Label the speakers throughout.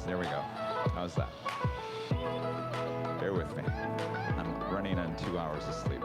Speaker 1: There we go. How's that? Bear with me. I'm running on 2 hours of sleep.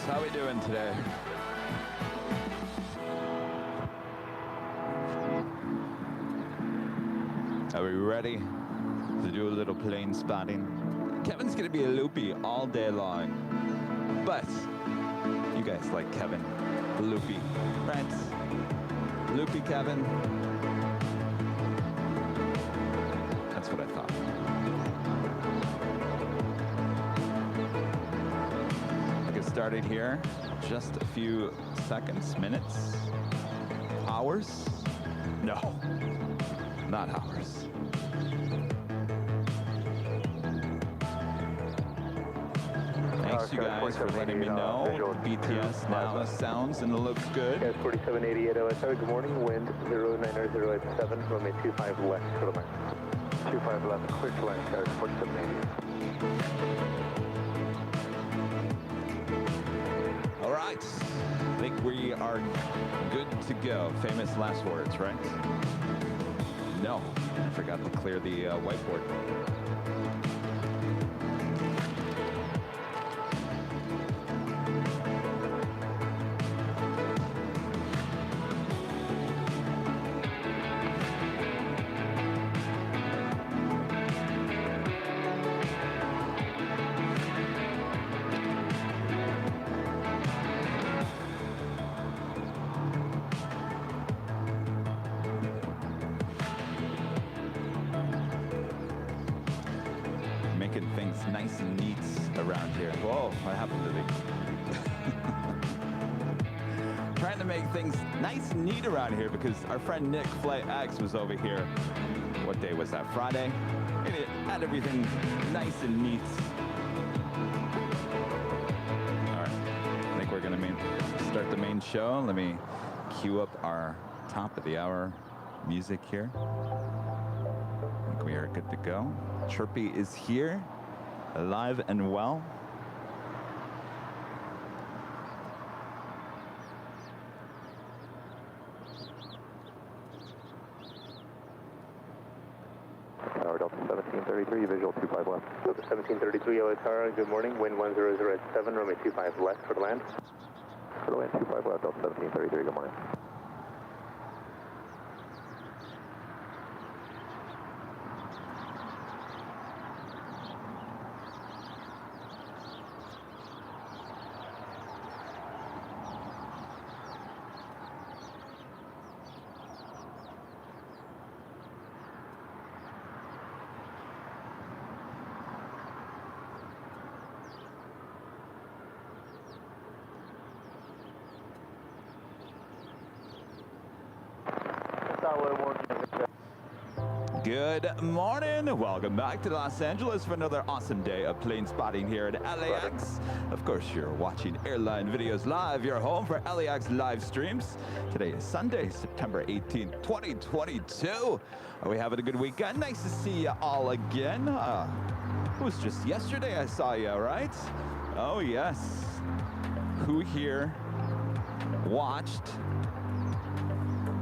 Speaker 1: How we doing today? Are we ready to do a little plane spotting? Kevin's gonna be a loopy all day long, but you guys like Kevin, the loopy, right? Loopy Kevin. That's what I thought. Started here, just a few seconds, minutes, hours? No, not hours. Thanks you guys for letting me know. BTS now sounds and looks good.
Speaker 2: 4788 OSR, good morning, wind 09087, runway 25 left, clear to land. 25 left, clear to land, 4788.
Speaker 1: All right, I think we are good to go. Famous last words, right? No, I forgot to clear the whiteboard. Things nice and neat around here. Whoa, what happened to me? Trying to make things nice and neat around here because our friend Nick, Flight X, was over here. What day was that? Friday? And it had everything nice and neat. All right, I think we're gonna start the main show. Let me cue up our top of the hour music here. I think we are good to go. Chirpy is here, alive and well.
Speaker 2: Tower Delta 1733, visual 25 left. Delta 1733, OSR, good morning, wind 10087, runway 25 left for the land. For the land, 25 left, Delta 1733, good morning.
Speaker 1: Good morning. Welcome back to Los Angeles for another awesome day of plane spotting here at LAX. Of course, you're watching Airline Videos Live, your home for LAX live streams. Today is Sunday, September 18th, 2022. Are we having a good weekend? Nice to see you all again. It was just yesterday I saw you, right? Oh, yes. Who here watched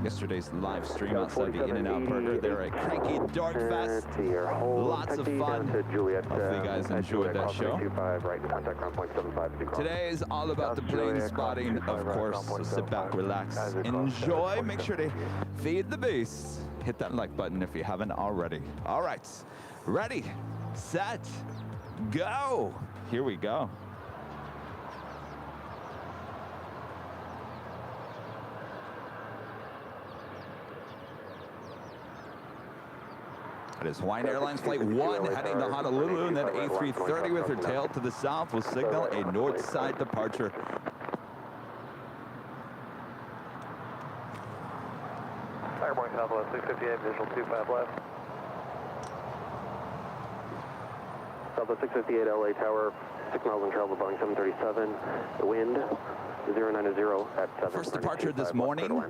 Speaker 1: yesterday's live stream outside the In-N-Out Burger there at Cranky Dork Fest. Lots of fun. Hopefully you guys enjoyed that show. Today is all about the plane spotting, of course. So sit back, relax, enjoy. Make sure to feed the beast. Hit that like button if you haven't already. All right, ready, set, go. Here we go. It is Hawaiian Airlines Flight 1 heading to Honolulu, and then A330 with her tail to the south will signal a north side departure.
Speaker 2: Airborne Southwest 658, visual 25 left. Southwest 658 LA Tower, 6 miles on travel, Boeing 737. The wind 090 at 7.
Speaker 1: First departure this morning.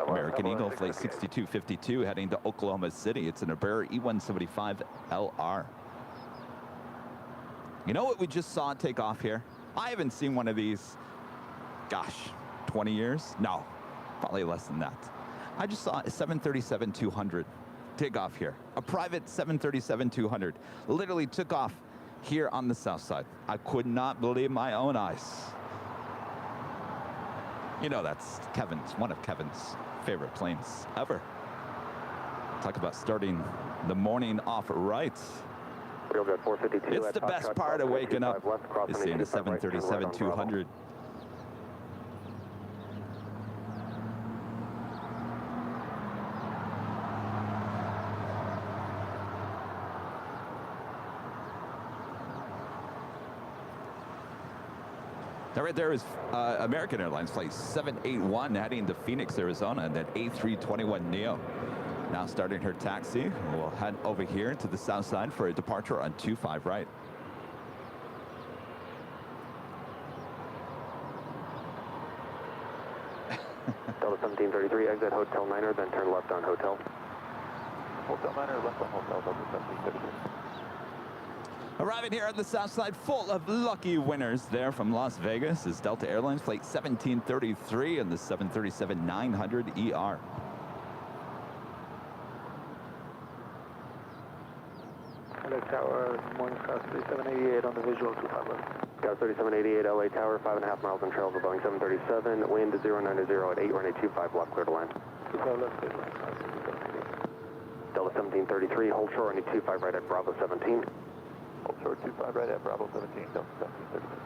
Speaker 1: American Eagle Flight 6252 heading to Oklahoma City. It's an Embraer E175 LR. You know what we just saw take off here? I haven't seen one of these, gosh, 20 years? No, probably less than that. I just saw a 737-200 take off here. A private 737-200 literally took off here on the south side. I could not believe my own eyes. You know, that's one of Kevin's favorite planes ever. Talk about starting the morning off right. It's the best part of waking up, is seeing a 737-200. Right there is American Airlines Flight 781 heading to Phoenix, Arizona, and then A321neo now starting her taxi. We'll head over here to the south side for a departure on 25 right.
Speaker 2: Delta 1733, exit Hotel Niner, then turn left on Hotel. Hotel Niner, left on Hotel, Delta 1733.
Speaker 1: Arriving here on the south side, full of lucky winners there from Las Vegas is Delta Airlines Flight 1733 and the 737-900ER.
Speaker 2: LA Tower, morning cross 3788 on the visual 25 left. Yeah, 3788 LA Tower, 5.5 miles on trail for Boeing 737, wind 090 at 8, runway 25 left, clear to land. 25 left, clear to land. Delta 1733, hold short, runway 25 right at Bravo 17. Hold short 25 right at Bravo 17, Delta 1733.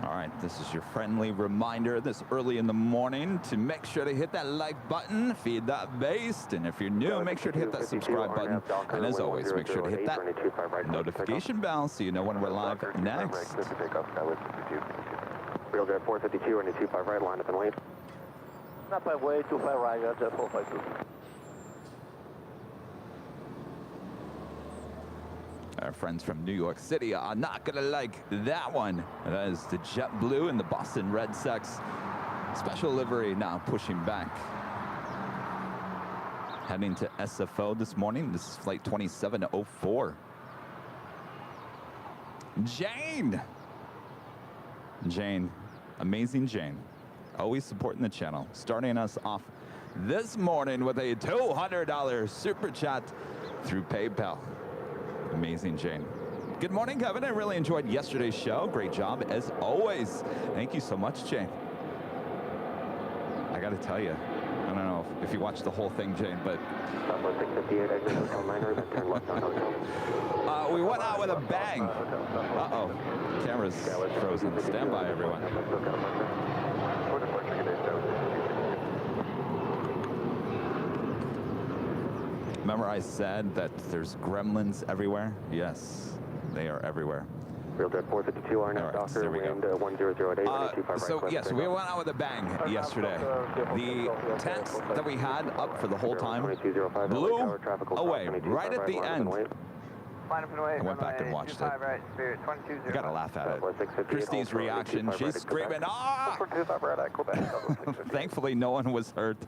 Speaker 1: All right, this is your friendly reminder this early in the morning to make sure to hit that like button, feed that bass, and if you're new, make sure to hit that subscribe button. And as always, make sure to hit that notification bell so you know when we're live next.
Speaker 2: Real jet 452, running 25 right, line up and wait.
Speaker 3: Not by way, 25 right, jet 452.
Speaker 1: Our friends from New York City are not going to like that one. That is the JetBlue and the Boston Red Sox special livery now pushing back. Heading to SFO this morning. This is flight 2704. Jane! Jane, amazing Jane. Always supporting the channel. Starting us off this morning with a $200 super chat through PayPal. Amazing, Jane. Good morning, Kevin. I really enjoyed yesterday's show. Great job, as always. Thank you so much, Jane. I got to tell you, I don't know if you watched the whole thing, Jane, but we went out with a bang. Uh-oh. Camera's frozen. Stand by, everyone. Remember I said that there's gremlins everywhere? Yes, they are everywhere.
Speaker 2: Real jet 452, RNF
Speaker 1: right,
Speaker 2: Docker, wind 1008,
Speaker 1: so yes, we went out with a bang yesterday. The tent that we had up for the whole time blew away right at the end. I went back and watched it. I gotta laugh at it. Christy's reaction, she's screaming, ah! Thankfully, no one was hurt.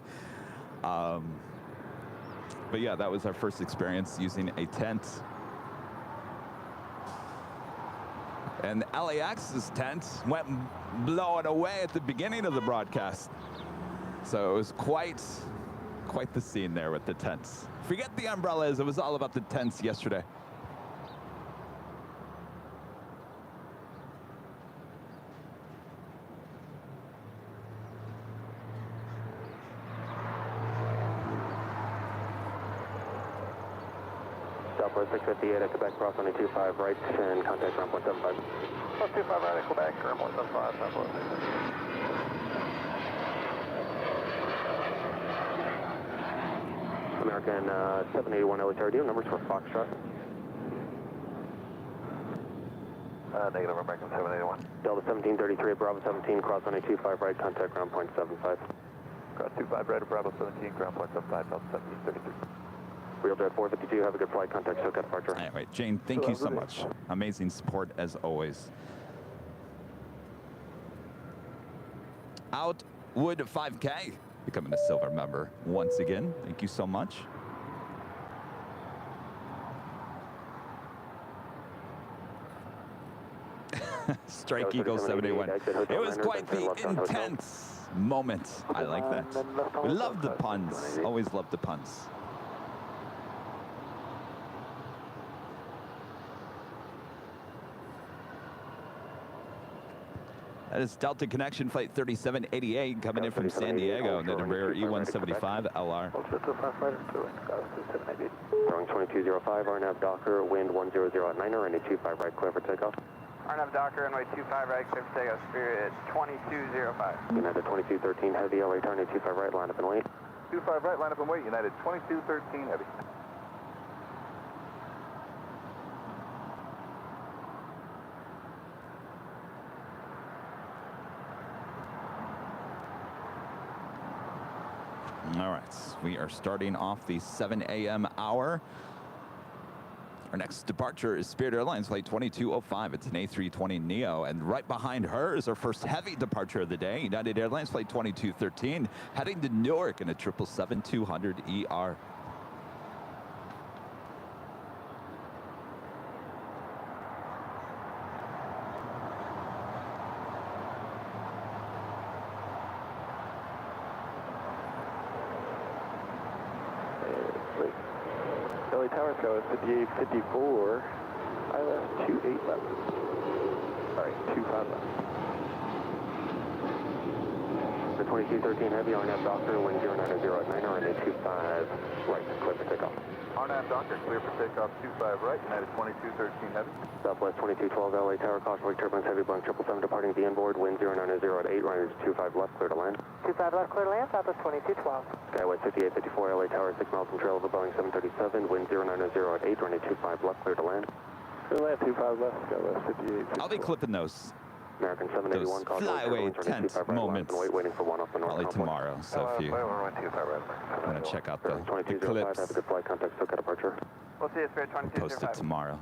Speaker 1: But yeah, that was our first experience using a tent. And LAX's tent went blowing away at the beginning of the broadcast. So it was quite the scene there with the tents. Forget the umbrellas, it was all about the tents yesterday.
Speaker 2: Southwest 658 at Quebec, cross on 25 right, and contact ground 175.
Speaker 3: Plus 25 right at Quebec, ground 175, Southwest 658.
Speaker 2: American 781 LA Tower, do you have numbers for Foxtrot?
Speaker 3: Negative, American 781.
Speaker 2: Delta 1733 at Bravo 17, cross on 25 right, contact ground 0.75.
Speaker 3: Cross 25 right at Bravo 17, ground 0.75, Delta 1733.
Speaker 2: Real Jet 452, have a good flight, contact SoCal departure.
Speaker 1: Anyway, Jane, thank you so much. Amazing support as always. Outwood 5K, becoming a silver member once again. Thank you so much. Strike Eagle 71. It was quite the intense moment. I like that. We love the puns. Always love the puns. That is Delta Connection Flight 3788 coming in from San Diego in the rare E175 LR.
Speaker 2: Wrong 2205, RNAV Docker, wind 100 at 9, runway 25 right, clear for takeoff.
Speaker 4: RNAV Docker, runway 25 right, clear for takeoff, Spirit 2205.
Speaker 2: United 2213 Heavy, LA Tower, 25 right, line up and wait.
Speaker 3: 25 right, line up and wait, United 2213 Heavy.
Speaker 1: All right, we are starting off the 7 a.m. hour. Our next departure is Spirit Airlines Flight 2205. It's an A320neo, and right behind her is our first heavy departure of the day. United Airlines Flight 2213, heading to Newark in a 777-200ER.
Speaker 3: LA Tower, Skyline 5854. I left 28 left. Sorry, 25 left.
Speaker 2: The 2213 Heavy, RNAV Docker, wind 090 at 9, runway 25 right, clear for takeoff.
Speaker 3: RNAV Docker, clear for takeoff 25 right, United 2213 Heavy.
Speaker 2: Southwest 2212 LA Tower, caution wake turbulence, heavy Boeing 777 departing the inboard, wind 090 at 8, runway 25 left, clear to land.
Speaker 4: 25 left, clear to land, Southwest 2212.
Speaker 2: Skywest 5854 LA Tower, 6 miles from trail of a Boeing 737, wind 090 at 8, runway 25 left, clear to land.
Speaker 3: Clear to land, 25 left, Skywest 5854.
Speaker 1: I'll be clipping those
Speaker 2: American 781, caution wake
Speaker 1: flyaway
Speaker 2: turbulence,
Speaker 1: tense
Speaker 2: 25 right,
Speaker 1: moments
Speaker 2: waiting for one off the north
Speaker 1: probably
Speaker 2: complex.
Speaker 1: tomorrow. So if you want to check out the
Speaker 2: 2205,
Speaker 1: clips,
Speaker 2: have a good flight, contact SoCal departure.
Speaker 4: We'll see you, Spirit
Speaker 1: post it
Speaker 4: 2205.
Speaker 1: tomorrow.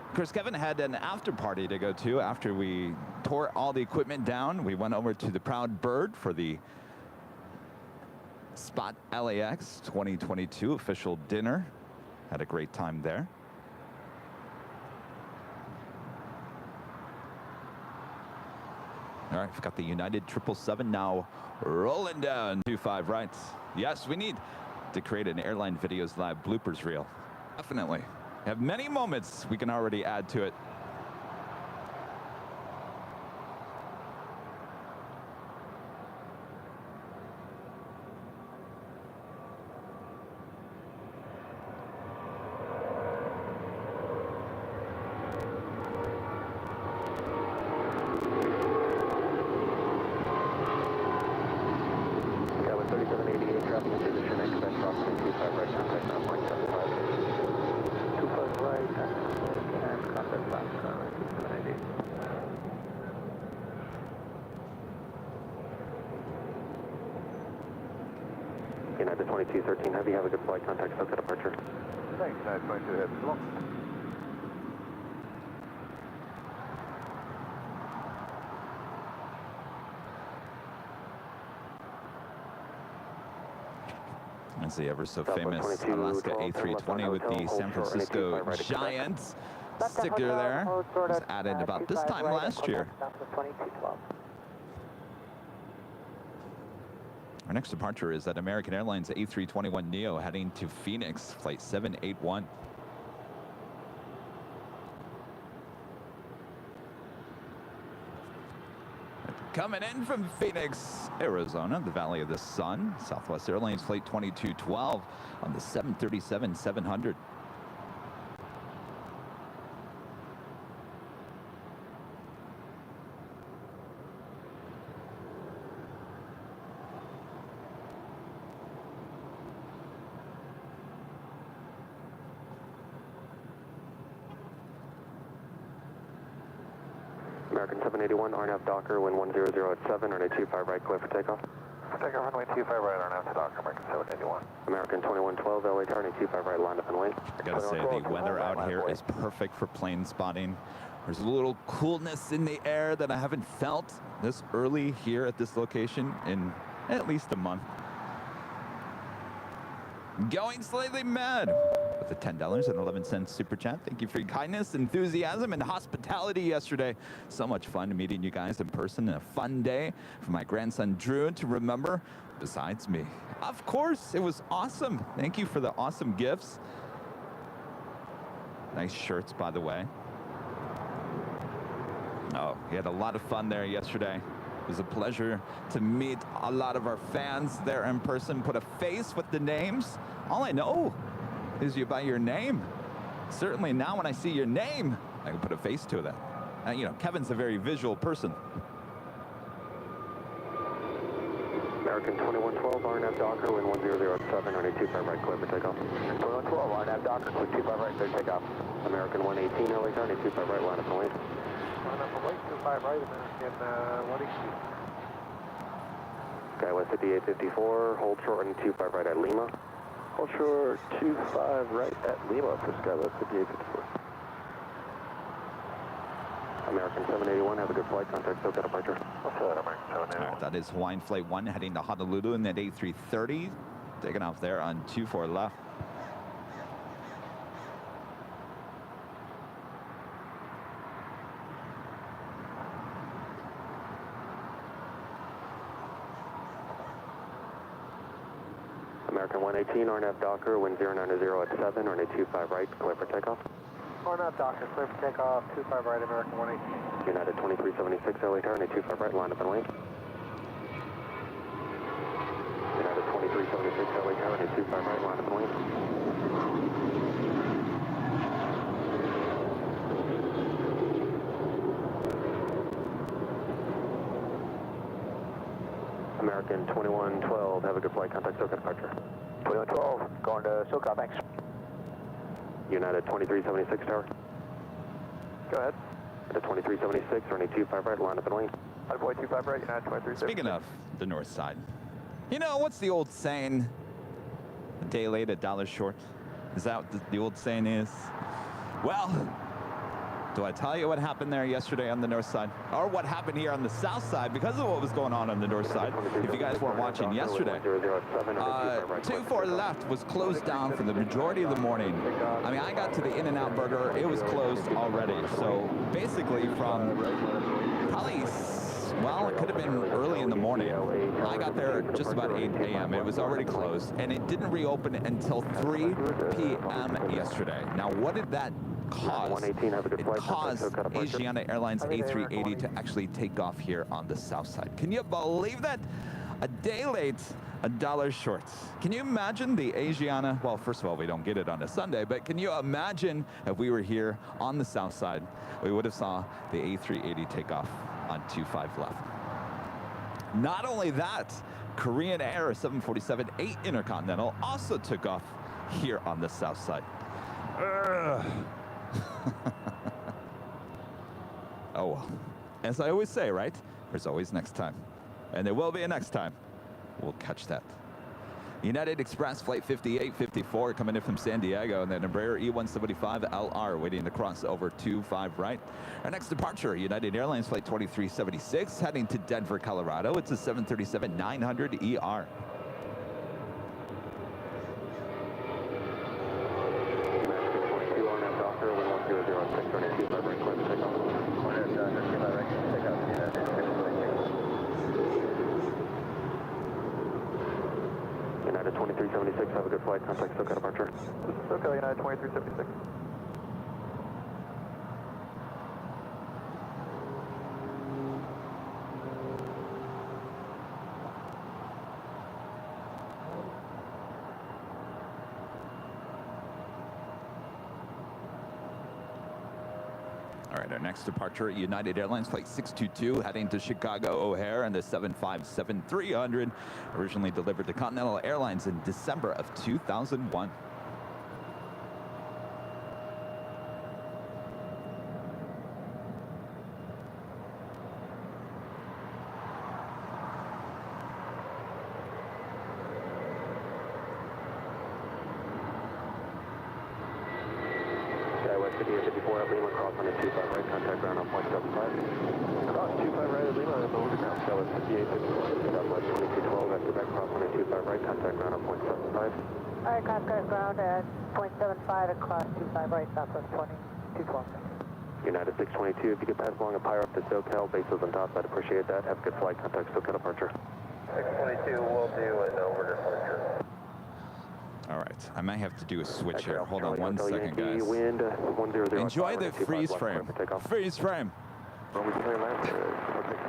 Speaker 1: Of course, Kevin had an after party to go to after we tore all the equipment down. We went over to the Proud Bird for the Spot LAX 2022 official dinner. Had a great time there. All right, we've got the United 777 now rolling down 25 right. Yes, we need to create an Airline Videos Live bloopers reel. Definitely. Have many moments we can already add to it.
Speaker 2: Skywest 3788, traffic in position, expect crossing 25 right, contact 9.75.
Speaker 3: 25 right, and contact left, Skywest 3788.
Speaker 2: United 2213 Heavy, have a good flight, contact SoCal departure.
Speaker 3: Thanks, United 22 Heavy. So long.
Speaker 1: That's the ever so
Speaker 2: Southwest
Speaker 1: famous
Speaker 2: 22,
Speaker 1: Alaska
Speaker 2: 12,
Speaker 1: A320 with the
Speaker 2: hotel,
Speaker 1: San Francisco
Speaker 2: 25 right,
Speaker 1: Giants
Speaker 4: Left
Speaker 1: sticker
Speaker 4: hotel,
Speaker 1: there.
Speaker 4: hold short
Speaker 1: Was
Speaker 4: at,
Speaker 1: added about this
Speaker 4: 25
Speaker 1: time
Speaker 4: right,
Speaker 1: last year.
Speaker 4: Southwest 2212.
Speaker 1: Our next departure is at American Airlines A321neo heading to Phoenix, flight 781. Coming in from Phoenix, Arizona, the Valley of the Sun, Southwest Airlines Flight 2212 on the 737-700.
Speaker 2: American 781, RNAV Docker, wind 100 at 7, runway 25 right, clear for takeoff.
Speaker 3: Takeoff runway 25 right, RNAV to Docker, American 781.
Speaker 2: American 2112, LA tower, runway 25 right, line up and wait.
Speaker 1: I gotta say, the weather out here is perfect for plane spotting. There's a little coolness in the air that I haven't felt this early here at this location in at least a month. Going slightly mad with the $10.11 super chat. Thank you for your kindness, enthusiasm, and hospitality yesterday. So much fun meeting you guys in person, and a fun day for my grandson Drew to remember besides me. Of course, it was awesome. Thank you for the awesome gifts. Nice shirts, by the way. Oh, we had a lot of fun there yesterday. It was a pleasure to meet a lot of our fans there in person, put a face with the names. All I know is you by your name. Certainly now when I see your name, I can put a face to that. You know, Kevin's a very visual person.
Speaker 2: American 2112, RNAV Docker, wind 100 at 7, runway 25 right, clear for takeoff.
Speaker 3: 2112, RNAV Docker, wind 25 right, clear takeoff.
Speaker 2: American 118, LA tower, runway 25 right, line up and wait.
Speaker 3: Line up and wait, 25 right, American 118.
Speaker 2: Skywest 5854, hold short and 25 right at Lima.
Speaker 3: Hold short 25 right at Lima for Skywest 5854.
Speaker 2: American 781, have a good flight, contact SoCal departure.
Speaker 3: What's that, American 781?
Speaker 1: Right, that is Hawaiian Flight 1 heading to Honolulu in that A330. Taking off there on 24 left.
Speaker 2: American 118, RNAV Docker, wind 090 at 7, runway 25 right, clear for takeoff.
Speaker 3: RNAV Docker, clear for takeoff, 25 right, American 118.
Speaker 2: United 2376, LA tower, runway 25 right, line up and wait. United 2376, LA tower, runway 25 right, line up and wait. American 2112, have a good flight, contact SoCal departure.
Speaker 3: 2112, going to SoCal, thanks.
Speaker 2: United 2376 tower.
Speaker 3: Go ahead.
Speaker 2: United 2376, runway 25 right, line up and wait.
Speaker 3: Boy 25 right, United 2376.
Speaker 1: Speaking of the north side, you know, what's the old saying? A day late, a dollar short. Is that what the old saying is? Well, do I tell you what happened there yesterday on the north side? Or what happened here on the south side because of what was going on the north side? If you guys weren't watching yesterday, 24 left was closed down for the majority of the morning. I mean, I got to the In-N-Out Burger. It was closed already. So basically from probably, well, it could have been early in the morning. I got there just about 8 a.m. It was already closed, and it didn't reopen until 3 p.m. yesterday. Now, what did that cause? It caused Asiana Airlines A380 to actually take off here on the south side. Can you believe that? A day late, a dollar short. Can you imagine the Asiana? Well, first of all, we don't get it on a Sunday, but can you imagine if we were here on the south side, we would have saw the A380 take off on 25 left. Not only that, Korean Air 747-8 Intercontinental also took off here on the south side. Oh well, as I always say, right? There's always next time, and there will be a next time. We'll catch that. United Express Flight 5854 coming in from San Diego, and then Embraer E175LR waiting to cross over 25 right. Our next departure, United Airlines Flight 2376 heading to Denver, Colorado. It's a 737-900ER.
Speaker 2: United 2376, have a good flight, contact SoCal departure.
Speaker 3: SoCal, United 2376.
Speaker 1: All right, our next departure, United Airlines Flight 622 heading to Chicago O'Hare, and the 757-300 originally delivered to Continental Airlines in December of 2001.
Speaker 2: 5854 at Lima, cross on a 25 right, contact ground on 0.75.
Speaker 3: Cross 25 right at Lima, and the order ground shell is 5854.
Speaker 2: Southwest 2212 at Quebec, cross on a 25 right, contact ground on 0.75.
Speaker 5: All right, contact ground at 0.75 and cross 25 right, Southwest 2212.
Speaker 2: United 622, if you could pass along a pyro up to SoCal, bases on top, I'd appreciate that. Have a good flight, contact SoCal departure.
Speaker 4: 622 will do an over departure.
Speaker 1: All right, I might have to do a switch here.
Speaker 2: Echo,
Speaker 1: Hold on
Speaker 2: Charlie,
Speaker 1: one
Speaker 2: Hotel
Speaker 1: second,
Speaker 2: Yankee,
Speaker 1: guys.
Speaker 2: Wind 100.
Speaker 1: Enjoy the freeze frame. Freeze frame.
Speaker 3: When we clear land, okay.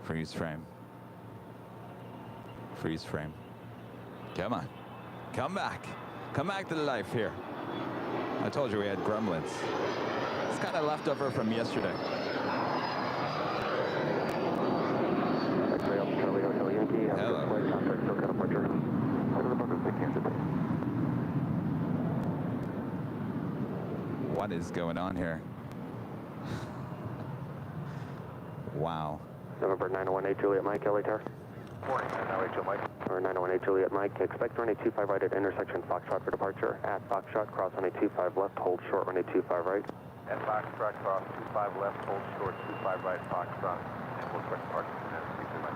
Speaker 1: Freeze frame. Freeze frame. Come on. Come back. Come back to life here. I told you we had gremlins. It's kind of leftover from yesterday.
Speaker 2: X-ray up Charlie Hotel Yankee, have a
Speaker 1: Hello.
Speaker 2: good flight, contact SoCal departure.
Speaker 3: Order departure, take Kansas City.
Speaker 1: What is going on here? Wow.
Speaker 2: November 918 Juliet Mike, LA Tower.
Speaker 3: Morning, 908 Mike.
Speaker 2: Or 918 Juliet Mike, expect runway 25 right at intersection Foxtrot for departure. At Foxtrot, cross runway 25 left, hold short runway 25 right.
Speaker 3: At Foxtrot, cross 25 left, hold short, 25 right, Foxtrot, and we'll correct departure. 3 Mike.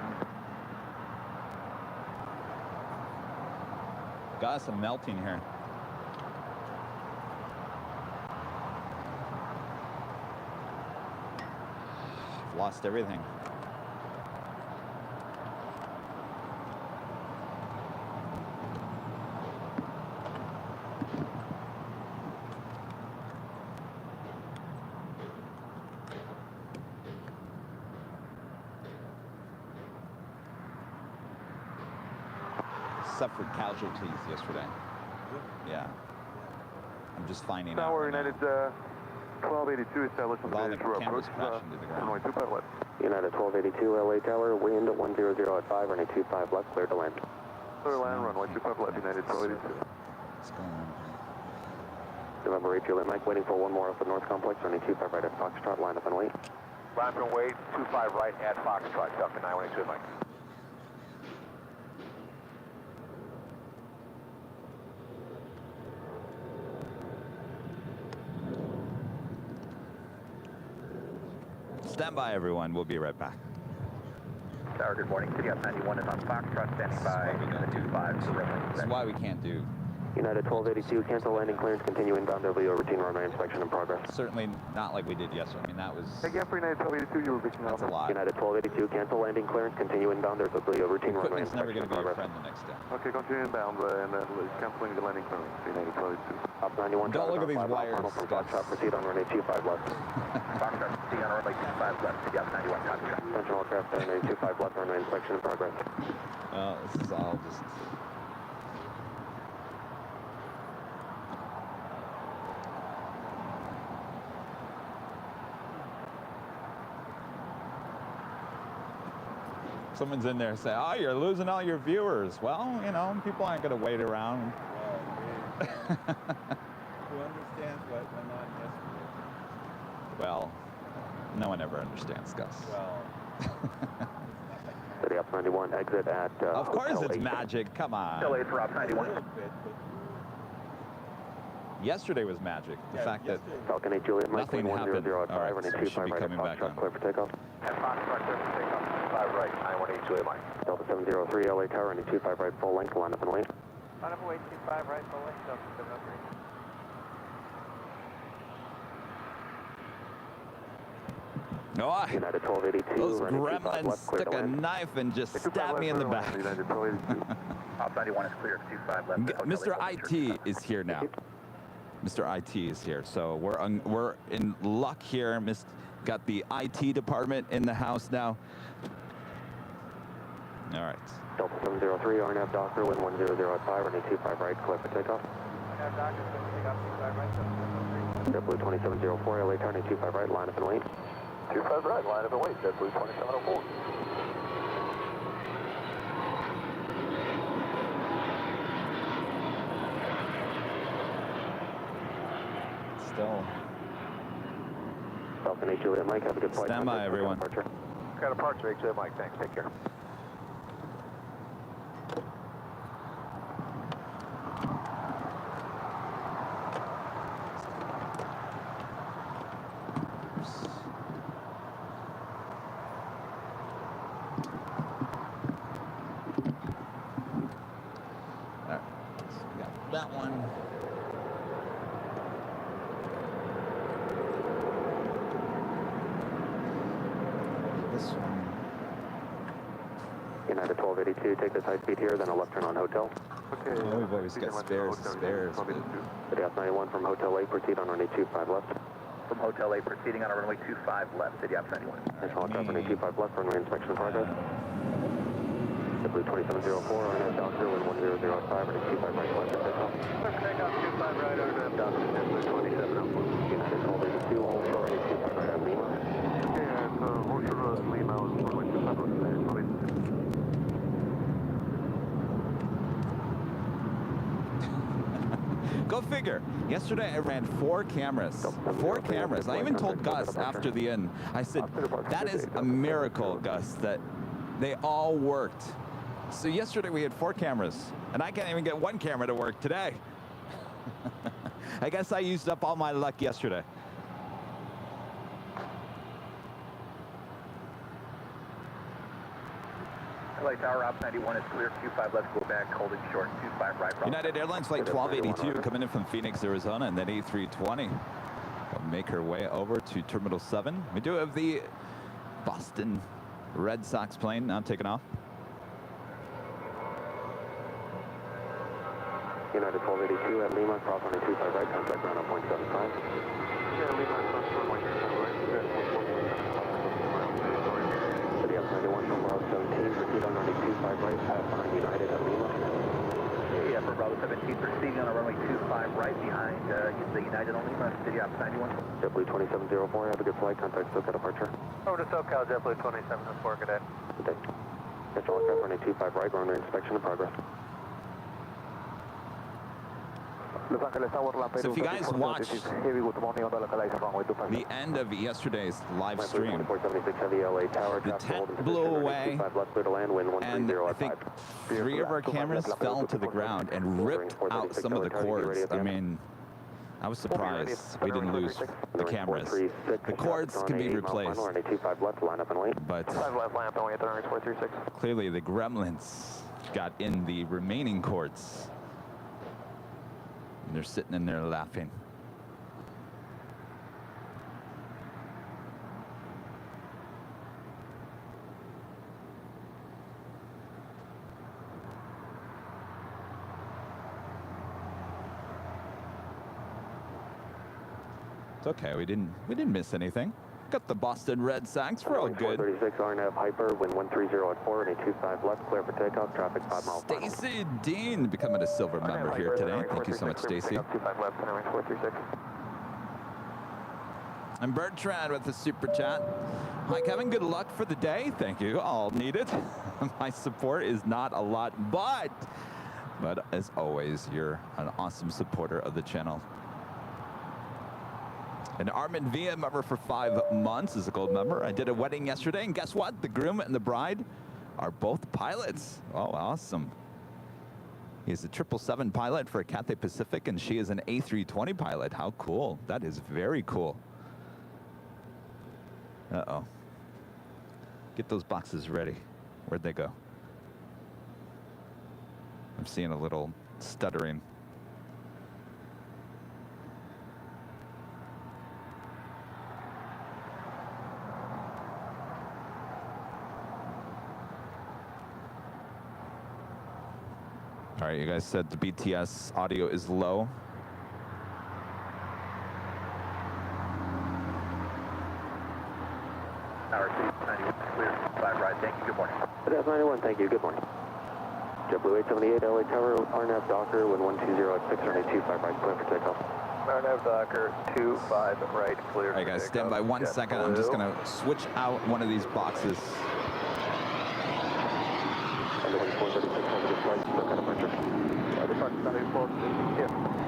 Speaker 1: Got some melting here. Lost everything. Suffered casualties yesterday. Yeah. I'm just finding out.
Speaker 3: Tower
Speaker 1: right now.
Speaker 3: United 1282, establish
Speaker 1: With all the
Speaker 3: for
Speaker 1: cameras
Speaker 3: approach,
Speaker 1: crashing to the ground.
Speaker 3: runway 25 left.
Speaker 2: United 1282 LA Tower, wind 100 at 5, runway 25 left, clear to land.
Speaker 3: Clear land, runway 25 left, United 1282.
Speaker 1: What's going on here?
Speaker 2: November 8 Juliet Mike, waiting for one more off the North Complex, runway 25 right at Foxtrot, line up and wait.
Speaker 3: Line up and wait, 25 right at Foxtrot, Delta 912 Mike.
Speaker 1: Stand by, everyone. We'll be right back.
Speaker 6: Tower, good morning. City up 91 is on Foxtrot, standing by the 25 for
Speaker 1: This is why we can't do.
Speaker 2: United 1282, cancel landing clearance, continue inbound, there will be a routine runway inspection in progress.
Speaker 1: Certainly not like we did yesterday. I mean, that was.
Speaker 3: Again for United 1282, you were picking
Speaker 1: That's
Speaker 3: up.
Speaker 1: a lot.
Speaker 2: United 1282, cancel landing clearance, continue inbound, there will be a routine runway
Speaker 1: Equipment's never
Speaker 2: inspection
Speaker 1: going to be your
Speaker 2: in progress.
Speaker 1: friend the next day.
Speaker 3: Okay, continue inbound and canceling the landing clearance, United 1282.
Speaker 2: Up 91,
Speaker 1: Don't look at these wires.
Speaker 2: From Foxtrot, proceed on runway 25 left.
Speaker 6: Foxtrot, City on runway 25 left, City up 91, copy that.
Speaker 2: Attention all aircraft, runway 25 left, runway inspection in progress.
Speaker 1: Oh, this is all just. Someone's in there saying, "Oh, you're losing all your viewers." Well, you know, people aren't going to wait around.
Speaker 7: Who understands what went on yesterday?
Speaker 1: Well, no one ever understands, Gus.
Speaker 7: Well,
Speaker 2: City up 91, exit at
Speaker 1: Of course
Speaker 2: Hotel
Speaker 1: it's
Speaker 2: 8.
Speaker 1: magic. Come on.
Speaker 6: Delay for Op
Speaker 7: a
Speaker 6: 91.
Speaker 7: little bit,
Speaker 1: Yesterday was magic. The
Speaker 7: yeah,
Speaker 1: fact that
Speaker 7: yesterday-
Speaker 2: Falcon 8 Juliet, Mike,
Speaker 1: Nothing
Speaker 2: 100
Speaker 1: happened.
Speaker 2: at 5,
Speaker 1: All right,
Speaker 2: runway
Speaker 1: so we should
Speaker 2: 25
Speaker 1: be
Speaker 2: right at
Speaker 1: coming back
Speaker 2: Foxtrot,
Speaker 1: on.
Speaker 2: clear for takeoff.
Speaker 6: At Foxtrot, clear for takeoff, 25 right, 918 Juliet Mike.
Speaker 2: Delta 703 LA Tower, runway 25 right, full length, line up and wait.
Speaker 4: Line up and wait, 25 right, full length, Delta 703.
Speaker 1: no,
Speaker 2: United 1282,
Speaker 1: those
Speaker 2: runway 25
Speaker 1: gremlins
Speaker 2: left, clear
Speaker 1: took
Speaker 2: to
Speaker 1: a
Speaker 2: land.
Speaker 1: knife and just
Speaker 3: 25
Speaker 1: stabbed me in the
Speaker 3: left,
Speaker 1: back.
Speaker 3: United 1282.
Speaker 6: Op 91 is clear, 25 left. Hotel
Speaker 1: Mr.
Speaker 6: 8,
Speaker 1: IT is here now. Mr. IT is here, so we're in luck here. Got the IT department in the house now. All right.
Speaker 2: Delta 703, RNAV Doctor, wind 100 at 5, runway 25 right, clear for takeoff.
Speaker 4: RNAV Doctor, take off 25 right, 703.
Speaker 2: JetBlue 2704, LA turn 25 right, line up and wait.
Speaker 3: 25 right, line up and wait. JetBlue 2704.
Speaker 1: Still.
Speaker 2: Falcon 8 Juliet Mike, have a good flight.
Speaker 1: Stand by, everyone.
Speaker 2: Departure.
Speaker 3: Got a departure, HJ Mike. Thanks. Take care.
Speaker 1: All right. So we got that one. This one.
Speaker 2: United 1282, take this high speed here, then a left turn on hotel.
Speaker 3: Okay.
Speaker 1: Oh, we've always got spares.
Speaker 2: City 91 from Hotel A, proceed on runway 25 left.
Speaker 6: From Hotel A, proceeding on a runway 25 left, City Ops 91.
Speaker 2: National Aircraft runway 25 left, runway inspection in progress. JetBlue 2704, RNAV Doctor, wind 100 at 5, runway 25 right, clear for takeoff.
Speaker 4: Takeoff 25 right, RNAV Doctor, JetBlue 2704.
Speaker 2: United 1282, hold short, runway 25 right at Lima.
Speaker 3: Yeah, so hold short at Lima, runway 25 right.
Speaker 1: Go figure. Yesterday I ran 4 cameras. 4 cameras. I even told Gus after the end, I said, that is a miracle, Gus, that they all worked. So yesterday we had 4 cameras, and I can't even get 1 camera to work today. I guess I used up all my luck yesterday.
Speaker 6: LA Tower, Ops 91 is clear. 25 left, go back, holding short. 25 right.
Speaker 1: United Airlines Flight 1282 coming in from Phoenix, Arizona, and then A320 will make her way over to Terminal 7. We do have the Boston Red Sox plane now taking off.
Speaker 2: United 1282 at Lima, cross runway 25 right, contact ground on 0.75.
Speaker 3: Yeah, Lima, cross runway 25 right.
Speaker 2: City Ops 91 from Bravo 17, proceed on runway 25 right, pass behind United at Lima.
Speaker 6: Yeah, for Bravo 17, proceeding on a runway 25 right behind the United on Lima, City Ops 91.
Speaker 2: JetBlue 2704, have a good flight, contact SoCal departure.
Speaker 4: Over to SoCal, JetBlue 2704, good day.
Speaker 2: Good day. National Aircraft runway 25 right, runway inspection in progress.
Speaker 1: So if you guys watched the end of yesterday's live stream, the tent blew away, and I think 3 of our cameras fell to the ground and ripped out some of the cords. I mean, I was surprised we didn't lose the cameras. The cords can be replaced, but clearly the Gremlins got in the remaining cords. And they're sitting in there laughing. It's okay. We didn't miss anything. Got the Boston Red Sox. We're all good.
Speaker 2: 436 RNAV Hyper, wind 130 at 4, runway 25 left, clear for takeoff, traffic 5 miles.
Speaker 1: Stacy Dean becoming a silver member here today. Thank you so much, Stacy.
Speaker 3: 25 left, runway 436.
Speaker 1: And Bertrand with the super chat. Hi, Kevin. Good luck for the day. Thank you. I'll need it. My support is not a lot, but as always, you're an awesome supporter of the channel. And Armin Villa, member for 5 months, is a gold member. I did a wedding yesterday, and guess what? The groom and the bride are both pilots. Oh, awesome. He's a 777 pilot for Cathay Pacific, and she is an A320 pilot. How cool. That is very cool. Uh-oh. Get those boxes ready. Where'd they go? I'm seeing a little stuttering. All right, you guys said the BTS audio is low.
Speaker 6: Tower 91 clear. 25 right. Thank you. Good morning.
Speaker 2: That's 91, thank you, good morning. JetBlue 878, LA Tower, RNAV Docker, wind 120 at 6, runway 25 right, clear for takeoff.
Speaker 6: RNAV Docker, 25 right, clear.
Speaker 1: All right, guys, stand by 1 second. I'm just going to switch out one of these boxes.
Speaker 2: Under 436, have a good flight, no kind of departure.
Speaker 6: Departure, Sunday, 4, yeah.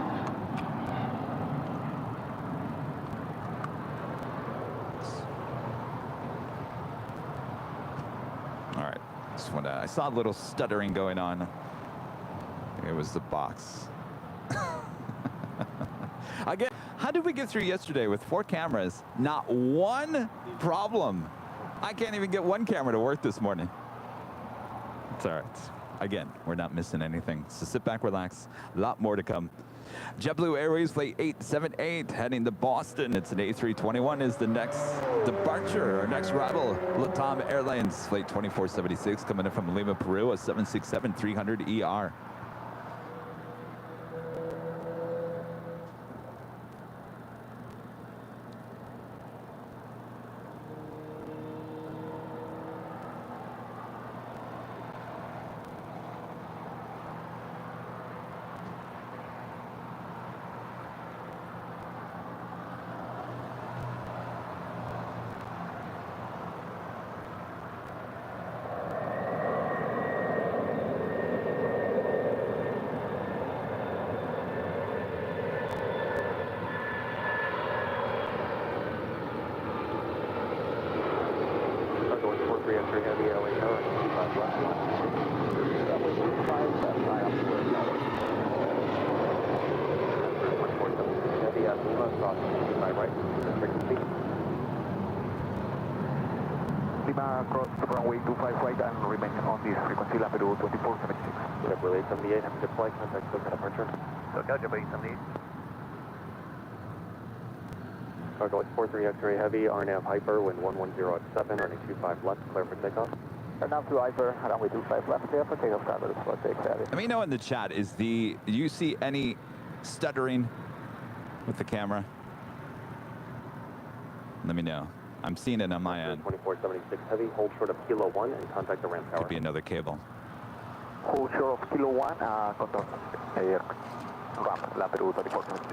Speaker 1: All right, just want to, I saw a little stuttering going on. It was the box. Again, how did we get through yesterday with 4 cameras? Not one problem. I can't even get one camera to work this morning. It's all right. Again, we're not missing anything. So sit back, relax. A lot more to come. JetBlue Airways flight 878 heading to Boston. It's an A321 is the next departure, our next arrival. Latam Airlines flight 2476 coming in from Lima, Peru, a 767-300 ER.
Speaker 2: Re-entry heavy LA Tower, 25 left. Runway 25, left, high up to the tower. 147 heavy at Lima, cross 25 right, frequency.
Speaker 6: Lima, cross runway 25 right and remain on this frequency, Lampedusa 2476.
Speaker 2: JetBlue 878, have a good flight, contact SoCal departure.
Speaker 6: SoCal, JetBlue 878.
Speaker 2: Cargo at 43 X-ray heavy, RNAV Hyper, wind 110 at 7, running 25 left, clear for takeoff.
Speaker 6: RNAV to Hyper, runway 25 left, clear for takeoff, Cargo, let's take that.
Speaker 1: Let me know in the chat, do you see any stuttering with the camera? Let me know. I'm seeing it on my end.
Speaker 2: 2476 heavy, hold short of Kilo 1 and contact the ramp tower.
Speaker 1: Could be another cable.
Speaker 6: Hold short of Kilo 1, contact ramp, Lampedusa 2476.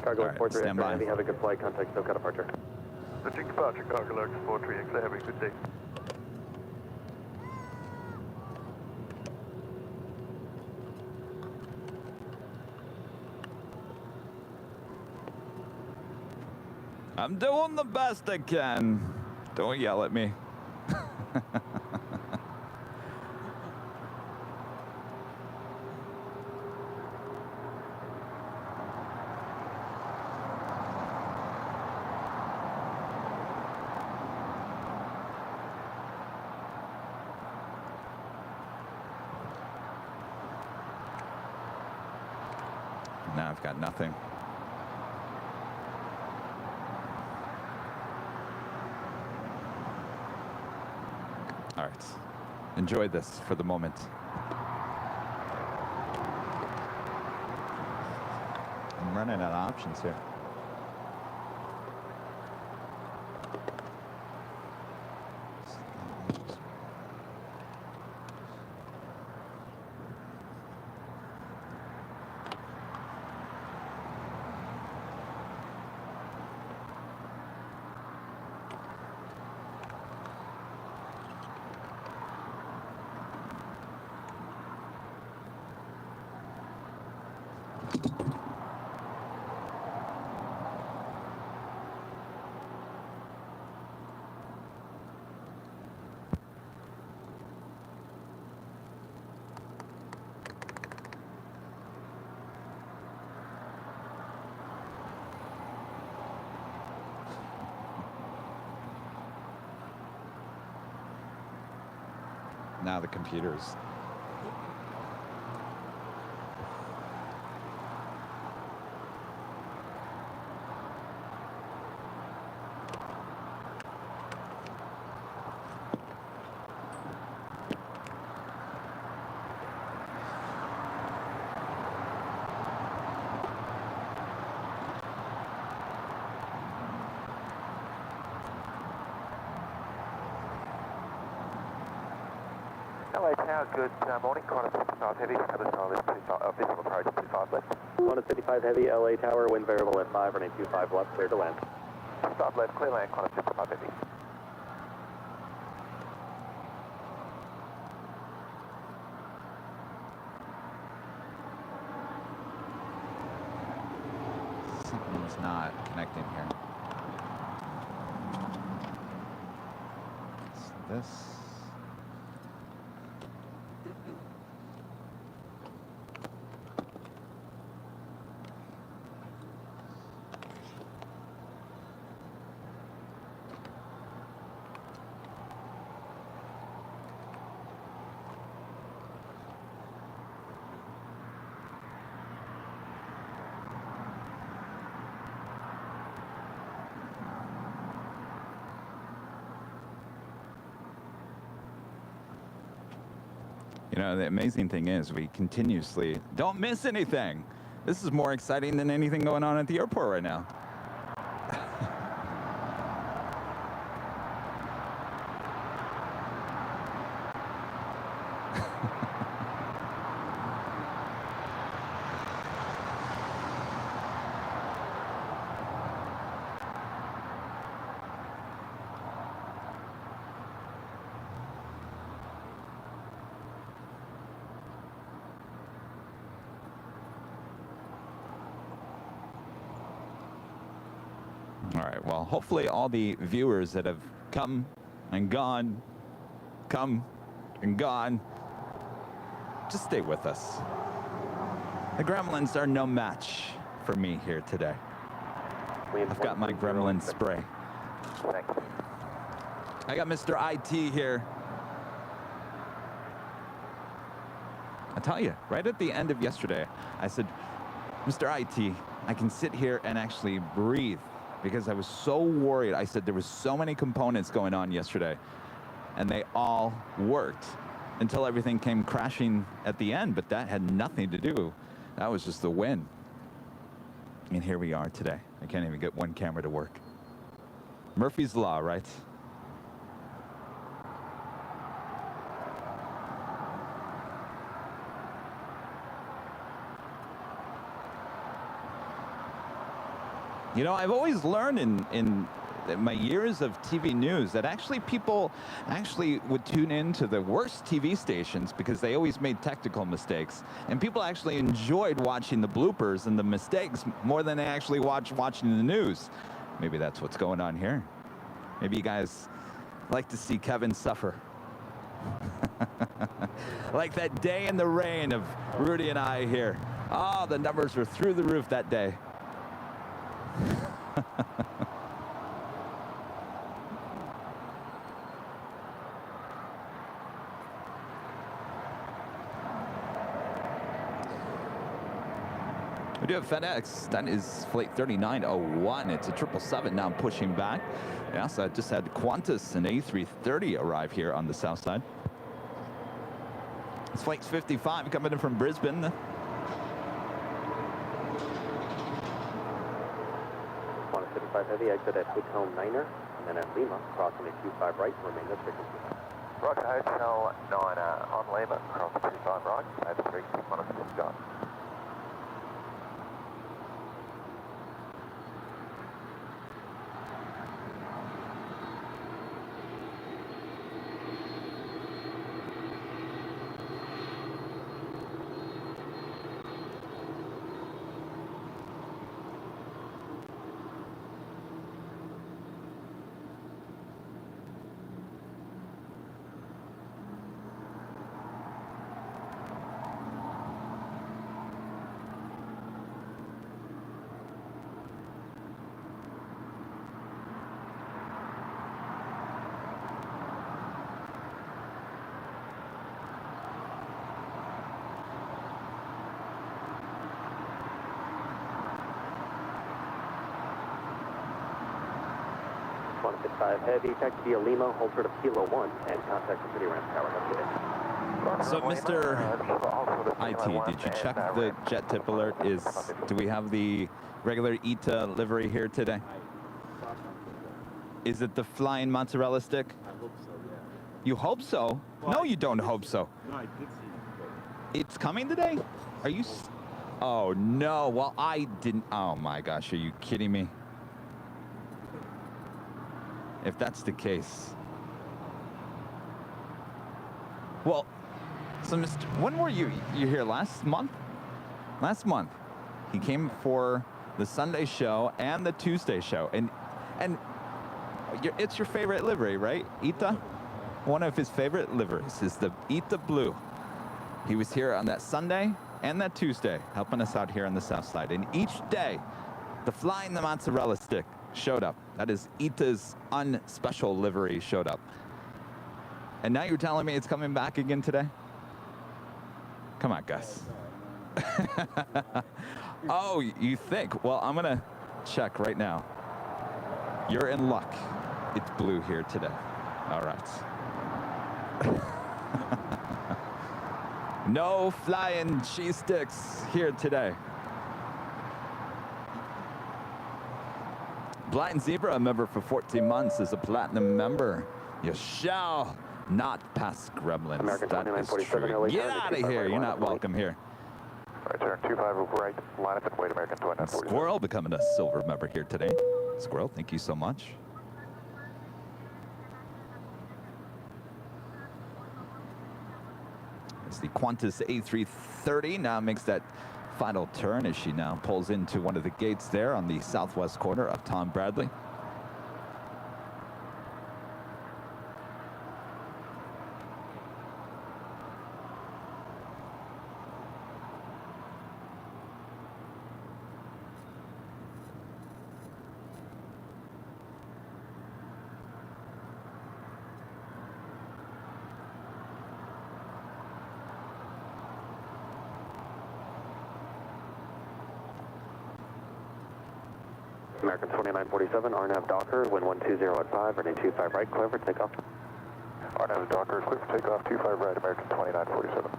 Speaker 2: Cargo
Speaker 1: All
Speaker 2: at
Speaker 1: right,
Speaker 2: 43
Speaker 1: stand
Speaker 2: X-ray
Speaker 1: by.
Speaker 2: heavy, have a good flight, contact SoCal departure.
Speaker 6: Switching departure, Cargo Lux 43 X-ray heavy, good day.
Speaker 1: I'm doing the best I can. Don't yell at me. Now I've got nothing. All right. Enjoy this for the moment. I'm running out of options here. Now the computers.
Speaker 6: LA Tower, good morning. Qantas 55 Heavy, other side of visual approach 25 left.
Speaker 2: Qantas 55 Heavy, LA Tower, wind variable at 5, runway 25 left, clear to land.
Speaker 6: 25 left, clear land, Qantas 55 Heavy.
Speaker 1: Something's not connecting here. It's this. You know, the amazing thing is we continuously don't miss anything. This is more exciting than anything going on at the airport right now. All right, well, hopefully all the viewers that have come and gone, just stay with us. The Gremlins are no match for me here today. I've got my Gremlin spray.
Speaker 6: Thanks.
Speaker 1: I got Mr. IT here. I tell you, right at the end of yesterday, I said, Mr. IT, I can sit here and actually breathe, because I was so worried. I said there was so many components going on yesterday, and they all worked until everything came crashing at the end, but that had nothing to do. That was just the win. And here we are today. I can't even get one camera to work. Murphy's Law, right? You know, I've always learned in my years of TV news that actually people actually would tune in to the worst TV stations because they always made technical mistakes. And people actually enjoyed watching the bloopers and the mistakes more than they actually watching the news. Maybe that's what's going on here. Maybe you guys like to see Kevin suffer. Like that day in the rain of Rudy and I here. Oh, the numbers were through the roof that day. We do have FedEx. That is flight 3901. It's a 777 now pushing back. Yeah, so I just had Qantas and A330 arrive here on the south side. It's flight 55 coming in from Brisbane.
Speaker 2: Qantas 55 Heavy, exit at Hotel Niner, and then at Lima, crossing at 25 right, remain at frequency.
Speaker 6: Roger, Hotel 9 on Lima, cross 25 right, over 3, Qantas 55.
Speaker 2: 5 Heavy, taxi via Lima, hold short of Kilo 1, and contact the city ramp tower. Have a good day.
Speaker 1: So, Mr. IT, did you check the jet tip alert? Do we have the regular ETA livery here today? Is it the flying mozzarella stick?
Speaker 7: I hope so, yeah.
Speaker 1: You hope so?
Speaker 7: Well,
Speaker 1: No, you don't hope so.
Speaker 7: No, I did see it.
Speaker 1: It's coming today? Are you... Oh, no. Well, I didn't... Oh, my gosh. Are you kidding me? If that's the case... Well, so, Mr... When were you here? Last month? Last month. He came for the Sunday show and the Tuesday show. And it's your favorite livery, right? ETA? One of his favorite liveries is the ETA Blue. He was here on that Sunday and that Tuesday, helping us out here on the south side. And each day, the Flying the Mozzarella Stick showed up. That is ETA's unspecial livery showed up. And now you're telling me it's coming back again today? Come on, Gus. Oh, you think? Well, I'm gonna check right now. You're in luck. It's blue here today. All right. No flying cheese sticks here today. Blind Zebra, a member for 14 months, is a platinum member. You shall not pass Gremlins.
Speaker 2: American
Speaker 1: That is
Speaker 2: 2947,
Speaker 1: true.
Speaker 2: LA
Speaker 1: Get
Speaker 2: Tower,
Speaker 1: out of here. You're not welcome here.
Speaker 3: Right, turn 25 right, line up and wait, American 2947.
Speaker 1: Squirrel becoming a silver member here today. Squirrel, thank you so much. As the Qantas A330 now makes that final turn as she now pulls into one of the gates there on the southwest corner of Tom Bradley.
Speaker 2: American 2947, RNAV Docker, wind 120 at 5, running 25 right, clear for takeoff.
Speaker 3: RNAV Docker, clear for takeoff, 25 right, American 2947.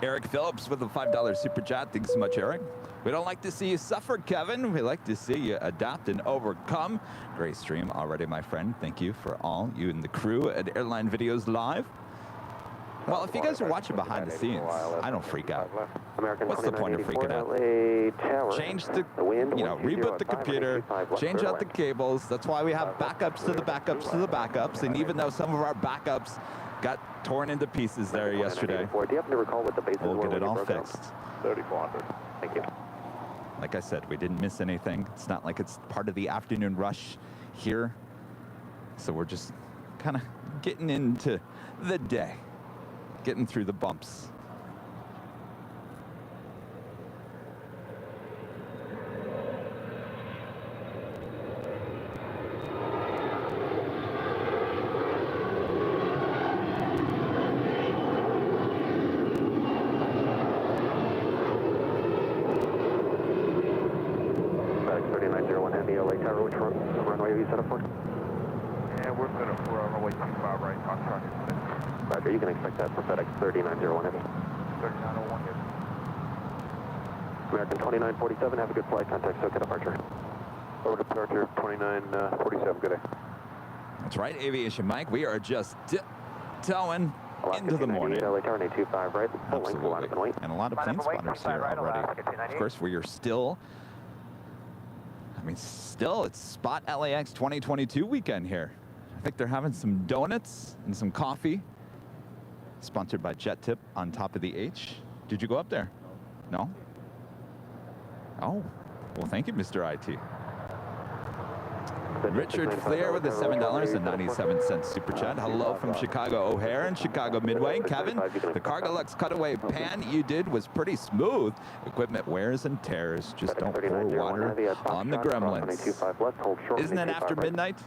Speaker 1: Eric Phillips with a $5 super chat. Thanks so much, Eric. We don't like to see you suffer, Kevin. We like to see you adapt and overcome. Great stream already, my friend. Thank you for all you and the crew at Airline Videos Live. Well, if you guys are watching behind the scenes, I don't freak out.
Speaker 2: American
Speaker 1: What's the point of freaking out?
Speaker 2: LA Tower.
Speaker 1: Change the, reboot the computer, change out the cables. That's why we have backups to the backups to the backups. And even though some of our backups got torn into pieces there yesterday,
Speaker 2: Do you happen to recall what the bases
Speaker 1: we'll
Speaker 2: were
Speaker 1: get it
Speaker 2: when you
Speaker 1: all
Speaker 2: broke out?
Speaker 1: fixed.
Speaker 3: 3400.
Speaker 2: Thank you.
Speaker 1: Like I said, we didn't miss anything. It's not like it's part of the afternoon rush here. So we're just kind of getting into the day, getting through the bumps.
Speaker 2: Roger, you can expect that for FedEx 3901 Heavy.
Speaker 3: 3901 Heavy.
Speaker 2: American 2947, have a good flight. Contact SoCal departure.
Speaker 3: Over departure 2947, good day.
Speaker 1: That's right, Aviation Mike. We are just towing into the morning.
Speaker 2: LA Tower 825 right. Full length, line up and wait.
Speaker 1: And a lot of plane spotters here already. Of course, we are still, still, it's Spot LAX 2022 weekend here. I think they're having some donuts and some coffee. Sponsored by Jet Tip on top of the H. Did you go up there? No? Oh, well, thank you, Mr. IT. Richard Fleer with the $7.97 super chat. Hello from Chicago O'Hare and Chicago Midway. Kevin, the Cargolux cutaway pan you did was pretty smooth. Equipment wears and tears. Just don't pour water on the Gremlins. Isn't it after midnight?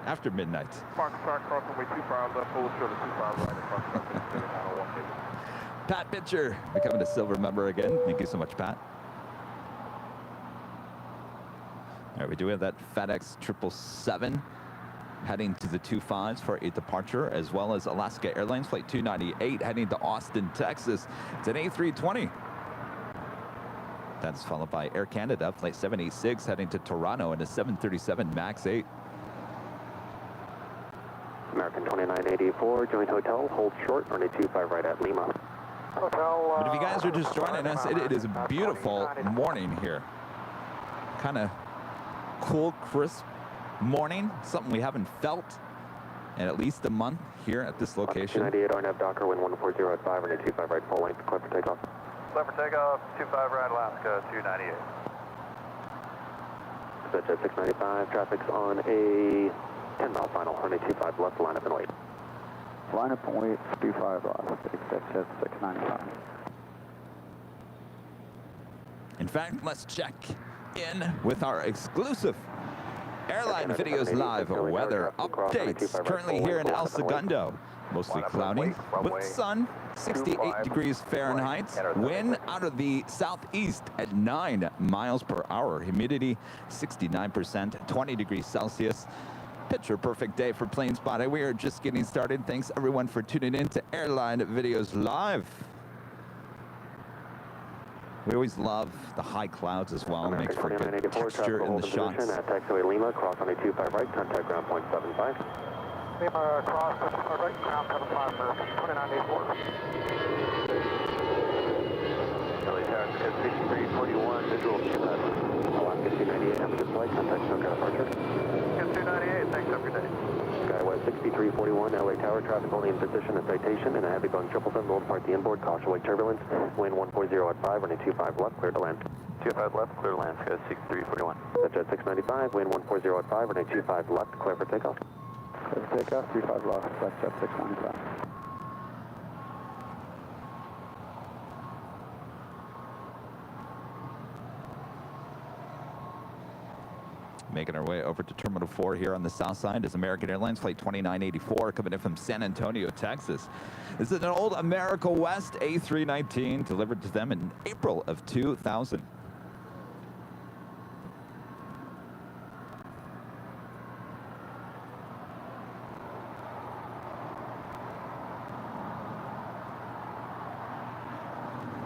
Speaker 1: After midnight.
Speaker 3: Foxtrot cross runway 25 left, hold short of 25 right, approximately 3901.
Speaker 1: Pat Pitcher becoming a silver member again. Thank you so much, Pat. All right, we do have that FedEx 777 heading to the 25s for a departure, as well as Alaska Airlines Flight 298 heading to Austin, Texas. It's an A320. That's followed by Air Canada Flight 786 heading to Toronto and a 737 MAX 8.
Speaker 2: American 2984, joint hotel, hold short, runway 25 right at Lima.
Speaker 5: Hotel,
Speaker 1: But if you guys are just joining us, it is a beautiful morning here. Kind of cool, crisp morning, something we haven't felt in at least a month here at this location.
Speaker 2: 298 RNAV Docker, wind 140 at 5, runway 25 right, full length, clear for takeoff.
Speaker 4: Clear for takeoff, 25 right Alaska, 298.
Speaker 2: Jet 695, traffic's on a 10-mile final, runway 25 left, line up and wait.
Speaker 3: Line up and wait, 25 left, jet 695.
Speaker 1: In fact, let's check in with our exclusive Airline Videos Live weather updates. Currently here in El Segundo, mostly cloudy with sun, 68 degrees Fahrenheit. Wind out of the southeast at 9 miles per hour. Humidity 69%, 20 degrees Celsius. Picture perfect day for plane spotting. We are just getting started. Thanks everyone for tuning in to Airline Videos Live. We always love the high clouds as well. It makes for good texture in the shots.
Speaker 2: Taxiway Lima, cross runway 25 right, contact ground point 75.
Speaker 5: Lima, cross, right, ground 75, American 2984.
Speaker 2: LA Tower, 6341, visual 2 Alaska 298, have a good flight, contact SoCal departure.
Speaker 4: 298, thanks, have a good day.
Speaker 2: Skywest 6341, LA Tower, traffic only in position, a citation, and a heavy Boeing 777 will depart the inboard, caution wake turbulence, wind 140 at 5, runway 25 left, clear to land.
Speaker 4: 25 left, clear to land, Sky 6341.
Speaker 2: Jet 695, wind 140 at 5, runway 25 left, clear for takeoff.
Speaker 3: Clear for takeoff, 35 left, that's jet 695.
Speaker 1: Making our way over to Terminal 4 here on the south side is American Airlines Flight 2984 coming in from San Antonio, Texas. This is an old America West A319 delivered to them in April of 2000.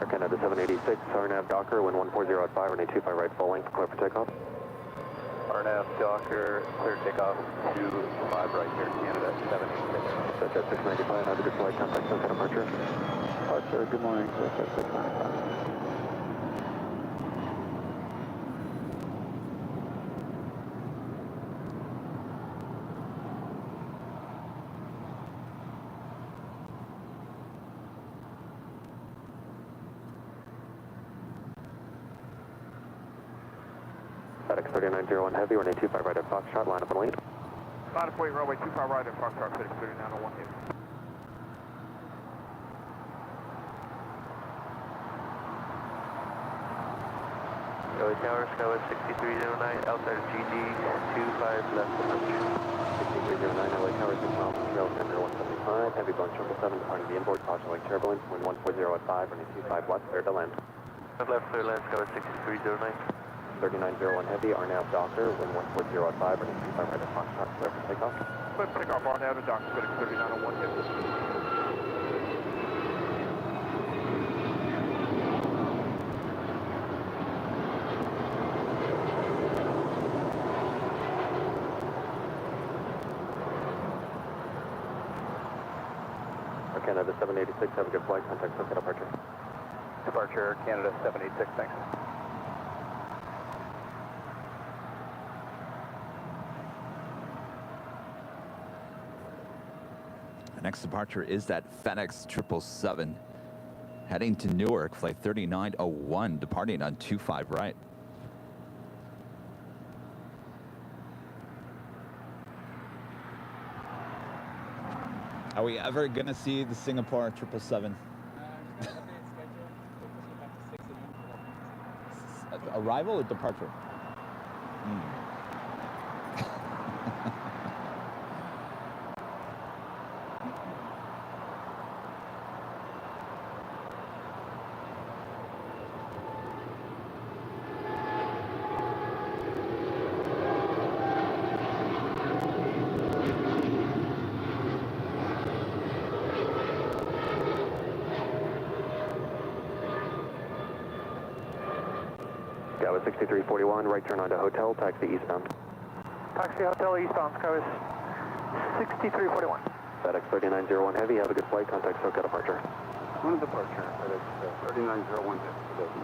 Speaker 2: Air Canada 786, RNAV Docker, wind 140 at 5, runway 25 right, full length, clear for takeoff.
Speaker 4: RNAV Docker, clear takeoff, 25 right here, Canada 786.
Speaker 2: Jet 695, have a good flight, contact SoCal departure.
Speaker 3: Departure, good morning, jet 695.
Speaker 2: FedEx 3901 Heavy, runway 25 right at Foxtrot, line up and wait.
Speaker 3: Line up wait, runway 25 right at Foxtrot, FedEx 3901 Heavy.
Speaker 4: LA Tower, Skywest 6309, outside of GG, 25 left approach.
Speaker 2: 6309, LA Tower, 6 miles from trail, center 175, heavy Boeing 777, departing the inboard, caution wake turbulence, wind 140 at 5, runway 25 left, clear to land.
Speaker 4: Left, clear land, Skywest 6309.
Speaker 2: 3901 Heavy, RNAV Docker, wind 140 at 5, runway 25 right at Foxtrot, clear for takeoff.
Speaker 3: Clear for takeoff, RNAV Docker, FedEx 3901 Heavy.
Speaker 2: Canada 786, have a good flight, contact SoCal departure.
Speaker 4: Departure, Canada 786, thanks.
Speaker 1: The next departure is that FedEx 777 heading to Newark, Flight 3901, departing on 25 right. Are we ever gonna see the Singapore 777? Arrival or departure?
Speaker 2: Skyway 6341, right turn onto hotel, taxi eastbound.
Speaker 3: Taxi Hotel eastbound, Skyway 6341.
Speaker 2: FedEx 3901 Heavy, have a good flight, contact SoCal departure.
Speaker 7: One departure, FedEx 3901 Heavy.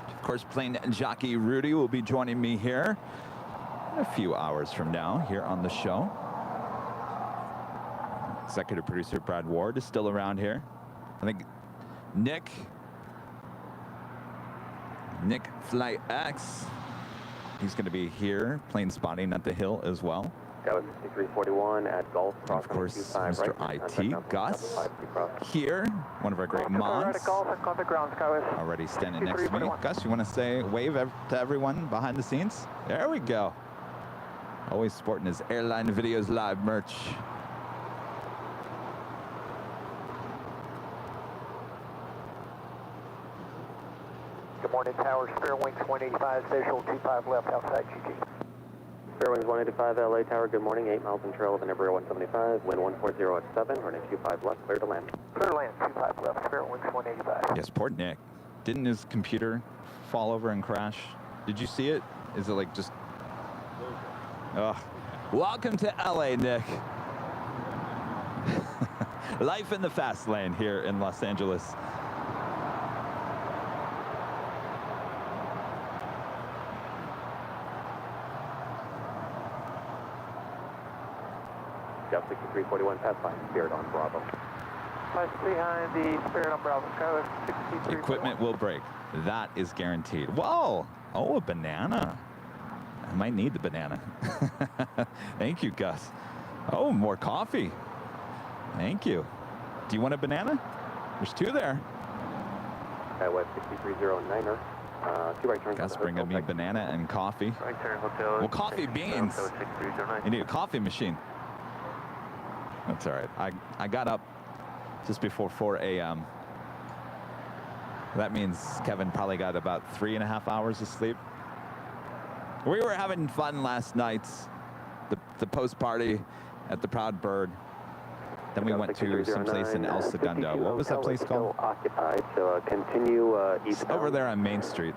Speaker 1: Of course, plane jockey Rudy will be joining me here in a few hours from now here on the show. Executive producer Brad Ward is still around here. I think Nick Flight X, he's going to be here, plane spotting at the hill as well.
Speaker 2: Skyway 6341 at Gulf.
Speaker 1: And of course, Mr. IT, Gus, here, one of our great mods, already standing next to me. Gus, you want to say, wave to everyone behind the scenes? There we go. Always sporting his Airline Videos Live merch.
Speaker 3: Good morning, Tower. Spare wings 185, visual 25 left outside GG.
Speaker 2: Spare wings 185 LA Tower, good morning, 8 miles in trail with an Embraer 175, wind 140 at 7, running 25 left, clear to land.
Speaker 3: Clear to land, 25 left, spare wings 185.
Speaker 1: Yes, poor Nick. Didn't his computer fall over and crash? Did you see it? Is it like just... Ugh. Welcome to LA, Nick. Life in the fast lane here in Los Angeles.
Speaker 2: Scout 6341, pass by, Spirit on Bravo.
Speaker 3: Pass behind the Spirit on Bravo, Skyway 6341.
Speaker 1: Equipment will break. That is guaranteed. Whoa! Oh, a banana. I might need the banana. Thank you, Gus. Oh, more coffee. Thank you. Do you want a banana? There's two there.
Speaker 2: Skyway 6309er. Two right turns.
Speaker 1: Gus bringing me banana and coffee.
Speaker 4: Right turn, hotel.
Speaker 1: Well, coffee beans.
Speaker 4: 6309.
Speaker 1: You need a coffee machine. That's all right. I got up just before 4 a.m. That means Kevin probably got about 3.5 hours of sleep. We were having fun last night, the post party at the Proud Bird. Then we went to some place in El Segundo. What was that place called?
Speaker 2: Occupied, so continue eastbound.
Speaker 1: Over there on Main Street.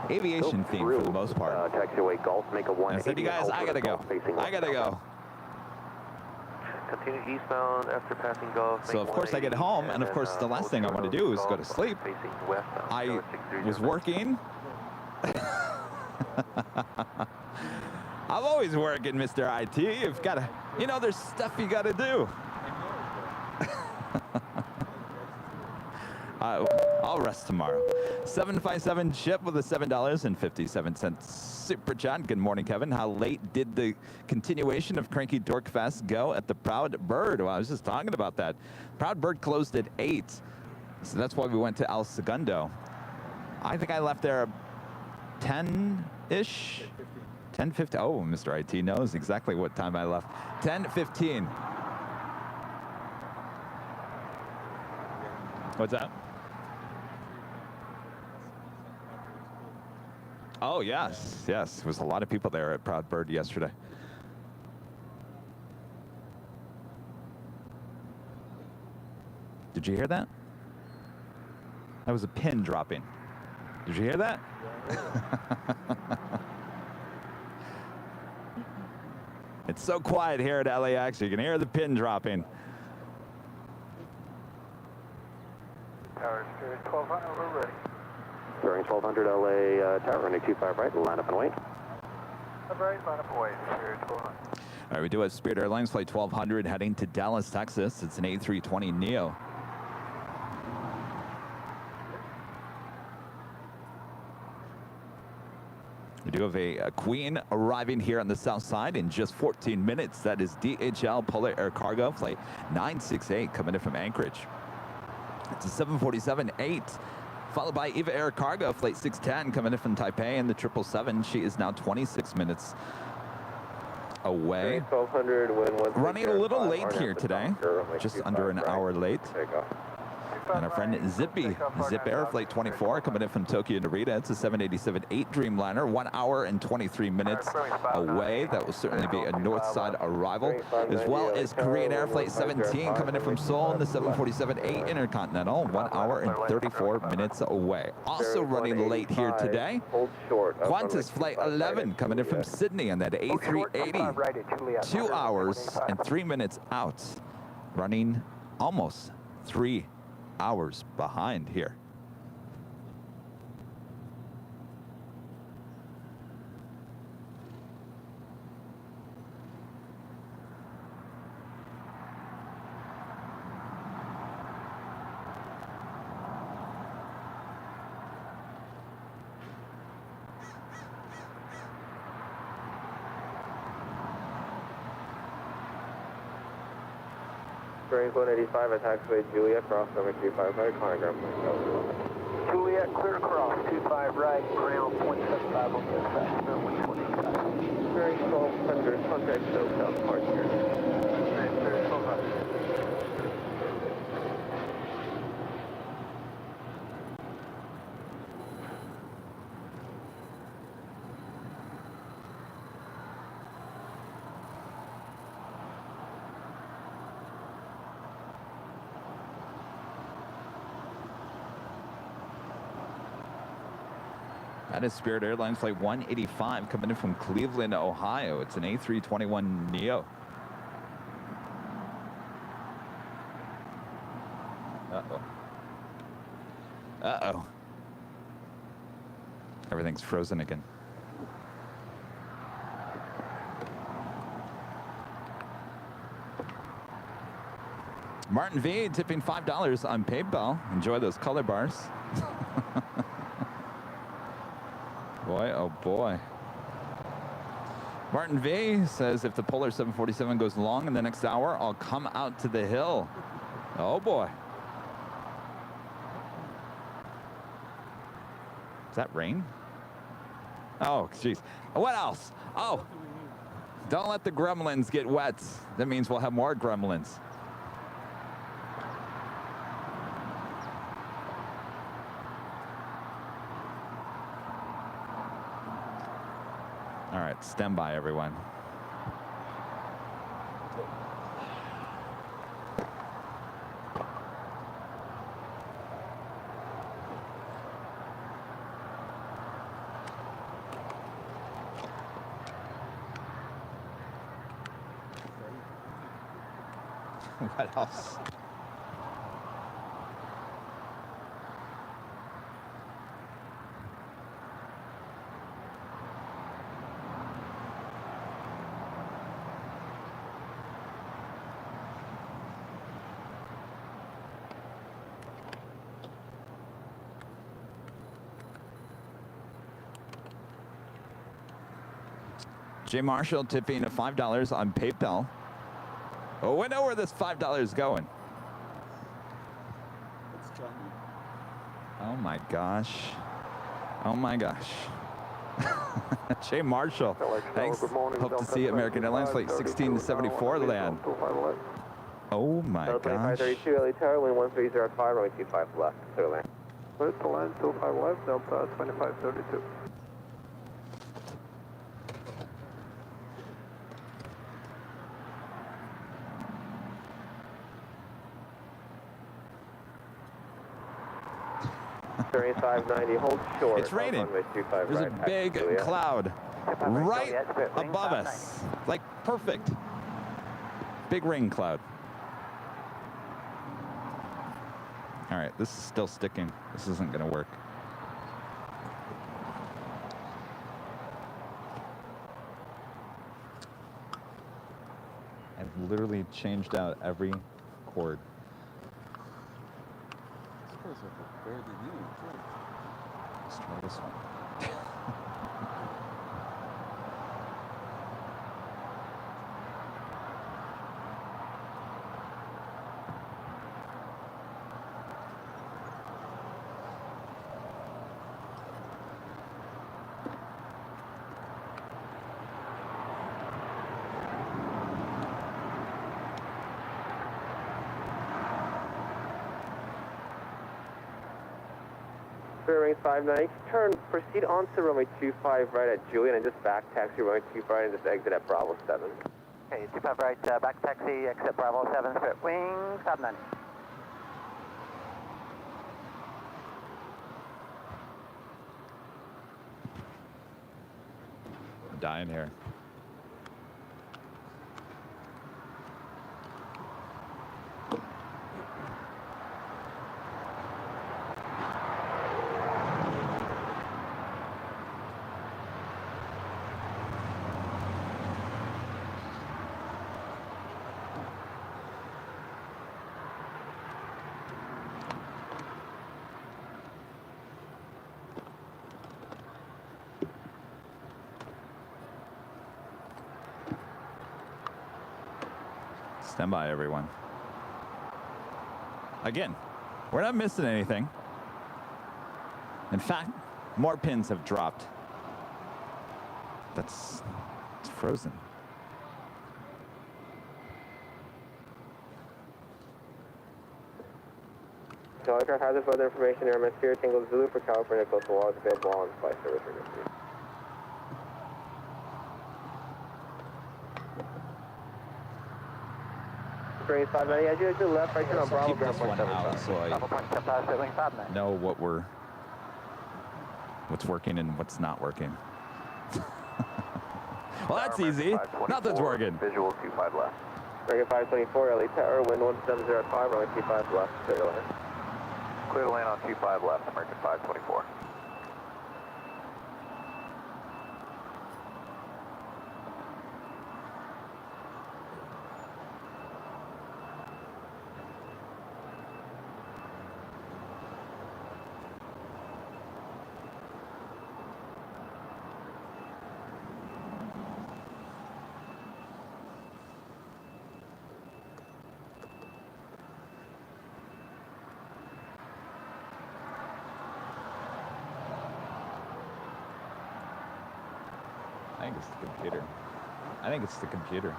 Speaker 1: Aviation theme for the most part.
Speaker 2: Taxiway Gulf, make a 180.
Speaker 1: I said, you guys, I gotta go. I gotta go.
Speaker 4: Continue eastbound after passing Gulf.
Speaker 1: So of course I get home, and of course the last thing I want to do is go to sleep. I was working. I'm always working, Mr. IT. You've got to, you know, there's stuff you got to do. I'll rest tomorrow. 757 Chip with a $7.57 super chat. Good morning, Kevin. How late did the continuation of Cranky Dork Fest go at the Proud Bird? Well, I was just talking about that. Proud Bird closed at 8, so that's why we went to El Segundo. I think I left there 10-ish. 10:50. Oh, Mr. IT knows exactly what time I left. 10:15. What's that? Oh, yes, yes. There was a lot of people there at Proud Bird yesterday. Did you hear that? That was a pin dropping. Did you hear that? It's so quiet here at LAX, you can hear the pin dropping.
Speaker 3: Tower Spirit 1200, we're ready.
Speaker 2: Bearing 1200 LA Tower, running 25 right, line up and wait.
Speaker 3: Up right, line up and wait, Spirit 1200.
Speaker 1: All right, we do have Spirit Airlines Flight 1200 heading to Dallas, Texas. It's an A320neo. We do have a Queen arriving here on the south side in just 14 minutes. That is DHL Polar Air Cargo Flight 968 coming in from Anchorage. It's a 747-8, followed by EVA Air Cargo Flight 610 coming in from Taipei, and the 777. She is now 26 minutes away.
Speaker 2: 1200,
Speaker 1: running a little late here today, just under an hour late. And our friend Zippy, Zip Air Flight 24 coming in from Tokyo Narita. It's a 787-8 Dreamliner, 1 hour and 23 minutes away. That will certainly be a north side arrival, as well as Korean Air Flight 17 coming in from Seoul in the 747-8 Intercontinental, 1 hour and 34 minutes away. Also running late here today, Qantas Flight 11 coming in from Sydney on that A380, 2 hours and 3 minutes out, running almost 3 hours behind here.
Speaker 2: Range 185 at taxiway Juliet, cross number 25 right, calling Gremlins.
Speaker 3: Juliet, clear across, 25 right, ground, 0.75 on the fast, number 125.
Speaker 2: Range 1200, contact South Park here.
Speaker 3: Range 1200.
Speaker 1: That is Spirit Airlines Flight 185 coming in from Cleveland, Ohio. It's an A321 Neo. Uh-oh. Uh-oh. Everything's frozen again. Martin V tipping $5 on PayPal. Enjoy those color bars. Boy, oh boy. Martin V says if the Polar 747 goes long in the next hour, I'll come out to the hill. Oh boy. Is that rain? Oh, jeez. What else? Oh, don't let the Gremlins get wet. That means we'll have more Gremlins. All right, stand by, everyone. What else? Jay Marshall tipping $5 on PayPal. Oh, we know where this $5 is going. Oh my gosh. Oh my gosh. Jay Marshall. Thanks. Hope to see you at American Airlines Flight 1674 land. Oh my gosh.
Speaker 2: 2532 LA Tower, wind 1305, runway 25 left, clear land.
Speaker 3: Clear to land, 25 left, Delta 2532.
Speaker 2: During 590, hold short.
Speaker 1: It's raining. There's a big cloud right above us. Like perfect. Big rain cloud. All right, this is still sticking. This isn't going to work. I've literally changed out every cord. Let's try this one.
Speaker 2: Bearing 59, turn, proceed onto runway 25 right at Julian and just back taxi runway 25 and just exit at Bravo 7.
Speaker 6: Okay, 25 right, back taxi, exit Bravo 7, straight wing, 59.
Speaker 1: I'm dying here. Stand by, everyone. Again, we're not missing anything. In fact, more pins have dropped. It's frozen.
Speaker 2: So aircraft has further information in our Monsieur Tango Zulu for California Coastal Law is available on flight service registry. Bearing 59, as you exit left, right turn on Bravo,
Speaker 1: Keep
Speaker 2: ground
Speaker 1: this one out so I
Speaker 6: Bravo point 75, straight wing, 59.
Speaker 1: know what's working and what's not working. Well, that's easy. Nothing's working.
Speaker 6: Visual 25 left.
Speaker 2: American 524, LA Tower, wind 1705, runway 25 left, clear to land.
Speaker 6: Clear to land on 25 left, American 524.
Speaker 1: I think it's the computer. I think it's the computer.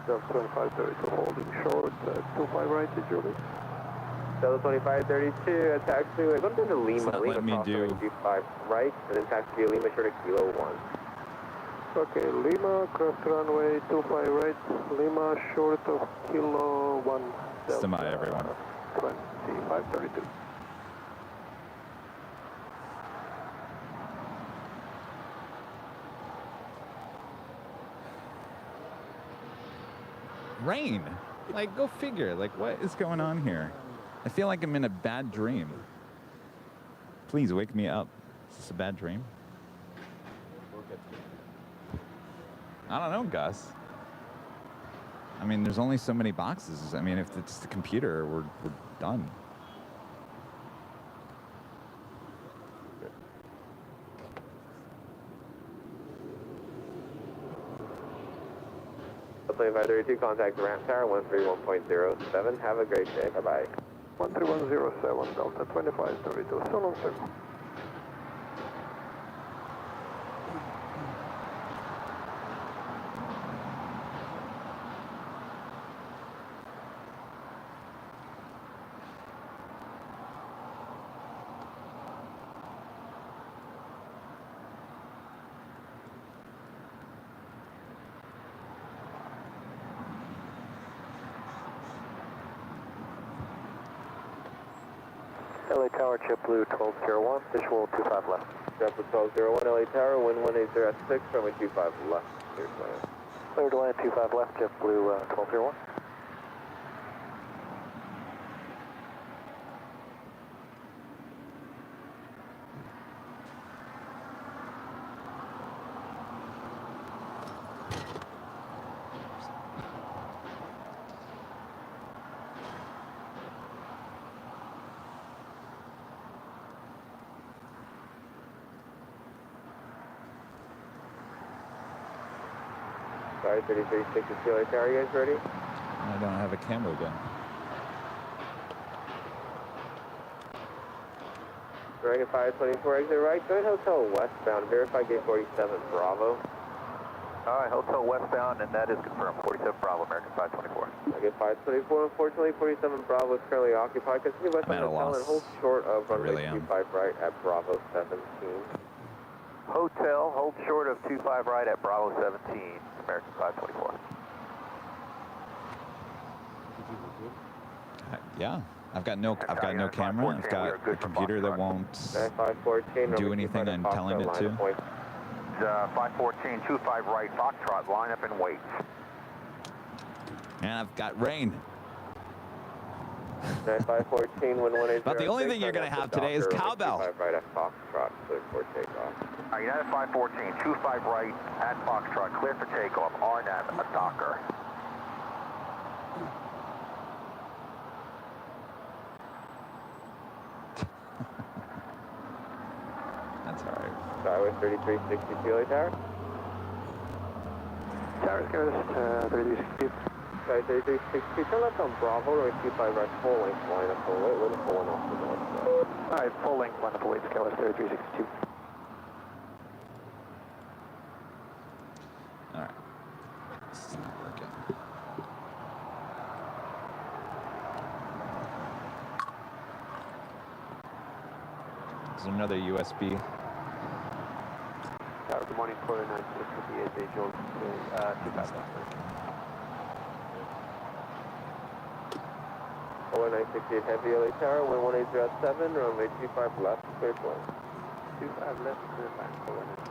Speaker 3: Delta 2532 holding short, 25 right to Julie.
Speaker 2: Delta 2532, taxiway, go to Lima,
Speaker 1: not
Speaker 2: Lima
Speaker 1: letting me
Speaker 2: cross
Speaker 1: do-
Speaker 2: runway 25 right, and then taxi via Lima short to Kilo 1.
Speaker 3: Okay, Lima, cross runway 25 right, Lima short of Kilo 1.
Speaker 1: Stand by, everyone.
Speaker 3: 2532.
Speaker 1: Rain. Like, go figure. Like, what is going on here? I feel like I'm in a bad dream. Please wake me up. Is this a bad dream? I don't know, Gus. I mean, there's only so many boxes. I mean, if it's the computer, we're done.
Speaker 2: Delta 2532, contact the ramp tower, 131.07. Have a great day. Bye-bye.
Speaker 3: 13107, Delta 2532, so long, sir.
Speaker 6: LA Tower, chip blue 1201, visual 25 left.
Speaker 2: Delta 1201, LA Tower, wind 180 at 6, runway 25 left. Clear to land.
Speaker 6: Clear to land 25 left, chip blue 1201.
Speaker 2: Sorry, 3360 LA Tower, you guys ready?
Speaker 1: I don't have a camera gun.
Speaker 2: Dragon 524, exit right, Good Hotel westbound, verify gate 47, Bravo.
Speaker 6: All right, hotel westbound, and that is confirmed. 47 Bravo, American 524.
Speaker 2: Okay, 524, unfortunately, 47 Bravo is currently occupied. Continue
Speaker 1: I'm at a
Speaker 2: westbound hotel and hold
Speaker 1: loss.
Speaker 2: short of
Speaker 1: I
Speaker 2: runway
Speaker 1: really am.
Speaker 2: 25 right at Bravo 17.
Speaker 6: Hotel, hold short of 25 right at Bravo 17, American 524.
Speaker 1: Yeah, I've got no camera. I've got a computer that won't
Speaker 2: 514,
Speaker 1: do anything I'm telling it to.
Speaker 6: 514, 25 right, Foxtrot, line up and wait.
Speaker 1: And I've got rain.
Speaker 2: 514, 1180.
Speaker 1: But the only thing you're going to have today is cowbell.
Speaker 2: 25 right at Foxtrot, clear for takeoff.
Speaker 6: All right, United 514, 25 right at Foxtrot, clear for takeoff, RNAV, a Docker.
Speaker 1: That's all right.
Speaker 2: Skyway 3362, LA Tower.
Speaker 3: Tower, Skyway 3362.
Speaker 2: Skyway 3362, turn left on Bravo, runway 25 right, full length, line up full weight, little full one off the north side.
Speaker 3: All right, full length, line up full weight, Skyway 3362.
Speaker 1: All right. This is not working. Is there another USB?
Speaker 3: Tower, good morning, 496 with the visual, 25 left.
Speaker 2: 1968 Heavy LA Tower, 118 at 7, runway 25 left, clear for land.
Speaker 3: 25 left, clear back, full length.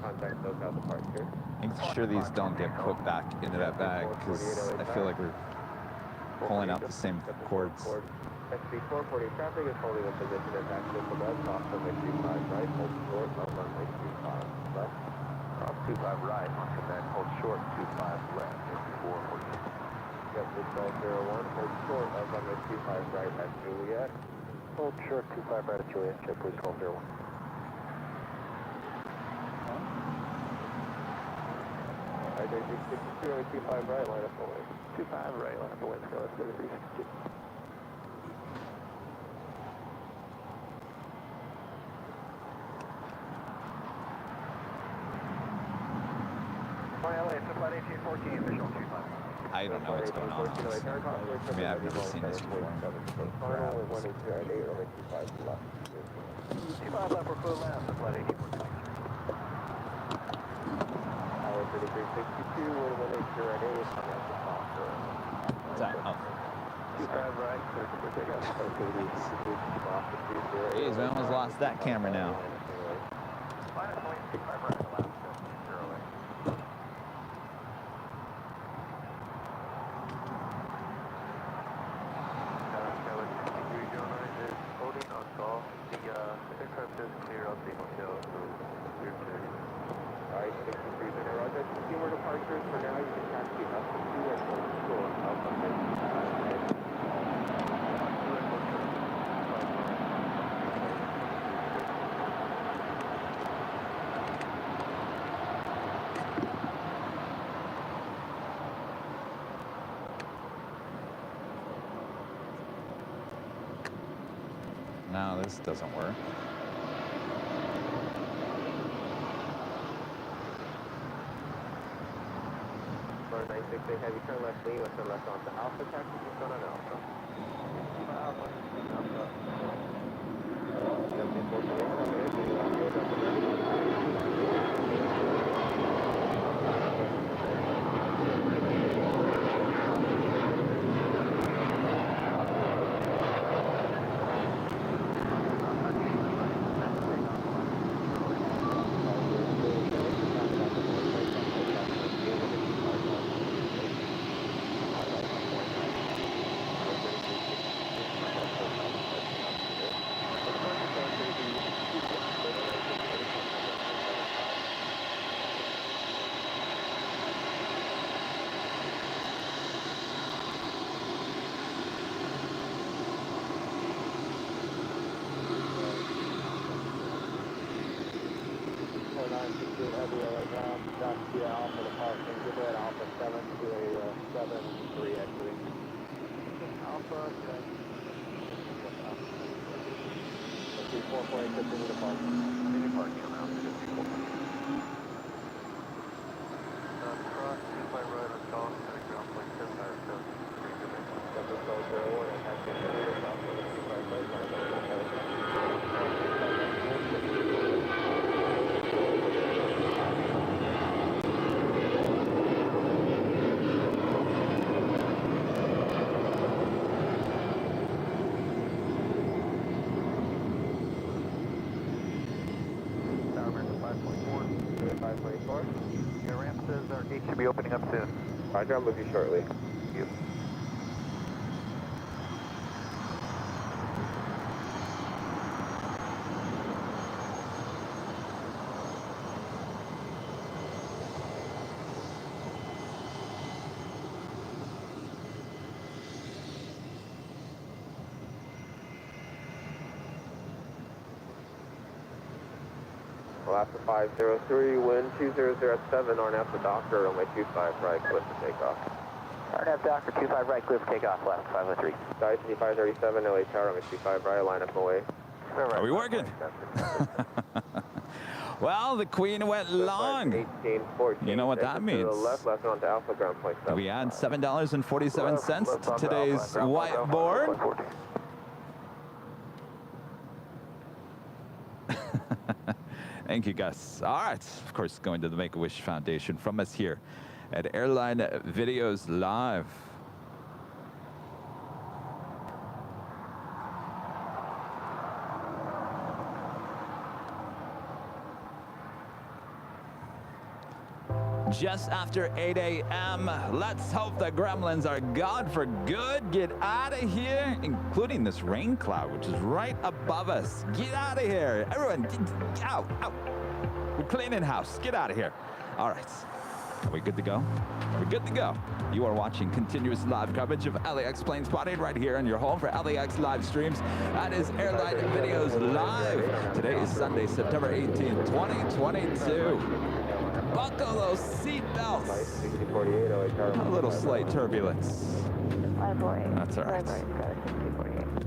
Speaker 2: Contact SoCal departure.
Speaker 1: Make sure these don't get put back into that bag because I feel like we're pulling out the same cords.
Speaker 2: SB440 traffic is holding a position at access to left, off runway 25 right, hold short of runway 25 left.
Speaker 6: Off 25 right, on Quebec, hold short, 25 left, SB440.
Speaker 2: Yep, it's 01, hold short of runway 25 right at Juliet.
Speaker 3: Hold short, 25 right at Juliet, check please, hold 01.
Speaker 2: I think 62 and 25 right, line up away.
Speaker 3: 25 right, line up away, Skyway 3362.
Speaker 6: LA, it's flight 1814, visual 25.
Speaker 1: I don't know what's going on. Honestly. I mean, I've never seen this before.
Speaker 2: Final 180 at 8, runway 25 left.
Speaker 6: 25 left, we're full left, flight 1814.
Speaker 2: 3362, we're 180 at 8, coming out the top.
Speaker 1: Oh.
Speaker 3: 25 right, clear for takeoff.
Speaker 1: Jeez, we almost lost that camera now.
Speaker 6: Minus 25 right, left, 08. Skyway 6309 is holding on call. The aircraft is clear of the hotel, so clear to.
Speaker 2: Alright, 63 minute Roger. 2 more departures. For now, you can taxi up to 2 and hold short of runway 25.
Speaker 1: No, this doesn't work.
Speaker 2: For 968 Heavy, turn left lean, let's turn left onto Alpha taxi, just on Alpha. Alpha. 7448. Alpha to parking, give it Alpha 7 to a 7-3 exiting. Alpha, okay. 448, continue to park. Continue parking on Alpha 54.
Speaker 6: Cross 25 right on call, heading ground point 10 fire zone.
Speaker 2: Double Control 01, and has continued to Alpha 25 right, line up.
Speaker 6: Your ramp says our gate should be opening up soon.
Speaker 2: Roger, I'll move you shortly.
Speaker 6: Thank you.
Speaker 2: Alaska 503, wind 200 at 7, RNF to Docker, runway 25 right, clear for takeoff.
Speaker 4: RNF Docker 25 right, clear for takeoff, left 503.
Speaker 2: Dyson 537, LA Tower, runway 25 right, line up away.
Speaker 1: Are we working? Well, the Queen went long.
Speaker 2: 18, 14.
Speaker 1: You know what that means.
Speaker 2: To the left on to Alpha ground point 7.
Speaker 1: We add $7.47 to today's whiteboard. Thank you, Gus. All right, of course, going to the Make-A-Wish Foundation from us here at Airline Videos Live. Just after 8 a.m. Let's hope the Gremlins are gone for good. Get out of here, including this rain cloud, which is right above us. Get out of here. Everyone, out, out. We're cleaning house. Get out of here. All right. Are we good to go? We're good to go. You are watching continuous live coverage of LAX plane spotting right here in your home for LAX live streams. That is Airline Videos Live. Today is Sunday, September 18th, 2022. Buckle those seatbelts. A little slight turbulence. That's all right.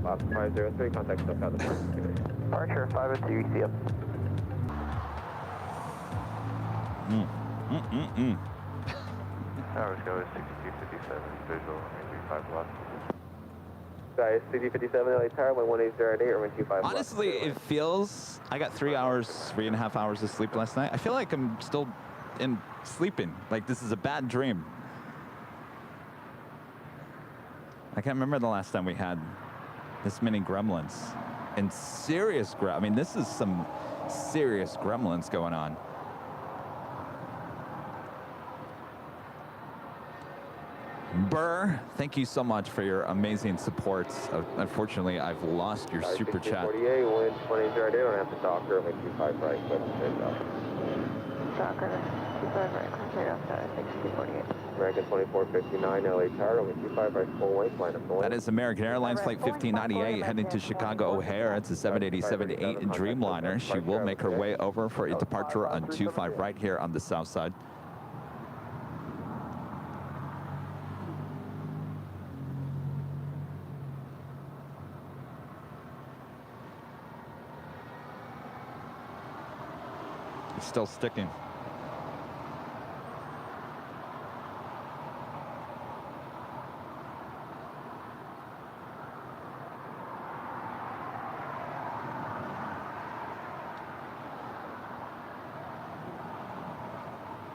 Speaker 2: Alaska 503, contact SoCal.
Speaker 4: Departure 502, see up.
Speaker 6: Towers go is 6257, visual, 35 left.
Speaker 2: Guys, CD57, LA Tower, 11808, or 125
Speaker 1: Honestly, it feels, I got 3.5 hours of sleep last night. I feel like I'm still sleeping. Like this is a bad dream. I can't remember the last time we had this many gremlins. And serious I mean, this is some serious gremlins going on. Burr, thank you so much for your amazing support. Unfortunately, I've lost your super chat.
Speaker 2: 48, wind 2008, on after Docker, make 25 right, clear for takeoff.
Speaker 5: Docker, 25 right, clear off, 6248.
Speaker 2: American 2459, LA Tower, make 25 right, full length, line up the
Speaker 1: That is American Airlines Flight 1598 heading to Chicago O'Hare. It's a 787-8 Dreamliner. She will make her way over for a departure on 25 right here on the south side. It's still sticking.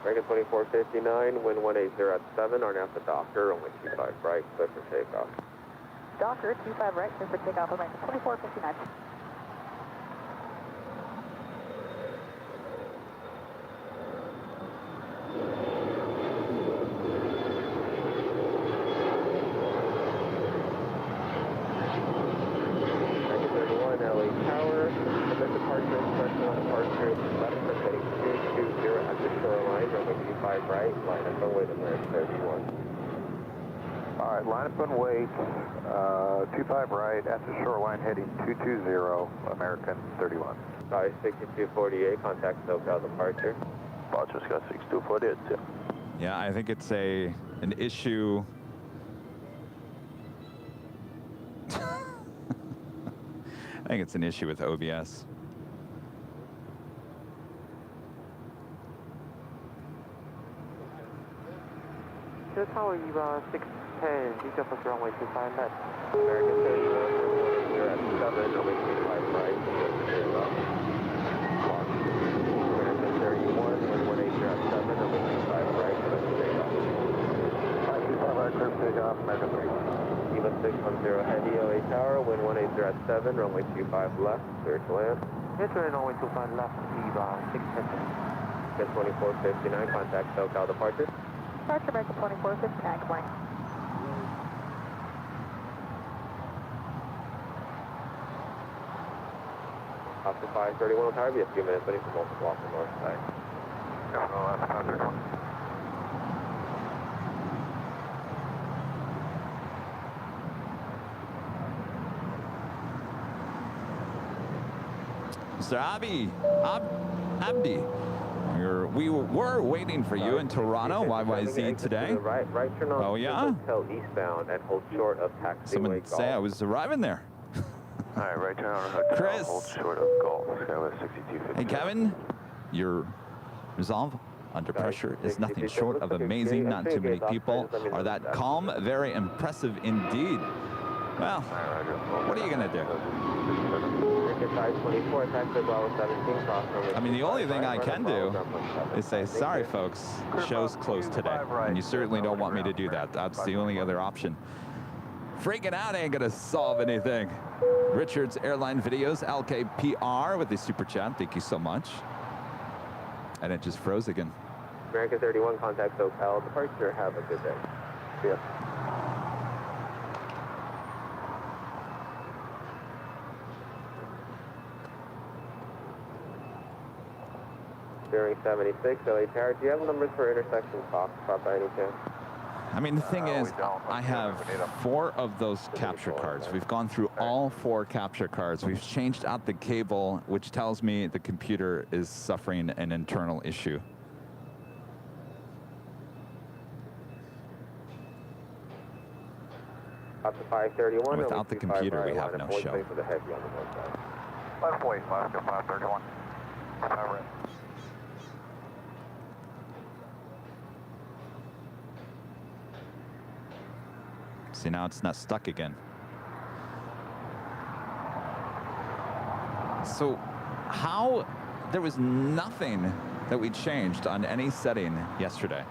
Speaker 2: American 2459, wind 180 at 7, on after Docker, runway 25 right, clear for takeoff.
Speaker 5: Docker, 25 right, clear for takeoff, American 2459.
Speaker 3: Alright, line up and wait. 25 right at the shoreline heading 220, American 31.
Speaker 2: Sorry, 6248, contact SoCal departure.
Speaker 3: Departure Sky 6248.
Speaker 1: Yeah, I think it's an issue. I think it's an issue with OBS.
Speaker 6: This Tower Eva 610, Visa for runway 25 left.
Speaker 2: American 31, you're at 7, runway 25 right, American 31, 118, you're at 7, runway 25 right, takeoff. 525 right, curve takeoff, American 31. Eva 610, heavy LA Tower, wind 180 at 7, runway 25 left, clear to land.
Speaker 6: Enter runway 25 left, Eva 610.
Speaker 2: Get 2459, contact SoCal departure.
Speaker 5: Departure American 24, 5 tag blank.
Speaker 2: Up to 531 on tower, be a few minutes waiting for multiple off the north side.
Speaker 3: Yeah, no, that's 531.
Speaker 1: Mr. Abdi, we were waiting for you in Toronto, YYZ today.
Speaker 2: Right turn on
Speaker 1: Oh, yeah?
Speaker 2: Hotel eastbound and hold short of taxiway
Speaker 1: Someone
Speaker 2: Golf.
Speaker 1: say I was arriving there.
Speaker 3: Alright, right turn on Hotel,
Speaker 1: Chris.
Speaker 3: hold short of Golf, Skywest 6250.
Speaker 1: Hey, Kevin, your resolve under pressure is nothing short of amazing. Not too many people are that calm. Very impressive indeed. Well, what are you going to do? I mean, the only thing I can do is say, sorry, folks, show's closed today. And you certainly don't want me to do that. That's the only other option. Freaking out ain't going to solve anything. Richard's Airline Videos, LKPR with the super chat. Thank you so much. And it just froze again.
Speaker 2: American 31, contact SoCal departure. Have a good day. See ya. Bearing 76, LA Tower. Do you have numbers for intersection Fox by any chance?
Speaker 1: I mean, the thing is, I have 4 of those capture cards. We've gone through all 4 capture cards. We've changed out the cable, which tells me the computer is suffering an internal issue.
Speaker 2: Up to 531.
Speaker 1: Without the computer, we have no show.
Speaker 2: For the heavy on the north side.
Speaker 3: Left wait, left to 531. Power in.
Speaker 1: See, now it's not stuck again. So how there was nothing that we changed on any setting yesterday,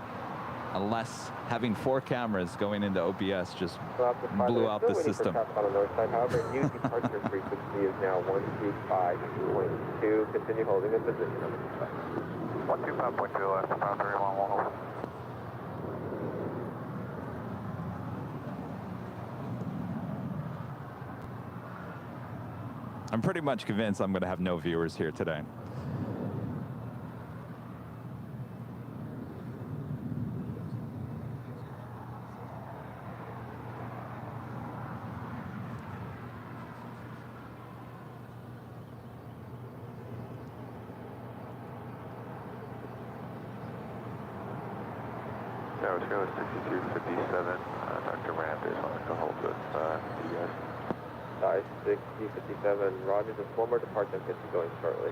Speaker 1: unless having 4 cameras going into OBS just blew out the system.
Speaker 2: On the north side. However, new departure frequency is now 125.2. Continue holding in position on the side.
Speaker 3: 125.2 left, 531, we'll hold.
Speaker 1: I'm pretty much convinced I'm going to have no viewers here today.
Speaker 3: Yeah, we're going with 6257. Dr. Rand is wanting to hold with you guys.
Speaker 2: 6057, Roger, just one more departure and going shortly.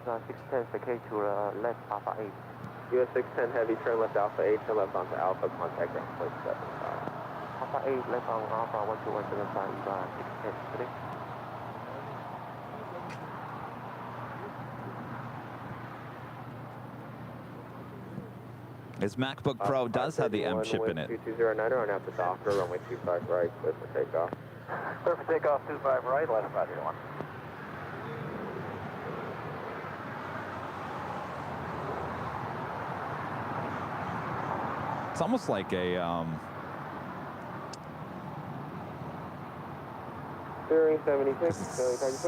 Speaker 6: US 610, vacate to left Alpha 8.
Speaker 2: US 610, heavy, turn left Alpha 8, turn left onto Alpha, contact ground point 75.
Speaker 6: Alpha 8, left on Alpha 12175, Eva 610, ready?
Speaker 1: His MacBook Pro does have the M chip in it.
Speaker 2: 2209, run out the Docker, runway 25 right, clear for takeoff.
Speaker 3: Clear for takeoff, 25 right, left 531.
Speaker 1: It's almost like a
Speaker 2: Bearing 76,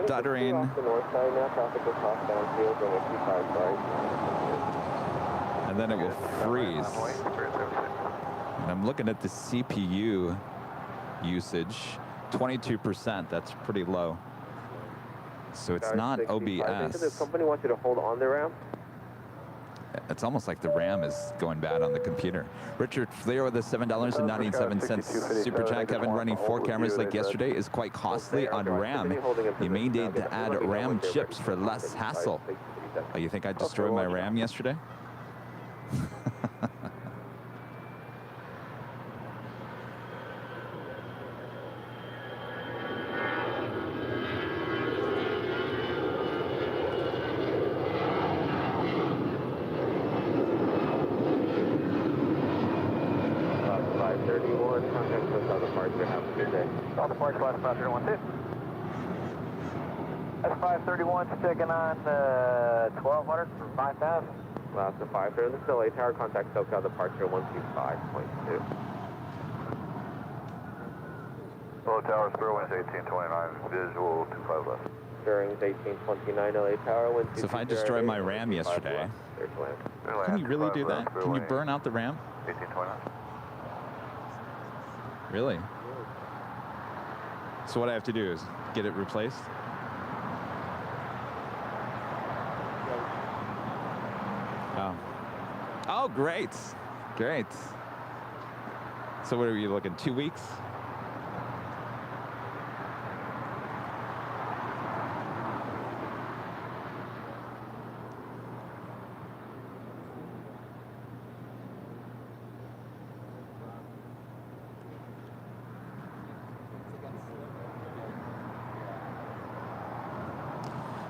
Speaker 1: stuttering.
Speaker 2: off the north side now, traffic will cross downfield, runway 25 right.
Speaker 1: And then it will freeze. And I'm looking at the CPU usage, 22%. That's pretty low. So it's not OBS.
Speaker 2: The company wants you to hold on the RAM.
Speaker 1: It's almost like the RAM is going bad on the computer. Richard Fleer with a $7.97 super chat. Kevin, running 4 cameras like yesterday is quite costly on RAM. You may need to add RAM chips for less hassle. Oh, you think I destroyed my RAM yesterday?
Speaker 3: All the parts last 531 too. That's 531 checking on 1200 for 5,000.
Speaker 2: Last to 5 here. This is LA Tower. Contact SoCal departure 125.2.
Speaker 6: Hello Tower, Spur winds 1829, visual 25 left.
Speaker 2: Bearings 1829 LA Tower. Wind
Speaker 1: So if I destroyed my RAM yesterday, can you really do that? Can you burn out the RAM?
Speaker 6: 1829.
Speaker 1: Really? So what I have to do is get it replaced? Oh. Oh, great. Great. So what are you looking, 2 weeks?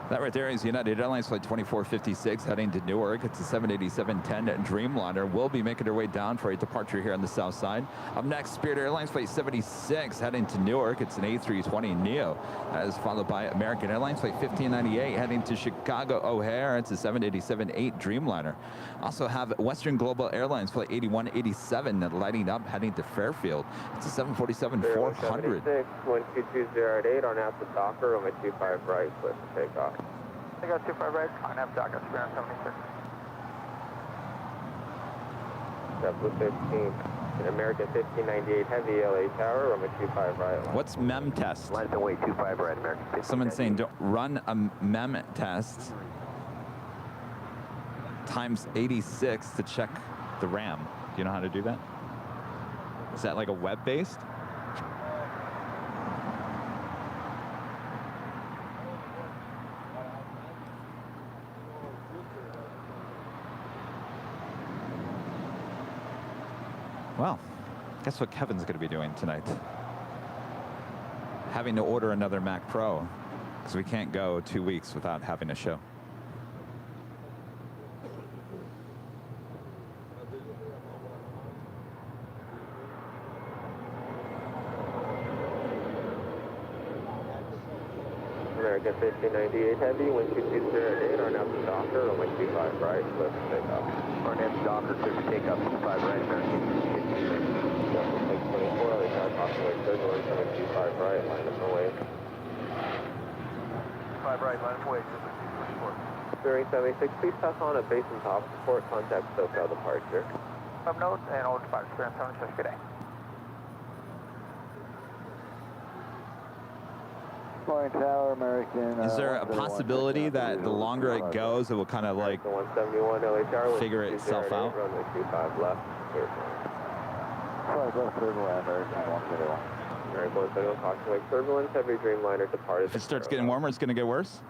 Speaker 1: That right there is United Airlines Flight 2456 heading to Newark. It's a 787-10 Dreamliner. We'll be making our way down for a departure here on the south side. Up next, Spirit Airlines Flight 76 heading to Newark. It's an A320neo. That is followed by American Airlines Flight 1598 heading to Chicago O'Hare. It's a 787-8 Dreamliner. Also have Western Global Airlines Flight 8187 lighting up heading to Fairfield. It's a 747-400.
Speaker 2: 12208 on out the Docker, runway 25 right, clear for takeoff.
Speaker 3: I got 25 right, on F Docker, Spirit 76.
Speaker 2: JetBlue 15, an American 1598 Heavy, LA Tower, runway 25 right.
Speaker 1: What's MEM test?
Speaker 3: Lines and weight 25 right, American 1598.
Speaker 1: Someone's saying don't run a MEM test times 86 to check the RAM. Do you know how to do that? Is that like a web-based? Well, guess what Kevin's going to be doing tonight? Having to order another Mac Pro, because we can't go 2 weeks without having a show.
Speaker 2: American 1598 Heavy, wind 2208 on out the Docker, runway 25 right, clear for takeoff.
Speaker 3: On F Docker, clear for takeoff, 25 right, American 1598.
Speaker 2: Delta 624, LA Tower, possibly turbulence, runway 25 right, line up and wait.
Speaker 3: 5 right, line of weight, 24.
Speaker 2: Bearing 76, please pass on a base and top support, contact SoCal departure.
Speaker 3: Note and old departure, Spirit 76, good day. Tower, American.
Speaker 1: Is there a possibility that the longer it goes, it will kind of like
Speaker 2: 171 LA Tower,
Speaker 1: figure itself out?
Speaker 2: Runway 25 left, clear.
Speaker 3: 5 left, turbulence, American 171.
Speaker 2: American 171, caution wake turbulence, heavy Dreamliner departed.
Speaker 1: If it starts getting warmer, it's going to get worse?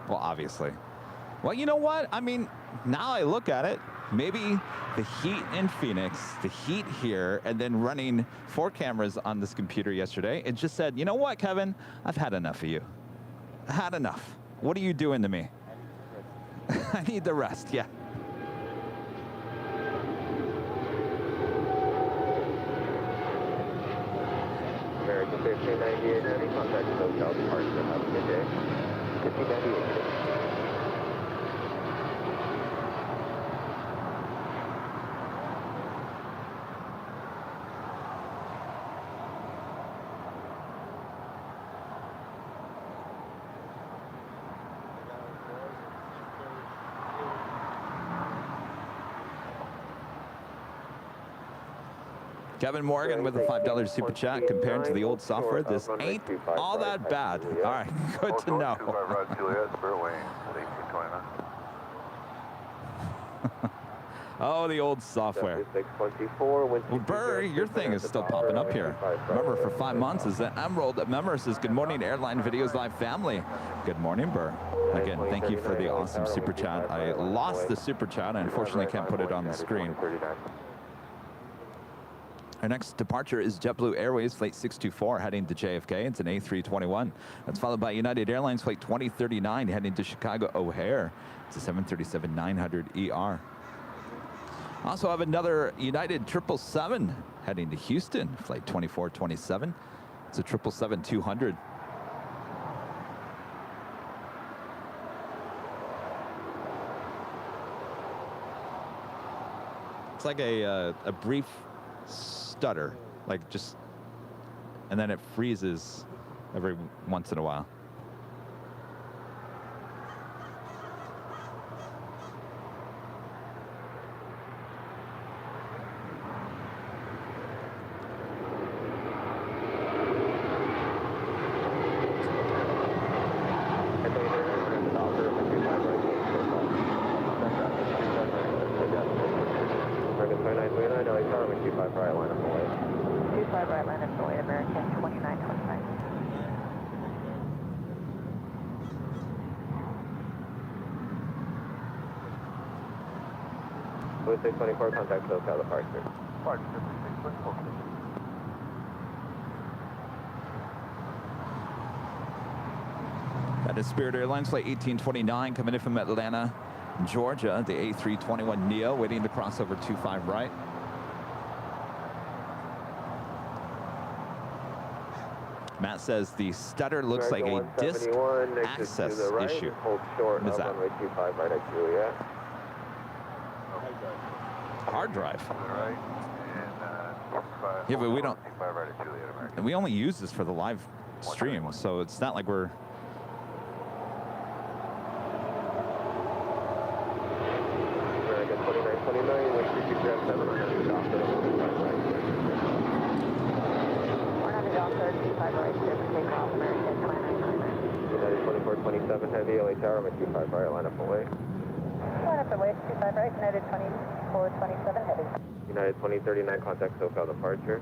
Speaker 1: Well, obviously. Well, you know what? I mean, now I look at it, maybe the heat in Phoenix, the heat here, and then running 4 cameras on this computer yesterday, it just said, you know what, Kevin? I've had enough of you. I had enough. What are you doing to me? I need the rest, yeah.
Speaker 2: American 1598 Heavy, contact SoCal departure. Have a good day. 1598.
Speaker 1: Kevin Morgan with a $5 super chat. Compared to the old software, this ain't all that bad. All right, good to know.
Speaker 6: 25 right, Juliet, Spirit Wayne, 1829.
Speaker 1: Oh, the old software.
Speaker 2: 624,
Speaker 1: Well, Burr, your thing is still popping up here. Remember, for 5 months is the Emerald. Member says, good morning, Airline Videos Live family. Good morning, Burr. Again, thank you for the awesome super chat. I lost the super chat. I unfortunately can't put it on the screen. Our next departure is JetBlue Airways Flight 624 heading to JFK. It's an A321. That's followed by United Airlines Flight 2039 heading to Chicago O'Hare. It's a 737-900 ER. Also have another United 777 heading to Houston, Flight 2427. It's a 777-200. It's like a brief stutter, like just, and then it freezes every once in a while.
Speaker 2: With 624, contact SoCal departure.
Speaker 6: Departure, 624.
Speaker 1: That is Spirit Airlines Flight 1829 coming in from Atlanta, Georgia. The A321neo waiting to cross over 25 right. Matt says the stutter looks like a disk access issue.
Speaker 2: Hold short
Speaker 1: What is that?
Speaker 2: runway 25 right at Juliet.
Speaker 1: Hard drive.
Speaker 6: Right, and
Speaker 1: Yeah, but we don't.
Speaker 6: 25 right at Juliet, American.
Speaker 1: And we only use this for the live stream, so it's not like we're.
Speaker 2: American 2929, wish to keep grab 7 on the doctor, 25 right.
Speaker 5: 100 doctor, 25 right, take off, American 2929.
Speaker 2: United 2427 heavy, LA Tower, 25 right, line up away.
Speaker 5: Line up away, 25 right, United 2427 heavy.
Speaker 2: United 2039, contact SoCal departure.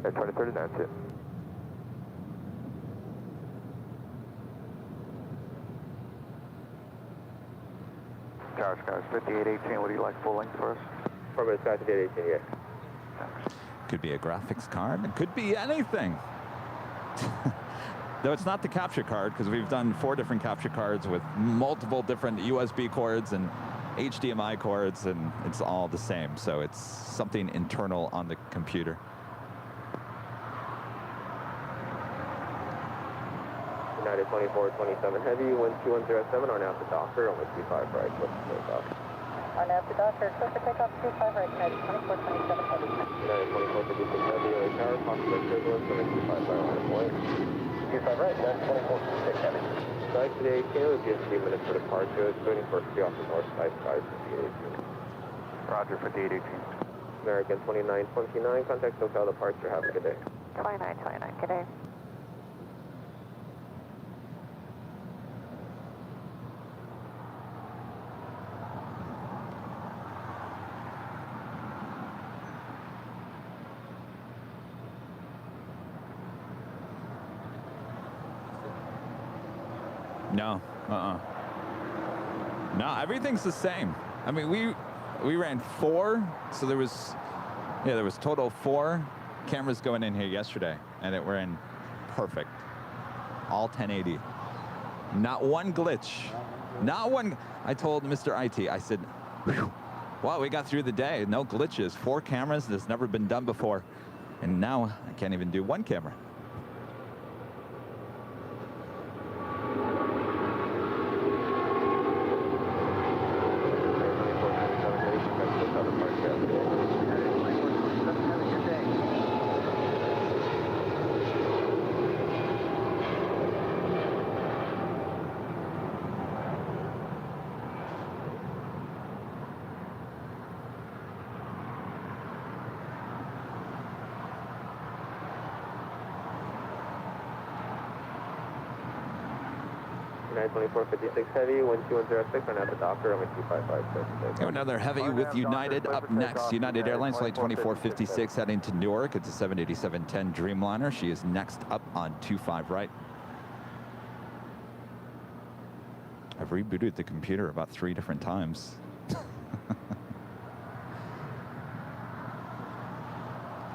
Speaker 6: At 2039, tip. Tower Skies 5818, what do you like full length for us?
Speaker 2: Forward Sky 5818, yeah.
Speaker 6: Thanks.
Speaker 1: Could be a graphics card. It could be anything. Though it's not the capture card, because we've done 4 different capture cards with multiple different USB cords and HDMI cords, and it's all the same. So it's something internal on the computer.
Speaker 2: United 2427 heavy, wind 2107, on out to Docker, only 25 right, let's take off.
Speaker 5: On out to doctor, close to take off 25 right, United 2427 heavy.
Speaker 2: United 2456 heavy, LA Tower, possible turbulence, only 25 right, line of way.
Speaker 5: 25 right, United 2456 heavy.
Speaker 2: Sky today, can we just a few minutes for departure, it's waiting for us to be off the north side, Sky 5818.
Speaker 6: Roger, 5818.
Speaker 2: American 2929, contact SoCal departure, have a good day.
Speaker 5: 2929, good day.
Speaker 1: No, no, everything's the same. I mean, we ran 4, so there was total 4 cameras going in here yesterday, and it were in perfect, all 1080. Not one glitch, not one. I told Mr. IT, I said, whew, wow, we got through the day, no glitches, 4 cameras. That's never been done before, and now I can't even do 1 camera.
Speaker 2: United 2456 Heavy, 1206, and at the Docker, runway 255.
Speaker 1: Go another heavy with United up next. United Airlines, flight 2456, heading to Newark. It's a 787-10 Dreamliner. She is next up on 25 right. I've rebooted the computer about 3 different times.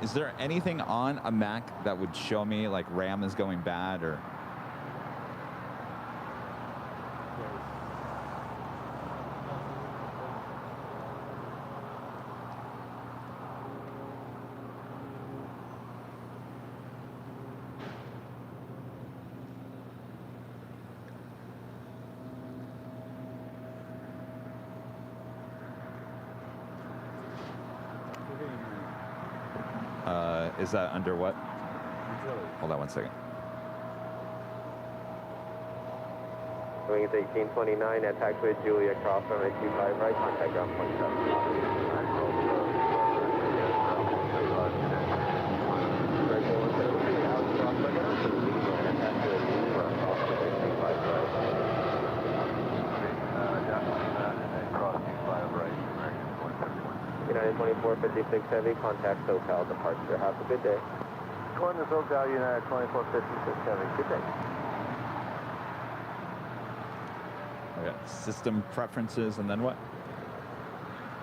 Speaker 1: Is there anything on a Mac that would show me like RAM is going bad or? Is that under what? Hold on 1 second.
Speaker 2: Wing is 1829 at taxiway Julia Cross, runway 25 right, contact ground 2456 Heavy, contact SoCal departure. Have a good day.
Speaker 3: Going to SoCal United 2456 Heavy. Good day.
Speaker 1: I got system preferences and then what?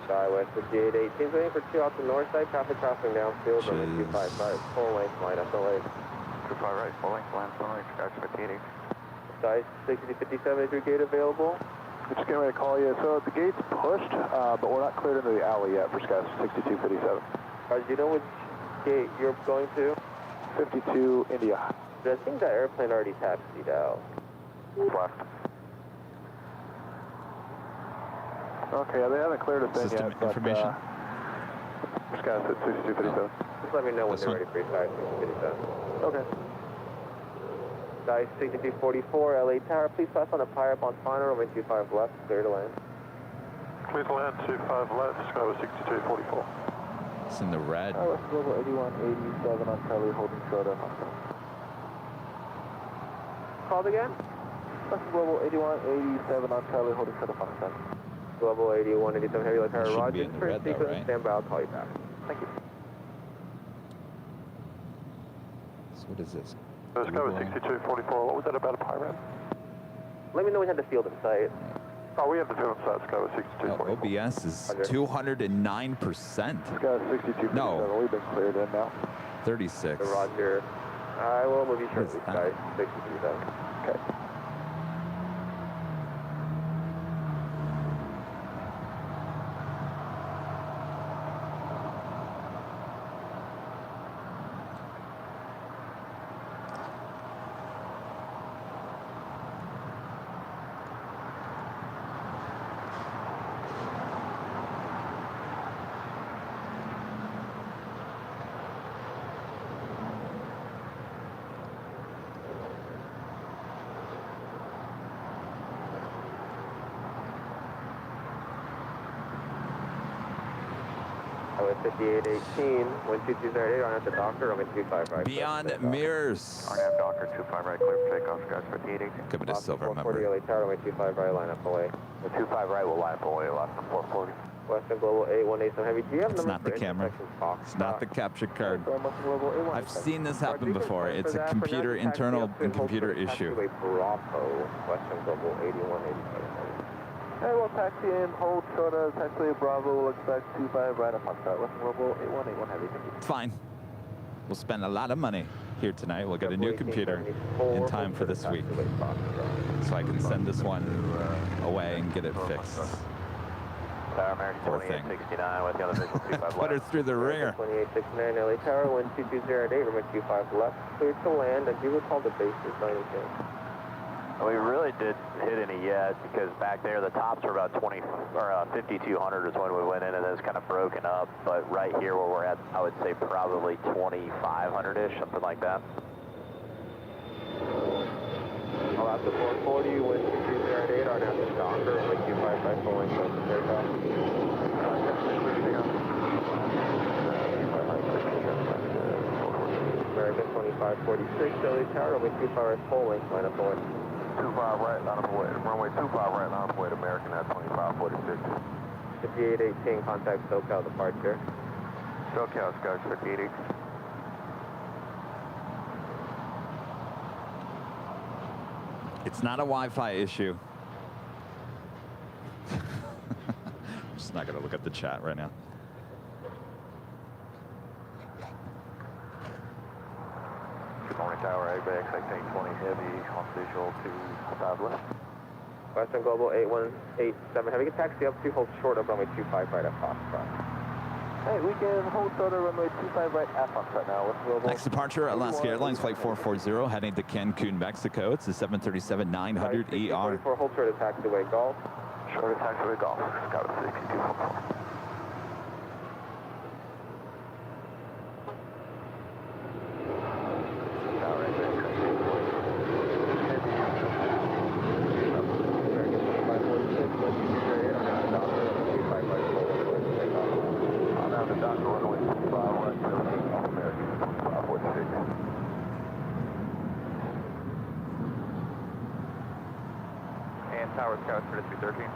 Speaker 2: Skywest 5818, waiting for 2 out the north side, traffic crossing downfield, runway 255, full length, line up the lake.
Speaker 6: 25 right, full length, line up the lake, Sky 58.
Speaker 2: Sky 6057, is your gate available?
Speaker 3: I'm just getting ready to call you. So the gate's pushed, but we're not cleared into the alley yet for Sky 6257.
Speaker 2: Do you know which gate you're going to?
Speaker 3: 52 India.
Speaker 2: I think that airplane already taxied out.
Speaker 3: Left. Okay, they haven't cleared us in
Speaker 1: System
Speaker 3: yet, but
Speaker 1: information.
Speaker 3: Sky 6257.
Speaker 2: Just let me know when
Speaker 1: This
Speaker 2: they're
Speaker 1: one?
Speaker 2: ready for Sky 6257.
Speaker 3: Okay.
Speaker 2: Sky 6244, LA Tower, please pass on the Pirate on final, runway 25 left, clear to land.
Speaker 3: Please land 25 left, Sky 6244.
Speaker 1: It's in the red.
Speaker 3: West Global 8187 on Charlie, holding short on
Speaker 2: Called again?
Speaker 3: West Global 8187 on Charlie, holding short on Foxtrot.
Speaker 2: Global 8187 Heavy Light Tower,
Speaker 1: It should
Speaker 2: Roger.
Speaker 1: be in the
Speaker 2: First
Speaker 1: red though,
Speaker 2: sequence,
Speaker 1: right?
Speaker 2: stand by, I'll call you back.
Speaker 3: Thank you.
Speaker 1: So what is this?
Speaker 3: Sky 6244, what was that about a pirate?
Speaker 2: Let me know when you have the field in sight.
Speaker 3: Oh, we have the field inside Sky 6244.
Speaker 1: OBS is 209%.
Speaker 3: Sky 6247,
Speaker 1: No.
Speaker 3: we've been cleared in now.
Speaker 1: 36.
Speaker 2: Roger. I will move you
Speaker 1: What is
Speaker 2: shortly,
Speaker 1: that?
Speaker 2: Sky 6237.
Speaker 3: Okay.
Speaker 2: Highway 5818, 12208 on at the Docker, runway 25 right.
Speaker 1: Beyond Mirrors.
Speaker 6: RNAV Docker 25 right, clear for takeoff, Sky 5818.
Speaker 1: Give it a silver
Speaker 2: 440
Speaker 1: member.
Speaker 2: LA Tower, runway 25 right, line up away.
Speaker 3: The 25 right will line up away, last from 440.
Speaker 2: Western Global 8187 Heavy, do you have
Speaker 1: It's
Speaker 2: numbers
Speaker 1: not the
Speaker 2: for
Speaker 1: camera.
Speaker 2: intersection Fox?
Speaker 1: It's not the capture card.
Speaker 3: Western Global 8187.
Speaker 1: I've seen this happen
Speaker 2: Roger,
Speaker 1: before.
Speaker 2: thanks
Speaker 1: It's
Speaker 2: for
Speaker 1: a
Speaker 2: that.
Speaker 1: computer
Speaker 2: For now, taxi
Speaker 1: internal
Speaker 2: up to
Speaker 1: and
Speaker 2: hold
Speaker 1: computer
Speaker 2: for
Speaker 1: issue.
Speaker 2: taxiway Bravo, Western Global 8187.
Speaker 3: Hey, we'll taxi in, hold short of taxiway Bravo, we'll expect 25 right on Foxtrot. Western Global 8181 Heavy, thank you.
Speaker 1: It's fine. We'll spend a lot of money here tonight. We'll get a new computer in time for this week. So I can send this one away and get it fixed.
Speaker 3: Tower American
Speaker 1: Poor thing.
Speaker 3: 2869 with the other visual 25
Speaker 1: Put her through the ringer.
Speaker 2: 2869 LA Tower, 12208, runway 25 left, clear to land. I do recall the bases by any chance.
Speaker 3: We really didn't hit any yet because back there the tops were about 20 or 5200 is when we went in, and it's kind of broken up. But right here where we're at, I would say probably 2500-ish, something like that.
Speaker 2: I'll have the 440, 12308 on at the Docker, runway 25 right, full length, open takeoff. American 2546 LA Tower, runway 25 right, full length, line up away.
Speaker 6: 25 right, on the way. Runway 25 right, on the way to American at 2546.
Speaker 2: 5818, contact SoCal departure.
Speaker 6: SoCal, Sky 5818.
Speaker 1: It's not a Wi-Fi issue. I'm just not going to look at the chat right now.
Speaker 6: Good morning, Tower ABX 1820 Heavy on visual to 5 left.
Speaker 2: Western Global 8187 Heavy, get taxi up 2, hold short of runway 25 right at Foxtrot.
Speaker 3: Hey, we can hold short of runway 25 right at Foxtrot now. What's Global?
Speaker 1: Next departure, Alaska Airlines Flight 440, heading to Cancun, Mexico. It's the 737-900ER.
Speaker 2: Hold short of taxiway Golf.
Speaker 6: Short of taxiway Golf, Scout 6244.
Speaker 4: Tower Scout for 213.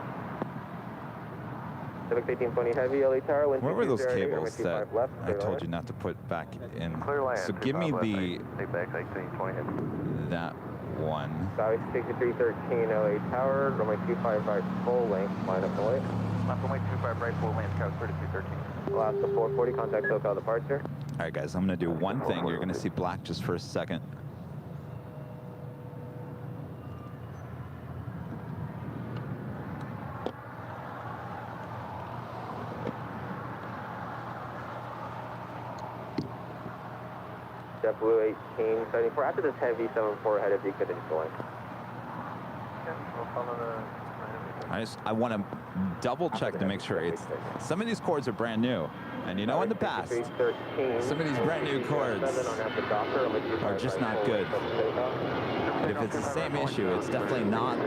Speaker 2: Civic 1820 Heavy, LA Tower, wind
Speaker 1: Where were those
Speaker 2: 220,
Speaker 1: cables that
Speaker 2: left,
Speaker 1: I told you not to put back in?
Speaker 6: Clear land.
Speaker 1: So give me the
Speaker 6: ABX 1820 Heavy.
Speaker 1: that one.
Speaker 2: Sky 6313 LA Tower, runway 25 right, full length, line up away.
Speaker 4: Left runway 25 right, full lane, Scout for 213.
Speaker 2: Alaska 440, contact SoCal departure.
Speaker 1: All right, guys, I'm going to do one thing. You're going to see black just for a second.
Speaker 2: JetBlue 1874. After this heavy 74 ahead of you, could join.
Speaker 4: Yeah, we'll follow the...
Speaker 1: I want to double check to make sure it's. Some of these cords are brand new, and you know in the past, some of these brand new cords are just not good. But if it's the same issue, it's definitely not.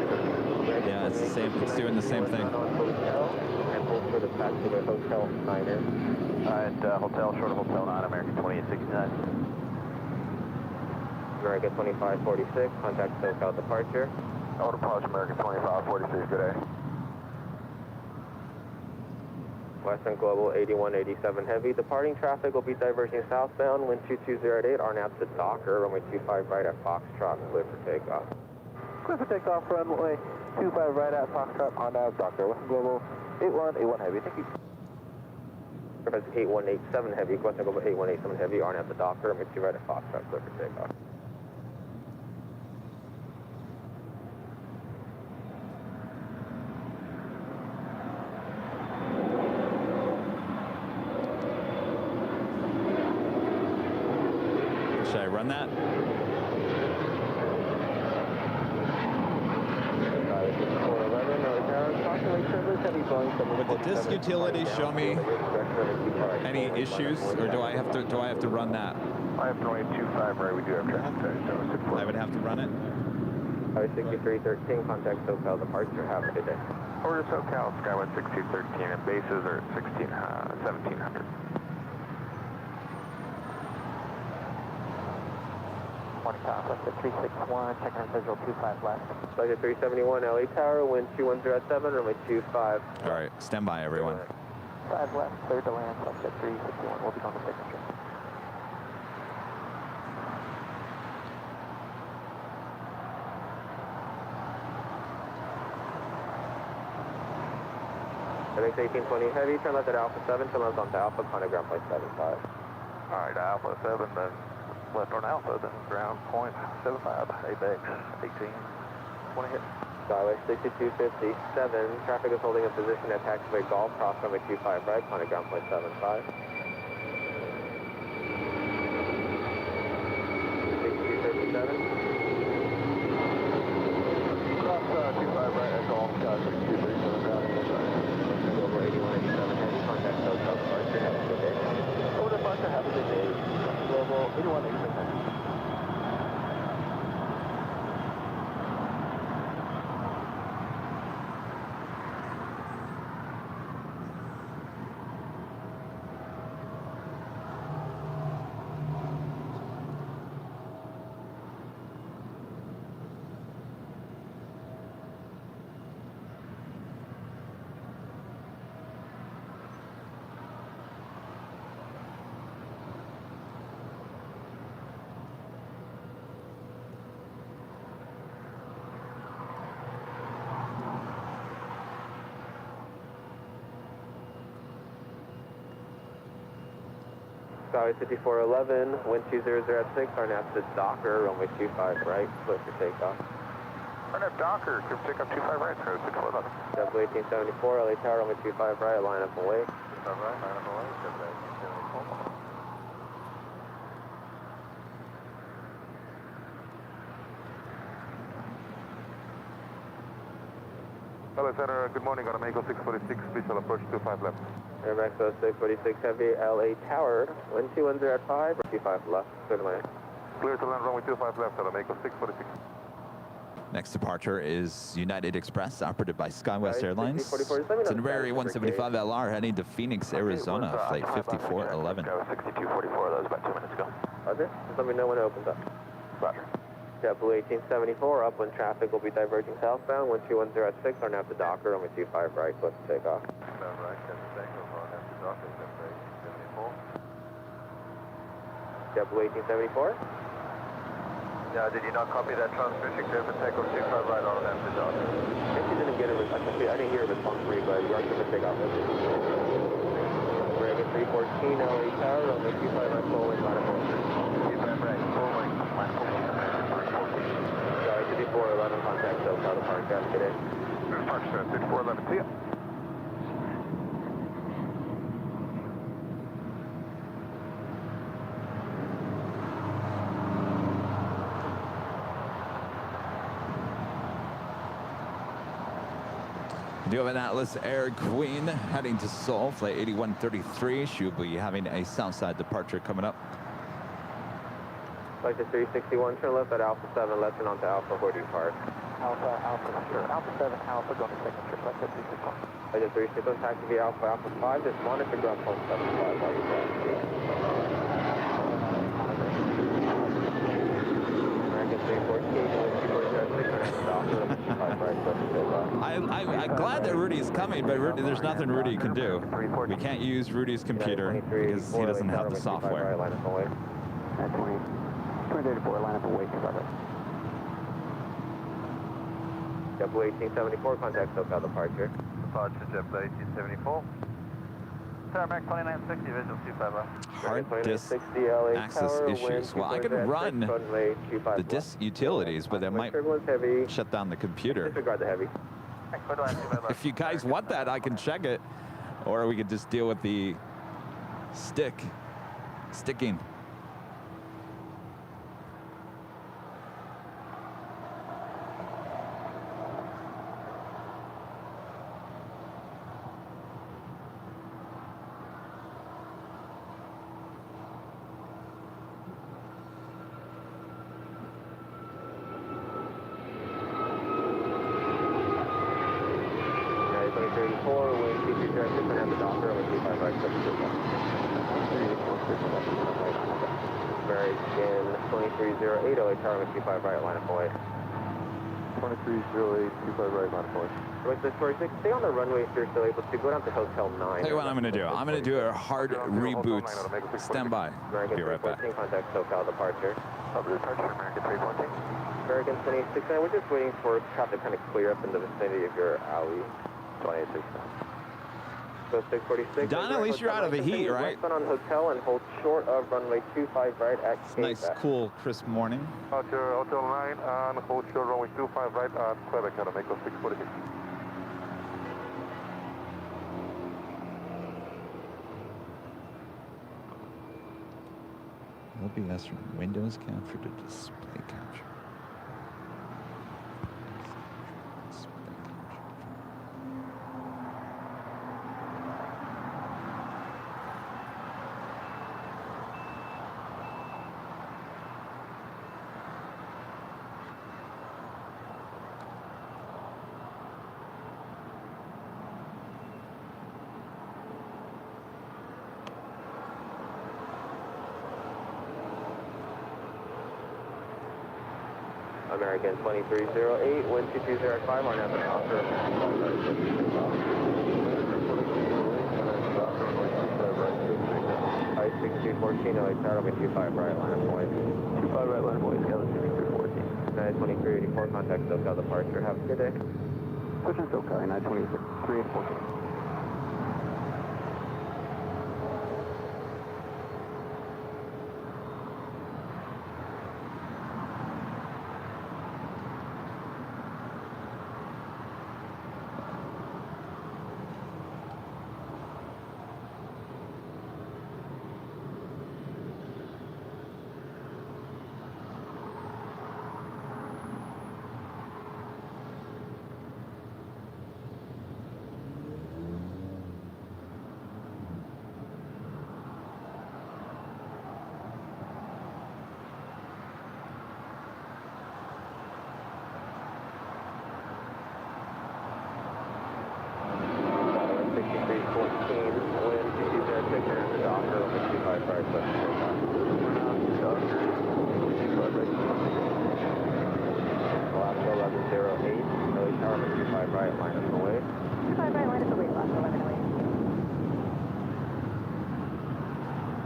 Speaker 1: Yeah, it's the same. It's doing the same thing.
Speaker 2: And hold for the taxiway Hotel 9er.
Speaker 3: Alright, hotel, short of Hotel 9, American 2869.
Speaker 2: American 2546, contact SoCal departure.
Speaker 6: Auto Approach American 2546, good day.
Speaker 2: Western Global 8187 Heavy. Departing traffic will be diverging southbound, wind 2208, RNAV to Docker, runway 25 right at Foxtrot, clear for takeoff.
Speaker 3: Clear for takeoff, runway 25 right at Foxtrot, RNAV Docker. Western Global 8181 Heavy, thank you.
Speaker 2: That's 8187 Heavy, Western Global 8187 Heavy, RNAV to Docker, runway 2 right at Foxtrot, clear for takeoff.
Speaker 1: Should I run that? Would the disk utility show me any issues, or do I have to run that?
Speaker 6: I have runway 25 right, we do have traffic.
Speaker 1: I would have to run it.
Speaker 2: 6313, contact SoCal departure. Have a good day.
Speaker 6: Order to SoCal, Skyway 6213, and bases are at 1700.
Speaker 3: Morning, South, left at 361, checking on visual 25 left.
Speaker 2: Budget 371, LA Tower, wind 210 runway 25.
Speaker 1: All right, stand by, everyone.
Speaker 3: 5 left, clear to land, left at 361, we'll be on the signature.
Speaker 2: LAX 1820 Heavy, turn left at Alpha 7, turn left onto Alpha, contact ground point 75.
Speaker 6: Alright, Alpha 7, then left on Alpha, then ground point 75, ABX 1820 hit.
Speaker 2: Skyway 6257, traffic is holding a position at taxiway Golf, cross runway 25 right, contact ground point 75. 6237.
Speaker 6: Cross 25 right at Golf, Sky 6237, ground
Speaker 2: Over 8187 Heavy, contact SoCal departure. Have a good day.
Speaker 3: Over departure, have a good day. Global 8187.
Speaker 2: Skyway 5411, wind 200 at 6, RNAV to Docker, runway 25 right, clear for takeoff.
Speaker 6: RNAV Docker, clear for takeoff 25 right, clear 6411.
Speaker 2: Double 1874, LA Tower, runway 25 right, line up and wait.
Speaker 6: 25 right, line up and wait, double 1874. Hello Center, good morning, on Amigo 646, visual approach 25 left.
Speaker 2: Air Max 646 Heavy, LA Tower, wind 210 at 5, 25 left, clear to land.
Speaker 6: Clear to land, runway 25 left, on Amigo 646.
Speaker 1: Next departure is United Express, operated by SkyWest Airlines.
Speaker 2: 6044,
Speaker 1: It's an Rary 175 LR heading to Phoenix, Arizona, flight 5411.
Speaker 3: 6244, that was about 2 minutes ago.
Speaker 2: Roger, just let me know when it opens up.
Speaker 3: Roger.
Speaker 2: JetBlue 1874, upwind traffic will be diverging southbound, wind 210 at 6, RNAV to Docker, runway 25 right, close to takeoff.
Speaker 6: Right, catch the takeoff, RNAV to Docker,
Speaker 2: JetBlue 1874.
Speaker 6: Yeah, did you not copy that transmission? Clear for takeoff 25 right, RNAV to Docker.
Speaker 2: I guess you didn't get a response. I didn't hear a response for you, but you are clear for takeoff. Reagan 314, LA Tower, runway 25 right, full wing, line of
Speaker 6: 25 right, full wing, line of
Speaker 2: 5411 contact, so how the park got today.
Speaker 6: Park 6411, see ya.
Speaker 1: We do have an Atlas Air Queen heading to Seoul, flight 8133. She'll be having a Southside departure coming up.
Speaker 2: Flight to 361, turn left at Alpha 7, left turn onto Alpha Hoarding Park.
Speaker 5: Alpha, sure. Alpha 7, Alpha, going to signature, left at 361.
Speaker 2: Flight to 361, taxi via Alpha 5, just monitor ground point 75 while you're flying. American 314,
Speaker 1: I'm glad that Rudy's coming, but Rudy, there's nothing Rudy can do. We can't use Rudy's computer because he doesn't have the software.
Speaker 2: 284, line up and wait, JetBlue 1874, contact SoCal departure.
Speaker 6: Departure JetBlue 1874. Tarmac 2960, visual 25 left.
Speaker 1: Hard disk access issues. Well, I can run the disk utilities, but that might shut down the computer.
Speaker 2: Disregard the heavy.
Speaker 1: If you guys want that, I can check it. Or we could just deal with the sticking.
Speaker 2: American 2308, LA Tower, 25 right, line of away.
Speaker 6: 2308, 25 right, line of away.
Speaker 2: Stay on the runway if you're still able to. Go down to Hotel 9.
Speaker 1: Tell you what I'm going to do. I'm going to do a hard reboot. Stand by.
Speaker 2: American
Speaker 1: Be right back.
Speaker 2: 314, contact SoCal departure.
Speaker 6: Departure, American 314.
Speaker 2: American 269, we're just waiting for traffic to kind of clear up in the vicinity of your alley.
Speaker 6: 2869.
Speaker 2: So 646.
Speaker 1: Don, at least you're out of the heat, right?
Speaker 2: Westbound on Hotel and hold short of runway 25 right at
Speaker 1: It's a nice, cool, crisp morning.
Speaker 6: Departure Hotel 9 and hold short runway 25 right at Quebec, Amigo 646.
Speaker 1: OBS from Windows capture to display capture.
Speaker 2: American 2308, wind 220 on the offer. 6214, LA Tower, 25 right, line of point. 25 right, line of point, Scala 6314. 92384, contact SoCal departure. Have a good day. Pushing SoCal, 923 and 14.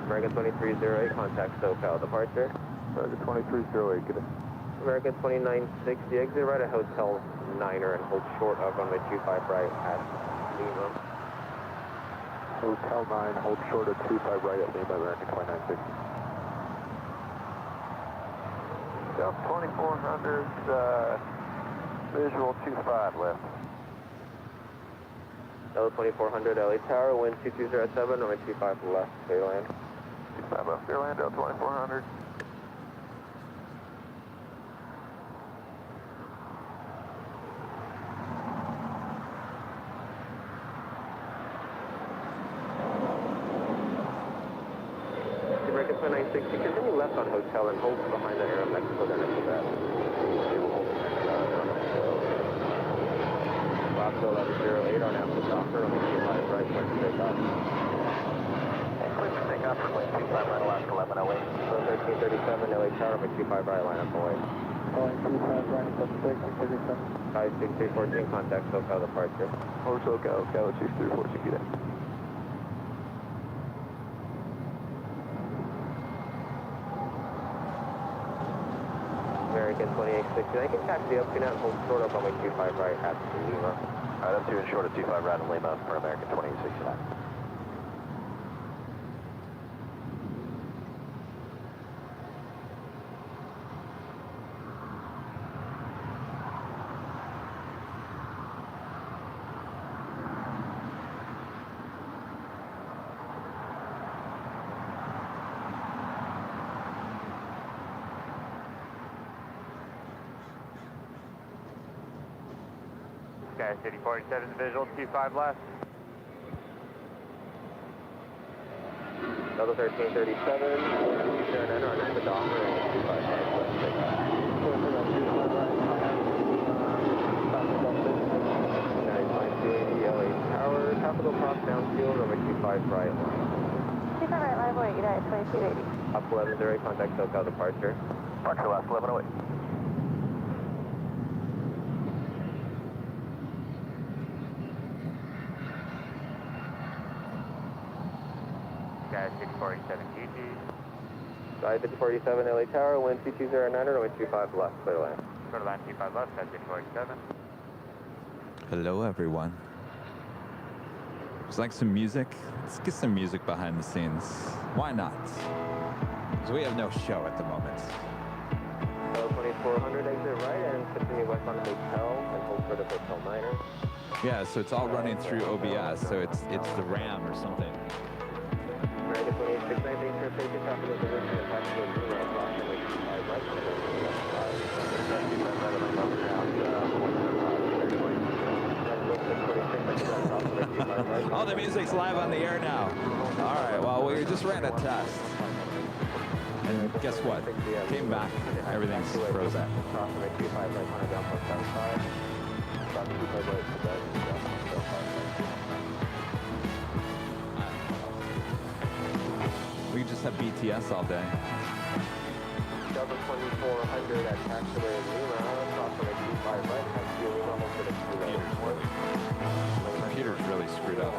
Speaker 2: American 2308, contact SoCal departure.
Speaker 6: American 2308, get it.
Speaker 2: American 2960, exit right at Hotel Niner and hold short of runway 25 right at Lima.
Speaker 6: Hotel 9, hold short of 25 right at Lima, American 2960. Down 2400, visual 25 left.
Speaker 2: Delta 2400, LA Tower, wind 2207, runway 25 left, clear land.
Speaker 6: 25 left, clear land, Delta 2400.
Speaker 2: American 2960, continue left on Hotel and hold behind the Air Mexico, then after that. Box 1108 on Apple Docker, runway 25 right, clear for takeoff.
Speaker 3: Clear for takeoff, runway 25 right, Alaska 1108.
Speaker 2: 1337, LA Tower, runway 25 right, line up away.
Speaker 6: Calling 25 right, 76,
Speaker 2: 56314, contact SoCal departure.
Speaker 6: Over SoCal, Galaxy 314, get it.
Speaker 2: American 2860, I can taxi up to now and hold short of runway 25 right at Lima.
Speaker 3: Alright, up to and short of 25 right in Lima for American 2869.
Speaker 4: Sky City 47, visual 25 left.
Speaker 2: Delta 1337, Sharon on at the Docker and 25 right, left takeoff. 95280 LA Tower, Capital Cross downfield, runway 25 right line.
Speaker 5: 25 right, line away, United 2280.
Speaker 2: Up 1108, contact SoCal departure.
Speaker 3: Departure last 1108.
Speaker 4: Sky City 47, GG.
Speaker 2: Sky 5047 LA Tower, wind 2209, runway 25 left, clear land.
Speaker 4: Go to line 25 left, Sky City 47.
Speaker 1: Hello, everyone. Would you like some music? Let's get some music behind the scenes. Why not? Because we have no show at the moment.
Speaker 2: Delta 2400, exit right and continue west on Hotel and hold for the Hotel Niner.
Speaker 1: Yeah, so it's all running through OBS, so it's the RAM or something.
Speaker 2: American 2869, thanks for taking top of the position and taxi to Lima, approximately 25 right,
Speaker 1: Oh, the music's live on the air now. All right, well, we just ran a test. And guess what? Came back, everything's frozen. We just have BTS all day.
Speaker 2: Delta 2400 at taxiway in Lima, approximately 25 right, taxi to Lima, hold for the
Speaker 1: Computer's really screwed up.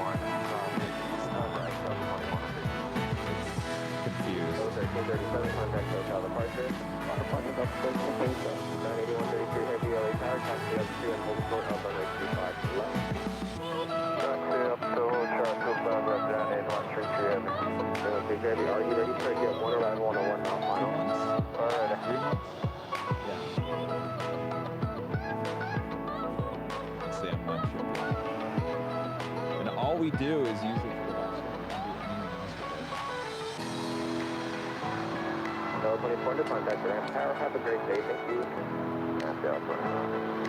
Speaker 1: Confused.
Speaker 2: 1337, contact SoCal departure. 98133 Heavy LA Tower, taxi up to and hold short of runway 25 left.
Speaker 6: Taxi up to hold short 25 left down 813 Heavy.
Speaker 2: Okay, Heavy, are you ready to get one around 101 now, final?
Speaker 6: Alright.
Speaker 1: 3 months? Yeah. Let's say I'm not sure. And all we do is use it for production.
Speaker 2: Delta 2400, contact the ramp tower. Have a great day, thank you.
Speaker 6: That's Delta 2400.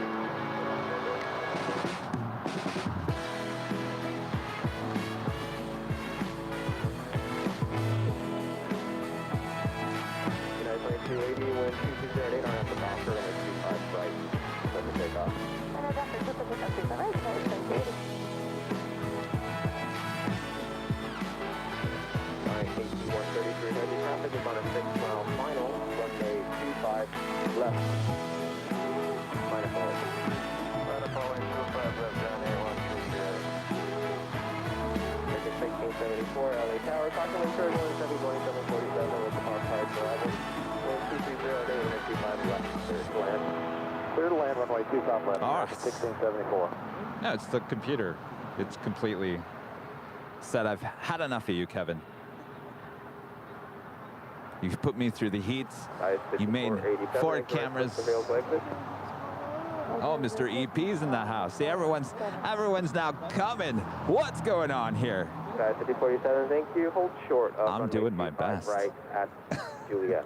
Speaker 2: United 2280, wind 2208 on at the Docker, runway 25 right, let me take off.
Speaker 5: And a Docker 225 right, United 2280.
Speaker 2: 133 heavy traffic is on a 6-mile final, runway 25 left. Minus forward.
Speaker 6: Following 25 left down 813 Heavy.
Speaker 2: American 774, LA Tower, caution wind turbulence, heavy Boeing 747 with the park pipe arrival. Wind 230 at 825 left, clear to land. Clear to land, runway 25 left,
Speaker 1: All right.
Speaker 2: 1674.
Speaker 1: No, it's the computer. It's completely said, I've had enough of you, Kevin. You've put me through the heat. You made 4 cameras. Oh, Mr. EP's in the house. See, everyone's now coming. What's going on here?
Speaker 2: 5047, thank you. Hold short of
Speaker 1: I'm doing my best.
Speaker 2: Right at Juliet.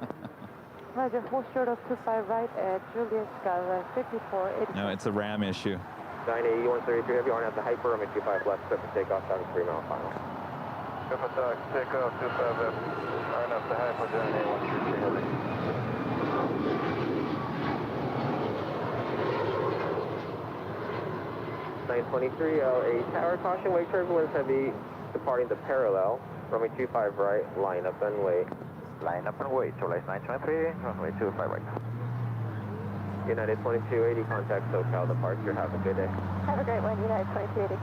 Speaker 5: Roger, hold short of 25 right at Juliet, Skyline 5480.
Speaker 1: No, it's a RAM issue.
Speaker 2: 980, 133 heavy, RN at the hyper, runway 25 left, set for takeoff, 73 mile final.
Speaker 6: Go for takeoff, 25 left. RN at the hyper, down 133 heavy.
Speaker 2: 923, LA Tower, caution, wake turbulence heavy, departing the parallel, runway 25 right, line up and wait.
Speaker 3: Line up and wait, so like 923, runway 25 right.
Speaker 2: United 2280, contact SoCal departure, have a good day.
Speaker 5: Have a great one, United 2280.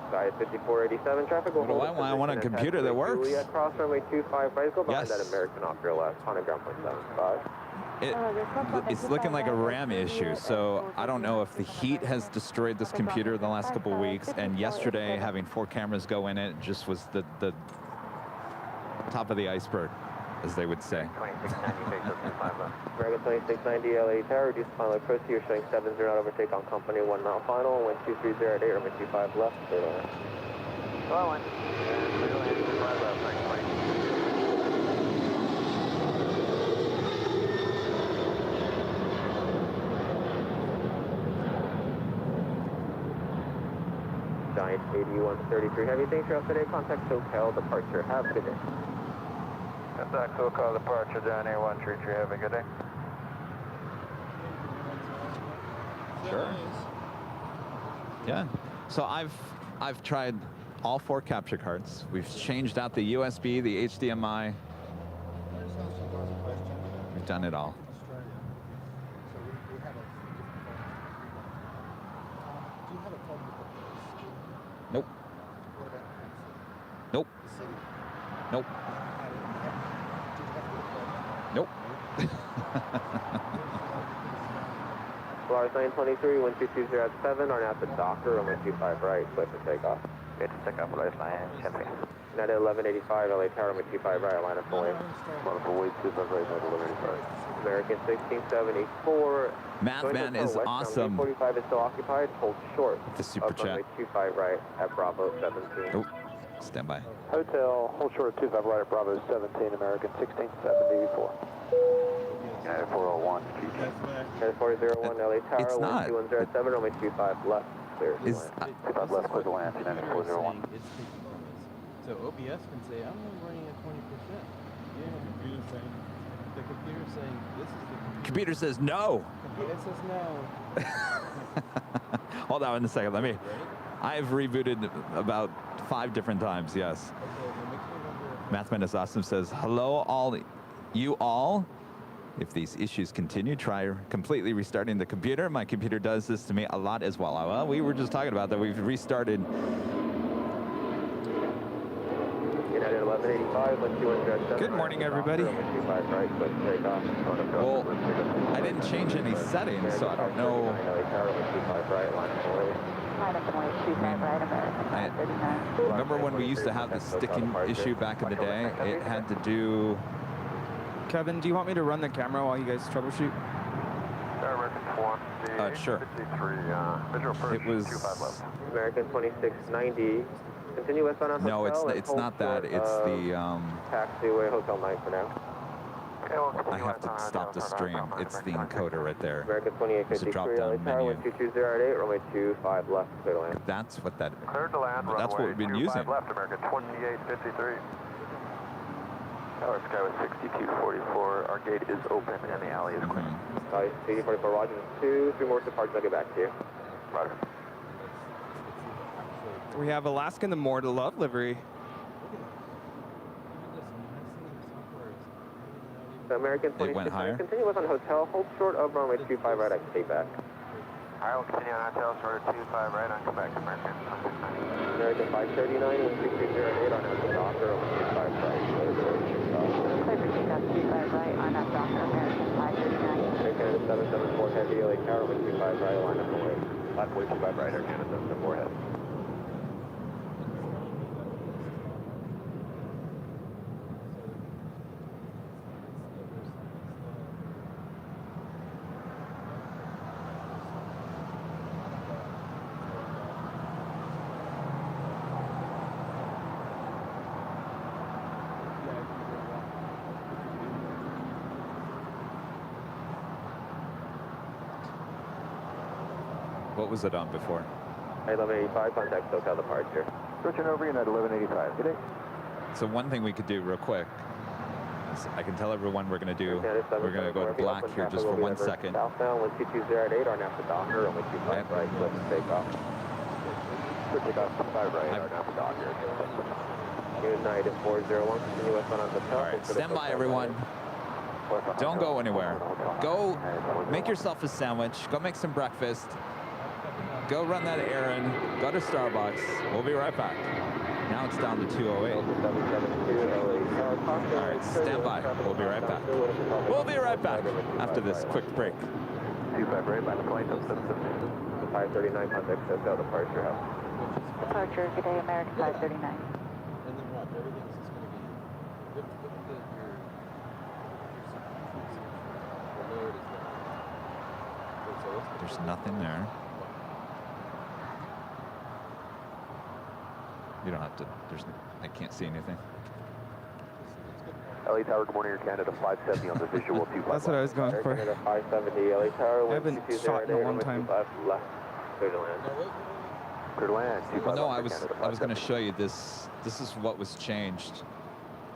Speaker 2: Sky 5487, traffic will
Speaker 1: What do I want? I want a computer that works.
Speaker 2: Juliet, cross runway 25 right, go behind
Speaker 1: Yes.
Speaker 2: that American off your left, on a ground point 75.
Speaker 1: It's looking like a RAM issue, so I don't know if the heat has destroyed this computer the last couple of weeks, and yesterday having 4 cameras go in it just was the top of the iceberg, as they would say.
Speaker 3: 2690, take 25 left.
Speaker 2: American 2690, LA Tower, reduce final approach to you, showing 70 not overtake on company, 1 mile final, wind 2308, runway 25 left, clear to land.
Speaker 3: Well, one. Clear to land, 25 left, 920.
Speaker 2: Giant 8133 heavy, thanks for today, contact SoCal departure, have a good day.
Speaker 6: Contact SoCal departure, down 133 heavy, good day.
Speaker 1: Sure. Yeah. So I've tried all 4 capture cards. We've changed out the USB, the HDMI. We've done it all. Nope. Nope. Nope. Nope.
Speaker 2: Polaris 923, 1220 at 7, are now at the Docker, runway 25 right, clear for takeoff.
Speaker 3: Good to take off, Polaris 910.
Speaker 2: United 1185, LA Tower, runway 25 right, line up and wait.
Speaker 6: Line up and wait, 25 right, United 1185.
Speaker 2: American 1674.
Speaker 1: Mathman is awesome.
Speaker 2: 45 is still occupied, hold short.
Speaker 1: The super
Speaker 2: of runway
Speaker 1: chat.
Speaker 2: 25 right at Bravo 17.
Speaker 1: Oh, stand by.
Speaker 2: Hotel, hold short of 25 right at Bravo 17, American 1674.
Speaker 3: United 401,
Speaker 2: United 401, LA Tower,
Speaker 1: It's not.
Speaker 2: 1207, runway 25 left, clear to
Speaker 1: Is
Speaker 2: land.
Speaker 3: 25 left, clear to land, United 401.
Speaker 8: It's the performance. So OBS can say, I'm only running at 20%. Yeah, the computer's saying, this is the
Speaker 1: Computer says no.
Speaker 8: computer says no.
Speaker 1: Hold on a second. Let me. I've rebooted about 5 different times. Yes.
Speaker 8: Okay, well, make sure number
Speaker 1: Mathman is awesome says, hello all, you all. If these issues continue, try completely restarting the computer. My computer does this to me a lot as well. Well, we were just talking about that. We've restarted.
Speaker 2: United 1185, 1207.
Speaker 1: Good morning, everybody.
Speaker 2: Runway 25 right, clear to takeoff.
Speaker 1: Well, I didn't change any settings, so I don't know.
Speaker 2: LA Tower, runway 25 right, line up and wait.
Speaker 5: Line up and wait, 25 right, American 539.
Speaker 1: Remember when we used to have the sticking issue back in the day? It had to do.
Speaker 9: Kevin, do you want me to run the camera while you guys troubleshoot?
Speaker 6: American 1,
Speaker 1: Sure.
Speaker 6: 53, visual approach,
Speaker 1: It was.
Speaker 6: 25 left.
Speaker 2: American 2690. Continue westbound on
Speaker 1: No,
Speaker 2: Hotel. and
Speaker 1: it's
Speaker 2: hold
Speaker 1: not that.
Speaker 2: short
Speaker 1: It's
Speaker 2: of
Speaker 1: the.
Speaker 2: Taxiway Hotel 9 for now.
Speaker 6: Okay, well,
Speaker 1: I have to stop the stream. It's the encoder right there.
Speaker 2: American
Speaker 1: There's a
Speaker 2: 2853,
Speaker 1: drop-down
Speaker 2: LA Tower,
Speaker 1: menu.
Speaker 2: 1220 at 8, runway 25 left, clear to land.
Speaker 1: That's what that.
Speaker 6: Cleared to land,
Speaker 1: That's what
Speaker 6: runway
Speaker 1: we've been
Speaker 6: 25
Speaker 1: using.
Speaker 6: left, American 2853. Tower Sky with 6244, our gate is open and the alley is clear.
Speaker 1: Mhm.
Speaker 2: 8044, Roger, 2, 3 more departures, I'll get back to you.
Speaker 6: Roger.
Speaker 9: We have Alaskan the More to Love livery.
Speaker 2: American
Speaker 1: It went
Speaker 2: 26,
Speaker 1: higher.
Speaker 2: continue with on hotel, hold short of runway 25 right, I stay back.
Speaker 4: Alright, we'll continue on hotel, short of 25 right on, come back, American 26.
Speaker 2: American 539, wind 2308 on out the docker, over 25 right.
Speaker 5: Clear for takeoff 25 right on that docker, American 539.
Speaker 2: Air Canada 774 heavy, LA Tower, wind 25 right, line up away.
Speaker 3: Left way 25 right, Air Canada 774 head.
Speaker 1: What was it on before?
Speaker 2: 1185, contact SoCal departure.
Speaker 3: Switching over, United 1185. Good day.
Speaker 1: So one thing we could do real quick is I can tell everyone we're going to do, we're going to go to black here just for 1 second.
Speaker 2: Southbound, wind 2208 on out the docker, runway 25 right, flip and take off.
Speaker 3: Switching off 25 right, on the docker.
Speaker 2: United 401, continue west on hotel.
Speaker 1: All right, stand by, everyone. Don't go anywhere. Go make yourself a sandwich. Go make some breakfast. Go run that errand. Go to Starbucks. We'll be right back. Now it's down to 208. All right, stand by. We'll be right back. We'll be right back after this quick break.
Speaker 3: 25 right, back to plane,
Speaker 2: 539, contact SoCal departure house.
Speaker 5: Departure, good day, American 539.
Speaker 8: And then watch, everything's just going to be. Look at your load is there.
Speaker 1: There's nothing there. You don't have to, I can't see anything.
Speaker 3: LA Tower, good morning, Air Canada 570 on the visual 25.
Speaker 9: That's what I was going
Speaker 2: Air
Speaker 9: for.
Speaker 2: Canada 570, LA Tower,
Speaker 9: I haven't shot in a long time.
Speaker 2: left, clear to land.
Speaker 3: Clear to land, 25
Speaker 1: Well, no,
Speaker 3: on
Speaker 1: I
Speaker 3: Air
Speaker 1: was
Speaker 3: Canada
Speaker 1: going to
Speaker 3: 570.
Speaker 1: show you this. This is what was changed.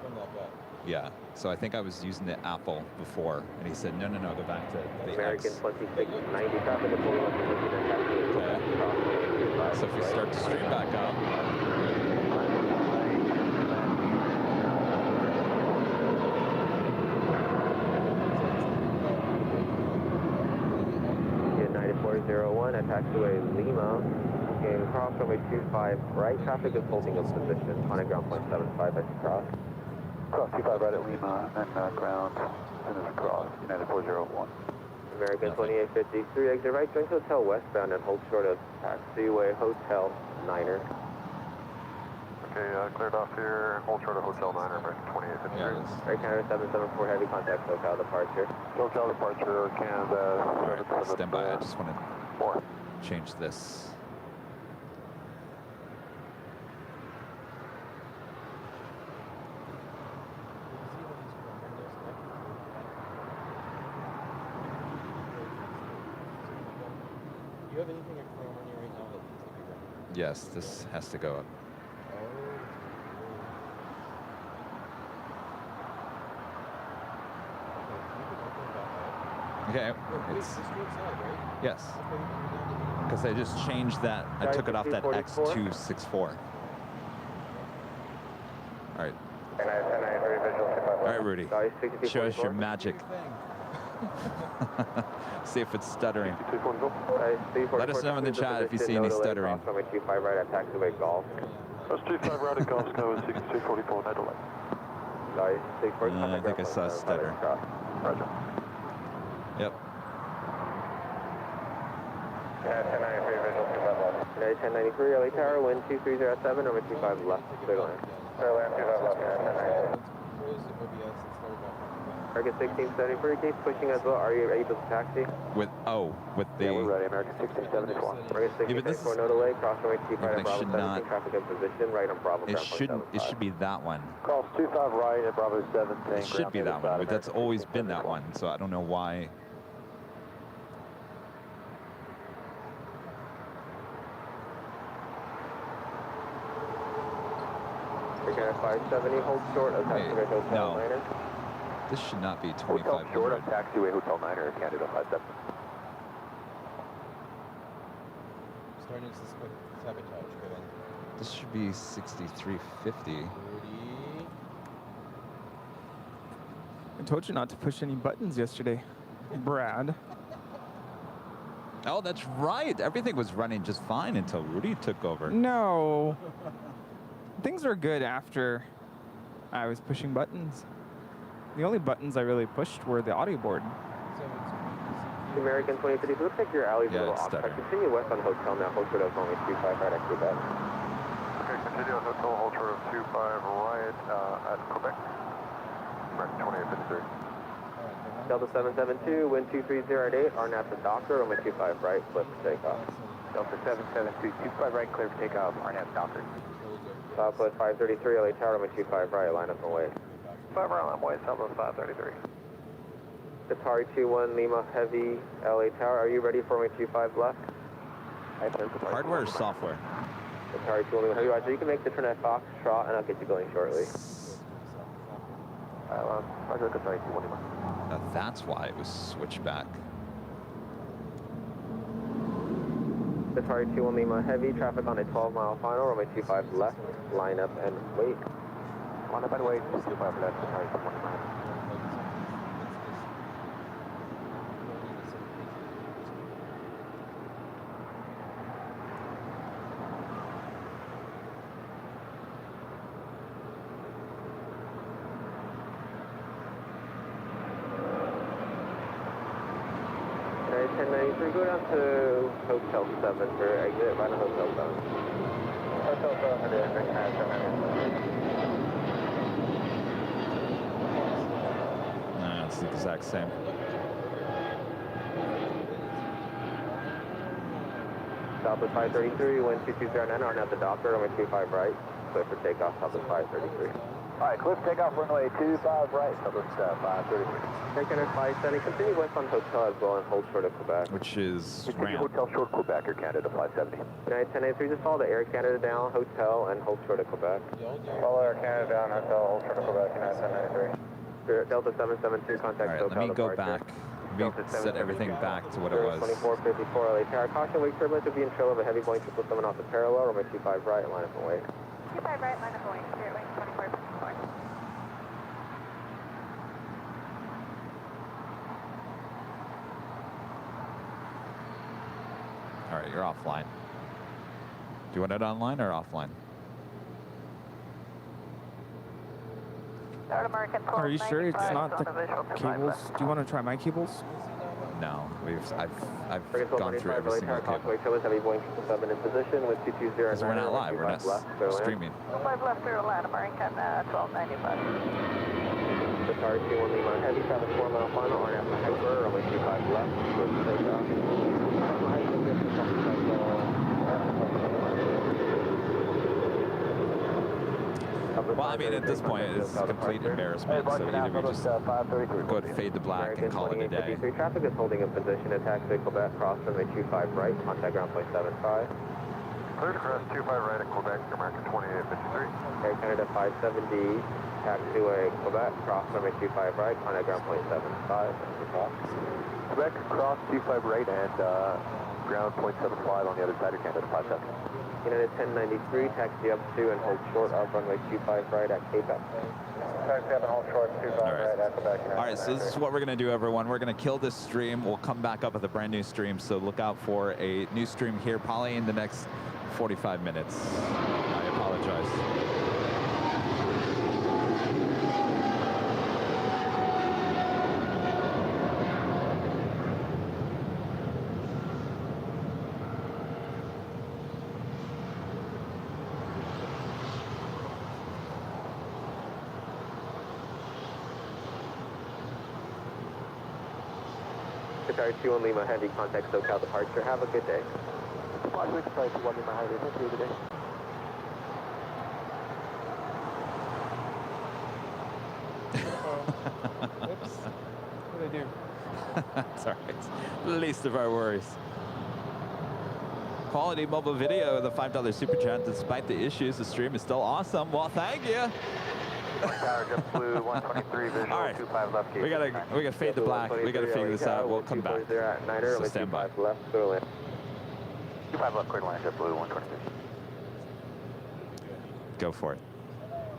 Speaker 8: From that guy.
Speaker 1: Yeah. So I think I was using the Apple before, and he said, no, go back to the
Speaker 2: American
Speaker 1: X.
Speaker 2: 2690, traffic is fully looking at taxi.
Speaker 1: So if we start to stream back up,
Speaker 2: United 401 at taxiway Lima. Getting across runway 25 right. Traffic is holding its position. On a ground point 75 as you cross.
Speaker 3: Cross 25 right at Lima, and then ground, and then across, United 401.
Speaker 2: American 2853, exit right, join hotel westbound and hold short of taxiway Hotel Niner.
Speaker 6: Okay, cleared off here, hold short of Hotel Niner, American 2853.
Speaker 1: yeah,
Speaker 2: Air Canada 774 heavy contact SoCal departure.
Speaker 3: SoCal departure, Canada.
Speaker 1: all right, stand by. I just want to
Speaker 3: 4.
Speaker 1: change this.
Speaker 8: Do you have anything at California right now that needs to be done?
Speaker 1: Yes, this has to go up. Okay, it's, yes, because I just changed that. I took it off that X264. All right. All right, Rudy. Show us your magic. See if it's stuttering. Let us know in the chat if you see any stuttering.
Speaker 2: Runway 25 right at taxiway Golf.
Speaker 3: That's 25 right at Golf, Snow 6244, Night Light.
Speaker 2: Sorry, 64.
Speaker 1: I think I saw a stutter.
Speaker 3: Roger.
Speaker 1: Yep.
Speaker 2: United 1093, LA Tower, wind 2307, runway 25 left, clear to land. Target 1673, keep pushing as well. Are you able to taxi?
Speaker 1: With the.
Speaker 3: Yeah, we're ready, American 1674.
Speaker 2: Target 1674, no delay, cross runway 25
Speaker 1: but
Speaker 2: at
Speaker 1: it
Speaker 2: Bravo
Speaker 1: should
Speaker 2: 17,
Speaker 1: not-
Speaker 2: traffic in position, right on Bravo.
Speaker 1: It
Speaker 2: ground point
Speaker 1: shouldn't. It
Speaker 2: 75.
Speaker 1: should be that one.
Speaker 3: Cross 25 right at Bravo 17.
Speaker 1: It should be that one, but that's always been that one. So I don't know why.
Speaker 2: Air Canada 570, hold short of
Speaker 1: Hey,
Speaker 2: taxiway Hotel
Speaker 1: no.
Speaker 2: Niner.
Speaker 1: This should not be
Speaker 3: Hotel short
Speaker 1: 2500.
Speaker 3: of taxiway Hotel Niner, Canada 57.
Speaker 8: Starting to suspect sabotage, Kevin.
Speaker 1: This should be 6350.
Speaker 8: Rudy.
Speaker 9: told you not to push any buttons yesterday, Brad.
Speaker 1: Oh, that's right. Everything was running just fine until Rudy took over.
Speaker 9: No. Things were good after I was pushing buttons. The only buttons I really pushed were the audio board.
Speaker 2: American 2050, looks like your alley's a little off.
Speaker 1: stutter.
Speaker 2: Continue west on Hotel now, hold short of only 25 right at Quebec.
Speaker 6: Okay, continue on Hotel, hold short of 25 right at Quebec. American 2853.
Speaker 2: Delta 772, wind 230 at 8, RNAV to Docker, runway 25 right, flip for takeoff.
Speaker 3: Delta 772, 25 right, clear for takeoff, RNAV Docker.
Speaker 2: Southwest 533, LA Tower, runway 25 right, line up and wait.
Speaker 6: 5 right on way, Southwest 533.
Speaker 2: Qatari 21 Lima Heavy, LA Tower, are you ready for runway 25 left?
Speaker 1: Hardware or software?
Speaker 2: Qatari 21 Lima Heavy, Roger, you can make the turn at Foxtrot and I'll get you going shortly.
Speaker 6: Roger, Qatari 21 Lima.
Speaker 1: Now that's why it was switched back.
Speaker 2: Qatari 21 Lima Heavy, traffic on a 12-mile final, runway 25 left, line up and wait.
Speaker 3: Line up and wait, 25 left, Qatari 21 Lima.
Speaker 2: Alright, 1093, go down to Hotel 7 for exit, right on Hotel 7. Hotel 7 for exit,
Speaker 1: Nah, it's the exact same.
Speaker 2: Southwest 533, wind 2209, RNAV to Docker, runway 25 right, clear for takeoff, Southwest 533.
Speaker 3: Alright, clear for takeoff, runway 25 right, Southwest 533.
Speaker 2: Taking at 570, continue west on Hotel as well and hold short of Quebec.
Speaker 1: Which is
Speaker 3: Continue
Speaker 1: ramp.
Speaker 3: Hotel short Quebec, Air Canada 570.
Speaker 2: United 1083, just follow the Air Canada down, Hotel, and hold short of Quebec.
Speaker 6: Follow Air Canada down, Hotel, hold short of Quebec, United 1093.
Speaker 2: Delta 772, contact
Speaker 1: All right,
Speaker 2: Hotel
Speaker 1: let me go
Speaker 2: departure.
Speaker 1: back. Let me set everything back to what it was.
Speaker 2: 2454 LA Tower. Caution, wake turbulence will be in trail of a heavy Boeing 777 off the parallel, runway 25 right, line up and wait.
Speaker 5: 25 right, line up and wait. Spirit wing 2454.
Speaker 1: All right, you're offline. Do you want it online or offline?
Speaker 9: Are you sure it's not the cables? Do you want to try my cables?
Speaker 1: No, I've
Speaker 2: Frigate
Speaker 1: gone through
Speaker 2: 1225
Speaker 1: every
Speaker 2: LA
Speaker 1: single
Speaker 2: Tower. Caution,
Speaker 1: cable.
Speaker 2: wake turbulence, heavy Boeing 777 in position with 2209.
Speaker 1: Because we're not live, we're not streaming.
Speaker 5: 5 left through line, American 1295.
Speaker 2: Qatari 21 Lima Heavy, traffic 4-mile final, RNAV to Hyper, runway 25 left, clear for takeoff.
Speaker 1: Well, I mean, at this point, it's a complete embarrassment. So either we just go to fade the black and call it a day.
Speaker 2: Traffic is holding in position at taxi Quebec, cross runway 25 right, contact ground point 75.
Speaker 6: Clear to cross 25 right at Quebec, American 2853.
Speaker 2: Air Canada 570, taxiway Quebec, cross runway 25 right, contact ground point 75.
Speaker 3: Quebec, cross 25 right and ground point 75 on the other side of Canada 57.
Speaker 2: United 1093, taxi up to and hold short of runway 25 right at Quebec. Taxi up and hold short 25 right at Quebec.
Speaker 1: All right, so this is what we're going to do, everyone. We're going to kill this stream. We'll come back up with a brand new stream, so look out for a new stream here probably in the next 45 minutes. I apologize.
Speaker 2: Qatari 21 Lima Heavy, contact SoCal departure. Have a good day.
Speaker 3: Qatari 21 Lima Heavy, thank you today.
Speaker 9: Oops. What did I do?
Speaker 1: That's all right. Least of our worries. Quality mobile video, the $5 super chat. Despite the issues, the stream is still awesome. Well, thank you.
Speaker 6: Tower, just blue, 123, visual,
Speaker 1: All right.
Speaker 6: 25 left.
Speaker 1: We gotta fade the black. We gotta figure this out. We'll come back. So stand by.
Speaker 2: Left, clear land.
Speaker 6: 25 left, clear line, jet blue, 123.
Speaker 1: Go for it.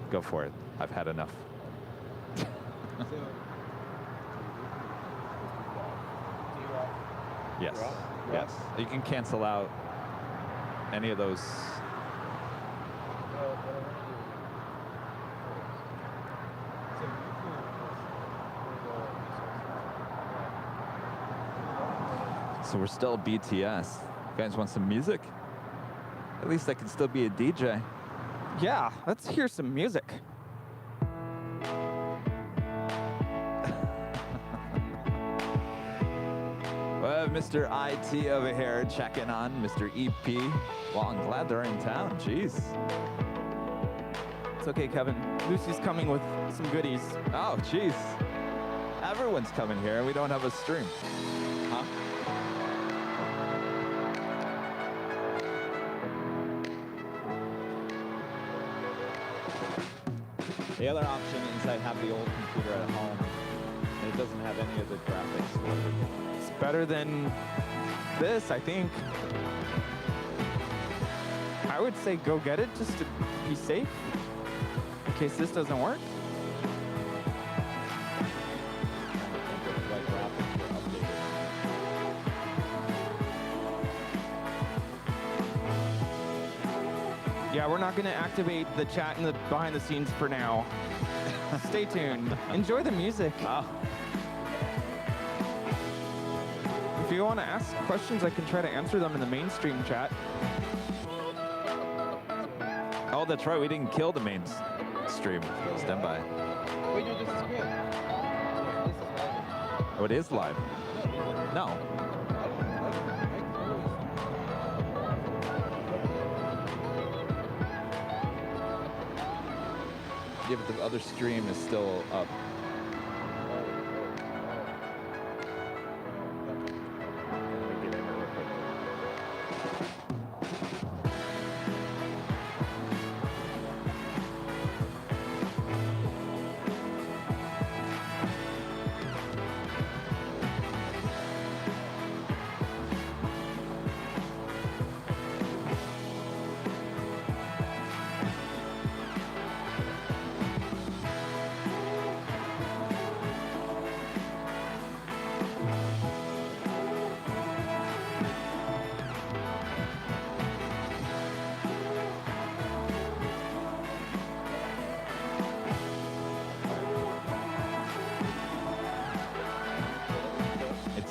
Speaker 1: Go for it. I've had enough. Yes.
Speaker 8: Drop?
Speaker 1: Yes. You can cancel out any of those.
Speaker 8: Well, what I want to do first. So you can
Speaker 1: So we're still BTS. You guys want some music? At least I can still be a DJ.
Speaker 9: Yeah, let's hear some music.
Speaker 1: Well, Mr. IT over here checking on Mr. EP. Well, I'm glad they're in town. Jeez.
Speaker 9: It's okay, Kevin. Lucy's coming with some goodies.
Speaker 1: Oh, jeez. Everyone's coming here. We don't have a stream. Huh? The other option is I have the old computer at home, and it doesn't have any of the graphics.
Speaker 9: It's better than this, I think. I would say go get it just to be safe in case this doesn't work. Yeah, we're not going to activate the chat in the behind the scenes for now. Stay tuned. Enjoy the music.
Speaker 1: Oh.
Speaker 9: If you want to ask questions, I can try to answer them in the mainstream chat.
Speaker 1: Oh, that's right. We didn't kill the main stream. Stand by.
Speaker 8: Wait, no, this is good. Yeah, this is live.
Speaker 1: Oh, it is live. No. Yeah, but the other stream is still up.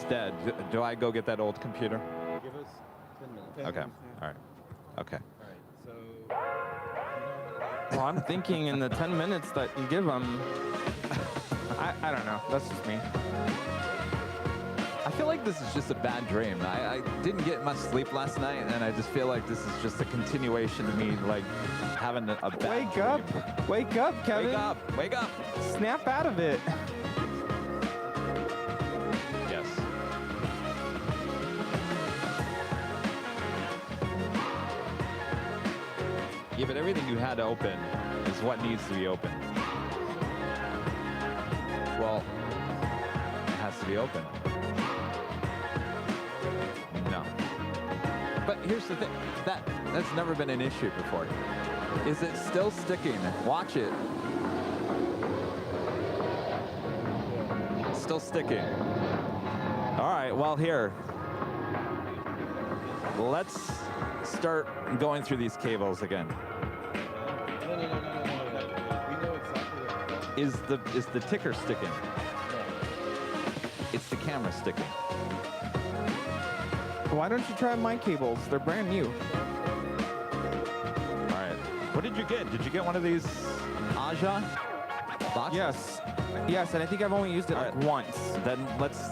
Speaker 1: Dead. Do I go get that old computer?
Speaker 8: Give us 10 minutes.
Speaker 1: Okay. All right. Okay.
Speaker 8: All right, so.
Speaker 9: Well, I'm thinking in the 10 minutes that you give them, I don't know. That's just me.
Speaker 1: I feel like this is just a bad dream. I didn't get much sleep last night, and I just feel like this is just a continuation of me, like, having a bad
Speaker 9: Wake
Speaker 1: dream.
Speaker 9: up. Wake up, Kevin.
Speaker 1: Wake up. Wake up.
Speaker 9: Snap out of it.
Speaker 1: Yes. Yeah, but everything you had open is what needs to be open. Well, it has to be open. No. But here's the thing. That's never been an issue before. Is it still sticking? Watch it. It's still sticking. All right, well, here. Let's start going through these cables again.
Speaker 8: No. We know exactly what
Speaker 1: Is the ticker sticking? It's the camera sticking.
Speaker 9: Why don't you try my cables? They're brand new.
Speaker 1: All right. What did you get? Did you get one of these Aja boxes?
Speaker 9: Yes. Yes, and I think I've only used it
Speaker 1: All
Speaker 9: like
Speaker 1: right.
Speaker 9: once.
Speaker 1: Then let's.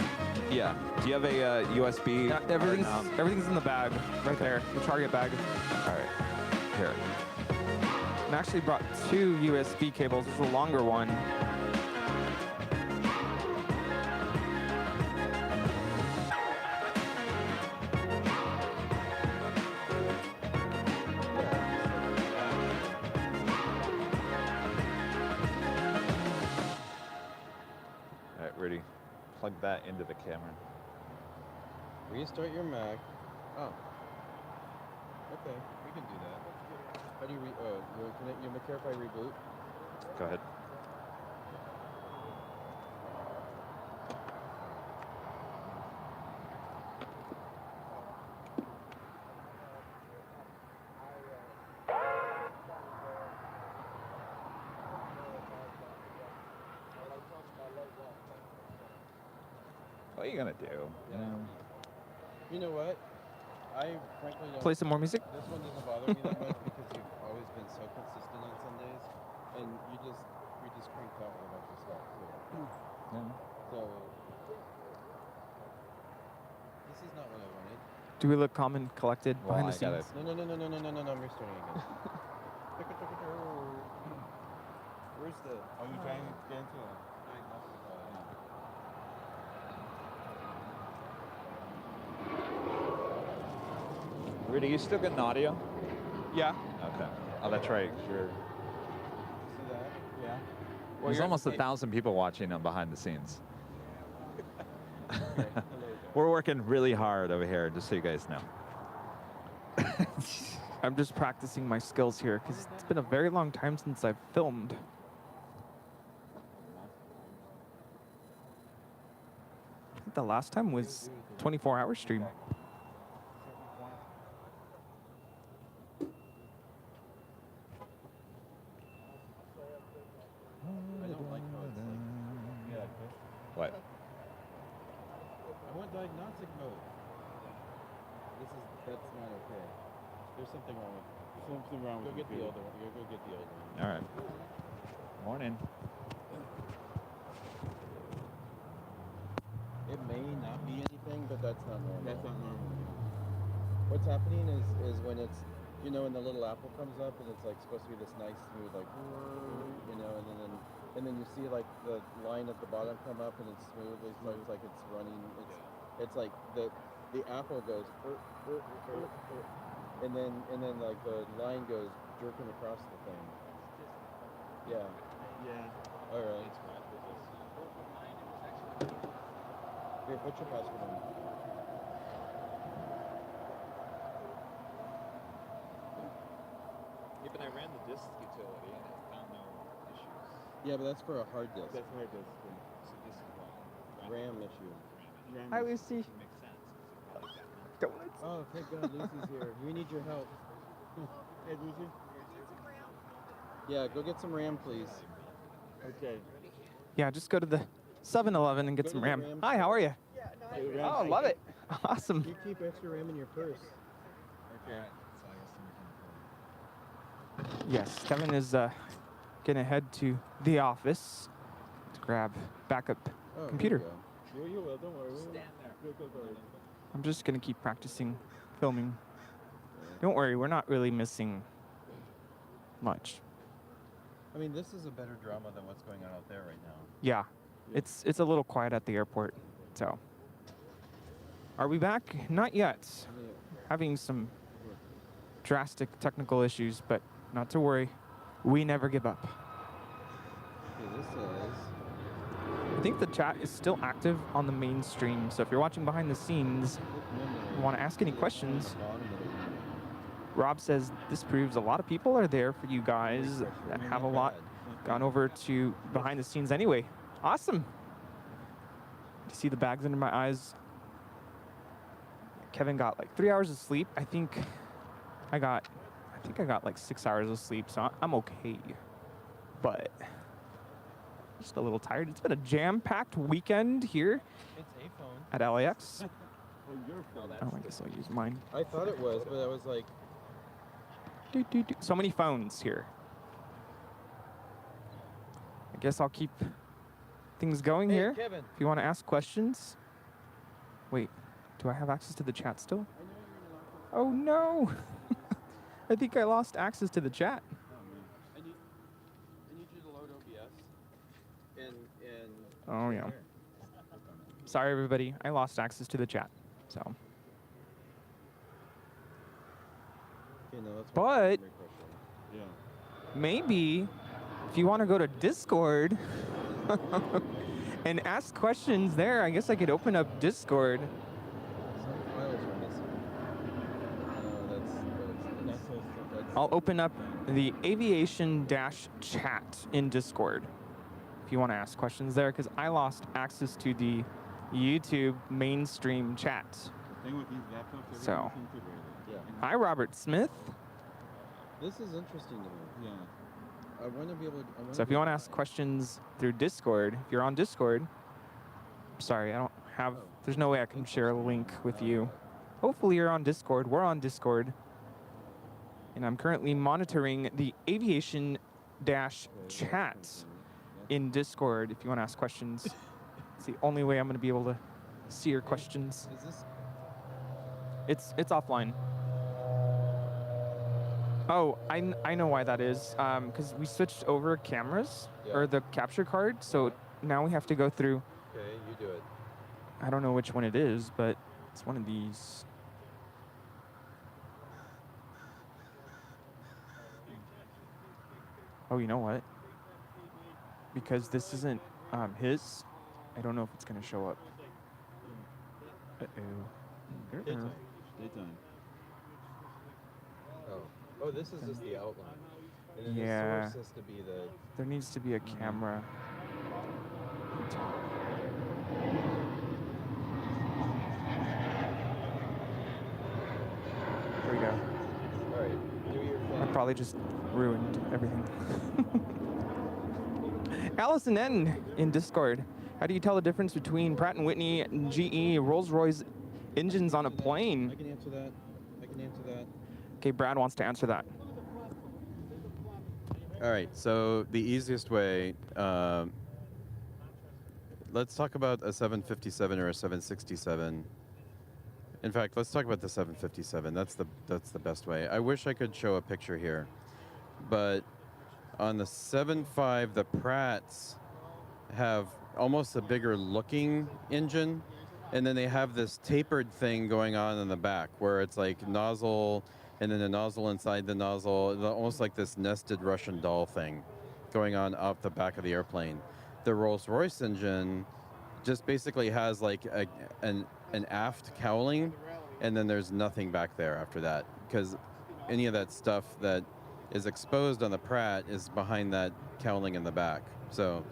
Speaker 1: Yeah. Do you have a USB?
Speaker 9: Yeah, everything's in the bag right there, the target bag.
Speaker 1: All right. Here.
Speaker 9: And I actually brought 2 USB cables. There's a longer one.
Speaker 1: All right, ready. Plug that into the camera.
Speaker 8: Restart your Mac. Oh. Okay, we can do that. How do you you care if I reboot?
Speaker 1: Go ahead. What are you gonna do? You know?
Speaker 8: You know what? I frankly don't.
Speaker 9: Play some more music.
Speaker 8: This one doesn't bother me that much because you've always been so consistent on Sundays, and we just cranked out with a bunch of stuff too.
Speaker 1: Yeah.
Speaker 8: So this is not what I wanted.
Speaker 9: Do we look calm and collected
Speaker 1: Well,
Speaker 9: behind the
Speaker 1: I gotta-
Speaker 9: scenes?
Speaker 8: No, I'm restarting again. Where's the...
Speaker 7: Are you trying to get into a diagnostic?
Speaker 1: Rudy, you still getting audio?
Speaker 9: Yeah.
Speaker 1: Okay. Oh, that's right. You're,
Speaker 8: See that?
Speaker 9: Yeah.
Speaker 1: there's almost 1,000 people watching on behind the scenes. We're working really hard over here, just so you guys know.
Speaker 9: I'm just practicing my skills here because it's been a very long time since I've filmed. I think the last time was 24-hour stream.
Speaker 8: I don't like how it's like...
Speaker 1: What?
Speaker 8: I want diagnostic mode. That's not okay. There's something wrong with it.
Speaker 7: Something wrong
Speaker 8: Go
Speaker 7: with
Speaker 8: get
Speaker 7: the
Speaker 8: the older one. Go get the older one.
Speaker 1: All right. Morning.
Speaker 8: It may not be anything, but that's not normal.
Speaker 7: That's not normal.
Speaker 8: What's happening is when it's, you know, when the little apple comes up and it's like supposed to be this nice smooth, like, you know, and then you see like the line at the bottom come up and it's smooth. It's like it's running. It's like the apple goes, and then like the line goes jerking across the thing. Yeah.
Speaker 7: Yeah.
Speaker 8: All right. Here, put your password in.
Speaker 10: Yeah, but I ran the disk utility and I found no issues.
Speaker 8: Yeah, but that's for a hard disk.
Speaker 7: That's hard disk.
Speaker 10: So this is why.
Speaker 8: RAM issue.
Speaker 7: RAM.
Speaker 9: Hi, Lucy.
Speaker 10: It makes sense. 'Cause it probably got
Speaker 9: Donuts.
Speaker 8: Oh, thank God Lucy's here. We need your help.
Speaker 7: Hey, Lucy.
Speaker 8: Yeah, go get some RAM, please.
Speaker 7: Okay.
Speaker 9: Yeah, just go to the 7-Eleven and get
Speaker 8: Go
Speaker 9: some
Speaker 8: to the
Speaker 9: RAM.
Speaker 8: RAM
Speaker 9: Hi, how are you?
Speaker 7: Hey,
Speaker 9: Oh, love it. Awesome.
Speaker 8: You keep extra RAM in your purse.
Speaker 7: Okay.
Speaker 10: So I guess we can
Speaker 9: Yes, Kevin is gonna head to the office to grab backup
Speaker 8: Oh,
Speaker 9: computer.
Speaker 8: here you go.
Speaker 7: You will. Don't worry.
Speaker 10: stand there.
Speaker 7: Go.
Speaker 9: I'm just gonna keep practicing filming. Don't worry, we're not really missing much.
Speaker 8: I mean, this is a better drama than what's going on out there right now.
Speaker 9: Yeah, it's a little quiet at the airport. So, are we back? Not yet. Having some drastic technical issues, but not to worry. We never give up.
Speaker 8: Okay, this says...
Speaker 9: I think the chat is still active on the main stream. So if you're watching behind the scenes, you want to ask any questions, Rob says this proves a lot of people are there for you guys that have a lot gone over to behind the scenes anyway. Awesome. You see the bags under my eyes? Kevin got like 3 hours of sleep. I think I got like 6 hours of sleep, so I'm okay. But just a little tired. It's been a jam-packed weekend here
Speaker 8: It's a phone.
Speaker 9: at LAX.
Speaker 7: Oh, your phone.
Speaker 9: Oh, I guess I'll use mine.
Speaker 8: I thought it was, but I was like...
Speaker 9: So many phones here. I guess I'll keep things going here.
Speaker 8: Kevin.
Speaker 9: If you want to ask questions. Wait, do I have access to the chat still? Oh no! I think I lost access to the chat.
Speaker 8: I need you to load OBS. And
Speaker 9: Oh yeah. Sorry everybody, I lost access to the chat. So,
Speaker 8: Okay, no, that's
Speaker 9: But-
Speaker 7: Yeah.
Speaker 9: maybe if you want to go to Discord and ask questions there, I guess I could open up Discord.
Speaker 8: some files are missing. No, that's
Speaker 9: I'll open up the aviation-chat in Discord if you want to ask questions there, because I lost access to the YouTube mainstream chat.
Speaker 7: The thing with these laptops,
Speaker 9: So.
Speaker 7: everything's integrated.
Speaker 8: Yeah.
Speaker 9: Hi, Robert Smith.
Speaker 8: This is interesting to me.
Speaker 7: Yeah.
Speaker 8: I want to be able to...
Speaker 9: So if you want to ask questions through Discord, if you're on Discord, sorry, I don't have, there's no way I can share a link with you. Hopefully you're on Discord. We're on Discord. And I'm currently monitoring the aviation-chat in Discord if you want to ask questions. It's the only way I'm going to be able to see your questions.
Speaker 8: Is this?
Speaker 9: It's offline. Oh, I know why that is. Because we switched over cameras, or the capture card, so now we have to go through.
Speaker 8: Okay, you do it.
Speaker 9: I don't know which one it is, but it's one of these. Oh, you know what? Because this isn't his, I don't know if it's going to show up. Uh-oh.
Speaker 7: Daytime.
Speaker 8: Oh, this is just the outline. And then
Speaker 9: Yeah.
Speaker 8: the source has to be the...
Speaker 9: There needs to be a camera. There we go.
Speaker 8: All right, do your thing.
Speaker 9: I probably just ruined everything. Allison N in Discord. How do you tell the difference between Pratt & Whitney, GE, Rolls-Royce engines on a plane?
Speaker 8: I can answer that.
Speaker 9: Okay, Brad wants to answer that.
Speaker 11: All right, so the easiest way, let's talk about a 757 or a 767. In fact, let's talk about the 757. That's the best way. I wish I could show a picture here, but on the 7.5, the Pratts have almost a bigger looking engine, and then they have this tapered thing going on in the back where it's like nozzle, and then the nozzle inside the nozzle, almost like this nested Russian doll thing going on off the back of the airplane. The Rolls-Royce engine just basically has like an aft cowling, and then there's nothing back there after that, because any of that stuff that is exposed on the Pratt is behind that cowling in the back. So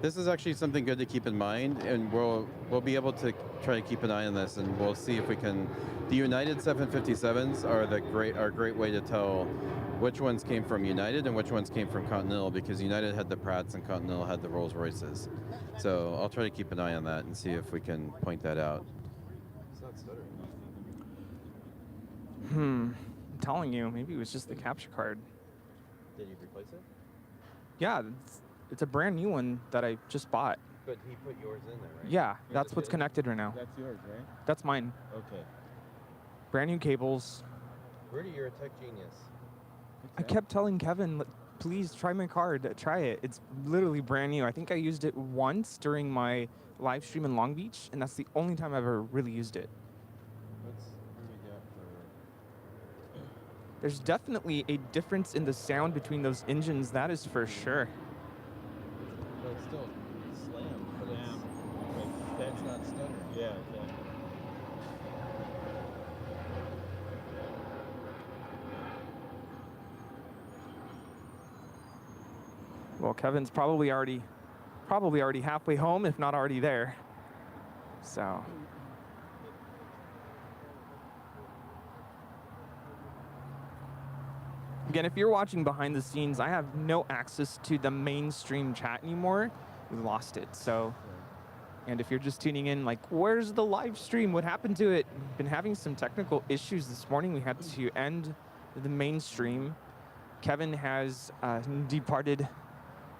Speaker 11: this is actually something good to keep in mind, and we'll be able to try to keep an eye on this, and we'll see if we can. The United 757s are a great way to tell which ones came from United and which ones came from Continental, because United had the Pratts and Continental had the Rolls-Royces. So I'll try to keep an eye on that and see if we can point that out.
Speaker 8: It's not stuttering.
Speaker 9: I'm telling you, maybe it was just the capture card.
Speaker 8: Did you replace it?
Speaker 9: Yeah, it's a brand new one that I just bought.
Speaker 8: But he put yours in there, right?
Speaker 9: Yeah, that's what's connected right now.
Speaker 7: That's yours, right?
Speaker 9: That's mine.
Speaker 7: Okay.
Speaker 9: Brand new cables.
Speaker 8: Rudy, you're a tech genius.
Speaker 9: I kept telling Kevin, please try my card, try it. It's literally brand new. I think I used it once during my live stream in Long Beach, and that's the only time I've ever really used it.
Speaker 8: What do we got for...
Speaker 9: There's definitely a difference in the sound between those engines, that is for sure.
Speaker 8: But it's still slammed, but
Speaker 7: Yeah.
Speaker 8: it's not stuttering.
Speaker 7: Yeah, exactly.
Speaker 9: Well, Kevin's probably already halfway home, if not already there. So. Again, if you're watching behind the scenes, I have no access to the mainstream chat anymore. We lost it, so. And if you're just tuning in, like, where's the live stream? What happened to it? We've been having some technical issues this morning. We had to end the mainstream. Kevin has departed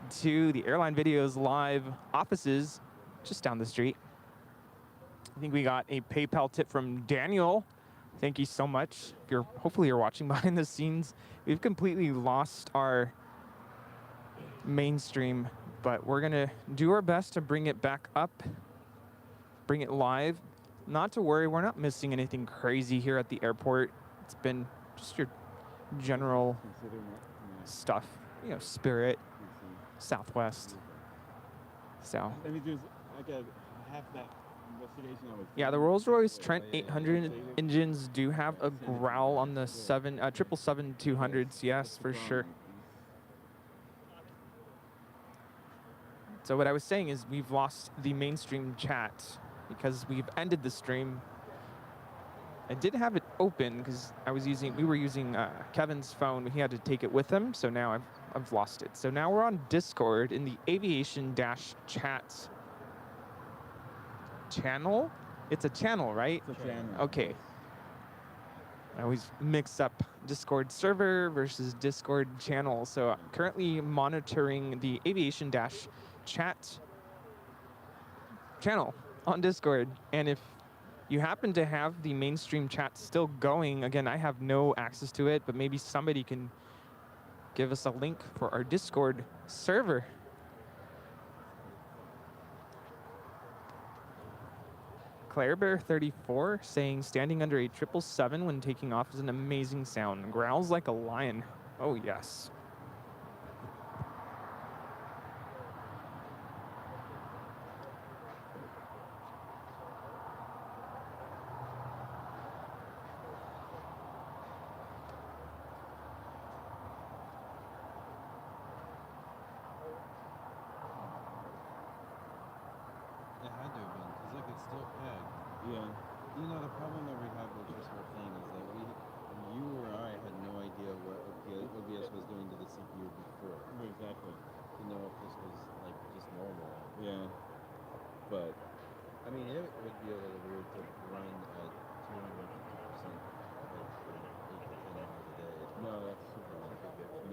Speaker 9: to the Airline Videos live offices just down the street. I think we got a PayPal tip from Daniel. Thank you so much. Hopefully you're watching behind the scenes. We've completely lost our mainstream, but we're gonna do our best to bring it back up, bring it live. Not to worry, we're not missing anything crazy here at the airport. It's been just your general stuff, you know, Spirit, Southwest. So.
Speaker 7: Let me do like half that investigation.
Speaker 9: Yeah, the Rolls-Royce Trent 800 engines do have a growl on the 777-200s, yes, for sure. So what I was saying is we've lost the mainstream chat because we've ended the stream. I did have it open because we were using Kevin's phone. He had to take it with him, so now I've lost it. So now we're on Discord in the aviation-chat channel? It's a channel, right?
Speaker 7: It's a channel.
Speaker 9: Okay. I always mix up Discord server versus Discord channel. So currently monitoring the aviation-chat channel on Discord. And if you happen to have the mainstream chat still going, again, I have no access to it, but maybe somebody can give us a link for our Discord server. ClaireBear34 saying standing under a 777 when taking off is an amazing sound. Growls like a lion. Oh, yes.
Speaker 11: It had to have been, because look, it's still pegged.
Speaker 7: Yeah.
Speaker 11: You know, the problem that we have with this whole thing is that you or I had no idea what OBS was doing to the CPU before.
Speaker 7: Exactly.
Speaker 11: To know if this was like just normal.
Speaker 7: Yeah.
Speaker 11: But I mean, it would be a little weird to run at 250%, like 8 to 10 hours a day.
Speaker 7: No, that's super.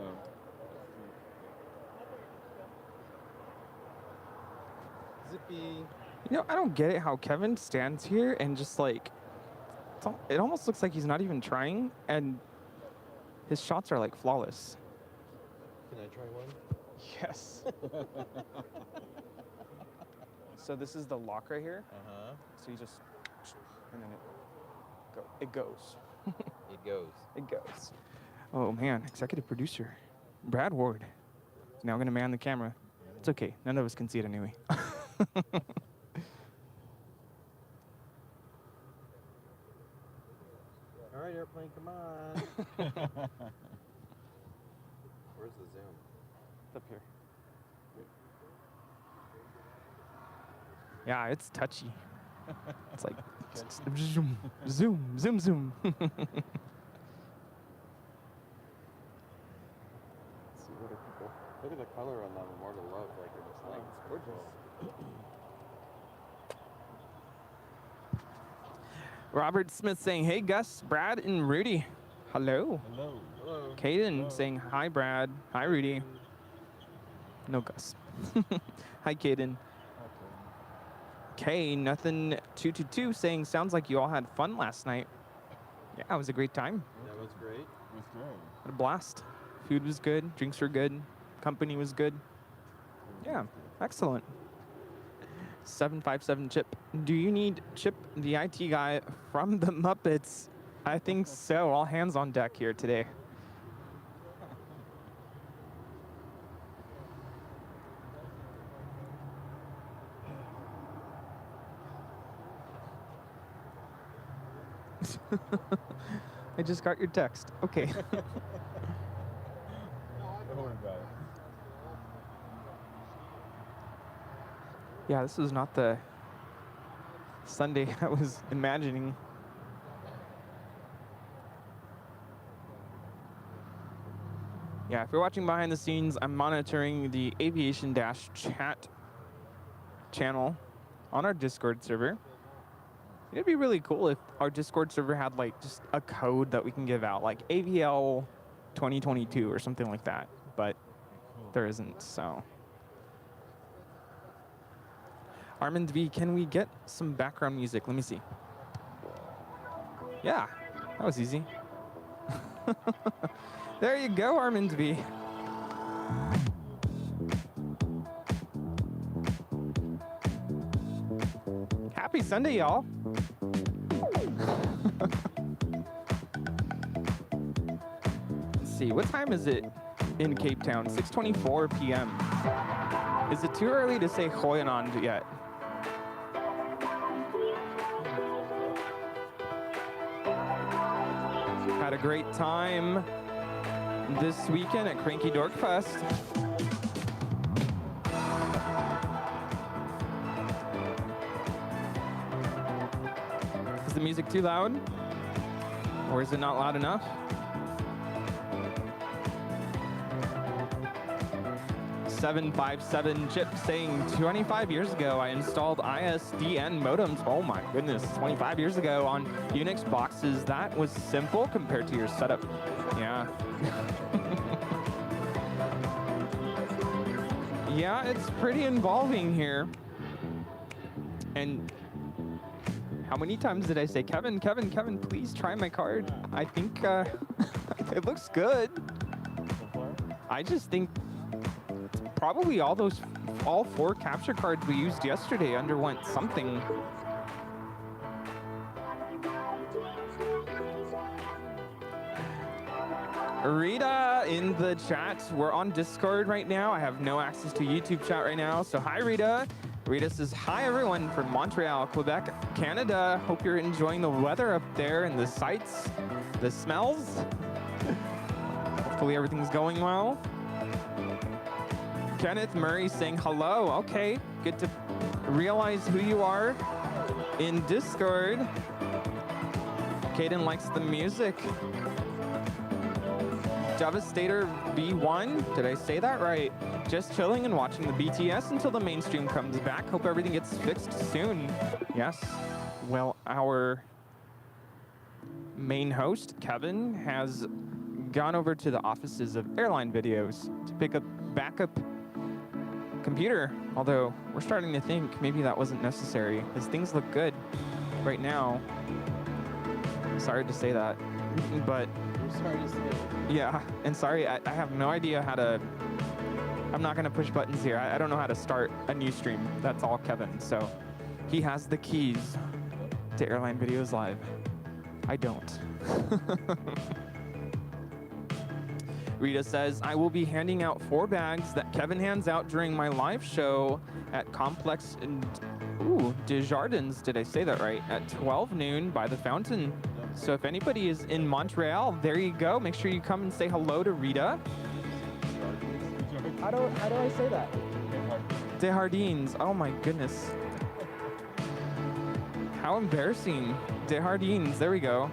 Speaker 7: No.
Speaker 11: Zippy.
Speaker 9: You know, I don't get it how Kevin stands here and just like, it almost looks like he's not even trying, and his shots are like flawless.
Speaker 11: Can I try one?
Speaker 9: Yes. So this is the lock right here.
Speaker 11: Uh-huh.
Speaker 9: So you just, and then it goes.
Speaker 11: It goes.
Speaker 9: It goes. Oh man, executive producer, Brad Ward, is now gonna man the camera. It's okay, none of us can see it anyway.
Speaker 11: All right, airplane, come on. Where's the zoom?
Speaker 9: It's up here. Yeah, it's touchy. It's like zoom, zoom, zoom, zoom.
Speaker 11: Let's see, what are people? Look at the color on that Immortal Love, like it was like it's gorgeous.
Speaker 9: Robert Smith saying, hey Gus, Brad, and Rudy. Hello.
Speaker 7: Hello.
Speaker 11: Hello.
Speaker 9: Caden
Speaker 7: Hello.
Speaker 9: saying, hi Brad, hi Rudy. No Gus. Hi Caden. K, nothing 222 saying, sounds like you all had fun last night. Yeah, it was a great time.
Speaker 11: That was great.
Speaker 7: That's great.
Speaker 9: Had a blast. Food was good, drinks were good, company was good. Yeah, excellent. 757 Chip. Do you need Chip, the IT guy from the Muppets? I think so. All hands on deck here today. I just got your text. Okay.
Speaker 7: Don't worry about it.
Speaker 9: Yeah, this was not the Sunday I was imagining. Yeah, if you're watching behind the scenes, I'm monitoring the aviation-chat channel on our Discord server. It'd be really cool if our Discord server had like just a code that we can give out, like AVL 2022 or something like that, but there isn't, so. Armand V, can we get some background music? Let me see. Yeah, that was easy. There you go, Armand V. Happy Sunday, y'all. Let's see, what time is it in Cape Town? 6:24 p.m. Is it too early to say Hoyanand yet? Had a great time this weekend at Cranky Dork Fest. Is the music too loud? Or is it not loud enough? 757 Chip saying 25 years ago I installed ISDN modems. Oh my goodness, 25 years ago on Unix boxes. That was simple compared to your setup. Yeah. Yeah, it's pretty involving here. And how many times did I say, Kevin, Kevin, Kevin, please try my card? I think it looks good. I just think probably all 4 capture cards we used yesterday underwent something. Rita in the chat. We're on Discord right now. I have no access to YouTube chat right now. So hi, Rita. Rita says, hi, everyone from Montreal, Quebec, Canada. Hope you're enjoying the weather up there and the sights, the smells. Hopefully everything's going well. Kenneth Murray saying hello. Okay, good to realize who you are in Discord. Caden likes the music. Devastator V1, did I say that right? Just chilling and watching the BTS until the mainstream comes back. Hope everything gets fixed soon. Yes, well, our main host, Kevin, has gone over to the offices of Airline Videos to pick up backup computer. Although, we're starting to think maybe that wasn't necessary, because things look good right now. Sorry to say that, but
Speaker 8: Sorry to say.
Speaker 9: yeah, and sorry, I have no idea how to, I'm not gonna push buttons here. I don't know how to start a new stream. That's all Kevin, so he has the keys to Airline Videos Live. I don't. Rita says, I will be handing out 4 bags that Kevin hands out during my live show at Complex and Desjardins, did I say that right? At 12 noon by the fountain. So if anybody is in Montreal, there you go. Make sure you come and say hello to Rita. How do I say that? Desjardins. Oh my goodness. How embarrassing. Desjardins. There we go.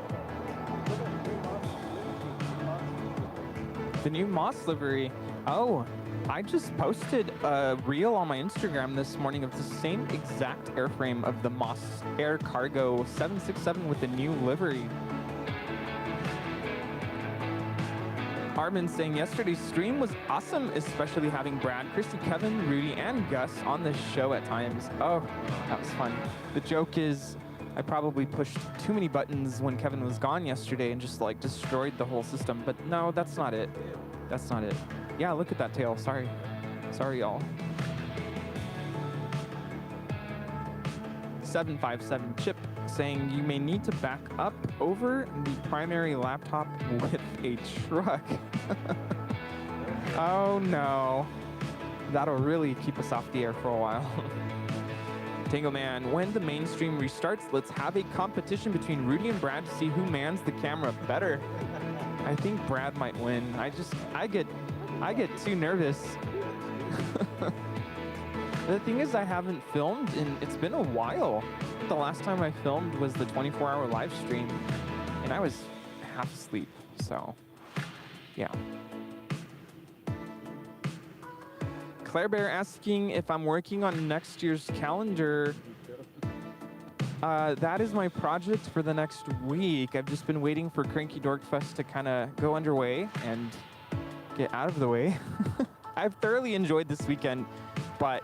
Speaker 9: The new Moss livery. Oh, I just posted a reel on my Instagram this morning of the same exact airframe of the Moss Air Cargo 767 with the new livery. Armin saying yesterday's stream was awesome, especially having Brad, Christy, Kevin, Rudy, and Gus on the show at times. Oh, that was fun. The joke is I probably pushed too many buttons when Kevin was gone yesterday and just like destroyed the whole system. But no, that's not it. That's not it. Yeah, look at that tail. Sorry. Sorry, y'all. 757 Chip saying you may need to back up over the primary laptop with a truck. Oh no. That'll really keep us off the air for a while. Tango Man, when the mainstream restarts, let's have a competition between Rudy and Brad to see who mans the camera better. I think Brad might win. I get too nervous. The thing is, I haven't filmed and it's been a while. The last time I filmed was the 24-hour live stream and I was half asleep, so yeah. Claire Bear asking if I'm working on next year's calendar. That is my project for the next week. I've just been waiting for Cranky Dork Fest to kind of go underway and get out of the way. I've thoroughly enjoyed this weekend, but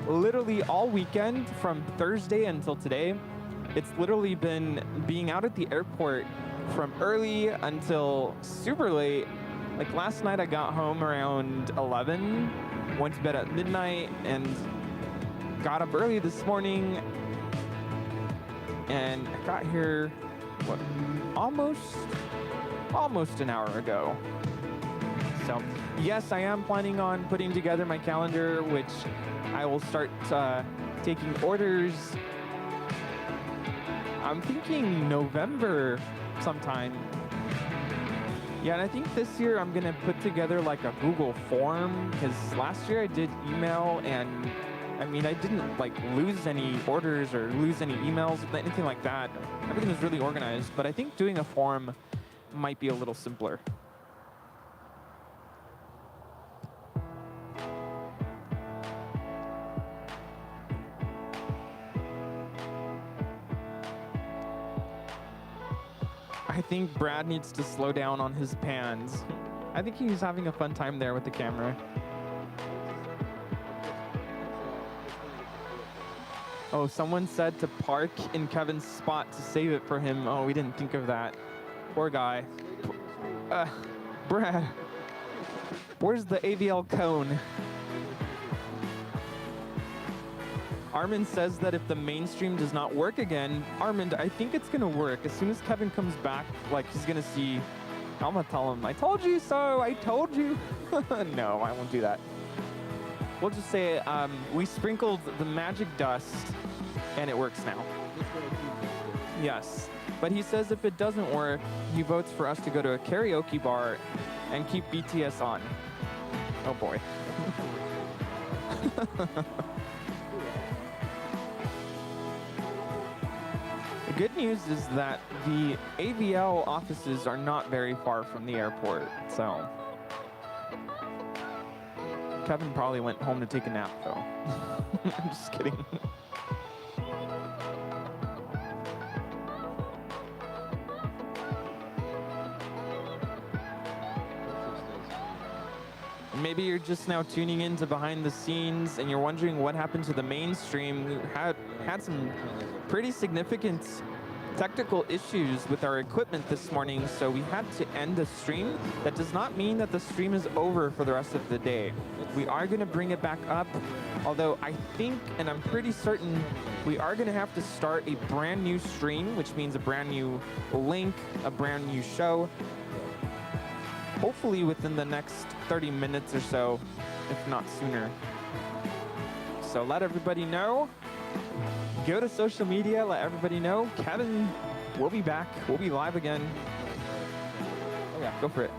Speaker 9: literally all weekend from Thursday until today, it's literally been being out at the airport from early until super late. Like last night I got home around 11, went to bed at midnight, and got up early this morning, and I got here, what, almost an hour ago. So yes, I am planning on putting together my calendar, which I will start taking orders. I'm thinking November sometime. Yeah, and I think this year I'm gonna put together like a Google form, because last year I did email, and I mean, I didn't like lose any orders or lose any emails, anything like that. Everything was really organized, but I think doing a form might be a little simpler. I think Brad needs to slow down on his pans. I think he's having a fun time there with the camera. Oh, someone said to park in Kevin's spot to save it for him. Oh, we didn't think of that. Poor guy. Brad, where's the AVL cone? Armand says that if the mainstream does not work again, Armand, I think it's gonna work. As soon as Kevin comes back, like he's gonna see, I'm gonna tell him, I told you so, I told you. No, I won't do that. We'll just say we sprinkled the magic dust and it works now. Yes, but he says if it doesn't work, he votes for us to go to a karaoke bar and keep BTS on. Oh boy. The good news is that the AVL offices are not very far from the airport, so Kevin probably went home to take a nap, though. I'm just kidding. Maybe you're just now tuning in to behind the scenes and you're wondering what happened to the mainstream. We had some pretty significant technical issues with our equipment this morning, so we had to end the stream. That does not mean that the stream is over for the rest of the day. We are going to bring it back up, although I think, and I'm pretty certain, we are going to have to start a brand new stream, which means a brand new link, a brand new show, hopefully within the next 30 minutes or so, if not sooner. So let everybody know. Go to social media, let everybody know. Kevin will be back. We'll be live again. Oh yeah, go for it.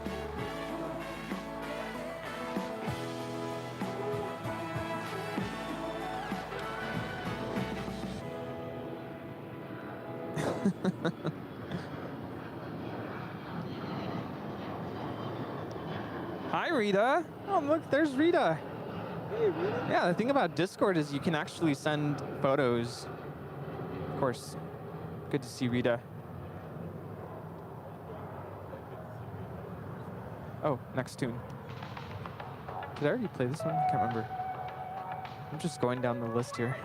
Speaker 9: Hi, Rita. Oh, look, there's Rita.
Speaker 8: Hey, Rita.
Speaker 9: Yeah, the thing about Discord is you can actually send photos. Of course, good to see Rita. Oh, next tune. Did I already play this one? I can't remember. I'm just going down the list here.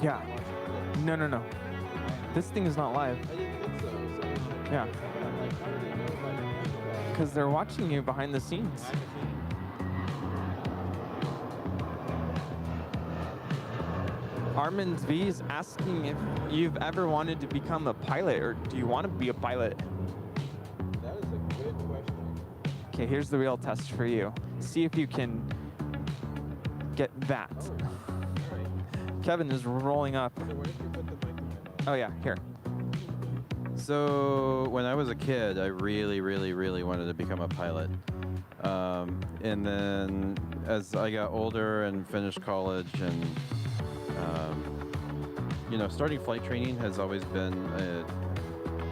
Speaker 9: Yeah. No. This thing is not live.
Speaker 8: I didn't think so.
Speaker 9: Yeah.
Speaker 8: Like, how do they know if I
Speaker 9: Because they're watching you behind the scenes. Armand V is asking if you've ever wanted to become a pilot, or do you want to be a pilot?
Speaker 8: That is a good question.
Speaker 9: Okay, here's the real test for you. See if you can get that.
Speaker 8: Oh, all right.
Speaker 9: Kevin is rolling up.
Speaker 8: So what if you put the microphone on?
Speaker 9: Oh yeah, here.
Speaker 11: So when I was a kid, I really wanted to become a pilot. And then as I got older and finished college and, you know, starting flight training has always been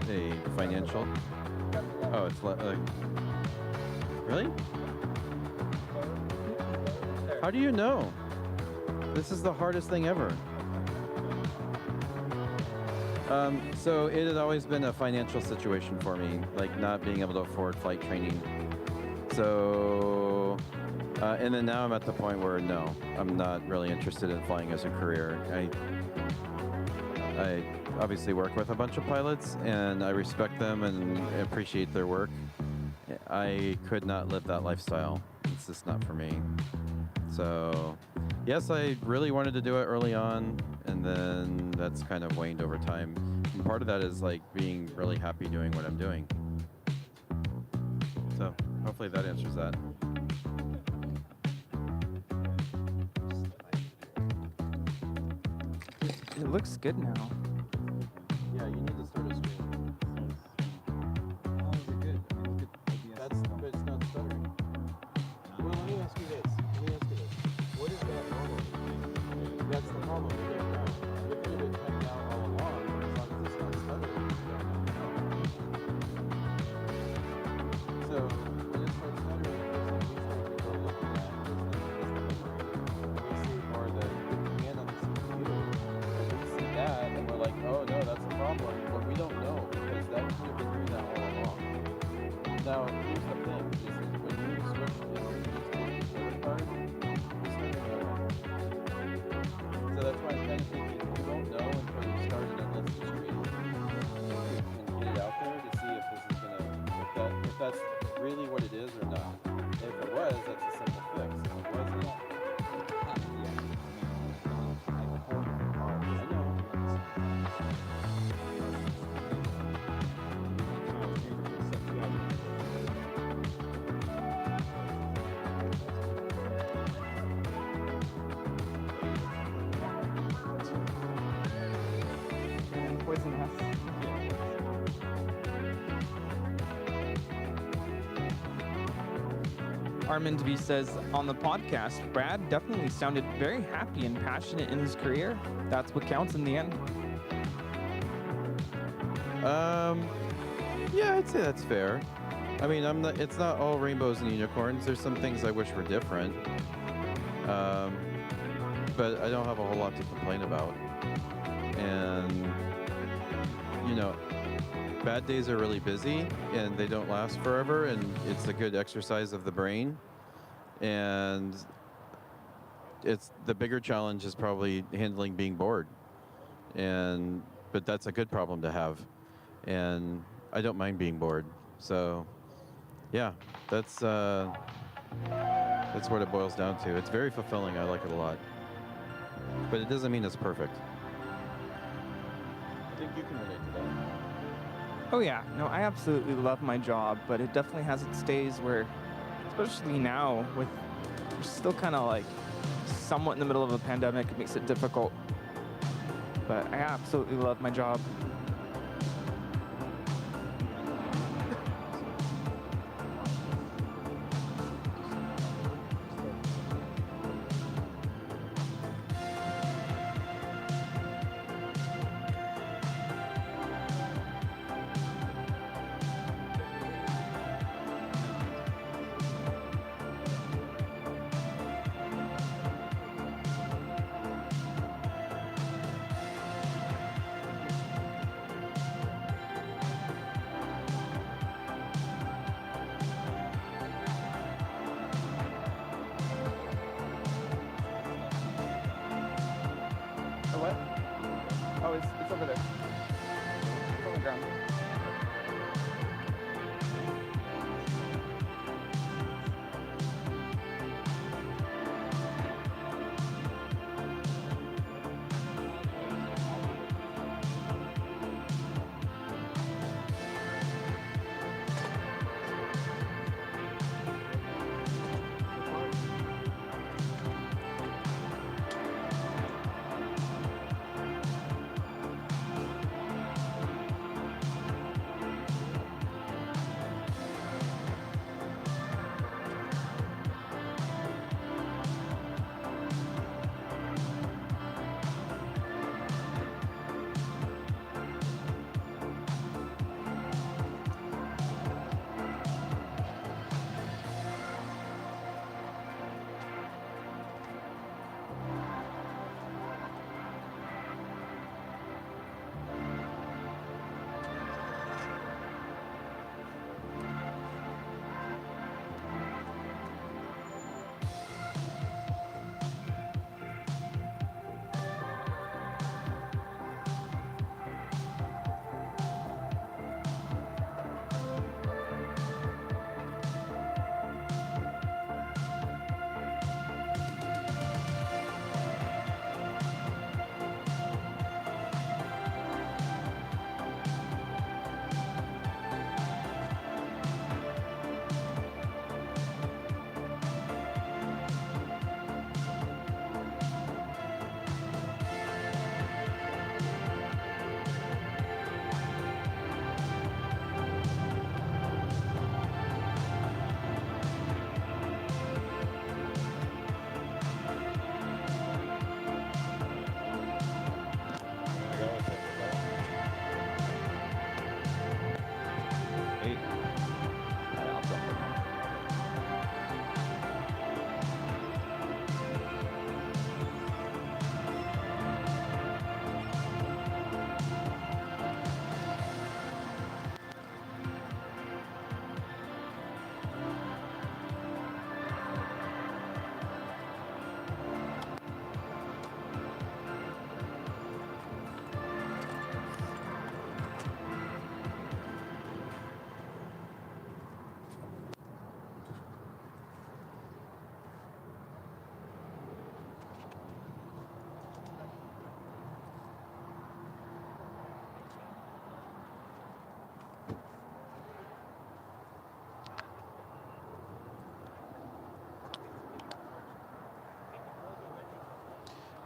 Speaker 11: a financial. Oh, it's really? How do you know? This is the hardest thing ever. So it had always been a financial situation for me, like not being able to afford flight training. So, and then now I'm at the point where no, I'm not really interested in flying as a career. I obviously work with a bunch of pilots and I respect them and appreciate their work. I could not live that lifestyle. It's just not for me. So, yes, I really wanted to do it early on, and then that's kind of waned over time. And part of that is like being really happy doing what I'm doing. So, hopefully that answers that.
Speaker 9: It looks good now.
Speaker 8: Yeah, you need to start a stream. How is it good? That's, but it's not stuttering. Well, let me ask you this. What is that normally? That's the problem. We don't know. We could have been kept down all along as long as it's not stuttering. So it is what's better. We're looking at we see more the command on this computer. We see that and we're like, oh no, that's a problem. But we don't know because that could have been doing that all along. Now here's the thing: is when you switch to the recorder card, you start a new one. So that's why I'm kind of thinking you won't know until you start it unless you stream and get it out there to see if this is gonna if that's really what it is or not. If it was, that's a simple fix. If it wasn't, I know.
Speaker 9: Poison us. Armand V says, on the podcast, Brad definitely sounded very happy and passionate in his career. That's what counts in the end.
Speaker 11: Yeah, I'd say that's fair. I mean, it's not all rainbows and unicorns. There's some things I wish were different. But I don't have a whole lot to complain about. And, you know, bad days are really busy and they don't last forever, and it's a good exercise of the brain. And it's the bigger challenge is probably handling being bored. But that's a good problem to have. And I don't mind being bored. So yeah, that's what it boils down to. It's very fulfilling. I like it a lot. But it doesn't mean it's perfect.
Speaker 8: I think you can relate to that.
Speaker 9: Oh yeah, no, I absolutely love my job, but it definitely has its days where, especially now, with we're still kind of like somewhat in the middle of a pandemic, it makes it difficult. But I absolutely love my job. What? Oh, it's over there. It's on the ground.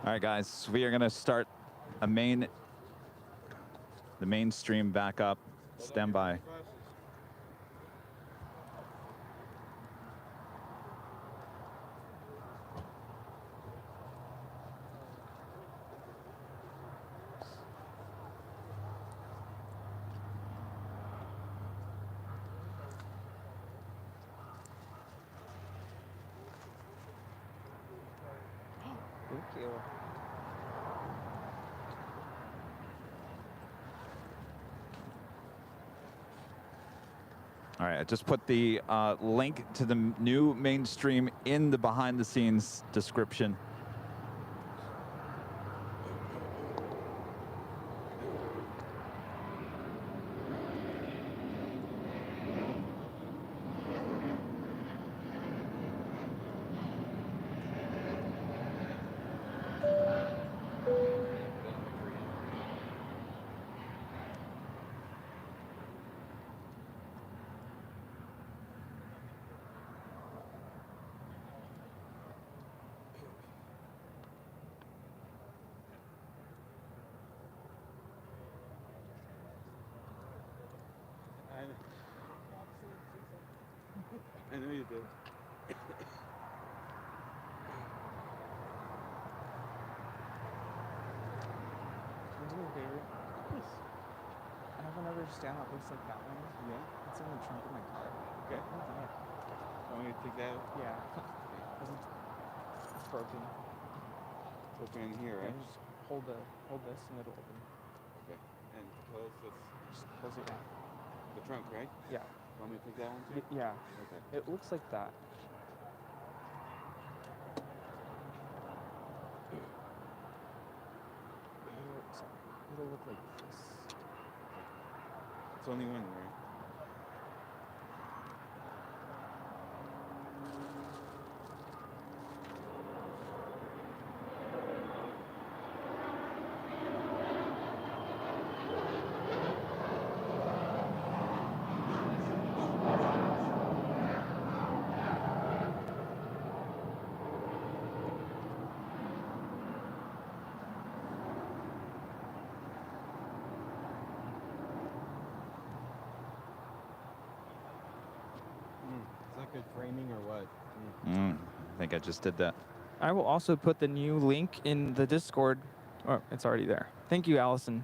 Speaker 1: All right, guys, we are going to start the main stream back up. Stand by.
Speaker 9: Thank you.
Speaker 1: All right, I just put the link to the new mainstream in the behind-the-scenes description.
Speaker 7: I know you did.
Speaker 9: Can you do me a favor?
Speaker 7: Yes.
Speaker 9: I have another stand that looks like that one.
Speaker 7: Yeah.
Speaker 9: It's in the trunk of my car.
Speaker 7: Okay.
Speaker 9: Yeah.
Speaker 7: Want me to take that out?
Speaker 9: Yeah. It's broken.
Speaker 7: It's open in here,
Speaker 9: Yeah,
Speaker 7: right?
Speaker 9: just hold this and it'll open.
Speaker 7: Okay. And close this.
Speaker 9: Just close it down.
Speaker 7: The trunk, right?
Speaker 9: Yeah.
Speaker 7: Want me to take that one too?
Speaker 9: Yeah.
Speaker 7: Okay.
Speaker 9: It looks like that. It'll look like this.
Speaker 7: It's only one, right?
Speaker 11: Is that good framing or what?
Speaker 1: I think I just did that.
Speaker 9: I will also put the new link in the Discord. Oh, it's already there. Thank you, Allison.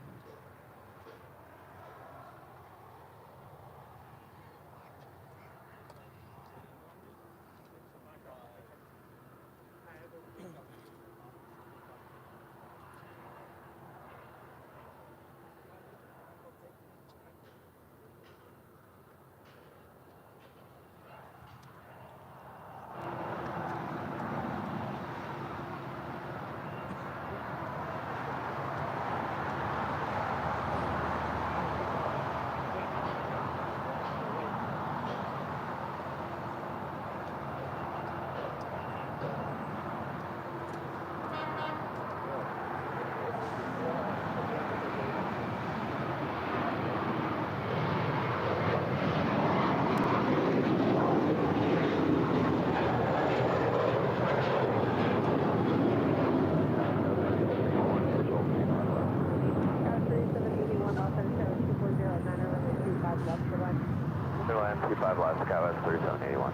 Speaker 3: Airline 25 left, Skywest 3781.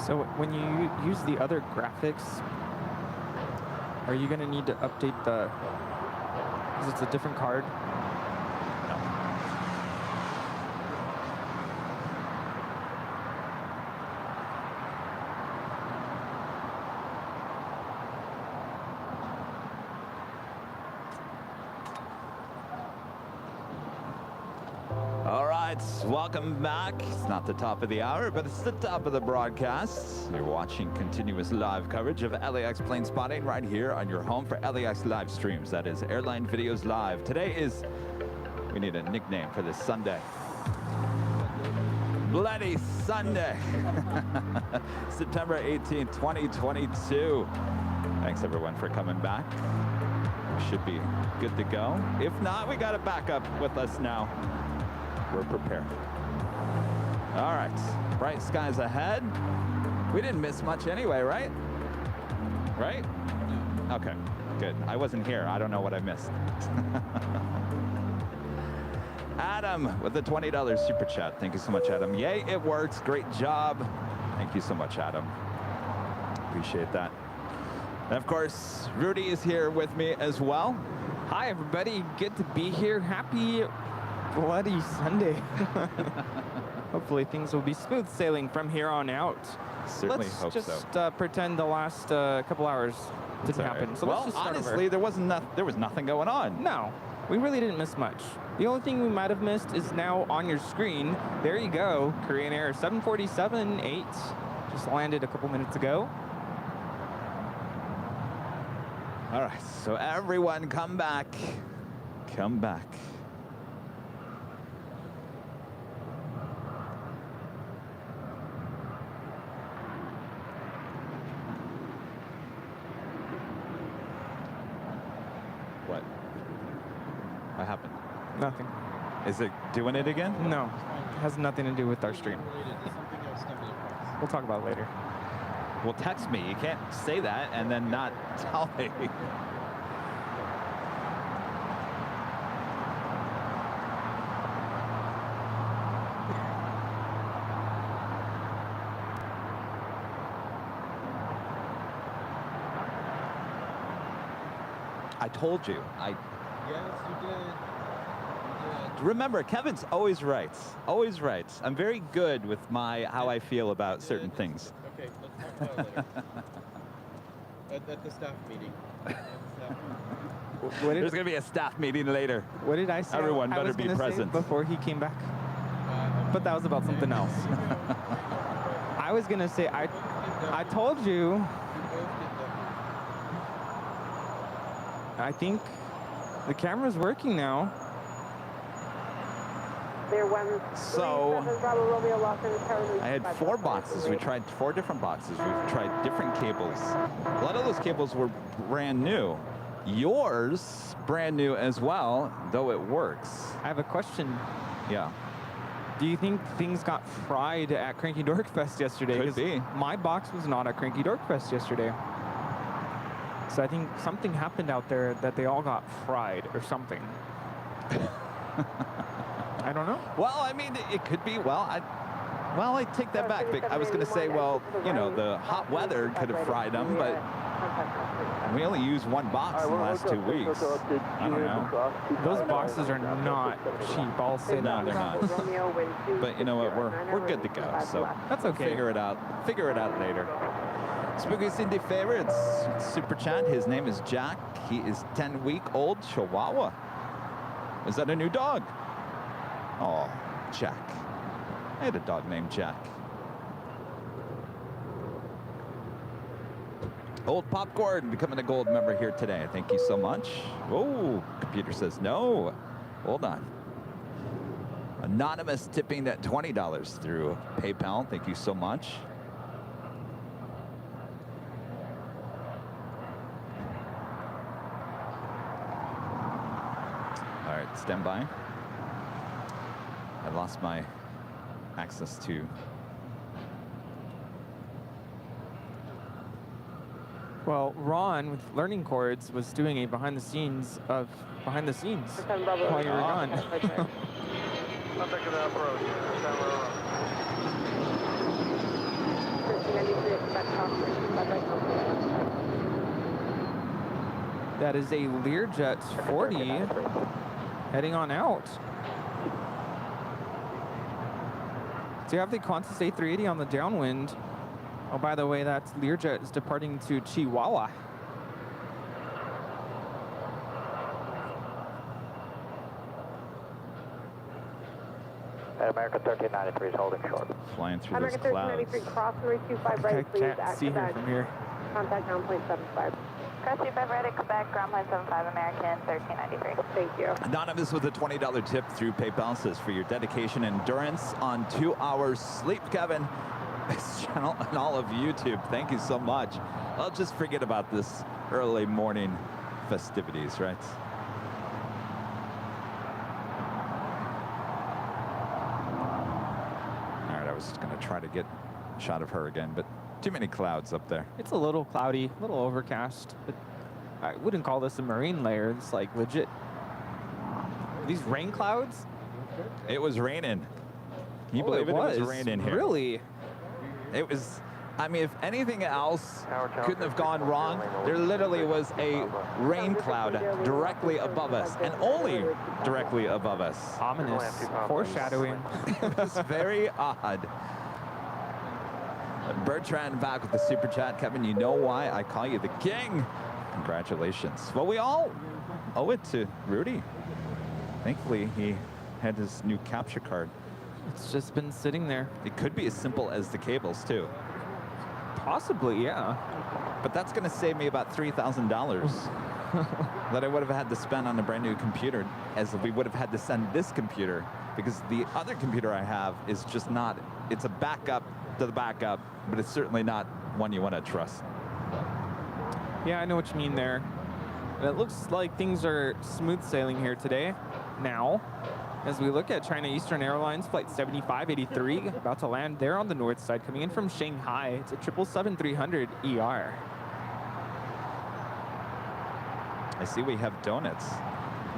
Speaker 9: So when you use the other graphics, are you going to need to update the, because it's a different card?
Speaker 1: All right, welcome back. It's not the top of the hour, but it's the top of the broadcast. You're watching continuous live coverage of LAX plane spotting right here on your home for LAX live streams. That is Airline Videos Live. Today is, we need a nickname for this Sunday. Bloody Sunday. September 18th, 2022. Thanks everyone for coming back. Should be good to go. If not, we got a backup with us now. We're prepared. All right, bright skies ahead. We didn't miss much anyway, right? Right? Okay, good. I wasn't here. I don't know what I missed. Adam with the $20 super chat. Thank you so much, Adam. Yay, it works. Great job. Thank you so much, Adam. Appreciate that. And of course, Rudy is here with me as well.
Speaker 9: Hi, everybody. Good to be here. Happy Bloody Sunday. Hopefully things will be smooth sailing from here on out.
Speaker 1: Certainly hope so.
Speaker 9: Let's just pretend the last couple hours didn't happen. So
Speaker 1: well,
Speaker 9: let's just start
Speaker 1: honestly,
Speaker 9: over.
Speaker 1: there was nothing going on.
Speaker 9: No, we really didn't miss much. The only thing we might have missed is now on your screen. There you go, Korean Air 747-8. Just landed a couple minutes ago.
Speaker 1: All right, so everyone come back. Come back. What? What happened?
Speaker 9: Nothing.
Speaker 1: Is it doing it again?
Speaker 9: No, it has nothing to do with our stream. We'll talk about it later.
Speaker 1: Well, text me. You can't say that and then not tell me. I told you.
Speaker 8: Yes, you did.
Speaker 1: Remember, Kevin's always right. Always right. I'm very good with how I feel about certain things.
Speaker 8: Okay, let's talk about it later. At the staff meeting.
Speaker 1: There's going to be a staff meeting later.
Speaker 9: What did I say?
Speaker 1: Everyone
Speaker 9: I
Speaker 1: better
Speaker 9: was
Speaker 1: be
Speaker 9: gonna say
Speaker 1: present.
Speaker 9: before he came back. But that was about something else. I was going to say, I told you. I think the camera's working now.
Speaker 1: So, I had 4 boxes. We tried 4 different boxes. We've tried different cables. A lot of those cables were brand new. Yours, brand new as well, though it works.
Speaker 9: I have a question.
Speaker 1: Yeah.
Speaker 9: Do you think things got fried at Cranky Dork Fest yesterday?
Speaker 1: Could be.
Speaker 9: My box was not at Cranky Dork Fest yesterday. So I think something happened out there that they all got fried or something. I don't know.
Speaker 1: Well, I mean, it could be. Well, I take that back. I was going to say, well, you know, the hot weather could have fried them, but we only used 1 box in the last 2 weeks. I don't know.
Speaker 9: Those boxes are not cheap. I'll say
Speaker 1: No,
Speaker 9: that.
Speaker 1: they're not. But you know what? We're good to go. So
Speaker 9: that's okay.
Speaker 1: Figure it out. Figure it out later. Spooky Cindy favorites. Super chat. His name is Jack. He is 10-week-old Chihuahua. Is that a new dog? Oh, Jack. I had a dog named Jack. Old Popcorn becoming a gold member here today. Thank you so much. Oh, computer says no. Hold on. Anonymous tipping at $20 through PayPal. Thank you so much. All right, stand by. I lost my access to.
Speaker 9: Well, Ron with Learning Chords was doing a behind the scenes while you were gone. That is a Learjet 40 heading on out. So you have the Qantas A380 on the downwind. Oh, by the way, that's Learjet is departing to Chihuahua.
Speaker 3: American 1393 is holding short.
Speaker 1: Flying through those
Speaker 5: American
Speaker 1: clouds.
Speaker 5: 1393, cross 325 right,
Speaker 9: I
Speaker 5: please.
Speaker 9: can't see her from here.
Speaker 5: Contact ground plane 75.
Speaker 12: Cross 25 right at Quebec, ground plane 75, American 1393.
Speaker 5: Thank you.
Speaker 1: Anonymous with a $20 tip through PayPal says, for your dedication and endurance on 2 hours sleep, Kevin. This channel and all of YouTube. Thank you so much. I'll just forget about this early morning festivities, right? All right, I was going to try to get a shot of her again, but Too many clouds up there.
Speaker 9: It's a little cloudy, a little overcast, but I wouldn't call this a marine layer. It's like legit. These rain clouds?
Speaker 1: It was raining. Can you
Speaker 9: Oh,
Speaker 1: believe it? It was raining here.
Speaker 9: Really?
Speaker 1: It was. I mean, if anything else couldn't have gone wrong, there literally was a rain cloud directly above us, and only directly above us.
Speaker 9: Ominous. Foreshadowing.
Speaker 1: It was very odd. Bertrand back with the super chat. Kevin, you know why I call you the king. Congratulations. Well, we all owe it to Rudy. Thankfully, he had his new capture card.
Speaker 9: It's just been sitting there.
Speaker 1: It could be as simple as the cables, too.
Speaker 9: Possibly, yeah.
Speaker 1: But that's going to save me about $3,000 that I would have had to spend on a brand new computer, as we would have had to send this computer, because the other computer I have is just not, it's a backup to the backup, but it's certainly not one you want to trust.
Speaker 9: Yeah, I know what you mean there. And it looks like things are smooth sailing here today. Now, as we look at China Eastern Airlines Flight 7583, about to land there on the north side, coming in from Shanghai. It's a 777-300 ER.
Speaker 1: I see we have donuts.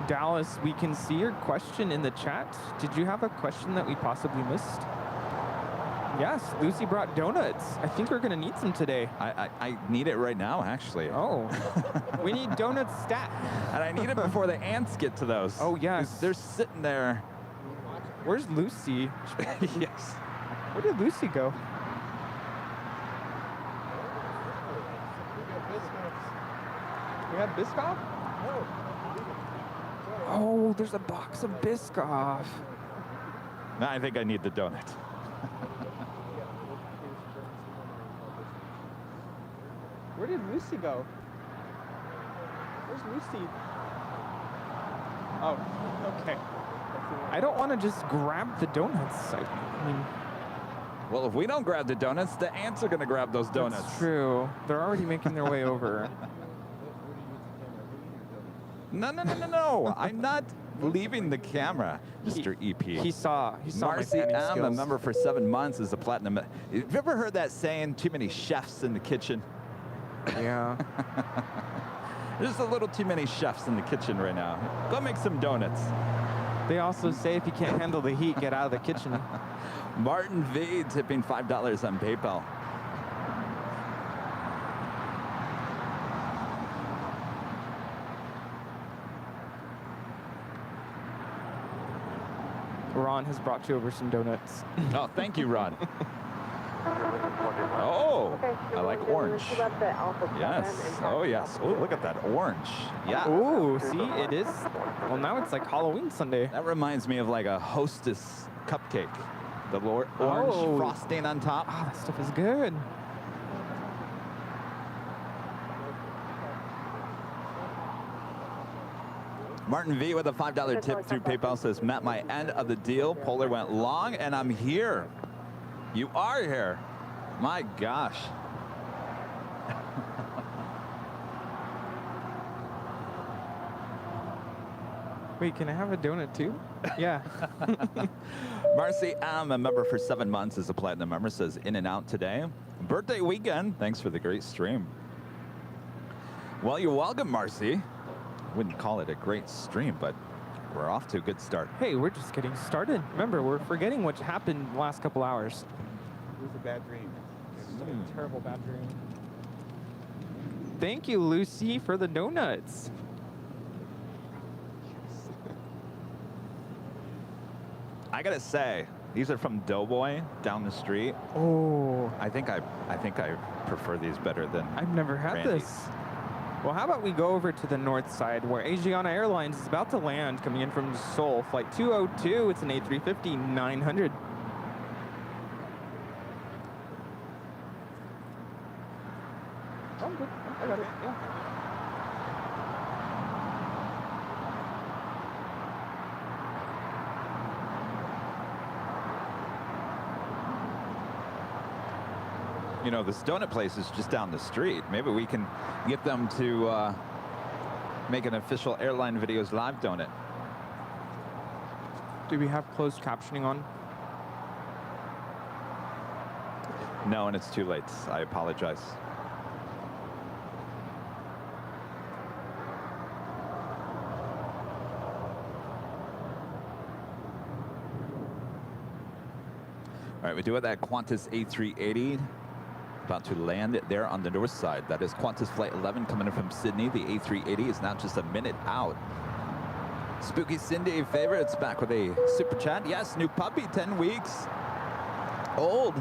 Speaker 9: Dallas, we can see your question in the chat. Did you have a question that we possibly missed? Yes, Lucy brought donuts. I think we're going to need some today.
Speaker 1: I need it right now, actually.
Speaker 9: Oh, we need donuts stat.
Speaker 1: And I need it before the ants get to those.
Speaker 9: Oh, yes.
Speaker 1: They're sitting there.
Speaker 9: Where's Lucy?
Speaker 1: Yes.
Speaker 9: Where did Lucy go? We have Biscoff? Oh, there's a box of Biscoff.
Speaker 1: No, I think I need the donut.
Speaker 9: Where did Lucy go? Where's Lucy? Oh, okay. I don't want to just grab the donuts. I mean,
Speaker 1: well, if we don't grab the donuts, the ants are going to grab those donuts.
Speaker 9: That's true. They're already making their way over.
Speaker 1: No. I'm not leaving the camera, Mr. EP.
Speaker 9: He saw
Speaker 1: Marcy
Speaker 9: my
Speaker 1: M,
Speaker 9: skills.
Speaker 1: a member for 7 months, is a platinum. Have you ever heard that saying, too many chefs in the kitchen?
Speaker 9: Yeah.
Speaker 1: There's a little too many chefs in the kitchen right now. Go make some donuts.
Speaker 9: They also say if you can't handle the heat, get out of the kitchen.
Speaker 1: Martin V tipping $5 on PayPal.
Speaker 9: Ron has brought you over some donuts.
Speaker 1: Oh, thank you, Ron. Oh, I like orange. Yes. Oh, yes. Oh, look at that orange. Yeah.
Speaker 9: Oh, see, it is. Well, now it's like Halloween Sunday.
Speaker 1: That reminds me of like a Hostess cupcake. The orange frosting on top.
Speaker 9: Ah, that stuff is good.
Speaker 1: Martin V with a $5 tip through PayPal says, met my end of the deal. Polar went long, and I'm here. You are here. My gosh.
Speaker 9: Wait, can I have a donut too? Yeah.
Speaker 1: Marcy M, a member for 7 months, is a platinum member, says in and out today. Birthday weekend. Thanks for the great stream. Well, you're welcome, Marcy. Wouldn't call it a great stream, but we're off to a good start.
Speaker 9: Hey, we're just getting started. Remember, we're forgetting what happened the last couple hours.
Speaker 7: It was a bad dream.
Speaker 9: A terrible bad dream. Thank you, Lucy, for the donuts.
Speaker 1: I gotta say, these are from Doughboy down the street.
Speaker 9: Oh,
Speaker 1: I think I prefer these better than
Speaker 9: I've never had
Speaker 1: Randy's.
Speaker 9: this. Well, how about we go over to the north side where Asiana Airlines is about to land, coming in from Seoul, flight 202. It's an A350-900. Oh, good. I got it. Yeah.
Speaker 1: You know, this donut place is just down the street. Maybe we can get them to make an official Airline Videos live donut.
Speaker 9: Do we have closed captioning on?
Speaker 1: No, and it's too late. I apologize. All right, we do it at Qantas A380. About to land there on the north side. That is Qantas Flight 11 coming in from Sydney. The A380 is now just a minute out. Spooky Cindy favorites back with a super chat. Yes, new puppy, 10 weeks old.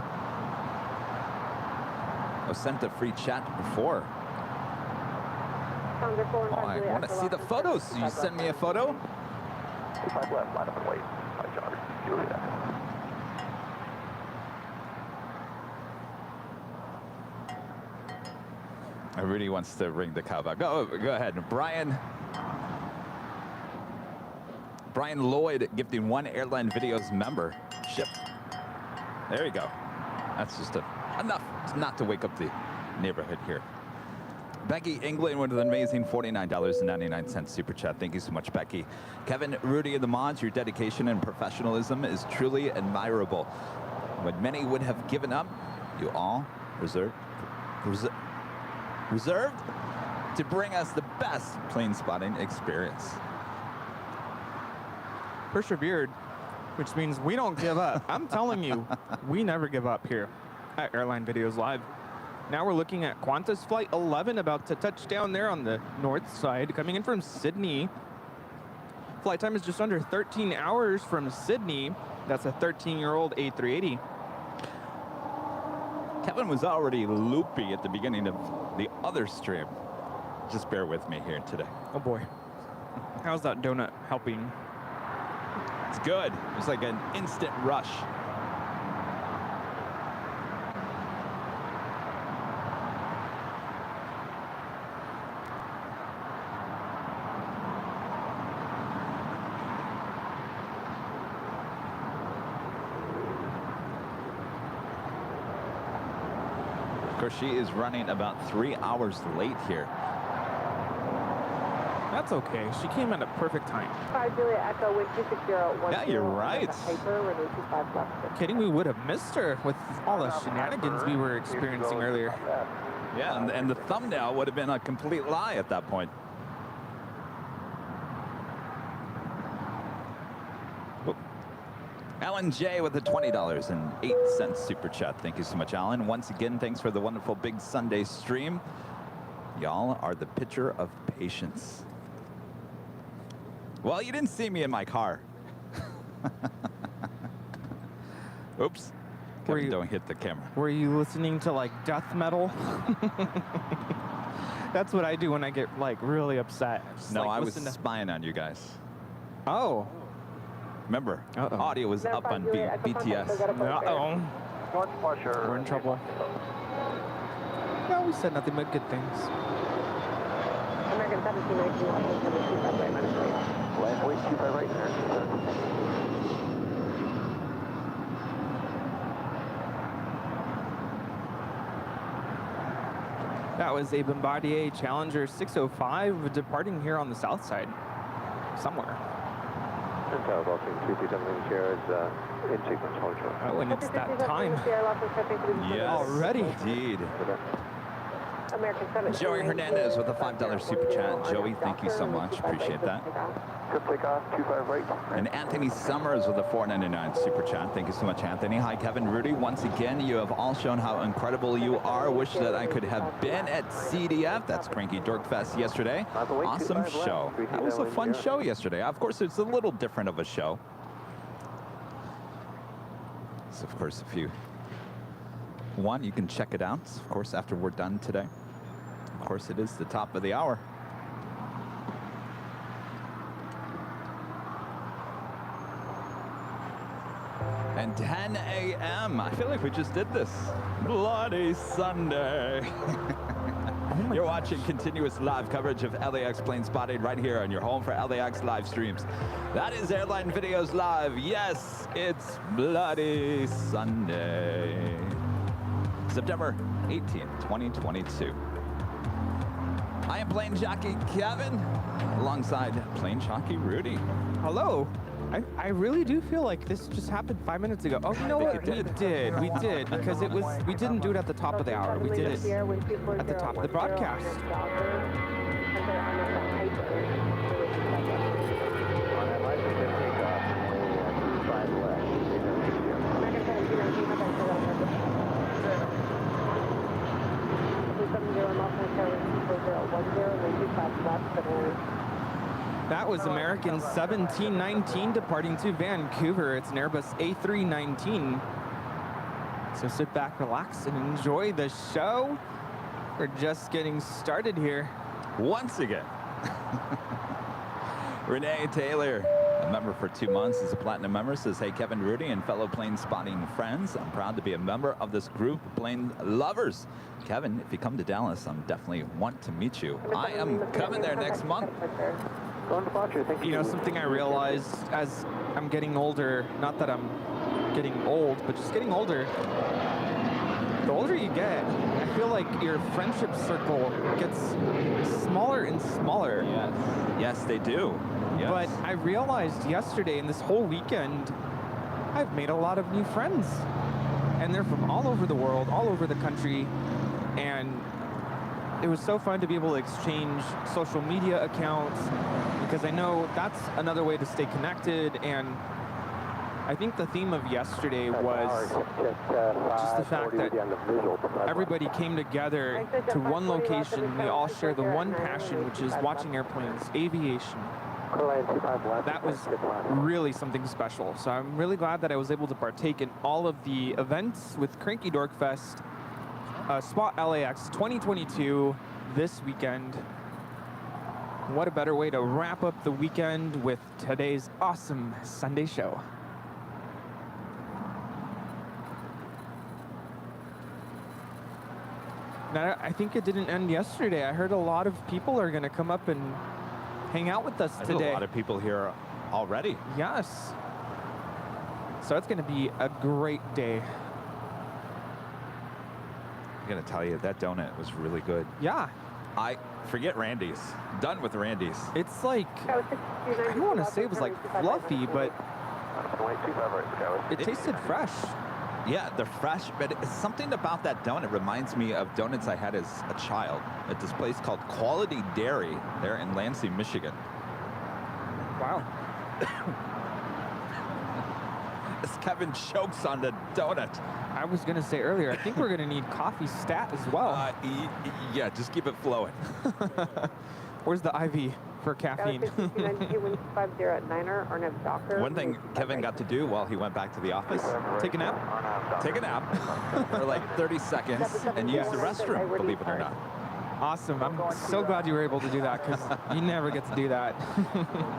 Speaker 1: I was sent a free chat before. Oh, I want to see the photos. So you send me a photo?
Speaker 3: 25 left, line up and wait. Hi, John. Julia.
Speaker 1: Rudy wants to ring the cowbell. Go ahead. Brian Lloyd gifting 1 Airline Videos membership. There you go. That's just enough not to wake up the neighborhood here. Becky England with an amazing $49.99 super chat. Thank you so much, Becky. Kevin, Rudy, and the mods, your dedication and professionalism is truly admirable. When many would have given up, you all reserved to bring us the best plane spotting experience.
Speaker 9: Persevered, which means we don't give up. I'm telling you, we never give up here at Airline Videos Live. Now we're looking at Qantas Flight 11 about to touch down there on the north side, coming in from Sydney. Flight time is just under 13 hours from Sydney. That's a 13-year-old A380.
Speaker 1: Kevin was already loopy at the beginning of the other stream. Just bear with me here today.
Speaker 9: Oh boy. How's that donut helping?
Speaker 1: It's good. It's like an instant rush. Of course, she is running about 3 hours late here.
Speaker 9: That's okay. She came at a perfect time.
Speaker 5: 5 Juliet Echo, wind 260.
Speaker 1: Yeah, you're right.
Speaker 5: Hyper, runway 25 left.
Speaker 9: Kidding, we would have missed her with all the shenanigans we were experiencing earlier.
Speaker 1: Yeah, and the thumbnail would have been a complete lie at that point. Oh. Alan J with the $20.08 super chat. Thank you so much, Alan. Once again, thanks for the wonderful Big Sunday stream. Y'all are the picture of patience. Well, you didn't see me in my car. Oops. Don't hit the camera.
Speaker 9: Were you listening to like death metal? That's what I do when I get like really upset. Just,
Speaker 1: no,
Speaker 9: like,
Speaker 1: I was spying on you guys.
Speaker 9: Oh.
Speaker 1: Remember, audio was up on BTS.
Speaker 9: Uh-oh.
Speaker 3: North Flusher.
Speaker 9: We're in trouble. No, we said nothing but good things.
Speaker 5: American 1719,
Speaker 3: Land wait, 25 right there.
Speaker 9: That was a Bombardier Challenger 605 departing here on the south side. Somewhere.
Speaker 2: Intel, Boston 237 Sierra is in sequence, hold short.
Speaker 9: Oh, and it's that time.
Speaker 1: Yes,
Speaker 9: already.
Speaker 1: Indeed.
Speaker 5: American 17.
Speaker 1: Joey Hernandez with a $5 super chat. Joey, thank you so much. Appreciate that.
Speaker 3: Good takeoff, 25 right.
Speaker 1: And Anthony Summers with a $4.99 super chat. Thank you so much, Anthony. Hi, Kevin, Rudy. Once again, you have all shown how incredible you are. Wish that I could have been at CDF. That's Cranky Dork Fest yesterday. Awesome show. That was a fun show yesterday. Of course, it's a little different of a show. So, of course, if you want, you can check it out, of course, after we're done today. Of course, it is the top of the hour. And 10 a.m. I feel like we just did this. Bloody Sunday. You're watching continuous live coverage of LAX plane spotting right here on your home for LAX live streams. That is Airline Videos Live. Yes, it's Bloody Sunday. September 18th, 2022. I am plane jockey Kevin, alongside plane jockey Rudy.
Speaker 9: Hello. I really do feel like this just happened 5 minutes ago. Oh, you know what? We did, because it was, we didn't do it at the top of the hour. We did it at the top of the broadcast. That was American 1719 departing to Vancouver. It's an Airbus A319. So sit back, relax, and enjoy the show. We're just getting started here.
Speaker 1: Once again. Renee Taylor, a member for 2 months, is a platinum member, says, hey, Kevin, Rudy, and fellow plane spotting friends. I'm proud to be a member of this group of plane lovers. Kevin, if you come to Dallas, I'm definitely want to meet you. I am coming there next month.
Speaker 9: You know, something I realized as I'm getting older, not that I'm getting old, but just getting older, the older you get, I feel like your friendship circle gets smaller and smaller.
Speaker 1: Yes, yes, they do. Yes.
Speaker 9: But I realized yesterday and this whole weekend, I've made a lot of new friends. And they're from all over the world, all over the country. And it was so fun to be able to exchange social media accounts, because I know that's another way to stay connected. And I think the theme of yesterday was just the fact that everybody came together to one location. We all share the one passion, which is watching airplanes, aviation. That was really something special. So I'm really glad that I was able to partake in all of the events with Cranky Dork Fest, Spot LAX 2022 this weekend. What a better way to wrap up the weekend with today's awesome Sunday show. Now, I think it didn't end yesterday. I heard a lot of people are going to come up and hang out with us today.
Speaker 1: There's a lot of people here already.
Speaker 9: Yes. So it's going to be a great day.
Speaker 1: I'm going to tell you, that donut was really good.
Speaker 9: Yeah.
Speaker 1: I forget Randy's. Done with Randy's.
Speaker 9: It's like, I don't want to say it was like fluffy, but it tasted fresh.
Speaker 1: Yeah, they're fresh, but it's something about that donut reminds me of donuts I had as a child at this place called Quality Dairy there in Lansing, Michigan.
Speaker 9: Wow.
Speaker 1: As Kevin chokes on the donut.
Speaker 9: I was going to say earlier, I think we're going to need coffee stat as well.
Speaker 1: Yeah, just keep it flowing.
Speaker 9: Where's the IV for caffeine?
Speaker 1: One thing Kevin got to do while he went back to the office,
Speaker 9: take a nap.
Speaker 1: Take a nap for like 30 seconds and use the restroom, believe it or not.
Speaker 9: Awesome. I'm so glad you were able to do that, because you never get to do that.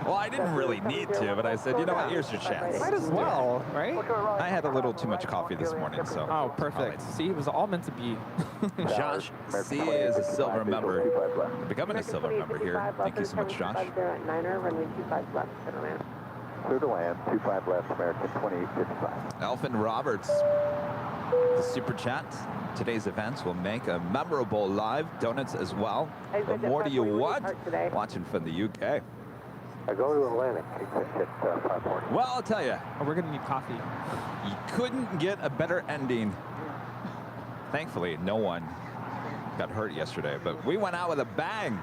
Speaker 1: Well, I didn't really need to, but I said, you know what, here's your chance.
Speaker 9: Might as well, right?
Speaker 1: I had a little too much coffee this morning, so.
Speaker 9: Oh, perfect. See, it was all meant to be.
Speaker 1: Josh C is a silver member. Becoming a silver member here. Thank you so much, Josh.
Speaker 3: Clear to land, 25 left, American 2855.
Speaker 1: Elfin Roberts, the super chat. Today's events will make a memorable live. Donuts as well. What more do you want? Watching from the UK.
Speaker 2: I go to Atlantic.
Speaker 1: Well, I'll tell you.
Speaker 9: Oh, we're going to need coffee.
Speaker 1: You couldn't get a better ending. Thankfully, no one got hurt yesterday, but we went out with a bang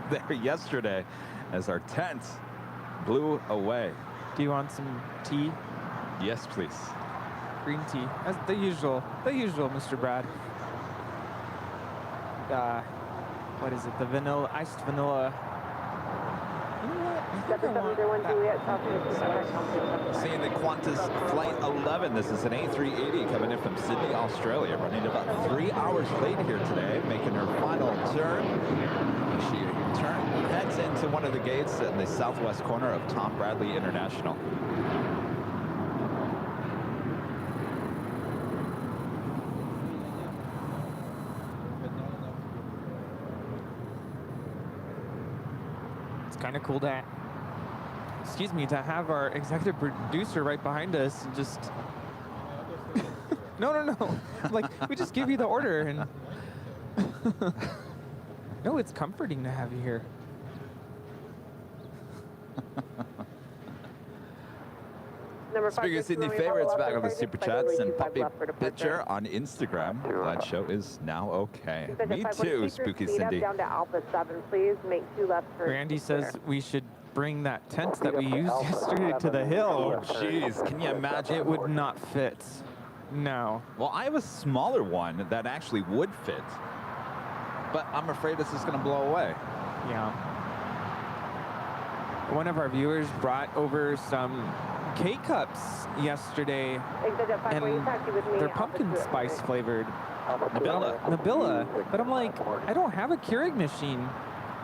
Speaker 1: there yesterday as our tent blew away.
Speaker 9: Do you want some tea?
Speaker 1: Yes, please.
Speaker 9: Green tea. As the usual, Mr. Brad. What is it? The vanilla, iced vanilla. You know what?
Speaker 1: Seeing the Qantas Flight 11. This is an A380 coming in from Sydney, Australia. Running about 3 hours late here today, making her final turn. She heads into one of the gates in the southwest corner of Tom Bradley International.
Speaker 9: Kind of cool to, excuse me, to have our executive producer right behind us and just no like we just give you the order. And no, it's comforting to have you here.
Speaker 1: Speaking of Sydney favorites, back on the super chats and puppy picture on Instagram. That show is now okay. Me too, Spooky Cindy.
Speaker 5: Down to Alpha 7, please. Make 2 left for
Speaker 9: Randy says we should bring that tent that we used yesterday to the hill.
Speaker 1: Oh, jeez, can you imagine?
Speaker 9: It would not fit. No.
Speaker 1: Well, I have a smaller one that actually would fit, but I'm afraid this is going to blow away.
Speaker 9: Yeah. One of our viewers brought over some K-Cups yesterday, and they're pumpkin spice flavored. Nabila. But I'm like, I don't have a Keurig machine.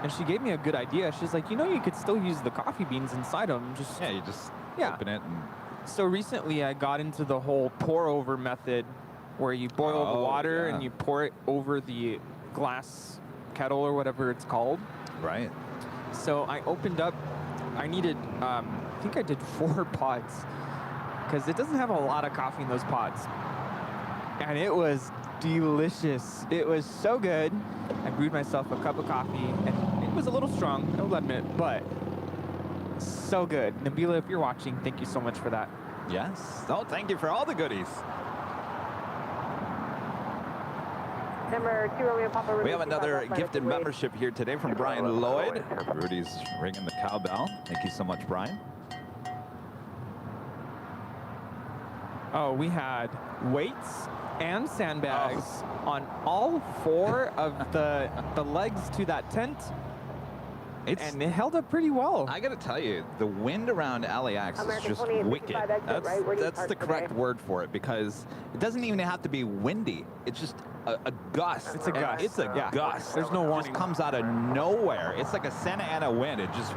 Speaker 9: And she gave me a good idea. She's like, you know, you could still use the coffee beans inside them. Just
Speaker 1: Yeah, you just open it. And
Speaker 9: So recently I got into the whole pour-over method where you boil the water and you pour it over the glass kettle or whatever it's called.
Speaker 1: Right.
Speaker 9: So I opened up, I needed, I think I did 4 pods because it doesn't have a lot of coffee in those pods. And it was delicious. It was so good. I brewed myself a cup of coffee and it was a little strong, I will admit, but so good. Nabila, if you're watching, thank you so much for that.
Speaker 1: Yes. Oh, thank you for all the goodies.
Speaker 5: Number 2, Romeo Papa.
Speaker 1: We have another gifted membership here today from Brian Lloyd. Rudy's ringing the cowbell. Thank you so much, Brian.
Speaker 9: Oh, we had weights and sandbags on all 4 of the legs to that tent. And it held up pretty well.
Speaker 1: I got to tell you, the wind around LAX is just wicked. That's the correct word for it, because it doesn't even have to be windy. It's just a gust.
Speaker 9: It's a gust.
Speaker 1: It's a gust.
Speaker 9: There's no warning.
Speaker 1: It just comes out of nowhere. It's like a Santa Ana wind. It just...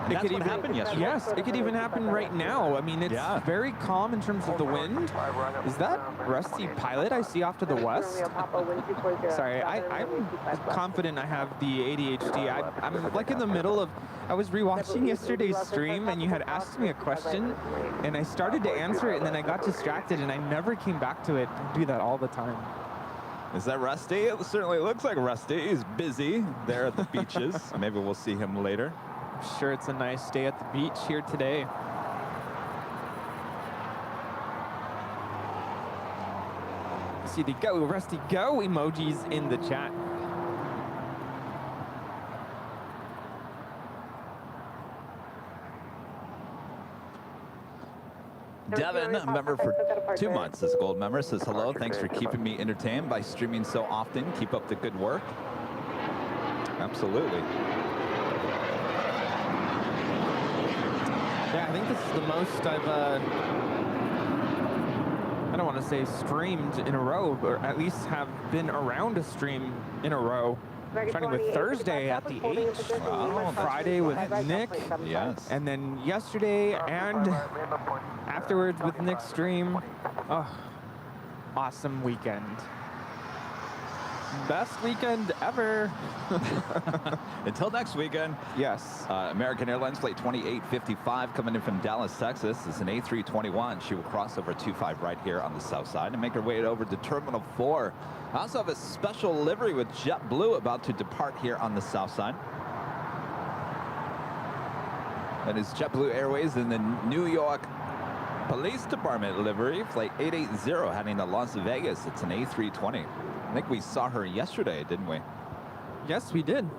Speaker 1: That's what happened yesterday.
Speaker 9: Yes, it could even happen right now. I mean, it's very calm in terms of the wind. Is that Rusty Pilot I see off to the west? Sorry, I'm confident I have the ADHD. I'm like in the middle of, I was rewatching yesterday's stream and you had asked me a question and I started to answer it and then I got distracted and I never came back to it. I do that all the time.
Speaker 1: Is that Rusty? It certainly looks like Rusty. He's busy there at the beaches. Maybe we'll see him later.
Speaker 9: I'm sure it's a nice day at the beach here today. See the go, Rusty, go emojis in the chat.
Speaker 1: Devin, a member for 2 months, is a gold member, says hello. Thanks for keeping me entertained by streaming so often. Keep up the good work. Absolutely.
Speaker 9: Yeah, I think this is the most I've, I don't want to say streamed in a row, but at least have been around a stream in a row. Starting with Thursday at the H, Friday with Nick, and then yesterday and afterwards with Nick's stream. Oh, awesome weekend. Best weekend ever.
Speaker 1: Until next weekend.
Speaker 9: Yes.
Speaker 1: American Airlines Flight 2855 coming in from Dallas, Texas. It's an A321. She will cross over 25 right here on the south side and make her way over to Terminal 4. I also have a special livery with JetBlue about to depart here on the south side. That is JetBlue Airways in the New York Police Department livery. Flight 880 heading to Las Vegas. It's an A320. I think we saw her yesterday, didn't we?
Speaker 9: Yes, we did.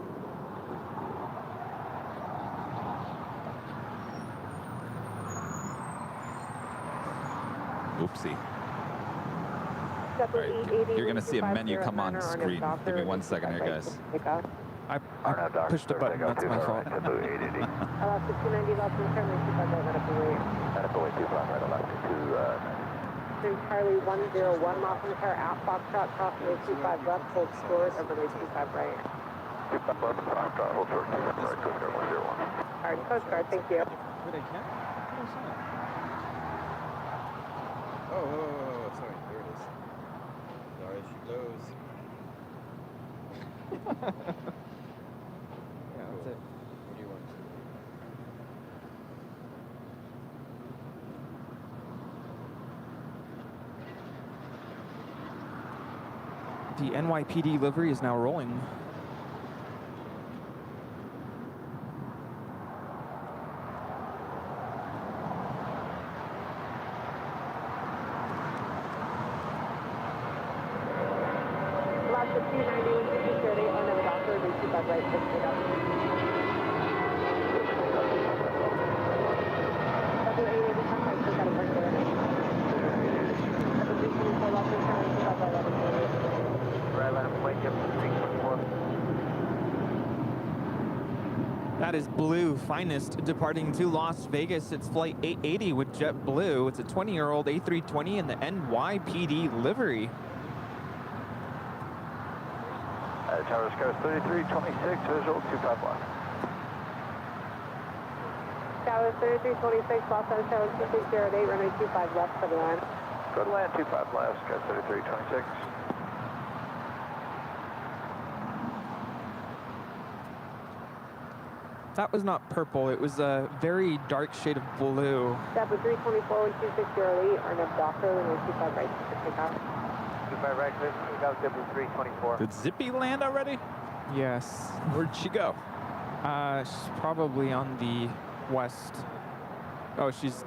Speaker 1: Oopsie. Right, you're going to see a menu come on screen. Give me 1 second here, guys.
Speaker 9: I pushed a button. That's my fault.
Speaker 5: Charlie 101, miles from the car, out Foxtrot, crossing 25 left, hold short, overlay 25 right.
Speaker 2: 25 left, Foxtrot, hold short, 25 right, Coast Guard 101.
Speaker 5: All right, Coast Guard, thank you.
Speaker 8: Oh, sorry, there it is. Sorry, she blows.
Speaker 9: Yeah, that's it.
Speaker 8: What do you want?
Speaker 9: The NYPD livery is now rolling.
Speaker 5: Alaska 290 with 238 on the doctor, and 25 right, 6 pick up. W880 contact, so got a break there. W324 Los Angeles, 25 right, 11.
Speaker 4: Right line of plane, jump to 324.
Speaker 9: That is Blue Finest departing to Las Vegas. It's flight 880 with JetBlue. It's a 20-year-old A320 in the NYPD livery.
Speaker 3: Tower Scout 3326, visual 25 left.
Speaker 5: Tower 3326, Los Angeles 2608, runway 25 left for the line.
Speaker 3: Go to land 25 left, Scout 3326.
Speaker 9: That was not purple. It was a very dark shade of blue.
Speaker 5: Step with 324 with 2608, or no doctor, runway 25 right, pick up.
Speaker 4: 25 right, clear, pick up, W324.
Speaker 1: Did Zippy land already?
Speaker 9: Yes.
Speaker 1: Where'd she go?
Speaker 9: She's probably on the west. Oh, she's...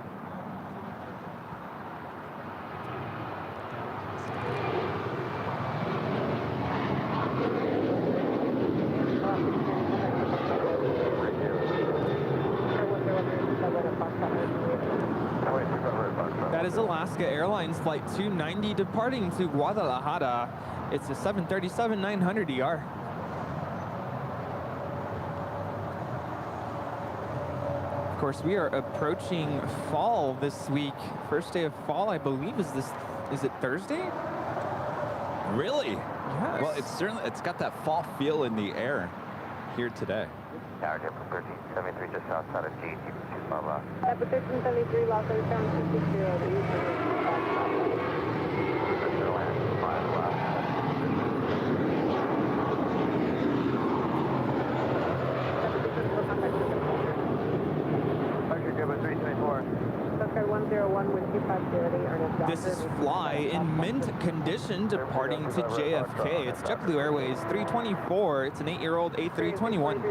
Speaker 9: That is Alaska Airlines Flight 290 departing to Guadalajara. It's a 737-900ER. Of course, we are approaching fall this week. First day of fall, I believe, is it Thursday?
Speaker 1: Really?
Speaker 9: Yes.
Speaker 1: Well, it's got that fall feel in the air here today.
Speaker 3: Tower Jet from 1373 just outside of GT 25 left.
Speaker 5: Step with 1373, Los Angeles 2608,
Speaker 9: This is Fly in mint condition departing to JFK. It's JetBlue Airways 324. It's an 8-year-old A321.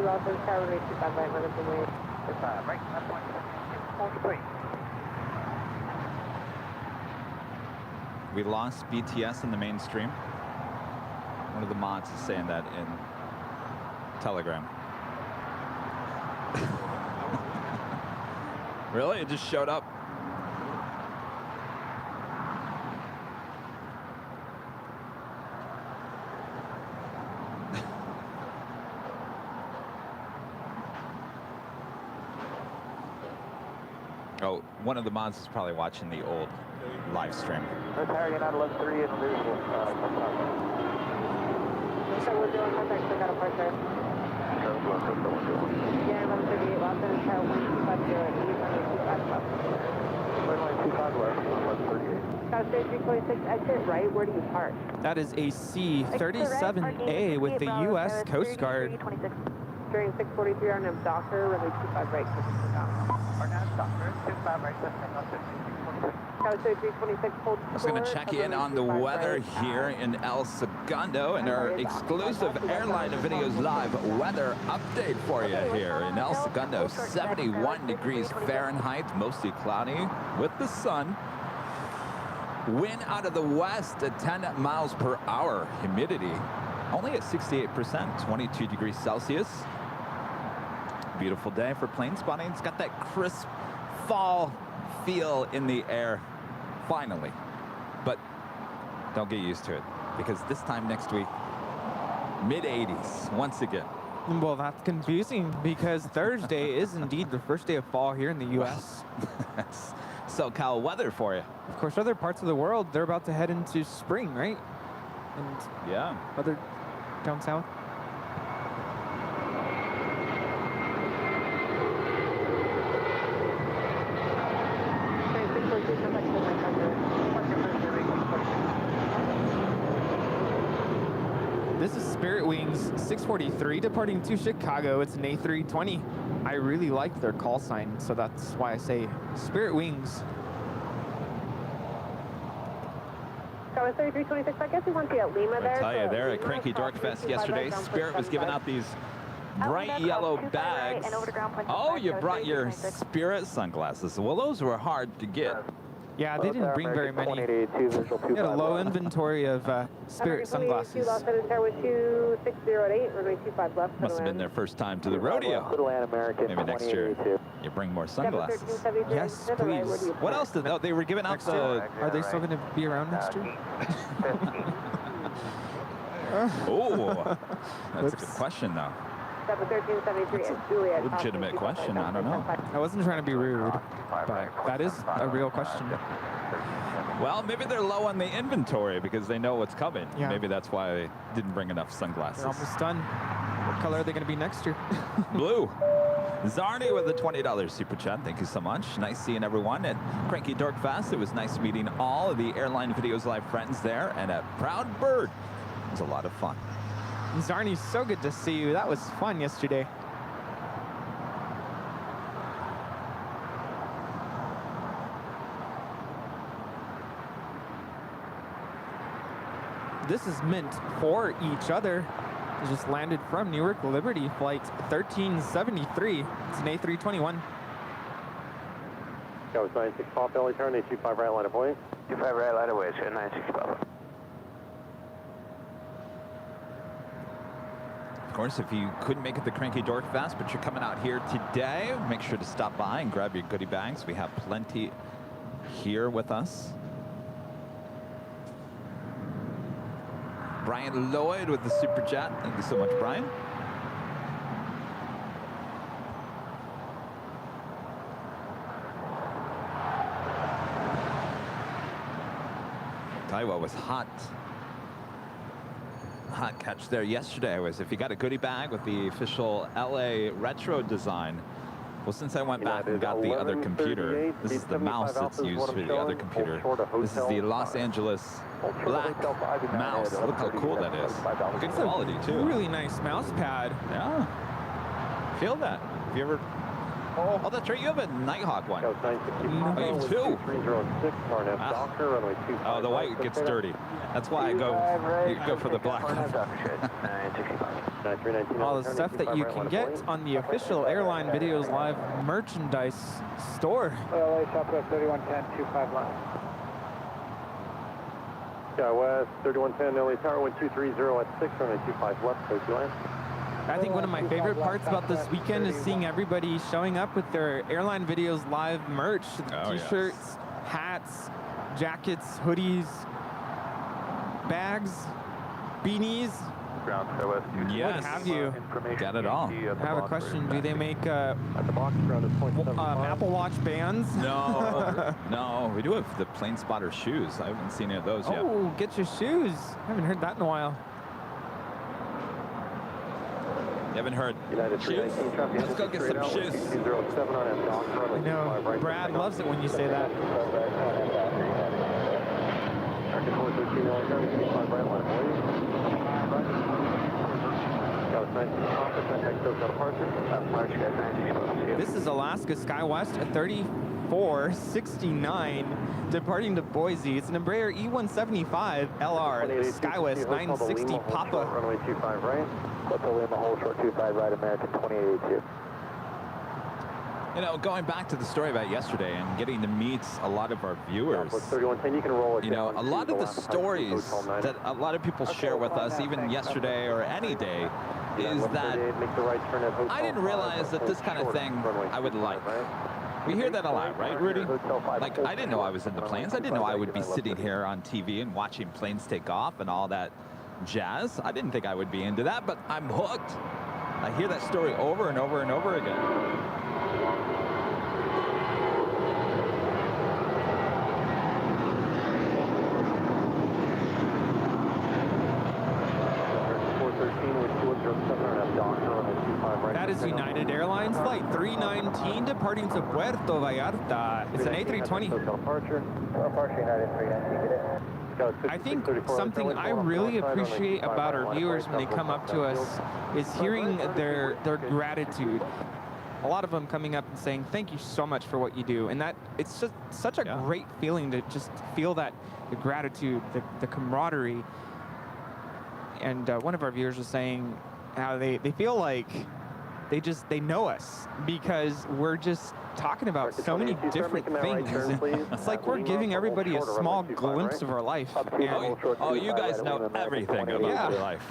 Speaker 1: We lost BTS in the mainstream. One of the mods is saying that in Telegram. Really? It just showed up. Oh, one of the mods is probably watching the old live stream.
Speaker 3: That's Harry, you're not 1138 on visual.
Speaker 5: So we're doing contact, so got a part there. Yeah, 1138, Los Angeles, 1250, 25 left.
Speaker 3: 25 left, 1138.
Speaker 5: South State 326, exit right, where do you park?
Speaker 9: That is a C-37A with the U.S. Coast Guard.
Speaker 5: During 643 on Docker, runway 25 right, clear to down.
Speaker 3: Docker, 25 right,
Speaker 5: South State 326, hold
Speaker 1: I was going to check in on the weather here in El Segundo and our exclusive Airline Videos Live weather update for you here in El Segundo. 71 degrees Fahrenheit, mostly cloudy with the sun. Wind out of the west at 10 miles per hour. Humidity only at 68%, 22 degrees Celsius. Beautiful day for plane spotting. It's got that crisp fall feel in the air, finally. But don't get used to it, because this time next week, mid-80s once again.
Speaker 9: Well, that's confusing, because Thursday is indeed the first day of fall here in the U.S.
Speaker 1: That's SoCal weather for you.
Speaker 9: Of course, other parts of the world, they're about to head into spring, right? And
Speaker 1: yeah,
Speaker 9: other down south. This is Spirit Wings 643 departing to Chicago. It's an A320. I really like their call sign, so that's why I say Spirit Wings.
Speaker 5: Tower 3326, I guess we want the Lima there.
Speaker 1: I tell you, there at Cranky Dork Fest yesterday, Spirit was giving out these bright yellow bags. Oh, you brought your Spirit sunglasses. Well, those were hard to get.
Speaker 9: Yeah, they didn't bring very many. They had a low inventory of Spirit sunglasses.
Speaker 5: Los Angeles Tower 2608, runway 25 left.
Speaker 1: Must have been their first time to the rodeo. Maybe next year you bring more sunglasses.
Speaker 9: Yes, please.
Speaker 1: What else did they were giving out the...
Speaker 9: Are they still going to be around next year?
Speaker 1: Oh, that's a good question, though. Legitimate question. I don't know.
Speaker 9: I wasn't trying to be rude, but that is a real question.
Speaker 1: Well, maybe they're low on the inventory because they know what's coming.
Speaker 9: Yeah.
Speaker 1: Maybe that's why they didn't bring enough sunglasses.
Speaker 9: They're almost done. What color are they going to be next year?
Speaker 1: Blue. Zarni with a $20 super chat. Thank you so much. Nice seeing everyone at Cranky Dork Fest. It was nice meeting all of the Airline Videos Live friends there, and a Proud Bird. It was a lot of fun.
Speaker 9: Zarni, so good to see you. That was fun yesterday. This is meant for each other. It just landed from Newark Liberty, flight 1373. It's an A321.
Speaker 2: That was 96 Pop, LA turn, 825 right line of way.
Speaker 3: 25 right line away, so 96 Papa.
Speaker 1: Of course, if you couldn't make it the Cranky Dork Fest, but you're coming out here today, make sure to stop by and grab your goodie bags. We have plenty here with us. Brian Lloyd with the super chat. Thank you so much, Brian. Tell you what was hot catch there yesterday was if you got a goodie bag with the official LA retro design. Well, since I went back and got the other computer, this is the mouse that's used for the other computer. This is the Los Angeles black mouse. Look how cool that is. Good quality, too.
Speaker 9: Really nice mouse pad.
Speaker 1: Yeah. Feel that. Have you ever... Oh, that's right. You have a Nighthawk one. Oh, you have two. Oh, the white gets dirty. That's why I go for the black.
Speaker 9: All the stuff that you can get on the official Airline Videos Live merchandise store.
Speaker 2: LA Southwest 3110, 25 line. Skywest 3110, LA Tower 1230 at 6, runway 25 left, close to line.
Speaker 9: I think one of my favorite parts about this weekend is seeing everybody showing up with their Airline Videos Live merch. T-shirts, hats, jackets, hoodies, bags, beanies.
Speaker 1: Yes.
Speaker 9: What have you?
Speaker 1: Got it all.
Speaker 9: I have a question. Do they make Apple Watch bands?
Speaker 1: No. No. We do have the Plane Spotter shoes. I haven't seen any of those yet.
Speaker 9: Oh, get your shoes. I haven't heard that in a while.
Speaker 1: You haven't heard shoes? Let's go get some shoes.
Speaker 9: I know. Brad loves it when you say that. This is Alaska SkyWest at 3469, departing to Boise. It's an Embraer E175 LR, SkyWest 960 Papa.
Speaker 2: Runway 25 right. Hotel Lima, hold short 25 right, American 2882.
Speaker 1: You know, going back to the story about yesterday and getting to meet a lot of our viewers, you know, a lot of the stories that a lot of people share with us, even yesterday or any day, is that I didn't realize that this kind of thing I would like. We hear that a lot, right, Rudy? Like, I didn't know I was into planes. I didn't know I would be sitting here on TV and watching planes take off and all that jazz. I didn't think I would be into that, but I'm hooked. I hear that story over and over and over again.
Speaker 9: That is United Airlines Flight 319 departing to Puerto Vallarta. It's an A320. I think something I really appreciate about our viewers when they come up to us is hearing their gratitude. A lot of them coming up and saying, thank you so much for what you do. And that it's just such a great feeling to just feel that the gratitude, the camaraderie. And one of our viewers was saying how they feel like they know us because we're just talking about so many different things. It's like we're giving everybody a small glimpse of our life.
Speaker 1: Oh, you guys know everything about your life.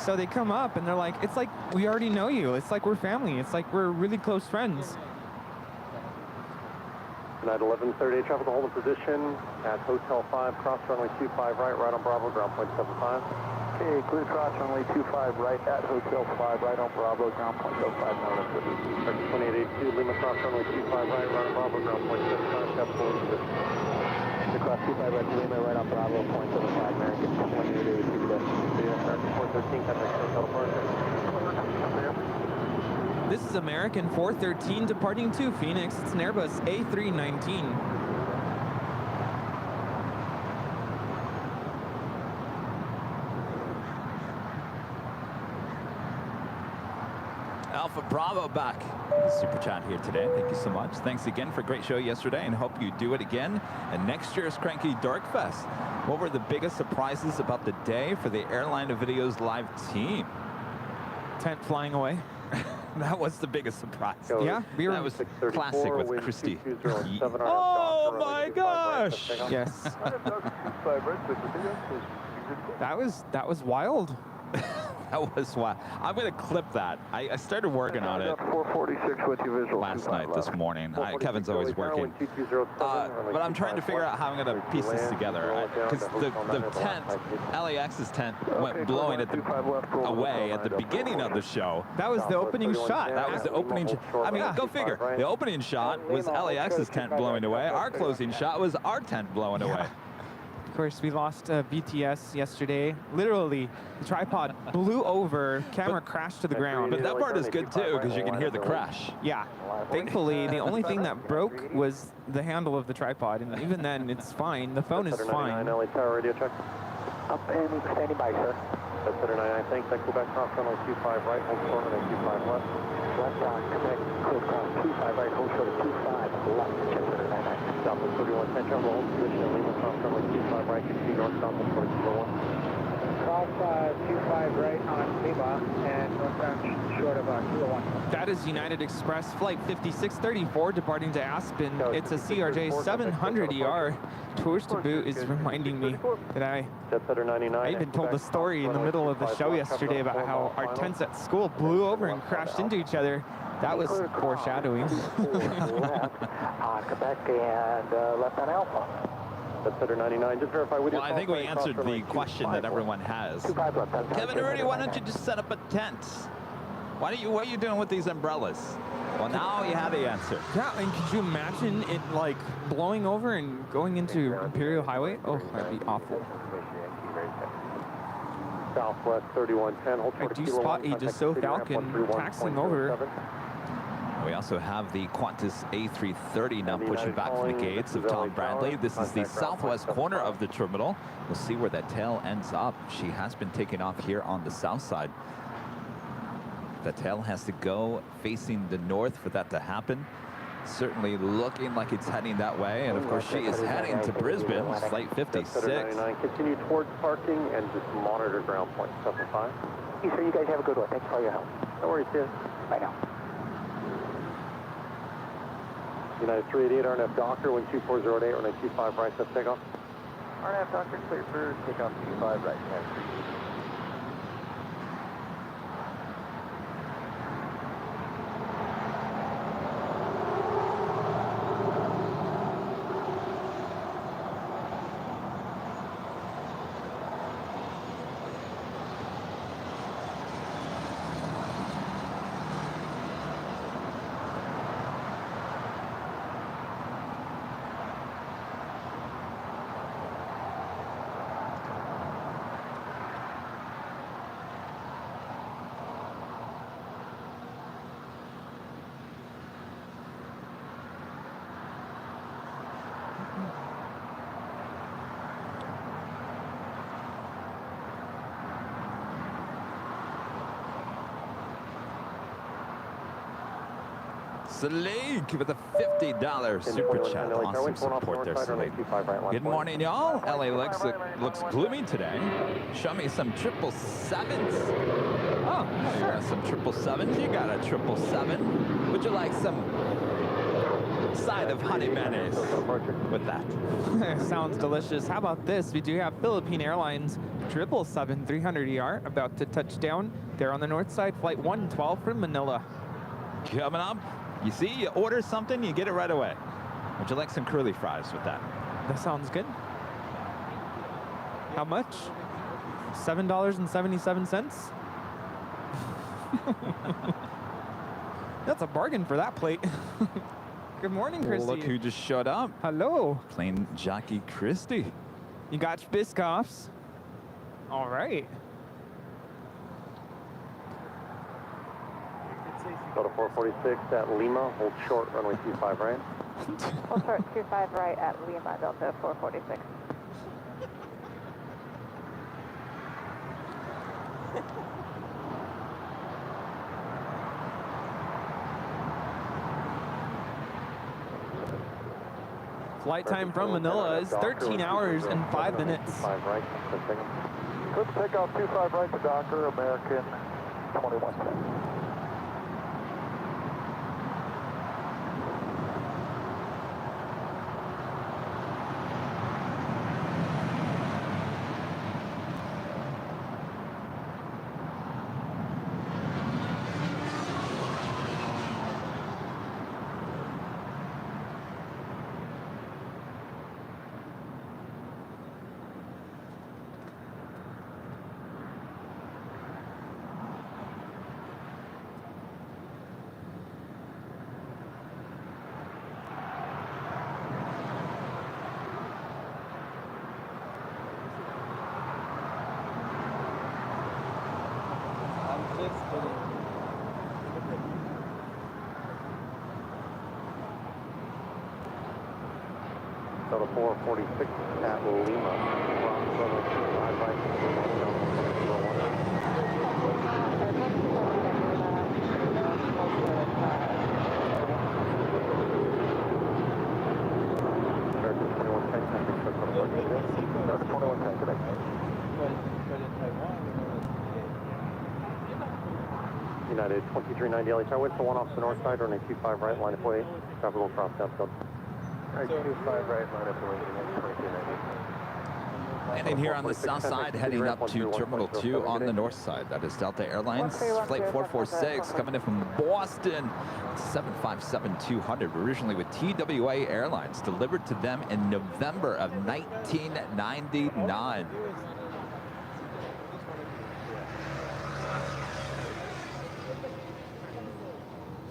Speaker 9: So they come up and they're like, it's like we already know you. It's like we're family. It's like we're really close friends.
Speaker 2: Tonight 11:38, traffic hold in position at Hotel 5, cross runway 25 right on Bravo, ground point 75.
Speaker 3: Okay, clear cross runway 25 right at Hotel 5, right on Bravo, ground point 05, notice.
Speaker 2: 2882, Lima cross runway 25 right on Bravo, ground point 75, traffic hold in position.
Speaker 3: Clear cross 25 right to Lima, right on Bravo, point 75, American 2882,
Speaker 2: American 413, contact Hotel departure.
Speaker 9: This is American 413 departing to Phoenix. It's an Airbus A319.
Speaker 1: Alpha Bravo back. Super chat here today. Thank you so much. Thanks again for a great show yesterday, and hope you do it again. And next year's Cranky Dork Fest. What were the biggest surprises about the day for the AIRLINEVIDEOS live team?
Speaker 9: Tent flying away.
Speaker 1: That was the biggest surprise.
Speaker 9: Yeah,
Speaker 1: that was classic with Christy. Oh my gosh!
Speaker 9: Yes. that was wild.
Speaker 1: That was wild. I'm going to clip that. I started working on it
Speaker 3: 446 with you visual.
Speaker 1: last night, this morning. Kevin's always working. But I'm trying to figure out how I'm going to piece this together. Because the tent, LAX's tent, went blowing away at the beginning of the show.
Speaker 9: That was the opening shot.
Speaker 1: That was the opening shot. I mean, go figure. The opening shot was LAX's tent blowing away. Our closing shot was our tent blowing away.
Speaker 9: Of course, we lost BTS yesterday. Literally, the tripod blew over, camera crashed to the ground.
Speaker 1: But that part is good too, because you can hear the crash.
Speaker 9: Yeah. Thankfully, the only thing that broke was the handle of the tripod, and even then, it's fine. The phone is fine.
Speaker 2: LA Tower radio check.
Speaker 3: Up and standing by, sir.
Speaker 2: That's 99, thanks. I go back cross runway 25 right, hold short and 25 left.
Speaker 3: Left on, connect, clear cross 25 right, hold short 25 left, check 99.
Speaker 2: Southwest 31, 10 travel, hold position, Lima cross runway 25 right, continue north, southwest 4201.
Speaker 5: Cross 25 right on Lima and northbound short of 201.
Speaker 9: That is United Express Flight 5634 departing to Aspen. It's a CRJ 700ER. Tours to boot is reminding me that I even told the story in the middle of the show yesterday about how our tents at school blew over and crashed into each other. That was foreshadowing.
Speaker 3: Left on Quebec and left on Alpha.
Speaker 2: That's 99. Just verify with you.
Speaker 1: Well, I think we answered the question that everyone has. Kevin Rudy, why don't you just set up a tent? What are you doing with these umbrellas? Well, now you have the answer.
Speaker 9: Yeah, and could you imagine it like blowing over and going into Imperial Highway? Oh, that'd be awful.
Speaker 2: Southwest 3110.
Speaker 9: I do spot a Dassault Falcon taxiing over.
Speaker 1: We also have the Qantas A330 now pushing back from the gates of Tom Bradley. This is the southwest corner of the terminal. We'll see where that tail ends up. She has been taken off here on the south side. The tail has to go facing the north for that to happen. Certainly looking like it's heading that way. And of course, she is heading to Brisbane, flight 56.
Speaker 2: Continue towards parking and just monitor ground point 75.
Speaker 3: You sir, you guys have a good one. Thanks for all your help.
Speaker 2: No worries, sis.
Speaker 3: Bye now.
Speaker 2: United 388, RNF Doctor, wind 2408, runway 25 right, set takeoff.
Speaker 3: RNF Doctor, clear for takeoff 25 right, United 388.
Speaker 1: Salik with a $50 super chat. Awesome support there, Salik. Good morning, y'all. LA looks gloomy today. Show me some 777s. Oh, you got some 777s. You got a 777. Would you like some side of honey mayonnaise with that?
Speaker 9: Sounds delicious. How about this? We do have Philippine Airlines 777 300ER about to touch down there on the north side, flight 112 from Manila.
Speaker 1: Coming up, you see, you order something, you get it right away. Would you like some curly fries with that?
Speaker 9: That sounds good. How much? $7.77? That's a bargain for that plate. Good morning, Christy.
Speaker 1: Look who just showed up.
Speaker 9: Hello.
Speaker 1: Plain Jackie Christie.
Speaker 9: You got your Biscoffs. All right.
Speaker 2: Go to 446 at Lima, hold short, runway 25 right.
Speaker 12: Hold short 25 right at Lima, Delta 446.
Speaker 9: Flight time from Manila is 13 hours and 5 minutes.
Speaker 2: 5 right,
Speaker 3: Let's take off 25 right to Docker, American 2110.
Speaker 2: Go to 446 at Lima, runway 25 right, United 2390 LA Tower, winds to 1 off the north side, runway 25 right, line of way, traffic will cross Southfield. Alright, 25 right, line up the way, 2290.
Speaker 1: Landing here on the south side, heading up to Terminal 2 on the north side. That is Delta Airlines, flight 446, coming in from Boston, 757-200, originally with TWA Airlines, delivered to them in November of 1999.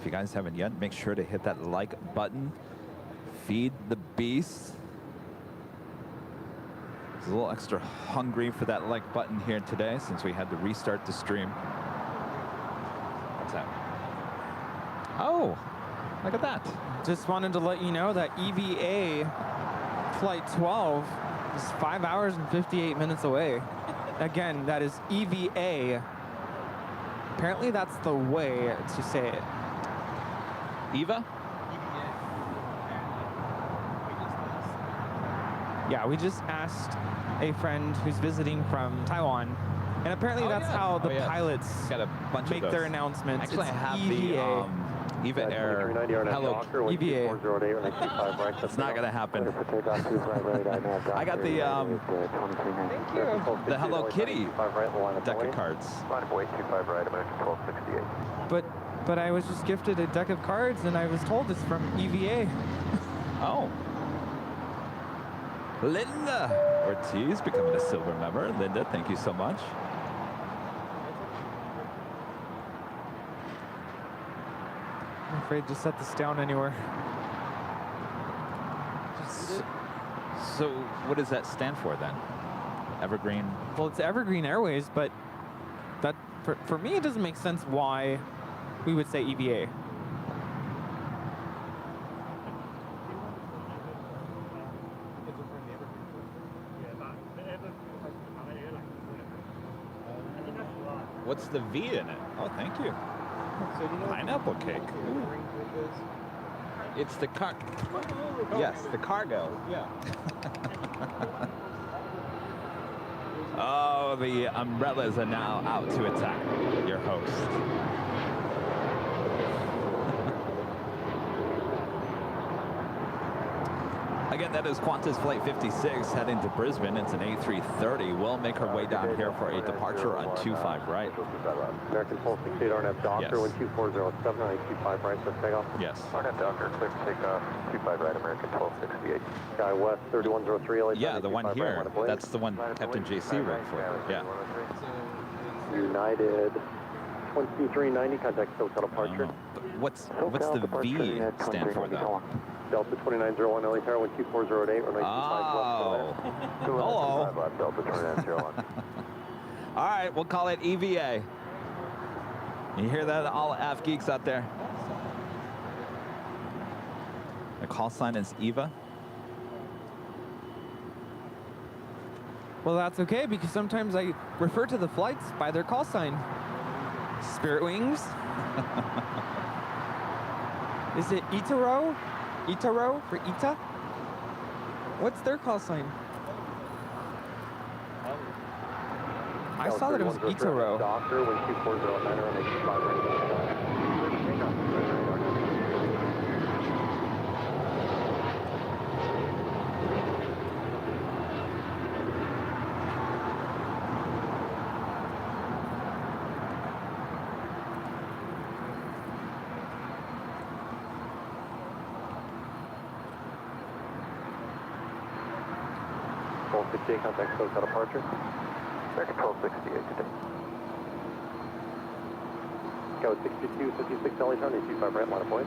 Speaker 1: If you guys haven't yet, make sure to hit that like button. Feed the beast. I was a little extra hungry for that like button here today since we had to restart the stream. What's that? Oh, look at that.
Speaker 9: Just wanted to let you know that EVA flight 12 is 5 hours and 58 minutes away. Again, that is EVA. Apparently that's the way to say it.
Speaker 1: Eva?
Speaker 9: Yeah, we just asked a friend who's visiting from Taiwan, and apparently that's how the pilots
Speaker 1: got a bunch
Speaker 9: make
Speaker 1: of
Speaker 9: their announcements.
Speaker 1: Actually,
Speaker 9: it's
Speaker 1: I have
Speaker 9: EVA.
Speaker 1: the Eva Air Hello
Speaker 9: EVA.
Speaker 1: It's not gonna happen. I got the the Hello Kitty deck of cards.
Speaker 3: Line of way 25 right, American 1268.
Speaker 9: But I was just gifted a deck of cards, and I was told it's from EVA.
Speaker 1: Oh. Linda Ortiz becoming a silver member. Linda, thank you so much.
Speaker 9: I'm afraid to set this down anywhere.
Speaker 1: So what does that stand for then? Evergreen?
Speaker 9: Well, it's Evergreen Airways, but that for me, it doesn't make sense why we would say EVA.
Speaker 1: What's the V in it? Oh, thank you. Pineapple cake. Ooh. It's the car. Yes, the cargo.
Speaker 8: Yeah.
Speaker 1: Oh, the umbrellas are now out to attack your host. Again, that is Qantas Flight 56 heading to Brisbane. It's an A330. We'll make our way down here for a departure on 25 right.
Speaker 2: American 1268 RNF Doctor,
Speaker 1: Yes.
Speaker 2: 12407 on 25 right, so take off.
Speaker 1: Yes.
Speaker 3: RNF Doctor, clear to take off, 25 right, American 1268.
Speaker 2: Sky West 3103 LA.
Speaker 1: Yeah, the one here. That's the one Captain JC wrote for. Yeah.
Speaker 2: United 2390, contact SoCal departure.
Speaker 1: But what's the V stand for, though?
Speaker 2: Delta 2901 LA Tower, 12408, runway 25
Speaker 1: Oh. Hello.
Speaker 2: Delta 2901.
Speaker 1: All right, we'll call it EVA. You hear that, all F geeks out there? The call sign is Eva.
Speaker 9: Well, that's okay, because sometimes I refer to the flights by their call sign. Spirit Wings. Is it Itaro? Itaro for Ita? What's their call sign? I saw that it was Itaro.
Speaker 2: Doctor, 12409, runway 25 right. Contact SoCal departure.
Speaker 3: American 1268 today.
Speaker 2: Go 6256 LA Tower, 25 right, line of point.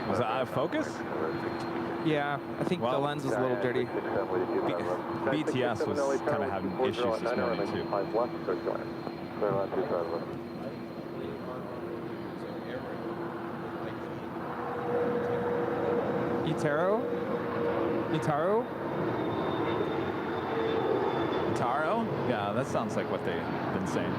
Speaker 1: Was that out of focus?
Speaker 9: Yeah, I think the lens was a little dirty.
Speaker 1: BTS was kind of having issues this morning, too.
Speaker 9: Itaro? Itaro?
Speaker 1: Taro? Yeah, that sounds like what they've been saying.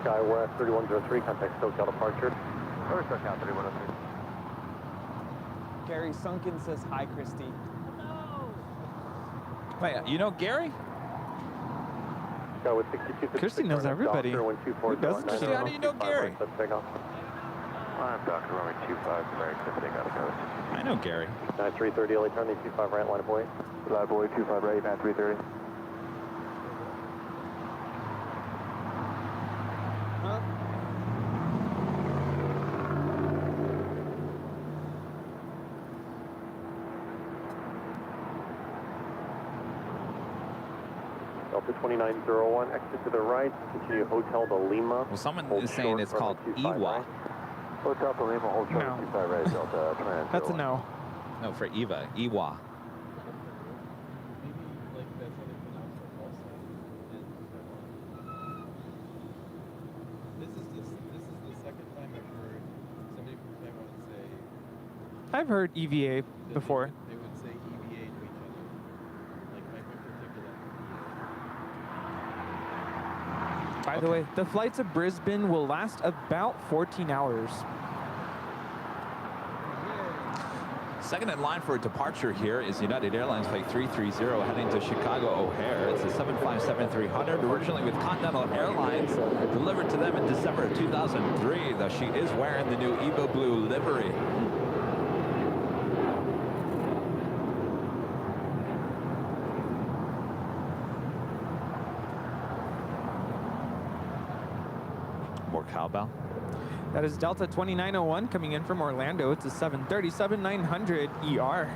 Speaker 2: Sky West 3103, contact SoCal departure.
Speaker 3: Where's SoCal 3103?
Speaker 9: Gary Sunken says hi, Christy.
Speaker 1: Wait, you know Gary?
Speaker 2: Sky West 6256.
Speaker 9: Christy knows everybody. Who doesn't
Speaker 1: Christy, how do you know Gary?
Speaker 3: I'm Dr. Roman 25, American, take out of coast.
Speaker 1: I know Gary.
Speaker 2: 9330 LA Tower, 25 right, line of point.
Speaker 3: Live boy, 25 right, 9330.
Speaker 2: Delta 2901, exit to the right, continue Hotel de Lima.
Speaker 1: Well, someone is saying it's called Iwa.
Speaker 3: Hotel de Lima, hold short,
Speaker 9: No.
Speaker 3: 25 right, Delta 2901.
Speaker 9: That's a no.
Speaker 1: No, for Eva. Iwa.
Speaker 8: This is the second time I've heard somebody from Taiwan say
Speaker 9: I've heard EVA
Speaker 8: that
Speaker 9: before.
Speaker 8: They would say EVA to each other. Like my particular.
Speaker 9: By the way, the flight to Brisbane will last about 14 hours.
Speaker 1: Second in line for a departure here is United Airlines Flight 330 heading to Chicago O'Hare. It's a 757-300, originally with Continental Airlines, delivered to them in December of 2003, though she is wearing the new Evo Blue livery. More cowbell.
Speaker 9: That is Delta 2901 coming in from Orlando. It's a 737-900 ER.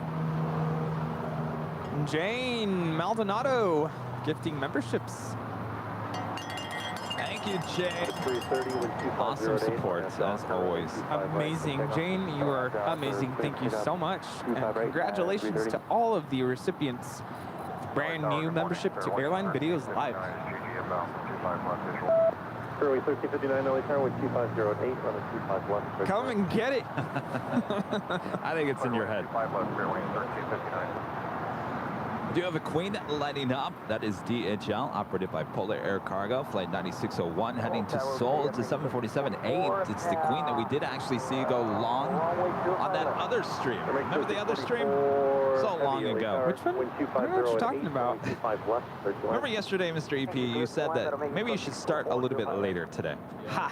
Speaker 9: Jane Maldonado gifting memberships.
Speaker 1: Thank you, Jane.
Speaker 2: 330 with 2508.
Speaker 1: Awesome support, as always.
Speaker 9: Amazing. Jane, you are amazing. Thank you so much. And congratulations to all of the recipients. Brand new membership to Airline Videos Live.
Speaker 2: Runway 1359 LA Tower with 2508, runway 25 left.
Speaker 9: Come and get it.
Speaker 1: I think it's in your head.
Speaker 3: 5 left, runway 1359.
Speaker 1: We do have a Queen lighting up. That is DHL, operated by Polar Air Cargo, flight 9601, heading to Seoul to 747-8. It's the Queen that we did actually see go long on that other stream. Remember the other stream? So long ago.
Speaker 9: Which one? I don't know what you're talking about.
Speaker 1: Remember yesterday, Mr. EP, you said that maybe you should start a little bit later today.
Speaker 9: Ha!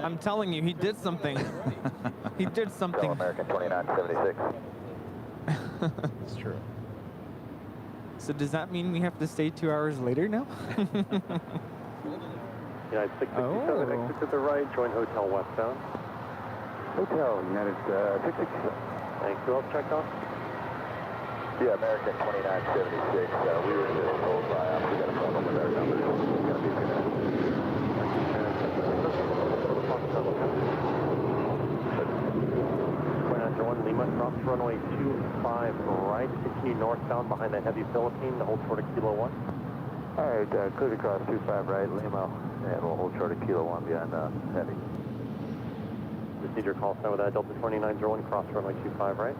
Speaker 9: I'm telling you, he did something. He did something.
Speaker 3: American 2976.
Speaker 1: It's true.
Speaker 9: So does that mean we have to stay 2 hours later now?
Speaker 2: United 667, exit to the right, join Hotel westbound. Hotel, United 667. Thanks. Who else checked off?
Speaker 3: Yeah, American 2976. We were just told by we got a problem with our number. It's going to be a few minutes.
Speaker 2: Lima, cross runway 25 right, continue northbound behind that heavy Philippine, hold short of Kilo 1.
Speaker 3: All right, clear to cross 25 right, Lima, and we'll hold short of Kilo 1 behind heavy.
Speaker 2: Just need your call sign with that Delta 2901, cross runway 25 right.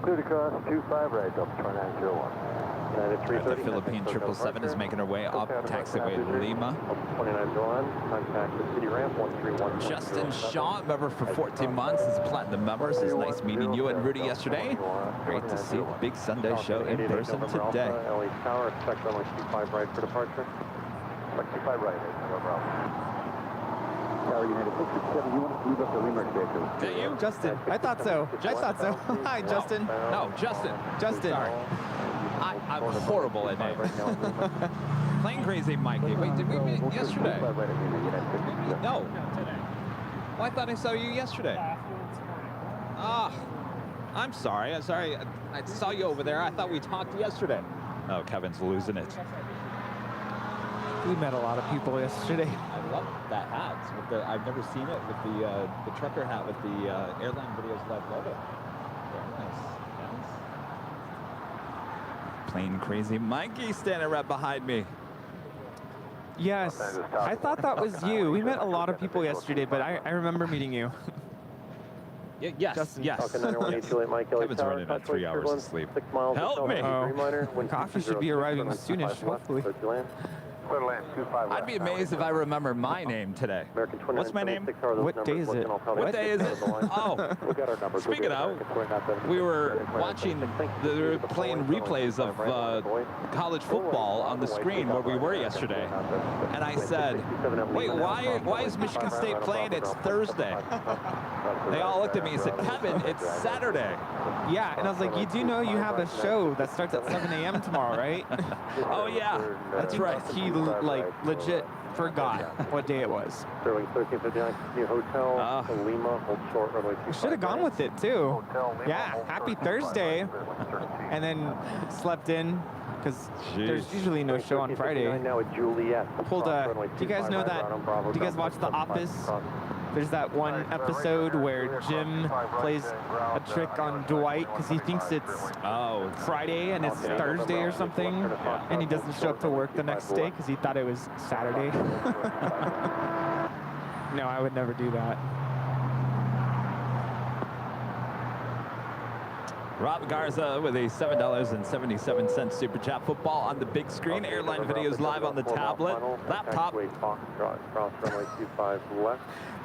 Speaker 3: Clear to cross 25 right, Delta 2901.
Speaker 2: United 330.
Speaker 1: The Philippine 777 is making her way up taxiway Lima.
Speaker 2: 2901, contact the city ramp 131.
Speaker 1: Justin Shaw, member for 14 months, is platinum member. So it's nice meeting you and Rudy yesterday. Great to see the big Sunday show in person today.
Speaker 2: LA Tower, expect runway 25 right for departure.
Speaker 3: 25 right, November Alpha.
Speaker 2: Tower United 667, you want to move up to Lima station?
Speaker 1: Is you?
Speaker 9: Justin, I thought so. I thought so. Hi, Justin.
Speaker 1: No, Justin.
Speaker 9: Justin.
Speaker 1: Sorry. I'm horrible at names. Plane Crazy Mikey. Wait, did we meet yesterday? No. Well, I thought I saw you yesterday. Ah, I'm sorry. I'm sorry. I saw you over there. I thought we talked yesterday. Oh, Kevin's losing it.
Speaker 9: We met a lot of people yesterday.
Speaker 1: I love that hat. With the, I've never seen it with the trucker hat with the Airline Videos Live logo. Very nice. Plane Crazy Mikey standing right behind me.
Speaker 9: Yes, I thought that was you. We met a lot of people yesterday, but I remember meeting you.
Speaker 1: Yes,
Speaker 9: Justin.
Speaker 1: yes. Kevin's running on 3 hours of sleep. Help me!
Speaker 9: Coffee should be arriving soonish, hopefully.
Speaker 1: I'd be amazed if I remember my name today. What's my name?
Speaker 9: What day is it?
Speaker 1: What day is it? Oh, speaking of, we were watching, they were playing replays of college football on the screen where we were yesterday. And I said, wait, why is Michigan State playing? It's Thursday. They all looked at me and said, Kevin, it's Saturday.
Speaker 9: Yeah, and I was like, you do know you have a show that starts at 7 a.m. tomorrow, right?
Speaker 1: Oh, yeah, that's right.
Speaker 9: He, like, legit forgot what day it was.
Speaker 2: Sterling 1359, new hotel, Lima, hold short, runway 25.
Speaker 9: Should have gone with it, too. Yeah, happy Thursday. And then slept in, because there's usually no show on Friday.
Speaker 2: Now at Juliet.
Speaker 9: Pulled a, do you guys know that, do you guys watch The Office? There's that one episode where Jim plays a trick on Dwight because he thinks it's Friday and it's Thursday or something, and he doesn't show up to work the next day because he thought it was Saturday. No, I would never do that.
Speaker 1: Rob Garza with a $7.77 super chat. Football on the big screen. Airline Videos live on the tablet, laptop.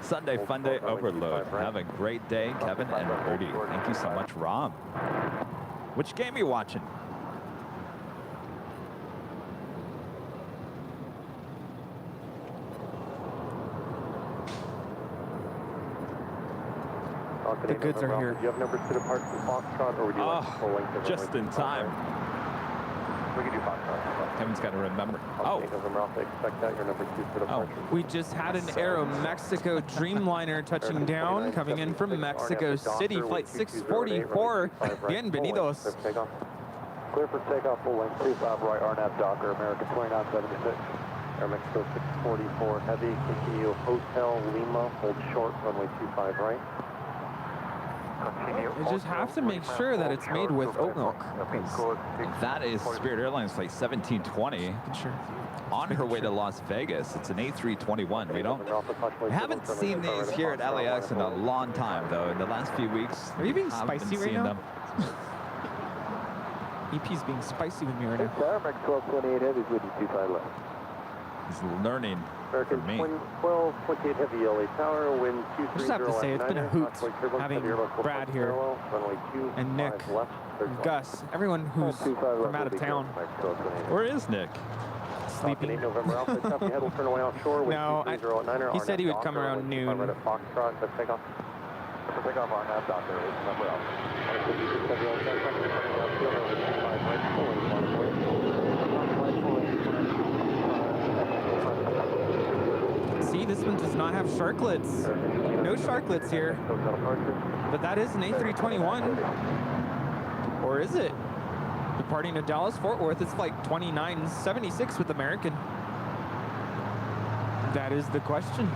Speaker 1: Sunday Fun Day Overload. Have a great day, Kevin and Rudy. Thank you so much, Rob. Which game are you watching?
Speaker 9: The goods are here.
Speaker 2: Do you have numbers to depart from Foxtrot, or would you like full length of
Speaker 1: just in time.
Speaker 2: We can do Foxtrot.
Speaker 1: Kevin's got to remember.
Speaker 2: Expect that, your number 2 for departure.
Speaker 9: We just had an Aeromexico Dreamliner touching down, coming in from Mexico City, flight 644. Bienvenidos.
Speaker 2: Clear for takeoff, full length 25 right, RNAV Docker, American 2976. Aeromexico 644 heavy, continue Hotel Lima, hold short, runway 25 right.
Speaker 9: You just have to make sure that it's made with oat milk.
Speaker 1: That is Spirit Airlines flight 1720.
Speaker 9: Sure.
Speaker 1: On her way to Las Vegas. It's an A321. We haven't seen these here at LAX in a long time, though. In the last few weeks,
Speaker 9: are you being spicy right now? EP's being spicy with me right now.
Speaker 2: American 1228 Heavy is with you 25 left.
Speaker 1: He's learning
Speaker 2: American
Speaker 1: from me.
Speaker 2: 1228 Heavy LA Tower, wind 230.
Speaker 9: I just have to say, it's been a hoot having Brad here and Nick, and Gus, everyone who's from out of town.
Speaker 1: Where is Nick?
Speaker 9: Sleeping.
Speaker 2: No,
Speaker 9: he said he would come around noon.
Speaker 3: Take off on that doctor. Number out.
Speaker 9: See, this one does not have sharklets. No sharklets here. But that is an A321. Or is it? Departing to Dallas Fort Worth, it's like 2976 with American. That is the question.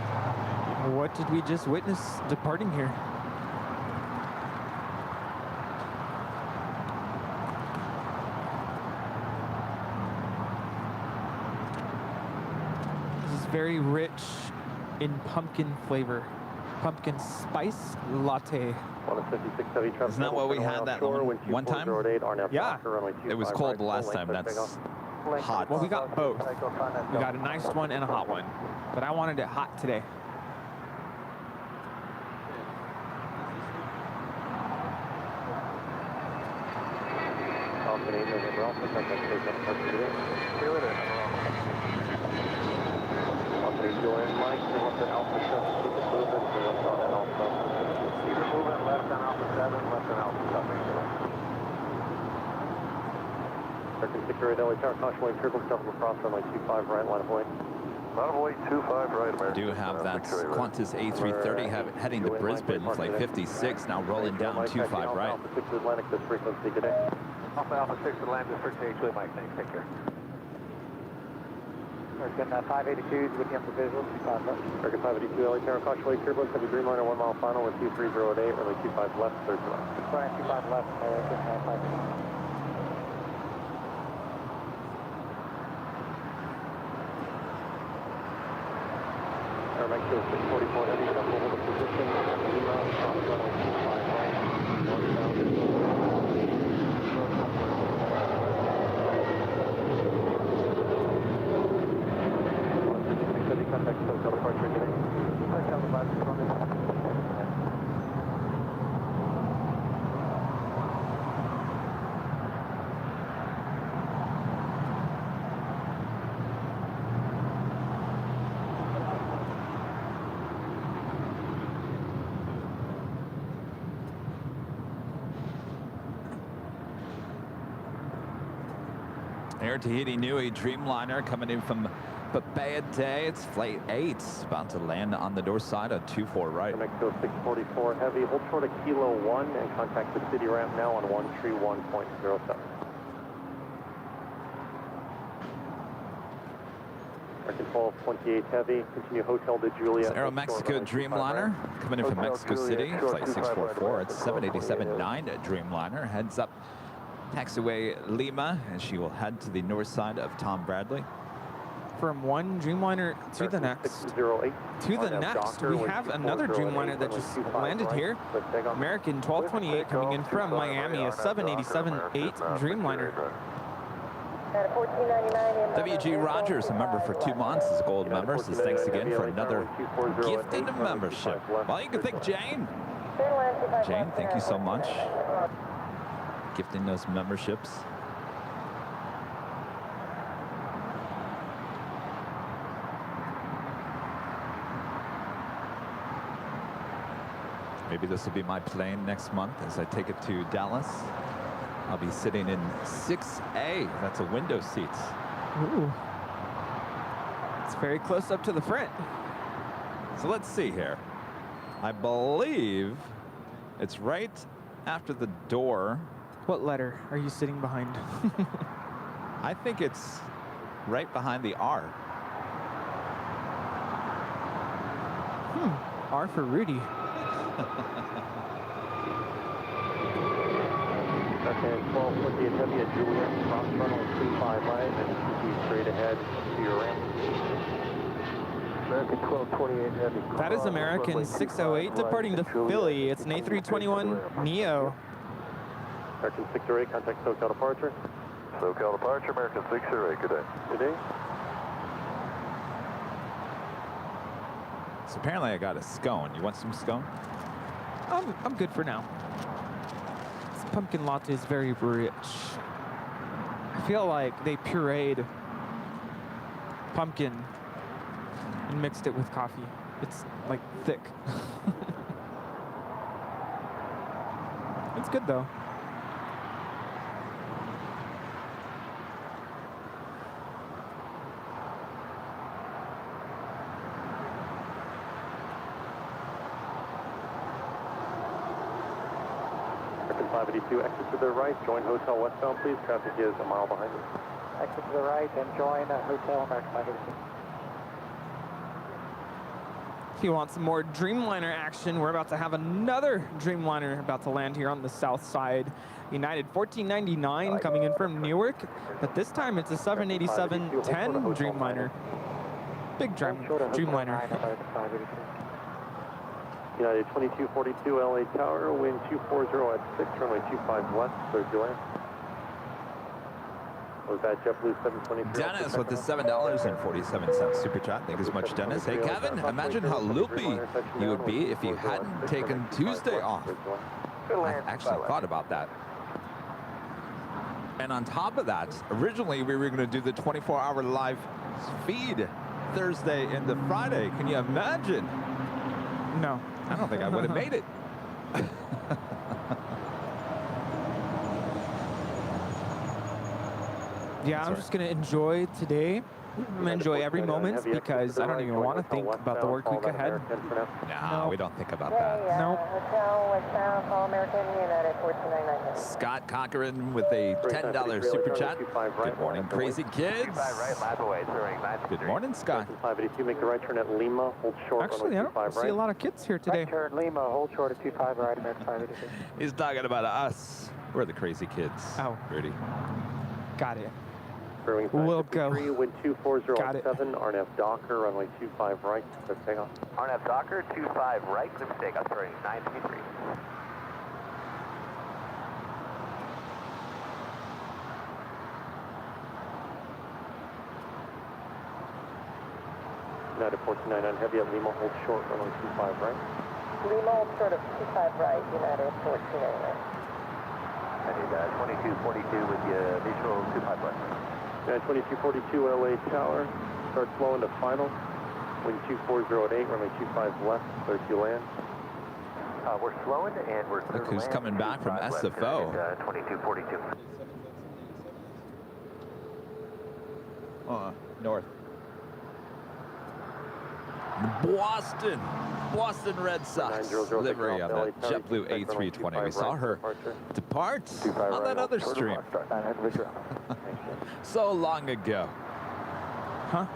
Speaker 9: What did we just witness departing here? This is very rich in pumpkin flavor. Pumpkin spice latte.
Speaker 1: Isn't that what we had that one time?
Speaker 9: Yeah.
Speaker 1: It was cold the last time. That's hot.
Speaker 9: Well, we got both. We got a nice one and a hot one. But I wanted it hot today.
Speaker 1: Do have that Qantas A330 heading to Brisbane, flight 56, now rolling down 25 right.
Speaker 2: Alpha 6 Atlantic, this frequency today.
Speaker 3: Alpha 6 Atlantic, district H2, Mike, thanks, take care.
Speaker 2: American 582 with you for visual, 25 left. American 582 LA Tower, caution wave turbulence, heavy Dreamliner, 1 mile final with 23008, runway 25 left, 30 left. Sorry, 25 left, American 582. Mexico 644 heavy, double hold the position, Lima, runway 25 right, northbound. Contact hotel departure today.
Speaker 1: Air Tahiti Nui Dreamliner coming in from Papaya Day. It's flight 8, about to land on the north side of 24 right.
Speaker 2: Mexico 644 heavy, hold short of Kilo 1 and contact the city ramp now on 131.07. American 1228 heavy, continue Hotel de Julia.
Speaker 1: It's Aeromexico Dreamliner coming in from Mexico City, flight 644. It's 787-9 Dreamliner, heads up taxiway Lima, and she will head to the north side of Tom Bradley.
Speaker 9: From one Dreamliner to the next. We have another Dreamliner that just landed here. American 1228 coming in from Miami, a 787-8 Dreamliner.
Speaker 1: WG Rogers, a member for 2 months, is a gold member, says thanks again for another gifted membership. Well, you can thank Jane. Jane, thank you so much. Gifting those memberships. Maybe this will be my plane next month as I take it to Dallas. I'll be sitting in 6A. That's a window seat.
Speaker 9: Ooh. It's very close up to the front.
Speaker 1: So let's see here. I believe it's right after the door.
Speaker 9: What letter are you sitting behind?
Speaker 1: I think it's right behind the R.
Speaker 9: R for Rudy.
Speaker 2: Okay, 1228 heavy at Juliet, cross runway 25 right, and keep straight ahead to your ramp. American 1228 heavy.
Speaker 9: That is American 608 departing to Philly. It's an A321 Neo.
Speaker 2: American 608, contact hotel departure.
Speaker 3: SoCal departure, American 608, good day.
Speaker 2: Good day.
Speaker 1: So apparently I got a scone. You want some scone?
Speaker 9: I'm good for now. This pumpkin latte is very rich. I feel like they pureed pumpkin and mixed it with coffee. It's like thick. It's good though.
Speaker 2: American 582, exit to the right, join Hotel westbound, please. Traffic is a mile behind us.
Speaker 5: Exit to the right and join Hotel American 582.
Speaker 9: If you want some more Dreamliner action, we're about to have another Dreamliner about to land here on the south side. United 1499 coming in from Newark, but this time it's a 787-10 Dreamliner. Big Dreamliner.
Speaker 2: United 2242 LA Tower, wind 240 at 6, runway 25 west, clear to land. Was that JetBlue 723?
Speaker 1: Dennis with the $7.47 super chat. Thank you so much, Dennis. Hey, Kevin, imagine how loopy you would be if you hadn't taken Tuesday off. I actually thought about that. And on top of that, originally we were going to do the 24-hour live feed Thursday into Friday. Can you imagine?
Speaker 9: No.
Speaker 1: I don't think I would have made it.
Speaker 9: Yeah, I'm just going to enjoy today. I'm going to enjoy every moment because I don't even want to think about the work week ahead.
Speaker 1: No, we don't think about that.
Speaker 9: Nope.
Speaker 5: Hotel westbound, All American, United 1499.
Speaker 1: Scott Cochran with a $10 super chat. Good morning, crazy kids.
Speaker 3: Right, lap away, throwing 9.
Speaker 1: Good morning, Scott.
Speaker 2: 582, make the right turn at Lima, hold short.
Speaker 9: Actually, I don't see a lot of kids here today.
Speaker 5: Right turn Lima, hold short at 25 right, American 582.
Speaker 1: He's talking about us. We're the crazy kids.
Speaker 9: Oh.
Speaker 1: Rudy.
Speaker 9: Got it.
Speaker 2: We'll
Speaker 9: go.
Speaker 2: Wind 24087, RNF Docker, runway 25 right, clear takeoff.
Speaker 3: RNF Docker, 25 right, clear for takeoff, turning 953.
Speaker 2: United 1499 heavy at Lima, hold short, runway 25 right.
Speaker 5: Lima, hold short of 25 right, United 1499.
Speaker 3: I need 2242 with you, visual 25 left.
Speaker 2: United 2242 LA Tower, start slow into final. Wind 240 at 8, runway 25 left, clear to land.
Speaker 3: We're slowing and we're clear.
Speaker 1: Look who's coming back from SFO.
Speaker 3: 2242.
Speaker 1: North. Boston Red Sox livery on that JetBlue A320. We saw her depart on that other stream so long ago.
Speaker 9: Huh?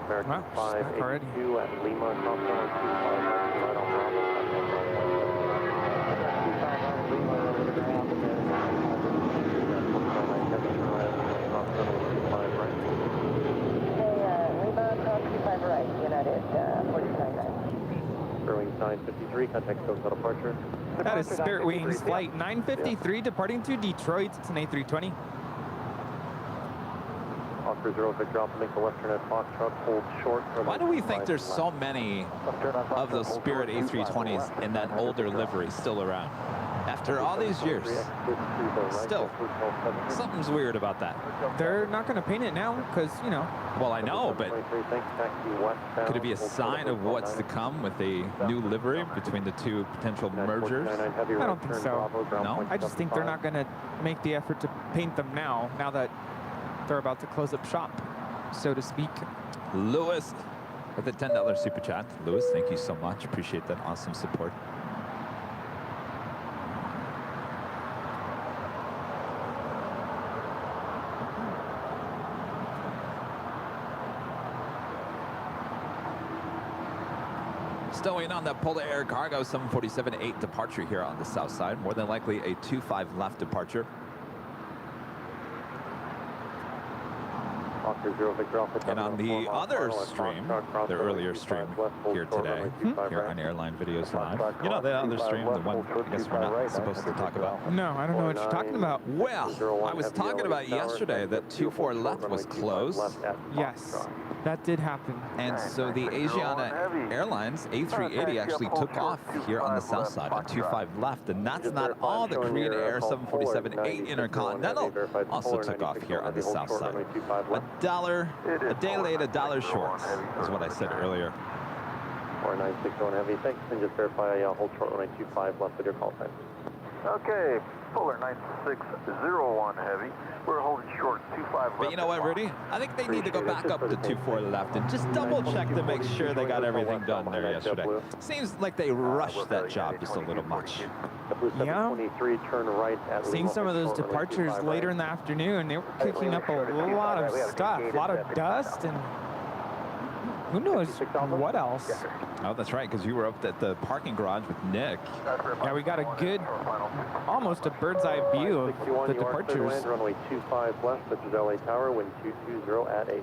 Speaker 2: American
Speaker 9: Wow, she's back already.
Speaker 2: 582 at Lima, cross runway 25 right on Bravo.
Speaker 5: Right, United 1499.
Speaker 2: Wings 953, contact Hotel departure.
Speaker 9: That is Spirit Wings flight 953 departing to Detroit. It's an A320.
Speaker 2: Oscar 0, Victor Alpha, make the left turn at Foxtrot, hold short.
Speaker 1: Why do we think there's so many of those Spirit A320s in that older livery still around? After all these years, still, something's weird about that.
Speaker 9: They're not going to paint it now because, you know.
Speaker 1: Well, I know, but could it be a sign of what's to come with a new livery between the two potential mergers?
Speaker 9: I don't think so.
Speaker 1: No?
Speaker 9: I just think they're not going to make the effort to paint them now that they're about to close up shop, so to speak.
Speaker 1: Lewis with a $10 super chat. Lewis, thank you so much. Appreciate that awesome support. Stowing on the Polar Air Cargo 747-8 departure here on the south side. More than likely a 2-5 left departure. And on the other stream, the earlier stream here today, here on Airline Videos Live, you know, the other stream, the one I guess we're not supposed to talk about.
Speaker 9: No, I don't know what you're talking about.
Speaker 1: Well, I was talking about yesterday that 24 left was closed.
Speaker 9: Yes, that did happen.
Speaker 1: And so the Asiana Airlines A380 actually took off here on the south side on 25 left, and that's not all. The Korean Air 747-8 Intercontinental also took off here on the south side. A day late, a dollar short, is what I said earlier.
Speaker 2: 4961 Heavy, thanks, and just verify hold short 1925 left with your call sign.
Speaker 3: Okay, Fuller 9601 Heavy. We're holding short 25 left.
Speaker 1: But you know what, Rudy? I think they need to go back up to 24 left and just double check to make sure they got everything done there yesterday. Seems like they rushed that job just a little much.
Speaker 9: Yeah.
Speaker 2: Turn right at
Speaker 9: Seeing some of those departures later in the afternoon, they were kicking up a lot of stuff, a lot of dust, and who knows what else.
Speaker 1: Oh, that's right, because you were up at the parking garage with Nick.
Speaker 9: Yeah, we got a good, almost a bird's eye view of the departures.
Speaker 2: Runway 25 left, this is LA Tower, wind 220 at 8.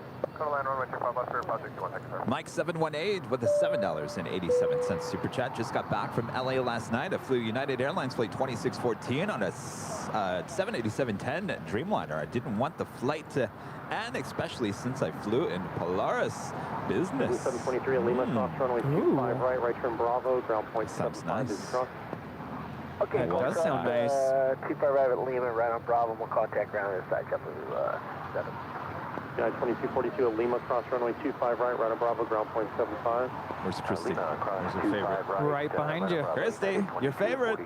Speaker 1: Mike 718 with a $7.87 super chat. Just got back from LA last night. I flew United Airlines flight 2614 on a 787-10 Dreamliner. I didn't want the flight to end, especially since I flew in Polaris business.
Speaker 2: 723 at Lima, cross runway 25 right, right turn Bravo, ground point
Speaker 1: sounds
Speaker 2: 75
Speaker 1: nice.
Speaker 2: is cross.
Speaker 9: Okay, that does sound nice.
Speaker 3: 25 right at Lima, right on Bravo. We'll contact ground this side, JetBlue 7.
Speaker 2: United 2242 at Lima, cross runway 25 right, right on Bravo, ground point 75.
Speaker 1: Where's Christy? Where's your favorite?
Speaker 9: Right behind you.
Speaker 1: Christy, your favorite.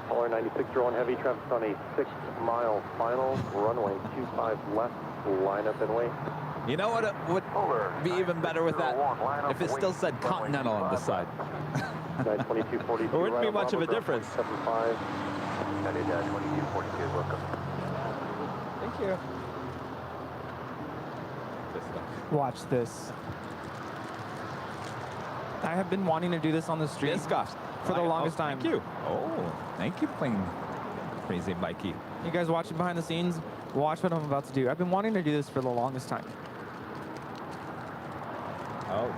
Speaker 2: Caller 9601 Heavy, traffic on a 6-mile final, runway 25 left, line up and wait.
Speaker 1: You know what would be even better with that? If it still said Continental on the side.
Speaker 2: United 2242.
Speaker 1: It wouldn't be much of a difference.
Speaker 2: 75.
Speaker 3: United 2242, welcome.
Speaker 9: Thank you. Watch this. I have been wanting to do this on the street for the longest time.
Speaker 1: Thank you. Oh, thank you, playing crazy Mikey.
Speaker 9: You guys watching behind the scenes? Watch what I'm about to do. I've been wanting to do this for the longest time.
Speaker 1: Oh,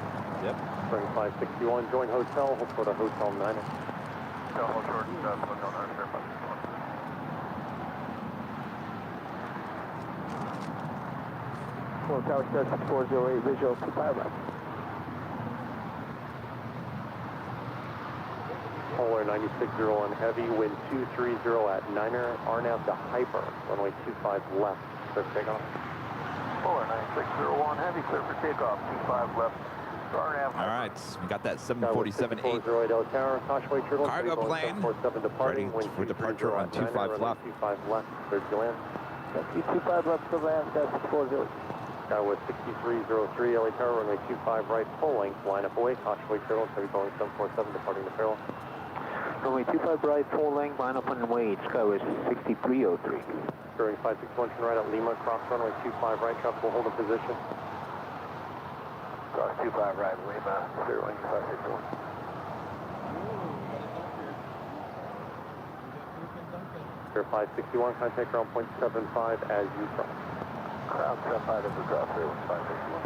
Speaker 1: yep.
Speaker 2: Spring 561, join hotel, hold for the hotel 9.
Speaker 3: Hold short, hotel 9,
Speaker 2: Tower 408, visual 25 left. Polar 9601 Heavy, wind 230 at 9er, RNAV to hyper, runway 25 left, clear for takeoff.
Speaker 3: Polar 9601 Heavy, clear for takeoff, 25 left. RNAV.
Speaker 1: All right, we got that 747-8 cargo plane ready for departure on 25 left.
Speaker 2: 25 left, clear to land. 25 left to land, that's 40. With 6303 LA Tower, runway 25 right, full length, line up away, Koshway Turtle, so Boeing 747 departing the Farrell.
Speaker 3: Runway 25 right, full length, line up on the way, Skyway 6303.
Speaker 2: Bearing 561, turn right at Lima, cross runway 25 right, traffic will hold a position.
Speaker 3: Cross 25 right, Lima, 561.
Speaker 2: Bear 561, contact ground point 75 as you cross.
Speaker 3: Ground 75 as we cross, 561.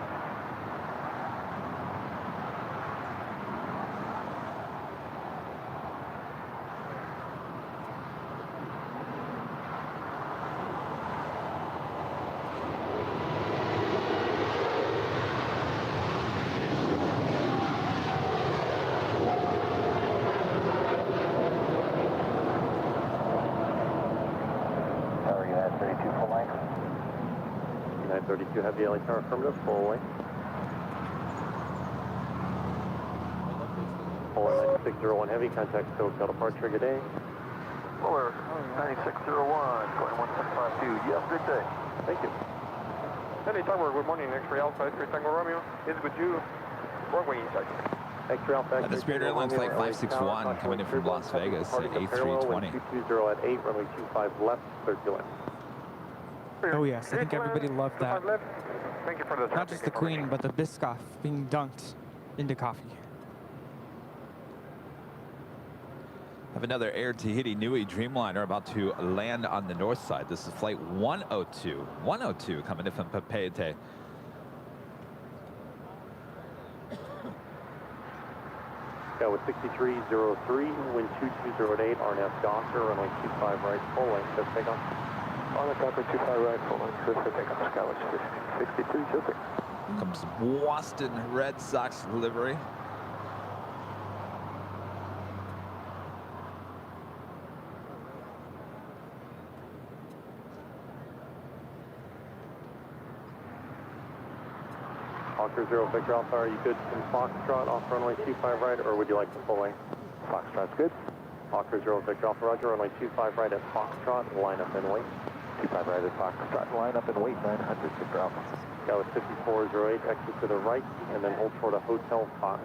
Speaker 3: United 32 full length.
Speaker 2: United 32 heavy LA Tower affirmative, full length. Polar 9601 heavy, contact hotel departure, good day.
Speaker 3: Polar 9601, going 1752, yes, good day.
Speaker 2: Thank you.
Speaker 6: Hey, Tower, good morning, X-Ray Alpha, 3 Tango Romeo, is with you, runway inside.
Speaker 2: X-Ray Alpha,
Speaker 1: The Spirit Airlines flight 561 coming in from Las Vegas at 8320.
Speaker 2: 220 at 8, runway 25 left, clear to land.
Speaker 9: Oh yes, I think everybody loved that.
Speaker 6: Thank you for the
Speaker 9: Not just the Queen, but the Biscoff being dunked into coffee.
Speaker 1: Have another Air Tahiti Nui Dreamliner about to land on the north side. This is flight 102. 102 coming in from Papeete.
Speaker 2: Go with 6303, wind 2208, RNF Doctor, runway 25 right, full length, just take off.
Speaker 6: On the Doctor 25 right, full length, just take off. Sky was 6306.
Speaker 1: Comes Boston Red Sox livery.
Speaker 2: Hawker 0 Victor Alpha, are you good in Foxtrot off runway 25 right, or would you like the full length?
Speaker 6: Foxtrot's good.
Speaker 2: Hawker 0 Victor Alpha, roger, runway 25 right at Foxtrot, line up and wait.
Speaker 6: 25 right at Foxtrot, line up and wait, 900 Victor Alpha.
Speaker 2: Go with 5408, exit to the right, and then hold short of Hotel 5.
Speaker 6: All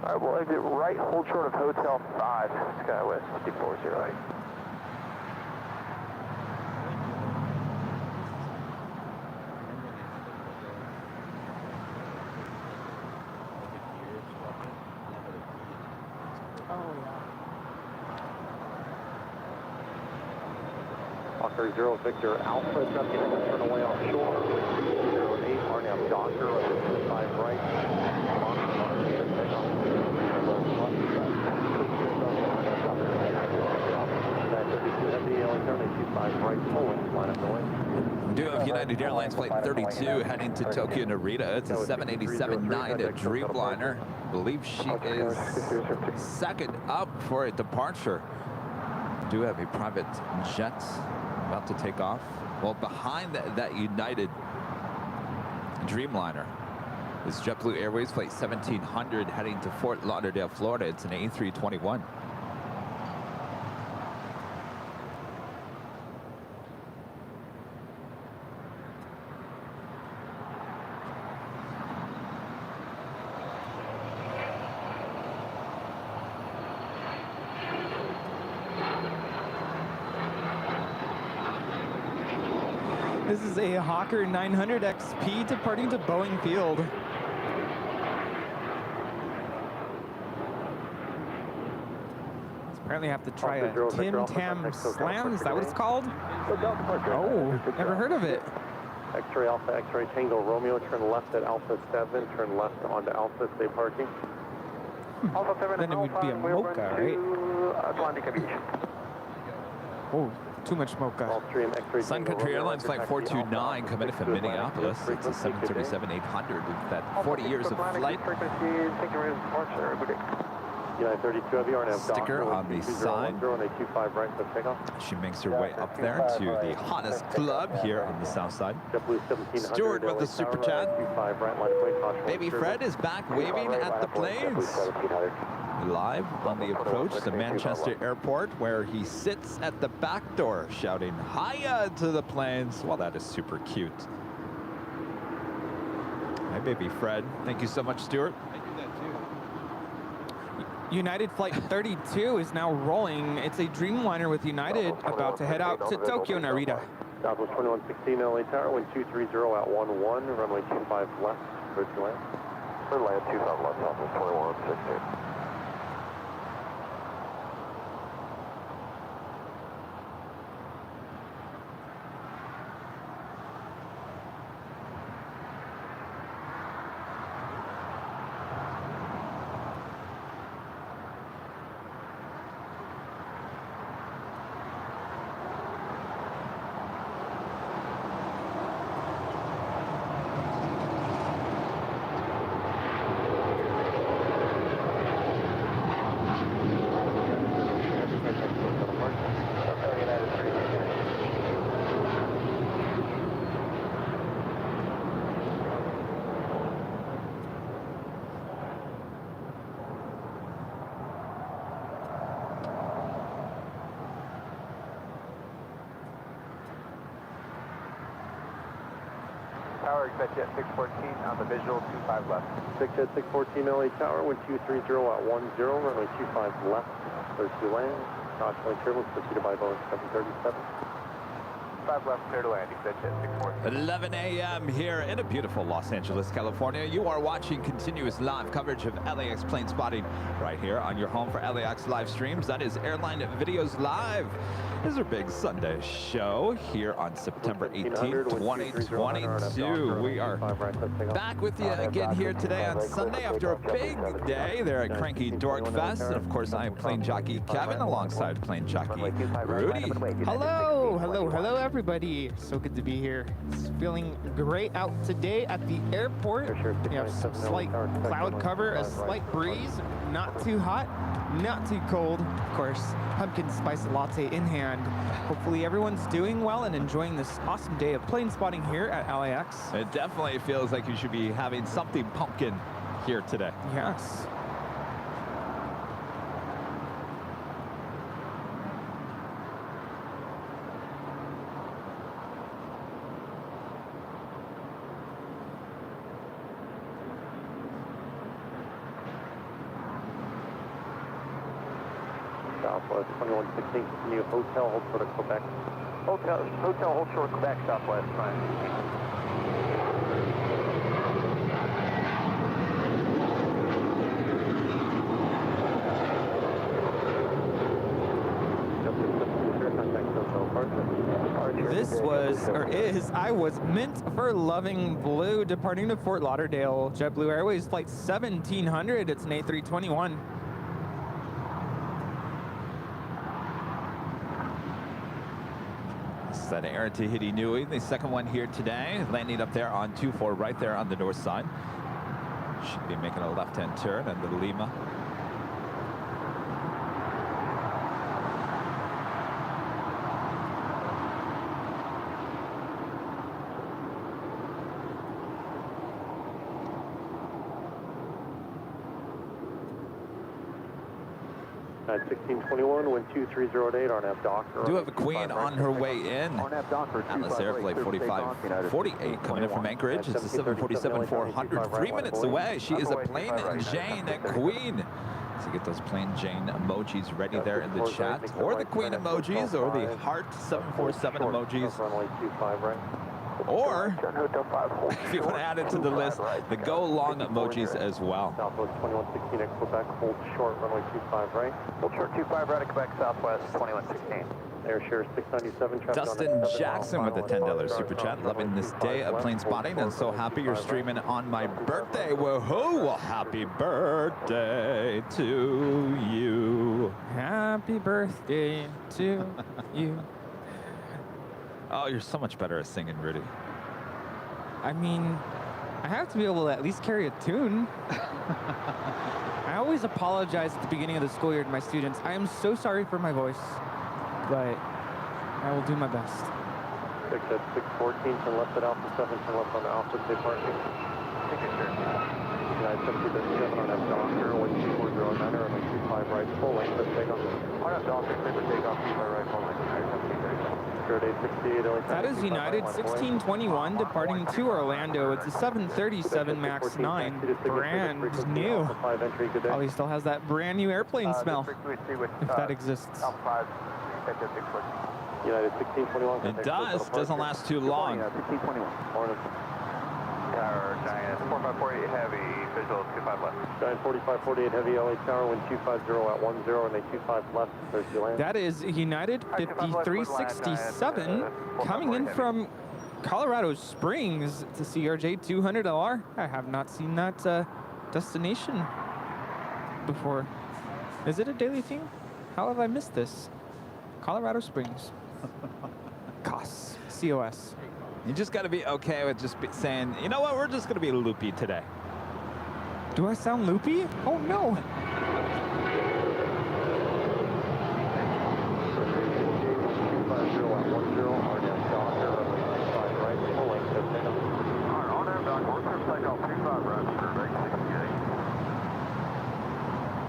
Speaker 6: right, we'll exit right, hold short of Hotel 5, SkyWest 5408.
Speaker 2: Hawker 0 Victor Alpha, something to turn away offshore, 08, RNAV Doctor, runway 25 right.
Speaker 1: We do have United Airlines Flight 32 heading to Tokyo Narita. It's a 787-9 Dreamliner. I believe she is second up for a departure. We do have a private jet about to take off. Well, behind that United Dreamliner is JetBlue Airways Flight 1700 heading to Fort Lauderdale, Florida. It's an A321.
Speaker 9: This is a Hawker 900 XP departing to Boeing Field. Apparently I have to try a Tim Tam Slam, is that what it's called? Oh, never heard of it.
Speaker 2: X-ray Alpha, X-ray Tango Romeo, turn left at Alpha 7, turn left onto Alpha, stay parking.
Speaker 6: Alpha 7
Speaker 9: Then it would be a mocha, right?
Speaker 6: Atlantic Beach.
Speaker 9: Oh, too much mocha.
Speaker 1: Sun Country Airlines Flight 429 coming in from Minneapolis. It's a 737-800 with that 40 years of flight.
Speaker 2: United 32 of you,
Speaker 1: sticker on the side. She makes her way up there to the hottest club here on the south side. Stuart with the super chat. Baby Fred is back waving at the planes. Live on the approach to Manchester Airport, where he sits at the back door shouting "Hiya" to the planes. Well, that is super cute. Hi, Baby Fred. Thank you so much, Stuart.
Speaker 9: United Flight 32 is now rolling. It's a Dreamliner with United about to head out to Tokyo Narita.
Speaker 2: Southwest 2116 LA Tower, wind 230 at 11, runway 25 left, clear to land.
Speaker 6: Clear to land 25 left, Southwest 2116.
Speaker 2: Tower, expect jet 614 on the visual, 25 left. Expect jet 614 LA Tower, wind 230 at 10, runway 25 left, clear to land. Cautionary turbulence preceded by Boeing 737.
Speaker 3: 25 left, clear to landing, good shit, 64.
Speaker 1: 11 a.m. here in a beautiful Los Angeles, California. You are watching continuous live coverage of LAX plane spotting right here on your home for LAX live streams. That is Airline Videos Live. This is our big Sunday show here on September 18th, 2022. We are back with you again here today on Sunday after a big day there at Cranky Dork Fest. And of course, I am plane jockey Kevin alongside plane jockey Rudy.
Speaker 9: Hello, hello, hello, everybody. So good to be here. It's feeling great out today at the airport. We have some slight cloud cover, a slight breeze, not too hot, not too cold. Of course, pumpkin spice latte in hand. Hopefully everyone's doing well and enjoying this awesome day of plane spotting here at LAX.
Speaker 1: It definitely feels like you should be having something pumpkin here today.
Speaker 9: Yes.
Speaker 2: Southwest 2116, continue hotel, hold short of Quebec.
Speaker 3: Hotel, hold short, Quebec, Southwest, fine.
Speaker 9: This was, or is, I was meant for Loving Blue, departing to Fort Lauderdale. JetBlue Airways Flight 1700, it's an A321.
Speaker 1: That air to Tahiti Nui, the second one here today, landing up there on 24 right there on the north side. Should be making a left-hand turn under Lima.
Speaker 2: At 1621, wind 2308, RNAV Docker.
Speaker 1: Do have a Queen on her way in. Atlas Air Flight 4548 coming in from Anchorage. It's a 747-400, 3 minutes away. She is a Plain Jane Queen. So get those Plain Jane emojis ready there in the chat, or the Queen emojis, or the heart 747 emojis. Or, if you want to add it to the list, the go long emojis as well.
Speaker 2: Southwest 2116 at Quebec, hold short, runway 25 right.
Speaker 3: Hold short 25 right at Quebec, Southwest 2116.
Speaker 2: Air share 697.
Speaker 1: Dustin Jackson with a $10 super chat. Loving this day of plane spotting and so happy you're streaming on my birthday. Woohoo! Well, happy birthday to you.
Speaker 9: Happy birthday to you.
Speaker 1: Oh, you're so much better at singing, Rudy.
Speaker 9: I mean, I have to be able to at least carry a tune. I always apologize at the beginning of the school year to my students. I am so sorry for my voice, but I will do my best.
Speaker 2: 6 at 614, turn left at Alpha 7, turn left on the Alpha, stay parking.
Speaker 3: Take your turn.
Speaker 2: United 70-7 on F Docker, wind 2409, runway 25 right, full length, let's take off.
Speaker 3: On F Docker, clear for takeoff, 25 right, full length,
Speaker 9: That is United 1621 departing to Orlando. It's a 737 MAX 9, brand new. Probably still has that brand new airplane smell, if that exists.
Speaker 2: United 1621.
Speaker 1: It does. Doesn't last too long.
Speaker 3: 1621. Tower, Giant 4548 heavy, visual 25 left.
Speaker 2: Giant 4548 heavy, LA Tower, wind 250 at 10, and a 25 left, there's your land.
Speaker 9: That is United 5367 coming in from Colorado Springs. It's a CRJ 200LR. I have not seen that destination before. Is it a daily theme? How have I missed this? Colorado Springs. COS. COS.
Speaker 1: You just got to be okay with just saying, you know what, we're just going to be loopy today.
Speaker 9: Do I sound loopy? Oh, no.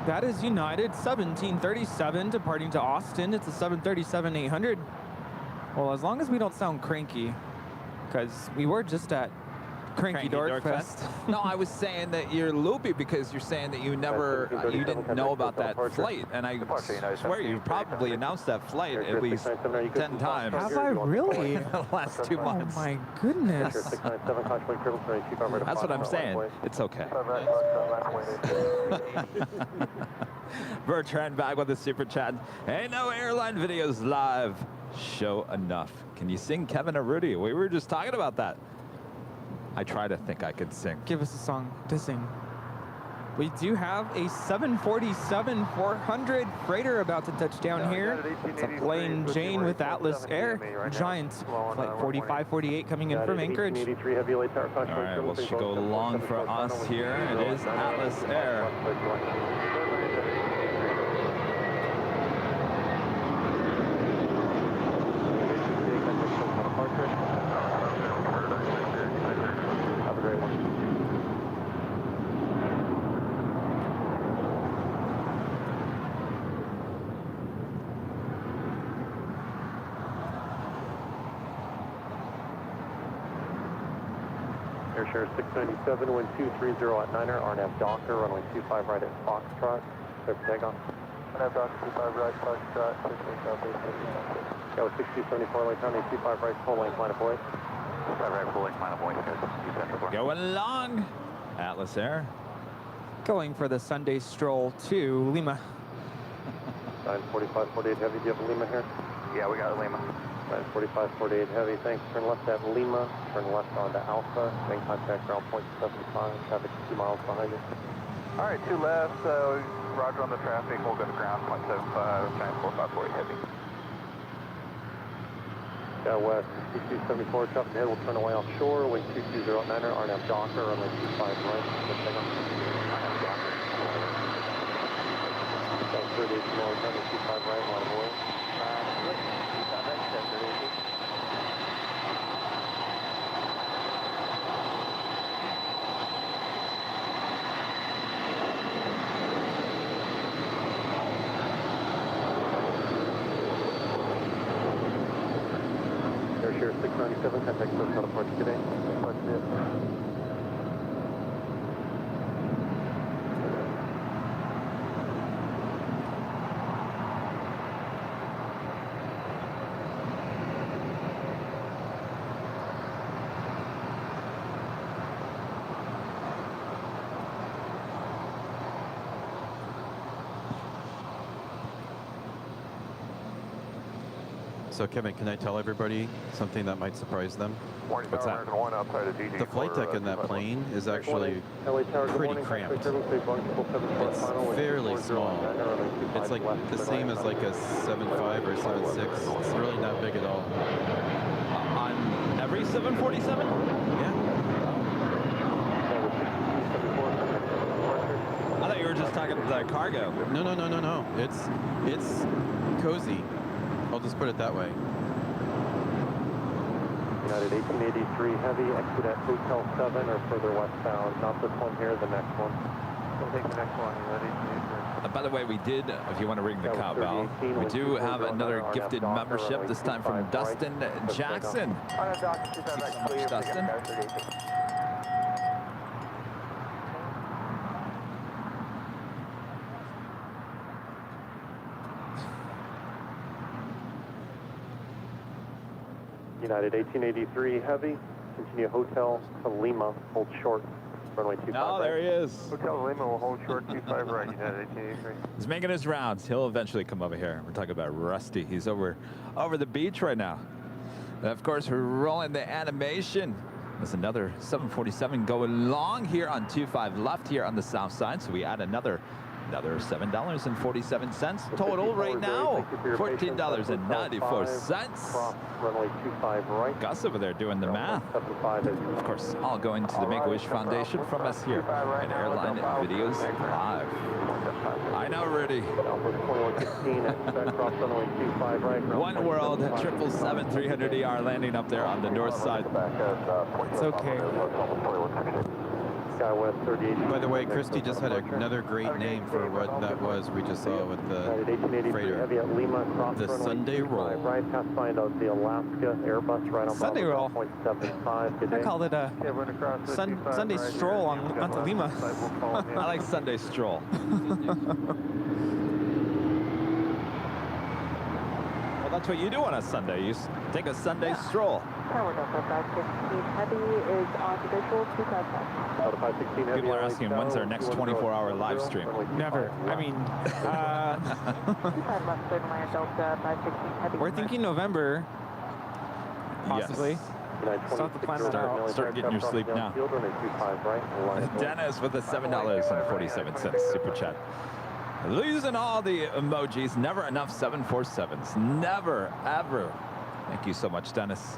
Speaker 9: That is United 1737 departing to Austin. It's a 737-800. Well, as long as we don't sound cranky, because we were just at Cranky Dork Fest.
Speaker 1: No, I was saying that you're loopy because you're saying that you didn't know about that flight, and I swear you probably announced that flight at least 10 times.
Speaker 9: Have I really?
Speaker 1: In the last 2 months.
Speaker 9: Oh my goodness.
Speaker 1: That's what I'm saying. It's okay. Bertrand back with the super chat. Hey, no Airline Videos live show enough. Can you sing Kevin or Rudy? We were just talking about that. I try to think I could sing.
Speaker 9: Give us a song to sing. We do have a 747-400 freighter about to touch down here. It's a plain Jane with Atlas Air. Giant flight 4548 coming in from Anchorage.
Speaker 1: All right, well, she go long for us here. It is Atlas Air.
Speaker 2: Have a great one. Airshare 697, wind 230 at Niner, RNAV Docker, runway 25 right at Foxtrot. Clear for takeoff. RNAV Docker 25 right, Foxtrot, 16 southeast. Go 6274, late runway 25 right, full length line of voice. 25 right, full length line of voice,
Speaker 1: Going long. Atlas Air.
Speaker 9: Going for the Sunday stroll to Lima.
Speaker 2: 945-48 heavy, do you have a Lima here?
Speaker 3: Yeah, we got a Lima.
Speaker 2: 945-48 heavy, thanks. Turn left at Lima, turn left onto Alpha, then contact ground point 75, traffic 2 miles behind you.
Speaker 3: All right, 2 left, roger on the traffic, we'll go to ground, 0.75, 945-48 heavy.
Speaker 2: Got west 6274, top ahead, we'll turn away offshore, wind 2209er, RNAV Docker, runway 25 right, good thing on. RNAV Docker. Got 38 small, runway 25 right, line of oil. 25 right, 730. Airshare 697, contact first on approach today.
Speaker 11: So Kevin, can I tell everybody something that might surprise them?
Speaker 1: What's that?
Speaker 11: The flight deck in that plane is actually pretty cramped. It's fairly small. It's like the same as like a 7.5 or 7.6. It's really not big at all.
Speaker 1: On every 747?
Speaker 11: Yeah.
Speaker 1: I thought you were just talking about the cargo.
Speaker 11: No. It's cozy. I'll just put it that way.
Speaker 2: United 1883 heavy, exit at Hotel 7 or further westbound. Not this one here, the next one. We'll take the next one, United 1883.
Speaker 1: By the way, we did, if you want to ring the cowbell, we do have another gifted membership, this time from Dustin Jackson. Thanks so much, Dustin.
Speaker 2: United 1883 heavy, continue hotel to Lima, hold short, runway 25 right.
Speaker 1: Oh, there he is.
Speaker 2: Hotel Lima will hold short 25 right, United 1883.
Speaker 1: He's making his rounds. He'll eventually come over here. We're talking about Rusty. He's over the beach right now. And of course, we're rolling the animation. There's another 747 going long here on 25 left here on the south side. So we add another $7.47 total right now. $14.94.
Speaker 2: Runway 25 right.
Speaker 1: Gus over there doing the math. Of course, all going to the Make-A-Wish Foundation from us here at Airline Videos Live. I know, Rudy. One World 777-300ER landing up there on the north side.
Speaker 9: It's okay.
Speaker 2: SkyWest 38.
Speaker 11: By the way, Christy just had another great name for what that was we just saw with the freighter.
Speaker 2: Heavy at Lima, cross
Speaker 11: The
Speaker 2: runway
Speaker 11: Sunday
Speaker 2: 25
Speaker 11: roll.
Speaker 2: Right, pass by the Alaska Airbus right on
Speaker 9: Sunday roll.
Speaker 2: 0.75. Good
Speaker 9: I
Speaker 2: day.
Speaker 9: call it a
Speaker 6: Yeah, run across the 25
Speaker 9: Sunday
Speaker 6: right
Speaker 9: stroll
Speaker 6: here.
Speaker 9: on to Lima.
Speaker 6: We'll follow him.
Speaker 1: I like Sunday stroll. Well, that's what you do on a Sunday. You take a Sunday stroll.
Speaker 5: Tower Delta 516 Heavy is on visual 255.
Speaker 2: Delta 516 Heavy.
Speaker 1: People are asking, when's our next 24-hour live stream?
Speaker 9: Never. I mean,
Speaker 5: 25 left third line Delta 516 Heavy.
Speaker 9: we're thinking November, possibly. Start the planet out.
Speaker 1: Start getting your sleep now. Dennis with the $7.47 super chat. Losing all the emojis. Never enough 747s. Never, ever. Thank you so much, Dennis.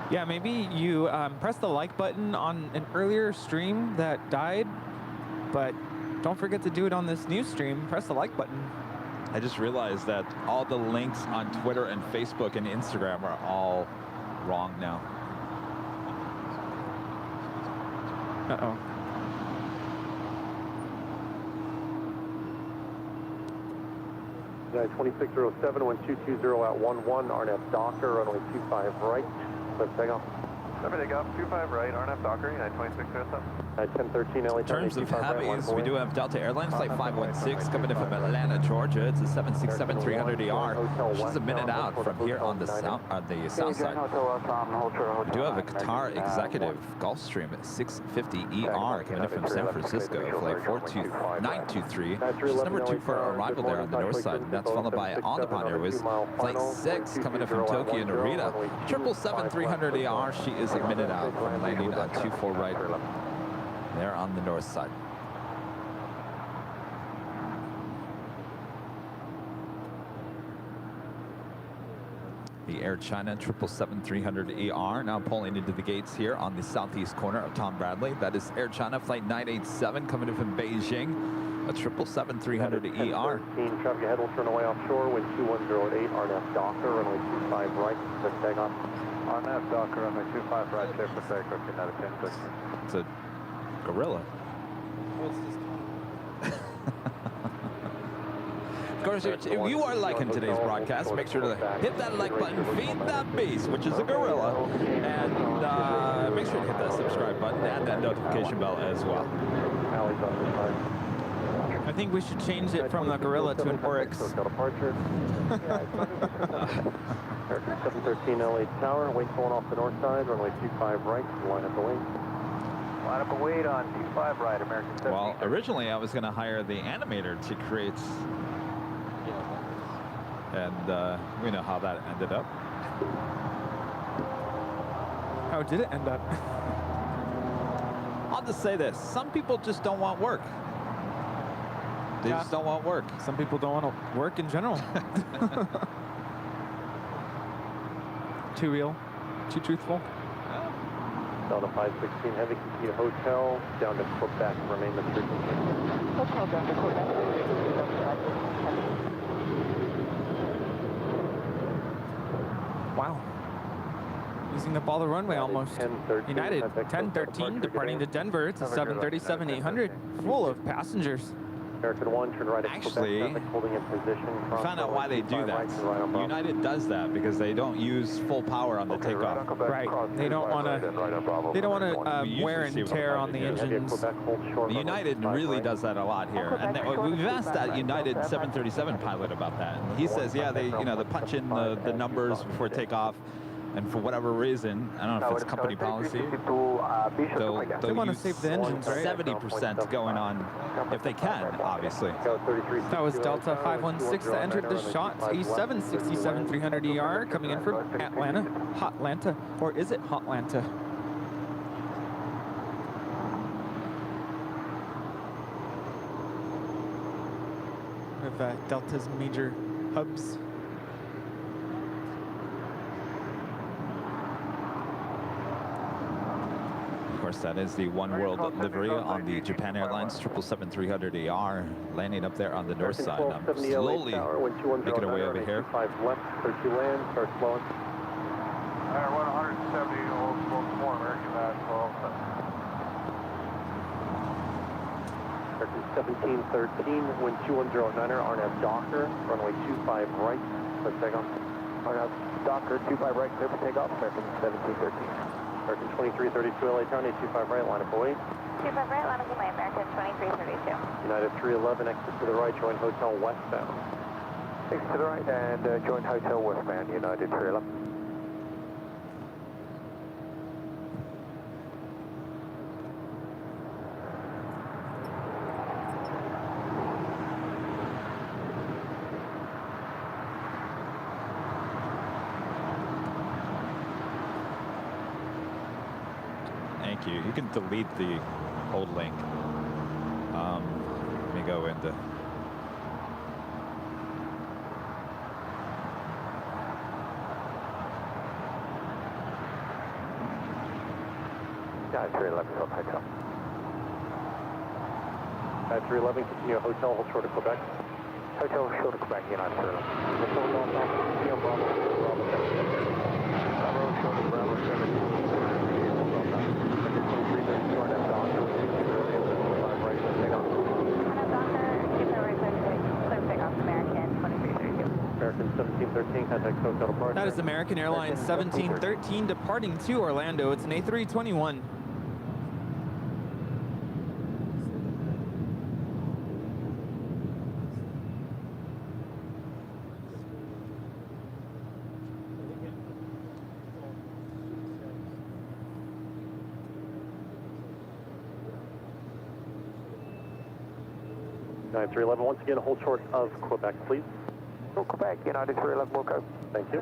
Speaker 9: Yeah, maybe you press the like button on an earlier stream that died, but don't forget to do it on this new stream. Press the like button.
Speaker 1: I just realized that all the links on Twitter and Facebook and Instagram are all wrong now.
Speaker 9: Uh-oh.
Speaker 2: United 2607, 1220 at 11, RNF Docker, runway 25 right. Let's take off.
Speaker 6: Remember, take off 25 right, RNF Docker, United 2607.
Speaker 2: 1013 LA.
Speaker 1: In terms of heavies, we do have Delta Airlines Flight 516 coming in from Atlanta, Georgia. It's a 767-300ER. She's a minute out from here on the south side. We do have a Qatar Executive Gulfstream at 650ER coming in from San Francisco, Flight 42923. She's number 2 for arrival there on the north side. And that's followed by On Nippon Airways Flight 6 coming in from Tokyo, Narita. 777-300ER. She is a minute out from landing on 24 right. There on the north side. The Air China 777-300ER now pulling into the gates here on the southeast corner of Tom Bradley. That is Air China Flight 987 coming in from Beijing. A 777-300ER.
Speaker 2: Traffic ahead will turn away offshore, wind 2108, RNF Docker, runway 25 right, let's take off.
Speaker 6: RNF Docker, runway 25 right, clear for takeoff, United 1013.
Speaker 1: It's a gorilla. Of course, if you are liking today's broadcast, make sure to hit that like button, feed that beast, which is a gorilla, and make sure to hit that subscribe button and that notification bell as well.
Speaker 9: I think we should change it from the gorilla to an oryx.
Speaker 2: 713 LA Tower, wait pulling off the north side, runway 25 right, line up the wing.
Speaker 6: Line up a wait on 25 right, American 70.
Speaker 1: Well, originally I was going to hire the animator to create, and we know how that ended up.
Speaker 9: How did it end up?
Speaker 1: I'll just say this, some people just don't want work. They just don't want work.
Speaker 9: Some people don't want to work in general. Too real, too truthful.
Speaker 2: Delta 516 Heavy, continue hotel, down to Quebec, remain the frequency.
Speaker 5: Hotel down to Quebec.
Speaker 9: Wow. Using up all the runway almost. United 1013 departing to Denver. It's a 737-800 full of passengers.
Speaker 2: American 1, turn right at
Speaker 1: Actually,
Speaker 2: Quebec, holding in position.
Speaker 1: I found out why they do that. United does that because they don't use full power on the takeoff.
Speaker 9: Right. They don't want to. They don't want to wear and tear on the engines.
Speaker 1: United really does that a lot here, and we've asked that United 737 pilot about that. And he says, yeah, they punch in the numbers before takeoff. And for whatever reason, I don't know if it's company policy, they'll
Speaker 9: want to
Speaker 1: use
Speaker 9: save the engines, right?
Speaker 1: 70% going on, if they can, obviously.
Speaker 9: That was Delta 516 that entered the shots. A 767-300ER coming in from Atlanta. Hotlanta. Or is it Hotlanta? With Delta's major hubs.
Speaker 1: Of course, that is the One World livery on the Japan Airlines 777-300ER landing up there on the north side. I'm slowly making our way over here.
Speaker 2: 5 left, 32 land, start slowing.
Speaker 6: Air 100
Speaker 2: American 1713, wind 2109er, RNAV Docker, runway 25 right, let's take off. RNAV Docker, 25 right, clear for takeoff, American 1713. American 2332, LA Town, 825 right, line up away.
Speaker 12: 25 right, line up away, American 2332.
Speaker 2: United 311, exit to the right, join hotel westbound.
Speaker 3: Exit to the right and join hotel westbound, United 311.
Speaker 1: Thank you. You can delete the old link. Let me go into.
Speaker 2: Yeah, 311 from hotel. 311, continue hotel, hold short of Quebec. Hotel short of Quebec, United 311. Bravo, short of Bravo 17. American 1713, contact hotel departure.
Speaker 9: That is American Airlines 1713 departing to Orlando. It's an A321.
Speaker 2: United 311, once again, hold short of Quebec, please.
Speaker 3: Quebec, United 311, will go.
Speaker 2: Thank you.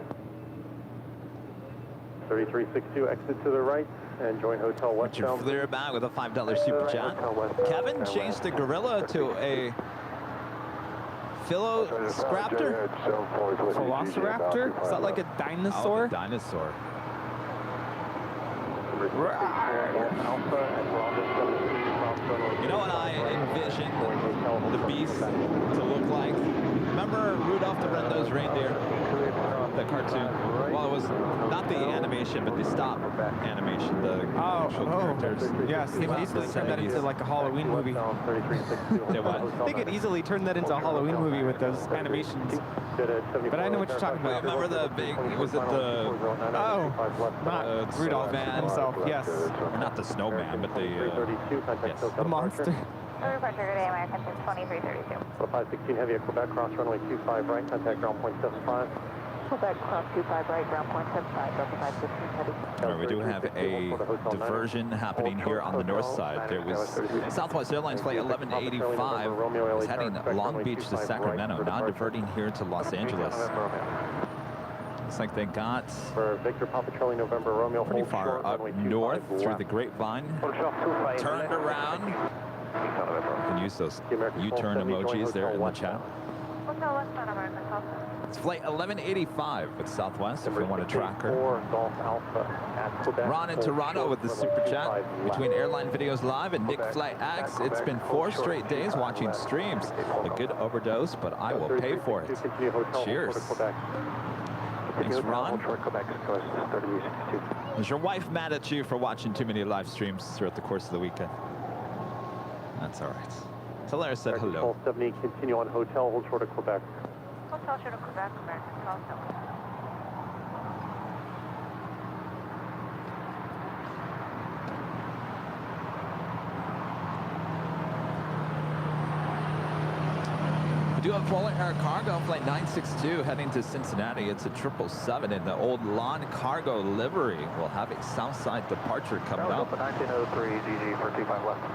Speaker 2: 3362, exit to the right and join hotel westbound.
Speaker 1: Flare back with a $5 super chat. Kevin changed the gorilla to a Velociraptor?
Speaker 9: Velociraptor? Is that like a dinosaur?
Speaker 1: Oh, a dinosaur. You know what I envisioned the beast to look like? Remember Rudolph the Red-Nosed Reindeer? The cartoon? Well, it was not the animation, but the stop animation, the actual characters.
Speaker 9: Yes, they could easily turn that into like a Halloween movie.
Speaker 1: Say what?
Speaker 9: They could easily turn that into a Halloween movie with those animations. But I know what you're talking about.
Speaker 1: Remember the big, was it the...
Speaker 9: Oh, not Rudolph himself, yes.
Speaker 1: Not the snowman, but the... yes.
Speaker 9: The monster.
Speaker 12: Departure today, American 2332.
Speaker 2: 516 heavy at Quebec, cross runway 25 right, contact ground point 75.
Speaker 12: Quebec, cross 25 right, ground point 75, Delta 516 heavy.
Speaker 1: All right, we do have a diversion happening here on the north side. There was Southwest Airlines flight 1185 was heading Long Beach to Sacramento, now diverting here to Los Angeles. Looks like they got
Speaker 2: Victor Papa Charlie November Romeo
Speaker 1: pretty far up north through the Grapevine, turned around. You can use those U-turn emojis there in the chat. It's flight 1185 with Southwest if you want to track her. Ron in Toronto with the super chat between Airline Videos Live and Nick Flight X. It's been 4 straight days watching streams. A good overdose, but I will pay for it. Cheers. Thanks, Ron. Is your wife mad at you for watching too many live streams throughout the course of the weekend? That's all right. Hilaire said hello.
Speaker 2: 70, continue on hotel, hold short of Quebec.
Speaker 12: Hotel short of Quebec, American 1270.
Speaker 1: We do have Polar Air Cargo flight 962 heading to Cincinnati. It's a 777 in the old lawn cargo livery. We'll have a Southside departure coming up.
Speaker 3: 1903, GG for 25 left.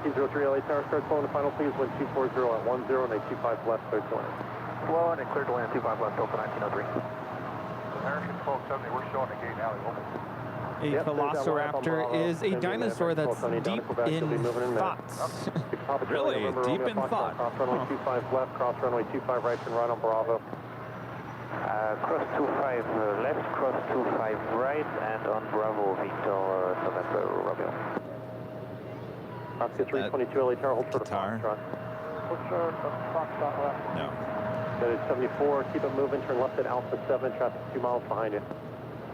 Speaker 2: 203 LA Tower, start slowing the final, please. Wind 240 at 10 and a 25 left, clear to land.
Speaker 3: Slow and clear to land, 25 left, Delta 1903.
Speaker 6: American 1270, we're showing the gate alley.
Speaker 9: A Velociraptor is a dinosaur that's deep in thoughts.
Speaker 1: Really? Deep in thought?
Speaker 2: Cross runway 25 left, cross runway 25 right, and right on Bravo.
Speaker 3: Cross 25 left, cross 25 right, and on Bravo, Victor November Romeo.
Speaker 2: Oscar 322 LA Tower, hold short of
Speaker 1: Guitar.
Speaker 2: Hold short of Foxtrot left.
Speaker 1: No.
Speaker 2: 74, keep it moving, turn left at Alpha 7, traffic 2 miles behind you.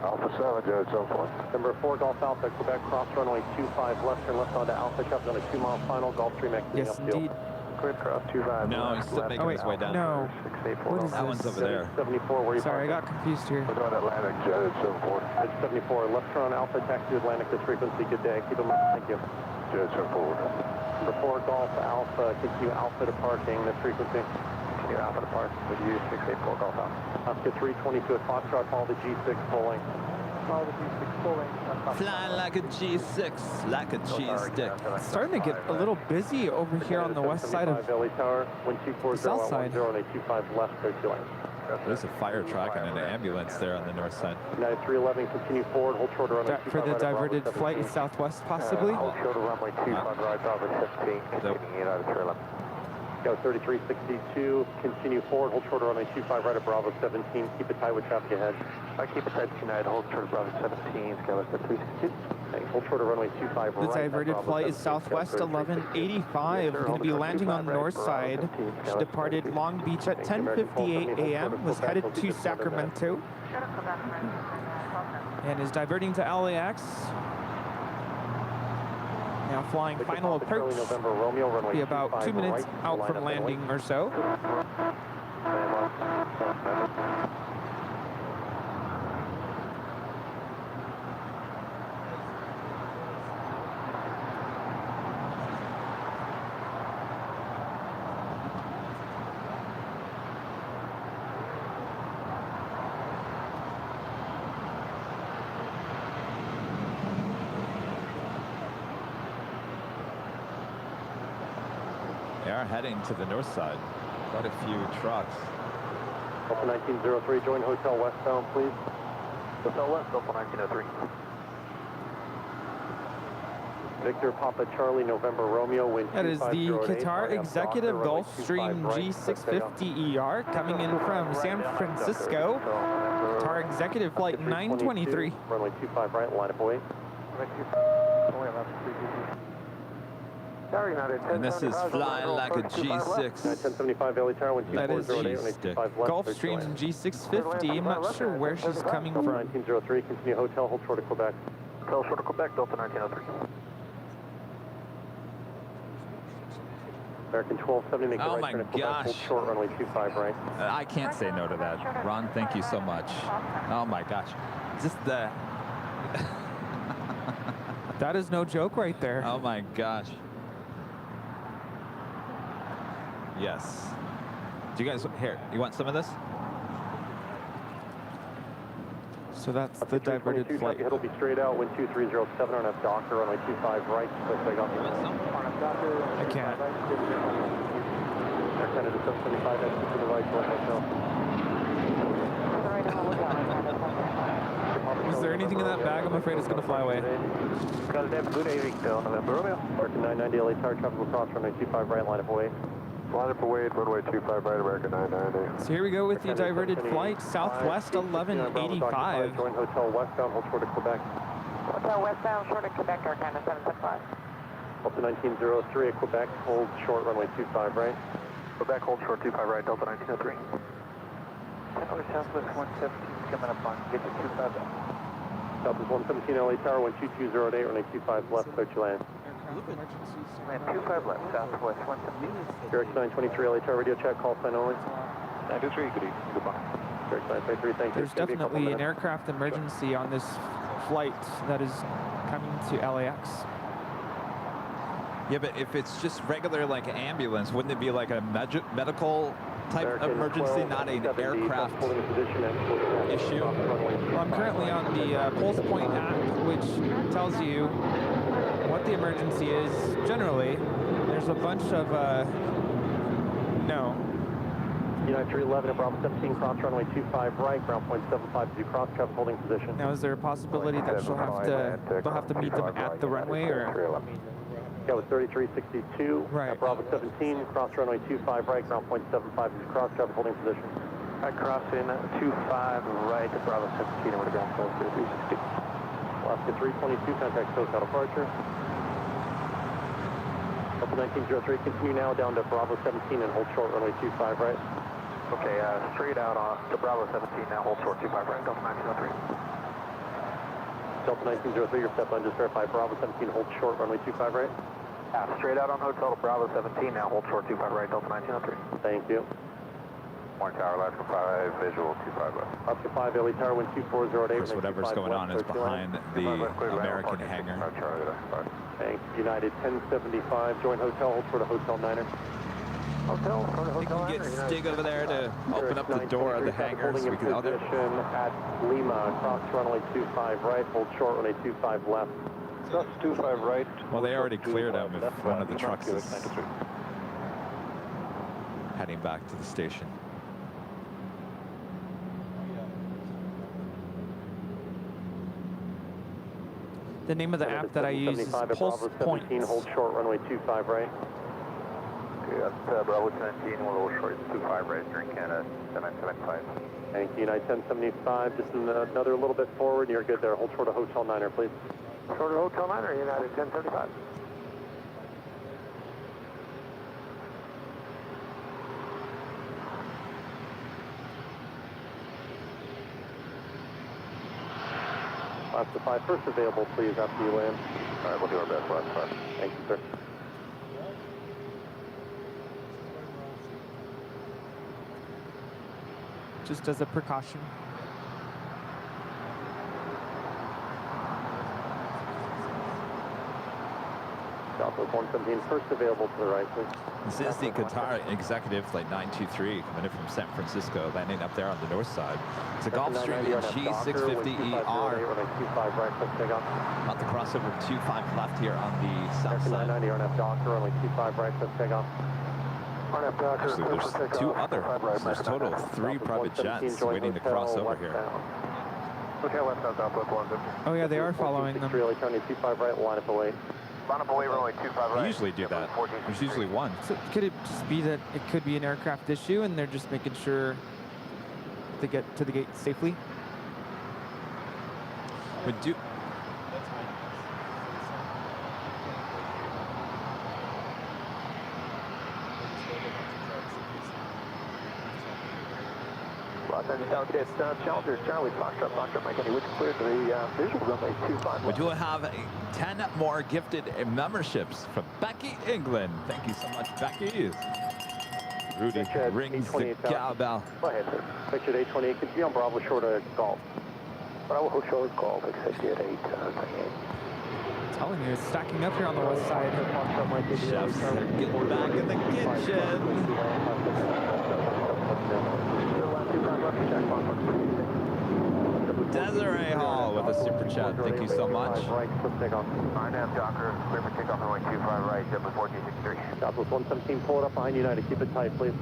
Speaker 2: Alpha 7, Jared 74. Number 4, Golf Alpha, Quebec, cross runway 25, left turn left onto Alpha, traffic on a 2-mile final, Golf 3 max
Speaker 9: Yes, indeed.
Speaker 2: Clear cross 25.
Speaker 1: No, he's still making his way down.
Speaker 9: No. What is
Speaker 1: That one's
Speaker 9: this?
Speaker 1: over there.
Speaker 2: 74, where you
Speaker 9: Sorry, I got confused here.
Speaker 2: We're going Atlantic, Jared 74. Edge 74, left turn on Alpha, taxi to Atlantic, this frequency, good day. Keep in mind, thank you. Jared 74. Number 4, Golf Alpha, continue Alpha to parking, this frequency. Continue Alpha to park with you, 684 Golf Alpha. Oscar 322 at Foxtrot, follow the G6 pulling. Follow the G6 pulling.
Speaker 1: Flying like a G6, like a cheese stick.
Speaker 9: It's starting to get a little busy over here on the west side of
Speaker 2: LA Tower,
Speaker 9: the south side.
Speaker 2: 825 left, 32 lane.
Speaker 1: There's a fire truck and an ambulance there on the north side.
Speaker 2: United 311, continue forward, hold short runway 25
Speaker 9: For the
Speaker 2: right,
Speaker 9: diverted
Speaker 2: Bravo
Speaker 9: flight
Speaker 2: 17.
Speaker 9: southwest, possibly.
Speaker 2: Hold short runway 25 right, Bravo 17, continue United 311. Go 3362, continue forward, hold short runway 25 right at Bravo 17, keep it tight with traffic ahead. Keep it tight United, hold short Bravo 17, Skyline 3362. Hold short runway 25 right.
Speaker 9: The diverted flight is southwest 1185. Going to be landing on the north side. She departed Long Beach at 10:58 a.m. Was headed to Sacramento and is diverting to LAX. Now flying final approach. Be about 2 minutes out from landing or so.
Speaker 1: They are heading to the north side. Quite a few trucks.
Speaker 2: Alpha 1903, join Hotel westbound, please. Hotel West, Alpha 1903. Victor Papa Charlie, November Romeo, wind
Speaker 9: That is the
Speaker 2: 2508,
Speaker 9: Qatar
Speaker 2: runway
Speaker 9: Executive
Speaker 2: runway
Speaker 9: Gulfstream
Speaker 2: 25 right,
Speaker 9: G650ER coming in from San Francisco. Qatar Executive Flight 923.
Speaker 2: Runway 25 right, line up away.
Speaker 1: And this is flying like a G6.
Speaker 2: 1075 LA Tower, wind
Speaker 9: That is
Speaker 2: 2408, runway 25 left.
Speaker 9: Gulfstream G650. I'm not sure where she's coming from.
Speaker 2: 1903, continue hotel, hold short of Quebec. Hotel short of Quebec, Delta 1903. American 1270, make the
Speaker 1: Oh
Speaker 2: right
Speaker 1: my
Speaker 2: turn at Quebec, hold
Speaker 1: gosh.
Speaker 2: short, runway 25 right.
Speaker 1: I can't say no to that. Ron, thank you so much. Oh my gosh. Just the...
Speaker 9: That is no joke right there.
Speaker 1: Oh my gosh. Yes. Do you guys, here, you want some of this?
Speaker 9: So that's the diverted flight.
Speaker 2: It'll be straight out, wind 2307 on a Docker, runway 25 right.
Speaker 9: I can't.
Speaker 2: Air Canada 775, exit to the right, hotel.
Speaker 9: Is there anything in that bag? I'm afraid it's going to fly away.
Speaker 2: Good evening, November Romeo. American 990 LA Tower, traffic will cross runway 25 right, line up away. Line up away, runway 25 right, American 990.
Speaker 9: So here we go with the diverted flight, Southwest 1185.
Speaker 2: Join hotel westbound, hold short of Quebec.
Speaker 5: Hotel westbound, short of Quebec, Air Canada 775.
Speaker 2: Delta 1903 at Quebec, hold short, runway 25 right. Quebec, hold short 25 right, Delta 1903.
Speaker 6: Southwest 117 coming up on, get to 25.
Speaker 2: Southwest 117 LA Tower, wind 2208, runway 25 left, clear to land.
Speaker 6: Land 25 left, Southwest 117.
Speaker 2: Direct 923 LA Tower, radio check, call sign only.
Speaker 6: 923, good evening, goodbye.
Speaker 2: Direct 923, thank you.
Speaker 9: There's definitely an aircraft emergency on this flight that is coming to LAX.
Speaker 1: Yeah, but if it's just regular like an ambulance, wouldn't it be like a medical type
Speaker 2: American
Speaker 1: emergency, not an
Speaker 2: 1270,
Speaker 1: aircraft
Speaker 2: holding position at
Speaker 1: issue?
Speaker 9: Well, I'm currently on the Pulse Point app, which tells you what the emergency is. Generally, there's a bunch of no.
Speaker 2: United 311 at Bravo 17, cross runway 25 right, ground point 75 as you cross, traffic holding position.
Speaker 9: Now, is there a possibility that they'll have to meet them at the runway, or?
Speaker 2: Yeah, with 3362
Speaker 9: Right.
Speaker 2: at Bravo 17, cross runway 25 right, ground point 75 as you cross, traffic holding position.
Speaker 6: I cross in 25 right to Bravo 17 over the ground floor 3360.
Speaker 2: Alaska 322, contact SoCal departure. Delta 1903, continue now down to Bravo 17 and hold short runway 25 right.
Speaker 6: Okay, straight out to Bravo 17 now, hold short 25 right, Delta 1903.
Speaker 2: Delta 1903, your step on, just verify Bravo 17, hold short, runway 25 right.
Speaker 3: Straight out on hotel to Bravo 17 now, hold short 25 right, Delta 1903.
Speaker 2: Thank you.
Speaker 3: Morning Tower, Alaska 5, visual 25 left.
Speaker 2: Alaska 5, LA Tower, wind 2408.
Speaker 1: Of course, whatever's going on is behind the American hangar.
Speaker 2: Thanks. United 1075, join hotel, hold short of Hotel Niner.
Speaker 3: Hotel,
Speaker 1: I think we can get Stig over there to open up the door of the hangar so we can other.
Speaker 2: At Lima, cross runway 25 right, hold short runway 25 left.
Speaker 3: Cross 25 right.
Speaker 1: Well, they already cleared him if one of the trucks is heading back to the station.
Speaker 9: The name of the app that I use is Pulse Points.
Speaker 2: Hold short runway 25 right.
Speaker 3: Okay, that's Bravo 17, we'll hold short 25 right, during Canada 7975.
Speaker 2: Thank you, United 1075, just another little bit forward, you're good there. Hold short of Hotel Niner, please.
Speaker 3: Short of Hotel Niner, United 1075.
Speaker 2: Alaska 5, first available, please, after you land.
Speaker 3: All right, we'll do our best, Alaska 5.
Speaker 2: Thank you, sir.
Speaker 9: Just as a precaution.
Speaker 2: Southwest 117, first available to the right, please.
Speaker 1: This is the Qatar Executive Flight 923 coming in from San Francisco, landing up there on the north side. It's a Gulfstream G650ER. About to cross over 25 left here on the south side.
Speaker 2: 990 RNF Docker, only 25 right, let's take off.
Speaker 1: Actually, there's two other. So there's total of 3 private jets waiting to cross over here.
Speaker 3: Hotel left out Southwest 150.
Speaker 9: Oh yeah, they are following them.
Speaker 2: Really, turning 25 right, line up away.
Speaker 3: Line up away, runway 25 right.
Speaker 1: They usually do that. There's usually one.
Speaker 9: So could it just be that it could be an aircraft issue and they're just making sure to get to the gate safely?
Speaker 1: But do
Speaker 3: Challengers, Charlie, Foxtrot, Mike, which cleared to the visual runway 25
Speaker 1: we do have 10 more gifted memberships from Becky England. Thank you so much, Becky. Rudy rings the cowbell.
Speaker 2: Go ahead, sir. Richard 828, could you be on Bravo short of Golf?
Speaker 3: Bravo short of Golf, accept you at 8,
Speaker 9: I'm telling you, it's stacking up here on the west side.
Speaker 1: Chefs are getting back in the kitchen. Desiree Hall with a super chat. Thank you so much.
Speaker 3: RNF Docker, clear for takeoff runway 25 right, JetBlue 1463.
Speaker 2: Southwest 117, pull it up behind United. Keep it tight, please.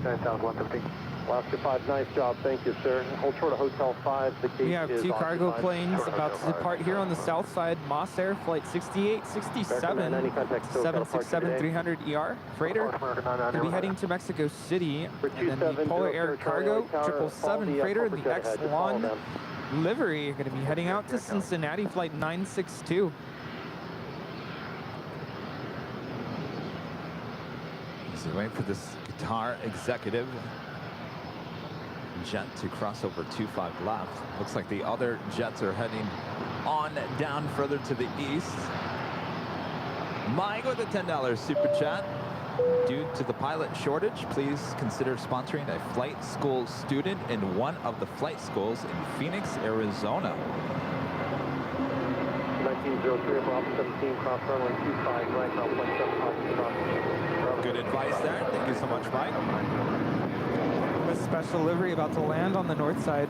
Speaker 3: South 115.
Speaker 2: Alaska 5, nice job. Thank you, sir. Hold short of Hotel 5. The gate
Speaker 9: We have
Speaker 2: is
Speaker 9: 2 cargo
Speaker 2: occupied.
Speaker 9: planes about to depart here on the south side. Moss Air Flight 6867, 767-300ER freighter. We'll be heading to Mexico City. And then the Polar Air Cargo 777 freighter and the X1 livery are going to be heading out to Cincinnati, Flight 962.
Speaker 1: So waiting for this Qatar Executive jet to cross over 25 left. Looks like the other jets are heading on down further to the east. Mike with a $10 super chat. Due to the pilot shortage, please consider sponsoring a flight school student in one of the flight schools in Phoenix, Arizona.
Speaker 2: 1903, Bravo 17, cross runway 25 right, Bravo 17,
Speaker 1: Good advice there. Thank you so much, Mike.
Speaker 9: A special livery about to land on the north side.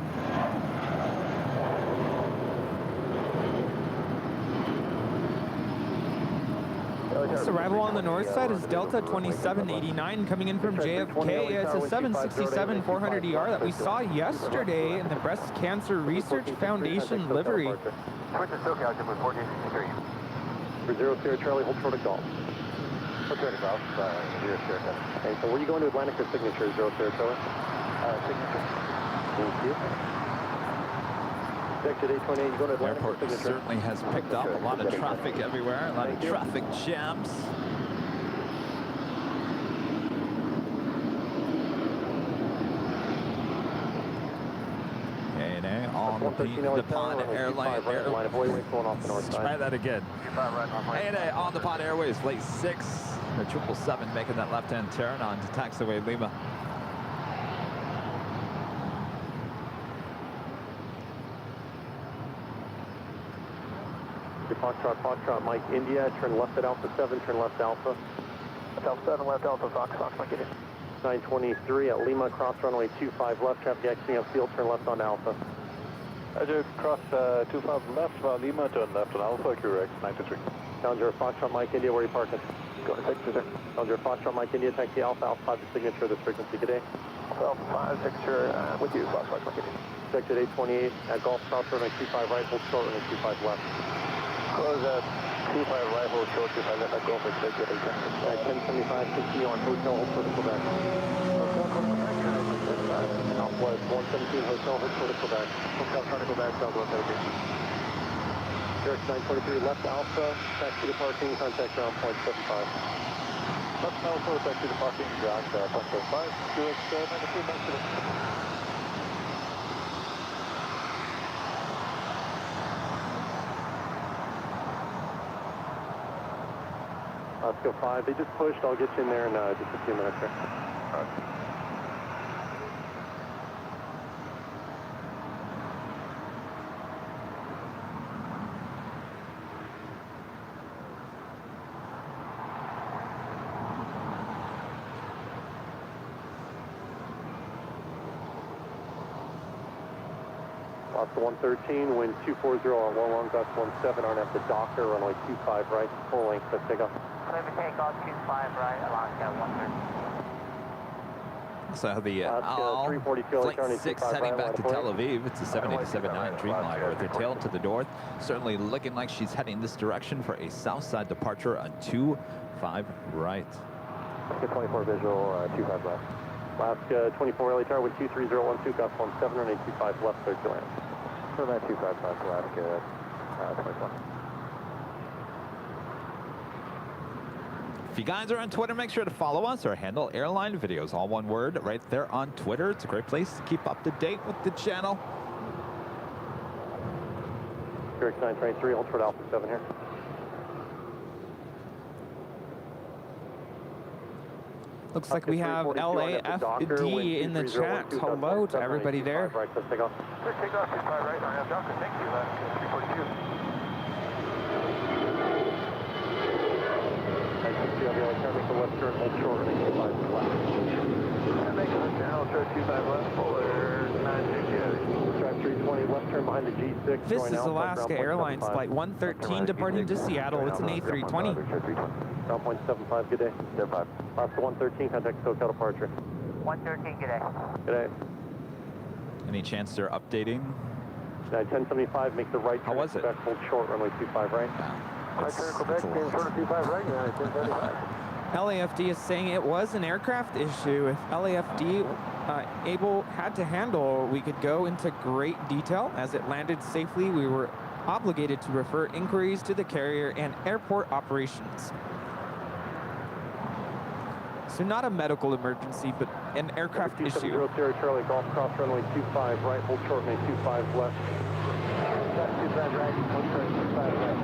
Speaker 9: This arrival on the north side is Delta 2789 coming in from JFK. It's a 767-400ER that we saw yesterday in the Breast Cancer Research Foundation livery.
Speaker 3: Switch to SoCal, JetBlue 1463.
Speaker 2: For 0 Charlie, hold short of Golf.
Speaker 3: Hold short of Golf, 0 Sierra.
Speaker 2: Okay, so where are you going to Atlantic or Signature, 0 Charlie?
Speaker 3: Signature.
Speaker 2: Thank you. Exit 828, you go to Atlantic or
Speaker 1: Airport
Speaker 2: Signature?
Speaker 1: certainly has picked up a lot of traffic everywhere, a lot of traffic jams. ANA, on the Pod Airline. Let's try that again. ANA on the Pod Airways, late 6. The 777 making that left-hand turn on to taxiway Lima.
Speaker 2: Foxtrot, Mike, India, turn left at Alpha 7, turn left Alpha.
Speaker 3: Alpha 7, left Alpha, Fox, Mike, India.
Speaker 2: 923 at Lima, cross runway 25 left, traffic exiting upfield, turn left on Alpha.
Speaker 3: Roger, cross 25 left, Lima, turn left on Alpha, correct, 93.
Speaker 2: Challenger, Foxtrot, Mike, India, where are you parking?
Speaker 3: Go to 6, sir.
Speaker 2: Challenger, Foxtrot, Mike, India, taxi Alpha, Alpha 5, the signature of this frequency, good day.
Speaker 3: Alpha 5, signature, with you, Fox, Mike, India.
Speaker 2: Checked at 828 at Golf, cross runway 25 right, hold short runway 25 left.
Speaker 3: Close at 25 right, hold short, 25 left, at Golf, expect at
Speaker 2: 1075, continue on hotel, hold short to Quebec. Southwest 117, hotel, hold short to Quebec. Hotel, trying to go back, Southwest, okay. Direct 923, left Alpha, taxi to parking, contact ground point 75.
Speaker 3: Left Alpha, taxi to parking, ground point 75, direct 93, back to the...
Speaker 2: Let's go 5. They just pushed. I'll get you in there in just a few minutes here.
Speaker 3: All right.
Speaker 2: Oscar 113, wind 240 on long gust 17 on at the Docker, runway 25 right, full length, let's take off.
Speaker 12: Clear for takeoff, 25 right, Alaska 130.
Speaker 1: So the Flight 6 heading back to Tel Aviv. It's a 7879 Dreamliner with her tail to the north. Certainly looking like she's heading this direction for a south side departure on 25 right.
Speaker 2: Alaska 24 visual, 25 left. Alaska 24 LA Tower with 23012, gust 17, runway 25 left, clear to land.
Speaker 3: So that 25 left, Alaska 24.
Speaker 1: If you guys are on Twitter, make sure to follow us. Our handle, Airline Videos, all one word, right there on Twitter. It's a great place to keep up to date with the channel.
Speaker 2: Direct 923, hold short Alpha 7 here.
Speaker 9: Looks like we have LAFD in the chat. Hello to everybody there.
Speaker 2: Right, let's take off.
Speaker 3: Clear takeoff, 25 right, on have Docker, thank you, 342.
Speaker 2: Make the left turn, hold short, and 25 left.
Speaker 3: Make a left turn, hold short, 25 left, polar 960.
Speaker 2: Drive 320, left turn behind the G6.
Speaker 9: This is Alaska Airlines Flight 113 departing to Seattle. It's an A320.
Speaker 2: Ground point 75, good day. 75. Alaska 113, contact SoCal departure.
Speaker 12: 113, good day.
Speaker 2: Good day.
Speaker 1: Any chance they're updating?
Speaker 2: 1075, make the right turn.
Speaker 1: How was it?
Speaker 2: Quebec, hold short, runway 25 right.
Speaker 3: Right turn, Quebec, being short of 25 right, 1075.
Speaker 9: LAFD is saying it was an aircraft issue. If LAFD had to handle, we could go into great detail. As it landed safely, we were obligated to refer inquiries to the carrier and airport operations. So not a medical emergency, but an aircraft issue.
Speaker 2: 270 Charlie, Golf cross runway 25 right, hold short, runway 25 left. 25 right, hold short, 25 right.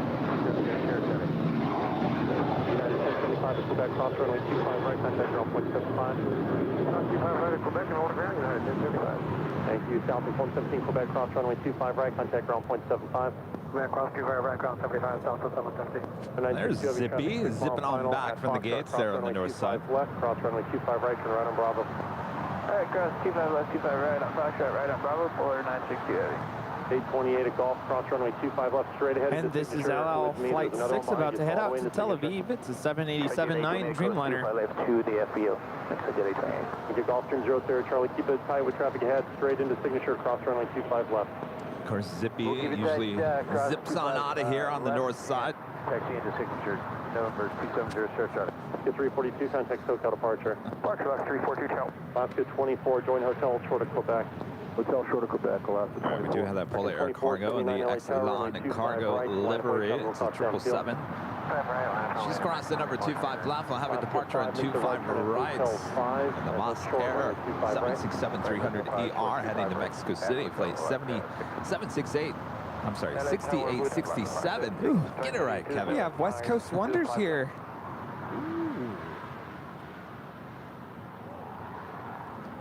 Speaker 2: 1075 at Quebec, cross runway 25 right, contact ground point 75.
Speaker 3: 25 right at Quebec and hold a ground, 1075.
Speaker 2: Thank you, Southwest 117, Quebec, cross runway 25 right, contact ground point 75.
Speaker 3: Quebec, cross 25 right, ground 75, Southwest 750.
Speaker 1: There's Zippy zipping on back from the gates there on the north side.
Speaker 2: Left, cross runway 25 right, turn right on Bravo.
Speaker 3: All right, cross 25 left, 25 right on Foxtrot, right on Bravo, polar 960 heavy.
Speaker 2: 828 at Golf, cross runway 25 left, straight ahead.
Speaker 9: And this is LL Flight 6 about to head out to Tel Aviv. It's a 7879 Dreamliner.
Speaker 3: Left to the FBO.
Speaker 2: You get Golf turn 0 Charlie, keep it tight with traffic ahead, straight into signature, cross runway 25 left.
Speaker 1: Of course, Zippy usually zips on out of here on the north side.
Speaker 3: Taxi into signature, November 270, short Charlie.
Speaker 2: Alaska 342, contact SoCal departure.
Speaker 3: Alaska 342, Charlie.
Speaker 2: Alaska 24, join hotel short of Quebec.
Speaker 3: Hotel short of Quebec, Alaska 24.
Speaker 1: We do have that polar air cargo and the Airline cargo livery. It's a 777. She's crossing number 25 left. We'll have a departure on 25 right. And the Moss Air 767-300ER heading to Mexico City. Flight 7768. I'm sorry, 6867. Ooh, get it right, Kevin.
Speaker 9: We have West Coast Wonders here.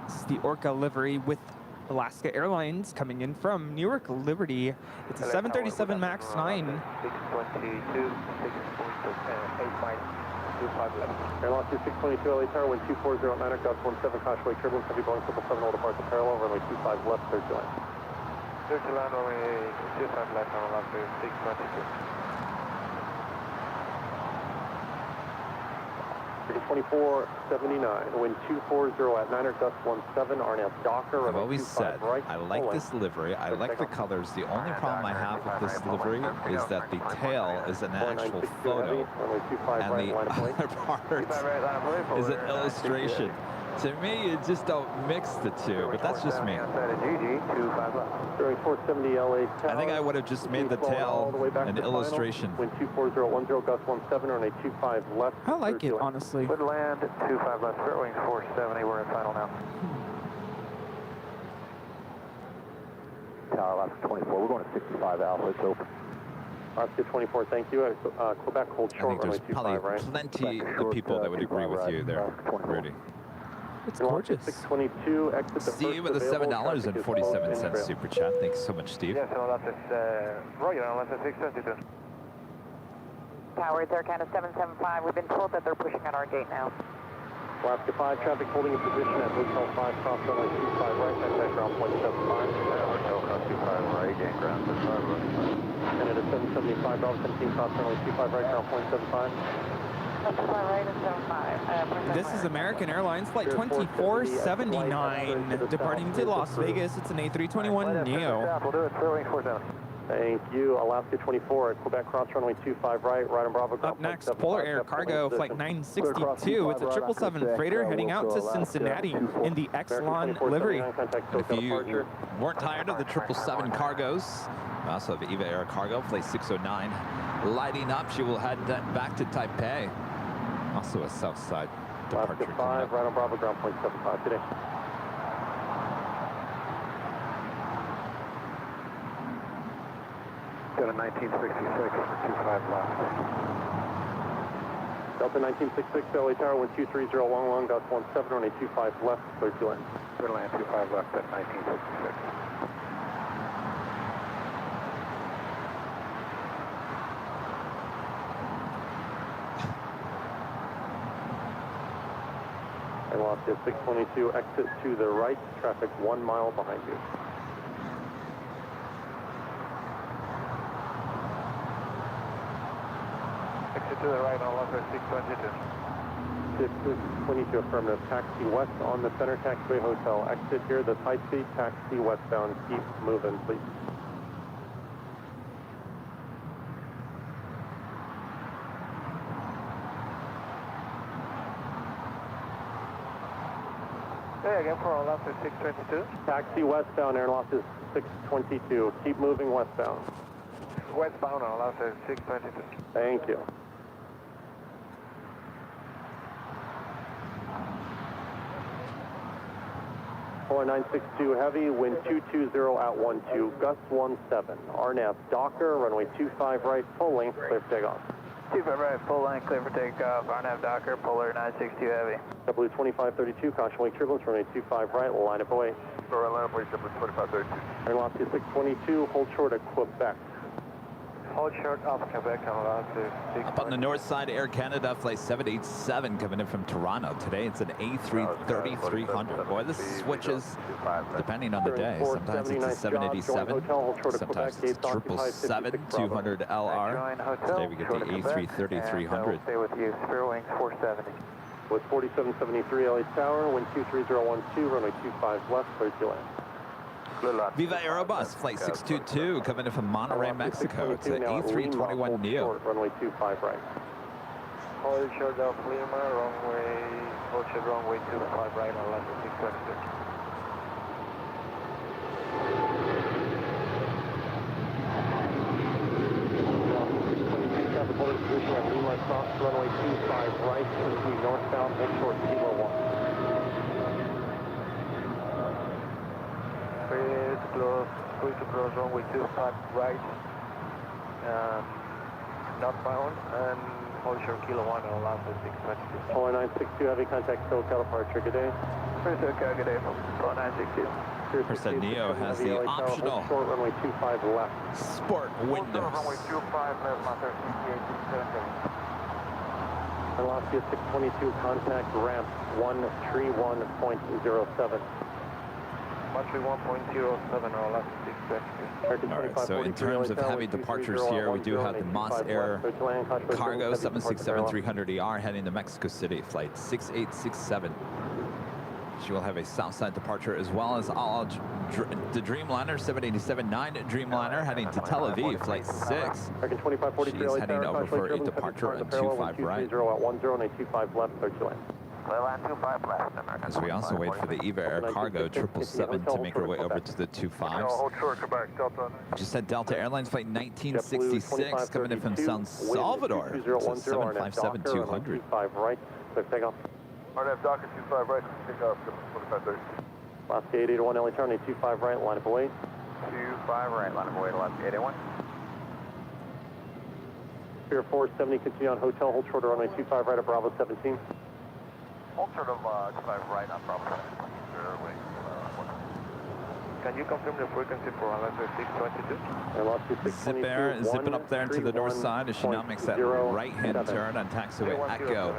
Speaker 9: This is the Orca livery with Alaska Airlines coming in from Newark Liberty. It's a 737 MAX 9.
Speaker 2: 622, 6.85, 25 left. Airline 622, LA Tower, wind 240 at 9 o'clock, 17, caution wake turbulence, heavy Boeing 777, all departs in parallel, runway 25 left, 30 line.
Speaker 6: 30 line, runway 25 left, on after 622.
Speaker 2: 2479, wind 240 at 9 gust 17, RNAV Docker.
Speaker 1: I've always said, I like this livery, I like the colors. The only problem I have with this livery is that the tail is an actual photo, and the other part is an illustration. To me, you just don't mix the two, but that's just me.
Speaker 2: During 470 LA Tower.
Speaker 1: I think I would have just made the tail an illustration.
Speaker 2: Wind 24010, gust 17, runway 25 left.
Speaker 9: I like it, honestly.
Speaker 3: Would land 25 left, start wings 470, we're in final now. Tower Alaska 24, we're going to 65 Alpha, it's open.
Speaker 2: Alaska 24, thank you. Quebec, hold short, runway 25 right.
Speaker 1: Plenty of people that would agree with you there, Rudy.
Speaker 9: It's gorgeous.
Speaker 2: 622, exit the
Speaker 1: Steve with a $7.47 super chat. Thanks so much, Steve.
Speaker 6: Yes, and Roger, Alaska 622.
Speaker 5: Tower, Air Canada 775. We've been told that they're pushing at our gate now.
Speaker 2: Alaska 5, traffic holding in position at Hotel 5, cross runway 25 right, contact ground point 75.
Speaker 3: Hotel cross 25 right, and ground 75 right.
Speaker 2: Canada 775, Bravo 17, cross runway 25 right, ground point 75.
Speaker 9: This is American Airlines Flight 2479, departing to Las Vegas. It's an A321 Neo.
Speaker 3: We'll do it, clear wings 470.
Speaker 2: Thank you. Alaska 24 at Quebec, cross runway 25 right, right on Bravo.
Speaker 9: Up next, Polar Air Cargo Flight 962. It's a 777 freighter heading out to Cincinnati in the Exelon livery.
Speaker 1: If you weren't tired of the 777 cargos, we also have Eva Air Cargo Flight 609 lighting up. She will head back to Taipei. Also a south side departure.
Speaker 2: Alaska 5, right on Bravo, ground point 75 today.
Speaker 3: Got a 1966 for 25 left.
Speaker 2: Delta 1966, LA Tower, wind 230, long, gust 17, runway 25 left, clear to land.
Speaker 3: Clear to land 25 left at 1966.
Speaker 2: Alaska 622, exit to the right, traffic 1 mile behind you.
Speaker 6: Exit to the right on Alaska 622.
Speaker 2: 622, affirmative. Taxi west on the center taxiway hotel. Exit here, the Type C, taxi westbound. Keep moving, please.
Speaker 6: Hey, again for Alaska 622.
Speaker 2: Taxi westbound, Airline 622. Keep moving westbound.
Speaker 6: Westbound on Alaska 622.
Speaker 2: Thank you. Polar 962 heavy, wind 220 at 12, gust 17. RNAV Docker, runway 25 right, full length, clear for takeoff.
Speaker 3: 25 right, full length, clear for takeoff. RNAV Docker, Polar 962 heavy.
Speaker 2: W2532, caution wake turbulence, runway 25 right, line up away.
Speaker 6: Line up away, W2532.
Speaker 2: Airline 622, hold short at Quebec.
Speaker 6: Hold short off Quebec on Alaska 622.
Speaker 1: Up on the north side, Air Canada Flight 787 coming in from Toronto. Today it's an A330-300. Boy, this switches depending on the day. Sometimes it's a 787, sometimes it's 777-200LR. Today we get the A330-300.
Speaker 3: Stay with you, spare wings 470.
Speaker 2: With 4773 LA Tower, wind 23012, runway 25 left, clear to land.
Speaker 1: Viva Aerobus Flight 622 coming in from Monterrey, Mexico. It's an A321 Neo.
Speaker 2: Runway 25 right.
Speaker 6: Hold short down Lima, hold short runway 25 right on Alaska 622.
Speaker 2: Traffic holding position at Lima, cross runway 25 right, continue northbound, hold short, Kilo 1.
Speaker 6: Clear to close, going to cross runway 25 right, northbound, and hold short Kilo 1 and Alaska 622.
Speaker 2: Polar 962, heavy contact, SoCal departure, good day.
Speaker 6: SoCal, good day from Polar 962.
Speaker 1: Of course, that Neo has the optional
Speaker 2: short runway 25 left.
Speaker 1: sport windows.
Speaker 6: Runway 25 left, Master 6867.
Speaker 2: Alaska 622, contact ramp 131.07.
Speaker 6: Monthly 1.07 or Alaska 622.
Speaker 1: All right, so in terms of heavy departures here, we do have the Moss Air Cargo 767-300ER heading to Mexico City, flight 6867. She will have a Southside departure as well as the Dreamliner 787-9 Dreamliner heading to Tel Aviv, flight 6. She's heading over for a departure on 25 right.
Speaker 2: 10.25 left, 30 land.
Speaker 1: As we also wait for the EVA Air Cargo 777 to make her way over to the 25s. Just had Delta Airlines flight 1966 coming in from San Salvador to 757-200.
Speaker 2: 25 right, clear takeoff.
Speaker 6: RNF Docker 25 right, take off 4530.
Speaker 2: Alaska 881, LA Tower, 25 right, line up away.
Speaker 3: 25 right, line of way to Alaska 881.
Speaker 2: Pier 470, continue on hotel, hold short runway 25 right at Bravo 17.
Speaker 3: Hold short of 25 right on Bravo 17.
Speaker 6: Can you confirm the frequency for Alaska 622?
Speaker 1: Zip Air zipping up there to the north side as she now makes that right-hand turn on taxiway Echo.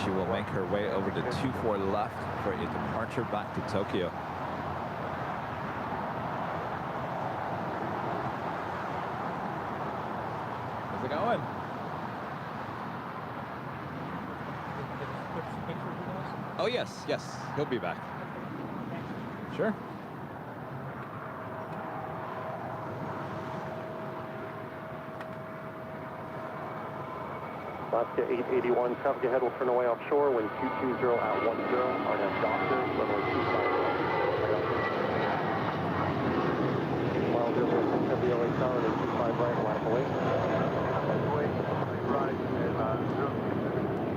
Speaker 1: She will make her way over to 24 left for a departure back to Tokyo. How's it going? Oh, yes, yes, he'll be back. Sure.
Speaker 2: Alaska 881, traffic ahead will turn away offshore, wind 220 at 10, RNF Doctor, runway 25 right. Mile 006, heavy LA Tower, runway 25 right, line up away.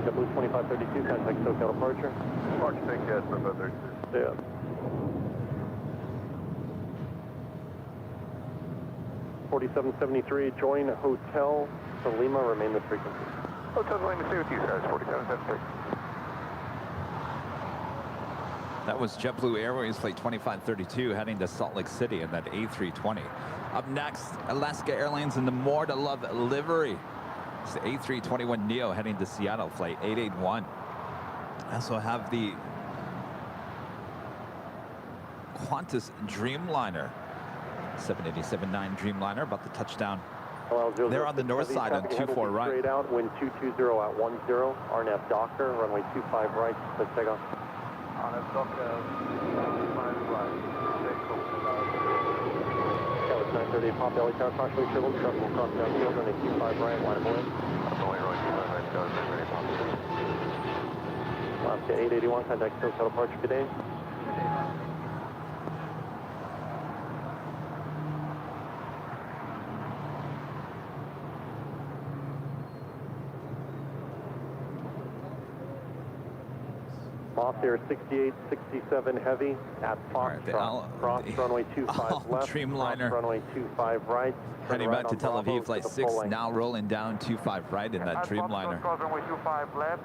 Speaker 2: JetBlue 2532, contact SoCal departure.
Speaker 6: Departure, take care, 2532.
Speaker 2: Yeah. .4773, join Hotel Salima, remain the frequency.
Speaker 6: Hotel Salima, stay with you, sir, 4773.
Speaker 1: That was JetBlue Airways flight 2532 heading to Salt Lake City in that A320. Up next, Alaska Airlines in the More to Love livery. It's the A321neo heading to Seattle, flight 881. I also have the Qantas Dreamliner, 787-9 Dreamliner, about to touch down. They're on the north side on 24 right.
Speaker 2: Straight out, wind 220 at 10, RNF Docker, runway 25 right, let's take off.
Speaker 6: RNF Docker, 25 right,
Speaker 2: That was 938, pop LA Tower, partially triple, truck will cross downfield, runway 25 right, line of way. Alaska 881, contact SoCal departure, good day. Moss Air 68, 67 heavy at Foxtrot. Cross runway 25 left.
Speaker 1: Dreamliner.
Speaker 2: Cross runway 25 right.
Speaker 1: Heading back to Tel Aviv, flight 6, now rolling down 25 right in that Dreamliner.
Speaker 6: Cross runway 25 left,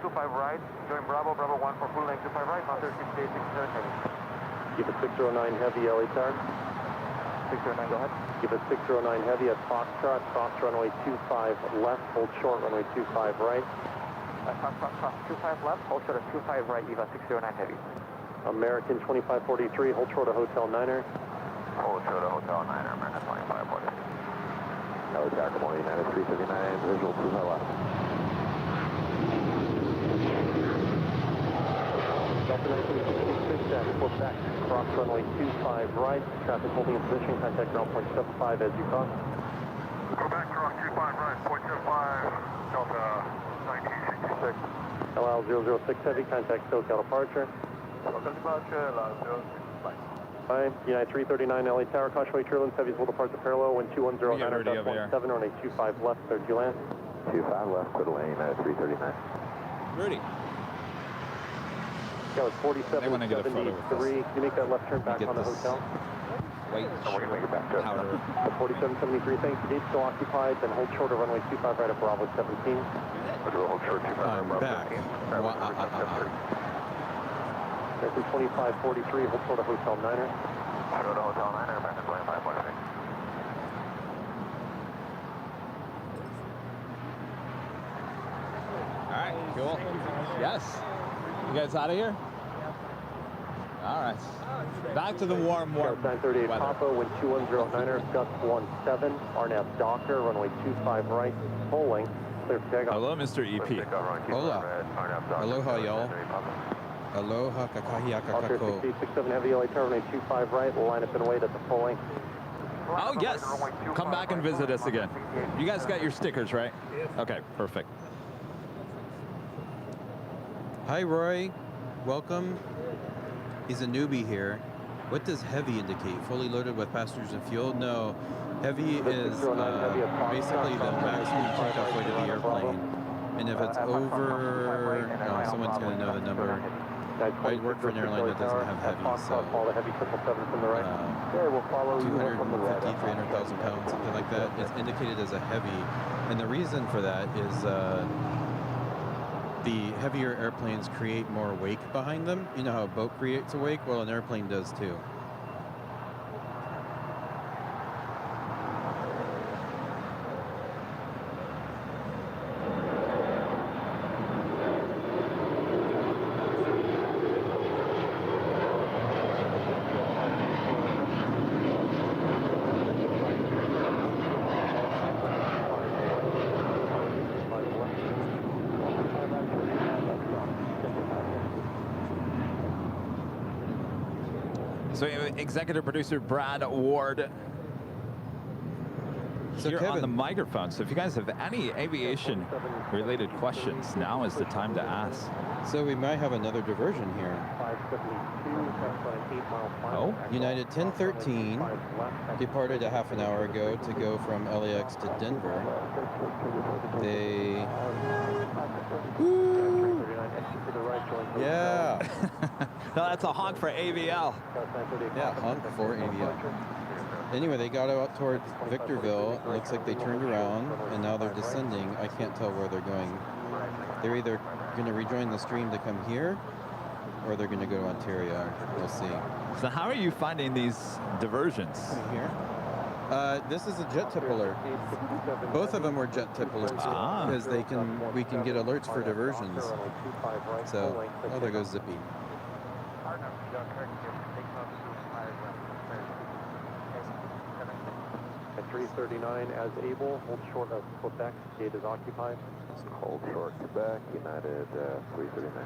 Speaker 6: 25 right. Join Bravo, Bravo 1 for full length 25 right. Moss Air 68, 67 heavy.
Speaker 2: Give it 609 heavy, LA Tower.
Speaker 6: 609, go ahead.
Speaker 2: Give it 609 heavy at Foxtrot. Cross runway 25 left. Hold short runway 25 right.
Speaker 6: Cross 25 left, hold short of 25 right, EVA 609 heavy.
Speaker 2: American 2543, hold short of Hotel Niner.
Speaker 3: Hold short of Hotel Niner, American 2543.
Speaker 2: LA Tower, good morning, United 359, visual 25 left. Delta 1966 at Quebec, cross runway 25 right, traffic holding in position, contact ground point 75 as you cross.
Speaker 6: Quebec, cross 25 right, point 75, Delta 1966.
Speaker 2: LL 006 heavy, contact SoCal departure.
Speaker 6: Local departure, LL 065.
Speaker 2: Hi, United 339 LA Tower, Cautionway Turbulence, heavies will depart the parallel, wind 2109 at 17, runway 25 left, 30 land.
Speaker 3: 25 left, clear to lane, 339.
Speaker 1: Rudy.
Speaker 2: That was
Speaker 1: They want to get a photo with us.
Speaker 2: 4773. Can you make that left turn back
Speaker 1: Get
Speaker 2: on the
Speaker 1: this
Speaker 2: hotel?
Speaker 1: white powder.
Speaker 2: The 4773, thanks. Indeed, still occupied. Then hold short of runway 25 right at Bravo 17.
Speaker 3: Hold short 25
Speaker 11: I'm back.
Speaker 2: That's 2543, hold short of Hotel Niner.
Speaker 3: Go to Hotel 9, back to 25.6.
Speaker 1: All right, cool. Yes. You guys out of here? All right. Back to the warm
Speaker 2: 938
Speaker 1: weather.
Speaker 2: Papa, wind 2109er, gust 17, RNAV Docker, runway 25 right, polling, clear for takeoff.
Speaker 1: Hello, Mr. EP.
Speaker 11: Hola. Aloha, y'all. Aloha kakahiaka
Speaker 2: All clear
Speaker 11: kako.
Speaker 2: 6867 Heavy, LA Tower, runway 25 right, line up and wait at the polling.
Speaker 1: Oh, yes. Come back and visit us again. You guys got your stickers, right? Okay, perfect.
Speaker 11: Hi, Roy. Welcome. He's a newbie here. What does heavy indicate? Fully loaded with passengers and fuel? No. Heavy is basically the maximum takeoff weight of the airplane. And if it's over, someone's going to know the number. I work for an airline that doesn't have heavy, so 250, 300,000 pounds, something like that, is indicated as a heavy. And the reason for that is the heavier airplanes create more wake behind them. You know how a boat creates a wake? Well, an airplane does too.
Speaker 1: So executive producer Brad Ward
Speaker 11: So
Speaker 1: here
Speaker 11: Kevin,
Speaker 1: on the microphone. So if you guys have any aviation related questions, now is the time to ask.
Speaker 11: so we might have another diversion here.
Speaker 1: Oh?
Speaker 11: United 1013 departed a half an hour ago to go from LAX to Denver. They... Woo! Yeah!
Speaker 1: No, that's a honk for AVL.
Speaker 11: Yeah, honk for AVL. Anyway, they got out towards Victorville. It looks like they turned around, and now they're descending. I can't tell where they're going. They're either going to rejoin the stream to come here, or they're going to go to Ontario. We'll see.
Speaker 1: So how are you finding these diversions?
Speaker 11: Here. This is a jet tippler. Both of them were jet tipplers because we can get alerts for diversions. So, oh, there goes Zippy.
Speaker 2: At 339 as able, hold short of Quebec, gate is occupied.
Speaker 3: Hold short Quebec, United 339.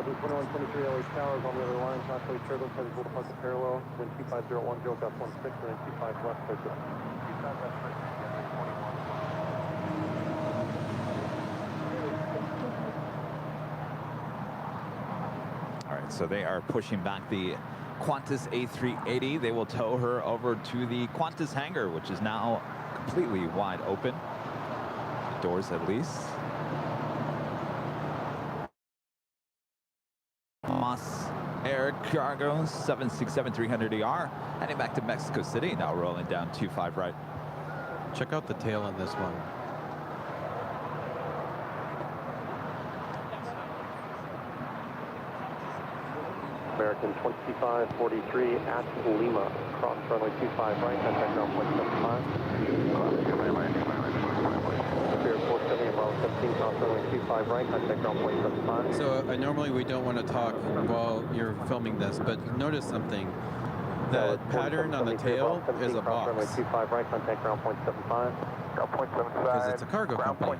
Speaker 2: W2123 LA Towers on the other line, halfway turbulence, heavy full departure parallel, wind 25010, gust 16, and then 25 left, clear to
Speaker 1: All right, so they are pushing back the Qantas A380. They will tow her over to the Qantas hangar, which is now completely wide open. The doors at least. Moss Air Cargo 767-300ER heading back to Mexico City, now rolling down 25 right.
Speaker 11: Check out the tail on this one.
Speaker 2: American 2543 at Lima, cross runway 25 right, contact ground point 75. Spirit 470 at Bravo 17, cross runway 25 right, contact ground point 75.
Speaker 11: So normally we don't want to talk while you're filming this, but notice something. The pattern on the tail is a box.
Speaker 2: Runway 25 right, contact ground point 75.
Speaker 11: Because it's a cargo company.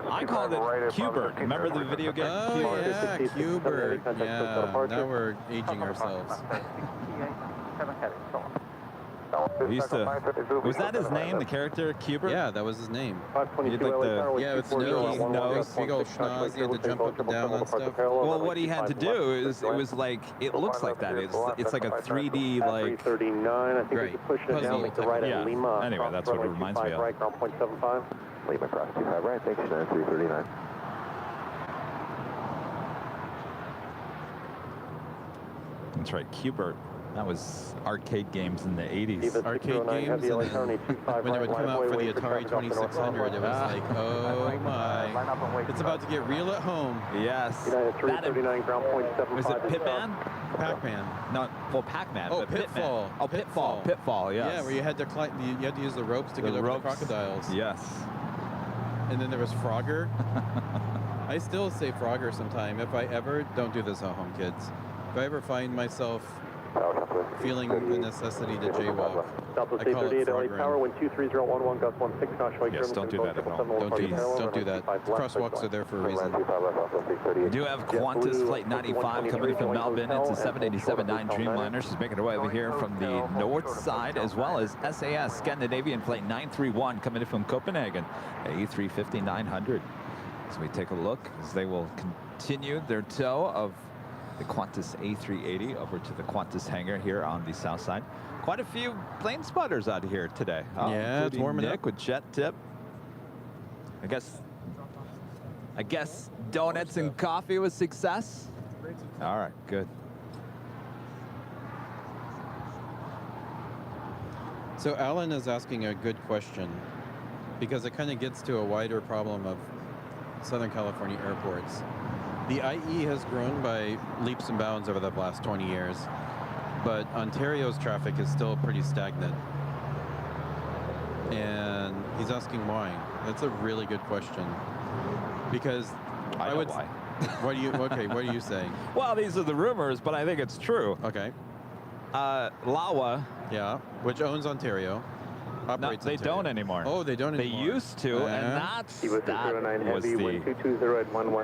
Speaker 1: I called it Q-Bird. Remember the video game?
Speaker 11: Oh, yeah, Q-Bird. Yeah, now we're aging ourselves.
Speaker 1: He used to, was that his name, the character, Cuber?
Speaker 11: Yeah, that was his name.
Speaker 1: He had like the,
Speaker 11: Yeah, with nose, big old schnoz, he had to jump up and down on stuff.
Speaker 1: well, what he had to do is, it was like, it looks like that. It's like a 3D, like,
Speaker 2: 39, I think
Speaker 11: right.
Speaker 2: you're pushing it down, make the right
Speaker 1: yeah.
Speaker 2: at Lima.
Speaker 1: Anyway, that's what it reminds me of.
Speaker 2: Right, ground point 75. Lima cross 25 right, thanks, 339.
Speaker 1: That's right, Cubert. That was arcade games in the 80s.
Speaker 11: Arcade games, and then when it would come out for the Atari 2600, it was like, oh my, it's about to get real at home.
Speaker 1: Yes.
Speaker 2: United 339, ground point 75.
Speaker 1: Was it Pitman?
Speaker 11: Pac-Man.
Speaker 1: No, well, Pac-Man.
Speaker 11: Oh,
Speaker 1: but
Speaker 11: Pitfall.
Speaker 1: Pitman. Oh, Pitfall. Pitfall, yes.
Speaker 11: Yeah, where you had to climb, you had to use the ropes to get over the crocodiles.
Speaker 1: Yes.
Speaker 11: And then there was Frogger. I still say Frogger sometime. If I ever, don't do this at home, kids. If I ever find myself feeling the necessity to jaywalk, I call it Froggering.
Speaker 2: Tower, wind 23011, gust 16 knots, right.
Speaker 1: Yes, don't do that at home.
Speaker 11: Don't do that. Crosswalks are there for a reason.
Speaker 1: We do have Qantas Flight 95 coming from Melbourne. It's a 787-9 Dreamliner. She's making her way over here from the north side, as well as SAS Scandinavian Flight 931 coming in from Copenhagen, A350-900. So we take a look as they will continue their tow of the Qantas A380 over to the Qantas hangar here on the south side. Quite a few plane spotters out here today.
Speaker 11: Yeah, it's warming
Speaker 1: Nick
Speaker 11: up.
Speaker 1: with jet tip. I guess donuts and coffee was success. All right, good.
Speaker 11: So Alan is asking a good question because it kind of gets to a wider problem of Southern California airports. The IE has grown by leaps and bounds over the last 20 years, but Ontario's traffic is still pretty stagnant. And he's asking why. That's a really good question. Because
Speaker 1: I know why.
Speaker 11: What are you saying?
Speaker 1: Well, these are the rumors, but I think it's true.
Speaker 11: Okay.
Speaker 1: LAWA.
Speaker 11: Yeah, which owns Ontario.
Speaker 1: No,
Speaker 11: Operates
Speaker 1: they
Speaker 11: Ontario.
Speaker 1: don't anymore.
Speaker 11: Oh, they don't
Speaker 1: They
Speaker 11: anymore.
Speaker 1: used to, and that was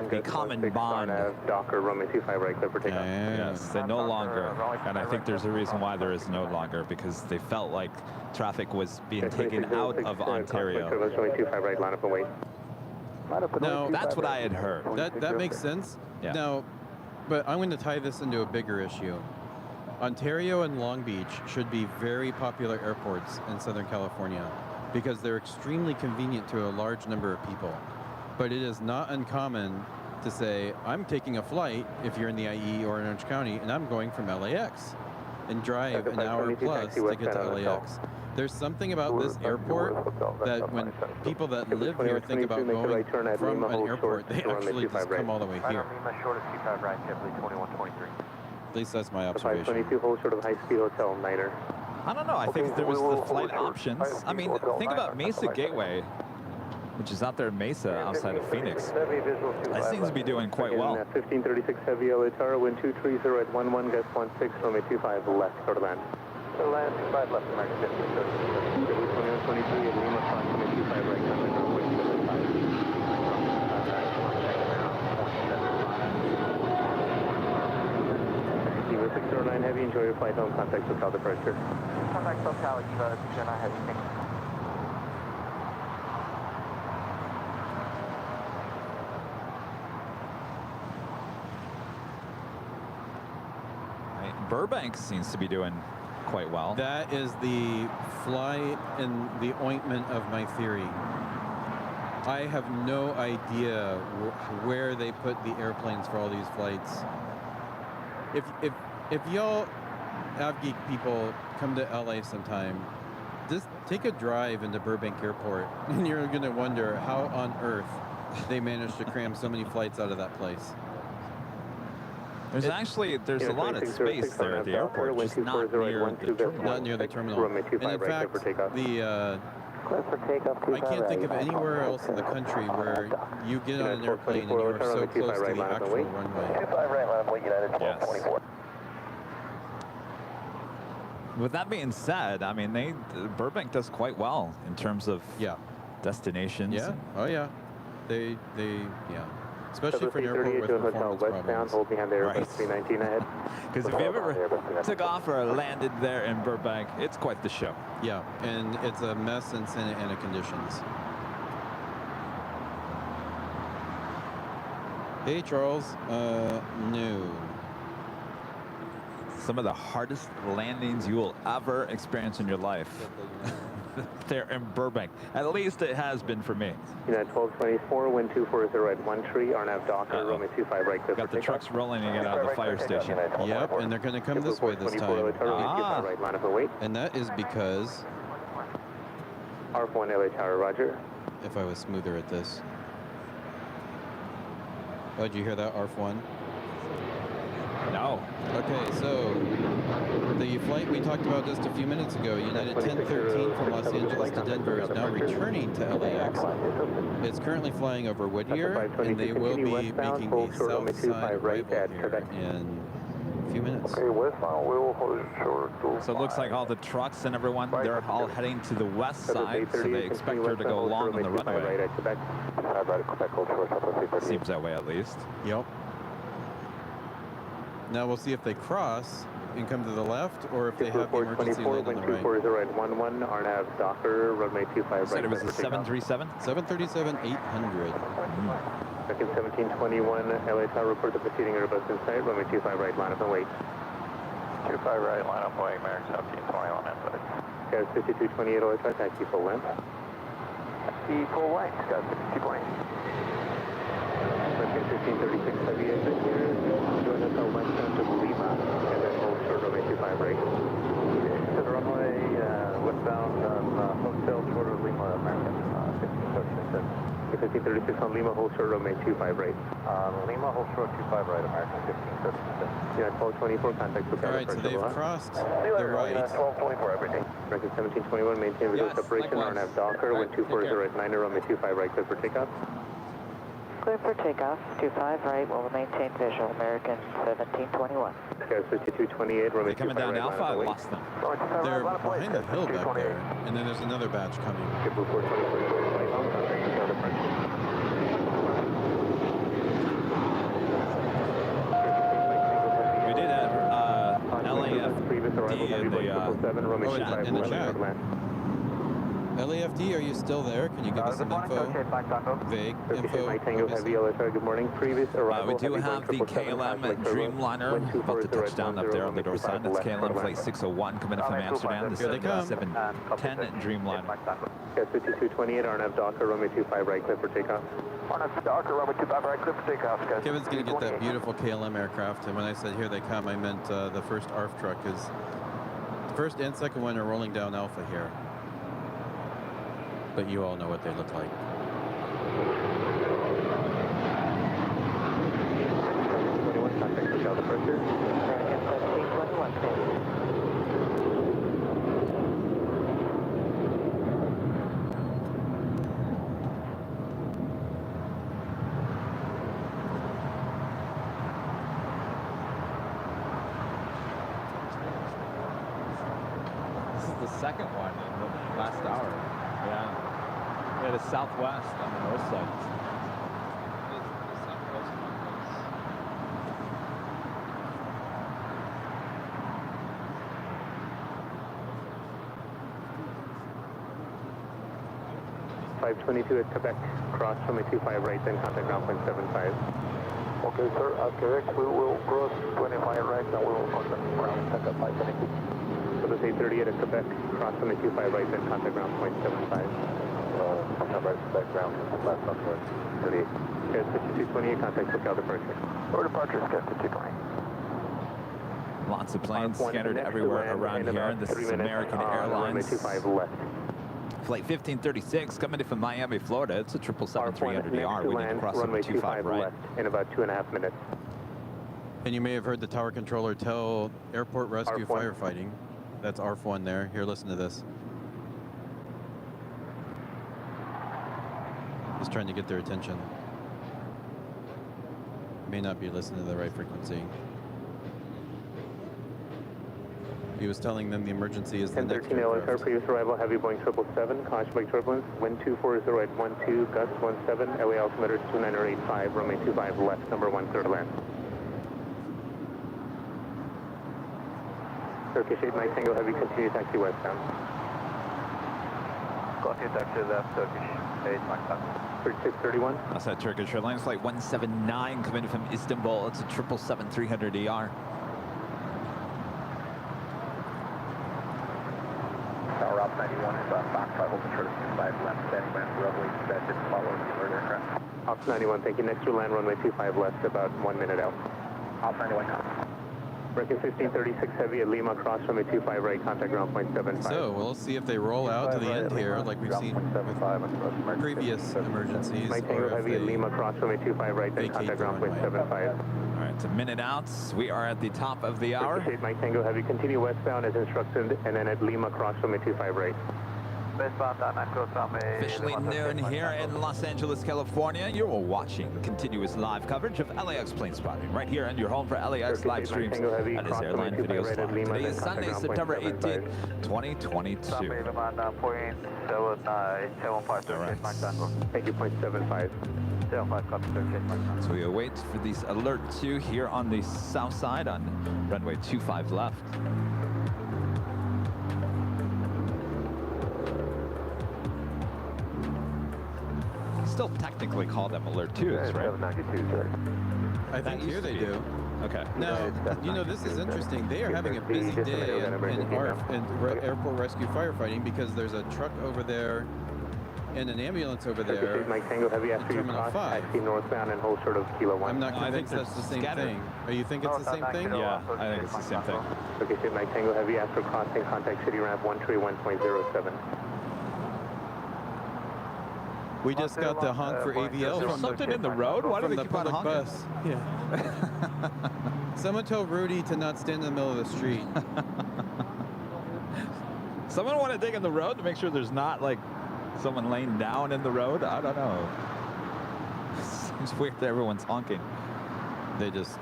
Speaker 1: the common bond.
Speaker 2: Docker, runway 25 right, clear for takeoff.
Speaker 1: Yes, they no longer, and I think there's a reason why there is no longer, because they felt like traffic was being taken out of Ontario.
Speaker 2: Runway 25 right, line up and wait.
Speaker 11: Now,
Speaker 1: that's what I had heard.
Speaker 11: That makes sense.
Speaker 1: Yeah.
Speaker 11: Now, but I'm going to tie this into a bigger issue. Ontario and Long Beach should be very popular airports in Southern California because they're extremely convenient to a large number of people. But it is not uncommon to say, I'm taking a flight, if you're in the IE or in Orange County, and I'm going from LAX and drive an hour plus to get to LAX. There's something about this airport that when people that live here think about going from an airport, they actually just come all the way here. At least that's my observation.
Speaker 2: 522, hold short of high-speed hotel, Niner.
Speaker 1: I don't know. I think there was the flight options. I mean, think about Mesa Gateway, which is out there in Mesa, outside of Phoenix. That seems to be doing quite well.
Speaker 2: 1536 heavy LA Tower, wind 230 at 11, gust 16, runway 25 left, short of land. Land 25 left, American 15. 2123 at Lima, runway 25 right, contact runway 75. 609 heavy, enjoy your flight home, contact SoCal departure.
Speaker 3: Contact SoCal, 609 heavy, thanks.
Speaker 1: Burbank seems to be doing quite well.
Speaker 11: That is the fly in the ointment of my theory. I have no idea where they put the airplanes for all these flights. If y'all AvGeek people come to LA sometime, just take a drive into Burbank Airport and you're gonna wonder how on earth they managed to cram so many flights out of that place.
Speaker 1: There's a lot of space there at the airport, just not near the terminal.
Speaker 11: Not near the terminal. And in fact, I can't think of anywhere else in the country where you get on an airplane and you are so close to the actual runway.
Speaker 1: Yes. With that being said, I mean, Burbank does quite well in terms of destinations.
Speaker 11: Yeah. Oh yeah. Yeah. especially for an airport with performance
Speaker 2: westbound,
Speaker 11: problems.
Speaker 2: hold behind the Airbus
Speaker 1: Right.
Speaker 2: 319 ahead.
Speaker 1: Because if you ever took off or landed there in Burbank, it's quite the show.
Speaker 11: Yeah, and it's a mess in Santa Ana conditions. Hey, Charles. No.
Speaker 1: Some of the hardest landings you will ever experience in your life. There in Burbank. At least it has been for me.
Speaker 2: United 1224, wind 240 right, 1 tree, RNAV Docker, runway 25 right, clear
Speaker 1: Got
Speaker 2: for
Speaker 1: the
Speaker 2: takeoff.
Speaker 1: trucks rolling again out of the fire station.
Speaker 11: Yep, and they're going to come this way this time.
Speaker 2: Right, line up and wait.
Speaker 11: And that is because...
Speaker 2: R1 LA Tower, roger.
Speaker 11: If I was smoother at this. Oh, did you hear that, ARF1?
Speaker 1: No.
Speaker 11: Okay, so the flight we talked about just a few minutes ago, United 1013 from Los Angeles to Denver, is now returning to LAX. It's currently flying over Whittier, and they will be making a south side arrival here in a few minutes.
Speaker 6: Okay, westbound, we will hold it short.
Speaker 1: So it looks like all the trucks and everyone, they're all heading to the west side, so they expect her to go along on the runway. Seems that way at least.
Speaker 11: Yep. Now we'll see if they cross and come to the left, or if they have the emergency lane on the right.
Speaker 2: 240 right, 11, RNAV Docker, runway 25 right.
Speaker 1: Said it was a 737?
Speaker 11: 737-800.
Speaker 2: Second 1721, LA Tower, report the preceding Airbus in sight, runway 25 right, line up and wait.
Speaker 3: 25 right, line up, wait, American 1721 inside.
Speaker 2: Guys, 5228, LA Tower, taxi full length.
Speaker 3: Taxi full length, guys, 5220.
Speaker 2: Second 1536, heavy exit here, join us out westbound to Lima, and then hold short runway 25 right.
Speaker 3: To the runway, westbound, hotel short of Lima, American 1536.
Speaker 2: 1536 on Lima, hold short runway 25 right.
Speaker 3: Lima, hold short 25 right, American 1536.
Speaker 2: Yeah, 1224, contact with
Speaker 11: All right, so they've crossed the right.
Speaker 3: 1224, everything.
Speaker 2: Record 1721, maintain visual
Speaker 1: Yes,
Speaker 2: separation,
Speaker 1: likewise.
Speaker 2: RNAV Docker, wind 240 right, 9, runway 25 right, clear for takeoff.
Speaker 5: Clear for takeoff, 25 right, will maintain visual, American 1721.
Speaker 2: Guys, 5228, runway
Speaker 1: They coming
Speaker 2: 25
Speaker 1: down
Speaker 2: right,
Speaker 1: Alpha, I
Speaker 2: line up and
Speaker 1: lost them.
Speaker 11: They're behind the hill back there, and then there's another batch coming.
Speaker 2: wait. Blue 424, right on, contact with other friends.
Speaker 1: We did have LAFD in the
Speaker 11: in the chat. LAFD, are you still there? Can you give us some info? Vague info.
Speaker 2: Mike Tango Heavy, LSR, good morning. Previous arrival.
Speaker 1: We do have the KLM Dreamliner about to touch down up there on the door side. That's KLM Flight 601 coming in from Amsterdam. The 710 Dreamliner.
Speaker 2: Yes, 5228, RNAV Docker, runway 25 right, clear for takeoff.
Speaker 3: RNAV Docker, runway 25 right, clear for takeoff, guys.
Speaker 11: Kevin's going to get that beautiful KLM aircraft, and when I said here they come, I meant the first ARF truck, is the first and second one are rolling down Alpha here. But you all know what they look like.
Speaker 2: Contact with Delta pressure.
Speaker 5: American 1721, please.
Speaker 1: This is the second one in the last hour. Yeah. Yeah, the southwest on the north side.
Speaker 10: The southwest one was...
Speaker 2: 522 at Quebec, cross runway 25 right, then contact ground point 75.
Speaker 3: Okay, sir, at Quebec, we will cross 25 right, and we will contact ground, contact 522.
Speaker 2: So this 838 at Quebec, cross runway 25 right, then contact ground point 75.
Speaker 3: Contact right, Quebec ground, last number 38.
Speaker 2: Yes, 5228, contact lookout departure.
Speaker 3: Or departure, Sky 5220.
Speaker 1: Lots of planes scattered everywhere around here. This is American Airlines.
Speaker 2: 25 left.
Speaker 1: Flight 1536 coming in from Miami, Florida. It's a 777-300ER. We need to cross over 25 right.
Speaker 2: Left in about 2.5 minutes.
Speaker 11: And you may have heard the tower controller tell airport rescue
Speaker 2: ARF1.
Speaker 11: firefighting. That's ARF1 there. Here, listen to this. He's trying to get their attention. May not be listening to the right frequency. He was telling them the emergency is the next
Speaker 2: 1013 LA Tower,
Speaker 11: aircraft.
Speaker 2: previous arrival, heavy Boeing 777, caution by turbulence, wind 240 at 12, gust 17, LA altimeter 2985, runway 25 left, number 1, clear to land. Turkish 8 Mike Tango Heavy, continue taxi westbound.
Speaker 4: Continue taxi left, Turkish 8 Mike Tango.
Speaker 2: 3631.
Speaker 1: That's that Turkish Airlines flight 179 coming from Istanbul. It's a 777-300ER.
Speaker 3: Tower Op 91 is Foxtrot, holding short of 25 left, standing by for runway 26, following the alert aircraft.
Speaker 2: Ops 91, thank you. Next to land, runway 25 left, about 1 minute out.
Speaker 3: Op 91,
Speaker 2: Breaking 1536 heavy at Lima, cross runway 25 right, contact ground point 75.
Speaker 11: So we'll see if they roll out to the end here, like we've seen with previous emergencies,
Speaker 2: Mike Tango
Speaker 11: or if
Speaker 2: Heavy at
Speaker 11: they
Speaker 2: Lima, cross runway 25 right, then
Speaker 11: vacate
Speaker 2: contact
Speaker 11: the
Speaker 2: ground point
Speaker 11: runway.
Speaker 2: 75.
Speaker 1: All right, it's a minute out. We are at the top of the hour.
Speaker 2: Appreciate Mike Tango Heavy, continue westbound as instructed, and then at Lima, cross runway 25 right.
Speaker 1: Officially noon here in Los Angeles, California. You're watching continuous live coverage of LAX plane spotting right here on your home for LAX live streams. That is Airline Videos Live. Today is Sunday, September 18th, 2022.
Speaker 2: Thank you, point 75.
Speaker 1: So we await for these alert 2 here on the south side on runway 25 left. Still technically call them alert 2s, right?
Speaker 2: 792, sir.
Speaker 11: I think here they do.
Speaker 1: Okay.
Speaker 11: Now, you know, this is interesting. They are having a busy day in airport rescue firefighting because there's a truck over there and an ambulance over there.
Speaker 2: Mike Tango Heavy
Speaker 11: in
Speaker 2: after you
Speaker 11: Terminal
Speaker 2: cross,
Speaker 11: 5.
Speaker 2: taxi northbound and hold short of Kilo 1.
Speaker 11: I'm not
Speaker 1: No, I think
Speaker 11: convinced that's the same
Speaker 1: scattered.
Speaker 11: thing. Oh, you think it's the same thing?
Speaker 1: Yeah, I think it's the same thing.
Speaker 2: Okay, so Mike Tango Heavy after crossing, contact city ramp 131.07.
Speaker 11: We just got the honk for AVL
Speaker 1: There's
Speaker 11: from
Speaker 1: something in the road? Why do
Speaker 11: from
Speaker 1: they
Speaker 11: the
Speaker 1: keep on
Speaker 11: public
Speaker 1: honking?
Speaker 11: bus. Yeah. Someone told Rudy to not stand in the middle of the street.
Speaker 1: Someone want to dig in the road to make sure there's not like someone laying down in the road? I don't know. Seems weird that everyone's honking.
Speaker 11: They just,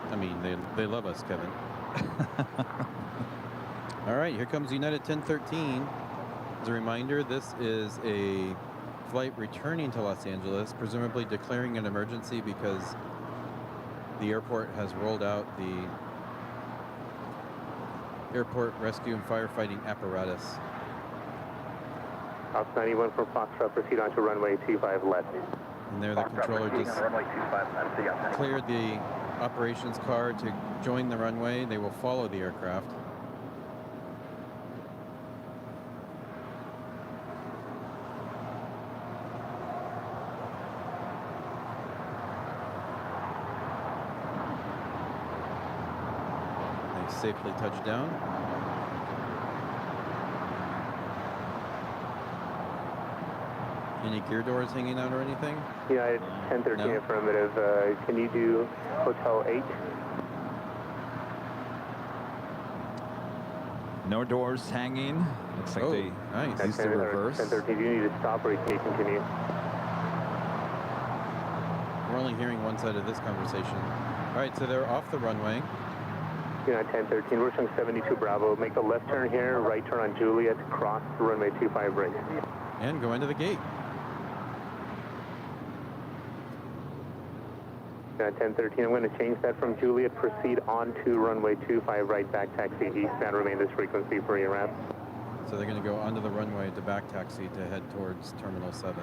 Speaker 11: I mean, they love us, Kevin. All right, here comes United 1013. As a reminder, this is a flight returning to Los Angeles, presumably declaring an emergency because the airport has rolled out the airport rescue and firefighting apparatus.
Speaker 2: Ops 91 from Foxtrot, proceed onto runway 25 left.
Speaker 11: And there the controller just cleared the operations car to join the runway. They will follow the aircraft. Safely touched down. Any gear doors hanging out or anything?
Speaker 2: United 1013
Speaker 11: No.
Speaker 2: affirmative. Can you do Hotel 8?
Speaker 1: No doors hanging. Looks like they
Speaker 11: nice.
Speaker 1: used the reverse.
Speaker 2: 1013, do you need to stop or you can continue?
Speaker 11: We're only hearing one side of this conversation. All right, so they're off the runway.
Speaker 2: United 1013, we're showing 72 Bravo. Make the left turn here, right turn on Juliet, cross the runway 25 right.
Speaker 11: And go into the gate.
Speaker 2: United 1013, I'm going to change that from Juliet, proceed on to runway 25 right, back taxi eastbound, remain this frequency for your ramp.
Speaker 11: So they're going to go onto the runway to back taxi to head towards Terminal 7.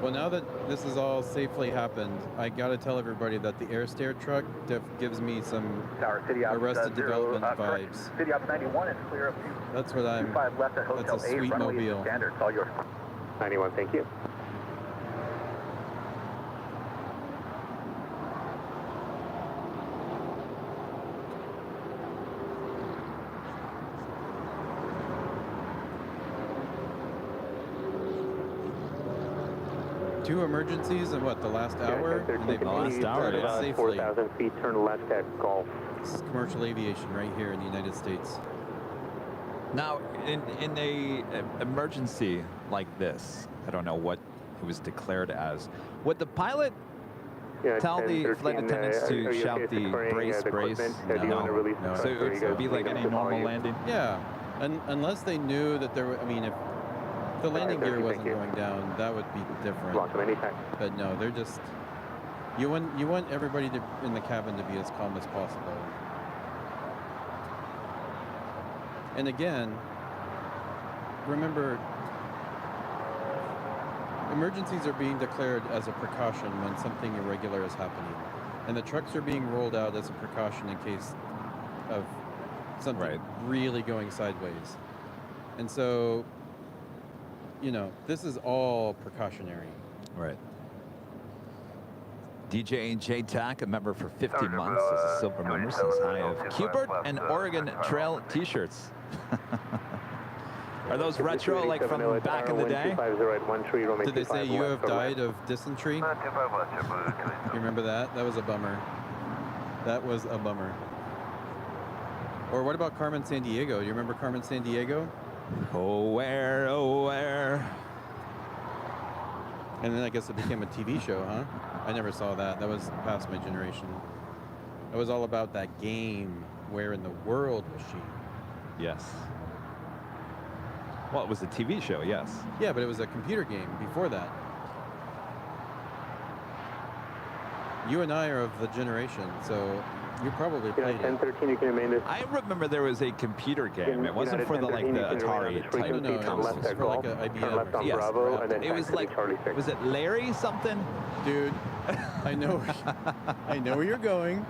Speaker 11: Well, now that this has all safely happened, I got to tell everybody that the air stair truck gives me some Arrested Development vibes.
Speaker 3: City Op 91 is clear up
Speaker 11: That's what I'm.
Speaker 3: 25 left at Hotel
Speaker 11: That's a
Speaker 3: 8,
Speaker 11: sweet
Speaker 3: runway
Speaker 11: mobile.
Speaker 3: standard. It's all yours.
Speaker 2: 91, thank you.
Speaker 11: Two emergencies in what, the last hour? And they've
Speaker 1: last hour,
Speaker 11: started
Speaker 1: yeah.
Speaker 11: safely.
Speaker 2: 4,000 feet, turn left at Gulf.
Speaker 11: This is commercial aviation right here in the United States.
Speaker 1: Now, in a emergency like this, I don't know what it was declared as. Would the pilot Tell the flight attendants to shout the brace, brace.
Speaker 11: No.
Speaker 1: So it would be like any normal landing?
Speaker 11: Yeah, unless they knew that there were, I mean, if the landing gear wasn't going down, that would be different. But no, they're just, you want everybody in the cabin to be as calm as possible. And again, remember, emergencies are being declared as a precaution when something irregular is happening. And the trucks are being rolled out as a precaution in case of something really going sideways. And so, you know, this is all precautionary.
Speaker 1: Right. DJ J-Tac, a member for 50 months, is a silver member, says hi of Cubert and Oregon Trail t-shirts. Are those retro, like from back in the day?
Speaker 11: Did they say you have died of dysentery? You remember that? That was a bummer. That was a bummer. Or what about Carmen Sandiego? Do you remember Carmen Sandiego?
Speaker 1: Oh, where, oh, where.
Speaker 11: And then I guess it became a TV show, huh? I never saw that. That was past my generation. It was all about that game. Where in the world was she?
Speaker 1: Yes. Well, it was a TV show, yes.
Speaker 11: Yeah, but it was a computer game before that. You and I are of the generation, so you probably played it.
Speaker 2: 1013, you can remain this.
Speaker 1: I remember there was a computer game. It wasn't for the Atari type
Speaker 11: No,
Speaker 1: consoles.
Speaker 11: it was for like an IBM.
Speaker 2: Left on
Speaker 1: Yes,
Speaker 2: Bravo, and then
Speaker 1: it was like, was it Larry something?
Speaker 11: Dude, I know where you're going.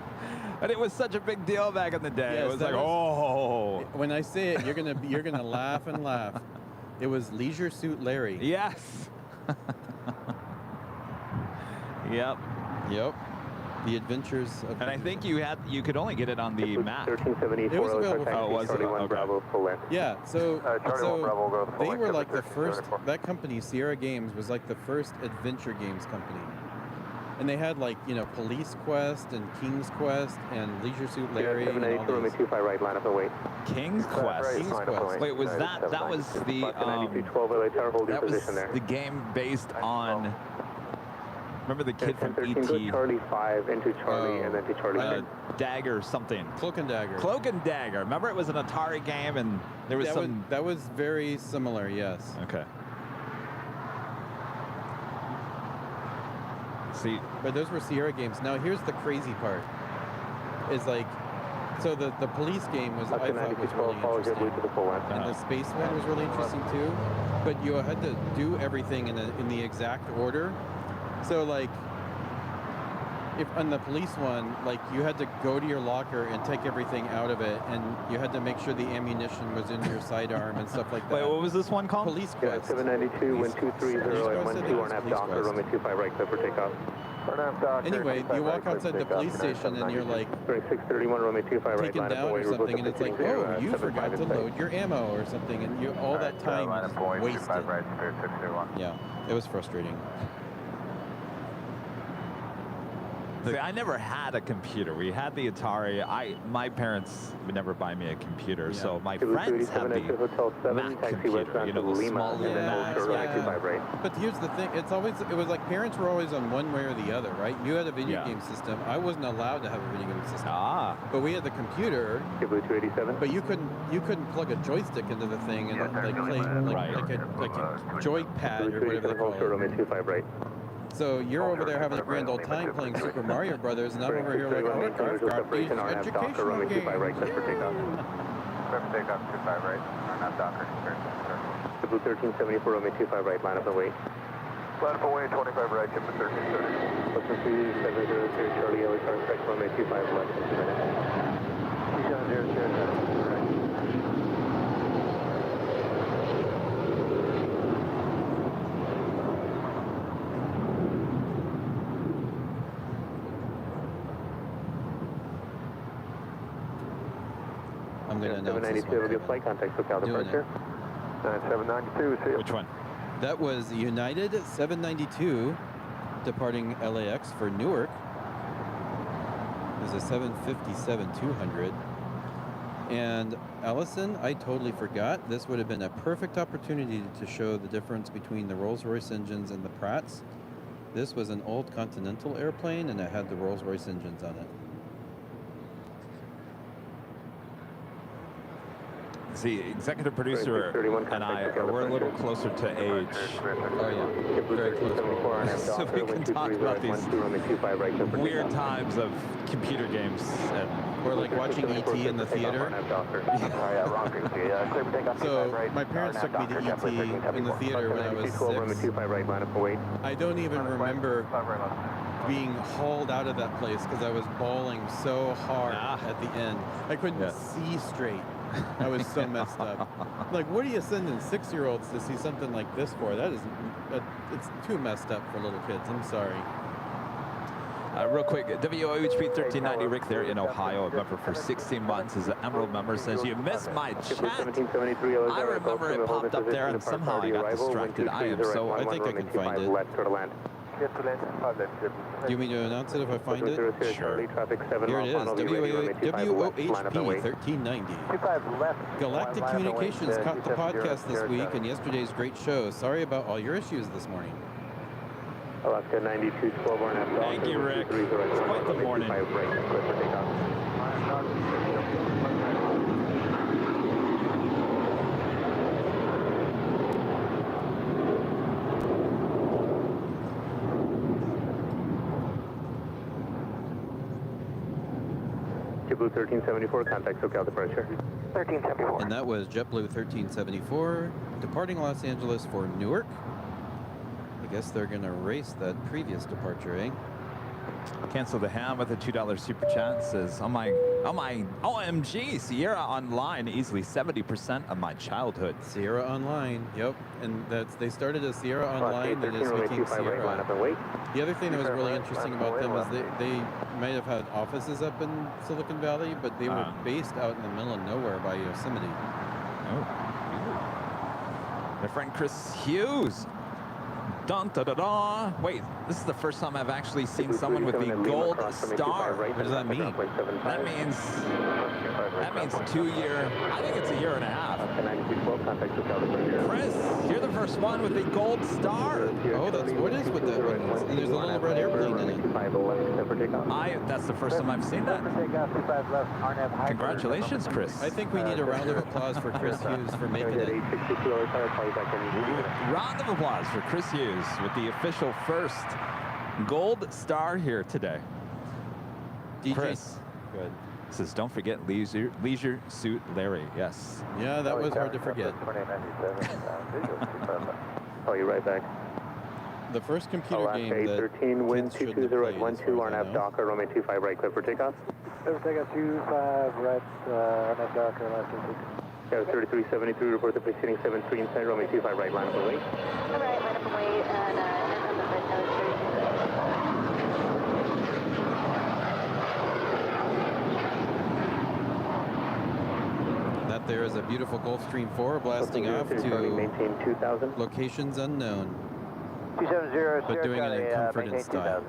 Speaker 1: And it was such a big deal back in the day.
Speaker 11: Yes,
Speaker 1: it was like, oh.
Speaker 11: When I say it, you're gonna laugh and laugh. It was Leisure Suit Larry.
Speaker 1: Yes. Yep.
Speaker 11: Yep. The Adventures of.
Speaker 1: And I think you could only get it on the Mac.
Speaker 2: 1374.
Speaker 11: It was available for
Speaker 1: was it? Okay.
Speaker 2: Bravo, full length.
Speaker 11: Yeah. So
Speaker 4: Bravo,
Speaker 11: they were like the first. That company, Sierra Games, was like the first adventure games company. And they had like, you know, Police Quest and King's Quest and Leisure Suit Larry.
Speaker 2: 792, room 25 right, line up and wait.
Speaker 1: King's Quest.
Speaker 11: King's Quest.
Speaker 1: Wait, was that was the
Speaker 2: 12 LA Tower, hold your
Speaker 1: that was
Speaker 2: position there.
Speaker 1: the game based on? Remember the kid from
Speaker 2: 1013, go
Speaker 1: E.T.
Speaker 2: Charlie 5 into Charlie and then to Charlie 6.
Speaker 1: Dagger something.
Speaker 11: Cloak and Dagger.
Speaker 1: Cloak and Dagger. Remember it was an Atari game and there was
Speaker 11: that was very similar, yes.
Speaker 1: Okay. See,
Speaker 11: but those were Sierra games. Now here's the crazy part. Is like, so the police game was, I thought, was really interesting. And the space one was really interesting too. But you had to do everything in the exact order. So like, if on the police one, like you had to go to your locker and take everything out of it, and you had to make sure the ammunition was in your sidearm and stuff like that.
Speaker 1: Wait, what was this one called?
Speaker 11: Police Quest.
Speaker 2: 792, wind 230 and 12 1/2 Docker, runway 25 right, clear for takeoff.
Speaker 11: Anyway, you walk outside the police station and you're like
Speaker 2: 631, runway 25 right,
Speaker 11: taken down or something, and it's like, oh, you forgot to load your ammo or something, and you all that time is wasted. Yeah, it was frustrating.
Speaker 1: See, I never had a computer. We had the Atari. My parents would never buy me a computer, so my friends had the Mac computer, you know, the small little Mac.
Speaker 11: But here's the thing, it was like parents were always on one way or the other, right? You had a video game system. I wasn't allowed to have a video game system. But we had the computer. But you couldn't plug a joystick into the thing and like play like a joypad or whatever they call it. So you're over there having a grand old time playing Super Mario Brothers, and I'm over here like, oh, I've got these educational games.
Speaker 4: Takeoff 25 right, not Docker.
Speaker 2: Blue 1374, runway 25 right, line up and wait.
Speaker 4: Line up and wait, 25 right, Kip 1330.
Speaker 2: Listen to 702, Charlie, LA Tower, correct, runway 25 left in 2 minutes. Keyshawn 007, right.
Speaker 11: I'm going to announce
Speaker 2: 792, will be a flight contact, so Cal departure.
Speaker 4: 792, see you.
Speaker 1: Which one?
Speaker 11: That was United 792 departing LAX for Newark. There's a 757-200. And Allison, I totally forgot. This would have been a perfect opportunity to show the difference between the Rolls-Royce engines and the Pratts. This was an old Continental airplane, and it had the Rolls-Royce engines on it.
Speaker 1: See, executive producer and I, we're a little closer to age.
Speaker 11: Oh, yeah. Very close.
Speaker 1: So we can talk about these weird times of computer games.
Speaker 11: Or like watching E.T. in the theater. So my parents took me to E.T. in the theater when I was 6. I don't even remember being hauled out of that place because I was bawling so hard at the end. I couldn't see straight. I was so messed up. Like, what are you sending 6-year-olds to see something like this for? That is, it's too messed up for little kids. I'm sorry.
Speaker 1: Real quick, WOHP 1390 Rick there in Ohio, a member for 16 months, is an Emerald member, says, you missed my chat. I remember it popped up there and somehow I got distracted. I am so...
Speaker 11: I think I can find it. Do you mean to announce it if I find it?
Speaker 1: Sure.
Speaker 11: Here it is, WOHP 1390. Galactic Communications caught the podcast this week and yesterday's great show. Sorry about all your issues this morning.
Speaker 2: Alaska 9212 RNF.
Speaker 1: Thank you, Rick. It's quite the morning.
Speaker 2: JetBlue 1374, contact SoCal departure. 1374.
Speaker 11: And that was JetBlue 1374 departing Los Angeles for Newark. I guess they're going to race that previous departure, eh?
Speaker 1: Cancel the ham with a $2 super chat. Says, oh my OMG, Sierra Online, easily 70% of my childhood.
Speaker 11: Sierra Online, yep. And they started as Sierra Online, and it's became Sierra. The other thing that was really interesting about them is they might have had offices up in Silicon Valley, but they were based out in the middle of nowhere by Yosemite.
Speaker 1: Oh. Their friend Chris Hughes. Dun, da, da, da. Wait, this is the first time I've actually seen someone with the gold star.
Speaker 11: What does that mean?
Speaker 1: That means 2 year. I think it's a year and a half. Chris, you're the first one with the gold star.
Speaker 11: Oh, that's what is with that one. And there's a little red airplane in it.
Speaker 1: That's the first time I've seen that. Congratulations, Chris.
Speaker 11: I think we need a round of applause for Chris Hughes for making it.
Speaker 1: Round of applause for Chris Hughes with the official first gold star here today. Chris says, don't forget Leisure Suit Larry. Yes.
Speaker 11: Yeah, that was hard to forget.
Speaker 2: Oh, you're right back.
Speaker 11: The first computer game that
Speaker 2: 13, wind 220 at 12, RNF Docker, runway 25 right, clear for takeoff.
Speaker 6: Clear for takeoff 25 right, RNF Docker, last
Speaker 2: 3373, report the preceding 73 inside, runway 25 right, line up and wait.
Speaker 12: All right, line up and wait, and on the first nose,
Speaker 11: That there is a beautiful Gulfstream 4 blasting off to locations unknown,
Speaker 2: 270,
Speaker 11: but doing it in comfort and style.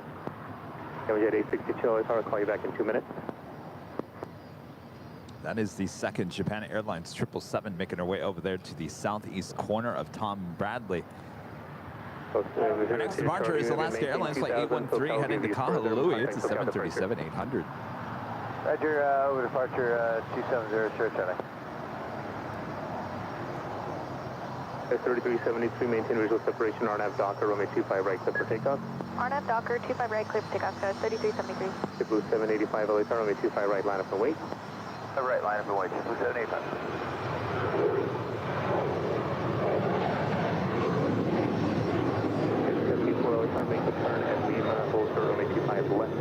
Speaker 2: Jet 862, I'll call you back in 2 minutes.
Speaker 1: That is the second Japan Airlines 777 making her way over there to the southeast corner of Tom Bradley. Our next departure is Alaska Airlines Flight 813 heading to Kahului. It's a 737-800.
Speaker 6: Roger, over departure 270, short chatting.
Speaker 2: 3373, maintain visual separation, RNAV Docker, runway 25 right, clear for takeoff.
Speaker 12: RNF Docker, 25 right, clear for takeoff, 3373.
Speaker 2: JetBlue 785, LA, runway 25 right, line up and wait.
Speaker 6: Right, line up and wait, JetBlue 785.
Speaker 2: Make the turn at Lima, hold short, runway 25 left.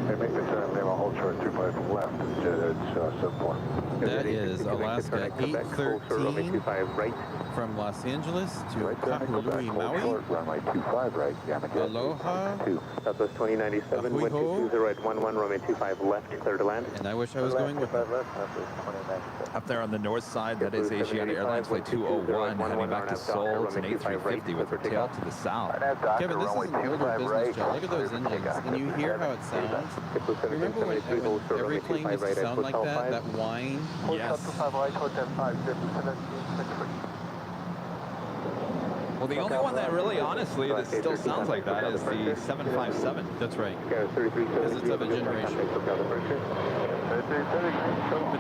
Speaker 6: Okay, make the turn, Lima, hold short, 25 left, it's 74.
Speaker 11: That is Alaska 813
Speaker 2: right.
Speaker 11: from Los Angeles to Kahului, Maui.
Speaker 6: Runway 25 right,
Speaker 11: Aloha.
Speaker 2: Southwest 2097, wind 220 at 11, runway 25 left, clear to land.
Speaker 11: And I wish I was going with that.
Speaker 1: Up there on the north side, that is Asiana Airlines Flight 201 heading back to Seoul. It's an A350 with her tail to the south.
Speaker 11: Kevin, this is an older business jet. Look at those engines. And you hear how it sounds. Remember when every plane used to sound like that? That whine?
Speaker 1: Yes. Well, the only one that really, honestly, that still sounds like that is the 757.
Speaker 11: That's right.
Speaker 2: Because
Speaker 11: Because it's of a generation. But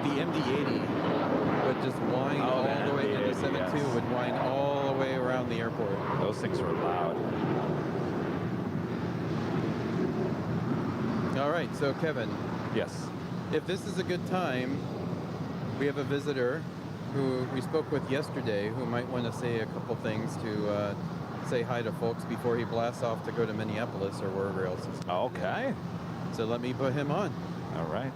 Speaker 11: the MD-80 would just whine all the way, and the 72 would whine all the way around the airport.
Speaker 1: Those things were loud.
Speaker 11: All right, so Kevin.
Speaker 1: Yes.
Speaker 11: If this is a good time, we have a visitor who we spoke with yesterday who might want to say a couple things to say hi to folks before he blasts off to go to Minneapolis or wherever else he's going.
Speaker 1: Okay.
Speaker 11: So let me put him on.
Speaker 1: All right.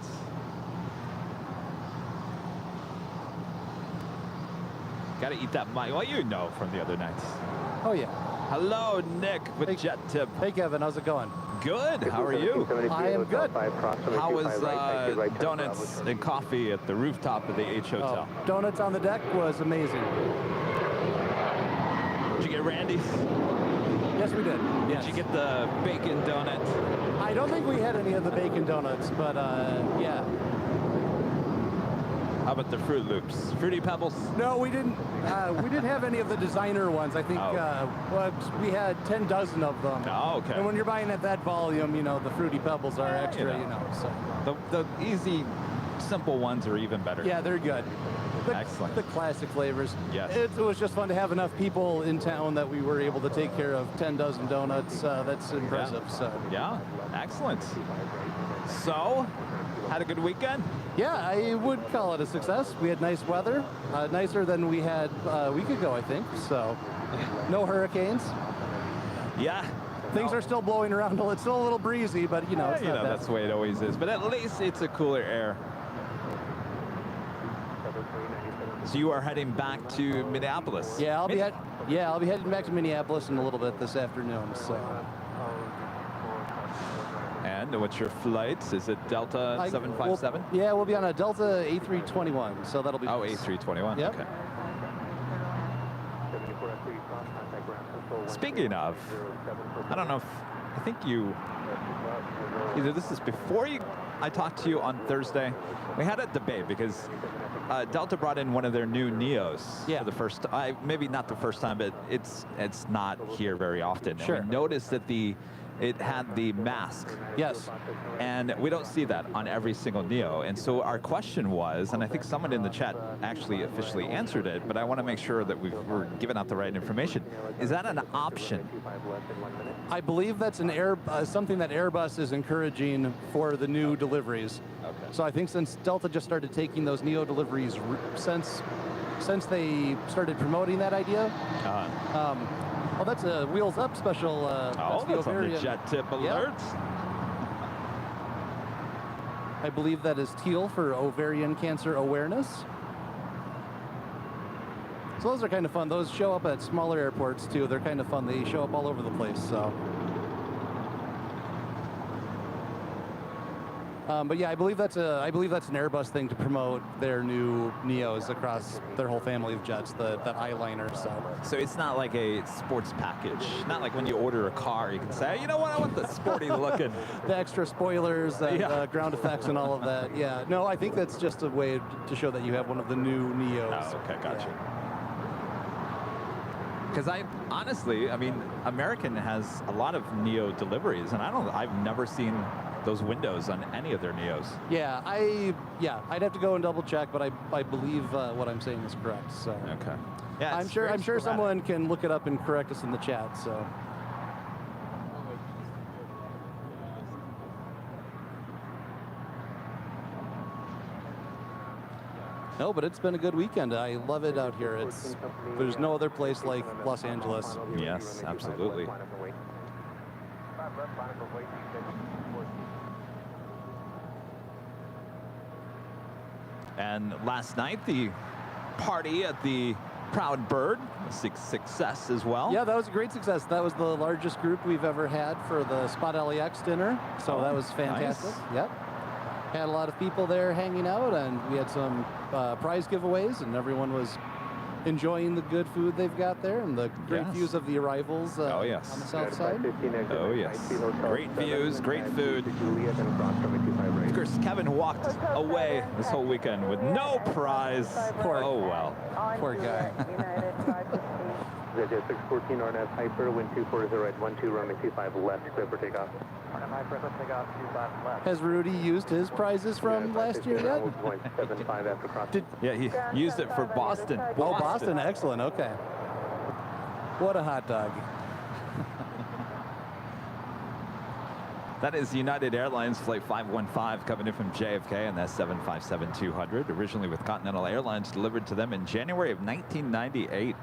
Speaker 1: Got to eat that mic. Well, you know from the other nights.
Speaker 13: Oh, yeah.
Speaker 1: Hello, Nick with Jet Tip.
Speaker 13: Hey, Kevin. How's it going?
Speaker 1: Good. How are you?
Speaker 13: I am good.
Speaker 1: How was donuts and coffee at the rooftop of the H Hotel?
Speaker 13: Oh, donuts on the deck was amazing.
Speaker 1: Did you get Randy's?
Speaker 13: Yes, we did. Yes.
Speaker 1: Did you get the bacon donut?
Speaker 13: I don't think we had any of the bacon donuts, but yeah.
Speaker 1: How about the Fruit Loops? Fruity Pebbles?
Speaker 13: No, we didn't. We didn't have any of the designer ones. I think well, we had 10 dozen of them.
Speaker 1: Oh, okay.
Speaker 13: And when you're buying at that volume, you know, the Fruity Pebbles are extra, you know. So
Speaker 1: the easy, simple ones are even better.
Speaker 13: Yeah, they're good.
Speaker 1: Excellent.
Speaker 13: The classic flavors.
Speaker 1: Yes.
Speaker 13: It was just fun to have enough people in town that we were able to take care of 10 dozen donuts. That's impressive.
Speaker 1: Yeah.
Speaker 13: So.
Speaker 1: Yeah, excellent. So, had a good weekend?
Speaker 13: Yeah, I would call it a success. We had nice weather, nicer than we had a week ago, I think. So, no hurricanes.
Speaker 1: Yeah.
Speaker 13: Things are still blowing around. It's still a little breezy, but you know, it's not bad.
Speaker 1: That's the way it always is. But at least it's a cooler air. So you are heading back to Minneapolis.
Speaker 13: Yeah, I'll be heading back to Minneapolis in a little bit this afternoon. So.
Speaker 1: And what's your flights? Is it Delta 757?
Speaker 13: Yeah, we'll be on a Delta A321, so that'll be.
Speaker 1: Oh, A321.
Speaker 13: Yep.
Speaker 1: Okay. Speaking of, I don't know if I think you either this is before I talked to you on Thursday. We had a debate because Delta brought in one of their new Neos for the first time. Maybe not the first time, but it's not here very often.
Speaker 13: Sure.
Speaker 1: And we noticed that it had the mask.
Speaker 13: Yes.
Speaker 1: And we don't see that on every single Neo. And so our question was, and I think someone in the chat actually officially answered it, but I want to make sure that we're giving out the right information. Is that an option?
Speaker 13: I believe that's something that Airbus is encouraging for the new deliveries.
Speaker 1: Okay.
Speaker 13: So I think since Delta just started taking those Neo deliveries since they started promoting that idea. Oh, that's a Wheels Up special.
Speaker 1: That's on the Jet Tip alerts.
Speaker 13: I believe that is teal for ovarian cancer awareness. So those are kind of fun. Those show up at smaller airports too. They're kind of fun. They show up all over the place. So. But yeah, I believe that's an Airbus thing to promote their new Neos across their whole family of jets, that eyeliner.
Speaker 1: So it's not like a sports package. Not like when you order a car, you can say, you know what, I want the sporty looking.
Speaker 13: The extra spoilers and ground effects and all of that. Yeah. No, I think that's just a way to show that you have one of the new Neos.
Speaker 1: Oh, okay, gotcha. Because honestly, I mean, American has a lot of Neo deliveries, and I've never seen those windows on any of their Neos.
Speaker 13: Yeah, I'd have to go and double check, but I believe what I'm saying is correct. So.
Speaker 1: Okay. Yeah,
Speaker 13: I'm sure someone can look it up and correct us in the chat. So. No, but it's been a good weekend. I love it out here. There's no other place like Los Angeles.
Speaker 1: Yes, absolutely. And last night, the party at the Proud Bird, a success as well.
Speaker 13: Yeah, that was a great success. That was the largest group we've ever had for the Spot LAX dinner. So that was fantastic.
Speaker 1: Nice.
Speaker 13: Yep. Had a lot of people there hanging out, and we had some prize giveaways, and everyone was enjoying the good food they've got there and the great views of the arrivals on the south side.
Speaker 1: Oh, yes. Great views, great food. Of course, Kevin walked away this whole weekend with no prize.
Speaker 13: Poor,
Speaker 1: oh, well.
Speaker 13: Poor guy.
Speaker 2: ZJ 614, RNAV Hyper, wind 240 right, 12, runway 25 left, clear for takeoff.
Speaker 3: RNAV Hyper, clear takeoff, 25 left.
Speaker 13: Has Rudy used his prizes from last year yet?
Speaker 2: 75 after crossing.
Speaker 1: Yeah, he used it for Boston.
Speaker 13: Oh, Boston, excellent, okay. What a hot dog.
Speaker 1: That is United Airlines Flight 515 coming in from JFK, and that's 757-200, originally with Continental Airlines, delivered to them in January of 1998.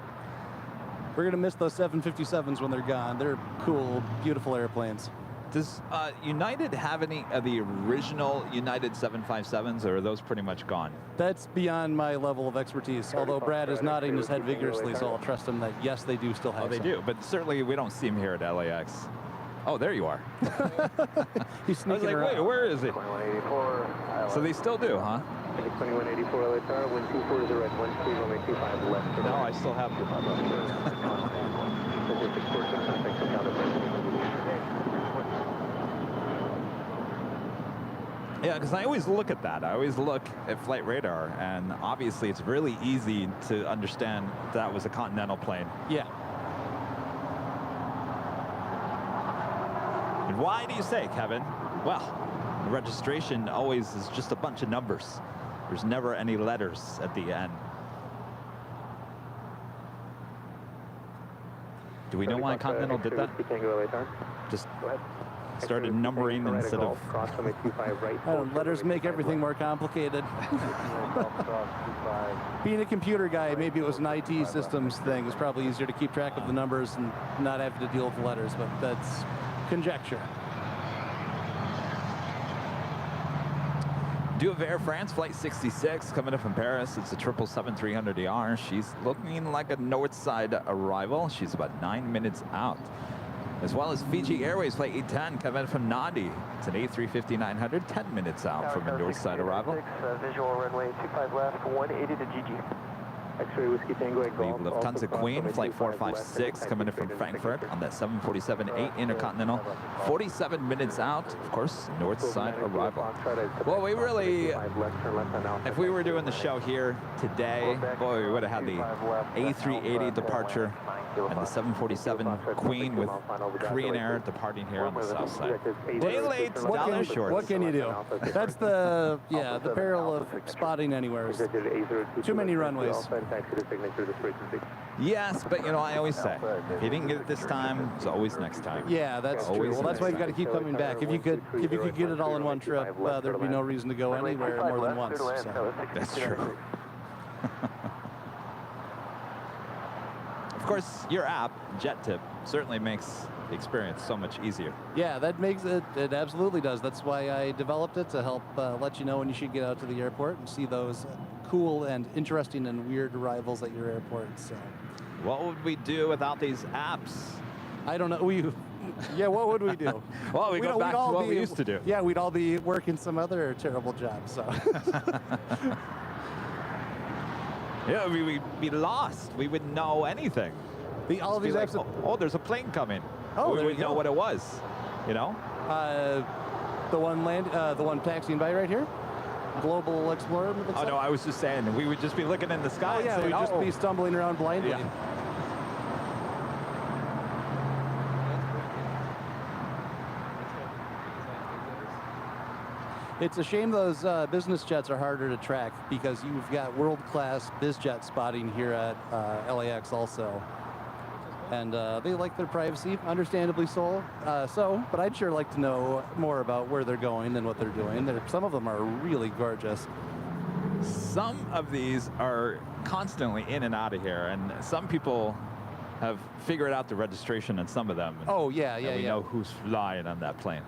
Speaker 13: We're going to miss those 757s when they're gone. They're cool, beautiful airplanes.
Speaker 1: Does United have any of the original United 757s, or are those pretty much gone?
Speaker 13: That's beyond my level of expertise, although Brad is nodding his head vigorously, so I'll trust him that, yes, they do still have
Speaker 1: they
Speaker 13: some.
Speaker 1: do, but certainly we don't see them here at LAX. Oh, there you are.
Speaker 13: He's sneaking
Speaker 1: I was like, wait, where is it?
Speaker 3: 2184.
Speaker 1: So they still do, huh?
Speaker 2: 2184 LA Tower, wind 240 right, 12, runway 25 left.
Speaker 1: No, I still have them. Yeah, because I always look at that. I always look at flight radar, and obviously it's really easy to understand that was a Continental plane.
Speaker 13: Yeah.
Speaker 1: And why do you say, Kevin? Well, the registration always is just a bunch of numbers. There's never any letters at the end. Do we know why Continental did that? Just started numbering instead of...
Speaker 13: Letters make everything more complicated. Being a computer guy, maybe it was an IT systems thing. It's probably easier to keep track of the numbers and not have to deal with the letters, but that's conjecture.
Speaker 1: Due of Air France Flight 66 coming up from Paris. It's a 777-300ER. She's looking like a north side arrival. She's about 9 minutes out. As well as Fiji Airways Flight 810 coming from Nadi. It's an A350-900, 10 minutes out from a north side arrival.
Speaker 3: Visual runway 25 left, 180 to GG.
Speaker 2: X-ray Whiskey Tango at Golf.
Speaker 1: The Lufthansa Queen, Flight 456, coming in from Frankfurt on that 747-8 Intercontinental. 47 minutes out, of course, north side arrival. Well, we really, if we were doing the show here today, boy, we would have had the A380 departure and the 747 Queen with Korean Air departing here on the south side. Day late, dollar short.
Speaker 13: What can you do? That's the, yeah, the peril of spotting anywhere. Too many runways.
Speaker 1: Yes, but you know, I always say, if you didn't get it this time, it's always next time.
Speaker 13: Yeah, that's true. Well, that's why you've got to keep coming back. If you could get it all in one trip, there'd be no reason to go anywhere more than once. So.
Speaker 1: That's true. Of course, your app, JetTip, certainly makes the experience so much easier.
Speaker 13: Yeah, that makes it, it absolutely does. That's why I developed it, to help let you know when you should get out to the airport and see those cool and interesting and weird arrivals at your airport. So,
Speaker 1: what would we do without these apps?
Speaker 13: I don't know. Yeah, what would we do?
Speaker 1: Well, we go back to what we used to do.
Speaker 13: Yeah, we'd all be working some other terrible jobs. So.
Speaker 1: Yeah, we'd be lost. We wouldn't know anything.
Speaker 13: All these
Speaker 1: like,
Speaker 13: apps.
Speaker 1: Oh, there's a plane coming.
Speaker 13: Oh,
Speaker 1: we wouldn't know what it was. You know.
Speaker 13: The one taxiing by right here. Global Explorer.
Speaker 1: Oh no, I was just saying we would just be looking in the sky.
Speaker 13: Oh yeah,
Speaker 1: saying,
Speaker 13: we'd just be stumbling around blindly.
Speaker 1: Yeah.
Speaker 13: It's a shame those business jets are harder to track, because you've got world-class biz jet spotting here at LAX also. And they like their privacy, understandably so. But I'd sure like to know more about where they're going and what they're doing. Some of them are really gorgeous.
Speaker 1: Some of these are constantly in and out of here, and some people have figured out the registration on some of them.
Speaker 13: Oh, yeah.
Speaker 1: We know who's flying on that plane.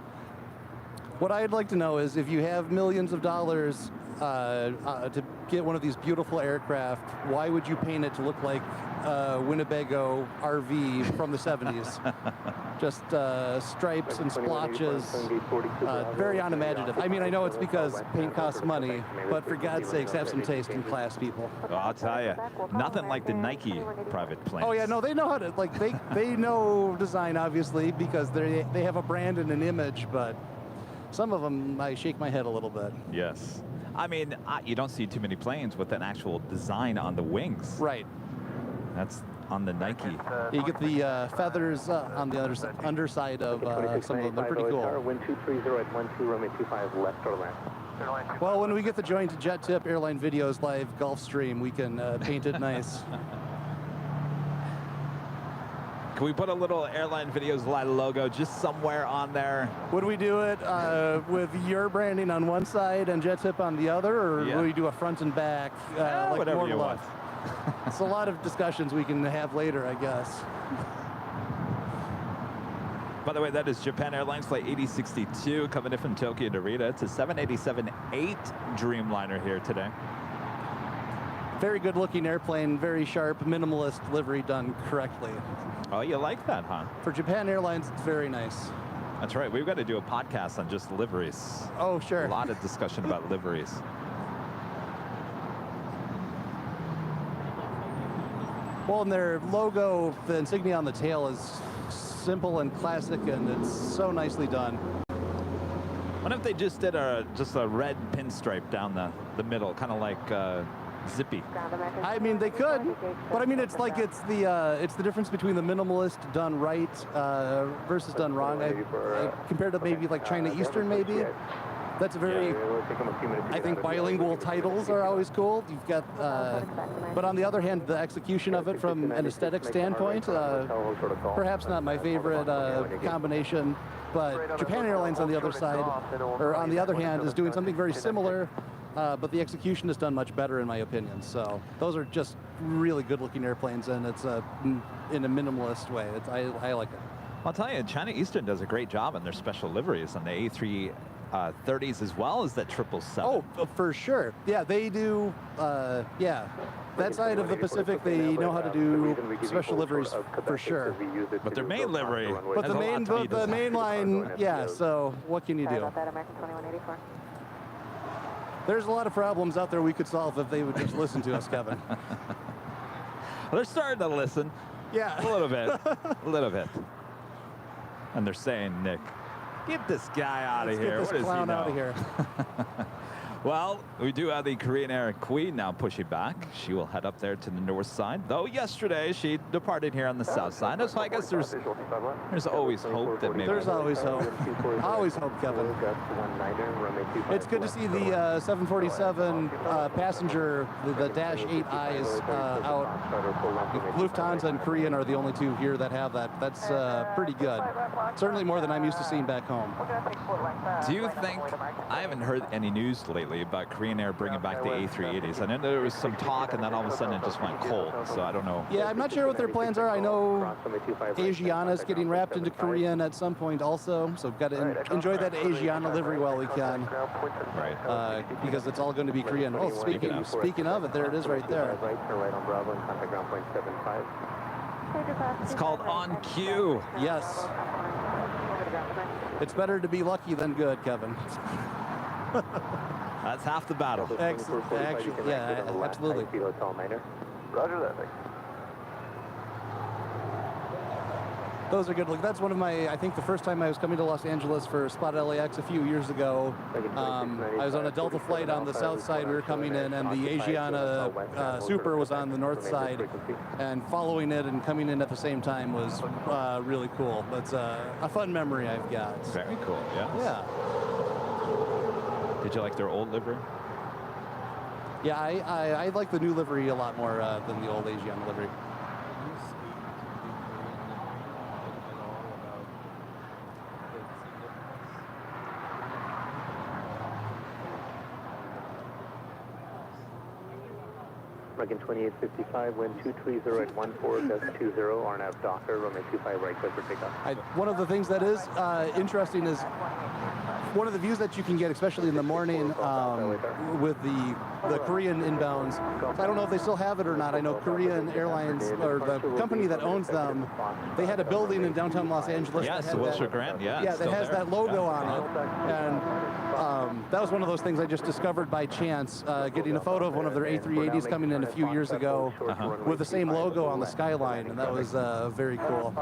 Speaker 13: What I'd like to know is, if you have millions of dollars to get one of these beautiful aircraft, why would you paint it to look like a Winnebago RV from the 70s? Just stripes and splotches, very unimaginative. I mean, I know it's because paint costs money, but for God's sakes, have some taste in class, people.
Speaker 1: Well, I'll tell you, nothing like the Nike private planes.
Speaker 13: Oh yeah, no, they know how to, like, they know design, obviously, because they have a brand and an image, but some of them, I shake my head a little bit.
Speaker 1: Yes. I mean, you don't see too many planes with an actual design on the wings.
Speaker 13: Right.
Speaker 1: That's on the Nike.
Speaker 13: You get the feathers on the underside of some of them. They're pretty cool.
Speaker 2: Wind 230 at 12, runway 25 left for land.
Speaker 13: Well, when we get the joint jet tip Airline Videos live Gulf stream, we can paint it nice.
Speaker 1: Can we put a little Airline Videos live logo just somewhere on there?
Speaker 13: Would we do it with your branding on one side and jet tip on the other, or would we do a front and back? Like
Speaker 1: whatever you want.
Speaker 13: It's a lot of discussions we can have later, I guess.
Speaker 1: By the way, that is Japan Airlines Flight 8062 coming in from Tokyo Narita. It's a 787-8 Dreamliner here today.
Speaker 13: Very good looking airplane, very sharp, minimalist livery done correctly.
Speaker 1: Oh, you like that, huh?
Speaker 13: For Japan Airlines, it's very nice.
Speaker 1: That's right. We've got to do a podcast on just liveries.
Speaker 13: Oh, sure.
Speaker 1: A lot of discussion about liveries.
Speaker 13: Well, and their logo, the insignia on the tail is simple and classic, and it's so nicely done.
Speaker 1: What if they just did just a red pinstripe down the middle, kind of like Zippy?
Speaker 13: I mean, they could, but I mean, it's like it's the difference between the minimalist done right versus done wrong. I compared to maybe like China Eastern, maybe. That's a very, I think bilingual titles are always cool. You've got, but on the other hand, the execution of it from an aesthetic standpoint, perhaps not my favorite combination, but Japan Airlines on the other side, or on the other hand, is doing something very similar, but the execution is done much better in my opinion. So those are just really good looking airplanes, and it's in a minimalist way. I like it.
Speaker 1: I'll tell you, China Eastern does a great job in their special liveries on the A3 30s as well as that 777.
Speaker 13: Oh, for sure. Yeah, they do. Yeah, that side of the Pacific, they know how to do special liveries for sure.
Speaker 1: But their main livery,
Speaker 13: but the main line, yeah. So what can you do? There's a lot of problems out there we could solve if they would just listen to us, Kevin.
Speaker 1: They're starting to listen.
Speaker 13: Yeah,
Speaker 1: a little bit, a little bit. And they're saying, Nick, get this guy out of here.
Speaker 13: Get this clown out of here.
Speaker 1: Well, we do have the Korean Air Queen now pushing back. She will head up there to the north side. Though yesterday she departed here on the south side. So I guess there's always hope that maybe.
Speaker 13: There's always hope. Always hope, Kevin. It's good to see the 747 passenger, the Dash 8Is out. Lufthansa and Korean are the only two here that have that. That's pretty good. Certainly more than I'm used to seeing back home.
Speaker 1: Do you think, I haven't heard any news lately about Korean Air bringing back the A380s. I know there was some talk, and then all of a sudden it just went cold, so I don't know.
Speaker 13: Yeah, I'm not sure what their plans are. I know Asiana is getting wrapped into Korean at some point also, so we've got to enjoy that Asiana livery while we can.
Speaker 1: Right.
Speaker 13: Because it's all going to be Korean. Oh, speaking of it, there it is right there.
Speaker 1: It's called On Cue.
Speaker 13: Yes. It's better to be lucky than good, Kevin.
Speaker 1: That's half the battle.
Speaker 13: Actually, yeah, absolutely.
Speaker 4: Roger that, Nick.
Speaker 13: Those are good. Look, that's one of my, I think the first time I was coming to Los Angeles for Spot LAX a few years ago, I was on a Delta flight on the south side. We were coming in, and the Asiana Super was on the north side, and following it and coming in at the same time was really cool. That's a fun memory I've got.
Speaker 1: Very cool, yeah.
Speaker 13: Yeah.
Speaker 1: Did you like their old livery?
Speaker 13: Yeah, I like the new livery a lot more than the old Asiana livery.
Speaker 2: American 2855, wind 230 at 14, gust 20, RNAV Docker, runway 25 right, clear for takeoff.
Speaker 13: One of the things that is interesting is one of the views that you can get, especially in the morning with the Korean inbounds. I don't know if they still have it or not. I know Korean Airlines, or the company that owns them, they had a building in downtown Los Angeles.
Speaker 1: Yes, the Wilshire Grant,
Speaker 13: yeah, that has that logo on it. And that was one of those things I just discovered by chance, getting a photo of one of their A380s coming in a few years ago with the same logo on the skyline, and that was very cool.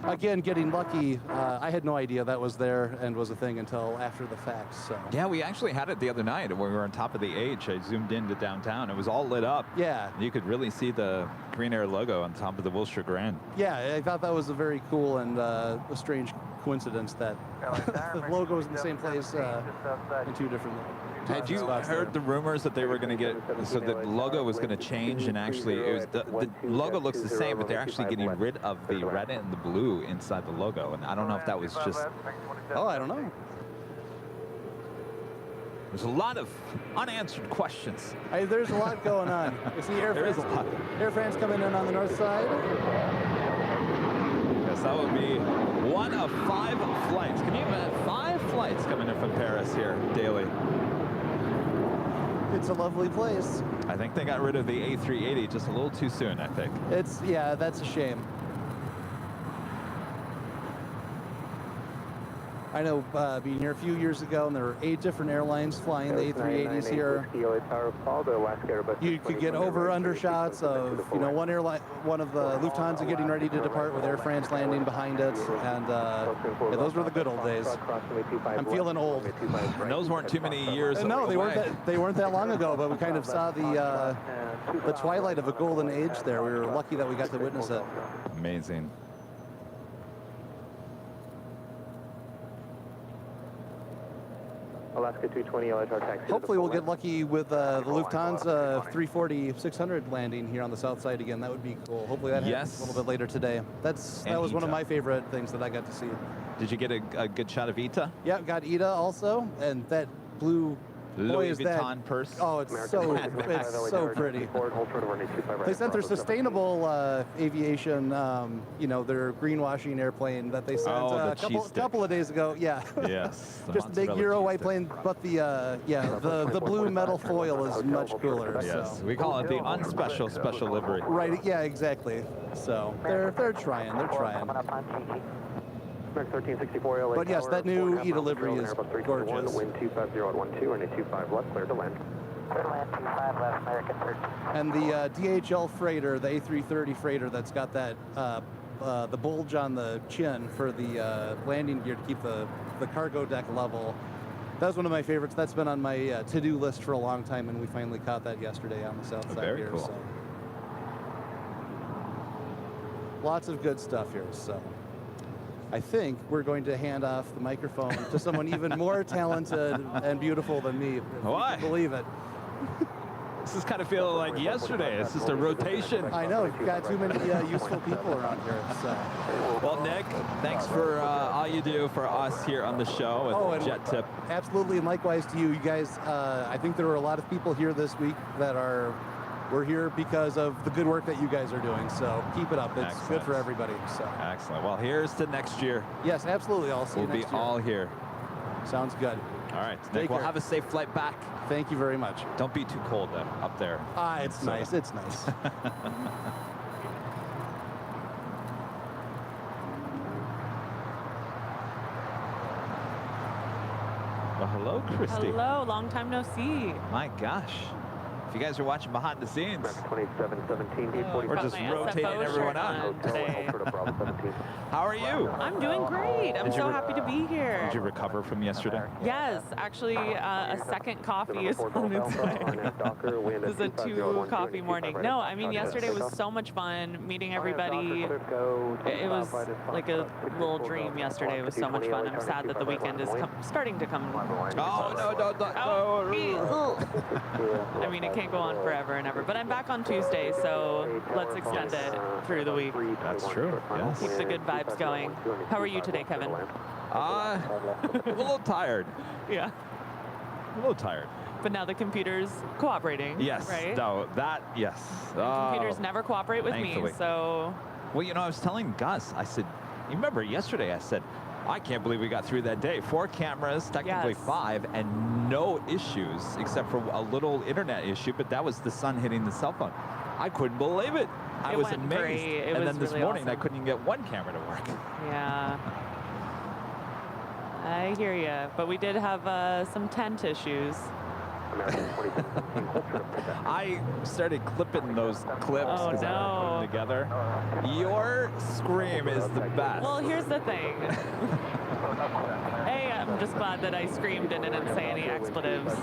Speaker 13: again, getting lucky. I had no idea that was there and was a thing until after the fact. So
Speaker 1: yeah, we actually had it the other night when we were on top of the H. I zoomed into downtown. It was all lit up.
Speaker 13: Yeah.
Speaker 1: You could really see the Green Air logo on top of the Wilshire Grand.
Speaker 13: Yeah, I thought that was a very cool and a strange coincidence that the logo was in the same place in two different
Speaker 1: Had you heard the rumors that they were going to get, so the logo was going to change, and actually it was the logo looks the same, but they're actually getting rid of the red and the blue inside the logo, and I don't know if that was just...
Speaker 13: Oh, I don't know.
Speaker 1: There's a lot of unanswered questions.
Speaker 13: There's a lot going on. You see Air France coming in on the north side.
Speaker 1: Yes, that would be one of 5 flights. Can you imagine 5 flights coming in from Paris here daily?
Speaker 13: It's a lovely place.
Speaker 1: I think they got rid of the A380 just a little too soon, I think.
Speaker 13: Yeah, that's a shame. I know being here a few years ago, and there were 8 different airlines flying the A380s here. You could get over/under shots of, you know, one of the Lufthansa getting ready to depart with Air France landing behind it, and yeah, those were the good old days. I'm feeling old.
Speaker 1: And those weren't too many years.
Speaker 13: No, they weren't that long ago, but we kind of saw the twilight of a golden age there. We were lucky that we got to witness it.
Speaker 1: Amazing.
Speaker 2: Alaska 220 LHR taxi.
Speaker 13: Hopefully we'll get lucky with the Lufthansa 340-600 landing here on the south side again. That would be cool. Hopefully that happens a little bit later today. That was one of my favorite things that I got to see.
Speaker 1: Did you get a good shot of Ita?
Speaker 13: Yeah, got Ita also, and that blue
Speaker 1: Louis Vuitton purse.
Speaker 13: Oh, it's so pretty. They sent their sustainable aviation, you know, their greenwashing airplane that they sent a couple of days ago. Yeah.
Speaker 1: Yes.
Speaker 13: Just a big Euro white plane, but the blue metal foil is much cooler.
Speaker 1: Yes.
Speaker 13: So.
Speaker 1: We call it the unspecial special livery.
Speaker 13: Right. Yeah. Exactly. So they're trying. They're trying.
Speaker 2: 1364 LA.
Speaker 13: But yes, that new Ita livery is gorgeous.
Speaker 2: Wind 250 at 12, runway 25 left, clear to land.
Speaker 3: Clear to land 25 left, American 13.
Speaker 13: And the DHL freighter, the A330 freighter that's got that the bulge on the chin for the landing gear to keep the cargo deck level. That's one of my favorites. That's been on my to-do list for a long time, and we finally caught that yesterday on the south side here.
Speaker 1: Cool.
Speaker 13: So. Lots of good stuff here. So. I think we're going to hand off the microphone to someone even more talented and beautiful than me.
Speaker 1: Why?
Speaker 13: Believe it.
Speaker 1: This is kind of feeling like yesterday. It's just a rotation.
Speaker 13: I know. You've got too many useful people around here. So.
Speaker 1: Well, Nick, thanks for all you do for us here on the show with Jet Tip.
Speaker 13: Absolutely, and likewise to you. You guys, I think there were a lot of people here this week that we're here because of the good work that you guys are doing. So keep it up. It's good for everybody. So
Speaker 1: excellent. Well, here's to next year.
Speaker 13: Yes, absolutely. I'll see you next year.
Speaker 1: We'll be all here.
Speaker 13: Sounds good.
Speaker 1: All right, Nick, we'll have a safe flight back.
Speaker 13: Thank you very much.
Speaker 1: Don't be too cold though, up there.
Speaker 13: It's nice. It's nice.
Speaker 1: Well, hello, Christy.
Speaker 14: Hello, long time no see.
Speaker 1: My gosh. If you guys are watching behind the scenes,
Speaker 2: 2717,
Speaker 1: we're just rotating everyone on
Speaker 14: today.
Speaker 1: How are you?
Speaker 14: I'm doing great. I'm so happy to be here.
Speaker 1: Did you recover from yesterday?
Speaker 14: Yes, actually, a second coffee is on its way. This is a 2 coffee morning. No, I mean, yesterday was so much fun meeting everybody. It was like a little dream yesterday. It was so much fun. I'm sad that the weekend is starting to come.
Speaker 1: Oh, no.
Speaker 14: I mean, it can't go on forever and ever, but I'm back on Tuesday, so let's extend it through the week.
Speaker 1: That's true. Yes.
Speaker 14: Keep the good vibes going. How are you today, Kevin?
Speaker 1: A little tired.
Speaker 14: Yeah.
Speaker 1: A little tired.
Speaker 14: But now the computer's cooperating.
Speaker 1: Yes.
Speaker 14: Right?
Speaker 1: No, yes.
Speaker 14: Computers never cooperate with me, so.
Speaker 1: Well, you know, I was telling Gus, I said, you remember yesterday I said, I can't believe we got through that day. 4 cameras, technically 5, and no issues except for a little internet issue, but that was the sun hitting the cell phone. I couldn't believe it. I was amazed.
Speaker 14: Great.
Speaker 1: And then this
Speaker 14: really
Speaker 1: morning,
Speaker 14: awesome.
Speaker 1: I couldn't even get 1 camera to work.
Speaker 14: Yeah. I hear you. But we did have some tent issues.
Speaker 1: I started clipping those clips because I was putting them together. Your scream is the best.
Speaker 14: Well, here's the thing. A, I'm just glad that I screamed and didn't say any expletives.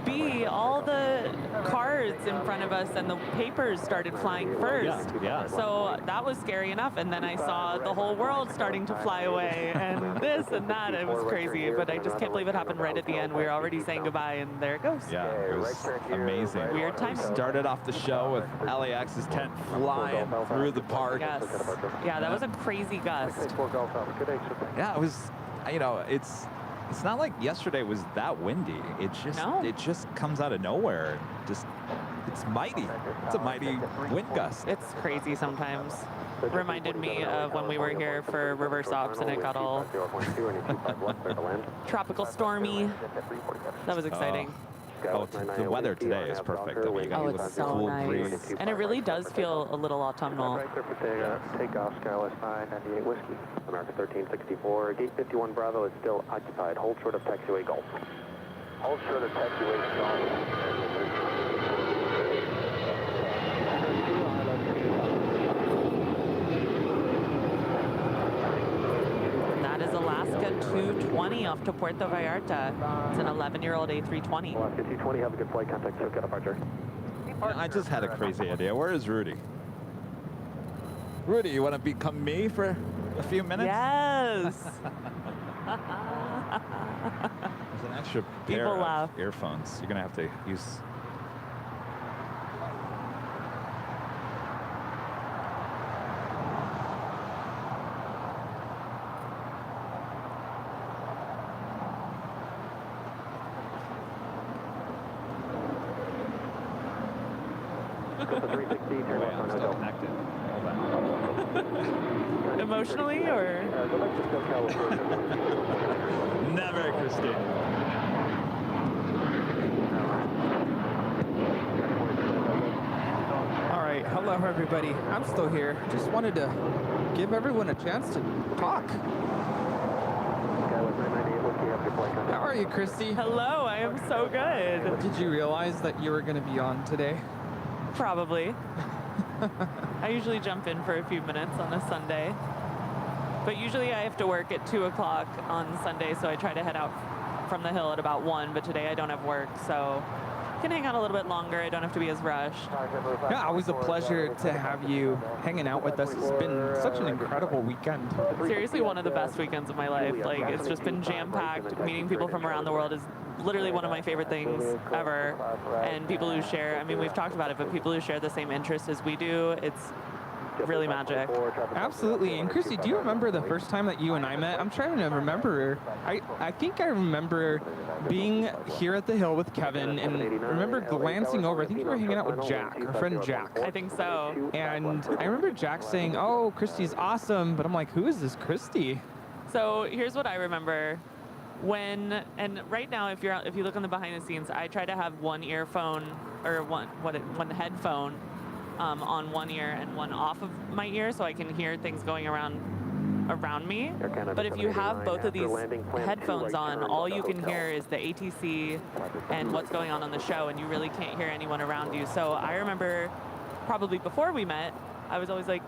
Speaker 14: B, all the cards in front of us and the papers started flying first.
Speaker 1: Yeah.
Speaker 14: So that was scary enough. And then I saw the whole world starting to fly away and this and that. It was crazy. But I just can't believe it happened right at the end. We were already saying goodbye and there it goes.
Speaker 1: Yeah, it was amazing.
Speaker 14: Weird timing.
Speaker 1: Started off the show with LAX's tent flying through the park.
Speaker 14: Yes. Yeah, that was a crazy gust.
Speaker 1: Yeah, it was, you know, it's not like yesterday was that windy. It just comes out of nowhere. It's mighty. It's a mighty wind gust.
Speaker 14: It's crazy sometimes. Reminded me of when we were here for reverse ops and it got all tropical stormy. That was exciting.
Speaker 1: The weather today is perfect. I mean, you got
Speaker 14: it's so
Speaker 1: cool
Speaker 14: nice.
Speaker 1: breeze.
Speaker 14: And it really does feel a little autumnal.
Speaker 2: Takeoff, Skywest 998 Whiskey. America 1364, gate 51 Bravo is still occupied. Hold short of taxiway Gulf. Hold short of taxiway Gulf.
Speaker 14: That is Alaska 220 off to Puerto Vallarta. It's an 11-year-old A320.
Speaker 2: Alaska 220, have a good flight. Contact SoCal departure.
Speaker 1: I just had a crazy idea. Where is Rudy? Rudy, you want to become me for a few minutes?
Speaker 14: Yes.
Speaker 1: There's an extra pair of earphones. You're going to have to use. I'm still connected.
Speaker 14: Emotionally or?
Speaker 1: Never, Christine.
Speaker 15: All right, hello everybody. I'm still here. Just wanted to give everyone a chance to talk. How are you, Christy?
Speaker 14: Hello, I am so good.
Speaker 15: Did you realize that you were going to be on today?
Speaker 14: Probably. I usually jump in for a few minutes on a Sunday. But usually I have to work at 2 o'clock on Sunday, so I try to head out from the hill at about 1, but today I don't have work, so I can hang out a little bit longer. I don't have to be as rushed.
Speaker 15: Yeah, always a pleasure to have you hanging out with us. It's been such an incredible weekend.
Speaker 14: Seriously, one of the best weekends of my life. Like, it's just been jam-packed. Meeting people from around the world is literally one of my favorite things ever. And people who share, I mean, we've talked about it, but people who share the same interests as we do, it's really magic.
Speaker 15: Absolutely. And Christy, do you remember the first time that you and I met? I'm trying to remember. I think I remember being here at the hill with Kevin and remember glancing over. I think you were hanging out with Jack, our friend Jack.
Speaker 14: I think so.
Speaker 15: And I remember Jack saying, "Oh, Christy's awesome," but I'm like, "Who is this Christy?"
Speaker 14: So here's what I remember. And right now, if you look on the behind the scenes, I try to have one earphone or one headphone on one ear and one off of my ear, so I can hear things going around me. But if you have both of these headphones on, all you can hear is the ATC and what's going on the show, and you really can't hear anyone around you. So I remember probably before we met, I was always like,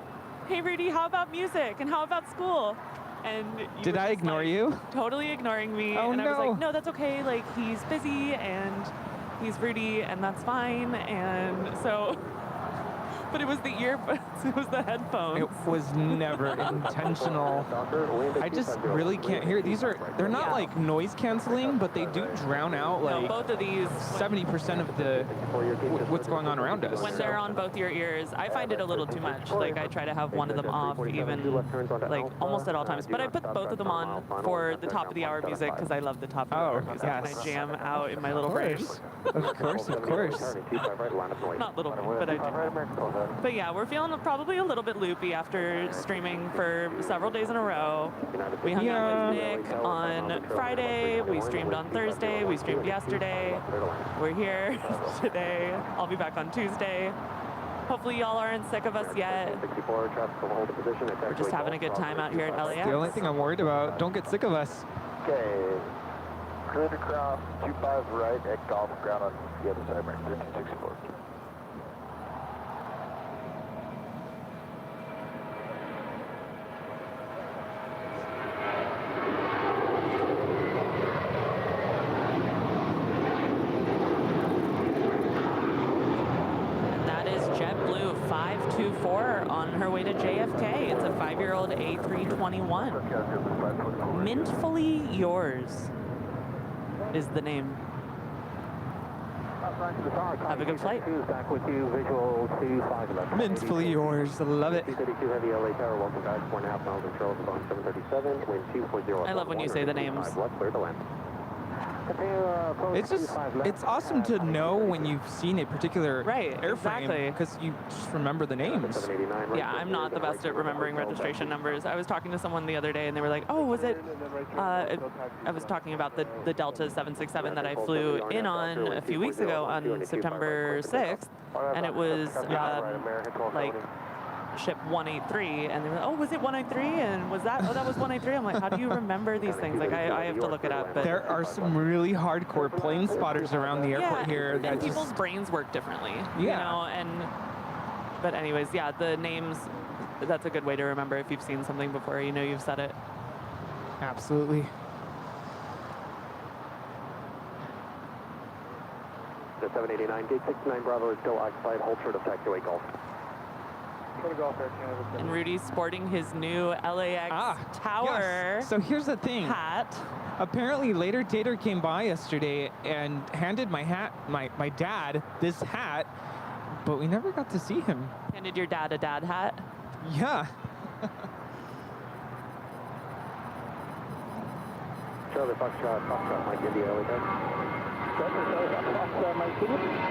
Speaker 14: "Hey Rudy, how about music? And how about school?" And
Speaker 15: did I ignore you?
Speaker 14: Totally ignoring me.
Speaker 15: Oh,
Speaker 14: and I was
Speaker 15: no.
Speaker 14: like, "No, that's okay. Like, he's busy and he's Rudy, and that's fine." And so, but it was the earbuds, it was the headphones.
Speaker 15: It was never intentional. I just really can't hear. They're not like noise canceling, but they do drown out like
Speaker 14: both of these
Speaker 15: 70% of what's going on around us.
Speaker 14: When they're on both your ears, I find it a little too much. Like, I try to have one of them off even like almost at all times. But I put both of them on for the top of the hour music because I love the top of the hour music.
Speaker 15: Yes.
Speaker 14: And I jam out in my little brain.
Speaker 15: Of course.
Speaker 14: Not little, but I do. But yeah, we're feeling probably a little bit loopy after streaming for several days in a row. We hung out with Nick on Friday, we streamed on Thursday, we streamed yesterday. We're here today. I'll be back on Tuesday. Hopefully y'all aren't sick of us yet. We're just having a good time out here at LAX.
Speaker 15: The only thing I'm worried about, don't get sick of us.
Speaker 2: Okay.
Speaker 3: Clear to cross 25 right at golf ground on the other side, American 1364.
Speaker 14: On her way to JFK. It's a 5-year-old A321. Mintfully Yours is the name. Have a good flight.
Speaker 2: Back with you, visual 2511.
Speaker 15: Mintfully Yours, I love it.
Speaker 2: 232 heavy LA tower, welcome back, 4.5 miles in Charles, Boeing 737, wind 240.
Speaker 14: I love when you say the names.
Speaker 2: Clear to land.
Speaker 15: It's awesome to know when you've seen a particular airframe because you just remember the names.
Speaker 14: Yeah, I'm not the best at remembering registration numbers. I was talking to someone the other day and they were like, oh, was it, I was talking about the Delta 767 that I flew in on a few weeks ago on September 6th, and it was like ship 183, and they were like, oh, was it 183? And was that, oh, that was 183? I'm like, how do you remember these things? Like, I have to look it up. But
Speaker 15: there are some really hardcore plane spotters around the airport here.
Speaker 14: And people's brains work differently, you know, but anyways, yeah, the names, that's a good way to remember if you've seen something before, you know you've said it.
Speaker 15: Absolutely.
Speaker 2: The 789, gate 69 Bravo is still occupied, hold short of taxiway golf.
Speaker 14: And Rudy's sporting his new LAX tower.
Speaker 15: Yes. So here's the thing.
Speaker 14: Hat.
Speaker 15: Apparently, Later Tater came by yesterday and handed my dad this hat, but we never got to see him.
Speaker 14: Handed your dad a dad hat?
Speaker 15: Yeah.
Speaker 2: Charlie Foxtrot, Mike India, LA tower. Foxtrot, Mike India.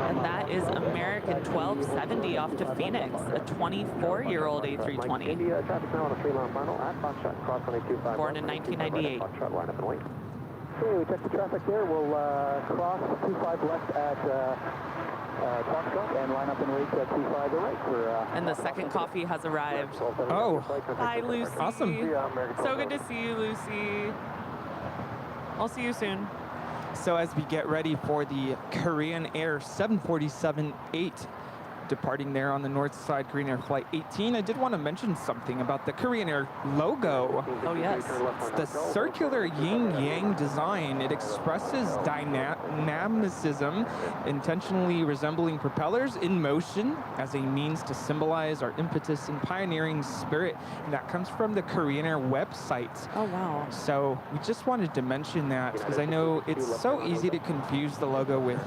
Speaker 14: And that is American 1270 off to Phoenix, a 24-year-old A320. Born in 1998.
Speaker 2: So we check the traffic there. We'll cross 25 left at Foxtrot and line up and wait at 25 right for.
Speaker 14: And the second coffee has arrived.
Speaker 15: Oh.
Speaker 14: Hi, Lucy.
Speaker 15: Awesome.
Speaker 14: So good to see you, Lucy. I'll see you soon.
Speaker 15: So as we get ready for the Korean Air 747-8 departing there on the north side, Korean Air Flight 18, I did want to mention something about the Korean Air logo.
Speaker 14: Oh, yes.
Speaker 15: It's the circular yin-yang design. It expresses dynamicism, intentionally resembling propellers in motion as a means to symbolize our impetus and pioneering spirit. And that comes from the Korean Air website.
Speaker 14: Oh, wow.
Speaker 15: So we just wanted to mention that because I know it's so easy to confuse the logo with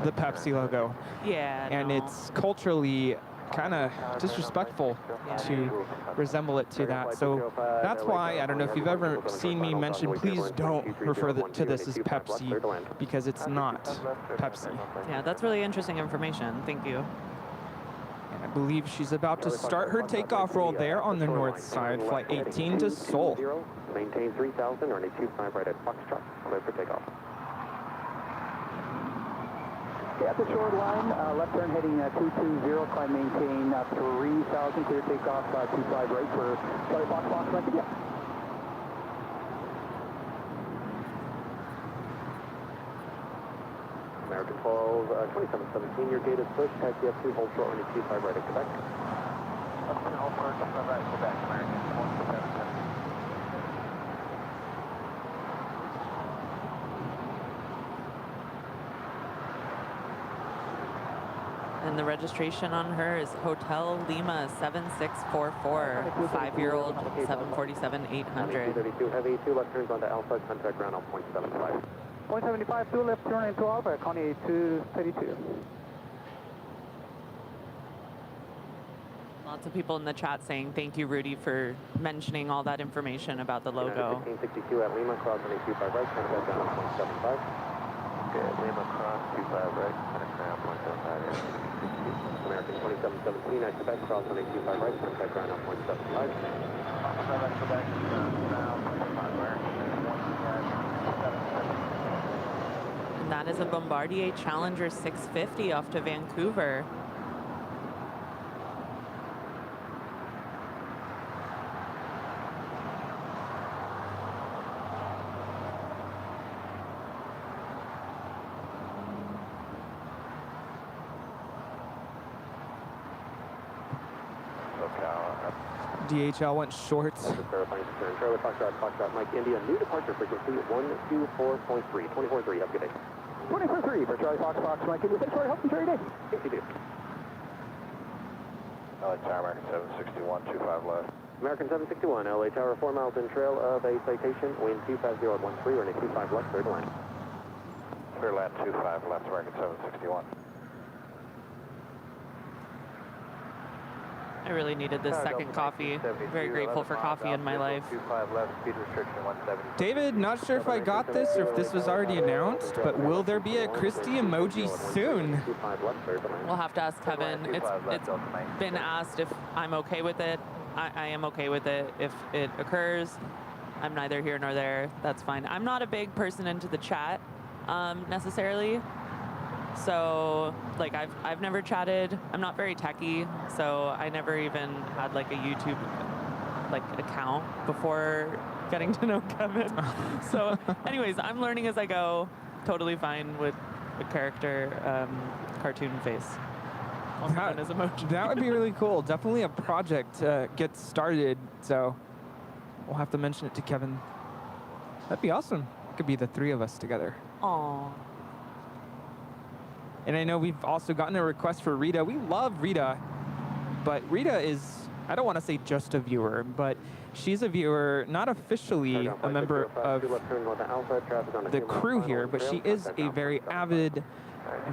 Speaker 15: the Pepsi logo.
Speaker 14: Yeah.
Speaker 15: And it's culturally kind of disrespectful to resemble it to that. So that's why, I don't know if you've ever seen me mention, please don't refer to this as Pepsi, because it's not Pepsi.
Speaker 14: Yeah, that's really interesting information. Thank you.
Speaker 15: And I believe she's about to start her takeoff roll there on the north side, Flight 18 to Seoul.
Speaker 2: Maintain 3000, runway 25 right at Foxtrot, clear for takeoff. Okay, at the short line, left turn heading 220, climb maintain 3000, clear takeoff 25 right for Charlie Fox, right to American 12, 2717, your gate is pushed, taxi up 2, hold short, runway 25 right at Quebec.
Speaker 3: Hold short, 25 right, Quebec, American 1277.
Speaker 14: And the registration on her is Hotel Lima 7644, 5-year-old 747-800.
Speaker 2: 32 heavy, 2 left turns onto Alpha, contact ground on 0.75. 0.75, 2 left turn into Alpha, Connie 232.
Speaker 14: Lots of people in the chat saying thank you, Rudy, for mentioning all that information about the logo.
Speaker 2: 1662 at Lima, cross 25 right, contact ground on 0.75.
Speaker 3: Okay, Lima cross 25 right, contact ground 0.75.
Speaker 2: American 2717 at Quebec, cross 25 right, contact ground on 0.75.
Speaker 14: And that is a Bombardier Challenger 650 off to Vancouver.
Speaker 9: DHL went short.
Speaker 2: Verifying concern. Charlie Foxtrot, Mike India, new departure frequency 124.3. 24.3, have a good day. 24.3 for Charlie Fox, Mike India. Thanks, Charlie. Help you, Cherry Day. Thank you.
Speaker 3: LA Tower, American 761, 25 left.
Speaker 2: American 761, LA Tower, 4 miles in trail of a citation, wind 250 at 13, running 25 left, clear to land.
Speaker 3: Clear land 25 left, American 761.
Speaker 14: I really needed this second coffee. Very grateful for coffee in my life.
Speaker 3: 25 left, speed restriction 170.
Speaker 9: David, not sure if I got this or if this was already announced, but will there be a Christy emoji soon?
Speaker 14: We'll have to ask Kevin. It's been asked if I'm okay with it. I am okay with it. If it occurs, I'm neither here nor there. That's fine. I'm not a big person into the chat necessarily. So, like, I've never chatted. I'm not very techie, so I never even had, like, a YouTube, like, account before getting to know Kevin. So, anyways, I'm learning as I go. Totally fine with a character cartoon face.
Speaker 9: That would be really cool. Definitely a project gets started, so we'll have to mention it to Kevin. That'd be awesome. It could be the three of us together.
Speaker 14: Aww.
Speaker 9: And I know we've also gotten a request for Rita. We love Rita, but Rita is, I don't want to say just a viewer, but she's a viewer, not officially a member of the crew here, but she is a very avid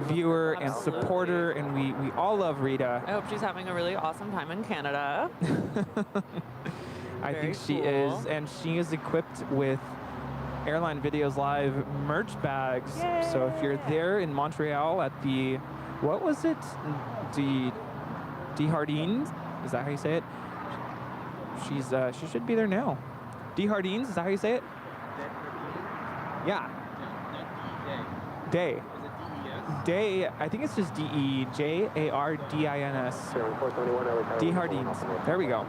Speaker 9: viewer and supporter, and we all love Rita.
Speaker 14: I hope she's having a really awesome time in Canada.
Speaker 9: I think she is, and she is equipped with Airline Videos Live merch bags.
Speaker 14: Yay.
Speaker 9: So if you're there in Montreal at the, what was it? The Hardines? Is that how you say it? She should be there now. Hardines, is that how you say it? Yeah. Day. Day, I think it's just DEJARDINS. Hardines. There we go.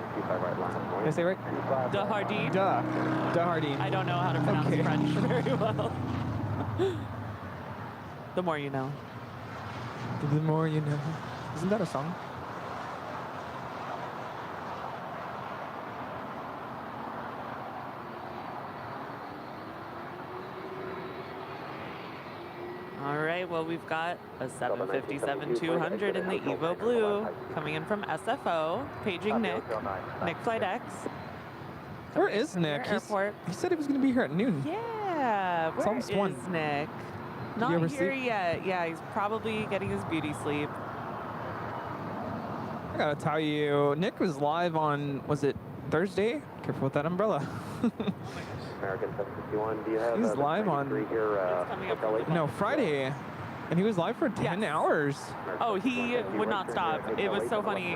Speaker 9: Did I say right?
Speaker 14: Hardines?
Speaker 9: Hardines.
Speaker 14: I don't know how to pronounce French very well. The more you know.
Speaker 9: The more you know. Isn't that a song?
Speaker 14: All right, well, we've got a 757-200 in the Evo Blue coming in from SFO, paging Nick Flight X.
Speaker 9: Where is Nick? He said he was going to be here at noon.
Speaker 14: Yeah,
Speaker 9: it's almost
Speaker 14: is
Speaker 9: 1.
Speaker 14: Nick? Not here yet. Yeah, he's probably getting his beauty sleep.
Speaker 9: I gotta tell you, Nick was live on, was it Thursday? Careful with that umbrella.
Speaker 2: American 751, do you have...
Speaker 9: He was live on... no, Friday. And he was live for 10 hours.
Speaker 14: Oh, he would not stop. It was so funny.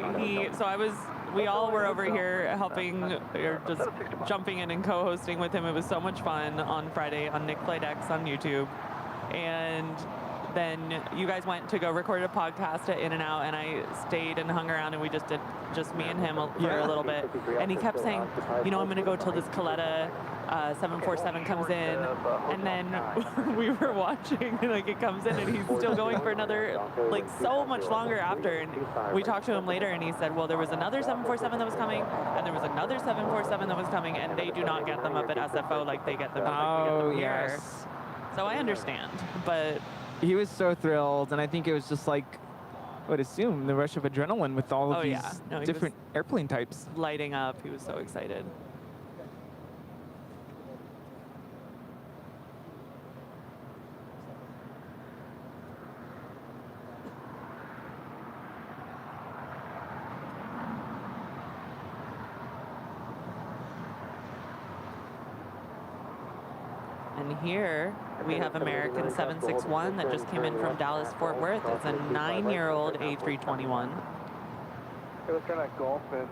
Speaker 14: We all were over here helping, or just jumping in and co-hosting with him. It was so much fun on Friday on Nick Flight X on YouTube. And then you guys went to go record a podcast at In-N-Out, and I stayed and hung around, and we just did me and him for a little bit. And he kept saying, you know, I'm going to go till this Coletta 747 comes in, and then we were watching, and like it comes in, and he's still going for another, like so much longer after. And we talked to him later, and he said, well, there was another 747 that was coming, and there was another 747 that was coming, and they do not get them up at SFO like they get them here.
Speaker 9: Yes.
Speaker 14: So I understand, but
Speaker 9: he was so thrilled, and I think it was just like, I would assume, the rush of adrenaline with all of these different airplane types.
Speaker 14: Lighting up, he was so excited. And here we have American 761 that just came in from Dallas Fort Worth. It's a 9-year-old A321.
Speaker 6: It was kind of golf and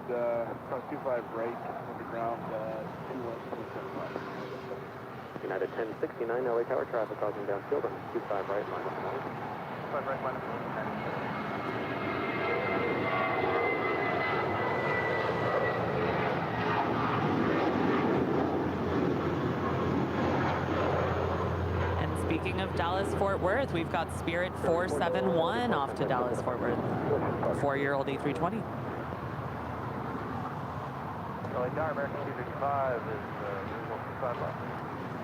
Speaker 6: cross 25 right on the ground, 2175.
Speaker 2: United 1069, LA Tower traffic causing downfield on 25 right, -1.
Speaker 6: 25 right, -1.
Speaker 14: Speaking of Dallas-Fort Worth, we've got Spirit 471 off to Dallas-Fort Worth, 4-year-old A320.
Speaker 6: LA Tower, American 255 is visual 25 left.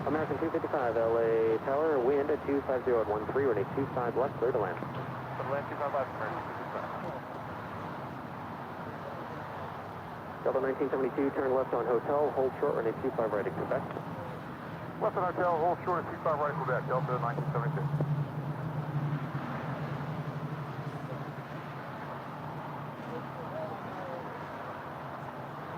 Speaker 2: American 255, LA Tower, wind at 250 at 13, runway 25 left, clear to land.
Speaker 6: Clear to land 25 left, American 255.
Speaker 2: Delta 1972, turn left on hotel, hold short, runway 25 right at Quebec.
Speaker 6: Left on hotel, hold short at 25 right at Quebec, Delta 1972.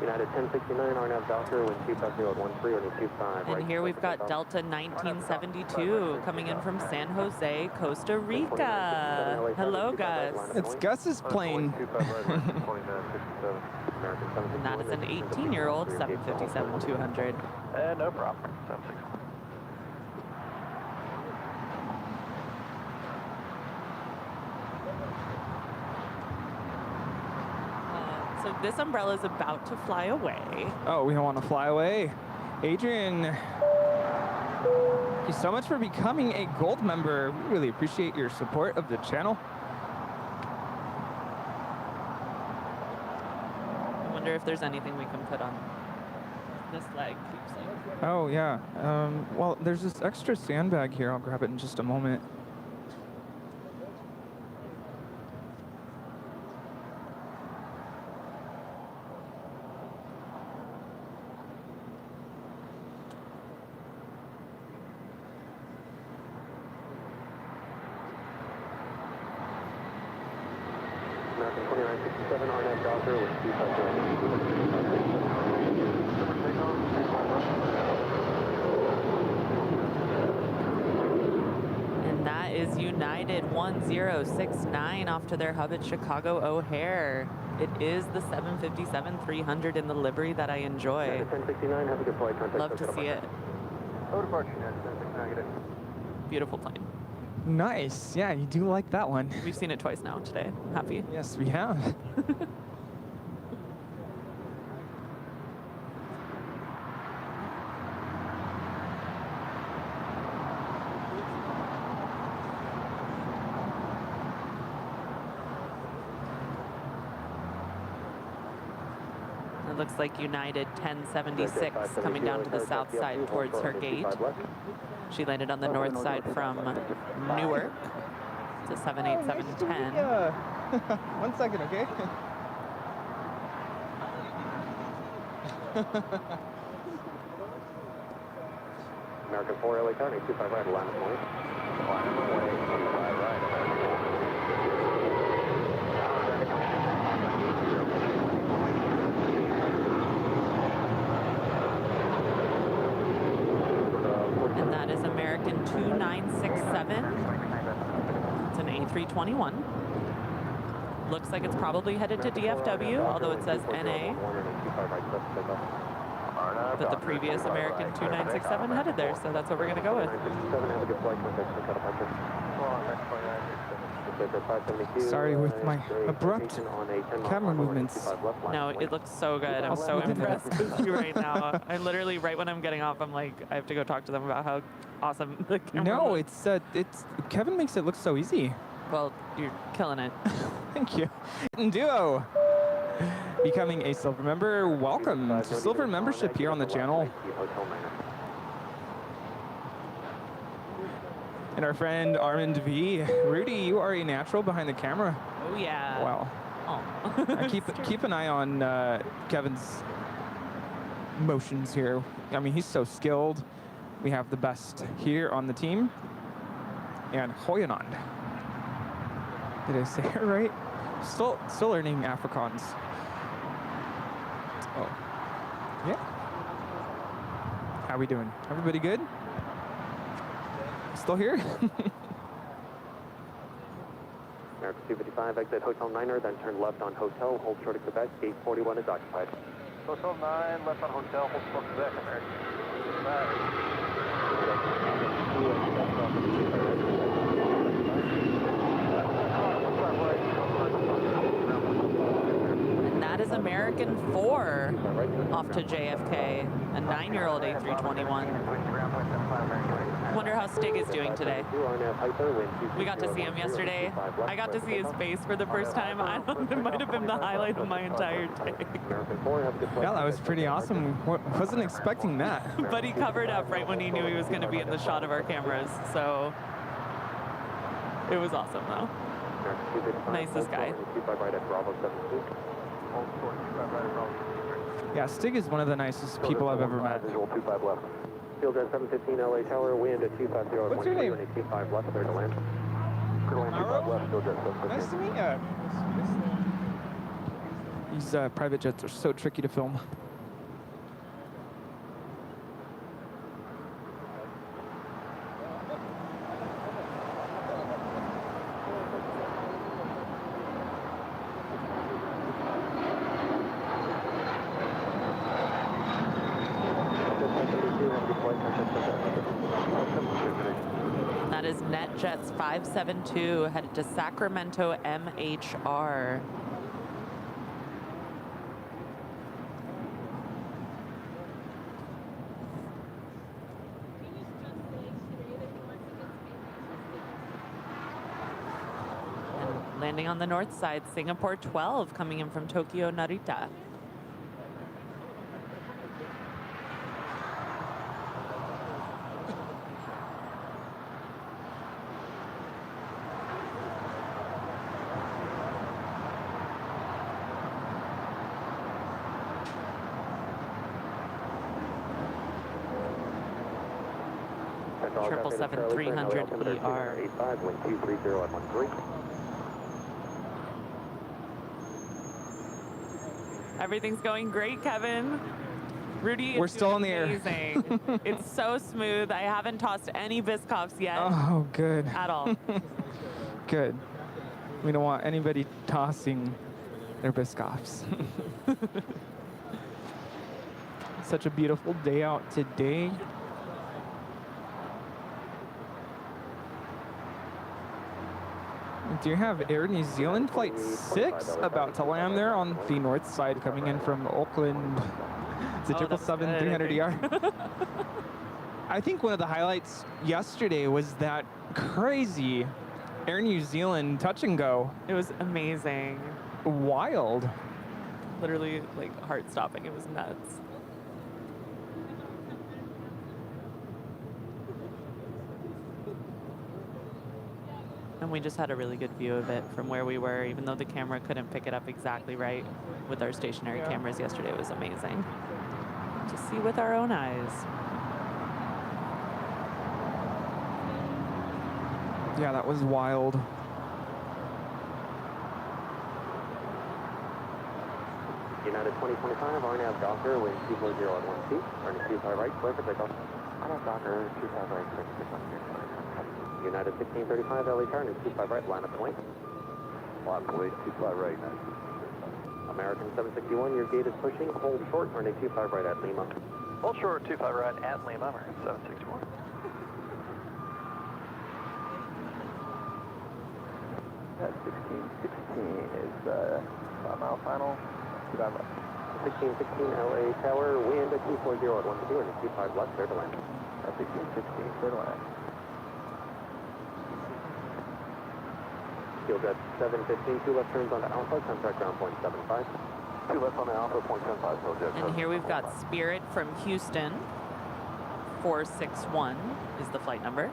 Speaker 2: United 1069, RNAV Docker, wind 250 at 13, runway 25 right.
Speaker 14: And here we've got Delta 1972 coming in from San Jose, Costa Rica. Hello, Gus.
Speaker 15: It's Gus's plane.
Speaker 14: And that is an 18-year-old 757-200.
Speaker 6: No problem. 761.
Speaker 14: So this umbrella is about to fly away.
Speaker 15: Oh, we don't want to fly away. Adrian, thank you so much for becoming a gold member. We really appreciate your support of the channel.
Speaker 14: I wonder if there's anything we can put on this leg.
Speaker 15: Oh, yeah. Well, there's this extra sandbag here. I'll grab it in just a moment.
Speaker 2: American 2967, RNAV Docker, wind 250
Speaker 14: And that is United 1069 off to their hub at Chicago O'Hare. It is the 757-300 in the livery that I enjoy.
Speaker 2: 1069, have a good flight.
Speaker 14: Love to see it. Beautiful plane.
Speaker 15: Nice. Yeah, you do like that one.
Speaker 14: We've seen it twice now today. I'm happy.
Speaker 15: Yes, we have.
Speaker 14: It looks like United 1076 coming down to the south side towards her gate. She landed on the north side from Newark. It's a 787-10.
Speaker 15: One second, okay?
Speaker 2: American 4, LA Tower, 25 right, line of point. Line of point, 25 right.
Speaker 14: And that is American 2967. It's an A321. Looks like it's probably headed to DFW, although it says NA. But the previous American 2967 headed there, so that's what we're going to go with.
Speaker 15: Sorry with my abrupt camera movements.
Speaker 14: No, it looks so good. I'm so impressed with you right now. I literally, right when I'm getting off, I'm like, I have to go talk to them about how awesome the camera
Speaker 15: No,
Speaker 14: looks.
Speaker 15: it's Kevin makes it look so easy.
Speaker 14: Well, you're killing it.
Speaker 15: Thank you. Duo, becoming a silver member. Welcome to silver membership here on the channel. And our friend Armand V. Rudy, you are a natural behind the camera.
Speaker 14: Oh yeah.
Speaker 15: Wow.
Speaker 14: Oh.
Speaker 15: keep an eye on Kevin's motions here. I mean, he's so skilled. We have the best here on the team. And Hoyanand. Did I say it right? Still learning Afrikaans. Oh. Yeah. How we doing? Everybody good? Still here?
Speaker 2: American 255, exit Hotel Niner, then turn left on Hotel, hold short at Quebec, gate 41 is occupied.
Speaker 6: Hotel 9, left on Hotel, hold short Quebec, American 255.
Speaker 14: And that is American 4 off to JFK, a 9-year-old A321. Wonder how Stig is doing today. We got to see him yesterday. I got to see his face for the first time. It might have been the highlight of my entire day.
Speaker 15: Yeah, that was pretty awesome. Wasn't expecting that.
Speaker 14: But he covered up right when he knew he was going to be in the shot of our cameras, so it was awesome though. Nicest guy.
Speaker 15: Yeah, Stig is one of the nicest people I've ever met.
Speaker 2: Field at 715 LA Tower, wind at 250 at
Speaker 15: 1 name?
Speaker 2: 25 left, clear to land. Clear to land 25 left, field jet 715.
Speaker 15: Nice to meet you. These private jets are so tricky to film.
Speaker 14: That is NetJets 572 headed to Sacramento MHR. And landing on the north side, Singapore 12 coming in from Tokyo Narita. Triple 300 ER.
Speaker 2: 85, wind 230 at 13.
Speaker 14: Everything's going great, Kevin. Rudy,
Speaker 15: We're still in the air.
Speaker 14: Amazing. It's so smooth. I haven't tossed any Biscoffs yet.
Speaker 15: Oh, good.
Speaker 14: At all.
Speaker 15: Good. We don't want anybody tossing their Biscoffs. Such a beautiful day out today. Do you have Air New Zealand Flight 6 about to land there on the north side coming in from Auckland? It's a 777-300ER. I think one of the highlights yesterday was that crazy Air New Zealand touch and go.
Speaker 14: It was amazing.
Speaker 15: Wild.
Speaker 14: Literally, like, heart-stopping. It was nuts. And we just had a really good view of it from where we were, even though the camera couldn't pick it up exactly right with our stationary cameras yesterday. It was amazing to see with our own eyes.
Speaker 15: Yeah, that was wild.
Speaker 2: United 2025, RNAV Docker, wind 240 at 1 feet. Running 25 right, clear for takeoff. RNAV Docker, 25 right, clear for takeoff. United 1635, LA Tower, 25 right, line up point. Line up point, 25 right, 9. American 761, your gate is pushing, hold short, running 25 right at Lima.
Speaker 3: Hold short, 25 right at Lima, American 761.
Speaker 2: That 1616 is 5 mile final, 25 left. 1616 LA Tower, wind at 240 at 1 2, and 25 left, clear to land. 1616, clear to land. Field at 715, 2 left turns onto Alpha, contact ground point 75. 2 left on the Alpha, point 75, field jet.
Speaker 14: And here we've got Spirit from Houston. 461 is the flight number.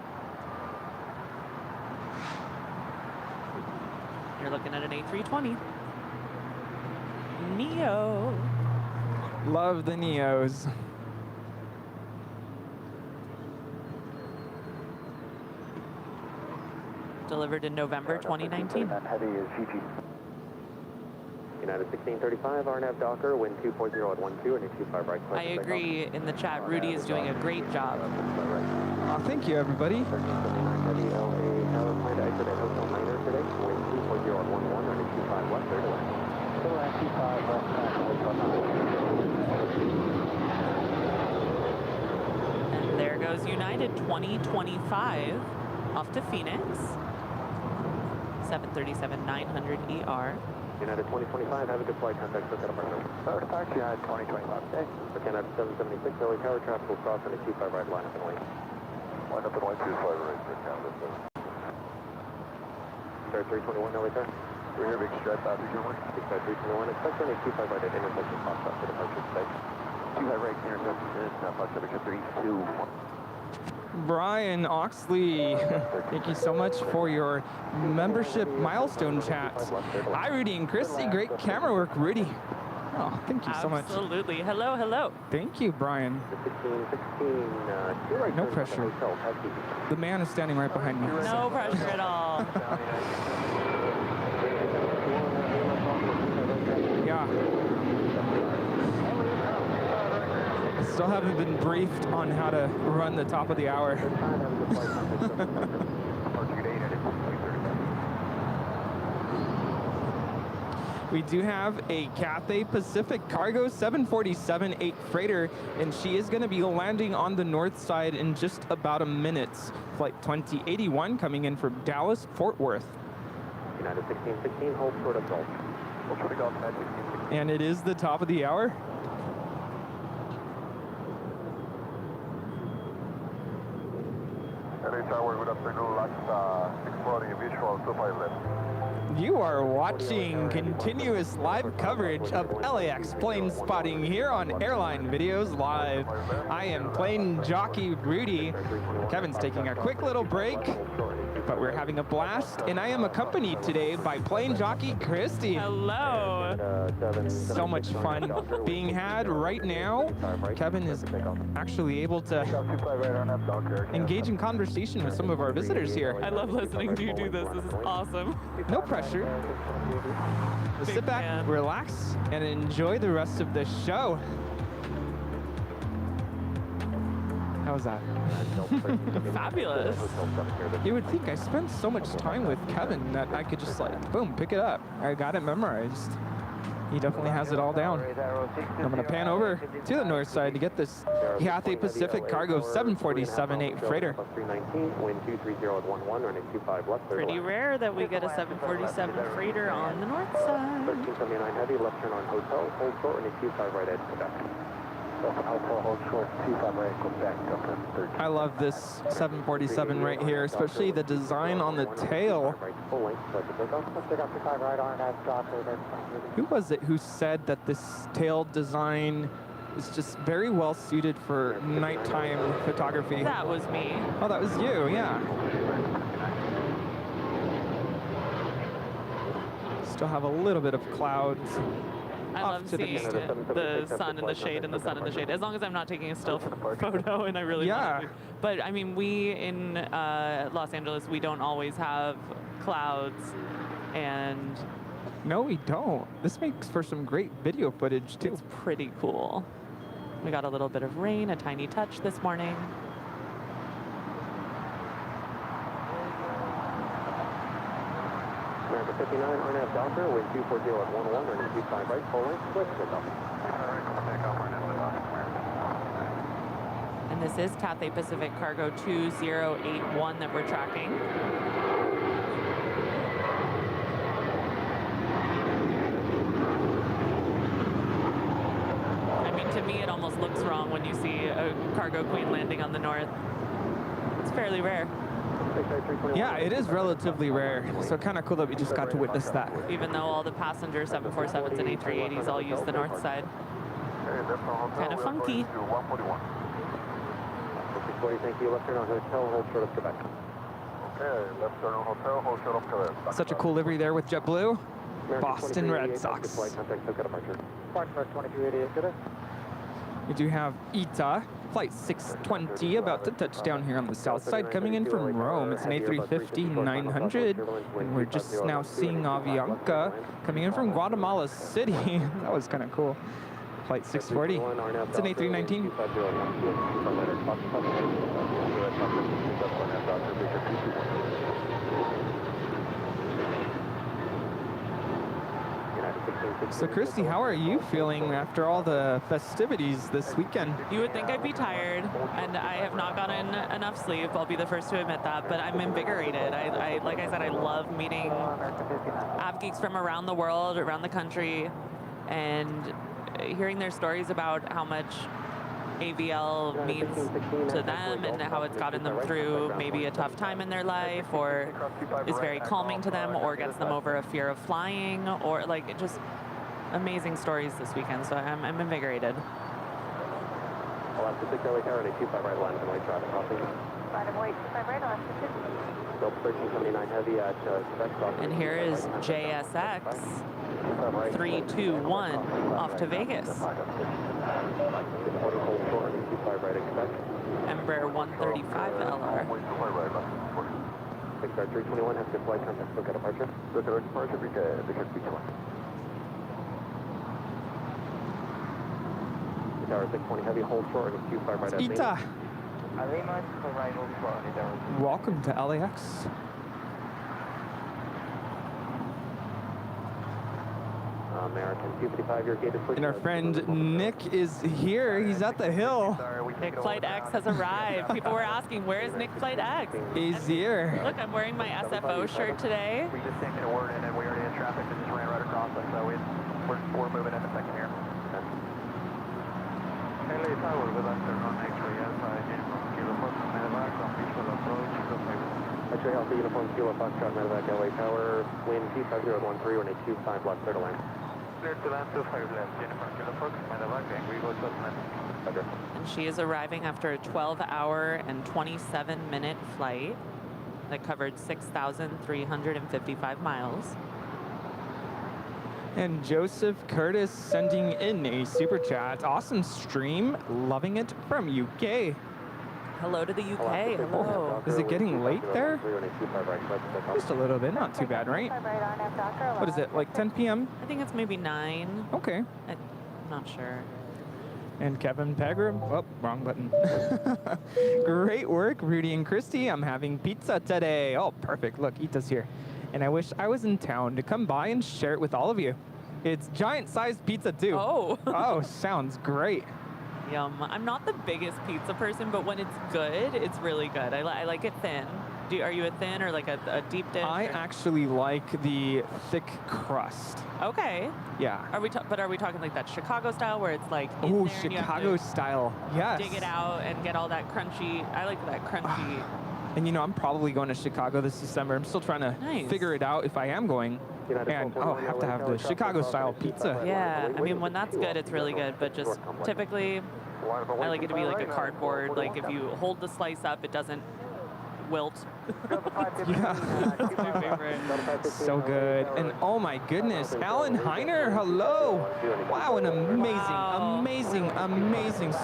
Speaker 14: You're looking at an A320. Neo.
Speaker 15: Love the Neos.
Speaker 14: Delivered in November 2019.
Speaker 2: Heavy is GG. United 1635, RNAV Docker, wind 240 at 12, and 25 right.
Speaker 14: I agree. In the chat, Rudy is doing a great job.
Speaker 15: Thank you, everybody.
Speaker 2: 1379 heavy LA Tower, plan to exit at Hotel Niner today. Wind 240 at 11, running 25 left, clear to land. Clear to land 25 left,
Speaker 14: And there goes United 2025 off to Phoenix. 737-900 ER.
Speaker 2: United 2025, have a good flight. Contact SoCal departure.
Speaker 3: First taxi, United 2025. Okay.
Speaker 2: For Canada 776, LA Tower, traffic will cross on a 25 right, line up and wait.
Speaker 3: Line up and wait, 25 right for Canada 7.
Speaker 2: Start 321, LA Tower.
Speaker 3: We're here, big strap, Big Sky
Speaker 2: 321, expect only 25 right at intersection, Foxtrot for departure today.
Speaker 3: 25 right, intersection, Fox temperature 321.
Speaker 15: Brian Oxley, thank you so much for your membership milestone chat. Hi, Rudy and Christy. Great camera work, Rudy. Oh, thank you so much.
Speaker 14: Absolutely. Hello, hello.
Speaker 15: Thank you, Brian. No pressure. The man is standing right behind me.
Speaker 14: No pressure at all.
Speaker 15: Yeah. Still haven't been briefed on how to run the top of the hour. We do have a Cathay Pacific Cargo 747-8 freighter, and she is going to be landing on the north side in just about a minute. Flight 2081 coming in from Dallas, Fort Worth.
Speaker 2: United 1616, hold short of Gulf.
Speaker 3: Hold short of Gulf, United 1616.
Speaker 15: And it is the top of the hour.
Speaker 3: LA Tower, good afternoon, LAX 640, visual 25 left.
Speaker 15: You are watching continuous live coverage of LAX plane spotting here on Airline Videos Live. I am plane jockey Rudy. Kevin's taking a quick little break, but we're having a blast, and I am accompanied today by plane jockey Christy.
Speaker 14: Hello.
Speaker 15: So much fun being had right now. Kevin is actually able to engage in conversation with some of our visitors here.
Speaker 14: I love listening to you do this. This is awesome.
Speaker 15: No pressure. Sit back, relax, and enjoy the rest of the show. How was that?
Speaker 14: Fabulous.
Speaker 15: You would think I spent so much time with Kevin that I could just like, boom, pick it up. I got it memorized. He definitely has it all down. I'm going to pan over to the north side to get this Cathay Pacific Cargo 747-8 freighter.
Speaker 2: Pretty
Speaker 14: rare that we get a 747 freighter on the north side.
Speaker 2: 1379 heavy, left turn on hotel, hold short, and a Q5 right at Quebec. Alpha, hold short, Q5 right, Quebec, Delta 13.
Speaker 15: I love this 747 right here, especially the design on the tail. Who was it who said that this tail design is just very well suited for nighttime photography?
Speaker 14: That was me.
Speaker 15: Oh, that was you, yeah. Still have a little bit of clouds.
Speaker 14: I love seeing the sun in the shade and the sun in the shade, as long as I'm not taking a still photo, and I really want to. But I mean, we in Los Angeles, we don't always have clouds, and
Speaker 15: no, we don't. This makes for some great video footage too.
Speaker 14: It's pretty cool. We got a little bit of rain, a tiny touch this morning.
Speaker 2: America 59, RNAV Docker, wind 240 at 11, running 25 right, full length, switch to Docker.
Speaker 14: And this is Cathay Pacific Cargo 2081 that we're tracking. I mean, to me, it almost looks wrong when you see a cargo queen landing on the north. It's fairly rare.
Speaker 15: Yeah, it is relatively rare, so kind of cool that we just got to witness that.
Speaker 14: Even though all the passenger 747s and A380s all use the north side. Kind of funky.
Speaker 2: Thank you. Left turn on hotel, hold short of Quebec.
Speaker 3: Okay, left turn on hotel, hold short of Quebec.
Speaker 15: Such a cool livery there with JetBlue. Boston Red Sox. We do have ITA, flight 620, about to touch down here on the south side, coming in from Rome. It's an A350-900, and we're just now seeing Avianca coming in from Guatemala City. That was kind of cool. Flight 640. It's an A319.
Speaker 9: So Christy, how are you feeling after all the festivities this weekend?
Speaker 14: You would think I'd be tired, and I have not gotten enough sleep. I'll be the first to admit that, but I'm invigorated. Like I said, I love meeting AvGeeks from around the world, around the country, and hearing their stories about how much AVL means to them and how it's gotten them through maybe a tough time in their life, or is very calming to them, or gets them over a fear of flying, or like just amazing stories this weekend. So I'm invigorated.
Speaker 2: I'll have to 6 LA Tower and a 25 right line and white traffic crossing.
Speaker 12: Line and white, 25 right on.
Speaker 2: Delta 1379 heavy at Spec crossing.
Speaker 14: And here is JSX 321 off to Vegas. Embraer 135 LR.
Speaker 2: 321 has good flight contact. Look at departure. Look at departure. Because B21. Tower 620 heavy, hold short and Q5 right at
Speaker 9: Ita. Welcome to LAX.
Speaker 2: American 255, your gate is
Speaker 9: And our friend Nick is here. He's at the hill.
Speaker 14: Nick Flight X has arrived. People were asking, where is Nick Flight X?
Speaker 9: He's here.
Speaker 14: Look, I'm wearing my SFO shirt today.
Speaker 3: We just taken a word in and we already had traffic that just ran right across us, so we're moving in a second here.
Speaker 6: LA Tower, good afternoon, X-ray Alpha, Uniform Kilo Foxtrot, Medevac, on visual approach,
Speaker 2: X-ray Alpha, Uniform Kilo Foxtrot, Medevac, LA Tower, wind T5013, runway 25 left, clear to land.
Speaker 6: Clear to land 25 left, Uniform Kilo Fox, Medevac, and we go to land.
Speaker 14: And she is arriving after a 12-hour and 27-minute flight that covered 6,355 miles.
Speaker 9: And Joseph Curtis sending in a super chat. Awesome stream. Loving it from UK.
Speaker 14: Hello to the UK. Hello.
Speaker 9: Is it getting late there? Just a little bit. Not too bad, right? What is it, like 10 p.m.?
Speaker 14: I think it's maybe 9.
Speaker 9: Okay.
Speaker 14: I'm not sure.
Speaker 9: And Kevin Pegram. Oh, wrong button. Great work, Rudy and Christy. I'm having pizza today. Oh, perfect. Look, Ita's here. And I wish I was in town to come by and share it with all of you. It's giant-sized pizza, too.
Speaker 14: Oh.
Speaker 9: Oh, sounds great.
Speaker 14: Yum. I'm not the biggest pizza person, but when it's good, it's really good. I like it thin. Are you a thin or like a deep dish?
Speaker 9: I actually like the thick crust.
Speaker 14: Okay.
Speaker 9: Yeah.
Speaker 14: Are we talking like that Chicago style where it's like in
Speaker 9: oh,
Speaker 14: there
Speaker 9: Chicago style. Yes.
Speaker 14: Dig it out and get all that crunchy. I like that crunchy.
Speaker 9: And you know, I'm probably going to Chicago this December. I'm still trying to figure it out if I am going. And I have to have the Chicago style pizza.
Speaker 14: Yeah, I mean, when that's good, it's really good. But just typically, I like it to be like a cardboard. Like if you hold the slice up, it doesn't wilt.
Speaker 9: Yeah.
Speaker 14: That's my favorite.
Speaker 9: So good. And oh my goodness, Alan Heiner, hello. Wow, an amazing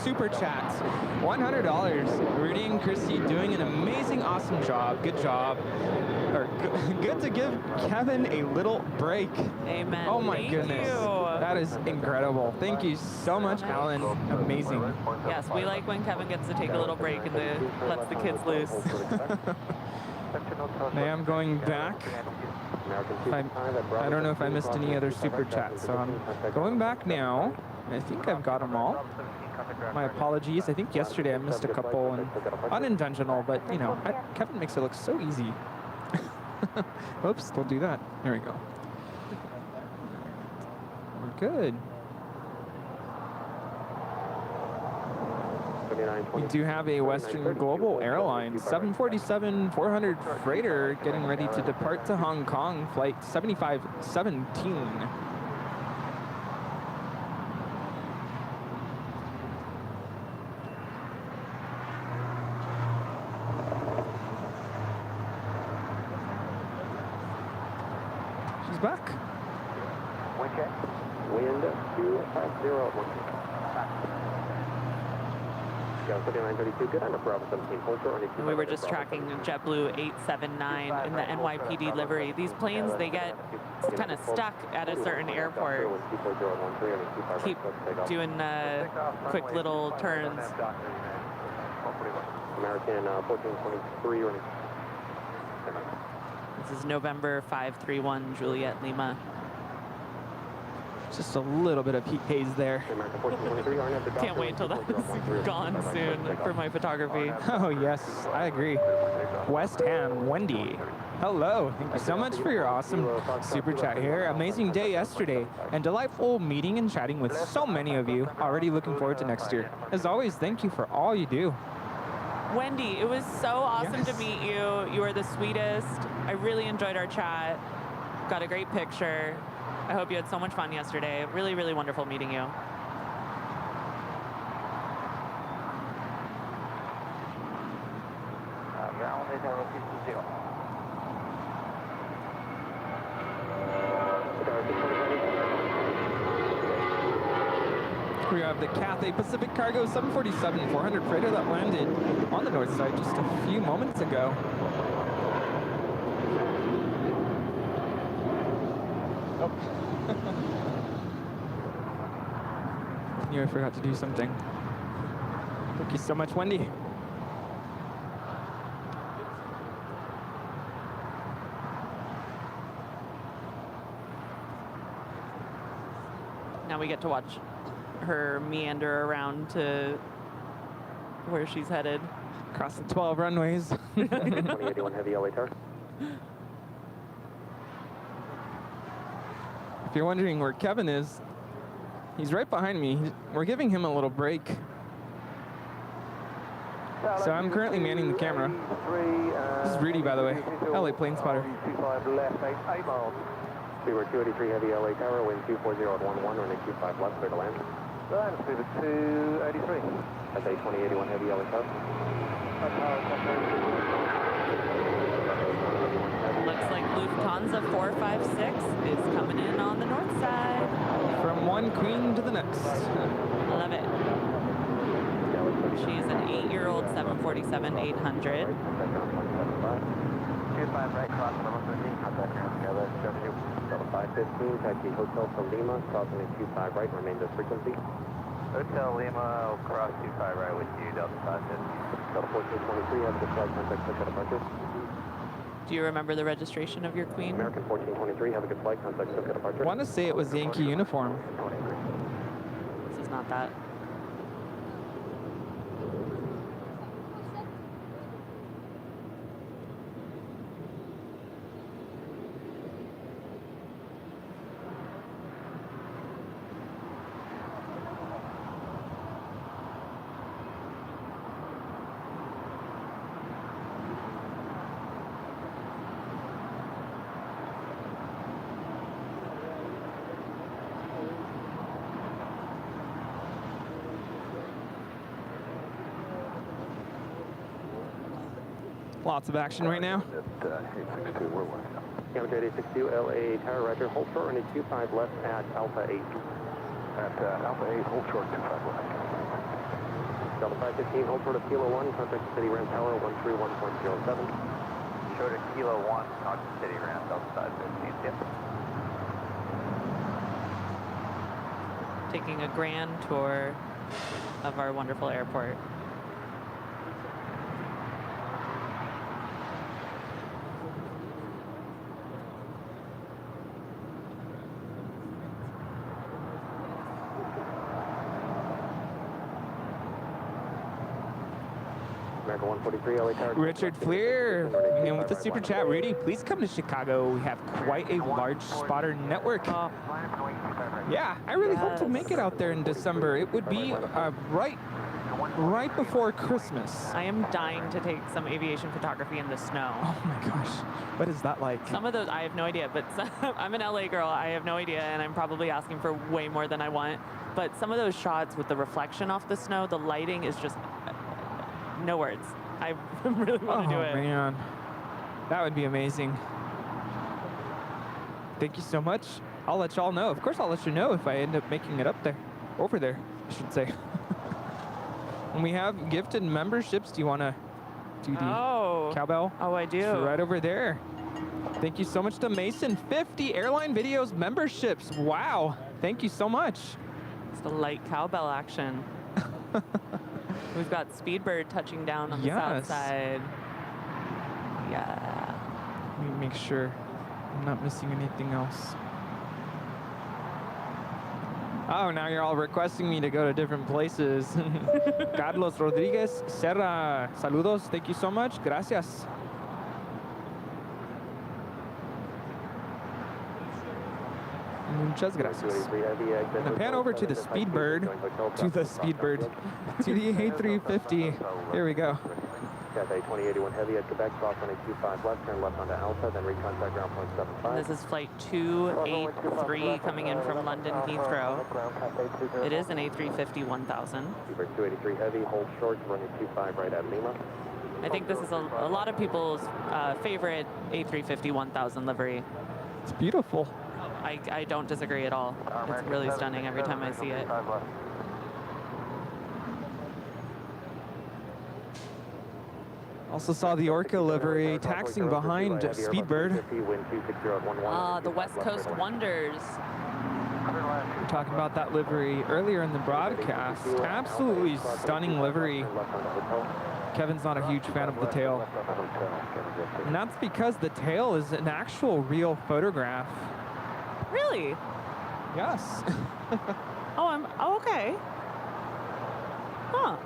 Speaker 9: super chat. $100. Rudy and Christy doing an amazing, awesome job. Good job. Or good to give Kevin a little break.
Speaker 14: Amen.
Speaker 9: Oh my
Speaker 14: Thank
Speaker 9: goodness.
Speaker 14: you.
Speaker 9: That is incredible. Thank you so much, Alan. Amazing.
Speaker 14: Yes, we like when Kevin gets to take a little break and lets the kids loose.
Speaker 9: I am going back. I don't know if I missed any other super chats, so I'm going back now. I think I've got them all. My apologies. I think yesterday I missed a couple and unintentional, but you know, Kevin makes it look so easy. Oops, don't do that. There we go. We're good. We do have a Western Global Airlines 747-400 freighter getting ready to depart to Hong Kong, flight 7517. She's back.
Speaker 2: Wind 250. Yeah, 7932, good. Under Bravo 17, hold short.
Speaker 14: And we were just tracking JetBlue 879 in the NYPD livery. These planes, they get kind of stuck at a certain airport. Keep doing quick little turns.
Speaker 2: American 1423 running.
Speaker 14: This is November 531 Juliet Lima.
Speaker 9: Just a little bit of heat haze there.
Speaker 14: Can't wait till that's gone soon for my photography.
Speaker 9: Oh, yes, I agree. West Ham, Wendy. Hello, thank you so much for your awesome super chat here. Amazing day yesterday and delightful meeting and chatting with so many of you. Already looking forward to next year. As always, thank you for all you do.
Speaker 14: Wendy, it was so awesome to meet you. You are the sweetest. I really enjoyed our chat. Got a great picture. I hope you had so much fun yesterday. Really, really wonderful meeting you.
Speaker 9: We have the Cathay Pacific Cargo 747-400 freighter that landed on the north side just a few moments ago. Oh. Knew I forgot to do something. Thank you so much, Wendy.
Speaker 14: Now we get to watch her meander around to where she's headed.
Speaker 9: Across the 12 runways.
Speaker 2: 2081 heavy LA Tower.
Speaker 9: If you're wondering where Kevin is, he's right behind me. We're giving him a little break. So I'm currently manning the camera. This is Rudy, by the way. LA Plane Spotter.
Speaker 2: Speedbird 283 heavy LA Tower, wind 240 at 11, running 25 left, clear to land.
Speaker 6: Land, Speedbird 283.
Speaker 2: That's a 2081 heavy LA Tower.
Speaker 14: Looks like Lufthansa 456 is coming in on the north side.
Speaker 9: From one queen to the next.
Speaker 14: Love it. She's an 8-year-old 747-800.
Speaker 2: 25 right, cross number 13, contact ground together, Delta 515, taxi Hotel for Lima, crossing in 25 right, remain this frequency.
Speaker 3: Hotel Lima, will cross 25 right with you, Delta 515.
Speaker 2: Delta 1423, have the flight contact push at departure.
Speaker 14: Do you remember the registration of your queen?
Speaker 2: American 1423, have a good flight contact push at departure.
Speaker 9: I want to say it was Yankee uniform.
Speaker 14: This is not that.
Speaker 9: Lots of action right now.
Speaker 2: Counter 862 LA Tower, roger, hold short, running 25 left at Alpha 8.
Speaker 3: At Alpha 8, hold short, 25 left.
Speaker 2: Delta 515, hold short of Kilo 1, contact City Ram Tower, 131.07.
Speaker 3: Short of Kilo 1, contact City Ram, Delta 515, yep.
Speaker 14: Taking a grand tour of our wonderful airport.
Speaker 2: American 143 LA Tower.
Speaker 9: Richard Fleer, and with the super chat, Rudy, please come to Chicago. We have quite a large spotter network. Yeah, I really hope to make it out there in December. It would be right before Christmas.
Speaker 14: I am dying to take some aviation photography in the snow.
Speaker 9: Oh my gosh, what is that like?
Speaker 14: Some of those, I have no idea, but I'm an LA girl, I have no idea, and I'm probably asking for way more than I want. But some of those shots with the reflection off the snow, the lighting is just, no words. I really want to do it.
Speaker 9: Oh man, that would be amazing. Thank you so much. I'll let y'all know. Of course, I'll let you know if I end up making it up there, over there, I should say. And we have gifted memberships. Do you want to do the cowbell?
Speaker 14: Oh, I do.
Speaker 9: It's right over there. Thank you so much to Mason. 50 Airline Videos memberships. Wow. Thank you so much.
Speaker 14: It's the light cowbell action. We've got Speedbird touching down on the south side. Yeah.
Speaker 9: Let me make sure I'm not missing anything else.
Speaker 15: Oh, now you're all requesting me to go to different places. Carlos Rodriguez Serra, saludos. Thank you so much. Gracias. Muchas gracias. I'm gonna pan over to the Speedbird, to the A350. Here we go.
Speaker 2: Cathay 2081 Heavy at Quebec, cross runway 25 left, turn left onto Alpha, then recontact ground point 75.
Speaker 14: This is flight 283 coming in from London Heathrow. It is an A350 1000.
Speaker 2: 283 Heavy, hold short, runway 25 right at Lima.
Speaker 14: I think this is a lot of people's favorite A350 1000 livery.
Speaker 15: It's beautiful.
Speaker 14: I don't disagree at all. It's really stunning every time I see it.
Speaker 15: Also saw the Orca livery taxiing behind Speedbird.
Speaker 14: The West Coast Wonders.
Speaker 15: We were talking about that livery earlier in the broadcast. Absolutely stunning livery. Kevin's not a huge fan of the tail. And that's because the tail is an actual real photograph.
Speaker 14: Really?
Speaker 15: Yes.
Speaker 14: Oh, okay. Huh.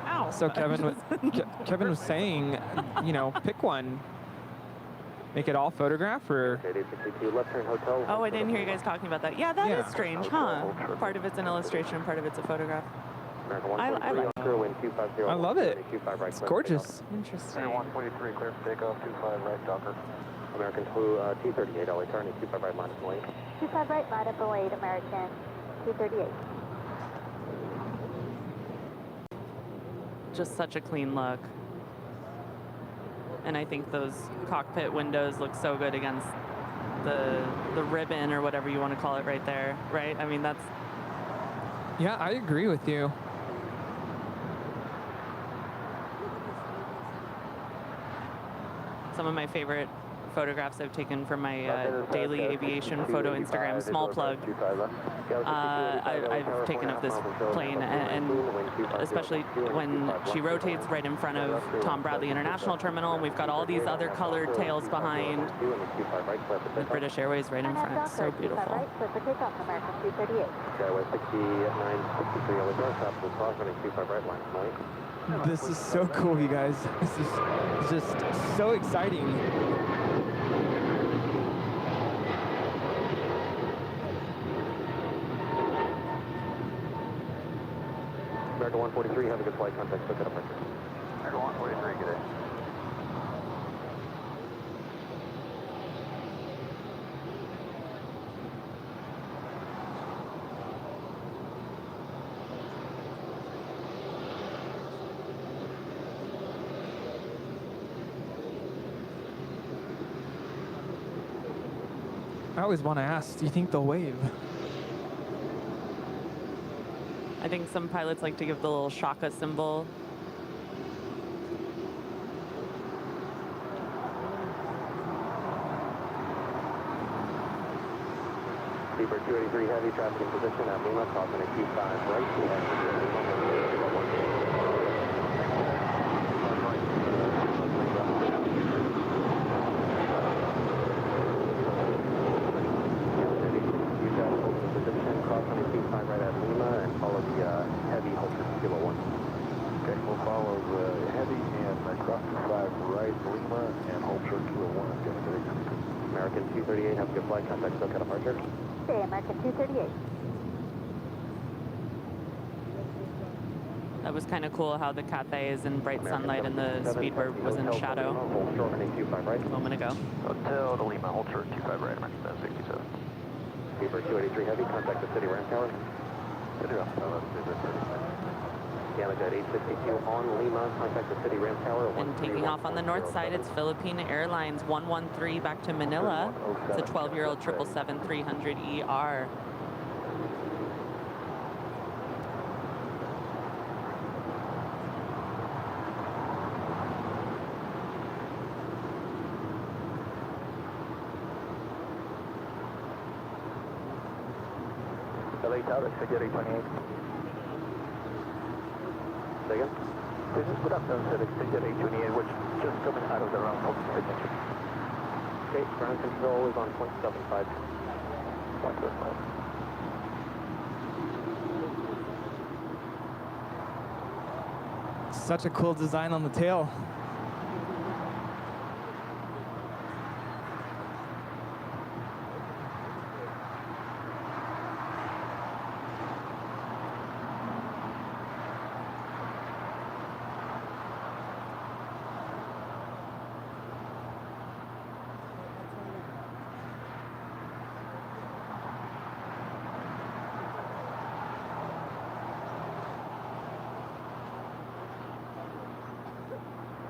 Speaker 14: Ow.
Speaker 15: So Kevin was saying, you know, pick one. Make it all photograph or...
Speaker 14: Oh, I didn't hear you guys talking about that. Yeah, that is strange, huh? Part of it's an illustration, part of it's a photograph. I like it.
Speaker 15: I love it. It's gorgeous.
Speaker 14: Interesting.
Speaker 2: 143, clear for takeoff, 25 right, Docker. American T38, LA, turning 25 right, minus 08.
Speaker 12: 25 right, minus 08, American T38.
Speaker 14: Just such a clean look. And I think those cockpit windows look so good against the ribbon or whatever you want to call it right there, right? I mean, that's...
Speaker 15: Yeah, I agree with you.
Speaker 14: Some of my favorite photographs I've taken from my daily aviation photo Instagram, small plug. I've taken of this plane, and especially when she rotates right in front of Tom Bradley International Terminal, and we've got all these other colored tails behind, with British Airways right in front. It's so beautiful.
Speaker 15: This is so cool, you guys. This is just so exciting.
Speaker 2: American 143, have a good flight, contact, look at up right here. American 143, good day.
Speaker 15: I always want to ask, do you think they'll wave?
Speaker 14: I think some pilots like to give the little shaka symbol.
Speaker 2: Beaver 283 heavy, traffic in position at Lima, crossing at Q5 right. Heavy, hold for Kilo 1.
Speaker 6: Okay, we'll follow the heavy and cross to 5 right, Lima, and hold short Kilo 1.
Speaker 2: American 238, have a good flight, contact SoCal departure.
Speaker 12: Okay, American 238.
Speaker 14: That was kind of cool how the Cathay is in bright sunlight and the Speedbird was in shadow a moment ago.
Speaker 2: Hotel to Lima, hold short 25 right, American 767. Beaver 283 heavy, contact the city ramp tower. Canada 862 on Lima, contact the city ramp tower.
Speaker 14: And taking off on the north side, it's Philippine Airlines 113 back to Manila. It's a 12-year-old 777-300ER.
Speaker 2: LA Tower, Figure 828. Say again?
Speaker 6: This is good afternoon, sir. It's Figure 828, which just coming out of the round of signature.
Speaker 2: Okay, ground control is on 0.75.
Speaker 6: 0.75.
Speaker 15: Such a cool design on the tail.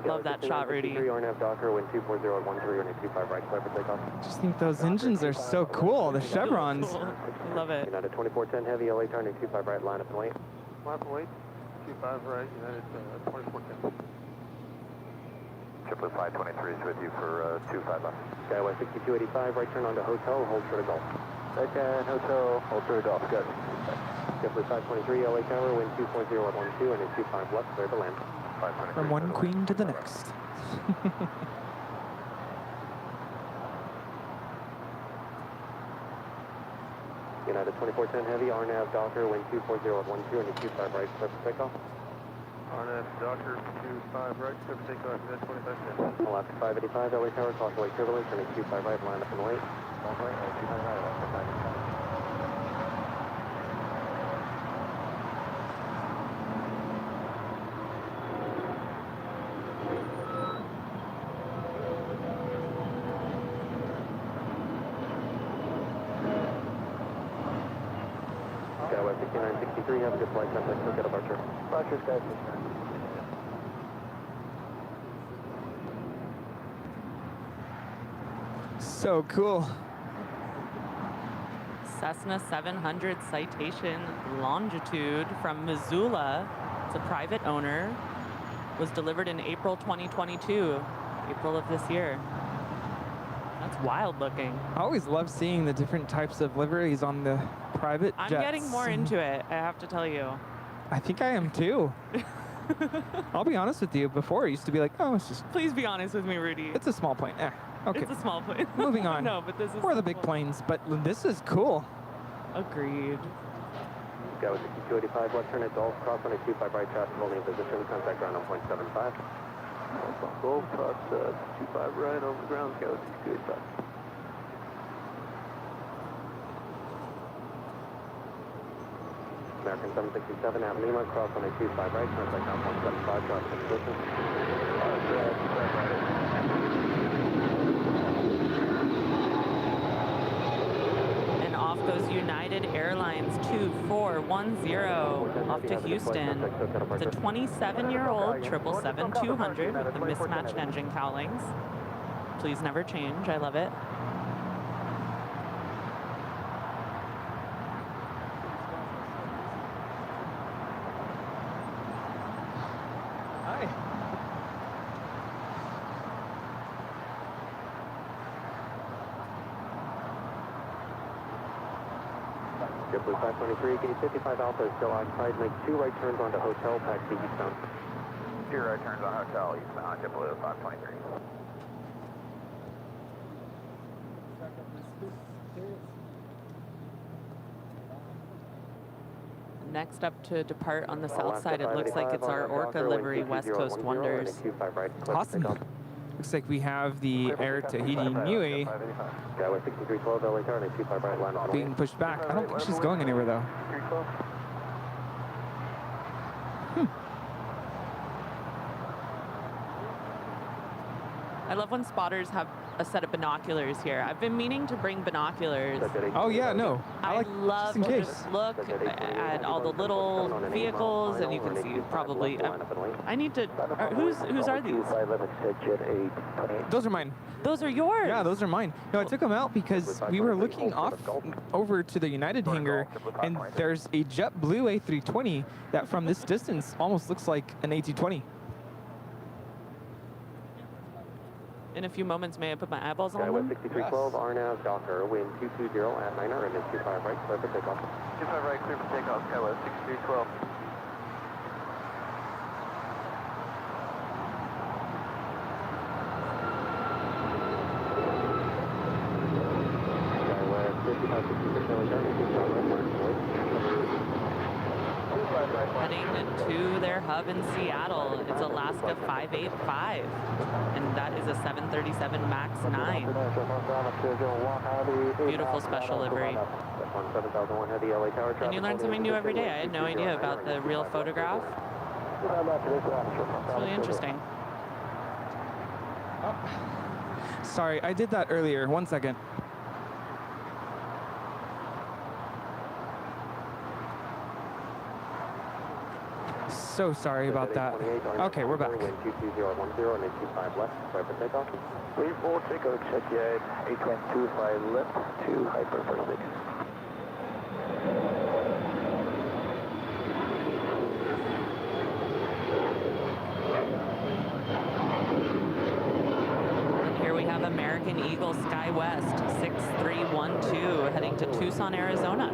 Speaker 14: Love that shot, Rudy.
Speaker 15: Just think those engines are so cool. The chevrons.
Speaker 14: Cool. Love it.
Speaker 2: United 2410 heavy, LA turning 25 right, line up and wait.
Speaker 6: Line up and wait. 25 right, United 2410.
Speaker 3: Triple 523 is with you for 25 left.
Speaker 2: Skyway 6285, right turn onto hotel, hold short of golf.
Speaker 3: Right turn, hotel, hold short of golf, good.
Speaker 2: Triple 523, LA tower, wind 24012 and 25 left, clear to land.
Speaker 15: From one queen to the next.
Speaker 2: United 2410 heavy, RNAV Docker, wind 24012 and 25 right, clear for takeoff.
Speaker 6: RNAV Docker, 25 right, clear for takeoff, United 2510.
Speaker 2: Alaska 585, LA tower, crossway turbulence, turning 25 right, line up and wait.
Speaker 3: Long right, 25 right, Alaska 585.
Speaker 2: Skyway 6963, have a good flight, contact circuit departure.
Speaker 3: Roger, Sky 69.
Speaker 15: So cool.
Speaker 14: Cessna 700 Citation Longitude from Missoula. It's a private owner. Was delivered in April 2022, April of this year. That's wild looking.
Speaker 15: I always love seeing the different types of liveries on the private
Speaker 14: I'm
Speaker 15: jets.
Speaker 14: getting more into it, I have to tell you.
Speaker 15: I think I am too. I'll be honest with you. Before it used to be like, oh, it's just.
Speaker 14: Please be honest with me, Rudy.
Speaker 15: It's a small plane. Okay.
Speaker 14: It's a small plane.
Speaker 15: Moving on.
Speaker 14: No, but this is.
Speaker 15: Or the big planes, but this is cool.
Speaker 14: Agreed.
Speaker 2: Skyway 6285, left turn at Golf, cross on a 25 right, traffic holding position, contact ground on 0.75.
Speaker 6: Golf, cross 25 right, over the ground, Skyway 6285.
Speaker 2: American 767 at Lima, cross on a 25 right, contact ground 175, traffic in position.
Speaker 14: And off goes United Airlines 2410 off to Houston. It's a 27-year-old 777-200 with the mismatched engine cowlings. Please never change. I love it.
Speaker 2: JetBlue 523, gate 55 Alpha is still occupied. Make 2 right turns onto hotel, taxi eastbound.
Speaker 3: 2 right turns on hotel, eastbound, JetBlue 523.
Speaker 14: Next up to depart on the south side, it looks like it's our Orca livery, West Coast Wonders.
Speaker 15: Awesome. Looks like we have the Air Tahiti Niue
Speaker 2: Skyway 6312, LA tower, 25 right, line up.
Speaker 15: being pushed back. I don't think she's going anywhere though.
Speaker 14: I love when spotters have a set of binoculars here. I've been meaning to bring binoculars.
Speaker 15: Oh yeah, no.
Speaker 14: I
Speaker 15: like
Speaker 14: love
Speaker 15: just in
Speaker 14: to
Speaker 15: case.
Speaker 14: just look at all the little vehicles, and you can see probably. I need to. Whose are these?
Speaker 15: Those are mine.
Speaker 14: Those are yours.
Speaker 15: Yeah, those are mine. No, I took them out because we were looking off over to the United hangar, and there's a JetBlue A320 that from this distance almost looks like an A220.
Speaker 14: In a few moments, may I put my eyeballs on
Speaker 2: Skyway
Speaker 14: them?
Speaker 2: 6312, RNAV Docker, wind 220 at 9er, and 25 right, clear for takeoff.
Speaker 3: 25 right, clear for takeoff, Skyway 6312.
Speaker 2: Skyway 55, 60% return, 25 right, mark, wait.
Speaker 3: 25
Speaker 14: heading to their hub in Seattle. It's Alaska 585, and that is a 737 MAX 9. Beautiful special livery. And you learn something new every day. I had no idea about the real photograph. It's really interesting.
Speaker 15: Oh. Sorry, I did that earlier. 1 second. So sorry about that. Okay, we're back.
Speaker 2: 34 Chico, check yard, 8125 left to Hyper 46.
Speaker 14: And here we have American Eagle Sky West 6312 heading to Tucson, Arizona.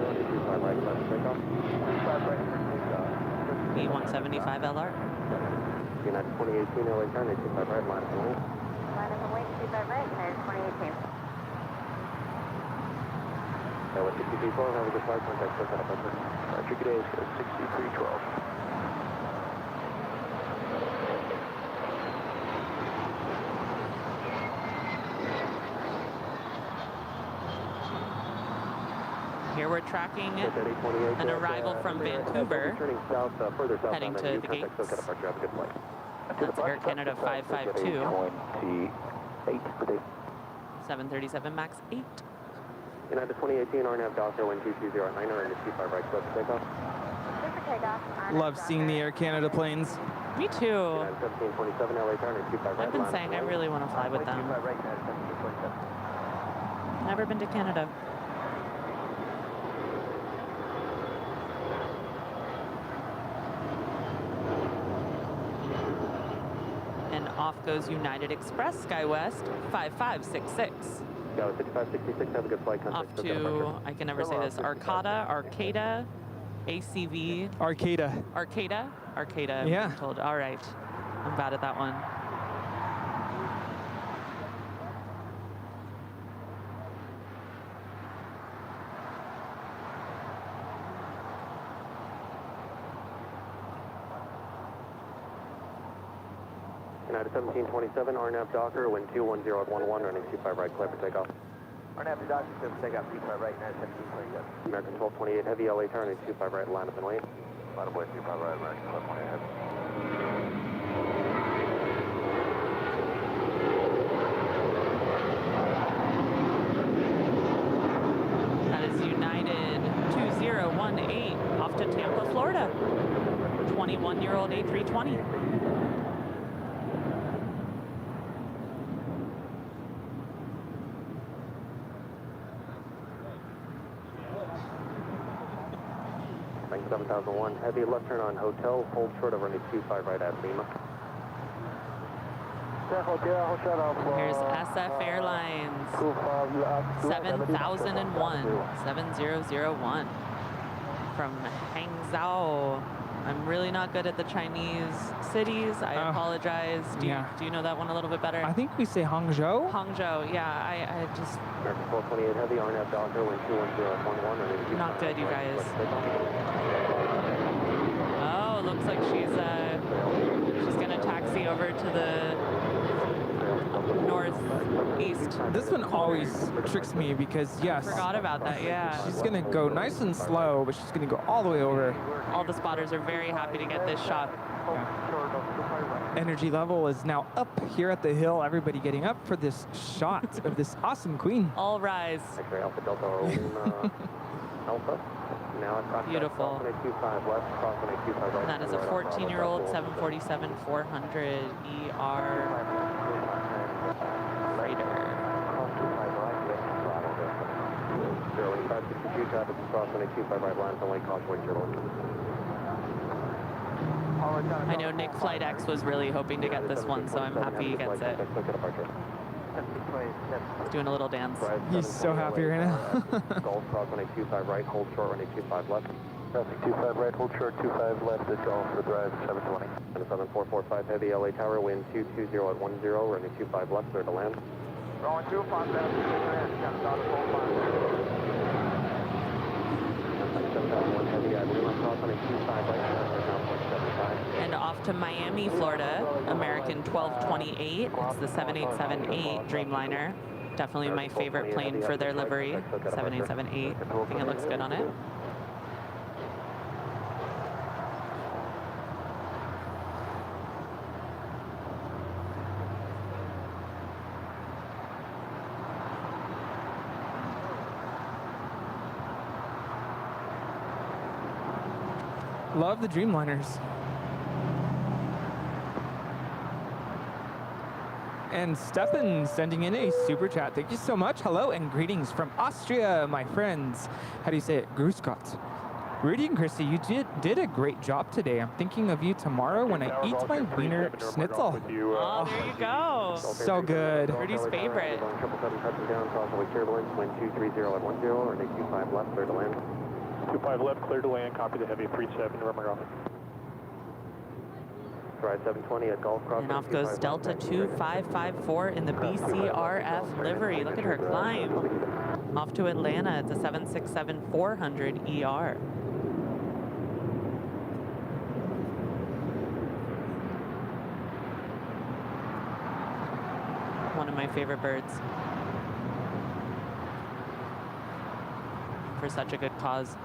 Speaker 14: E175LR.
Speaker 2: United 2018 LA turn, 825 right, line of the lane.
Speaker 12: Line of the lane, 25 right, United 2018.
Speaker 2: With 6312, have a good flight, contact, set up, Roger, good day, 6312.
Speaker 14: Here we're tracking an arrival from Vancouver, heading to the gates. That's Air Canada 552. 737 MAX 8.
Speaker 2: United 2018 RNAV Doctor, wind 2209, and 25 right, clear for takeoff.
Speaker 12: Clear for takeoff.
Speaker 15: Love seeing the Air Canada planes.
Speaker 14: Me too.
Speaker 2: United 1727 LA turn, 25 right.
Speaker 14: I've been saying I really want to fly with them. Never been to Canada. And off goes United Express SkyWest 5566.
Speaker 2: Yeah, 5566, have a good flight.
Speaker 14: Off to, I can never say this, Arcada, ACV.
Speaker 15: Arcada.
Speaker 14: Yeah. I'm told. All right. I'm bad at that one.
Speaker 2: United 1727, RNAV Docker, wind 210 at 11, running 25 right, clear for takeoff.
Speaker 3: RNAV Docker, clear for takeoff, 25 right, United 1727.
Speaker 2: American 1228, heavy LA turn, 25 right, line up and lane.
Speaker 3: Line up, 25 right, American 1228, heavy.
Speaker 14: That is United 2018 off to Tampa, Florida. 21-year-old A320.
Speaker 2: Bank 7001, heavy left turn on hotel, hold short of running 25 right at Lima.
Speaker 14: Here's SF Airlines 7001 7001 from Hangzhou. I'm really not good at the Chinese cities. I apologize. Do you know that one a little bit better?
Speaker 15: I think we say Hangzhou.
Speaker 14: Hangzhou, yeah. I just...
Speaker 2: American 1228 heavy, RNAV Docker, wind 210 at 11,
Speaker 14: not good, you guys. Oh, looks like she's gonna taxi over to the northeast.
Speaker 15: This one always tricks me because, yes.
Speaker 14: Forgot about that, yeah.
Speaker 15: She's going to go nice and slow, but she's going to go all the way over.
Speaker 14: All the spotters are very happy to get this shot.
Speaker 15: Yeah. Energy level is now up here at the hill. Everybody getting up for this shot of this awesome queen.
Speaker 14: All rise.
Speaker 2: X-ray Alpha Delta Alpha. Now it's
Speaker 14: beautiful.
Speaker 2: Left, right.
Speaker 14: And that is a 14-year-old 747-400 ER freighter.
Speaker 2: 562 traffic across 25 right lines, only caution wind chill.
Speaker 14: I know Nick Flight X was really hoping to get this one, so I'm happy he gets it. He's doing a little dance.
Speaker 15: He's so happy right now.
Speaker 2: Golf cross 25 right, hold short, running 25 left.
Speaker 6: Traffic 25 right, hold short, 25 left, at Golf for drive 720.
Speaker 2: And 7445 heavy, LA Tower, wind 220 at 10, running 25 left, clear to land.
Speaker 3: Rolling 205 left, comes out of
Speaker 2: 7001 heavy, Lima cross, running 25 right.
Speaker 14: And off to Miami, Florida, American 1228. It's the 7878 Dreamliner. Definitely my favorite plane for their livery, 7878. I think it looks good on it.
Speaker 15: Love the Dreamliners. And Stefan sending in a super chat. Thank you so much. Hello and greetings from Austria, my friends. How do you say it? Grüß Gott. Rudy and Christy, you did a great job today. I'm thinking of you tomorrow when I eat my Wiener Schnitzel.
Speaker 14: Oh, there you go.
Speaker 15: So good.
Speaker 14: Rudy's favorite.
Speaker 2: 777 touching down, crossing turbulence, wind 230 at 10, or 25 left, clear to land.
Speaker 6: 25 left, clear to land, copy the heavy 37, remember off.
Speaker 2: Ride 720 at Gulf Crossing.
Speaker 14: And off goes Delta 2554 in the BCRF livery. Look at her climb. Off to Atlanta, it's a 767-400 ER. One of my favorite birds. For such a good cause.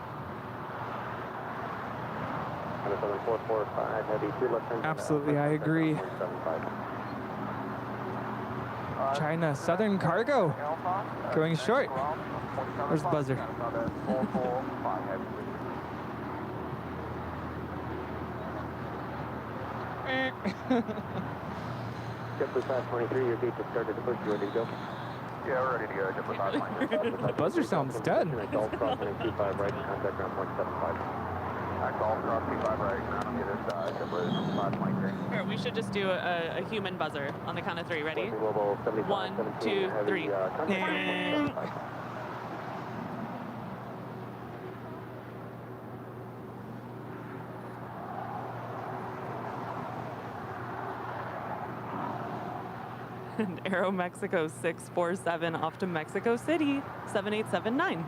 Speaker 15: Absolutely, I agree. China Southern Cargo going short. Where's the buzzer?
Speaker 2: JetBlue 523, your gate just started to push. You ready to go?
Speaker 6: Yeah, we're ready to go. JetBlue 523.
Speaker 15: The buzzer sounds dead.
Speaker 2: Gulf Crossing 25 right, contact ground point 75.
Speaker 6: Gulf Cross 25 right, ground on the other side. JetBlue 523.
Speaker 14: Here, we should just do a human buzzer on the count of 3. Ready? 1, 2, 3. And Aero Mexico 647 off to Mexico City, 7879.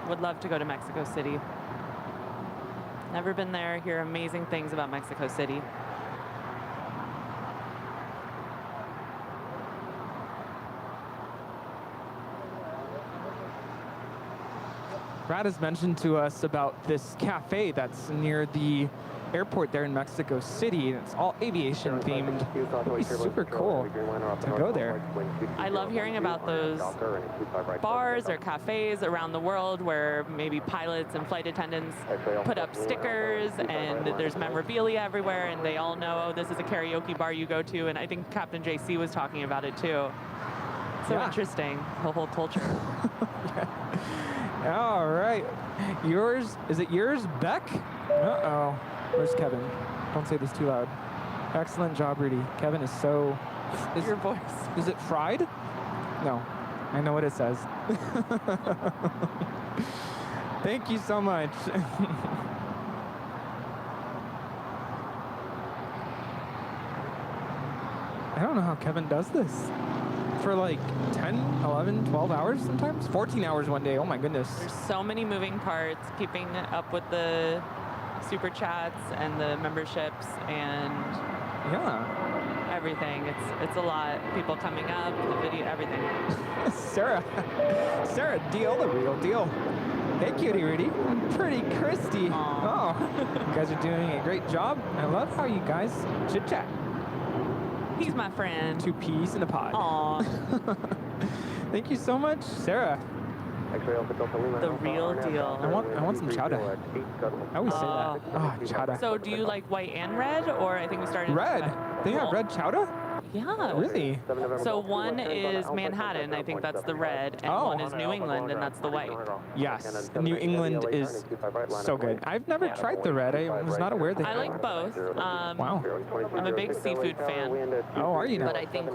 Speaker 14: Would love to go to Mexico City. Never been there, hear amazing things about Mexico City.
Speaker 15: Brad has mentioned to us about this cafe that's near the airport there in Mexico City, and it's all aviation themed. It's super cool to go there.
Speaker 14: I love hearing about those bars or cafes around the world where maybe pilots and flight attendants put up stickers and there's memorabilia everywhere and they all know, oh, this is a karaoke bar you go to, and I think Captain JC was talking about it too. So interesting, the whole culture.
Speaker 15: All right, yours, is it yours, Beck? Uh-oh, where's Kevin? Don't say this too loud. Excellent job, Rudy. Kevin is so...
Speaker 14: Your voice.
Speaker 15: Is it fried? No, I know what it says. Thank you so much. I don't know how Kevin does this. For like 10, 11, 12 hours sometimes? 14 hours one day, oh my goodness.
Speaker 14: There's so many moving parts, keeping up with the super chats and the memberships and everything. It's a lot. People coming up, the video, everything.
Speaker 15: Sarah Deal, the real deal. Hey cutie Rudy, pretty Christy. Oh, you guys are doing a great job. I love how you guys chit chat.
Speaker 14: He's my friend.
Speaker 15: 2 peas in a pod.
Speaker 14: Aw.
Speaker 15: Thank you so much, Sarah.
Speaker 14: The real deal.
Speaker 15: I want some chowder. I always say that. Oh, chowder.
Speaker 14: So do you like white and red, or I think we started
Speaker 15: red? They have red chowder?
Speaker 14: Yeah.
Speaker 15: Really?
Speaker 14: So one is Manhattan, I think that's the red, and one is New England, and that's the white.
Speaker 15: Yes, New England is so good. I've never tried the red. I was not aware that.
Speaker 14: I like both.
Speaker 15: Wow.
Speaker 14: I'm a big seafood fan.
Speaker 15: Oh, are you now?
Speaker 14: But I think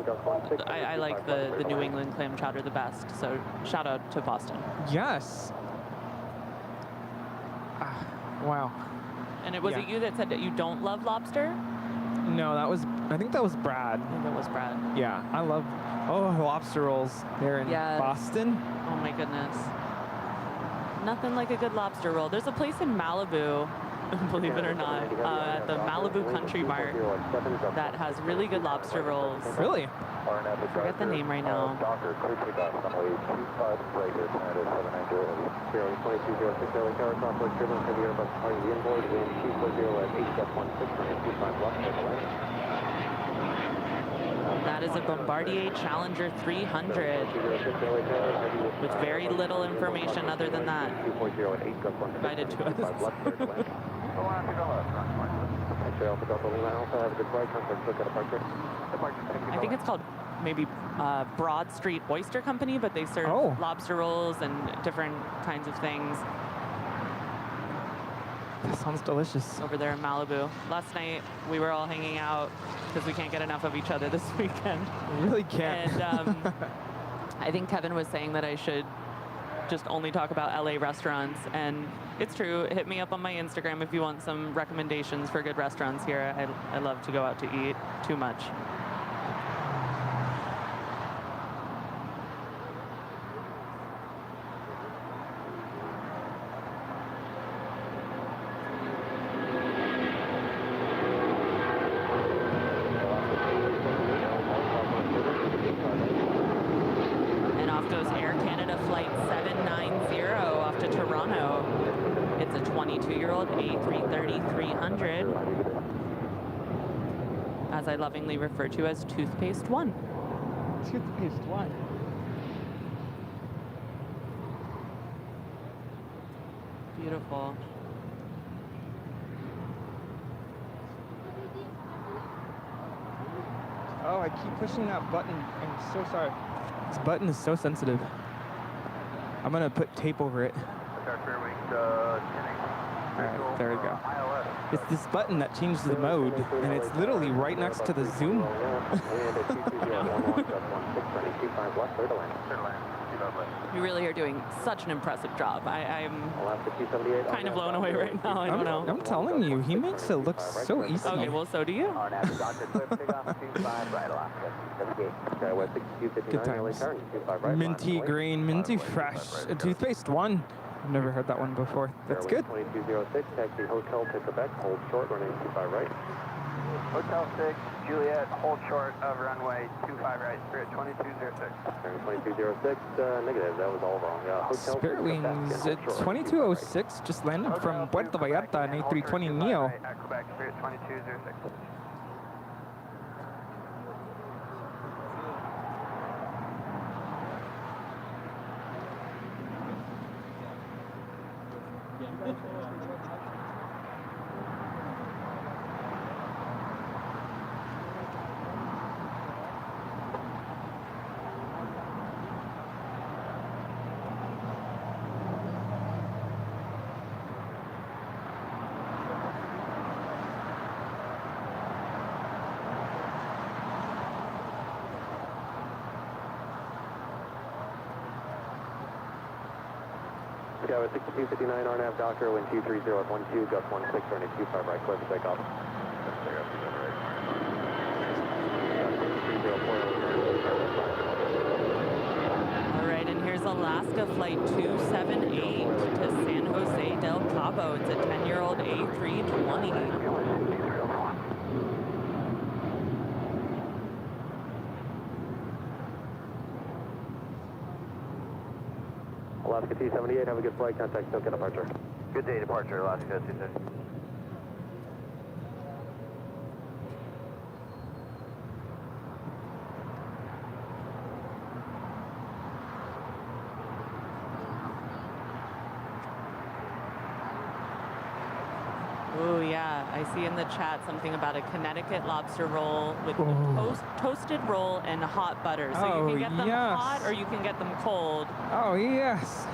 Speaker 14: I like the New England clam chowder the best. So shout out to Boston.
Speaker 15: Yes. Wow.
Speaker 14: And was it you that said that you don't love lobster?
Speaker 15: No, I think that was Brad.
Speaker 14: I think that was Brad.
Speaker 15: Yeah, I love
Speaker 9: Oh, lobster rolls there in Boston.
Speaker 14: Oh my goodness. Nothing like a good lobster roll. There's a place in Malibu, believe it or not, at the Malibu Country Mart that has really good lobster rolls.
Speaker 9: Really?
Speaker 14: I forget the name right now.
Speaker 2: Docker, clear takeoff, runway 25 right here, Canada 790. 2206 LA Tower, Southwest Turbulence, heavy Airbus departing the inboard, wind 240 at 8.16, runway 25 left, take a left.
Speaker 14: That is a Bombardier Challenger 300 with very little information other than that provided to us. I think it's called maybe Broad Street Oyster Company, but they serve lobster rolls and different kinds of things.
Speaker 9: That sounds delicious.
Speaker 14: Over there in Malibu. Last night, we were all hanging out because we can't get enough of each other this weekend.
Speaker 9: We really can't.
Speaker 14: And I think Kevin was saying that I should just only talk about LA restaurants. And it's true. Hit me up on my Instagram if you want some recommendations for good restaurants here. I love to go out to eat too much. As I lovingly refer to as Toothpaste 1.
Speaker 9: Toothpaste 1.
Speaker 14: Beautiful.
Speaker 9: Oh, I keep pushing that button. I'm so sorry. This button is so sensitive. I'm gonna put tape over it. Alright, there we go. It's this button that changes the mode, and it's literally right next to the zoom.
Speaker 14: You really are doing such an impressive job. I'm kind of blown away right now. I don't know.
Speaker 9: I'm telling you, he makes it look so easy.
Speaker 14: Okay, well, so do you.
Speaker 9: Good times. Minty green, minty fresh. Toothpaste 1. I've never heard that one before. That's good.
Speaker 2: 2206, taxi hotel to Quebec, hold short, running 25 right.
Speaker 3: Hotel 6, Juliet, hold short of runway 25 right, Spirit 2206.
Speaker 2: 2206, negative, that was all wrong. Hotel
Speaker 9: Spirit Wings, 2206 just landed from Puerto Vallarta, an A320 Neo.
Speaker 3: Quebec, Spirit 2206.
Speaker 2: Tower 6259, RNAV Docker, wind 230 at 12, gust 16, running 25 right, clear for takeoff.
Speaker 14: All right, and here's Alaska Flight 278 to San Jose del Cabo. It's a 10-year-old A320.
Speaker 2: Alaska T78, have a good flight, contact SoCal departure.
Speaker 3: Good day, departure, Alaska 270.
Speaker 14: Oh yeah, I see in the chat something about a Connecticut lobster roll with toasted roll and hot butter. So you can get them hot or you can get them cold.
Speaker 9: Oh yes,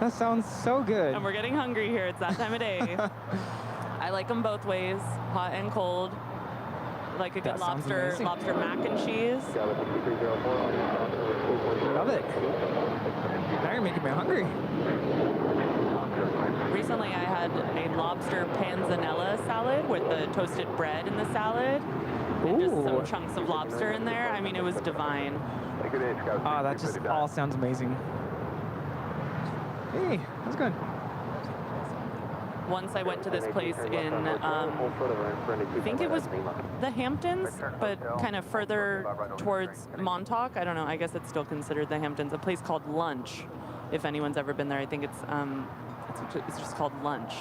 Speaker 9: that sounds so good.
Speaker 14: And we're getting hungry here. It's that time of day. I like them both ways, hot and cold. Like a good lobster mac and cheese.
Speaker 9: Love it. Now you're making me hungry.
Speaker 14: Recently, I had a lobster panzanella salad with the toasted bread in the salad. and just some chunks of lobster in there. I mean, it was divine.
Speaker 9: Oh, that just all sounds amazing. Hey, that's good.
Speaker 14: Once I went to this place in, I think it was the Hamptons, but kind of further towards Montauk. I don't know. I guess it's still considered the Hamptons. A place called Lunch. If anyone's ever been there, I think it's just called Lunch,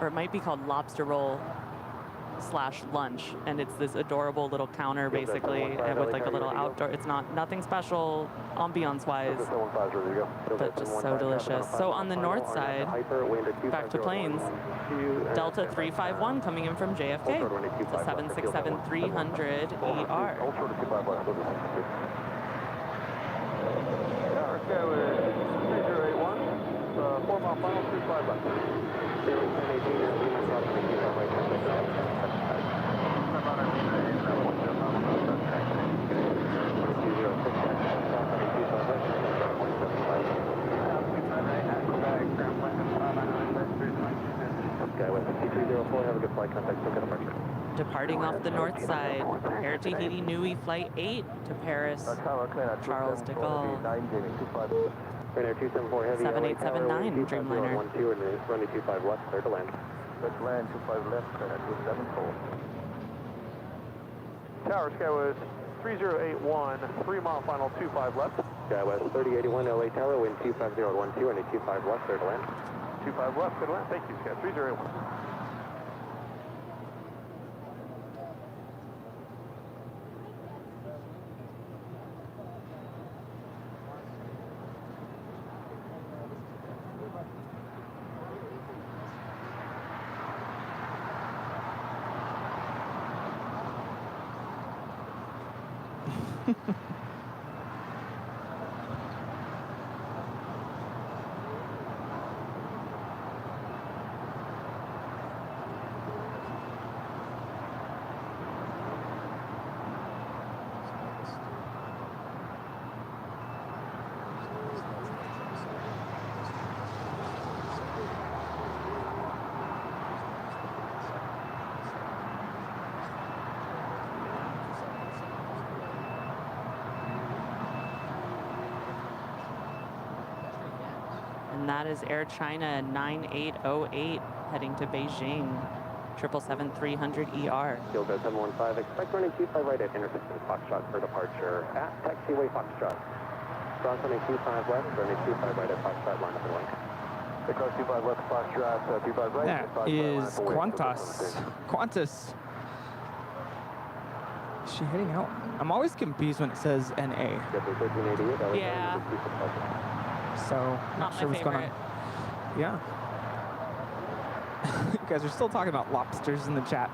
Speaker 14: or it might be called Lobster Roll / lunch, and it's this adorable little counter basically with like a little outdoor. It's nothing special ambiance wise, but just so delicious. So on the north side, back to planes, Delta 351 coming in from JFK. It's a 767-300 ER.
Speaker 2: Okay, with 3081, 4 mile final, 25 left. 1018, have a good flight contact, look at departure.
Speaker 14: Departing off the north side, Air Tahiti Nui Flight 8 to Paris, Charles de Gaulle. 7879 Dreamliner.
Speaker 2: 12 and runway 25 left, clear to land.
Speaker 6: Let's land 25 left, 274. Tower, Skywest 3081, 3 mile final, 25 left.
Speaker 2: Skywest 3081, LA Tower, wind 250 at 12, and 25 left, clear to land.
Speaker 6: 25 left, clear to land, thank you, Sky 3081.
Speaker 14: And that is Air China 9808 heading to Beijing, 777-300 ER.
Speaker 2: Field go 715, expect running 25 right at intersection Foxtrot for departure at taxiway Foxtrot. Cross running 25 left, running 25 right at Foxtrot, line up and wing.
Speaker 6: Cross 25 left, Foxtrot, 25 right.
Speaker 9: That is Qantas. Qantas. Is she heading out? I'm always confused when it says NA.
Speaker 14: Yeah.
Speaker 9: So, not sure what's going on. Yeah. You guys are still talking about lobsters in the chat.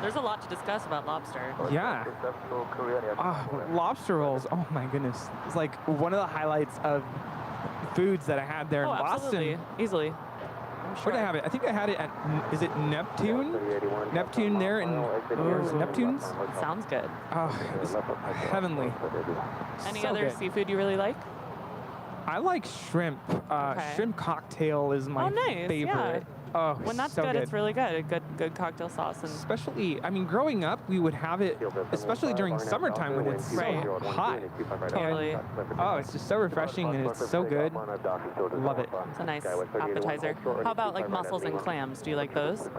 Speaker 14: There's a lot to discuss about lobster.
Speaker 9: Yeah. Lobster rolls. Oh my goodness. It's like one of the highlights of foods that I had there in
Speaker 14: absolutely.
Speaker 9: Boston.
Speaker 14: Easily.
Speaker 9: Where did I have it? I think I had it at, is it Neptune? Neptune there in, Neptune's?
Speaker 14: Sounds good.
Speaker 9: Oh, it was heavenly.
Speaker 14: Any
Speaker 9: So
Speaker 14: other
Speaker 9: good.
Speaker 14: seafood you really like?
Speaker 9: I like shrimp. Shrimp cocktail is my favorite.
Speaker 14: Yeah.
Speaker 9: Oh,
Speaker 14: when that's
Speaker 9: so
Speaker 14: good, it's really good. A good cocktail sauce. And
Speaker 9: especially, I mean, growing up, we would have it, especially during summertime when it's so hot.
Speaker 14: Totally.
Speaker 9: And, oh, it's just so refreshing and it's so good. Love it.
Speaker 14: It's a nice appetizer. How about like mussels and clams? Do you like those?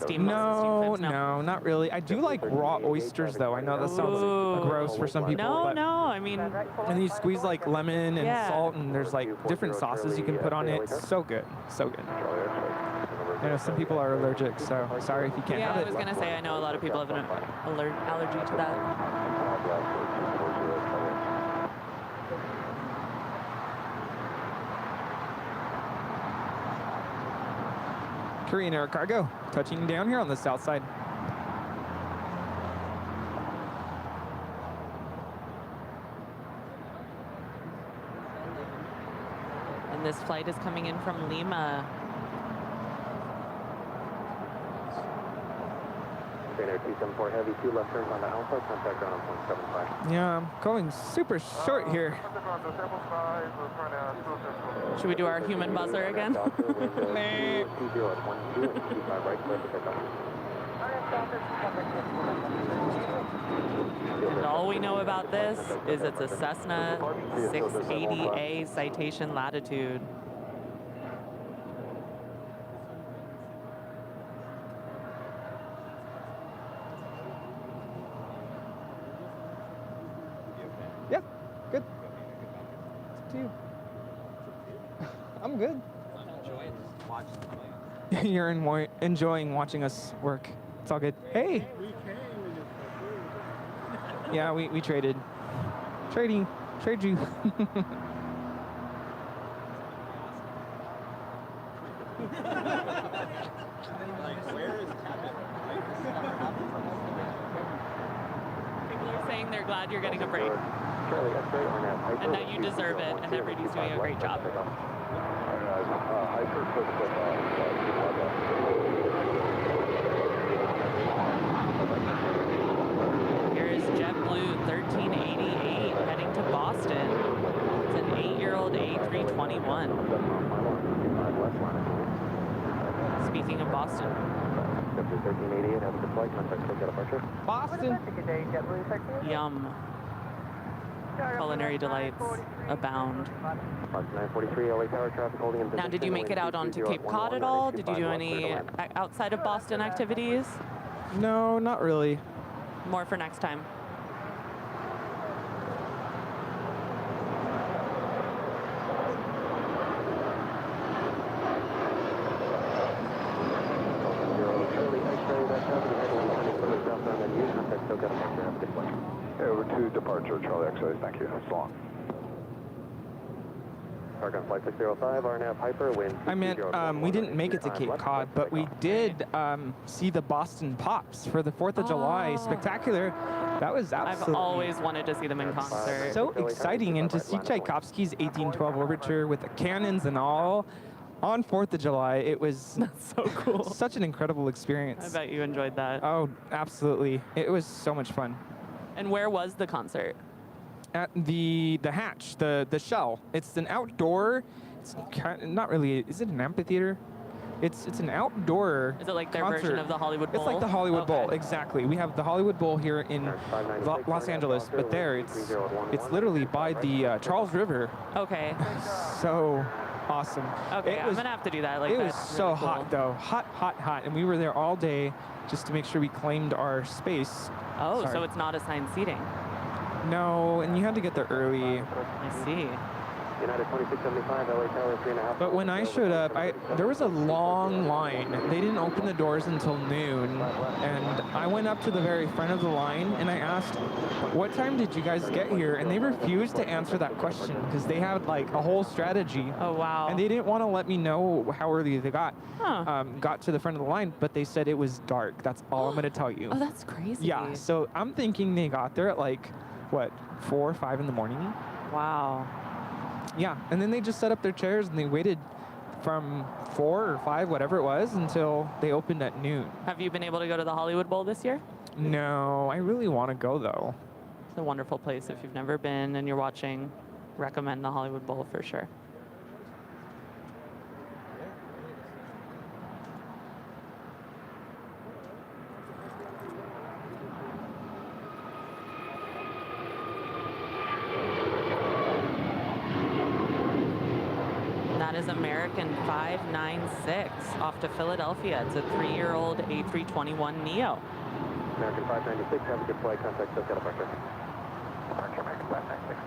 Speaker 14: Steamed
Speaker 9: No, no, not really. I do like raw oysters, though. I know that sounds gross for some people.
Speaker 14: No,
Speaker 9: but
Speaker 14: no. I mean,
Speaker 9: and then you squeeze like lemon and salt, and there's like different sauces you can put on it. It's so good, so good. I know some people are allergic, so sorry if you can't have it.
Speaker 14: I was going to say, I know a lot of people have an allergy to that.
Speaker 9: Korean Air Cargo, touching down here on the south side.
Speaker 14: And this flight is coming in from Lima.
Speaker 2: Air 274 Heavy, 2 left turns on the Alpha, contact ground on 0.75.
Speaker 9: Yeah, I'm going super short here.
Speaker 14: Should we do our human buzzer again? And all we know about this is it's a Cessna 680A citation latitude.
Speaker 15: Yeah, good. It's you. I'm good. You're enjoying watching us work. It's all good. Hey. Yeah, we traded. Trade you.
Speaker 14: People are saying they're glad you're getting a break. And that you deserve it, and that Brady's doing a great job. Here's JetBlue 1388 heading to Boston. It's an 8-year-old A321. Speaking of Boston.
Speaker 15: Boston.
Speaker 14: Yum. Culinary delights abound. Now, did you make it out onto Cape Cod at all? Did you do any outside of Boston activities?
Speaker 15: No, not really.
Speaker 14: More for next time.
Speaker 16: Over to departure, Charlie X-ray. Thank you. So long.
Speaker 2: Argon Flight 605, RNAV Piper, wind.
Speaker 15: I meant we didn't make it to Cape Cod, but we did see the Boston Pops for the 4th of July. Spectacular. That was absolutely...
Speaker 14: I've always wanted to see them in concert.
Speaker 15: So exciting, and to see Tchaikovsky's 1812 Overture with the cannons and all on 4th of July, it was
Speaker 14: That's so cool.
Speaker 15: Such an incredible experience.
Speaker 14: I bet you enjoyed that.
Speaker 15: Oh, absolutely. It was so much fun.
Speaker 14: And where was the concert?
Speaker 15: At the hatch, the shell. It's an outdoor. It's not really. Is it an amphitheater? It's an outdoor.
Speaker 14: Is it like their
Speaker 15: concert.
Speaker 14: version of the Hollywood Bowl?
Speaker 15: It's like the Hollywood Bowl, exactly. We have the Hollywood Bowl here in Los Angeles, but there it's literally by the Charles River.
Speaker 14: Okay.
Speaker 15: So awesome.
Speaker 14: Okay, I'm gonna have to do that. Like
Speaker 15: it was
Speaker 14: that's
Speaker 15: so
Speaker 14: really cool.
Speaker 15: hot though, hot, and we were there all day just to make sure we claimed our space.
Speaker 14: Oh,
Speaker 15: Sorry.
Speaker 14: so it's not assigned seating.
Speaker 15: No, and you had to get there early.
Speaker 14: I see.
Speaker 2: United 2675, LA Tower 3.5.
Speaker 15: But when I showed up, there was a long line. They didn't open the doors until noon, and I went up to the very front of the line and I asked, "What time did you guys get here?" And they refused to answer that question because they had like a whole strategy.
Speaker 14: Oh wow!
Speaker 15: And they didn't want to let me know how early they got.
Speaker 14: Huh.
Speaker 15: Got to the front of the line, but they said it was dark. That's all I'm gonna tell you.
Speaker 14: Oh, that's crazy.
Speaker 15: Yeah. So I'm thinking they got there at like what, 4 or 5 in the morning.
Speaker 14: Wow.
Speaker 15: Yeah, and then they just set up their chairs and they waited from 4 or 5, whatever it was, until they opened at noon.
Speaker 14: Have you been able to go to the Hollywood Bowl this year?
Speaker 15: No, I really want to go though.
Speaker 14: It's a wonderful place. If you've never been and you're watching, recommend the Hollywood Bowl for sure. That is American 596 off to Philadelphia. It's a 3-year-old A321neo.
Speaker 2: American 596, have a good flight. Contact SoCal departure.
Speaker 16: Departure, American 596.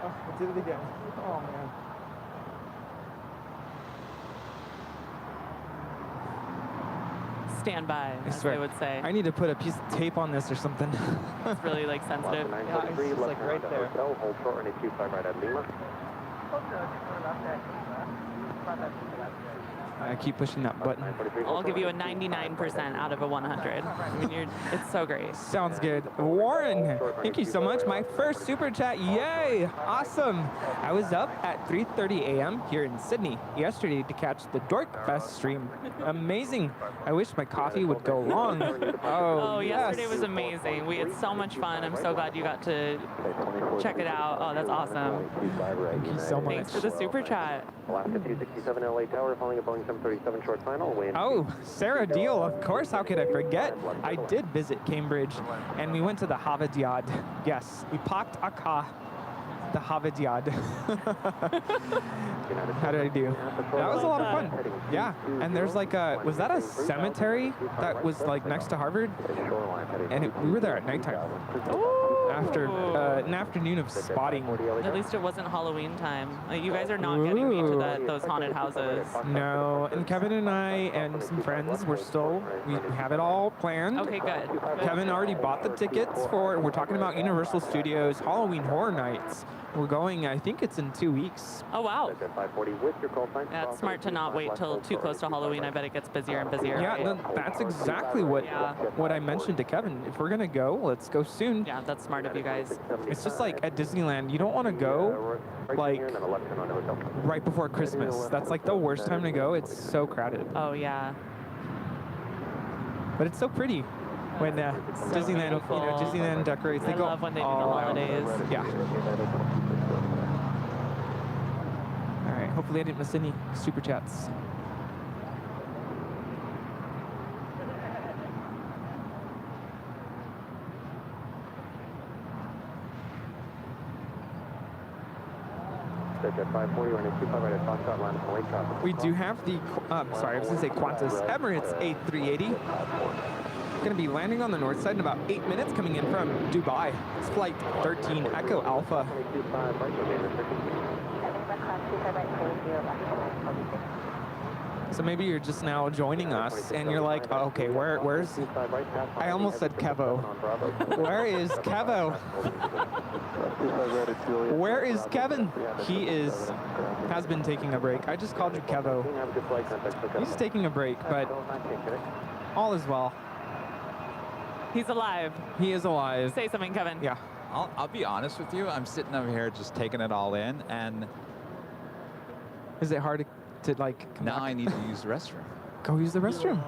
Speaker 15: Oh, I did it again. Oh man.
Speaker 14: Stand by,
Speaker 15: I
Speaker 14: as
Speaker 15: swear.
Speaker 14: they would say.
Speaker 15: I need to put a piece of tape on this or something.
Speaker 14: It's really like sensitive.
Speaker 15: Yeah, it's like right there.
Speaker 2: Hotel, hold short, runway 25 right at Lima.
Speaker 15: I keep pushing that button.
Speaker 14: I'll give you a 99% out of a 100. I mean, it's so great.
Speaker 15: Sounds good. Warren, thank you so much. My first super chat, yay! Awesome. I was up at 3:30 a.m. here in Sydney yesterday to catch the Dork Fest stream. Amazing. I wish my coffee would go long. Oh,
Speaker 14: yesterday was amazing. We had so much fun. I'm so glad you got to check it out. Oh, that's awesome.
Speaker 15: Thank you so much.
Speaker 14: Thanks for the super chat.
Speaker 2: Alaska 267 LA Tower, following a Boeing 737 short final.
Speaker 15: Oh, Sarah Deal, of course, how could I forget? I did visit Cambridge, and we went to the Havadiad. Yes, we parked a car. The Havadiad. How did I do? That was a lot of fun. Yeah, and there's like a, was that a cemetery that was like next to Harvard? And we were there at nighttime. After an afternoon of spotting.
Speaker 14: At least it wasn't Halloween time. Like, you guys are not getting me to those haunted houses.
Speaker 15: No, and Kevin and I and some friends, we have it all planned.
Speaker 14: Okay, good.
Speaker 15: Kevin already bought the tickets we're talking about Universal Studios Halloween Horror Nights. We're going, I think it's in 2 weeks.
Speaker 14: Oh, wow. Yeah, it's smart to not wait till too close to Halloween. I bet it gets busier and busier.
Speaker 15: Yeah,
Speaker 14: right?
Speaker 15: that's exactly what I mentioned to Kevin. If we're going to go, let's go soon.
Speaker 14: Yeah, that's smart of you guys.
Speaker 15: It's just like at Disneyland, you don't want to go like right before Christmas. That's like the worst time to go. It's so crowded.
Speaker 14: Oh, yeah.
Speaker 15: But it's so pretty. When Disneyland, Disneyland decorates, they
Speaker 14: I
Speaker 15: go
Speaker 14: love when they do the
Speaker 15: all
Speaker 14: holidays.
Speaker 15: out. Yeah. All right. Hopefully, I didn't miss any super chats. We do have the, sorry, I was going to say Qantas Emirates A380. Going to be landing on the north side in about 8 minutes, coming in from Dubai. It's flight 13 Echo Alpha. So maybe you're just now joining us and you're like, oh, okay, where's, I almost said Kevo. Where is Kevo? Where is Kevin? He has been taking a break. I just called you Kevo. He's taking a break, but all is well.
Speaker 14: He's alive.
Speaker 15: He is alive.
Speaker 14: Say something, Kevin.
Speaker 15: Yeah.
Speaker 10: I'll be honest with you. I'm sitting over here just taking it all in, and
Speaker 15: is it hard to like?
Speaker 10: Now I need to use the restroom.
Speaker 15: Go use the restroom.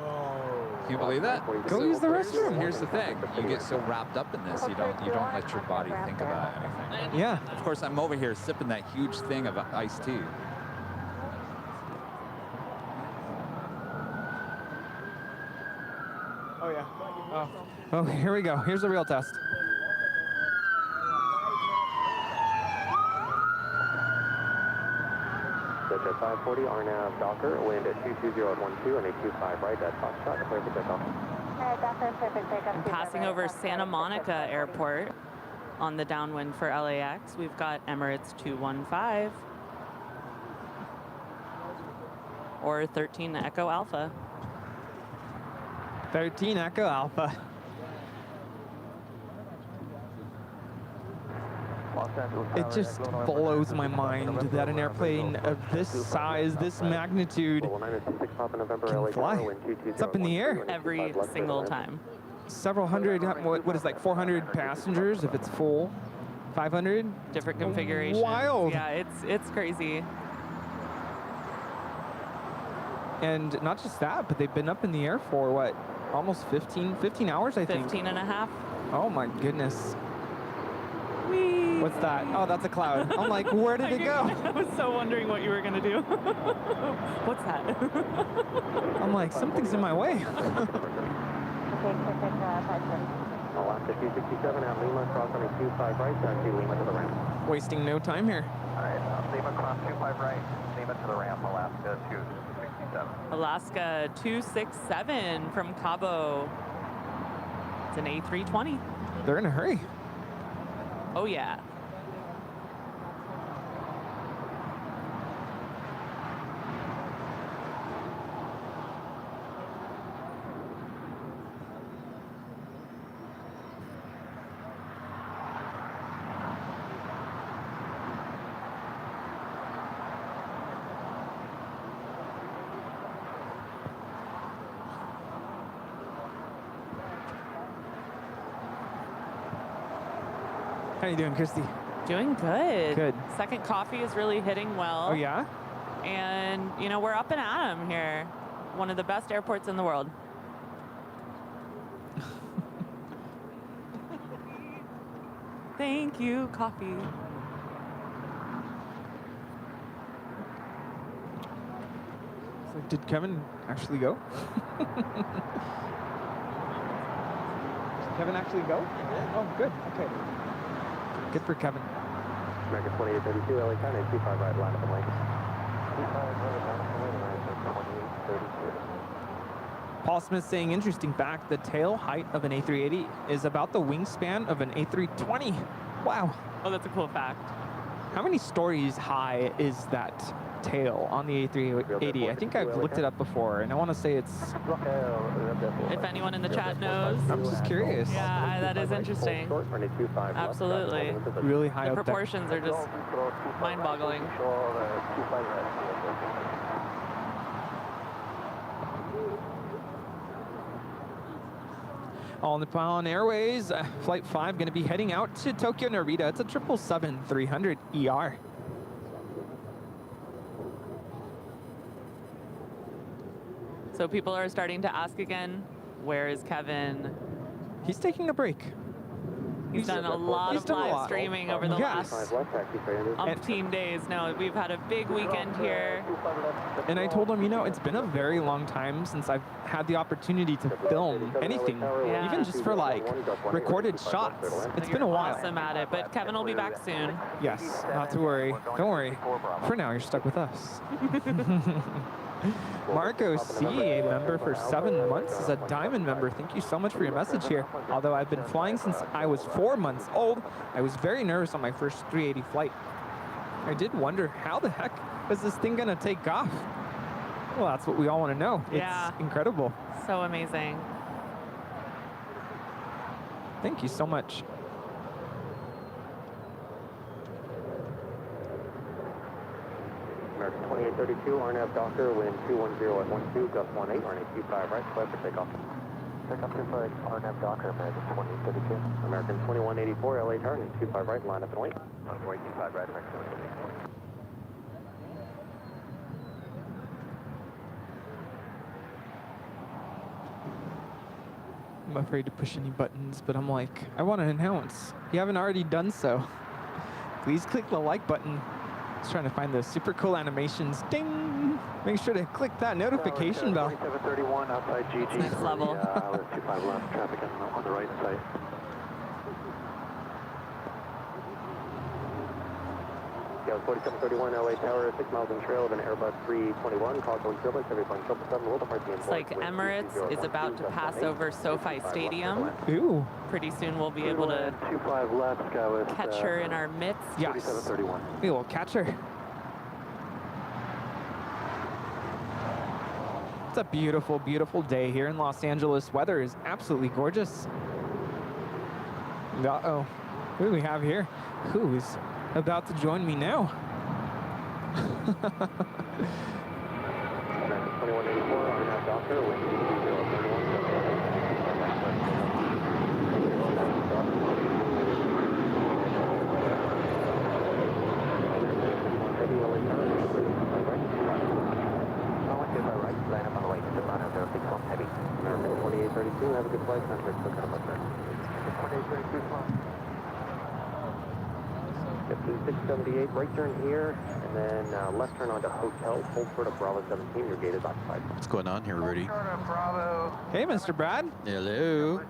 Speaker 10: Can you believe that?
Speaker 15: Go use the restroom.
Speaker 10: Here's the thing: you get so wrapped up in this, you don't let your body think about anything.
Speaker 15: Yeah.
Speaker 10: Of course, I'm over here sipping that huge thing of iced tea.
Speaker 15: Oh yeah. Oh, here we go. Here's the real test.
Speaker 2: At 540, RNAV Docker, wind at 220 at 12 and a 25 right at Foxtrot, clear for takeoff.
Speaker 14: I'm passing over Santa Monica Airport on the downwind for LAX. We've got Emirates 215 or 13 Echo Alpha.
Speaker 15: 13 Echo Alpha. It just blows my mind that an airplane of this size, this magnitude, can fly. It's up in the air.
Speaker 14: Every single time.
Speaker 15: Several hundred, what is like 400 passengers if it's full? 500?
Speaker 14: Different configurations.
Speaker 15: Wild.
Speaker 14: Yeah, it's crazy.
Speaker 15: And not just that, but they've been up in the air for what? Almost 15 hours, I think.
Speaker 14: 15 and a half.
Speaker 15: Oh my goodness.
Speaker 14: Whee.
Speaker 15: What's that? Oh, that's a cloud. I'm like, where did it go?
Speaker 14: I was so wondering what you were going to do. What's that?
Speaker 15: I'm like, something's in my way.
Speaker 2: Alaska 267 at Lima, cross on a 25 right, taxi Lima to the ramp.
Speaker 15: Wasting no time here.
Speaker 3: All right, Lima cross 25 right, Lima to the ramp, Alaska 267.
Speaker 14: Alaska 267 from Cabo. It's an A320.
Speaker 15: They're in a hurry.
Speaker 14: Oh, yeah.
Speaker 15: How you doing, Christy?
Speaker 14: Doing good.
Speaker 15: Good.
Speaker 14: Second coffee is really hitting well.
Speaker 15: Oh, yeah?
Speaker 14: And, you know, we're up and at 'em here. One of the best airports in the world. Thank you, coffee.
Speaker 15: So did Kevin actually go? Did Kevin actually go? Oh, good. Okay. Good for Kevin.
Speaker 2: American 2832, LA County, 25 right, line up and lane.
Speaker 15: Paul Smith saying, interesting fact, the tail height of an A380 is about the wingspan of an A320. Wow.
Speaker 14: Oh, that's a cool fact.
Speaker 15: How many stories high is that tail on the A380? I think I've looked it up before, and I want to say it's...
Speaker 14: If anyone in the chat knows.
Speaker 15: I'm just curious.
Speaker 14: Yeah, that is interesting. Absolutely.
Speaker 15: Really high
Speaker 14: The
Speaker 15: up there.
Speaker 14: proportions are just mind-boggling.
Speaker 15: All Nippon Airways, Flight 5 going to be heading out to Tokyo Narita. It's a 777-300 ER.
Speaker 14: So people are starting to ask again, where is Kevin?
Speaker 15: He's taking a break.
Speaker 14: He's done a lot of live streaming over the last umpteen days. No, we've had a big weekend here.
Speaker 15: And I told him, you know, it's been a very long time since I've had the opportunity to film anything, even just for like recorded shots. It's been a while.
Speaker 14: Awesome at it, but Kevin will be back soon.
Speaker 15: Yes, not to worry. Don't worry. For now, you're stuck with us. Marco C, a member for 7 months, is a diamond member. Thank you so much for your message here. Although I've been flying since I was 4 months old, I was very nervous on my first 380 flight. I did wonder, how the heck is this thing gonna take off? Well, that's what we all want to know.
Speaker 14: Yeah.
Speaker 15: It's incredible.
Speaker 14: So amazing.
Speaker 15: Thank you so much.
Speaker 2: American 2832, RNAV Docker, wind 210 at 12, gust 18, RNA 25 right, clear for takeoff. Takeoff 25, RNAV Docker, American 2832. American 2184, LA Tower, 25 right, line up and wait. 25 right, American 2184.
Speaker 15: I'm afraid to push any buttons, but I'm like, I want to announce. If you haven't already done so, please click the like button. Just trying to find those super cool animations. Ding! Make sure to click that notification bell.
Speaker 2: 2731 outside GG.
Speaker 14: Next level.
Speaker 2: Island 25 left, traffic on the right side. Yeah, 4731 LA Tower, 6 miles in trail of an Airbus 321. Call going turbulence, everyone 777, a little part the
Speaker 14: It's like Emirates is about to pass over SoFi Stadium.
Speaker 15: Ooh.
Speaker 14: Pretty soon we'll be able to
Speaker 2: 25 left, sky with,
Speaker 14: catch her in our midst.
Speaker 15: Yes.
Speaker 2: 4731.
Speaker 15: We will catch her. It's a beautiful, beautiful day here in Los Angeles. Weather is absolutely gorgeous. Uh-oh. Who do we have here? Who is about to join me now?
Speaker 2: 2184, RNAV Docker, wind 2832, have a good flight, contact, still kind of up there. 2832, come on. 15678, right turn here, and then left turn onto Hotel, hold short of Bravo 17, your gate is occupied.
Speaker 11: What's going on here, Rudy?
Speaker 15: Hey, Mr. Brad.
Speaker 11: Hello.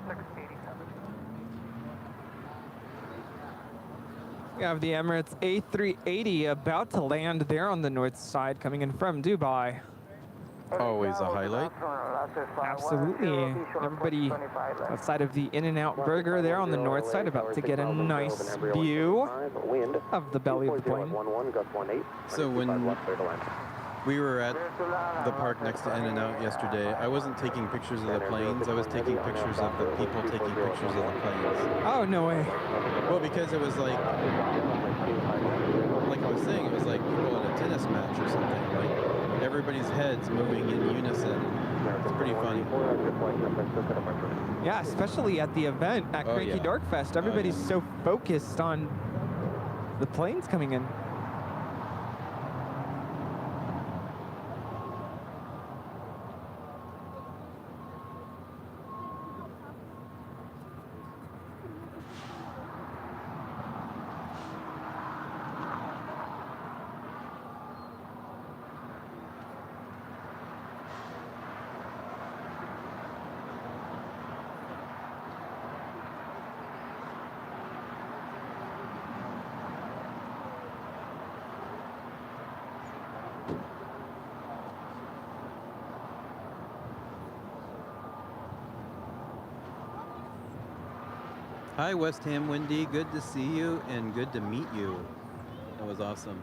Speaker 15: We have the Emirates A380 about to land there on the north side, coming in from Dubai.
Speaker 11: Always a highlight.
Speaker 15: Absolutely. Everybody outside of the In-N-Out Burger there on the north side, about to get a nice view of the belly of the plane.
Speaker 11: So when we were at the park next to In-N-Out yesterday, I wasn't taking pictures of the planes, I was taking pictures of the people taking pictures of the planes.
Speaker 15: Oh, no way.
Speaker 11: Well, because it was like I was saying, it was like people in a tennis match or something. Like everybody's heads moving in unison. It's pretty funny.
Speaker 15: Yeah, especially at the event at Cranky Dorkfest. Everybody's so focused on the planes coming in.
Speaker 11: Hi, West Ham Wendy. Good to see you and good to meet you. That was awesome.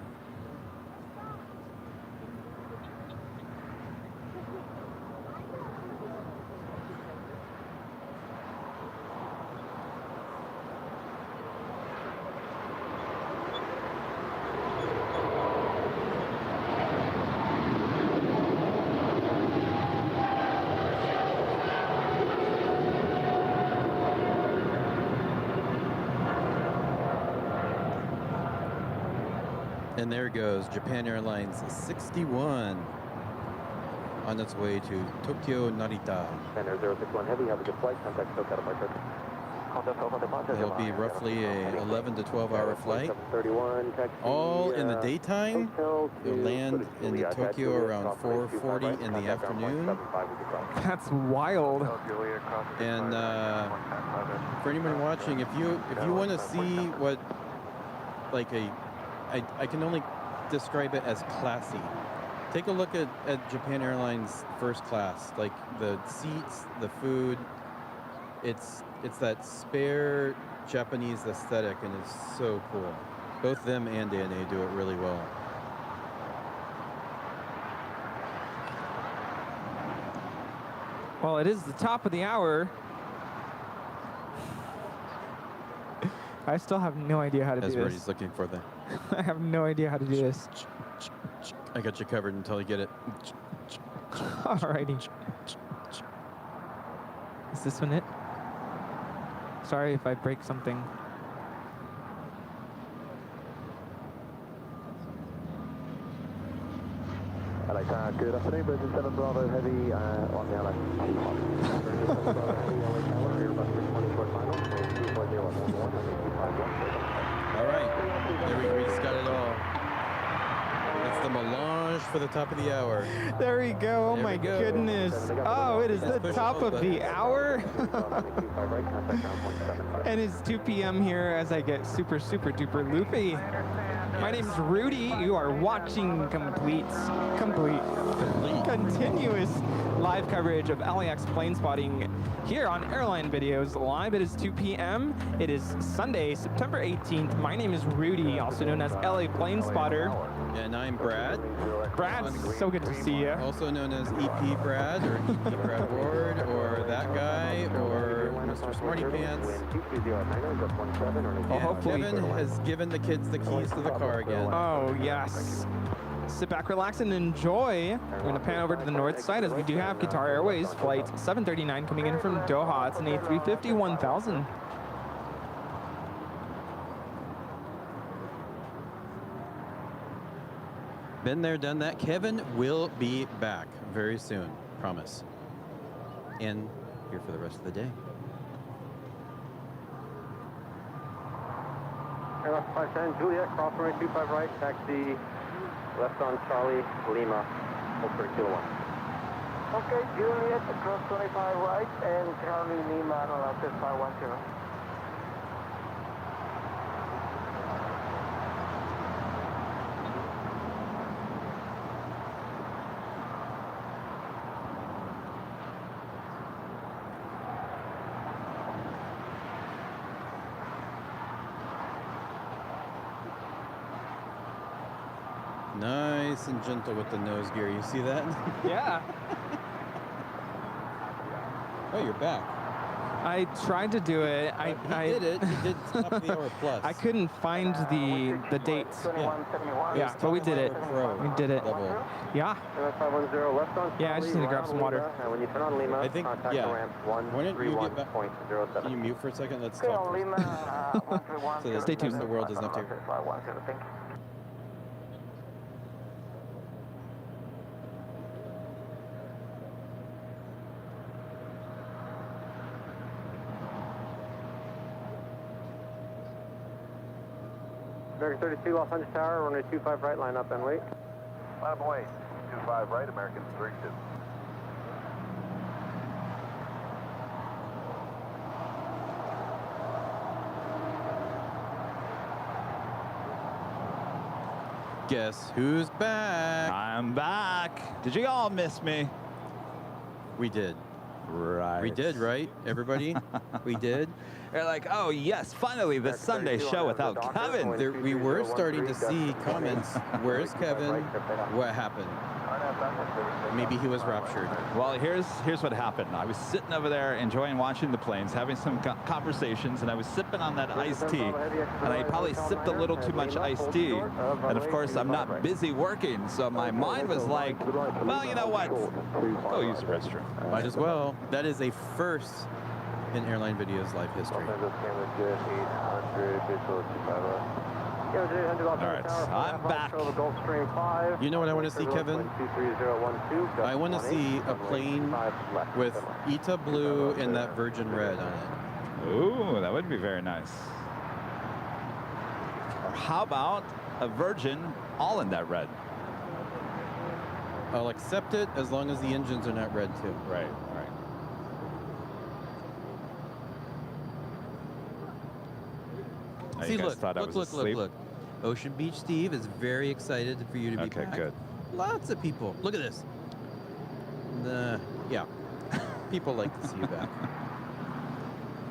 Speaker 11: And there goes Japan Airlines 61 on its way to Tokyo Narita.
Speaker 2: Center 061 Heavy, have a good flight. Contact SoCal departure.
Speaker 11: It'll be roughly a 11 to 12 hour flight. All in the daytime. You'll land in Tokyo around 4:40 in the afternoon.
Speaker 15: That's wild.
Speaker 11: And for anyone watching, if you want to see what like I can only describe it as classy. Take a look at Japan Airlines first class, like the seats, the food. It's that spare Japanese aesthetic, and it's so cool. Both them and ANA do it really well.
Speaker 15: Well, it is the top of the hour. I still have no idea how to do this.
Speaker 11: He's looking for the.
Speaker 15: I have no idea how to do this.
Speaker 11: I got you covered until you get it.
Speaker 15: Alrighty. Is this one it? Sorry if I break something.
Speaker 2: LAX, good afternoon, Bridget 7 Bravo Heavy on the LAX.
Speaker 11: All right, there we go. We just got it all. It's the melange for the top of the hour.
Speaker 15: There we go. Oh my goodness. Oh, it is the top of the hour. And it's 2 p.m. here as I get super, super duper loopy. My name's Rudy. You are watching continuous live coverage of LAX plane spotting here on Airline Videos Live. It is 2 p.m. It is Sunday, September 18th. My name is Rudy, also known as LA Plane Spotter.
Speaker 11: And I'm Brad.
Speaker 15: Brad, so good to see you.
Speaker 11: Also known as EP Brad, or EP Brad Ward, or that guy, or Mr. Smarty Pants.
Speaker 15: Well, hopefully
Speaker 11: Kevin has given the kids the keys to the car again.
Speaker 15: Oh, yes. Sit back, relax, and enjoy. We're going to pan over to the north side as we do have Qatar Airways Flight 739 coming in from Doha. It's an A350-1000.
Speaker 11: Been there, done that. Kevin will be back very soon, promise. And here for the rest of the day.
Speaker 2: Airline 57 Juliet, cross runway 25 right, taxi left on Charlie, Lima, hold for Kilo 1.
Speaker 6: Okay, Juliet, cross 25 right, and Charlie, Lima, on left is 510.
Speaker 11: Nice and gentle with the nose gear. You see that?
Speaker 15: Yeah.
Speaker 11: Oh, you're back.
Speaker 15: I tried to do it.
Speaker 11: I did it. He did top of the hour plus.
Speaker 15: I couldn't find the dates. Yeah, but we did it. We did it.
Speaker 11: Double.
Speaker 15: Yeah.
Speaker 2: 510 left on.
Speaker 15: Yeah, I just need to grab some water.
Speaker 2: When you turn on Lima,
Speaker 11: I think,
Speaker 2: contact
Speaker 11: yeah.
Speaker 2: the ramp
Speaker 11: Why don't you get back?
Speaker 2: 131.07.
Speaker 11: Can you mute for a second? Let's talk first. So
Speaker 15: Stay tuned.
Speaker 11: The world doesn't have to.
Speaker 2: American 32, Los Angeles Tower, runway 25 right, line up and wait.
Speaker 16: Line up and wait. 25 right, American 32.
Speaker 11: Guess who's back?
Speaker 1: I'm back. Did you all miss me?
Speaker 11: We did.
Speaker 1: Right.
Speaker 11: We did, right? Everybody? We did.
Speaker 1: They're like, oh yes, finally the Sunday show without Kevin.
Speaker 11: We were starting to see comments. Where's Kevin? What happened? Maybe he was raptured.
Speaker 1: Well, here's what happened. I was sitting over there enjoying watching the planes, having some conversations, and I was sipping on that iced tea, and I probably sipped a little too much iced tea. And of course, I'm not busy working, so my mind was like, well, you know what? Go use the restroom.
Speaker 11: Might as well. That is a first in Airline Videos live history.
Speaker 1: All right, I'm back.
Speaker 11: You know what I want to see, Kevin? I want to see a plane with ETA blue and that Virgin red on it.
Speaker 1: Ooh, that would be very nice. Or how about a Virgin all in that red?
Speaker 11: I'll accept it as long as the engines are not red too.
Speaker 1: Right, right.
Speaker 11: See, look. Ocean Beach Steve is very excited for you to be back.
Speaker 1: Okay, good.
Speaker 11: Lots of people. Look at this. Yeah. People like to see you back.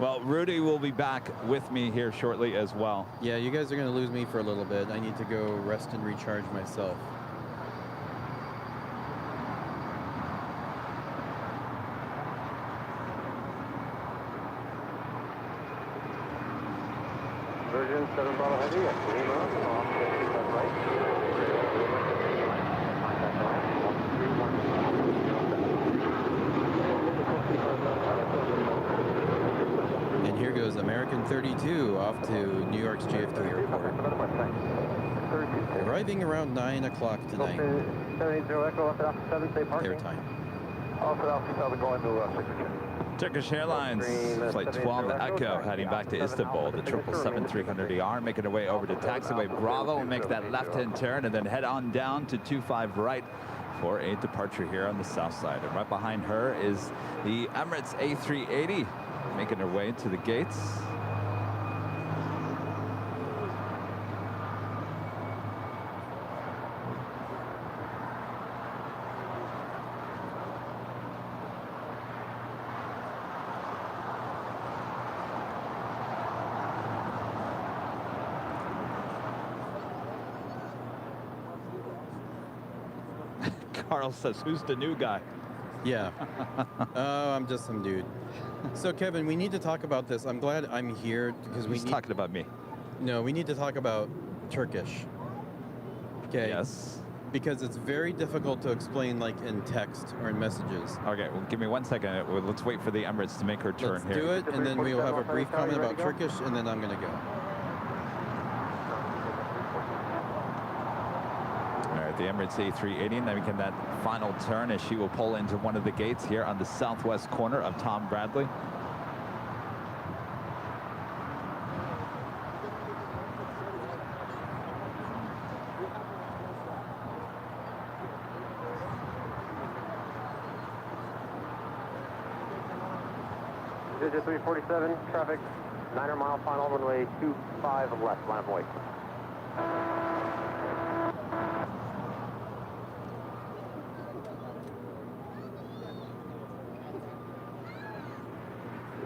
Speaker 1: Well, Rudy will be back with me here shortly as well.
Speaker 11: Yeah, you guys are going to lose me for a little bit. I need to go rest and recharge myself.
Speaker 2: Virgin 7 Bravo Heavy at Lima, off 55 right.
Speaker 11: And here goes American 32 off to New York's JFK Airport. Arriving around 9 o'clock tonight.
Speaker 2: 780 Echo, left at 7, stay parking.
Speaker 11: Their time.
Speaker 16: Off at Alpha 7, going to
Speaker 1: Turkish Airlines, Flight 12 Echo, heading back to Istanbul, the 777-300ER, making our way over to taxiway Bravo. We'll make that left-hand turn and then head on down to 25 right for a departure here on the south side. And right behind her is the Emirates A380, making her way to the gates. Carl says, who's the new guy?
Speaker 11: Yeah. Oh, I'm just some dude. So, Kevin, we need to talk about this. I'm glad I'm here because
Speaker 1: He's talking about me.
Speaker 11: No, we need to talk about Turkish. Okay.
Speaker 1: Yes.
Speaker 11: Because it's very difficult to explain, like, in text or in messages.
Speaker 1: Okay, well, give me 1 second. Let's wait for the Emirates to make her turn here.
Speaker 11: Let's do it, and then we will have a brief comment about Turkish, and then I'm going to go.
Speaker 1: The Emirates A380 and then making that final turn as she will pull into one of the gates here on the southwest corner of Tom Bradley.
Speaker 2: Digit 347, traffic 9er mile final, runway 25 left, line of wait.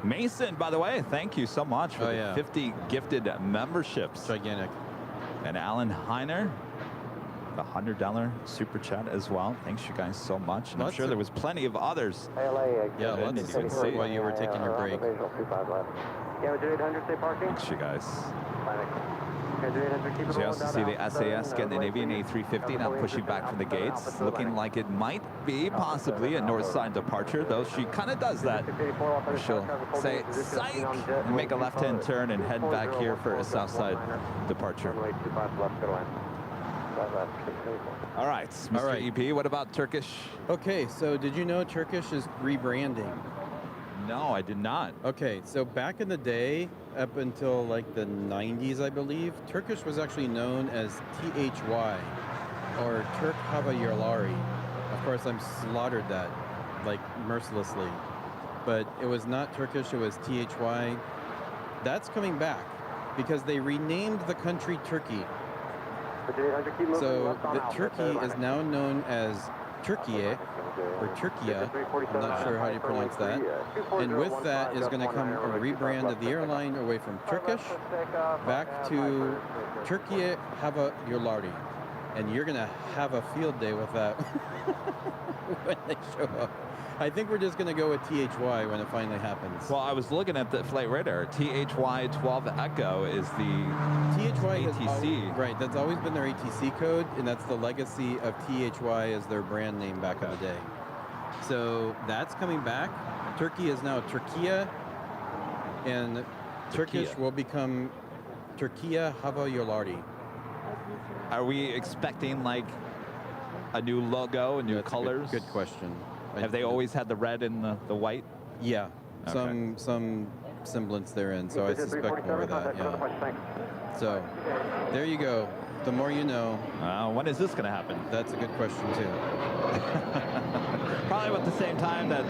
Speaker 1: Mason, by the way, thank you so much for the 50 gifted memberships.
Speaker 11: Gigantic.
Speaker 1: And Alan Heiner The $100 super chat as well. Thanks you guys so much. And I'm sure there was plenty of others.
Speaker 11: Yeah, lots of support while you were taking your break.
Speaker 2: Yeah, 800, stay parking.
Speaker 1: Thanks you guys.
Speaker 2: So
Speaker 1: you also see the SAS getting an Avian A350 now pushing back from the gates, looking like it might be possibly a north side departure, though she kind of does that. She'll say psych and make a left-hand turn and head back here for a south side departure. All right, Mr. EP, what about Turkish?
Speaker 11: Okay, so did you know Turkish is rebranding?
Speaker 1: No, I did not.
Speaker 11: Okay, so back in the day, up until like the 90s, I believe, Turkish was actually known as THY, or Turk Hava Yolari. Of course, I'm slaughtered that, like, mercilessly. But it was not Turkish, it was THY. That's coming back, because they renamed the country Turkey. So the Turkey is now known as Turkiye, or Turkiya, I'm not sure how you pronounce that. And with that is going to come a rebrand of the airline away from Turkish back to Turkiye Hava Yolari. And you're going to have a field day with that when they show up. I think we're just going to go with THY when it finally happens.
Speaker 1: Well, I was looking at the flight radar. THY 12 Echo is the
Speaker 11: THY
Speaker 1: ATC.
Speaker 11: Right, that's always been their ATC code, and that's the legacy of THY as their brand name back in the day. So that's coming back. Turkey is now Turkiya, and Turkish will become Turkiya Hava Yolari.
Speaker 1: Are we expecting like a new logo, new colors?
Speaker 11: Good question.
Speaker 1: Have they always had the red and the white?
Speaker 11: Yeah,
Speaker 1: Okay.
Speaker 11: some semblance therein, so I suspect more of that, yeah. So, there you go. The more you know.
Speaker 1: When is this going to happen?
Speaker 11: That's a good question, too.
Speaker 1: Probably about the same time that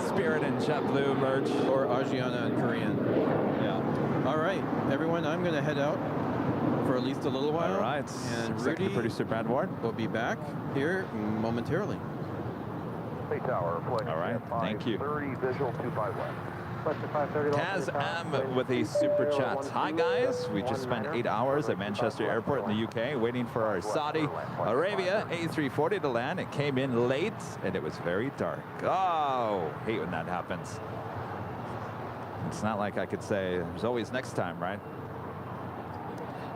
Speaker 1: Spirit and JetBlue merge.
Speaker 11: Or Asiana and Korean.
Speaker 1: Yeah.
Speaker 11: All right, everyone, I'm going to head out for at least a little while.
Speaker 1: All right.
Speaker 11: And
Speaker 1: Executive
Speaker 11: Rudy
Speaker 1: Producer Brad Ward
Speaker 11: will be back here momentarily.
Speaker 16: Tower,
Speaker 1: all right, thank you.
Speaker 16: 30 visual 25 left.
Speaker 1: Taz M with a super chat. Hi guys, we just spent 8 hours at Manchester Airport in the UK waiting for our Saudi Arabia A340 to land. It came in late and it was very dark. Oh, hate when that happens. It's not like I could say there's always next time, right?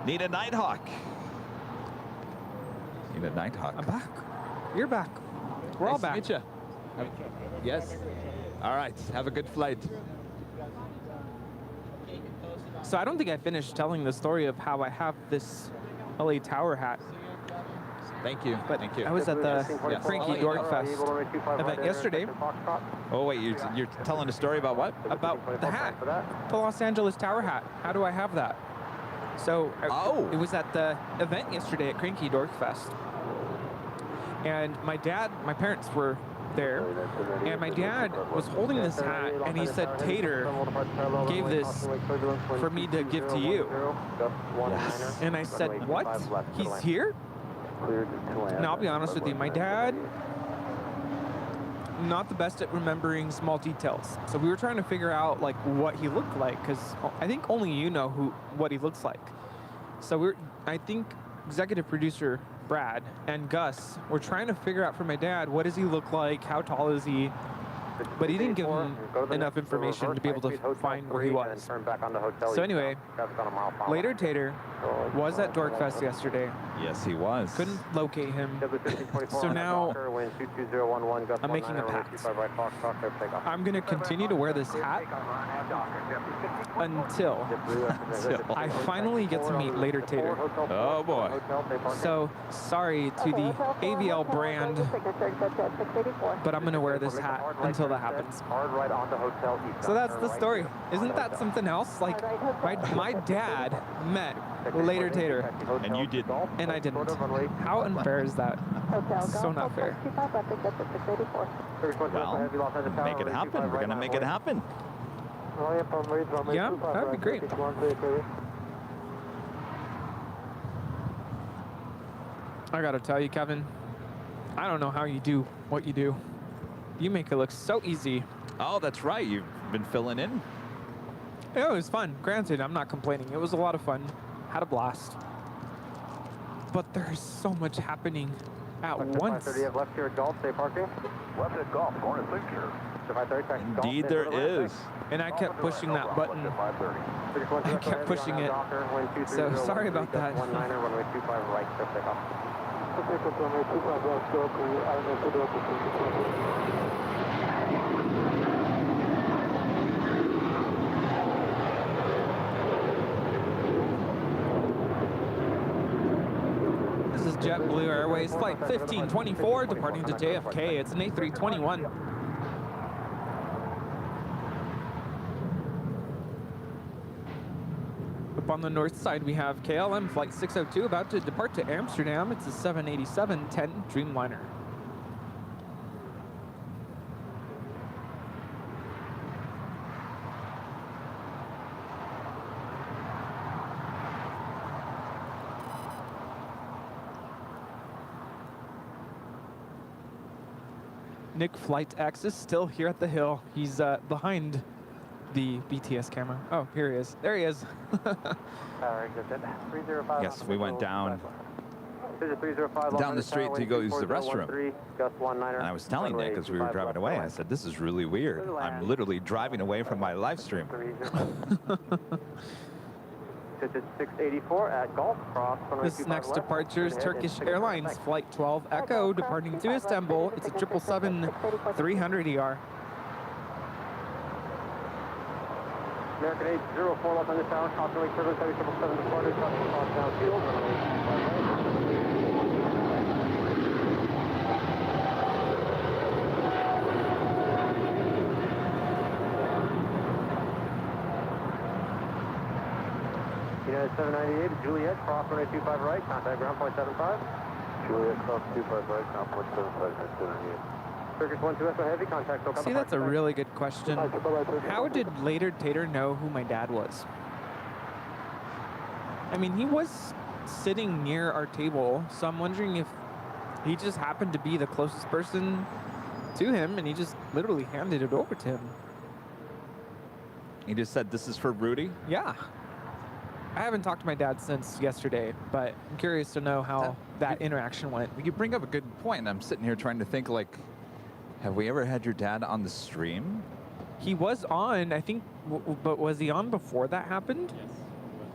Speaker 1: Need a Nighthawk. Need a Nighthawk.
Speaker 15: I'm back. You're back. We're all back.
Speaker 1: Nice to meet you. Yes. All right. Have a good flight.
Speaker 15: So I don't think I finished telling the story of how I have this LA Tower hat.
Speaker 1: Thank you.
Speaker 15: But
Speaker 1: thank you.
Speaker 15: I was at the Frankie Dork Fest event yesterday.
Speaker 1: Oh wait, you're telling a story about what?
Speaker 15: About the hat, the Los Angeles Tower hat. How do I have that? So it was at the event yesterday at Cranky Dork Fest. And my parents were there, and my dad was holding this hat, and he said, Tater gave this for me to give to you.
Speaker 1: Yes.
Speaker 15: And I said, what? He's here? And I'll be honest with you, my dad, not the best at remembering small details. So we were trying to figure out like what he looked like, because I think only you know what he looks like. So I think executive producer Brad and Gus were trying to figure out for my dad, what does he look like, how tall is he, but he didn't give him enough information to be able to find where he was. So anyway, later Tater was at Dorkfest yesterday.
Speaker 1: Yes, he was.
Speaker 15: Couldn't locate him. So now I'm making a pact. I'm going to continue to wear this hat until I finally get to meet Later Tater.
Speaker 1: Oh boy.
Speaker 15: So sorry to the AVL brand, but I'm going to wear this hat until that happens. So that's the story. Isn't that something else? Like my dad met Later Tater.
Speaker 1: And you didn't.
Speaker 15: And I didn't. How unfair is that? So not fair.
Speaker 1: Well, make it happen. We're going to make it happen.
Speaker 15: Yeah, that'd be great. I gotta tell you, Kevin, I don't know how you do what you do. You make it look so easy.
Speaker 1: Oh, that's right. You've been filling in.
Speaker 15: Yeah, it was fun. Granted, I'm not complaining. It was a lot of fun. Had a blast. but there's so much happening at once.
Speaker 2: 530 left here at Gulf, stay parking.
Speaker 16: Left at Gulf, corner signature.
Speaker 1: Indeed there is.
Speaker 15: And I kept pushing that button. I kept pushing it. So sorry about that.
Speaker 2: Runway 25 right, clear takeoff.
Speaker 15: This is JetBlue Airways flight 1524 departing to JFK. It's an A321. Up on the north side, we have KLM flight 602 about to depart to Amsterdam. It's a 787-10 Dreamliner. Nick Flight X is still here at the hill. He's behind the BTS camera. Oh, here he is. There he is.
Speaker 1: Yes, we went down the street to go use the restroom. And I was telling Nick as we were driving away, I said, this is really weird. I'm literally driving away from my live stream.
Speaker 2: 684 at Gulf Cross.
Speaker 15: This next departure is Turkish Airlines Flight 12 Echo departing to Istanbul. It's a 777-300ER.
Speaker 2: American 804 left on the tower, Caution Lake Service, 777 departed, Caution cross downfield, United 798, Juliet, cross runway 25 right, contact ground point 75. Juliet, cross 25 right, ground point 75, 798. Turkish 12 Echo Heavy, contact SoCal.
Speaker 15: See, that's a really good question. How did Later Tater know who my dad was? I mean, he was sitting near our table, so I'm wondering if he just happened to be the closest person to him, and he just literally handed it over to him.
Speaker 1: He just said, this is for Rudy?
Speaker 15: Yeah. I haven't talked to my dad since yesterday, but I'm curious to know how that interaction went.
Speaker 1: You bring up a good point, and I'm sitting here trying to think, like, have we ever had your dad on the stream?
Speaker 15: He was on, I think, but was he on before that happened?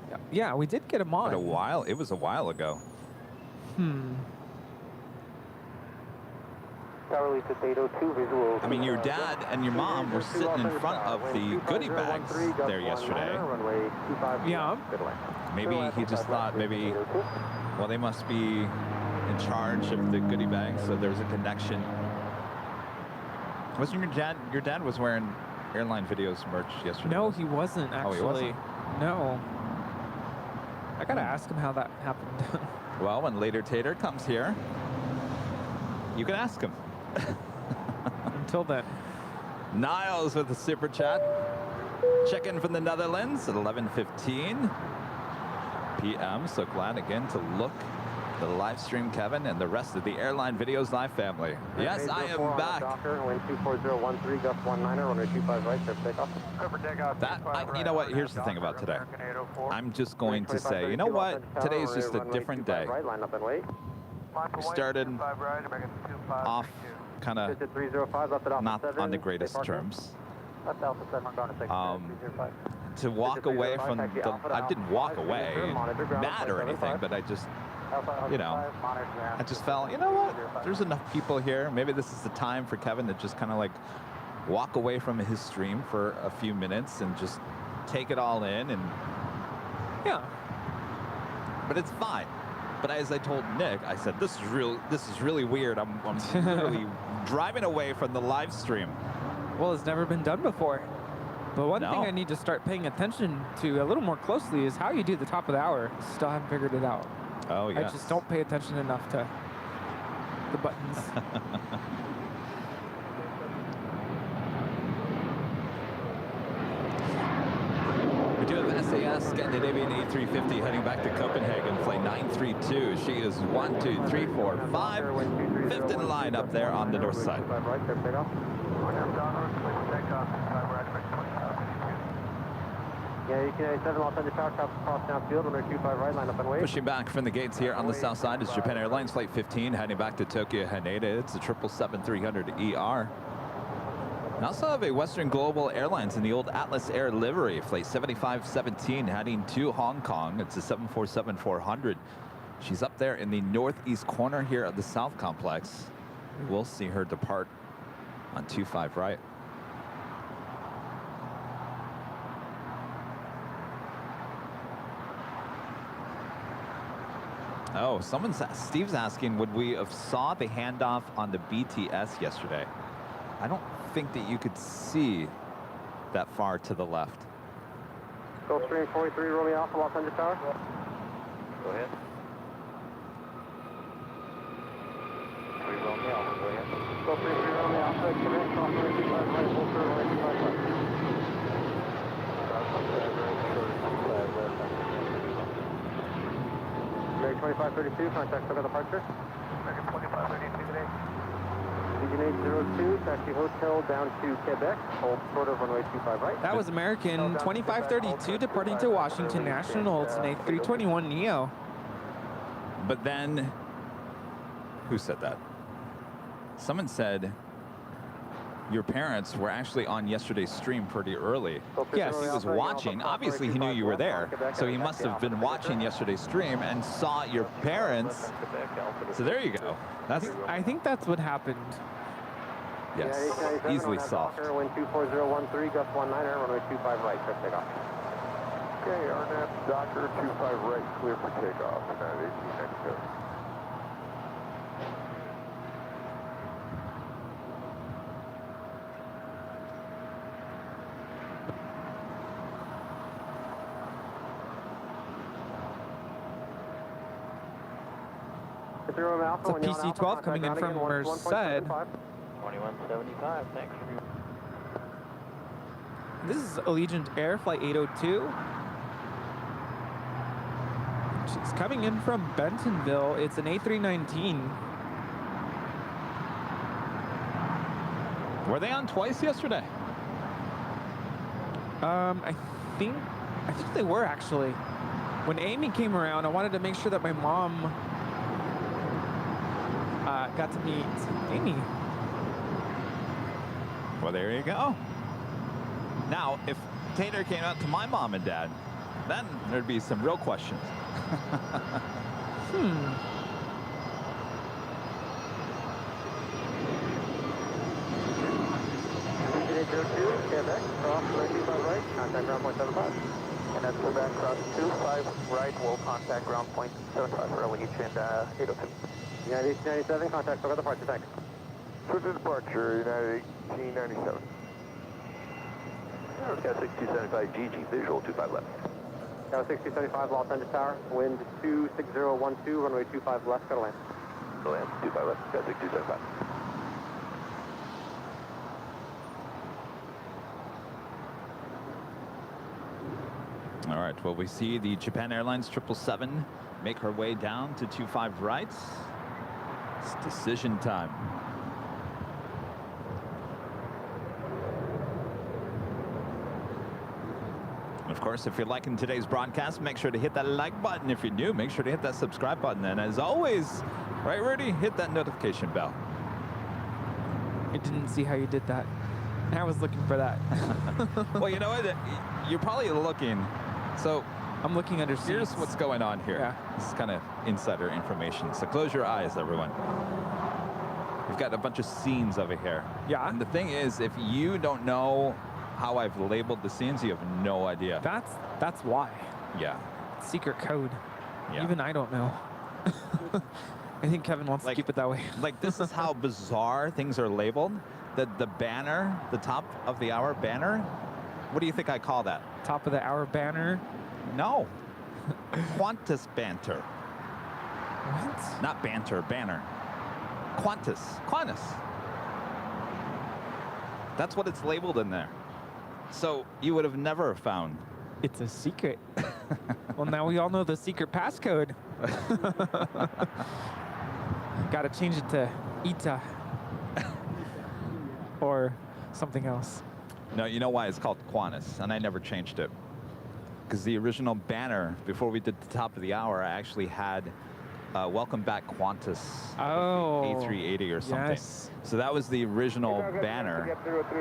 Speaker 15: Yes. Yeah, we did get him on.
Speaker 1: But it was a while ago. I mean, your dad and your mom were sitting in front of the goodie bags there yesterday.
Speaker 15: Yeah.
Speaker 1: Maybe he just thought well, they must be in charge of the goodie bags, so there's a connection. Wasn't your dad was wearing Airline Videos merch yesterday?
Speaker 15: No, he wasn't, actually.
Speaker 1: Oh, he wasn't?
Speaker 15: No. I gotta ask him how that happened.
Speaker 1: Well, when Later Tater comes here, you can ask him.
Speaker 15: Until then.
Speaker 1: Niles with the super chat. Check in from the Netherlands at 11:15 p.m. So glad again to look the live stream, Kevin, and the rest of the Airline Videos live family. Yes, I am back. You know what? Here's the thing about today. I'm just going to say, you know what? Today is just a different day. We started off kind of not on the greatest terms. To walk away from I didn't walk away mad or anything, but I just, you know, I just felt, you know what, there's enough people here. Maybe this is the time for Kevin to just kind of like walk away from his stream for a few minutes and just take it all in. And
Speaker 15: yeah,
Speaker 1: but it's fine. But as I told Nick, I said, this is really weird. I'm literally driving away from the live stream.
Speaker 15: Well, it's never been done before. But one thing I need to start paying attention to a little more closely is how you do the top of the hour. Still haven't figured it out.
Speaker 1: Oh, yes.
Speaker 15: I just don't pay attention enough to the buttons.
Speaker 1: We do have SAS Scandinavian A350 heading back to Copenhagen, flight 932. She is 1, 2, 3, 4, 5. Fifth in line up there on the north side.
Speaker 2: Yeah, 1897, Los Angeles Tower, cross now field, runway 25 right, line up and wait.
Speaker 1: Pushing back from the gates here on the south side is Japan Airlines Flight 15 heading back to Tokyo Haneda. It's a 777-300ER. We also have a Western Global Airlines in the old Atlas Air livery, Flight 7517 heading to Hong Kong. It's a 747-400. She's up there in the northeast corner here of the South Complex. We'll see her depart on 25 right. Oh, Steve's asking, would we have saw the handoff on the BTS yesterday? I don't think that you could see that far to the left.
Speaker 2: Gulfstream 43, Romeo Alpha, Los Angeles Tower.
Speaker 3: Go ahead. 3 Romeo Alpha, go ahead.
Speaker 2: Gulfstream 3, Romeo Alpha, connect, cross runway 25 right, full through runway 25 left. American 2532, contact Tokyo departure.
Speaker 6: American 2532 today.
Speaker 2: Region 802, taxi hotel down to Quebec, hold short of runway 25 right.
Speaker 15: That was American 2532 departing to Washington National. It's an A321 Neo.
Speaker 1: But then, who said that? Someone said your parents were actually on yesterday's stream pretty early.
Speaker 15: Yes.
Speaker 1: He was watching. Obviously, he knew you were there. So he must have been watching yesterday's stream and saw your parents. So there you go.
Speaker 15: I think that's what happened.
Speaker 1: Yes, easily solved.
Speaker 2: Wind 24013, gust 19er, runway 25 right, clear takeoff.
Speaker 16: Okay, RNAV, Docker 25 right, clear for takeoff. United 1897.
Speaker 15: It's a PC-12 coming in from Merced.
Speaker 3: 2175, thanks.
Speaker 15: This is Allegiant Air Flight 802. She's coming in from Bentonville. It's an A319.
Speaker 1: Were they on twice yesterday?
Speaker 15: I think they were actually. When Amy came around, I wanted to make sure that my mom got to meet Amy.
Speaker 1: Well, there you go. Now, if Tater came out to my mom and dad, then there'd be some real questions.
Speaker 2: Region 802, Quebec, cross runway 25 right, contact ground point 75.
Speaker 3: And that's Quebec, cross 25 right, we'll contact ground point 75 for LEH and 802.
Speaker 2: United 1897, contact Tokyo departure, thanks.
Speaker 16: Switch to departure, United 1897.
Speaker 3: Got 6275 GG, visual 25 left.
Speaker 2: Tower 6275, Los Angeles Tower, wind 26012, runway 25 left, go to land.
Speaker 3: Go land, 25 left, got 6275.
Speaker 1: All right, well, we see the Japan Airlines 777 make her way down to 25 right. It's decision time. Of course, if you're liking today's broadcast, make sure to hit that like button. If you're new, make sure to hit that subscribe button. And as always, right, Rudy, hit that notification bell.
Speaker 15: I didn't see how you did that. I was looking for that.
Speaker 1: Well, you know what? You're probably looking. So
Speaker 15: I'm looking under seats.
Speaker 1: Here's what's going on here.
Speaker 15: Yeah.
Speaker 1: This is kind of insider information. So close your eyes, everyone. We've got a bunch of scenes over here.
Speaker 15: Yeah.
Speaker 1: And the thing is, if you don't know how I've labeled the scenes, you have no idea.
Speaker 15: That's why.
Speaker 1: Yeah.
Speaker 15: Secret code.
Speaker 1: Yeah.
Speaker 15: Even I don't know. I think Kevin wants to keep it that way.
Speaker 1: Like, this is how bizarre things are labeled. The banner, the top of the hour banner, what do you think I call that?
Speaker 15: Top of the hour banner?
Speaker 1: No. Qantas banter.
Speaker 15: What?
Speaker 1: Not banter, banner. Qantas. Qantas. That's what it's labeled in there. So you would have never found.
Speaker 15: It's a secret. Well, now we all know the secret passcode. Got to change it to ITA. Or something else.
Speaker 1: No, you know why it's called Qantas, and I never changed it. Because the original banner, before we did the top of the hour, I actually had welcome back Qantas. A380 or something.
Speaker 9: Yes.
Speaker 1: So that was the original banner.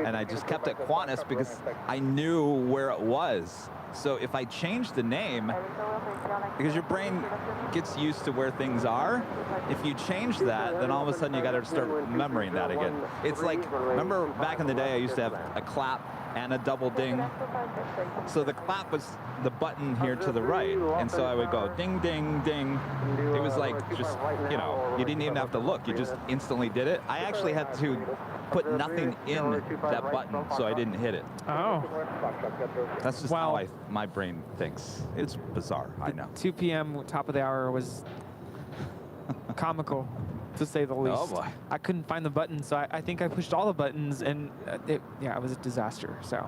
Speaker 1: And I just kept it Qantas because I knew where it was. So if I change the name, because your brain gets used to where things are, if you change that, then all of a sudden you got to start remembering that again. It's like, remember back in the day I used to have a clap and a double ding? So the clap was the button here to the right, and so I would go ding, ding, ding. It was like just, you know, you didn't even have to look, you just instantly did it. I actually had to put nothing in that button so I didn't hit it.
Speaker 9: Oh.
Speaker 1: That's just how my brain thinks. It's bizarre, I know.
Speaker 9: 2 p.m. top of the hour was comical, to say the least.
Speaker 1: Oh boy.
Speaker 9: I couldn't find the button, so I think I pushed all the buttons, and it was a disaster. So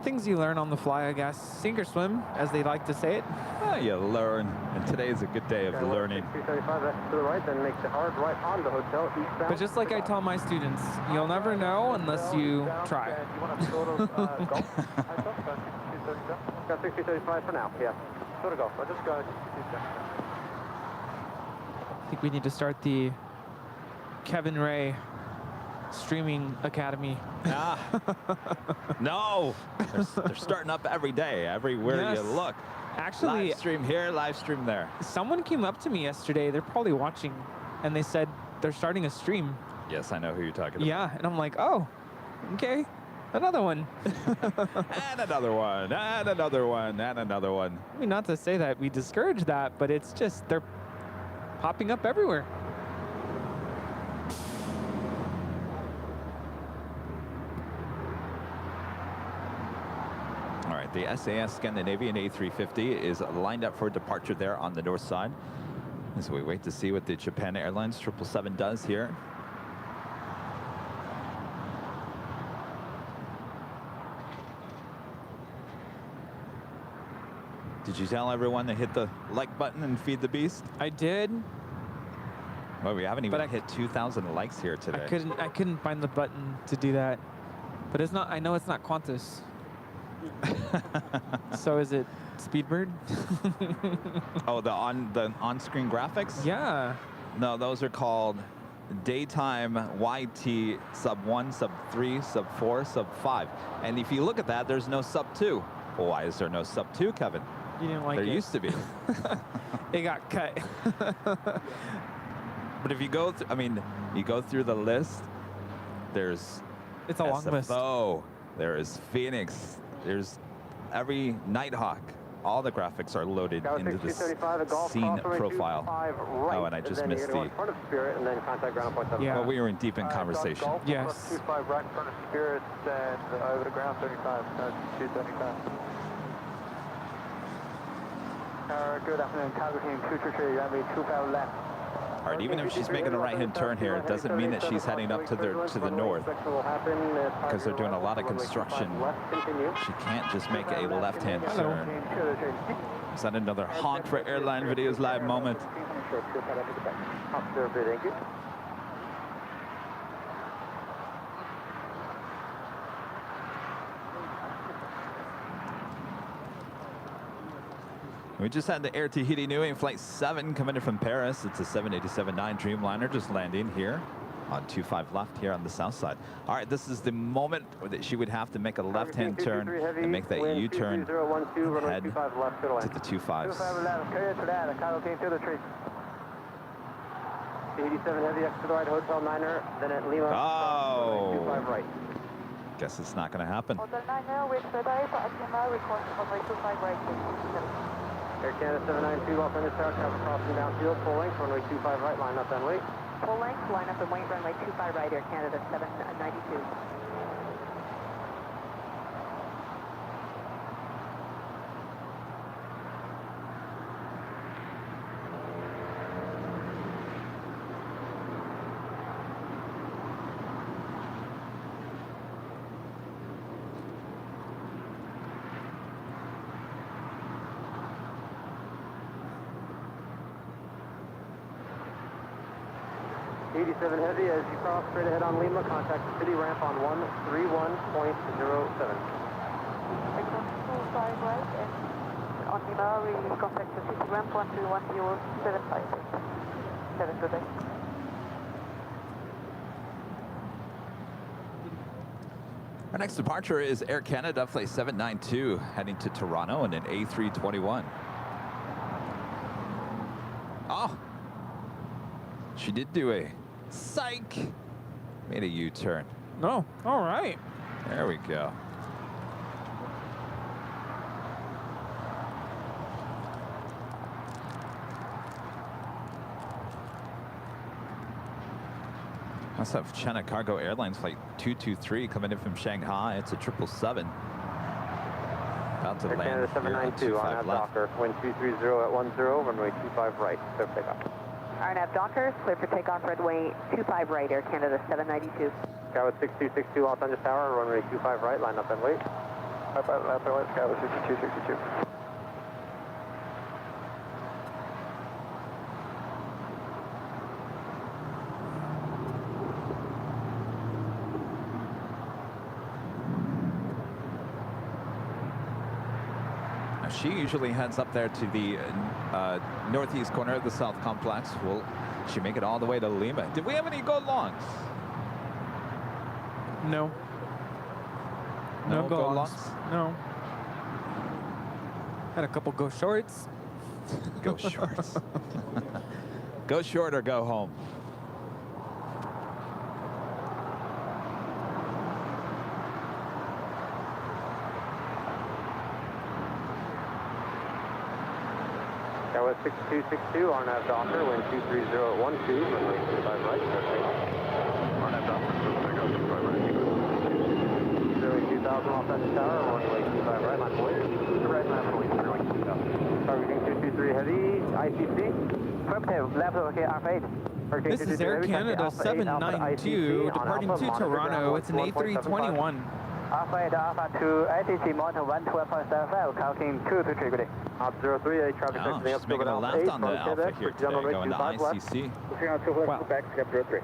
Speaker 9: things you learn on the fly, I guess. Sink or swim, as they like to say it.
Speaker 1: Well, you learn, and today is a good day of learning.
Speaker 2: 375, that's to the right, then make the hard right on the hotel eastbound.
Speaker 9: But just like I tell my students, you'll never know unless you try.
Speaker 2: Got 6335 for now, yeah. Go to golf, I'll just go.
Speaker 9: I think we need to start the Kevin Ray Streaming Academy.
Speaker 1: No, they're starting up every day, everywhere you look.
Speaker 9: Actually,
Speaker 1: live stream here, live stream there.
Speaker 9: Someone came up to me yesterday, they're probably watching, and they said they're starting a stream.
Speaker 1: Yes, I know who you're talking about.
Speaker 9: Yeah, and I'm like, oh, okay, another one.
Speaker 1: And another one, and another one, and another one.
Speaker 9: I mean, not to say that we discourage that, but it's just, they're popping up everywhere.
Speaker 1: All right, the SAS Scandinavian A350 is lined up for departure there on the north side. As we wait to see what the Japan Airlines 777 does here. Did you tell everyone to hit the like button and feed the beast?
Speaker 9: I did.
Speaker 1: Well, we haven't even hit 2,000 likes here today.
Speaker 9: I couldn't find the button to do that. But it's not, I know it's not Qantas. So is it Speedbird?
Speaker 1: Oh, the on-screen graphics?
Speaker 9: Yeah.
Speaker 1: No, those are called daytime YT sub 1, sub 3, sub 4, sub 5. And if you look at that, there's no sub 2. Well, why is there no sub 2, Kevin?
Speaker 9: You didn't like
Speaker 1: there
Speaker 9: it.
Speaker 1: There used to be.
Speaker 9: It got cut.
Speaker 1: But if you go, I mean, you go through the list, there's
Speaker 9: it's a long list.
Speaker 1: There is Phoenix, there's every Nighthawk. All the graphics are loaded into the scene profile. Oh, and I just missed the...
Speaker 9: Yeah.
Speaker 1: Well, we were in deep in conversation.
Speaker 9: Yes.
Speaker 6: 25 right in front of Spirit and over the ground 35, 275. Good afternoon, Calgary team, future tree, you're going to be 25 left.
Speaker 1: All right, even if she's making a right-hand turn here, it doesn't mean that she's heading up to the north, because they're doing a lot of construction. She can't just make a left-hand turn. Is that another honk for Airline Videos live moment? We just had the Air Tahiti Nui Flight 7 coming in from Paris. It's a 787-9 Dreamliner just landing here on 25 left here on the south side. All right, this is the moment that she would have to make a left-hand turn and make that U-turn and head to the 25s.
Speaker 2: 87 heavy X to the right, Hotel Niner, then at Lima.
Speaker 1: Oh!
Speaker 2: 25 right.
Speaker 1: Guess it's not going to happen.
Speaker 12: Hotel Niner with Frederic at Lima, request runway 25 right.
Speaker 2: Air Canada 792, Los Angeles Tower, traffic crossing downfield, full length, runway 25 right, line up and wait.
Speaker 12: Full length, line up and wait, runway 25 right, Air Canada 792.
Speaker 2: Heavy, as you cross straight ahead on Lima, contact the city ramp on 131.07.
Speaker 12: 25 right, and on Lima we contact the city ramp 1310758. Have a good day.
Speaker 1: Our next departure is Air Canada Flight 792, heading to Toronto in an A321. Oh, she did do a psych. Made a U-turn.
Speaker 15: Oh, all right.
Speaker 1: There we go. Must have China Cargo Airlines Flight 223 coming in from Shanghai. It's a 777. About to
Speaker 2: Air
Speaker 1: land
Speaker 2: Canada 792 on that Docker. Wind 230 at 10, runway 25 right. Clear for takeoff.
Speaker 5: RNAV Docker, clear for takeoff, runway 25 right, Air Canada 792.
Speaker 2: Skyway 6262 Los Angeles Tower, runway 25 right, line up and wait.
Speaker 6: Left and wait, Skyway 6262.
Speaker 1: She usually heads up there to the northeast corner of the South Complex. Will she make it all the way to Lima? Did we have any go longs?
Speaker 15: No.
Speaker 1: No
Speaker 15: No
Speaker 1: go
Speaker 15: go
Speaker 1: longs?
Speaker 15: No. Had a couple go shorts.
Speaker 1: Go shorts. Go short or go home.
Speaker 2: Skyway 6262 RNAV Docker, wind 230 at 12, runway 25 right. Clear for takeoff.
Speaker 16: RNAV Docker, clear for takeoff, 25 right.
Speaker 2: Runway 2000 Los Angeles Tower, runway 25 right, line for wait.
Speaker 3: Right, line for wait, runway 2000.
Speaker 2: Targeting 223 heavy, ICC.
Speaker 3: Affirmative, left okay, R8.
Speaker 15: This is Air Canada 792 departing to Toronto. It's an A321.
Speaker 3: Alpha 8, Alpha 2, ATC Mountain 112.75, calculating 223, good day.
Speaker 2: Op 03, a traffic
Speaker 1: Oh, she's making a left on the Alpha here today, going to ICC.
Speaker 2: Wow. Back, step 03.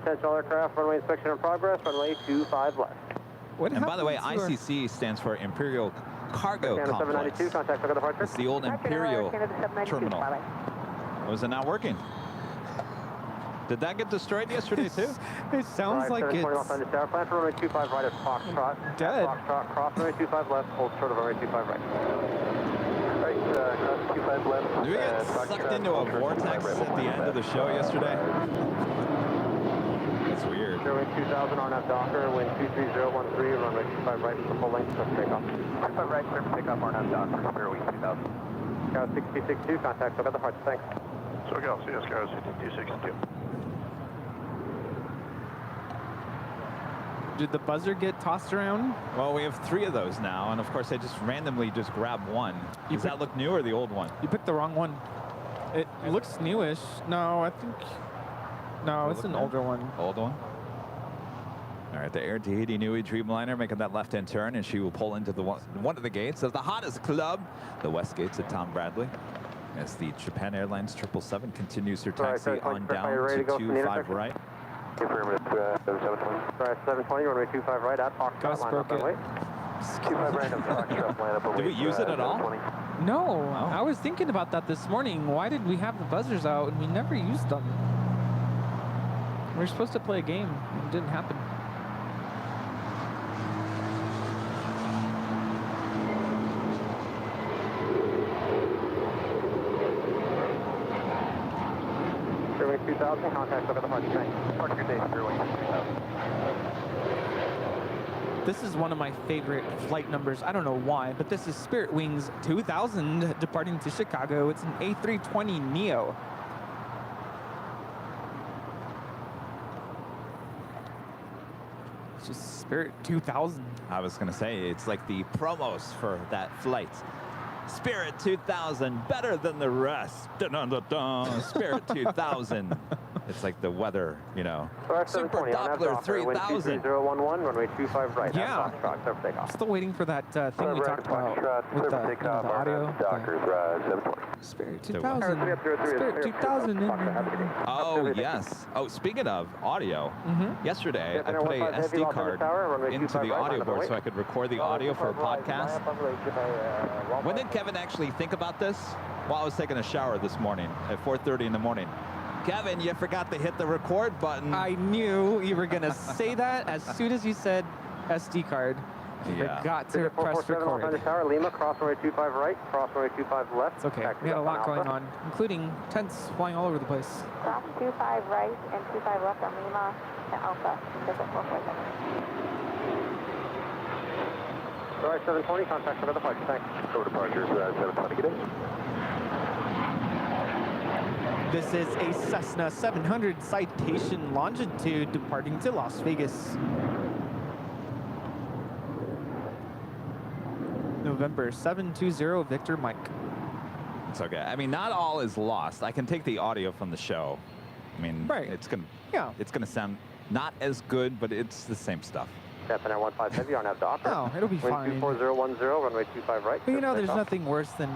Speaker 2: Central aircraft, runway inspection in progress, runway 25 left.
Speaker 1: And by the way, ICC stands for Imperial Cargo
Speaker 2: Canada
Speaker 1: Complex.
Speaker 2: 792, contact for departure.
Speaker 1: It's the old Imperial terminal. Was it not working? Did that get destroyed yesterday too?
Speaker 15: It sounds like it's
Speaker 2: plan for runway 25 right at Foxtrot.
Speaker 15: dead.
Speaker 2: Foxtrot, cross runway 25 left, hold short of runway 25 right.
Speaker 6: Right, cross 25 left.
Speaker 1: Did we get sucked into a vortex at the end of the show yesterday? That's weird.
Speaker 2: Runway 2000 RNAV Docker, wind 23013, runway 25 right, for full length, clear for takeoff.
Speaker 3: 25 right, clear for takeoff, RNAV Docker, clear wind 2000.
Speaker 2: Scout 6262, contact, so got the parts, thanks.
Speaker 16: So go, see us, Skyway 6262.
Speaker 15: Did the buzzer get tossed around?
Speaker 1: Well, we have 3 of those now, and of course I just randomly just grab one. Does that look new or the old one?
Speaker 15: You picked the wrong one. It looks newish. No, I think... No, it's an older one.
Speaker 1: Old one? All right, the Air Tahiti Nui Dreamliner making that left-hand turn, and she will pull into the one of the gates of the hottest club, the west gates of Tom Bradley, as the Japan Airlines 777 continues her taxi on down to 25 right.
Speaker 2: Affirmative, 720. 720, runway 25 right at Foxtrot, line up and wait.
Speaker 3: 25 right, Foxtrot, line up and
Speaker 1: Did we use it at all?
Speaker 15: No, I was thinking about that this morning. Why did we have the buzzers out and we never used them? We were supposed to play a game. It didn't happen.
Speaker 2: Runway 2000, contact over the park, thanks.
Speaker 3: Park your day, runway 2000.
Speaker 15: This is one of my favorite flight numbers. I don't know why, but this is Spirit Wings 2000 departing to Chicago. It's an A320 Neo. It's just Spirit 2000.
Speaker 1: I was going to say, it's like the promos for that flight. Spirit 2000, better than the rest. Dun, dun, dun, dun. Spirit 2000. It's like the weather, you know. Super Doppler 3000.
Speaker 2: 011, runway 25 right.
Speaker 15: Yeah. I'm still waiting for that thing we talked about with the, you know, the audio. Spirit 2000. Spirit 2000.
Speaker 1: Oh, yes. Oh, speaking of audio, yesterday I put a SD card into the audio board so I could record the audio for a podcast. When did Kevin actually think about this? While I was taking a shower this morning at 4:30 in the morning. Kevin, you forgot to hit the record button.
Speaker 15: I knew you were going to say that as soon as you said SD card.
Speaker 1: Yeah.
Speaker 15: Forgot to press record.
Speaker 2: Tower, Lima, cross runway 25 right, cross runway 25 left.
Speaker 15: It's okay. We had a lot going on, including tents flying all over the place.
Speaker 12: Cross 25 right and 25 left on Lima to Alpha. Visit 447.
Speaker 2: All right, 720, contact for the departure. Thanks. Over departures, 720, good day.
Speaker 15: This is a Cessna 700 Citation Longitude departing to Las Vegas. November 720 Victor Mike.
Speaker 1: It's okay. I mean, not all is lost. I can take the audio from the show. I mean, it's gonna sound not as good, but it's the same stuff.
Speaker 2: Captain 15 Heavy on docker.
Speaker 15: Oh, it'll be fine.
Speaker 2: 24010, runway 25 right.
Speaker 15: But you know, there's nothing worse than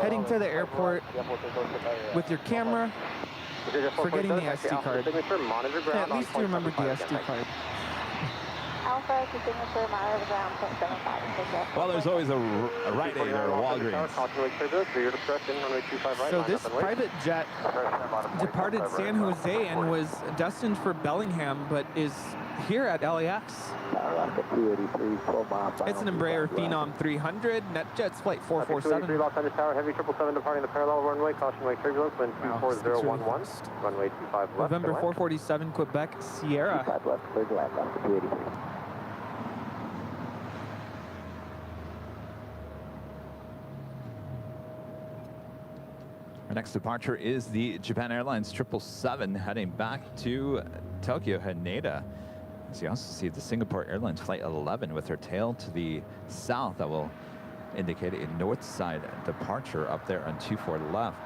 Speaker 15: heading to the airport with your camera, forgetting the SD card. At least you remembered the SD card.
Speaker 12: Alpha, signature, monitor ground, 0.75.
Speaker 1: Well, there's always a Rite Aid or a Walgreens.
Speaker 15: So this private jet departed San Jose and was destined for Bellingham, but is here at LAX. It's an Embraer Phenom 300, NetJets flight 447.
Speaker 2: Los Angeles Tower, heavy 777 departing the parallel runway, caution wake turbulence, wind 24011, runway 25 left.
Speaker 15: November 447, Quebec, Sierra.
Speaker 2: 25 left, clear to land, Oscar 283.
Speaker 1: Our next departure is the Japan Airlines 777 heading back to Tokyo Haneda. So you also see the Singapore Airlines Flight 11 with her tail to the south. That will indicate a north side departure up there on 24 left.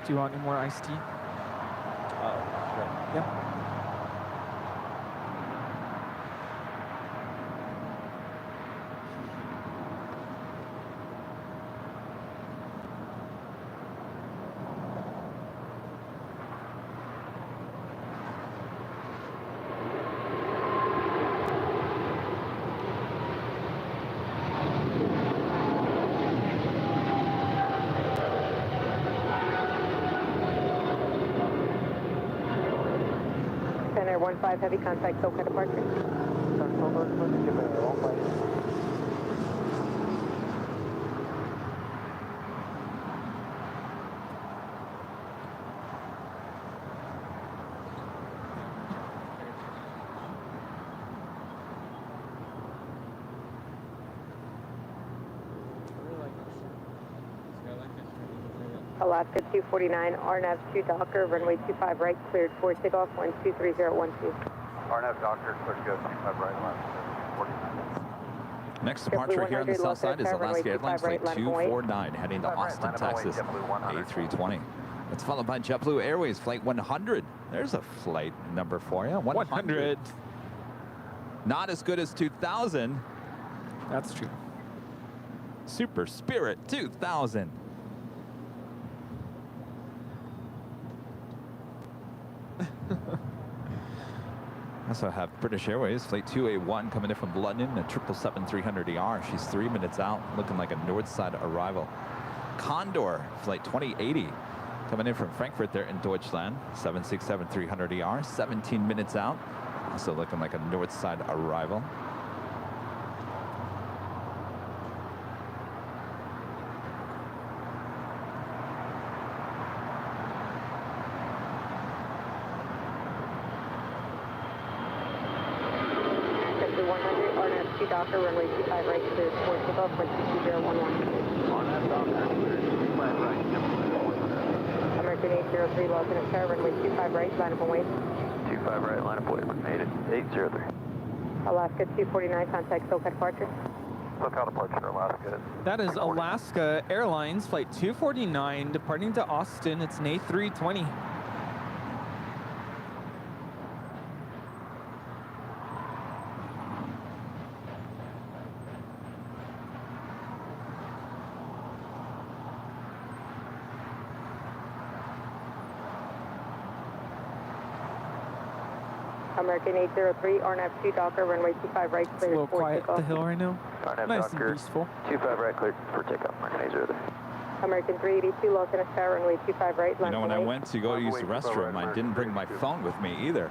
Speaker 15: Do you want any more iced tea?
Speaker 1: Sure.
Speaker 15: Yeah.
Speaker 5: Center 15 heavy contact, SoCal departure. Alaska 249, RNAV 2 Docker, runway 25 right, cleared for takeoff, 123012.
Speaker 3: RNAV Docker, cleared to go 25 right, left, 49.
Speaker 1: Next departure here on the south side is Alaska Airlines Flight 249 heading to Austin, Texas, A320. It's followed by JetBlue Airways Flight 100. There's a flight number for you, 100. Not as good as 2000.
Speaker 15: That's true.
Speaker 1: Super Spirit 2000. Also have British Airways Flight 281 coming in from London, a 777-300ER. She's 3 minutes out, looking like a north side arrival. Condor Flight 2080 coming in from Frankfurt there in Deutschland, 767-300ER, 17 minutes out, also looking like a north side arrival.
Speaker 5: Docker, runway 25 right, cleared for takeoff, 122011.
Speaker 3: RNAV Docker, cleared 25 right,
Speaker 5: 803, lost in a star, runway 25 right, line up and wait.
Speaker 3: 25 right, line up and wait, we made it. 803.
Speaker 5: Alaska 249, contact SoCal departure.
Speaker 3: SoCal departure, Alaska.
Speaker 15: That is Alaska Airlines Flight 249 departing to Austin. It's an A320.
Speaker 5: American 803, RNAV 2 Docker, runway 25 right,
Speaker 15: It's a
Speaker 5: clear
Speaker 15: little
Speaker 5: for
Speaker 15: quiet
Speaker 5: takeoff.
Speaker 15: at the hill right now.
Speaker 3: RNAV
Speaker 15: Nice
Speaker 3: Docker,
Speaker 15: and peaceful.
Speaker 3: 25 right, clear for takeoff. American 803.
Speaker 5: American 382, lost in a star, runway 25 right,
Speaker 1: You
Speaker 5: line
Speaker 1: know,
Speaker 5: up
Speaker 1: when I
Speaker 5: and wait.
Speaker 1: went to go use the restroom, I didn't bring my phone with me either.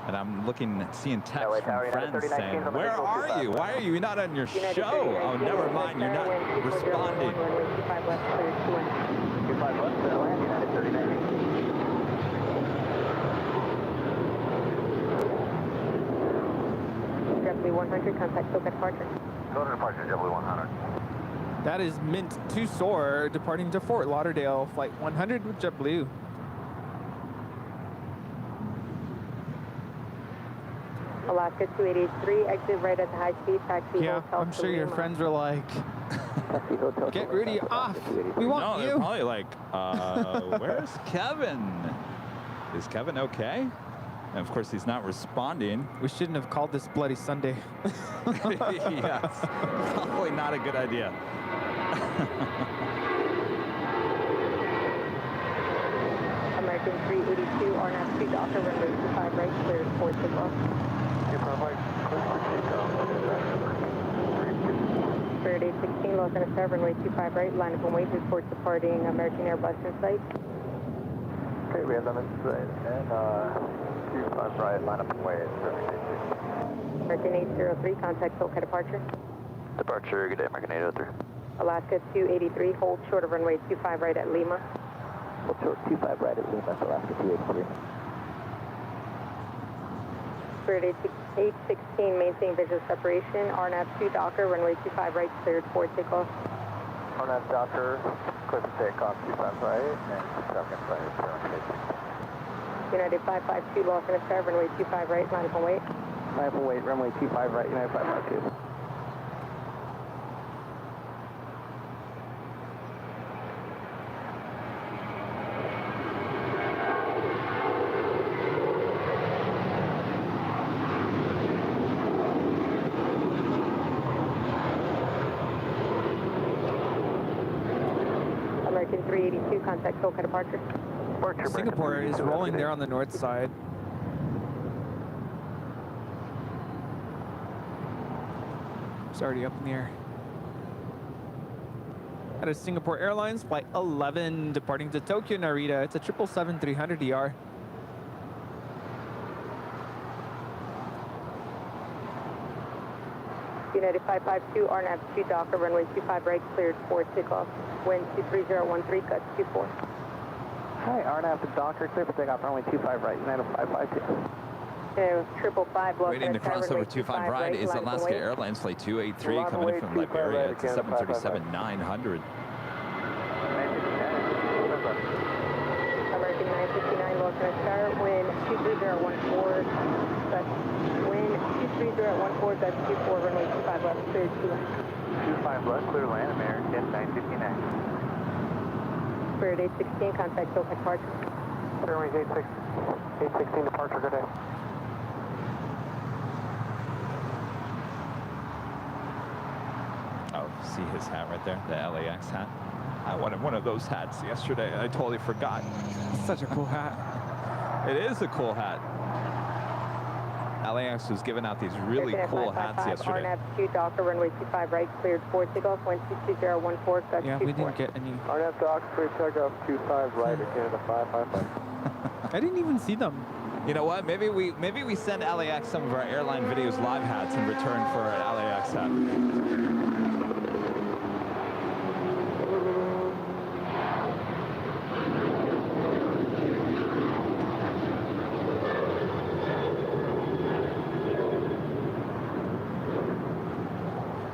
Speaker 1: And I'm looking, seeing texts from friends saying, where are you? Why are you not on your show? Oh, never mind, you're not responding.
Speaker 5: 25 left, clear 2
Speaker 3: 25 left, United 39.
Speaker 5: JetBlue 100, contact SoCal departure.
Speaker 3: Go to departure, JetBlue 100.
Speaker 15: That is Mint to soar, departing to Fort Lauderdale, Flight 100 with JetBlue.
Speaker 5: Alaska 2883, exit right at the high speed, taxi
Speaker 15: Yeah,
Speaker 5: hotel
Speaker 15: I'm sure your
Speaker 5: Lima.
Speaker 15: friends were like, get Rudy off. We want
Speaker 1: No,
Speaker 15: you.
Speaker 1: they're probably like, where's Kevin? Is Kevin okay? And of course, he's not responding.
Speaker 15: We shouldn't have called this Bloody Sunday.
Speaker 1: Yes, probably not a good idea.
Speaker 5: American 382, RNAV 2 Docker, runway 25 right, cleared for takeoff. Spirit 816, Los Angeles, runway 25 right, line up and wait, reports departing American Airbus in sight.
Speaker 3: Okay, we have them in sight. And 25 right, line up and wait.
Speaker 5: American 803, contact SoCal departure.
Speaker 3: Departure, good day, American 803.
Speaker 5: Alaska 283, hold short of runway 25 right at Lima.
Speaker 3: Hold short 25 right at Lima, Alaska 283.
Speaker 5: Spirit 816, maintain visual separation. RNAV 2 Docker, runway 25 right, cleared for takeoff.
Speaker 3: RNAV Docker, clear for takeoff 25 right, and second right,
Speaker 5: United 552, Los Angeles, runway 25 right, line up and wait.
Speaker 3: line up and wait, runway 25 right, United 552.
Speaker 5: American 382, contact SoCal departure.
Speaker 15: Singapore is rolling there on the north side. It's already up in the air. That is Singapore Airlines Flight 11 departing to Tokyo Narita. It's a 777-300ER.
Speaker 5: United 552, RNAV 2 Docker, runway 25 right, cleared for takeoff. Wind 23013, guts 24.
Speaker 3: Hi, RNAV to Docker, clear for takeoff, runway 25 right, United 552.
Speaker 5: Triple five, Los
Speaker 1: Waiting to cross over 25 right is Alaska Airlines Flight 283 coming in from Liberia. It's a 737-900.
Speaker 5: American 959, Los Angeles, wind 23014, guts, wind 23014, guts 24, runway 25 left, cleared
Speaker 3: 25 left, clear land, American 959.
Speaker 5: Spirit 816, contact SoCal departure.
Speaker 3: Airways 816 departure, good day.
Speaker 1: Oh, see his hat right there, the LAX hat. I wanted one of those hats yesterday, and I totally forgot.
Speaker 15: Such a cool hat.
Speaker 1: It is a cool hat. LAX was giving out these really cool hats yesterday.
Speaker 5: RNAV 2 Docker, runway 25 right, cleared for takeoff, wind 22014, guts 24.
Speaker 15: Yeah, we didn't get any.
Speaker 3: RNAV Docker, clear takeoff 25 right, Canada 555.
Speaker 15: I didn't even see them.
Speaker 1: You know what? Maybe we send LAX some of our Airline Videos live hats in return for an LAX hat.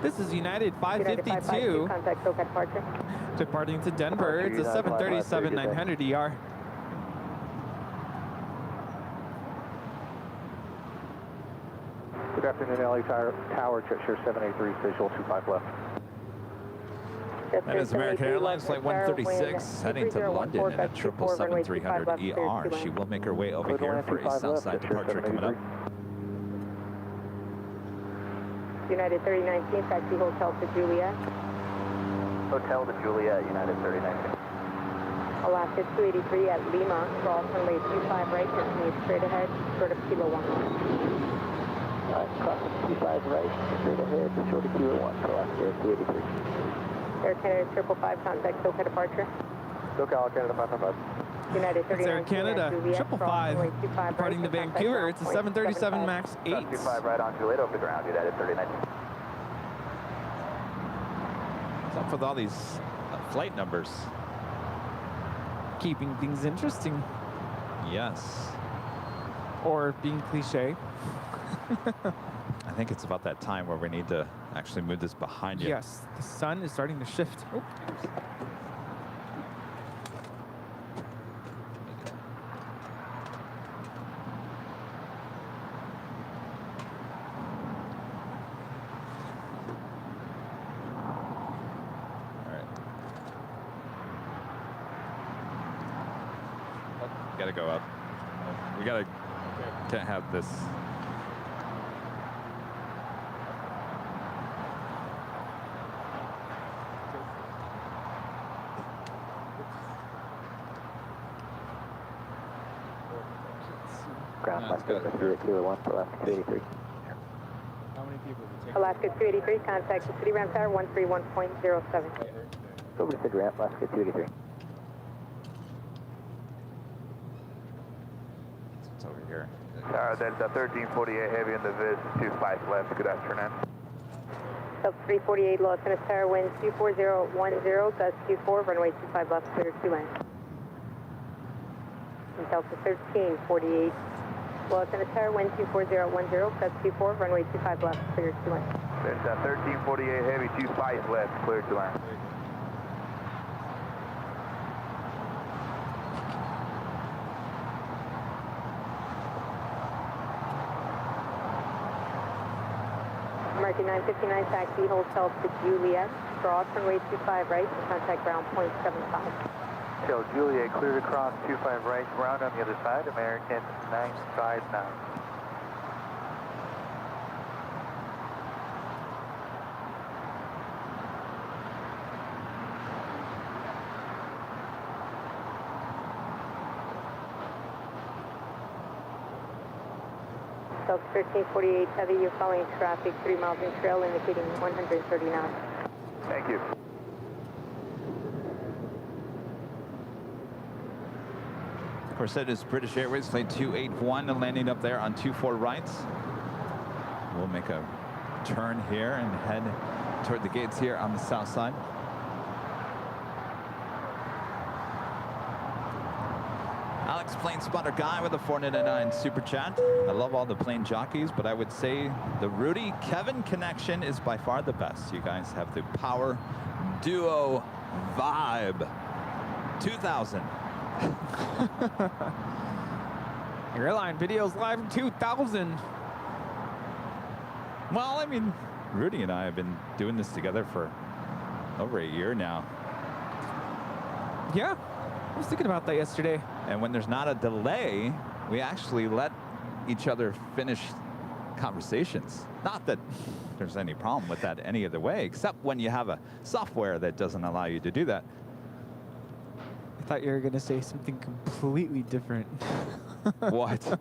Speaker 15: This is United 552
Speaker 5: contact SoCal departure.
Speaker 15: departing to Denver. It's a 737-900ER.
Speaker 2: Good afternoon, LA Tower, Cheshire 783, visual 25 left.
Speaker 1: That is American Airlines Flight 136 heading to London in a 777-300 ER. She will make her way over here for a Southside departure coming up.
Speaker 5: United 3019, taxi Hotel to Juliet.
Speaker 3: Hotel to Juliet, United 3019.
Speaker 5: Alaska 283 at Lima, cross runway 25 right, continue straight ahead, short of Kilo 1.
Speaker 2: Cross 25 right, straight ahead, short of Kilo 1, Alaska 283.
Speaker 5: Air Canada 555, contact SoCal departure.
Speaker 2: SoCal Canada 555.
Speaker 5: United 39.
Speaker 15: Air Canada 555, departing to Vancouver. It's a 737 MAX 8.
Speaker 3: 25 right on Juliet, over the ground, United 3019.
Speaker 1: What's up with all these flight numbers?
Speaker 15: Keeping things interesting.
Speaker 1: Yes.
Speaker 15: Or being cliche.
Speaker 1: I think it's about that time where we need to actually move this behind you.
Speaker 15: Yes, the sun is starting to shift. Oh.
Speaker 1: Gotta go up. We gotta, can't have this.
Speaker 2: Ground Alaska 281 for Alaska 283.
Speaker 8: How many people would take
Speaker 5: Alaska 283, contact the city ramp tower 131.07.
Speaker 2: Over to city ramp, Alaska 283.
Speaker 1: It's over here.
Speaker 6: Tower Delta 1348 heavy in the vis, 25 left. Good afternoon.
Speaker 5: Delta 348, Los Angeles Tower, wind 24010, gust Q4, runway 25 left, clear to land. And Delta 1348, Los Angeles Tower, wind 24010, gust Q4, runway 25 left, clear to land.
Speaker 6: Delta 1348 heavy, 25 left, clear to land.
Speaker 5: American 959, taxi Hotel to Juliet, cross runway 25 right, contact ground point 75.
Speaker 2: Hotel Juliet, clear to cross 25 right, ground on the other side, American 959.
Speaker 5: Delta 1348, heavy, you're following traffic 3 miles in trail, indicating 130 knots.
Speaker 6: Thank you.
Speaker 1: Of course, that is British Airways Flight 281 landing up there on 24 right. We'll make a turn here and head toward the gates here on the south side. Alex, plane spotter guy with a 499 super chat. I love all the plane jockeys, but I would say the Rudy Kevin connection is by far the best. You guys have the power duo vibe. 2000.
Speaker 15: Airline Videos live in 2000.
Speaker 1: Well, I mean, Rudy and I have been doing this together for over a year now.
Speaker 15: Yeah, I was thinking about that yesterday.
Speaker 1: And when there's not a delay, we actually let each other finish conversations. Not that there's any problem with that any other way, except when you have a software that doesn't allow you to do that.
Speaker 15: I thought you were going to say something completely different.
Speaker 1: What?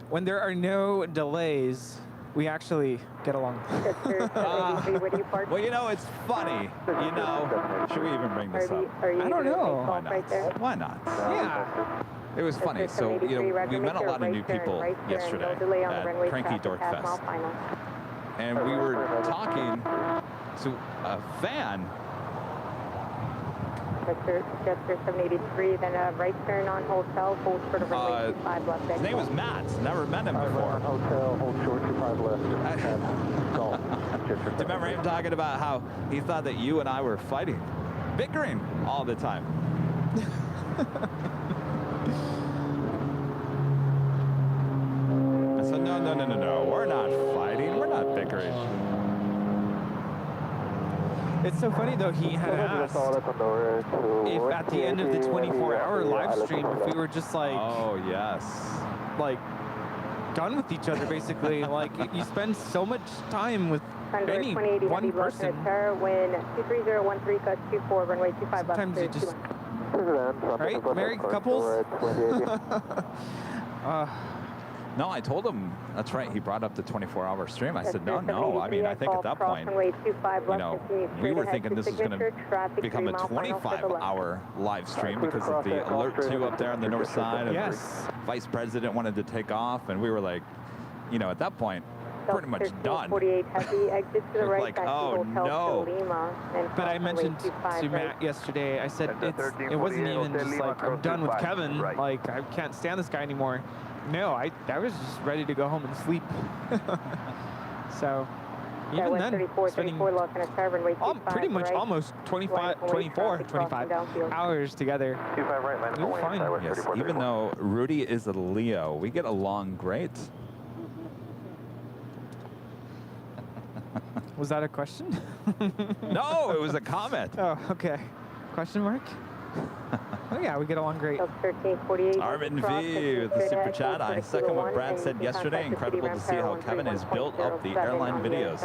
Speaker 15: When there are no delays, we actually get along.
Speaker 1: Well, you know, it's funny. You know, should we even bring this up?
Speaker 15: I don't know.
Speaker 1: Why not? Why not?
Speaker 15: Yeah.
Speaker 1: It was funny. So, you know, we met a lot of new people yesterday at Cranky Dork Fest. And we were talking to a fan.
Speaker 5: Chester 783, then right turn on Hotel, hold short of runway 25 left.
Speaker 1: His name was Matt. Never met him before.
Speaker 2: Hotel, hold short 25 left.
Speaker 1: Do you remember him talking about how he thought that you and I were fighting, bickering all the time? I said, no, No. We're not fighting. We're not bickering.
Speaker 15: It's so funny though, he had asked if at the end of the 24-hour live stream, if we were just like,
Speaker 1: oh yes,
Speaker 15: like done with each other basically. Like you spend so much time with any one person.
Speaker 5: Wind 23013, gust 24, runway 25 left.
Speaker 15: Sometimes you just, right? Married couples?
Speaker 1: No, I told him, that's right, he brought up the 24-hour stream. I said, no. I mean, I think at that point, you know, we were thinking this is going to become a 25-hour live stream because of the Alert 2 up there on the north side. And the Vice President wanted to take off, and we were like, you know, at that point, pretty much done.
Speaker 5: 48 heavy, exit to the right,
Speaker 1: like, oh no.
Speaker 15: But I mentioned to Matt yesterday, I said it wasn't even just like, I'm done with Kevin, like I can't stand this guy anymore. No, I was just ready to go home and sleep. So even then, spending pretty much almost 25 hours together. You'll find.
Speaker 1: Yes, even though Rudy is a Leo, we get along great.
Speaker 15: Was that a question?
Speaker 1: No, it was a comment.
Speaker 15: Oh, okay. Question mark? Oh yeah, we get along great.
Speaker 1: Armin V with the super chat. I second what Brad said yesterday. Incredible to see how Kevin has built up the airline videos.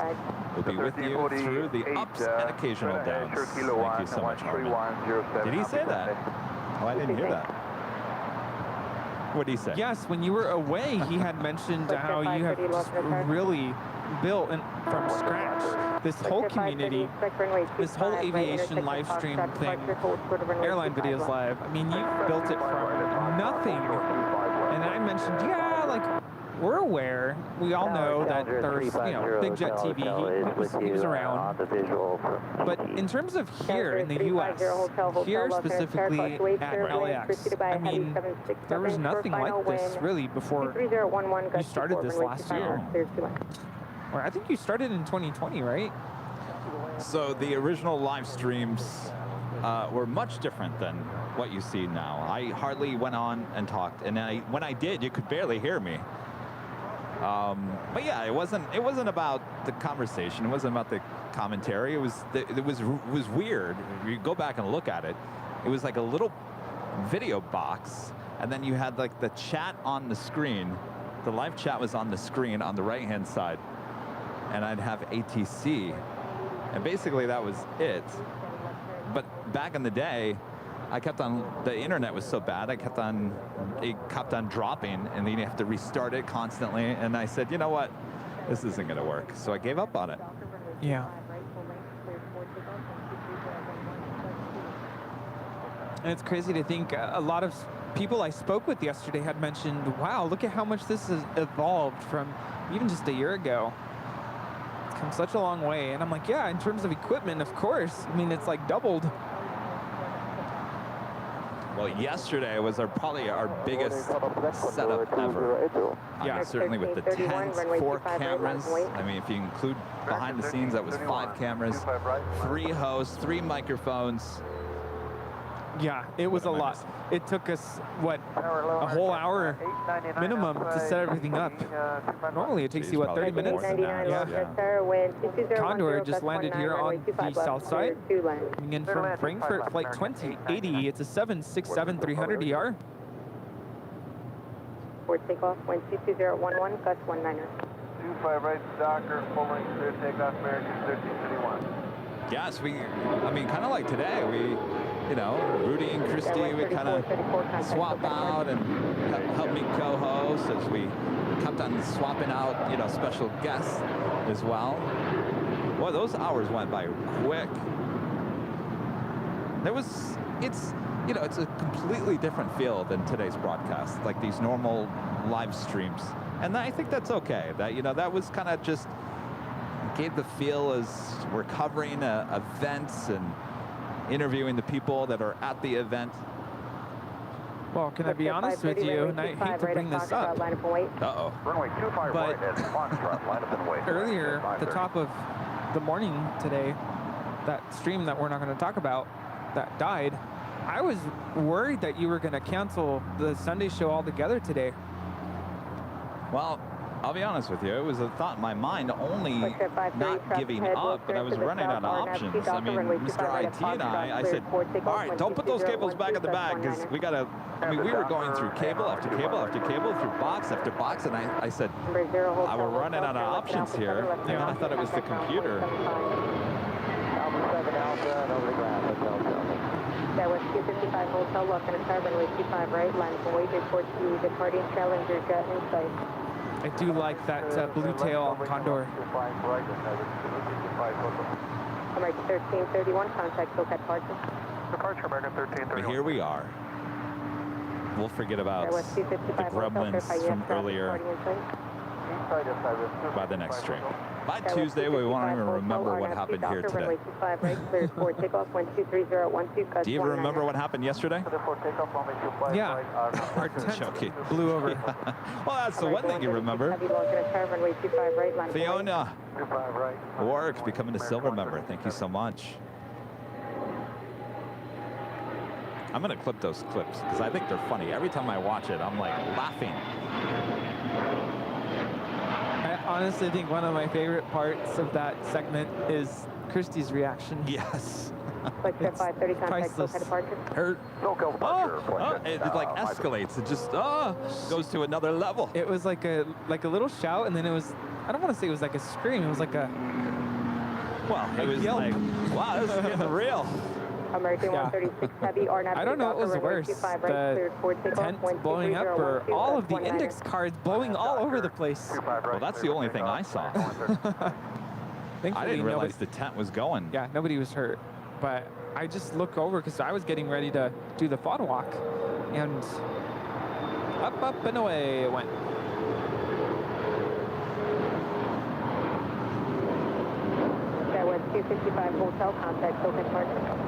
Speaker 1: We'll be with you through the ups and occasional downs. Thank you so much, Armin. Did he say that? Oh, I didn't hear that. What did he say?
Speaker 15: Yes, when you were away, he had mentioned how you have just really built from scratch this whole community, this whole aviation live stream thing, Airline Videos Live. I mean, you built it from nothing. And I mentioned, yeah, like, we're aware. We all know that there's, you know, Big Jet TV. He was around. But in terms of here in the U.S., here specifically at LAX, I mean, there was nothing like this really before you started this last year. Or I think you started in 2020, right?
Speaker 1: So the original live streams were much different than what you see now. I hardly went on and talked, and when I did, you could barely hear me. But yeah, it wasn't about the conversation. It wasn't about the commentary. It was weird. If you go back and look at it, it was like a little video box, and then you had like the chat on the screen. The live chat was on the screen on the right-hand side, and I'd have ATC, and basically that was it. But back in the day, the internet was so bad, it kept on dropping, and then you have to restart it constantly. And I said, you know what, this isn't going to work. So I gave up on it.
Speaker 15: Yeah. And it's crazy to think a lot of people I spoke with yesterday had mentioned, wow, look at how much this has evolved from even just a year ago. It's come such a long way. And I'm like, yeah, in terms of equipment, of course. I mean, it's like doubled.
Speaker 1: Well, yesterday was probably our biggest setup ever. Yeah, certainly with the tents, 4 cameras. I mean, if you include behind the scenes, that was 5 cameras, 3 hosts, 3 microphones.
Speaker 15: Yeah, it was a lot. It took us, what, a whole hour minimum to set everything up. Normally it takes you, what, 30 minutes? Yeah. Condor just landed here on the south side. Coming in from Frankfurt, flight 2080. It's a 767-300 ER.
Speaker 5: For takeoff, wind 22011, gust 19er.
Speaker 16: 25 right, Docker, full length, clear takeoff, American 1331.
Speaker 1: Yes, I mean, kind of like today, you know, Rudy and Christy, we kind of swap out and help me co-host as we kept on swapping out, you know, special guests as well. Boy, those hours went by quick. It's a completely different feel than today's broadcast, like these normal live streams. And I think that's okay. That, you know, that was kind of just gave the feel as we're covering events and interviewing the people that are at the event.
Speaker 15: Well, can I be honest with you, and I hate to bring this up,
Speaker 1: uh-oh,
Speaker 15: but earlier, at the top of the morning today, that stream that we're not going to talk about, that died, I was worried that you were going to cancel the Sunday show altogether today.
Speaker 1: Well, I'll be honest with you, it was a thought in my mind, only not giving up, but I was running out of options. I mean, Mr. IT and I said, all right, don't put those cables back in the bag, because we got to, I mean, we were going through cable after cable after cable, through box after box, and I said, I were running out of options here, and then I thought it was the computer.
Speaker 5: That was 255 Hotel, looking at Carbon Way 25 right, line from way report to departing Challenger jet in sight.
Speaker 15: I do like that blue tail Condor.
Speaker 5: American 1331, contact SoCal departure.
Speaker 6: Departure American 1331.
Speaker 1: Here we are. We'll forget about the Gremlins from earlier by the next stream. By Tuesday, we won't even remember what happened here today. Do you even remember what happened yesterday?
Speaker 15: Yeah, our tent blew over.
Speaker 1: Well, that's the one thing you remember. Fiona Warwick becoming a silver member. Thank you so much. I'm going to clip those clips because I think they're funny. Every time I watch it, I'm like laughing.
Speaker 15: I honestly think one of my favorite parts of that segment is Christy's reaction.
Speaker 1: Yes.
Speaker 5: It's priceless.
Speaker 1: It like escalates. It just goes to another level.
Speaker 15: It was like a little shout, and then it was, I don't want to say it was like a scream. It was like a,
Speaker 1: well, it was
Speaker 15: yelp.
Speaker 1: like, wow, this is getting real.
Speaker 5: American 136 heavy RNAV.
Speaker 15: I don't know what was worse, the tent blowing up or all of the index cards blowing all over the place.
Speaker 1: Well, that's the only thing I saw. I didn't realize the tent was going.
Speaker 15: Yeah, nobody was hurt. But I just look over because I was getting ready to do the photo walk. And up, and away it went.
Speaker 5: That was 255 Hotel, contact SoCal departure.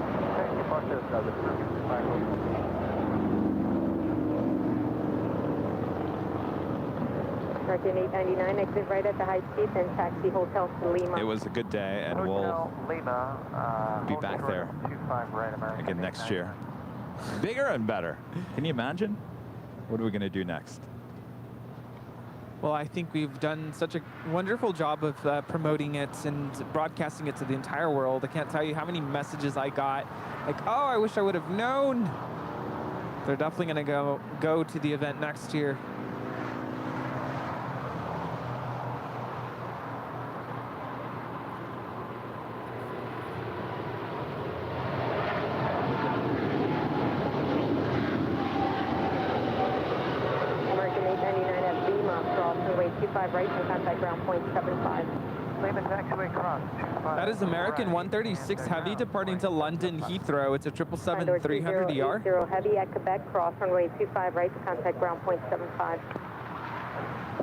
Speaker 5: American 899, exit right at the high speed, then taxi Hotel to Lima.
Speaker 1: It was a good day, and we'll be back there again next year. Bigger and better. Can you imagine? What are we going to do next?
Speaker 15: Well, I think we've done such a wonderful job of promoting it and broadcasting it to the entire world. I can't tell you how many messages I got. Like, oh, I wish I would have known. They're definitely going to go to the event next year.
Speaker 5: Right and contact ground point 75.
Speaker 15: That is American 136 Heavy departing to London Heathrow. It's a 777-300ER.
Speaker 5: Heavy at Quebec, cross runway 25 right to contact ground point 75.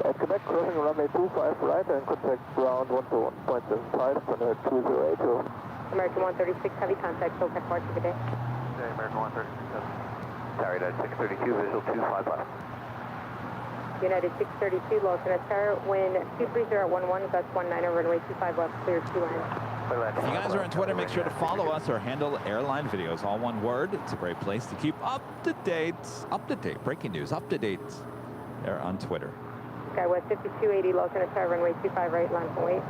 Speaker 16: At Quebec, crossing runway 25 right and contact ground 121.75, runway 2082.
Speaker 5: American 136 Heavy, contact SoCal departure, good day.
Speaker 6: American 136 Tower at 632, visual 255.
Speaker 5: United 632, Los Angeles, wind 23011, gust 19, runway 25 left, clear to land.
Speaker 1: If you guys are on Twitter, make sure to follow us or handle Airline Videos, all one word. It's a great place to keep up to date, breaking news, up to date. They're on Twitter.
Speaker 5: Skywest 5280, Los Angeles, runway 25 right, line from wait.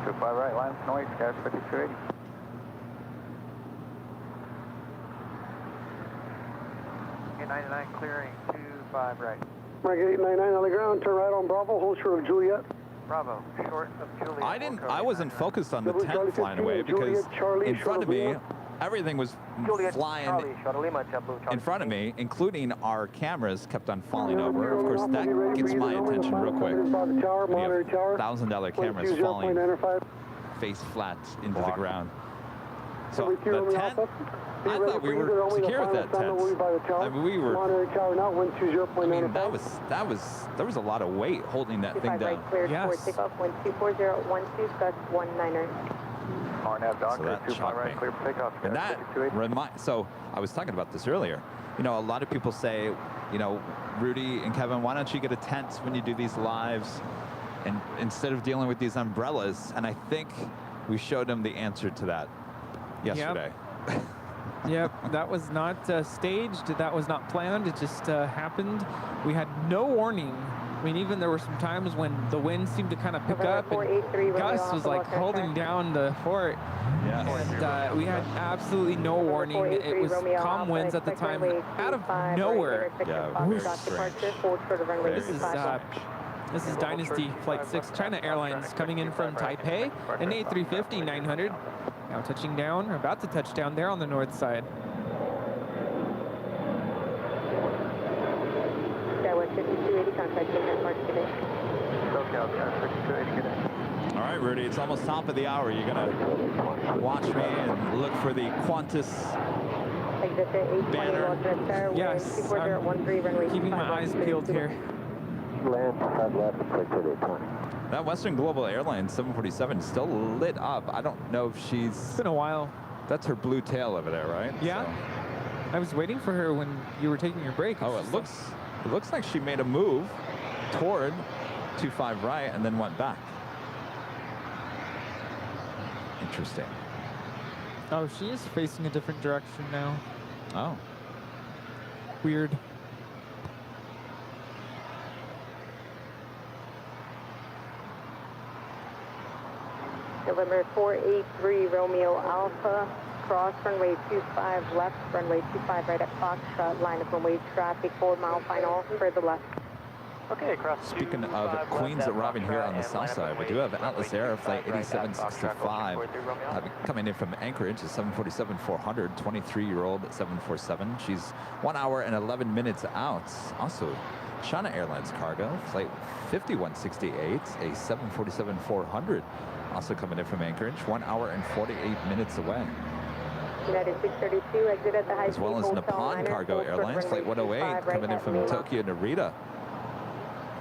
Speaker 6: 25 right, line from wait, Skywest 5280. A99 clearing 25 right.
Speaker 2: American 899 on the ground, turn right on Bravo, hold short of Juliet.
Speaker 6: Bravo, short of Juliet.
Speaker 1: I wasn't focused on the tent flying away because in front of me, everything was flying in front of me, including our cameras kept on falling over. Of course, that gets my attention real quick. We have $1,000 cameras falling face flat into the ground. So the tent, I thought we were secure with that tent. I mean, we were. I mean, there was a lot of weight holding that thing down.
Speaker 5: Yes. So
Speaker 1: that shocked me. And that so I was talking about this earlier. You know, a lot of people say, you know, Rudy and Kevin, why don't you get a tent when you do these lives, and instead of dealing with these umbrellas? And I think we showed them the answer to that yesterday.
Speaker 15: Yep. Yep, that was not staged. That was not planned. It just happened. We had no warning mean, even there were some times when the wind seemed to kind of pick up, and Gus was like holding down the fort.
Speaker 1: Yes.
Speaker 15: And we had absolutely no warning. It was calm winds at the time, out of nowhere.
Speaker 1: Yeah,
Speaker 15: This is Dynasty Flight 6 China Airlines coming in from Taipei, an A350-900. Now touching down, or about to touch down there on the north side.
Speaker 1: All right, Rudy, it's almost top of the hour. You're going to watch me and look for the Qantas banner.
Speaker 15: Yes, I'm keeping my eyes peeled here.
Speaker 16: Land 5 left, click to the 20.
Speaker 1: That Western Global Airlines 747 is still lit up. I don't know if she's...
Speaker 15: It's been a while.
Speaker 1: That's her blue tail over there, right?
Speaker 15: Yeah. So. I was waiting for her when you were taking your break.
Speaker 1: Oh, it looks like she made a move toward 25 right and then went back. Interesting.
Speaker 15: Oh, she is facing a different direction now.
Speaker 1: Oh.
Speaker 15: Weird.
Speaker 5: November 483 Romeo Alpha, cross runway 25 left, runway 25 right at Foxtrot, line of runway traffic, 4 mile final, further left.
Speaker 3: Okay, cross.
Speaker 1: Speaking of Queens arriving here on the south side, we do have Atlas Air flight 8765 coming in from Anchorage, a 747-400, 23-year-old 747. She's 1 hour and 11 minutes out. Also, China Airlines cargo, flight 5168, a 747-400. Also coming in from Anchorage, 1 hour and 48 minutes away.
Speaker 5: United 632, exit at the high
Speaker 1: as well as Nippon Cargo Airlines, flight 108, coming in from Tokyo, Narita.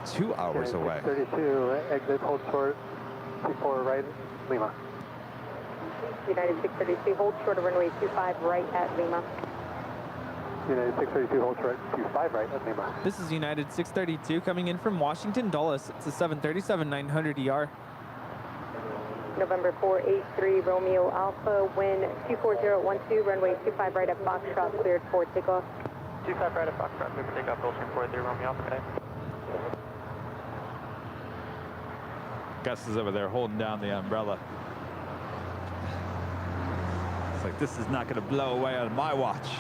Speaker 1: 2 hours away.
Speaker 2: 32, exit, hold short, 24 right, Lima.
Speaker 5: United 632, hold short of runway 25 right at Lima.
Speaker 2: United 632, hold short, 25 right at Lima.
Speaker 15: This is United 632 coming in from Washington Dulles. It's a 737-900ER.
Speaker 5: November 483 Romeo Alpha, wind 24012, runway 25 right at Foxtrot, cleared for takeoff.
Speaker 3: 25 right at Foxtrot, cleared for takeoff, Gulfstream 483 Romeo Alpha, okay.
Speaker 1: Gus is over there holding down the umbrella. It's like, this is not going to blow away on my watch.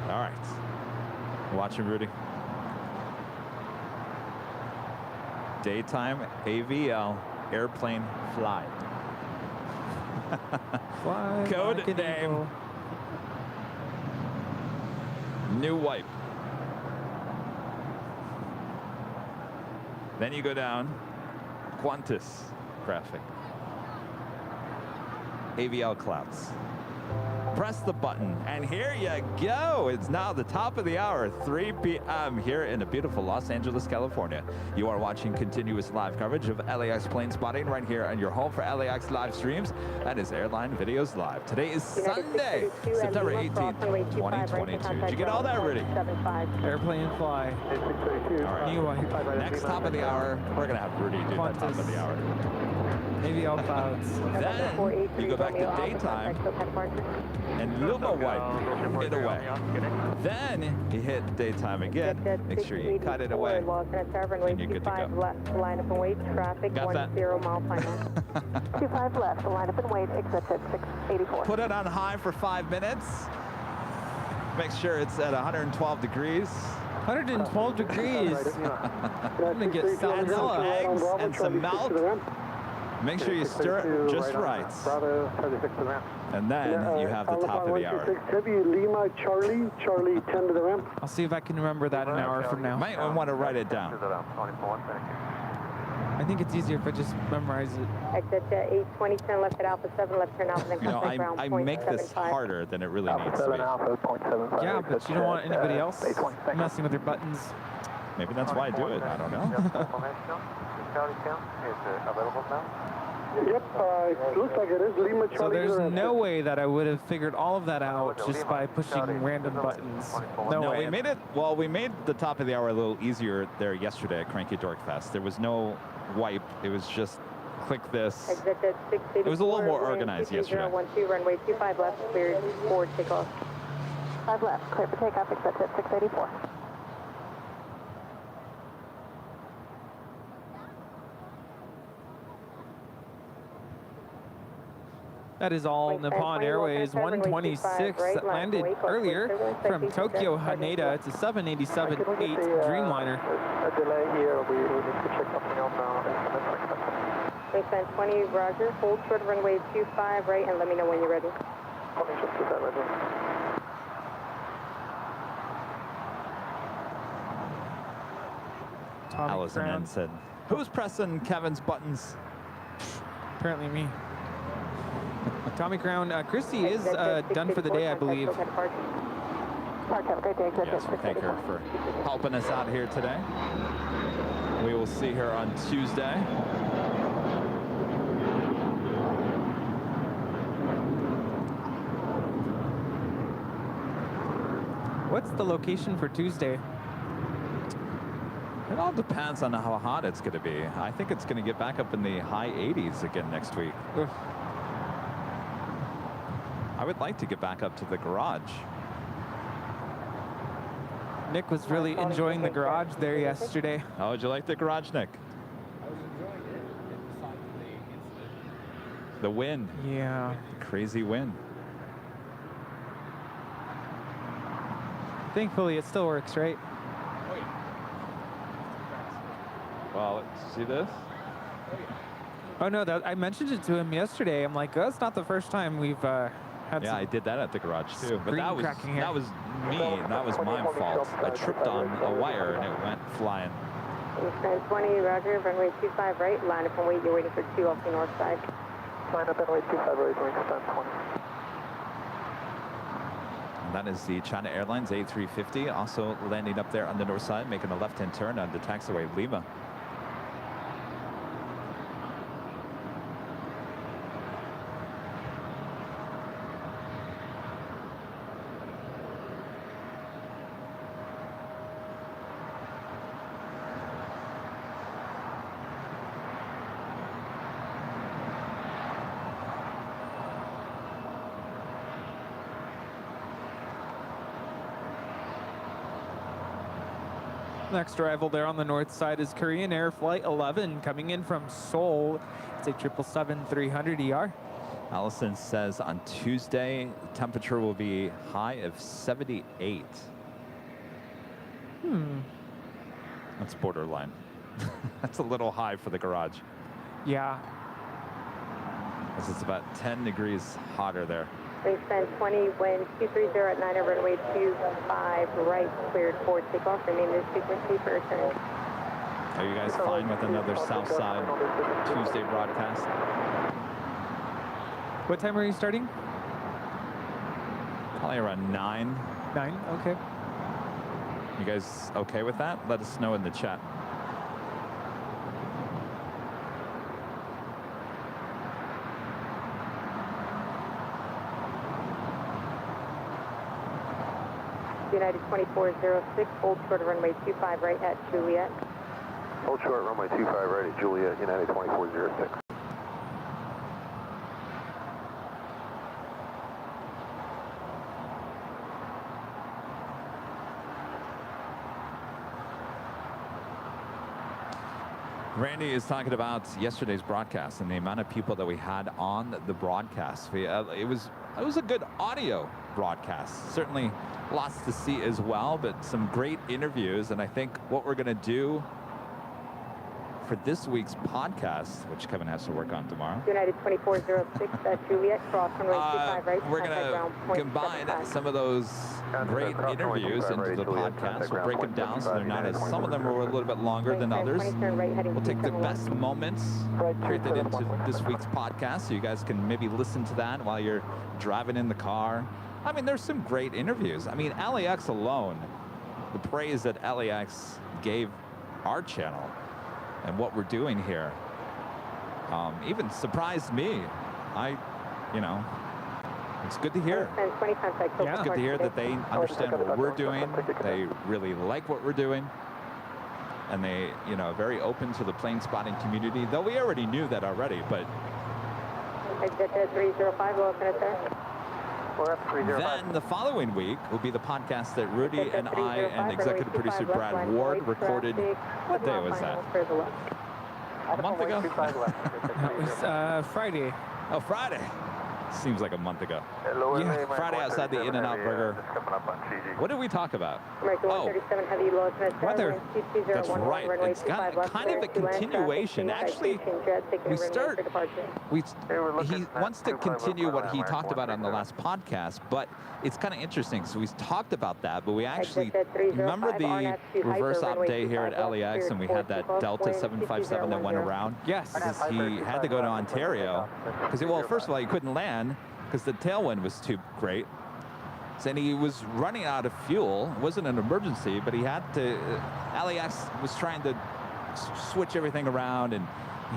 Speaker 1: All right. Watching Rudy. Daytime AVL airplane fly.
Speaker 15: Fly
Speaker 1: Code
Speaker 15: like
Speaker 1: name.
Speaker 15: Eagle.
Speaker 1: New wipe. Then you go down, Qantas graphic. AVL clouds. Press the button, and here you go. It's now the top of the hour, 3 p.m. here in the beautiful Los Angeles, California. You are watching continuous live coverage of LAX plane spotting right here on your home for LAX live streams. That is Airline Videos Live. Today is Sunday, September 18th, 2022. Did you get all that, Rudy?
Speaker 15: Airplane fly.
Speaker 1: All right. Next top of the hour, we're going to have Rudy do that top of the hour.
Speaker 15: AVL clouds.
Speaker 1: Then you go back to daytime and Luma wipe it away. Then you hit daytime again. Make sure you cut it away. And you're good to go.
Speaker 5: Left, line up and wait, traffic,
Speaker 1: Got
Speaker 5: 10 mile final.
Speaker 12: 25 left, line up and wait, exit at 684.
Speaker 1: Put it on high for 5 minutes. Make sure it's at 112 degrees.
Speaker 15: 112 degrees. I'm gonna get
Speaker 1: salmonella, eggs, and some milk. Make sure you stir it just right. And then you have the top of the hour.
Speaker 2: Lima, Charlie, Charlie 10 to the ramp.
Speaker 15: I'll see if I can remember that an hour from now.
Speaker 1: Might want to write it down.
Speaker 15: I think it's easier if I just memorize it.
Speaker 5: Exit 820, turn left at Alpha 7, left turn Alpha, then
Speaker 1: You know,
Speaker 5: contact ground
Speaker 1: I
Speaker 5: point
Speaker 1: make this
Speaker 5: 75.
Speaker 1: harder than it really needs to be.
Speaker 15: Yeah, but you don't want anybody else messing with your buttons.
Speaker 1: Maybe that's why I do it. I don't know.
Speaker 2: Yep, it looks like it is. Lima, Charlie.
Speaker 15: So there's no way that I would have figured all of that out just by pushing random buttons.
Speaker 1: No, we made it. Well, we made the top of the hour a little easier there yesterday at Cranky Dork Fest. There was no wipe. It was just click this. It was a little more organized yesterday.
Speaker 5: 12, runway 25 left, cleared for takeoff.
Speaker 12: 5 left, clear for takeoff, exit at 684.
Speaker 15: That is all Nippon Airways 126 that landed earlier from Tokyo Haneda. It's a 787-8 Dreamliner.
Speaker 16: A delay here. We need to check something out now.
Speaker 5: Wingspan 20, roger. Hold short of runway 25 right and let me know when you're ready.
Speaker 16: Formation 25, roger.
Speaker 1: Allison N said, "Who's pressing Kevin's buttons?"
Speaker 15: Apparently me. Tommy Crown, Christy is done for the day, I believe.
Speaker 1: Yes, we thank her for helping us out here today. We will see her on Tuesday.
Speaker 15: What's the location for Tuesday?
Speaker 1: It all depends on how hot it's going to be. I think it's going to get back up in the high 80s again next week.
Speaker 15: Oof.
Speaker 1: I would like to get back up to the garage.
Speaker 15: Nick was really enjoying the garage there yesterday.
Speaker 1: Oh, did you like the garage, Nick?
Speaker 8: I was enjoying it. Besides the incident.
Speaker 1: The wind.
Speaker 15: Yeah.
Speaker 1: The crazy wind.
Speaker 15: Thankfully, it still works, right?
Speaker 8: Oh, yeah.
Speaker 1: Well, see this?
Speaker 15: Oh, no, I mentioned it to him yesterday. I'm like, oh, that's not the first time we've had
Speaker 1: Yeah, I did that at the garage, too. But that was me. That was my fault. I tripped on a wire, and it went flying.
Speaker 5: Wingspan 20, roger. Runway 25 right. Line up and wait. You're waiting for 2 off the north side.
Speaker 16: Line up and wait 25 right. Wingspan 20.
Speaker 1: And that is the China Airlines A350, also landing up there on the north side, making a left-hand turn on the taxiway Lima.
Speaker 15: Next arrival there on the north side is Korean Air Flight 11 coming in from Seoul. It's a 777-300ER.
Speaker 1: Allison says on Tuesday, the temperature will be high of 78. That's borderline. That's a little high for the garage.
Speaker 15: Yeah.
Speaker 1: Because it's about 10 degrees hotter there.
Speaker 5: Wingspan 20, wind 230 at 9 over runway 25 right, cleared for takeoff. Remain this frequency for return.
Speaker 1: Are you guys fine with another Southside Tuesday broadcast?
Speaker 15: What time are you starting?
Speaker 1: Probably around 9.
Speaker 15: 9, okay.
Speaker 1: You guys okay with that? Let us know in the chat.
Speaker 5: United 2406, hold short of runway 25 right at Juliet.
Speaker 2: Hold short runway 25 right at Juliet, United 2406.
Speaker 1: Randy is talking about yesterday's broadcast and the amount of people that we had on the broadcast. It was a good audio broadcast. Certainly lots to see as well, but some great interviews. And I think what we're going to do for this week's podcast, which Kevin has to work on tomorrow.
Speaker 5: United 2406 at Juliet, cross runway 25 right.
Speaker 1: We're going to combine some of those great interviews into the podcast. We'll break them down so they're not as, some of them are a little bit longer than others. We'll take the best moments, create that into this week's podcast so you guys can maybe listen to that while you're driving in the car. I mean, there's some great interviews. I mean, LAX alone, the praise that LAX gave our channel and what we're doing here even surprised me. It's good to hear. It's good to hear that they understand what we're doing. They really like what we're doing. And they, very open to the plane spotting community, though we already knew that already, but.
Speaker 5: Exit 305, we'll open it there.
Speaker 1: Then the following week will be the podcast that Rudy and I and executive producer Brad Ward recorded. What day was that? A month ago?
Speaker 15: That was Friday.
Speaker 1: Oh, Friday. Seems like a month ago.
Speaker 6: Yeah.
Speaker 1: Friday outside the In-N-Out Burger.
Speaker 6: Just coming up on CG.
Speaker 1: What did we talk about?
Speaker 5: American 137 Heavy, low estimate.
Speaker 1: Weather. That's right. It's kind of a continuation. Actually, he wants to continue what he talked about on the last podcast, but it's kind of interesting. So we talked about that, but we actually, remember the reverse op day here at LAX, and we had that Delta 757 that went around?
Speaker 15: Yes.
Speaker 1: Because he had to go to Ontario, because, well, first of all, he couldn't land because the tailwind was too great. And he was running out of fuel. It wasn't an emergency, but he had to, LAX was trying to switch everything around, and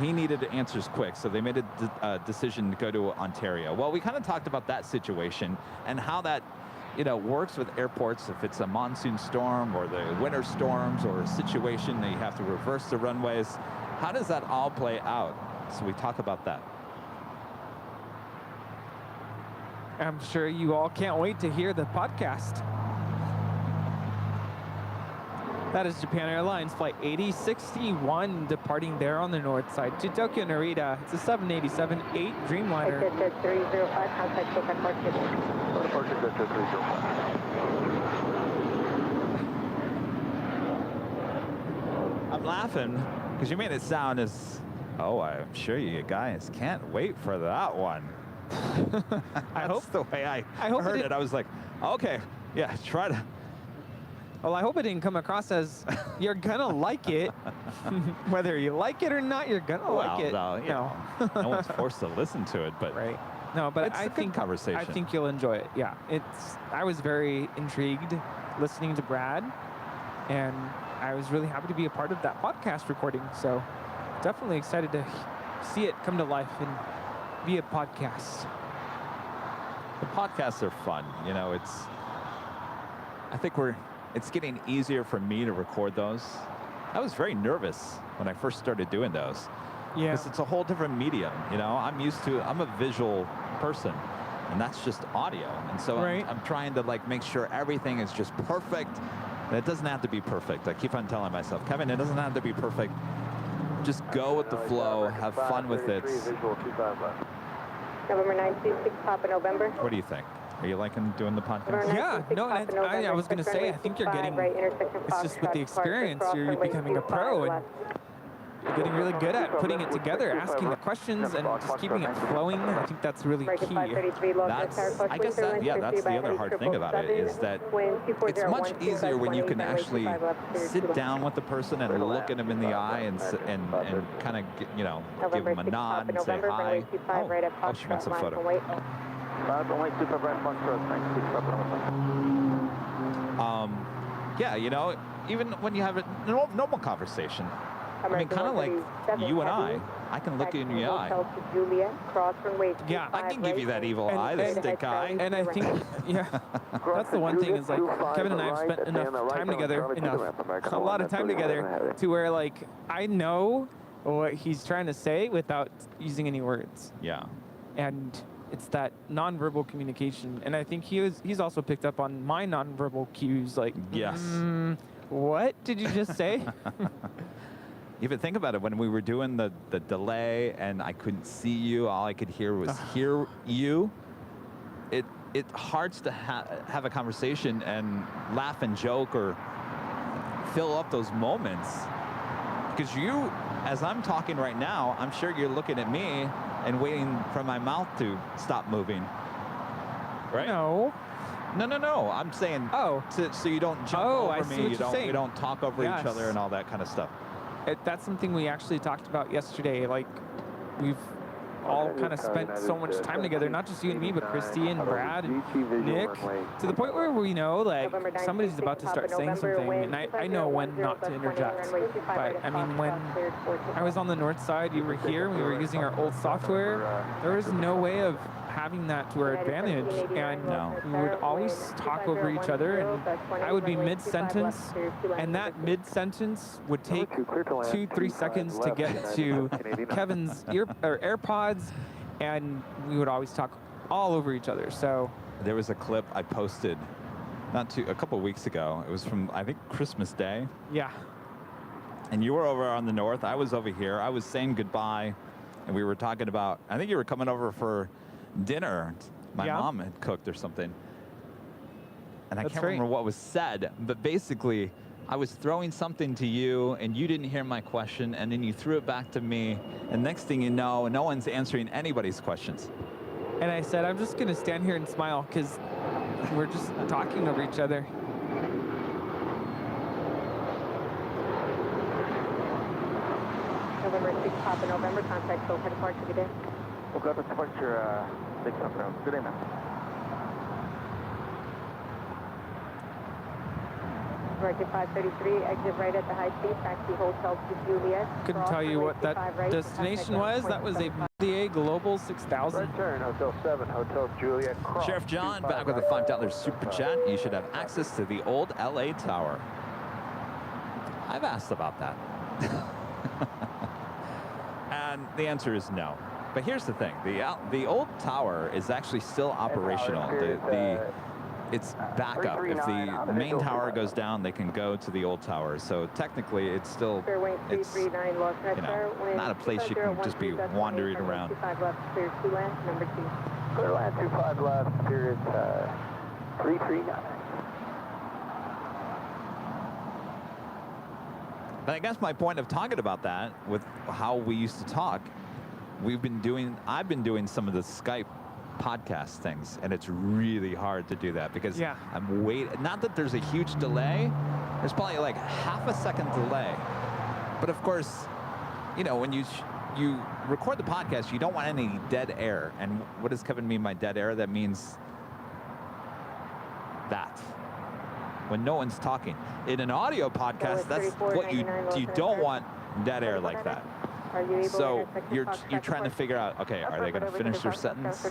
Speaker 1: he needed answers quick, so they made a decision to go to Ontario. Well, we kind of talked about that situation and how that, you know, works with airports. If it's a monsoon storm or the winter storms or a situation that you have to reverse the runways, how does that all play out? So we talk about that.
Speaker 15: I'm sure you all can't wait to hear the podcast. That is Japan Airlines Flight 8061 departing there on the north side to Tokyo Narita. It's a 787-8 Dreamliner.
Speaker 5: 305, contact Tokyo Market.
Speaker 1: I'm laughing because you made it sound as, oh, I'm sure you guys can't wait for that one. I hope the way I heard it, I was like, okay, yeah, try to.
Speaker 15: Well, I hope it didn't come across as you're gonna like it. Whether you like it or not, you're gonna like it.
Speaker 1: No, you know, no one's forced to listen to it, but
Speaker 15: right. No, but
Speaker 1: it's a good conversation.
Speaker 15: I think you'll enjoy it. Yeah, I was very intrigued listening to Brad, and I was really happy to be a part of that podcast recording. So definitely excited to see it come to life and be a podcast.
Speaker 1: The podcasts are fun. You know, I think it's getting easier for me to record those. I was very nervous when I first started doing those.
Speaker 15: Yeah.
Speaker 1: Because it's a whole different medium. You know, I'm a visual person, and that's just audio. And so I'm trying to like make sure everything is just perfect. And it doesn't have to be perfect. I keep on telling myself, Kevin, it doesn't have to be perfect. Just go with the flow, have fun with it.
Speaker 5: November 926, Papa November.
Speaker 1: What do you think? Are you liking doing the podcast?
Speaker 15: Yeah, no, I was going to say, I think you're getting, it's just with the experience, you're becoming a pro, and you're getting really good at putting it together, asking the questions, and just keeping it flowing. I think that's really key.
Speaker 1: That's the other hard thing about it, is that it's much easier when you can actually sit down with the person and look at them in the eye and kind of, you know, give them a nod and say hi. Oh, she wants a photo. Yeah, you know, even when you have a normal conversation, I mean, kind of like you and I can look in your eye.
Speaker 15: Yeah,
Speaker 1: I can give you that evil eye, the stick eye.
Speaker 15: And I think, yeah, that's the one thing is like Kevin and I have spent enough time together, a lot of time together to where like I know what he's trying to say without using any words.
Speaker 1: Yeah.
Speaker 15: And it's that nonverbal communication. And I think he's also picked up on my nonverbal cues like,
Speaker 1: yes.
Speaker 15: What did you just say?
Speaker 1: Even think about it, when we were doing the delay and I couldn't see you, all I could hear was hear you. It hard to have a conversation and laugh and joke or fill up those moments. Because you, as I'm talking right now, I'm sure you're looking at me and waiting for my mouth to stop moving. Right?
Speaker 15: No.
Speaker 1: No. I'm saying so you don't jump over me, you don't talk over each other and all that kind of stuff.
Speaker 15: That's something we actually talked about yesterday. Like, we've all kind of spent so much time together, not just you and me, but Christy and Brad and Nick, to the point where we know, like, somebody's about to start saying something, and I know when not to interject. But, I mean, when I was on the north side, you were here, and we were using our old software, there was no way of having that to our advantage, and we would always talk over each other, and I would be mid-sentence, and that mid-sentence would take 2-3 seconds to get to Kevin's AirPods, and we would always talk all over each other. So
Speaker 1: there was a clip I posted a couple of weeks ago. It was from, I think, Christmas Day.
Speaker 15: Yeah.
Speaker 1: And you were over on the north. I was over here. I was saying goodbye, and we were talking about, I think you were coming over for dinner my mom had cooked or something. And I can't remember what was said, but basically I was throwing something to you and you didn't hear my question, and then you threw it back to me, and next thing you know, no one's answering anybody's questions.
Speaker 15: And I said, I'm just gonna stand here and smile because we're just talking over each other.
Speaker 5: November 6 Papa November, contact Soul Park to get in.
Speaker 16: Okay, that's departure 6 November. Good day, ma'am.
Speaker 5: Directed 533, exit right at the high speed, taxi hotel to Juliet.
Speaker 15: Couldn't tell you what that destination was. That was a DA Global 6000.
Speaker 16: Right turn, Hotel 7, Hotel Juliet. Cross.
Speaker 1: Sheriff John back with a $5 super chat. You should have access to the old LA Tower. I've asked about that. And the answer is no. But here's the thing. The old tower is actually still operational. It's backup. If the main tower goes down, they can go to the old tower. So technically, it's still, it's, you know, not a place you can just be wandering around.
Speaker 5: 25 left, clear 2 land, number 2.
Speaker 16: Clear land 25 left, period 339.
Speaker 1: But I guess my point of talking about that, with how we used to talk, I've been doing some of the Skype podcast things, and it's really hard to do that because I'm waiting. Not that there's a huge delay. There's probably like half a second delay. But of course, you know, when you record the podcast, you don't want any dead air. And what does Kevin mean by dead air? That means that. When no one's talking. In an audio podcast, that's what you don't want dead air like that. So you're trying to figure out, okay, are they going to finish their sentence?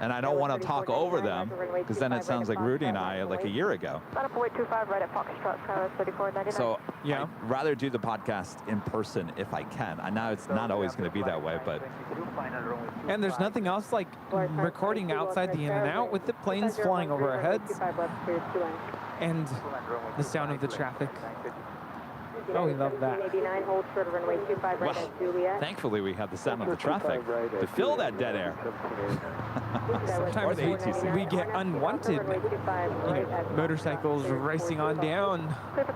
Speaker 1: And I don't want to talk over them, because then it sounds like Rudy and I like a year ago. So I'd rather do the podcast in person if I can. I know it's not always going to be that way, but...
Speaker 15: And there's nothing else like recording outside the in and out with the planes flying over our heads and the sound of the traffic. Oh, we love that.
Speaker 1: Well, thankfully, we have the sound of the traffic to fill that dead air.
Speaker 15: Sometimes we get unwanted, motorcycles racing on down.
Speaker 1: Of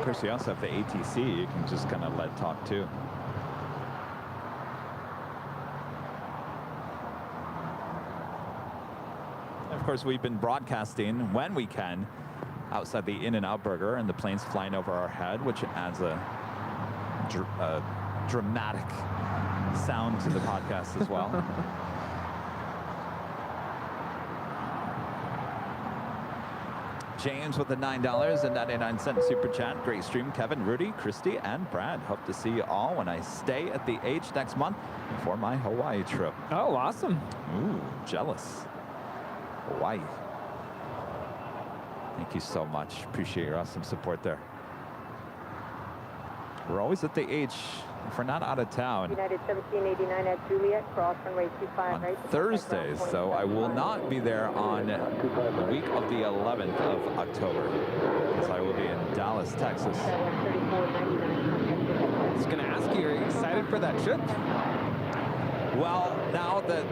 Speaker 1: course, you also have the ATC. You can just kind of let talk, too. Of course, we've been broadcasting when we can outside the In-N-Out Burger, and the plane's flying over our head, which adds a dramatic sound to the podcast as well. James with the $9.99 super chat. Great stream, Kevin, Rudy, Christy, and Brad. Hope to see you all when I stay at the H next month for my Hawaii trip.
Speaker 15: Oh, awesome.
Speaker 1: Ooh, jealous. Hawaii. Thank you so much. Appreciate your awesome support there. We're always at the H if we're not out of town.
Speaker 5: United 1789 at Juliet, cross runway 25
Speaker 1: on
Speaker 5: right.
Speaker 1: Thursdays, so I will not be there on the week of the 11th of October, because I will be in Dallas, Texas.
Speaker 15: I was going to ask you, are you excited for that trip?
Speaker 1: Well, now that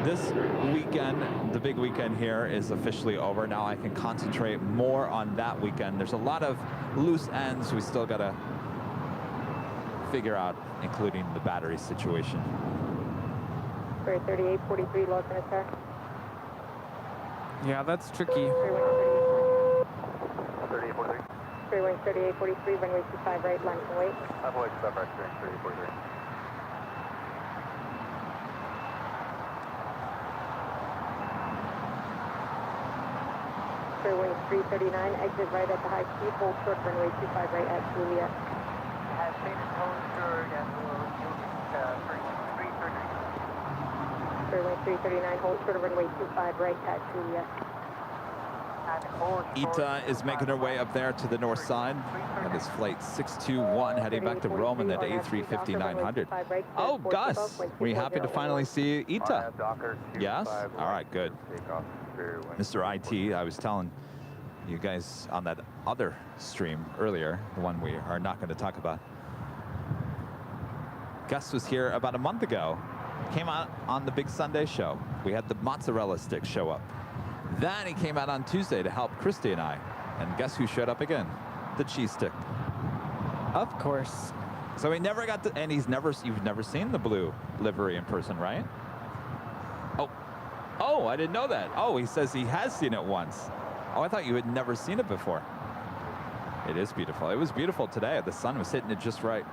Speaker 1: this weekend, the big weekend here, is officially over, now I can concentrate more on that weekend. There's a lot of loose ends we still got to figure out, including the battery situation.
Speaker 5: For 3843 Los Angeles.
Speaker 15: Yeah, that's tricky.
Speaker 16: 3843.
Speaker 5: Freeway 3843, runway 25 right, line and wait.
Speaker 16: I'm away, stop right, 3843.
Speaker 5: Fairway 339, exit right at the high speed, hold short runway 25 right at Juliet.
Speaker 16: Has been hold short and will use 339.
Speaker 5: Fairway 339, hold short runway 25 right at Juliet.
Speaker 1: Ita is making her way up there to the north side. That is flight 621 heading back to Rome in that A350-900. Oh, Gus, were you happy to finally see Ita? Yes? All right, good. Mr. IT, I was telling you guys on that other stream earlier, the one we are not going to talk about. Gus was here about a month ago Came out on the big Sunday show. We had the mozzarella stick show up. Then he came out on Tuesday to help Christy and I. And guess who showed up again? The cheese stick.
Speaker 15: Of course.
Speaker 1: So he never got to, and you've never seen the blue livery in person, right? Oh, I didn't know that. Oh, he says he has seen it once. Oh, I thought you had never seen it before. It is beautiful. It was beautiful today. The sun was hitting it just right.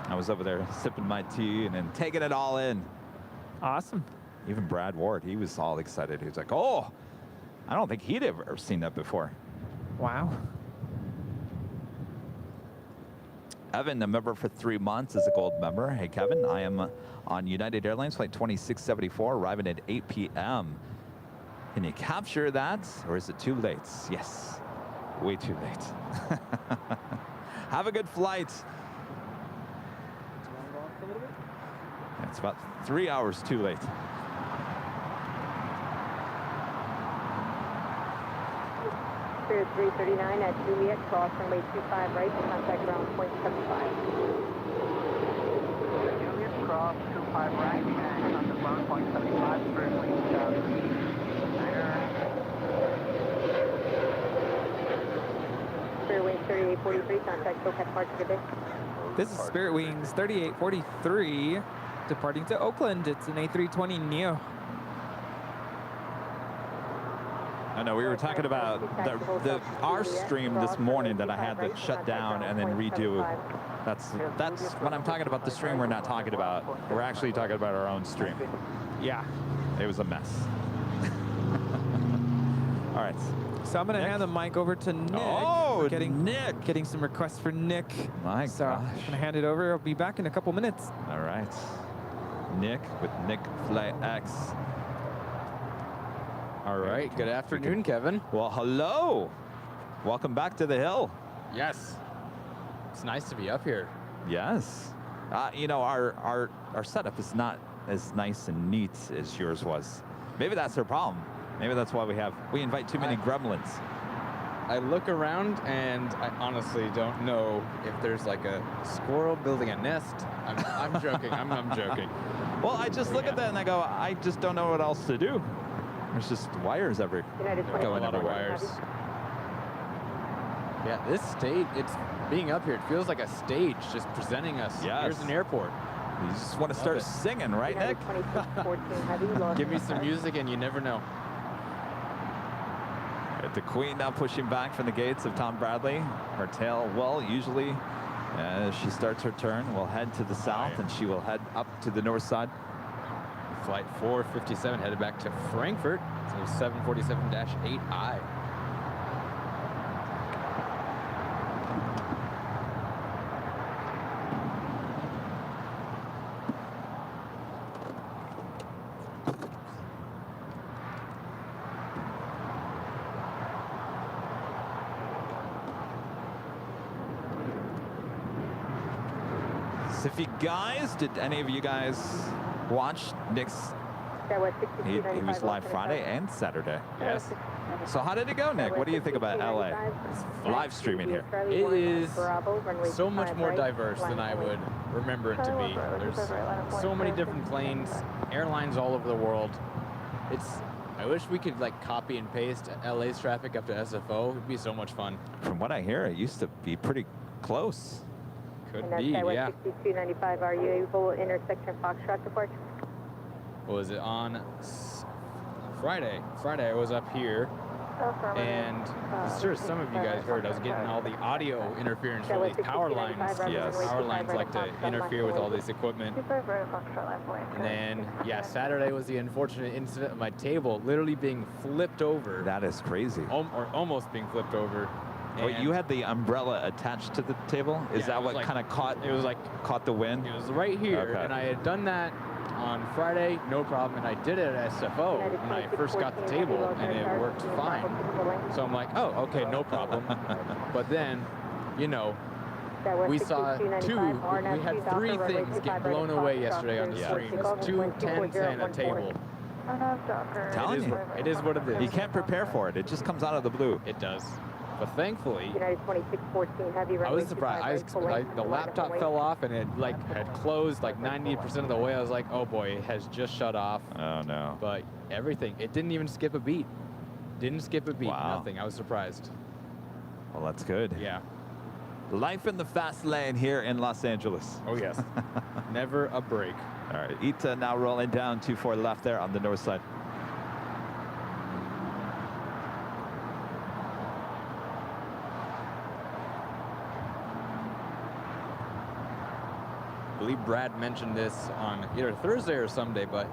Speaker 1: I was over there sipping my tea and then taking it all in.
Speaker 15: Awesome.
Speaker 1: Even Brad Ward, he was all excited. He was like, oh, I don't think he'd ever seen that before.
Speaker 15: Wow.
Speaker 1: Evan, a member for 3 months, is a gold member. Hey, Kevin, I am on United Airlines flight 2674, arriving at 8 p.m. Can you capture that, or is it too late? Yes, way too late. Have a good flight. It's about 3 hours too late.
Speaker 5: Spirit 339 at Juliet, cross runway 25 right to contact ground point 75.
Speaker 2: Juliet, cross 25 right and contact ground point 75, Spirit Wings 38.
Speaker 5: Spirit Wings 3843, contact SoCal Park today.
Speaker 15: This is Spirit Wings 3843, departing to Oakland. It's an A320 Neo.
Speaker 1: I know we were talking about our stream this morning that I had to shut down and then redo. That's when I'm talking about the stream we're not talking about. We're actually talking about our own stream.
Speaker 15: Yeah.
Speaker 1: It was a mess. All right.
Speaker 15: So I'm going to hand the mic over to Nick.
Speaker 1: Oh, Nick.
Speaker 15: Getting some requests for Nick.
Speaker 1: My
Speaker 15: so
Speaker 1: gosh.
Speaker 15: I'm going to hand it over. I'll be back in a couple minutes.
Speaker 1: All right. Nick with Nick Flight X.
Speaker 17: All right. Good afternoon, Kevin.
Speaker 1: Well, hello. Welcome back to the hill.
Speaker 17: Yes. It's nice to be up here.
Speaker 1: Yes. You know, our setup is not as nice and neat as yours was. Maybe that's our problem. Maybe that's why we invite too many gremlins.
Speaker 17: I look around and I honestly don't know if there's like a squirrel building a nest. I'm joking. I'm joking.
Speaker 1: Well, I just look at that and I go, I just don't know what else to do. There's just wires going everywhere.
Speaker 17: Yeah, this stage, it's being up here. It feels like a stage just presenting us.
Speaker 1: Yes.
Speaker 17: Here's an airport.
Speaker 1: You just want to start singing, right, Nick?
Speaker 17: Give me some music and you never know.
Speaker 1: The Queen now pushing back from the gates of Tom Bradley. Her tail, well, usually as she starts her turn, will head to the south and she will head up to the north side.
Speaker 17: Flight 457 headed back to Frankfurt. So 747-8I.
Speaker 1: So if you guys, did any of you guys watch Nick's? He was live Friday and Saturday.
Speaker 17: Yes.
Speaker 1: So how did it go, Nick? What do you think about LA? Live streaming here.
Speaker 17: It is so much more diverse than I would remember it to be. There's so many different planes, airlines all over the world. I wish we could like copy and paste LA's traffic up to SFO. It'd be so much fun.
Speaker 1: From what I hear, it used to be pretty close.
Speaker 17: Could be, yeah.
Speaker 5: 6295, are you able intersection Foxtrot departure?
Speaker 17: Was it on Friday? Friday I was up here, and I'm sure some of you guys heard I was getting all the audio interference from these power lines.
Speaker 1: Yes.
Speaker 17: Power lines like to interfere with all this equipment. And then, yeah, Saturday was the unfortunate incident of my table literally being flipped over.
Speaker 1: That is crazy.
Speaker 17: Or almost being flipped over.
Speaker 1: Wait, you had the umbrella attached to the table? Is that what kind of caught?
Speaker 17: It was like
Speaker 1: caught the wind.
Speaker 17: It was right here,
Speaker 1: okay.
Speaker 17: And I had done that on Friday, no problem, and I did it at SFO when I first got the table, and it worked fine. So I'm like, oh, okay, no problem. But then, you know, we saw we had 3 things get blown away yesterday on the stream. 2 tents and a table.
Speaker 1: Telling you.
Speaker 17: It is what it is.
Speaker 1: You can't prepare for it. It just comes out of the blue.
Speaker 17: It does. But thankfully,
Speaker 5: United 2614 Heavy.
Speaker 17: I was surprised. The laptop fell off and it like had closed like 90% of the way. I was like, oh boy, it has just shut off.
Speaker 1: Oh no.
Speaker 17: But everything, it didn't even skip a beat. Didn't skip a beat.
Speaker 1: Wow.
Speaker 17: Nothing. I was surprised.
Speaker 1: Well, that's good.
Speaker 17: Yeah.
Speaker 1: Life in the fast lane here in Los Angeles.
Speaker 17: Oh yes. Never a break.
Speaker 1: All right, Ita now rolling down 24 left there on the north side.
Speaker 17: I believe Brad mentioned this on either Thursday or Sunday, but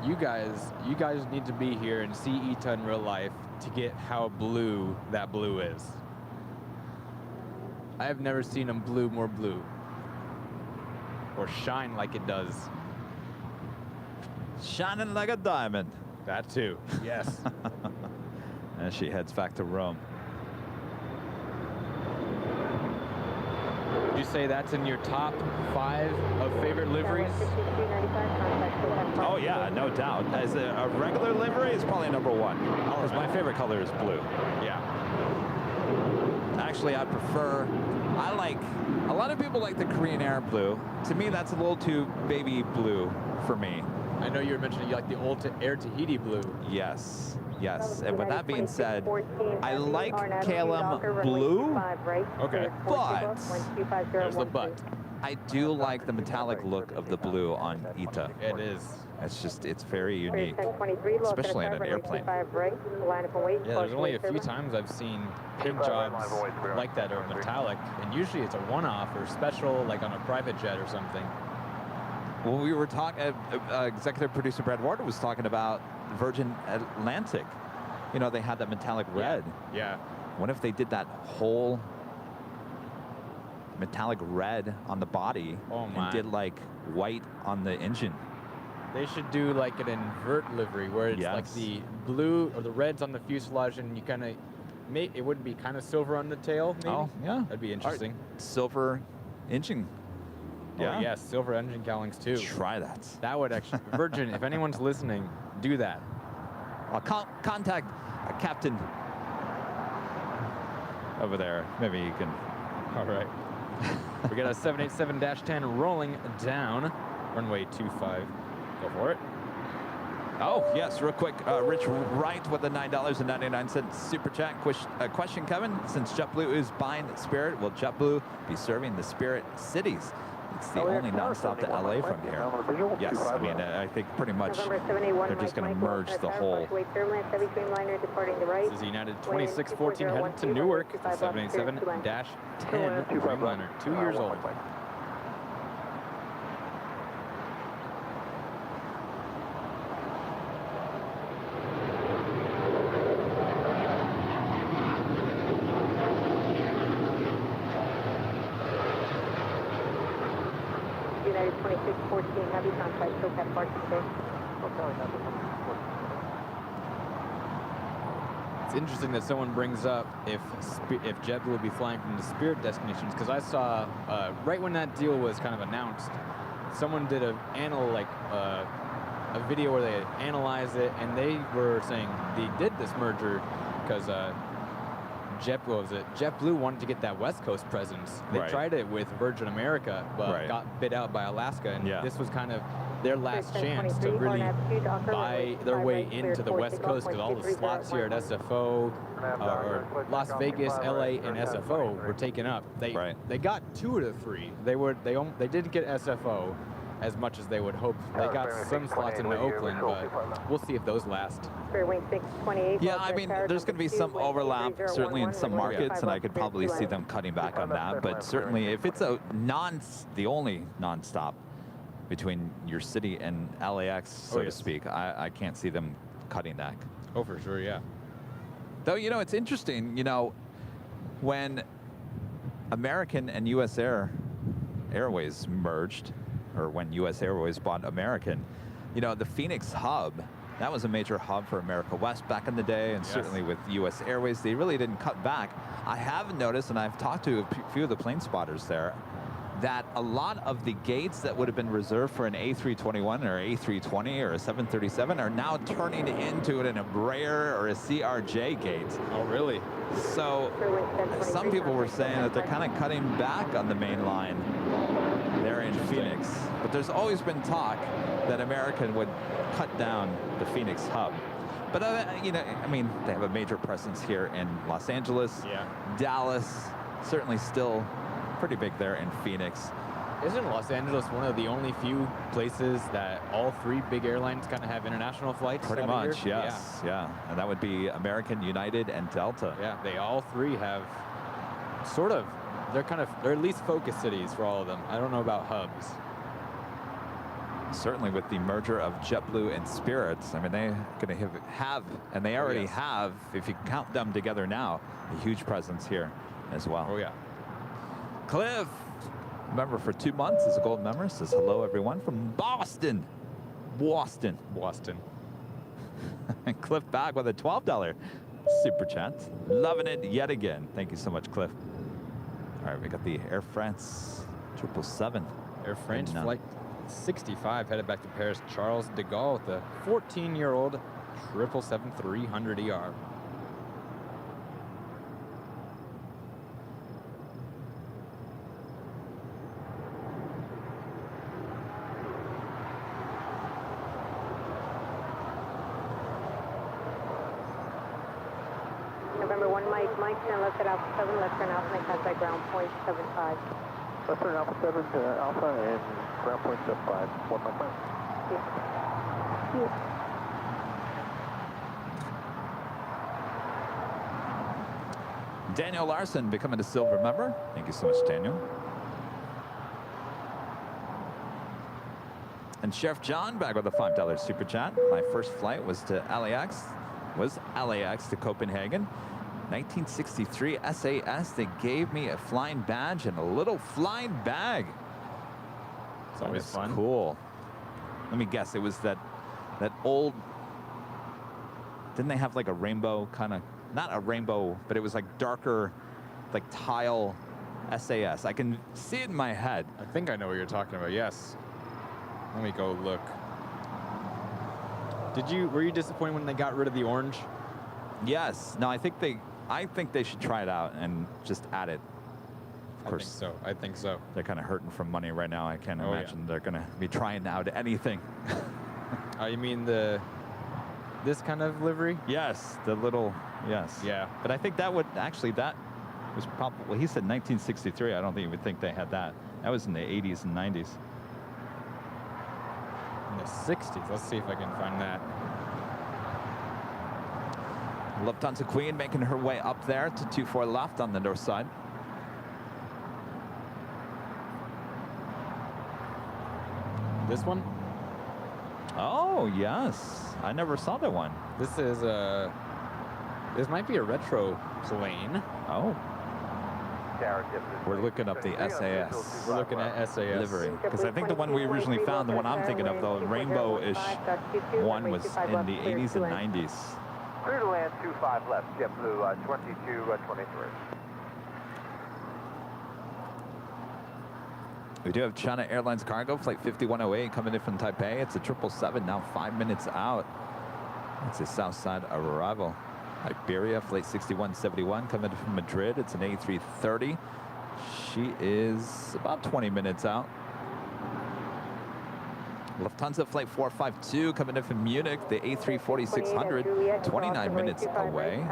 Speaker 17: you guys need to be here and see Ita in real life to get how blue that blue is. I have never seen him more blue or shine like it does.
Speaker 1: Shining like a diamond.
Speaker 17: That too, yes.
Speaker 1: As she heads back to Rome.
Speaker 17: Would you say that's in your top 5 of favorite liveries?
Speaker 1: Oh yeah, no doubt. As a regular livery, it's probably number 1. Because my favorite color is blue.
Speaker 17: Yeah.
Speaker 1: Actually, I prefer. A lot of people like the Korean Air blue. To me, that's a little too baby blue for me.
Speaker 17: I know you were mentioning you like the old Air Tahiti blue.
Speaker 1: Yes. Yes, and with that being said, I like KLM blue,
Speaker 17: okay,
Speaker 1: but
Speaker 17: there's the but.
Speaker 1: I do like the metallic look of the blue on Ita.
Speaker 17: It is.
Speaker 1: It's very unique, especially on an airplane.
Speaker 17: Yeah, there's only a few times I've seen paint jobs like that or metallic, and usually it's a one-off or special, like on a private jet or something.
Speaker 1: Well, we were talking, executive producer Brad Warder was talking about Virgin Atlantic. You know, they had that metallic red.
Speaker 17: Yeah.
Speaker 1: What if they did that whole metallic red on the body and did like white on the engine?
Speaker 17: They should do like an invert livery where it's like the blue or the reds on the fuselage and you kind of it wouldn't be kind of silver on the tail, maybe?
Speaker 1: Oh, yeah.
Speaker 17: That'd be interesting.
Speaker 1: Silver engine.
Speaker 17: Yeah. Oh, yes, silver engine cowlings too.
Speaker 1: Try that.
Speaker 17: That would actually, Virgin, if anyone's listening, do that.
Speaker 1: I'll contact a captain over there. Maybe you can.
Speaker 17: All right. We got a 787-10 rolling down. Runway 25. Go for it.
Speaker 1: Oh, yes, real quick. Rich Wright with the $9.99 super chat. Question, Kevin. Since JetBlue is buying Spirit, will JetBlue be serving the Spirit cities? It's the only nonstop to LA from here. Yes, I mean, I think pretty much they're just going to merge the whole.
Speaker 17: This is United 2614 headed to Newark. The 787-10 Dreamliner, 2 years old.
Speaker 5: United 2614 Heavy contact, SoCal parking bay.
Speaker 17: It's interesting that someone brings up if JetBlue will be flying from the Spirit destinations, because I saw right when that deal was kind of announced, someone did a video where they analyzed it, and they were saying they did this merger because JetBlue wanted to get that West Coast presence. They tried it with Virgin America, but got bid out by Alaska, and this was kind of their last chance to really buy their way into the West Coast, because all the slots here at SFO, or Las Vegas, LA, and SFO were taken up. They got 2 of the 3. They didn't get SFO as much as they would hope. They got some slots into Oakland, but we'll see if those last.
Speaker 1: Yeah, I mean, there's going to be some overlap, certainly in some markets, and I could probably see them cutting back on that. But certainly, if it's the only nonstop between your city and LAX, so to speak, I can't see them cutting that.
Speaker 17: Oh, for sure, yeah.
Speaker 1: Though, you know, it's interesting, you know, when American and US Airways merged, or when US Airways bought American, you know, the Phoenix hub, that was a major hub for America West back in the day, and certainly with US Airways, they really didn't cut back. I have noticed, and I've talked to a few of the plane spotters there, that a lot of the gates that would have been reserved for an A321 or A320 or a 737 are now turning into an Embraer or a CRJ gate.
Speaker 17: Oh, really?
Speaker 1: So some people were saying that they're kind of cutting back on the main line there in Phoenix. But there's always been talk that American would cut down the Phoenix hub. But, you know, I mean, they have a major presence here in Los Angeles, Dallas, certainly still pretty big there in Phoenix.
Speaker 17: Isn't Los Angeles one of the only few places that all three big airlines kind of have international flights?
Speaker 1: Pretty much, yes. Yeah. And that would be American, United, and Delta.
Speaker 17: Yeah, they all three have sort of, they're at least focus cities for all of them. I don't know about hubs.
Speaker 1: Certainly with the merger of JetBlue and Spirit, I mean, they're going to have, and they already have, if you count them together now, a huge presence here as well.
Speaker 17: Oh, yeah.
Speaker 1: Cliff, member for 2 months, is a gold member, says hello, everyone, from Boston. Boston. And Cliff back with a $12 super chat. Loving it yet again. Thank you so much, Cliff. All right, we got the Air France 777.
Speaker 17: Air France flight 65 headed back to Paris. Charles de Gaulle with the 14-year-old 777-300ER.
Speaker 5: November 1, Mike 10, left at Alpha 7, left turn Alpha, make contact ground point 75.
Speaker 16: Left turn Alpha 7 to Alpha and ground point 75. 1 Mike 9.
Speaker 1: Daniel Larson becoming a silver member. Thank you so much, Daniel. And Sheriff John back with a $5 super chat. My first flight was to LAX, to Copenhagen. 1963 SAS, they gave me a flying badge and a little flying bag.
Speaker 17: It's always fun.
Speaker 1: Cool. Let me guess, it was that old, didn't they have like a rainbow kind of, not a rainbow, but it was like darker, like tile SAS. I can see it in my head.
Speaker 17: I think I know what you're talking about, yes. Let me go look. Were you disappointed when they got rid of the orange?
Speaker 1: Yes. No, I think they should try it out and just add it. Of course.
Speaker 17: I think so.
Speaker 1: They're kind of hurting from money right now. I can't imagine they're going to be trying out anything.
Speaker 17: You mean this kind of livery?
Speaker 1: Yes, the little, yes.
Speaker 17: Yeah.
Speaker 1: But I think that was probably, well, he said 1963. I don't even think they had that. That was in the 80s and 90s.
Speaker 17: In the 60s. Let's see if I can find that.
Speaker 1: Lufthansa Queen making her way up there to 24 left on the north side.
Speaker 17: This one?
Speaker 1: Oh, yes. I never saw that one.
Speaker 17: This might be a retro plane.
Speaker 1: Oh. We're looking up the SAS.
Speaker 17: We're looking at SAS.
Speaker 1: Livery. Because I think the one we originally found, the one I'm thinking of, the rainbow-ish one, was in the 80s and 90s.
Speaker 2: Clear to land 25 left, JetBlue 2223.
Speaker 1: We do have China Airlines cargo, flight 5108 coming in from Taipei. It's a 777, now 5 minutes out. It's a south side arrival. Iberia, flight 6171 coming in from Madrid. It's an A330. She is about 20 minutes out. Lufthansa flight 452 coming in from Munich, the A340-600, 29 minutes away.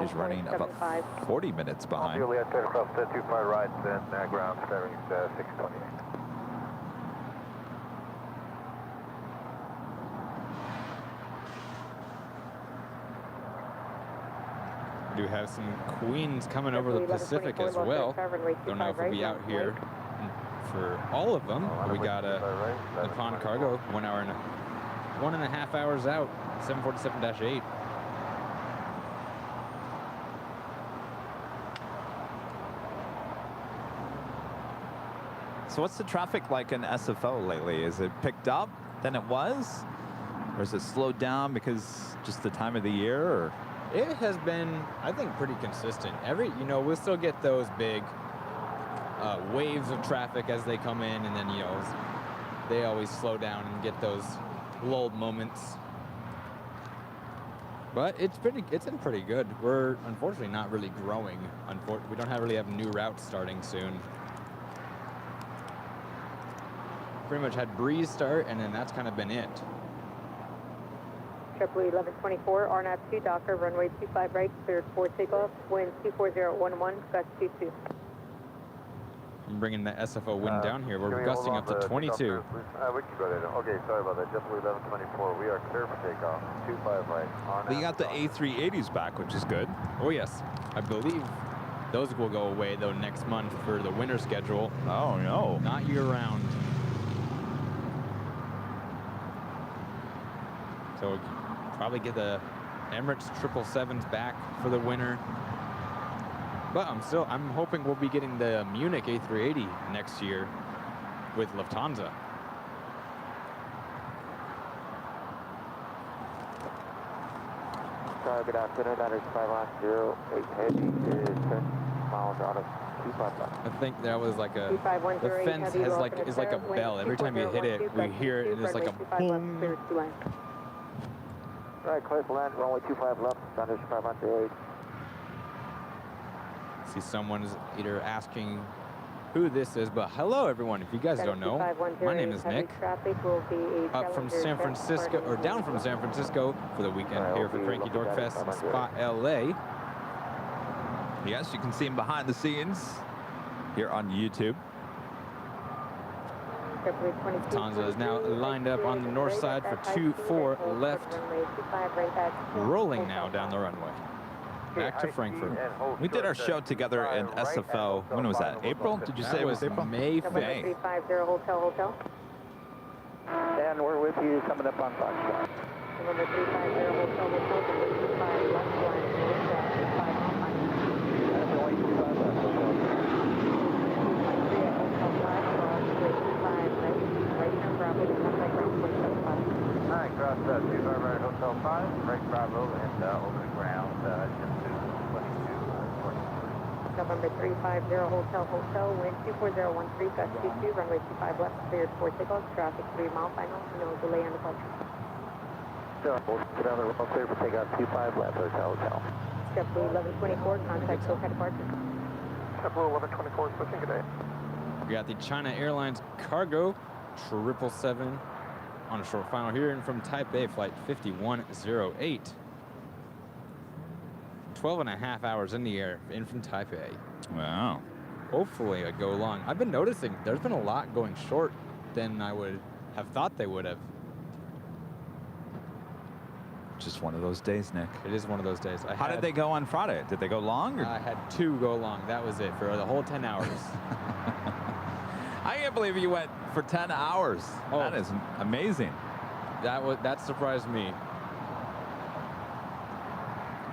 Speaker 1: She's running about 40 minutes behind.
Speaker 2: Juliet, turn across 25 right, then ground bearing 628.
Speaker 17: We do have some Queens coming over the Pacific as well. Don't know if we'll be out here for all of them. We got a Nippon Cargo 1 hour and 1.5 hours out, 747-8.
Speaker 1: So what's the traffic like in SFO lately? Is it picked up than it was? Or is it slowed down because just the time of the year? Or?
Speaker 17: It has been, I think, pretty consistent. We'll still get those big waves of traffic as they come in, and then, you know, they always slow down and get those lulled moments. But it's been pretty good. We're unfortunately not really growing. We don't really have new routes starting soon. Pretty much had Breeze start, and then that's kind of been it.
Speaker 5: JetBlue 1124, RNAV 2 Docker, runway 25 right, cleared for takeoff, wind 24011, gust 22.
Speaker 17: I'm bringing the SFO wind down here. We're gusting up to 22.
Speaker 3: We can go there. Okay, sorry about that. JetBlue 1124. We are clear for takeoff. 25 right.
Speaker 1: But you got the A380s back, which is good.
Speaker 17: Oh yes, I believe those will go away though next month for the winter schedule.
Speaker 1: Oh no,
Speaker 17: not year round. So we'll probably get the Emirates 777s back for the winter. But I'm hoping we'll be getting the Munich A380 next year with Lufthansa.
Speaker 2: Good afternoon, that is 510, 8 heavy is 10 miles out of 25 left.
Speaker 17: I think that was like a, the fence is like a bell. Every time you hit it, we hear it, and it's like a boom.
Speaker 2: Right, clear for land, runway 25 left, that is 508.
Speaker 17: See someone's either asking who this is, but hello everyone. If you guys don't know, my name is Nick. Up from San Francisco, or down from San Francisco for the weekend here for Cranky Dork Fest in Spot LA.
Speaker 1: Yes, you can see him behind the scenes here on YouTube.
Speaker 17: Lufthansa is now lined up on the north side for 24 left, rolling now down the runway. Back to Frankfurt.
Speaker 1: We did our show together in SFO. When was that? April? Did you say it was April?
Speaker 17: May 5th.
Speaker 5: 350 Hotel.
Speaker 2: And we're with you coming up on Fox.
Speaker 5: November 350 Hotel, 25 left, line,
Speaker 3: 9, cross 25 right, Hotel 5, right Bravo, and over the ground,
Speaker 5: November 350 Hotel, wind 24013, gust 22, runway 25 left, cleared for takeoff, traffic 3 mile final, no delay on departure.
Speaker 2: So, get on the road, clear for takeoff, 25 left, Hotel.
Speaker 5: JetBlue 1124, contact SoCal departure.
Speaker 2: JetBlue 1124, switching today.
Speaker 17: We got the China Airlines Cargo 777 on a short final here and from Taipei, flight 5108. 12.5 hours in the air, in from Taipei.
Speaker 1: Wow.
Speaker 17: Hopefully I go long. I've been noticing there's been a lot going short than I would have thought they would have.
Speaker 1: Just one of those days, Nick.
Speaker 17: It is one of those days.
Speaker 1: How did they go on Friday? Did they go long? Or?
Speaker 17: I had 2 go long. That was it for the whole 10 hours.
Speaker 1: I can't believe you went for 10 hours. Oh. That is amazing.
Speaker 17: That surprised me.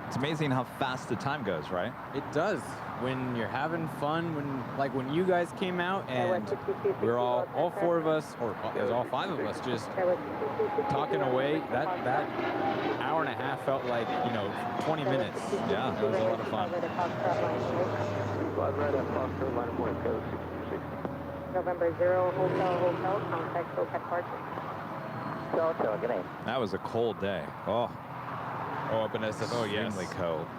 Speaker 1: It's amazing how fast the time goes, right?
Speaker 17: It does. When you're having fun, when you guys came out and we're all 4 of us, or it was all 5 of us, just talking away, that hour and a half felt like, 20 minutes.
Speaker 1: Yeah,
Speaker 17: it was a lot of fun.
Speaker 5: November 0 Hotel, contact SoCal departure.
Speaker 2: Hotel, good name.
Speaker 1: That was a cold day. Oh,
Speaker 17: up in SFO, yes.
Speaker 1: Extremely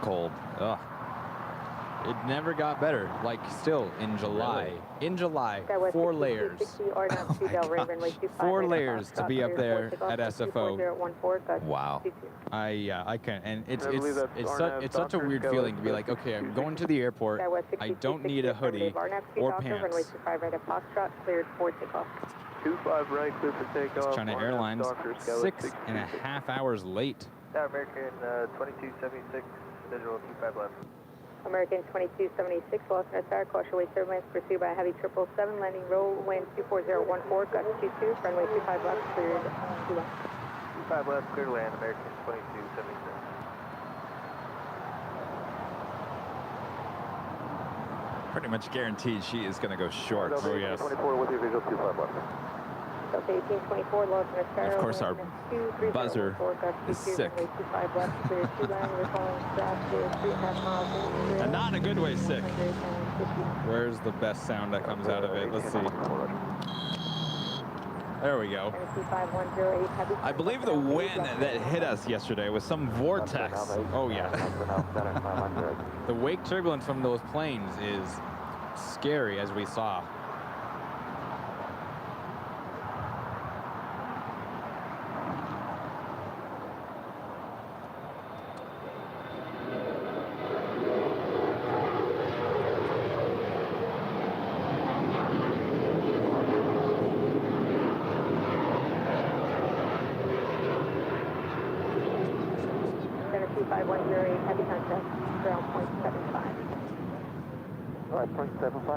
Speaker 1: cold. Ugh.
Speaker 17: It never got better. Like, still, in July. Really? In July, 4 layers. 4 layers to be up there at SFO.
Speaker 1: Wow.
Speaker 17: I can't. And it's such a weird feeling to be like, okay, I'm going to the airport. I don't need a hoodie or pants.
Speaker 6: 25 right, clear for takeoff.
Speaker 17: China Airlines, 6.5 hours late.
Speaker 6: American 2276, visual 25 left.
Speaker 5: American 2276, lost north star, caution wait turbulence pursued by a heavy 777, landing roll, wind 24014, gust 22, runway 25 left, cleared 2 left.
Speaker 6: 25 left, clear land, American 2276.
Speaker 1: Pretty much guaranteed she is going to go short.
Speaker 2: Oh, yes. 24 with your visual 25 left.
Speaker 5: Delta 1824, Los Angeles.
Speaker 1: And of course, our buzzer is sick. And not in a good way sick.
Speaker 17: Where's the best sound that comes out of it? Let's see. There we go.
Speaker 1: I believe the wind that hit us yesterday was some vortex.
Speaker 17: Oh, yeah. The wake turbulence from those planes is scary, as we saw.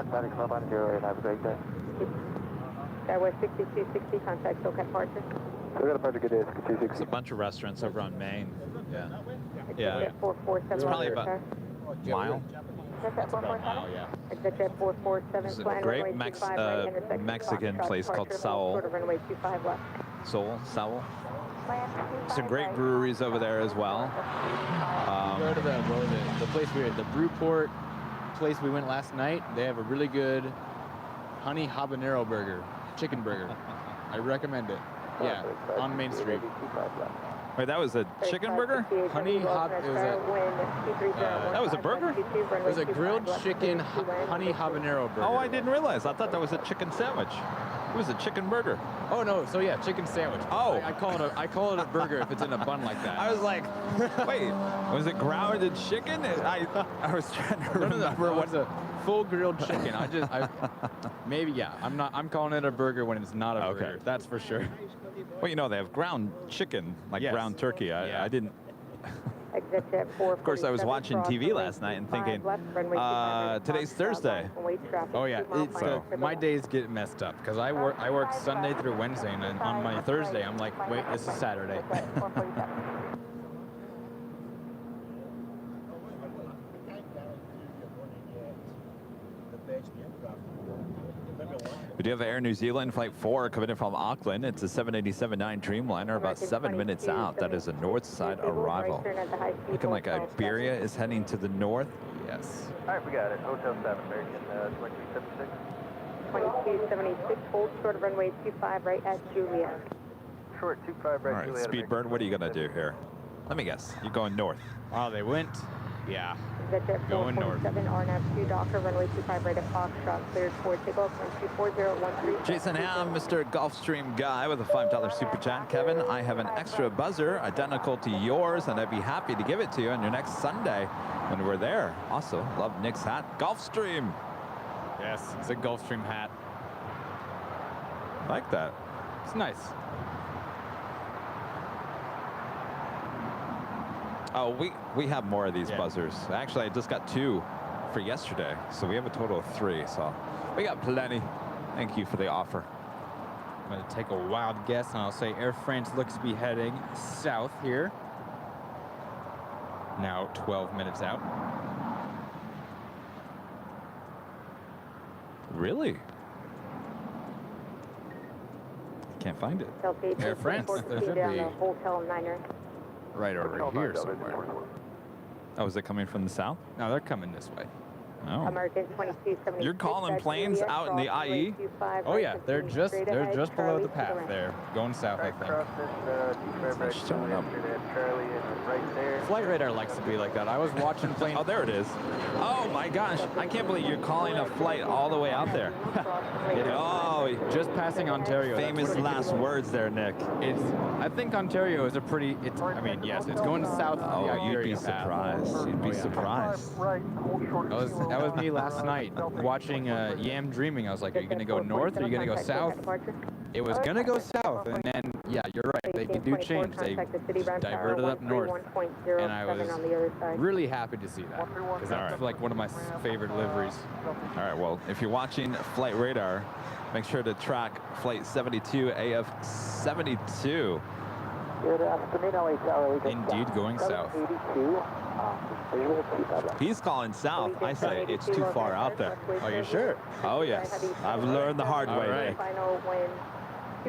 Speaker 2: Static Club on 08, have a great day.
Speaker 5: Skywest 6260, contact SoCal departure.
Speaker 2: SoCal departure, good day, 6260.
Speaker 10: There's a bunch of restaurants over on Main. Yeah.
Speaker 5: Yeah. 447.
Speaker 10: It's probably about a mile.
Speaker 5: That's about a mile,
Speaker 10: yeah.
Speaker 5: Exit 447.
Speaker 10: There's a great Mexican place called Saul. Saul. Some great breweries over there as well.
Speaker 17: Go to the place we were at, the Brewport place we went last night. They have a really good honey habanero burger, chicken burger. I recommend it. Yeah, on Main Street.
Speaker 1: Wait, that was a chicken burger?
Speaker 17: Honey hab. It was a.
Speaker 1: That was a burger?
Speaker 17: It was a grilled chicken honey habanero burger.
Speaker 1: Oh, I didn't realize. I thought that was a chicken sandwich. It was a chicken burger.
Speaker 17: Oh no! So yeah, chicken sandwich.
Speaker 1: Oh,
Speaker 17: I call it a burger if it's in a bun like that.
Speaker 1: I was like, wait, was it grounded chicken? I was trying to remember
Speaker 17: what a full grilled chicken. Maybe yeah. I'm calling it a burger when it's not a burger. That's for sure.
Speaker 1: Well, you know they have ground chicken, like ground turkey. I didn't.
Speaker 5: Of
Speaker 1: course, I was watching TV last night and thinking, today's Thursday.
Speaker 17: Oh yeah, my days get messed up because I work Sunday through Wednesday, and then on my Thursday I'm like, wait, this is Saturday.
Speaker 1: We do have Air New Zealand Flight 4 coming in from Auckland. It's a 787-9 Dreamliner, about 7 minutes out. That is a north side arrival. Looking like Iberia is heading to the north.
Speaker 17: Yes.
Speaker 4: All right, we got it. Hotel 7, American 2276.
Speaker 5: 2276, hold short of runway 25 right at Juliet.
Speaker 4: Short 25 right.
Speaker 1: All right, Speedbird, what are you going to do here? Let me guess. You're going north.
Speaker 17: Oh, they went. Yeah.
Speaker 5: Going north. RNAV 2 Docker, runway 25 right at Foxtrot, cleared for takeoff, 124013.
Speaker 1: Jason Ham, Mr. Gulfstream guy with a $5 super chat. Kevin, I have an extra buzzer identical to yours, and I'd be happy to give it to you on your next Sunday when we're there. Also, love Nick's hat. Gulfstream.
Speaker 17: Yes, it's a Gulfstream hat.
Speaker 1: I like that.
Speaker 17: It's nice.
Speaker 1: Oh, we have more of these buzzers. Actually, I just got 2 for yesterday, so we have a total of 3. So we got plenty. Thank you for the offer.
Speaker 17: I'm going to take a wild guess, and I'll say Air France looks to be heading south here. Now 12 minutes out.
Speaker 1: Really? Can't find it.
Speaker 17: Air France. There should be.
Speaker 5: Hotel Niner.
Speaker 17: Right over here somewhere.
Speaker 1: Oh, is it coming from the south?
Speaker 17: No, they're coming this way.
Speaker 1: Oh.
Speaker 5: American 2276.
Speaker 1: You're calling planes out in the IE?
Speaker 17: Oh yeah, they're just below the path there, going south, I think. Flight radar likes to be like that. I was watching planes.
Speaker 1: Oh, there it is. Oh my gosh, I can't believe you're calling a flight all the way out there. Oh,
Speaker 17: just passing Ontario.
Speaker 1: Famous last words there, Nick.
Speaker 17: I think Ontario is a pretty. I mean, yes, it's going south.
Speaker 1: Oh, you'd be surprised. You'd be surprised.
Speaker 17: That was me last night watching Yam Dreaming. I was like, are you going to go north or are you going to go south? It was going to go south, and then, yeah, you're right. They do change. They diverted up north, and I was really happy to see that because that's like one of my favorite liveries.
Speaker 1: All right, well, if you're watching Flight Radar, make sure to track Flight 72 AF72.
Speaker 2: Good afternoon, LA Tower.
Speaker 17: Indeed, going south.
Speaker 2: 82.
Speaker 1: He's calling south. I say it's too far out there.
Speaker 17: Are you sure?
Speaker 1: Oh, yes. I've learned the hard way.
Speaker 5: Final wind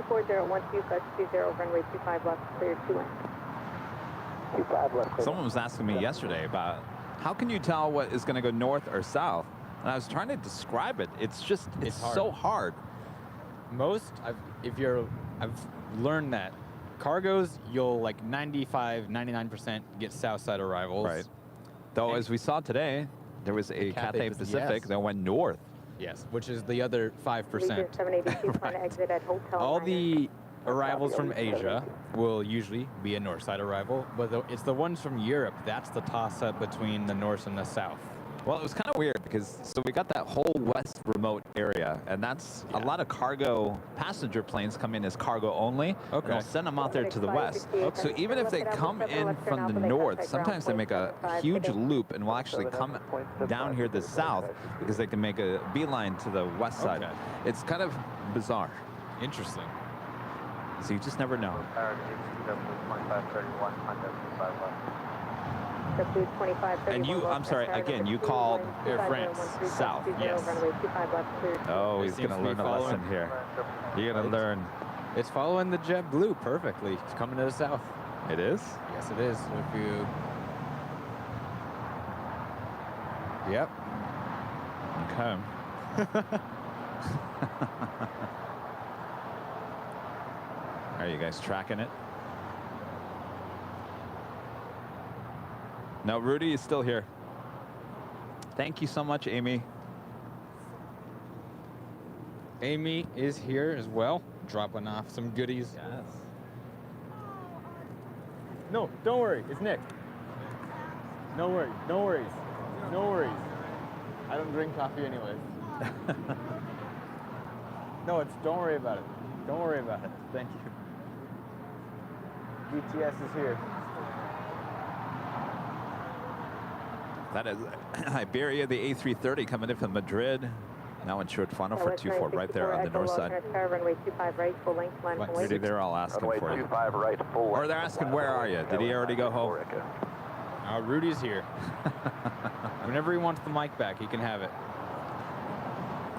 Speaker 5: 24012, gust 20, runway 25 left, clear 2 in.
Speaker 2: 25 left, clear.
Speaker 1: Someone was asking me yesterday about how can you tell what is going to go north or south? And I was trying to describe it. It's just, it's so hard.
Speaker 17: I've learned that cargos, you'll like 95, 99% get south side arrivals.
Speaker 1: Right. Though, as we saw today, there was a Cathay Pacific that went north.
Speaker 17: Yes, which is the other 5%.
Speaker 5: Allegiant 782, plan to exit at Hotel
Speaker 17: All
Speaker 5: 9.
Speaker 17: the arrivals from Asia will usually be a north side arrival, but it's the ones from Europe, that's the toss-up between the north and the south.
Speaker 1: Well, it was kind of weird because, so we got that whole west remote area, and that's a lot of cargo passenger planes come in as cargo only.
Speaker 17: Okay.
Speaker 1: And they'll send them out there to the west. So even if they come in from the north, sometimes they make a huge loop and will actually come down here to the south because they can make a beeline to the west side.
Speaker 17: Okay.
Speaker 1: It's kind of bizarre.
Speaker 17: Interesting.
Speaker 1: So you just never know. And you, I'm sorry, again, you called Air France south. Yes. Oh, he's going to learn a lesson here. You're going to learn.
Speaker 17: It's following the JetBlue perfectly. It's coming to the south.
Speaker 1: It is?
Speaker 17: Yes, it is. If you... Yep.
Speaker 1: Okay. Are you guys tracking it? No, Rudy is still here. Thank you so much, Amy.
Speaker 17: Amy is here as well, dropping off some goodies.
Speaker 1: Yes.
Speaker 17: No, don't worry. It's Nick. No worries. No worries. No worries. I don't drink coffee anyways. No, don't worry about it. Don't worry about it. Thank you. BTS is here.
Speaker 1: That is Iberia, the A330 coming in from Madrid. Now insured final for 24 right there on the north side.
Speaker 5: Runway 25 right, full length, line from
Speaker 1: Rudy, they're all asking for you.
Speaker 3: Runway 25 right, full length.
Speaker 1: Or they're asking, where are you? Did he already go home?
Speaker 17: Rudy's here. Whenever he wants the mic back, he can have it.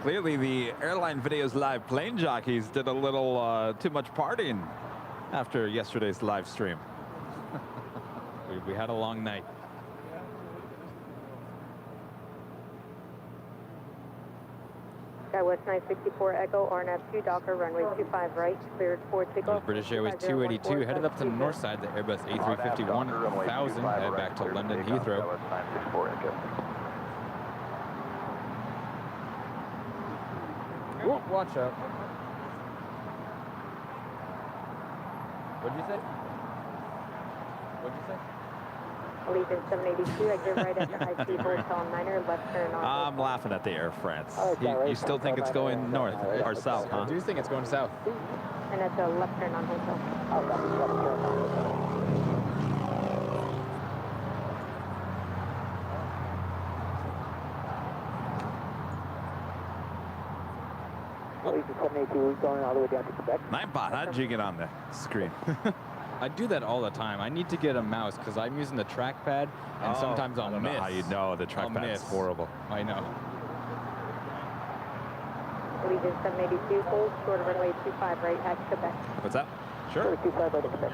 Speaker 1: Clearly, the Airline Videos live plane jockeys did a little too much partying after yesterday's live stream.
Speaker 17: We had a long night.
Speaker 5: Skywest 964 Echo, RNAV 2 Docker, runway 25 right, cleared for takeoff.
Speaker 17: British Airways 282 headed up to the north side, the Airbus A350-1000 headed back to London Heathrow. Whoa, watch out. What'd you say? What'd you say?
Speaker 5: Allegiant 782, exit right at the high-speed Hotel Niner, left turn on.
Speaker 1: I'm laughing at the Air France. You still think it's going north or south, huh?
Speaker 17: I do think it's going south.
Speaker 5: And at the left turn on Hotel.
Speaker 2: Allegiant 782, we're going all the way down to Quebec.
Speaker 1: Nightbot, how did you get on the screen?
Speaker 17: I do that all the time. I need to get a mouse because I'm using the trackpad, and sometimes I'll miss.
Speaker 1: How you know the trackpad is horrible.
Speaker 17: I know.
Speaker 5: Allegiant 782, hold short of runway 25 right at Quebec.
Speaker 1: What's that? Sure.
Speaker 2: 25 right at Quebec.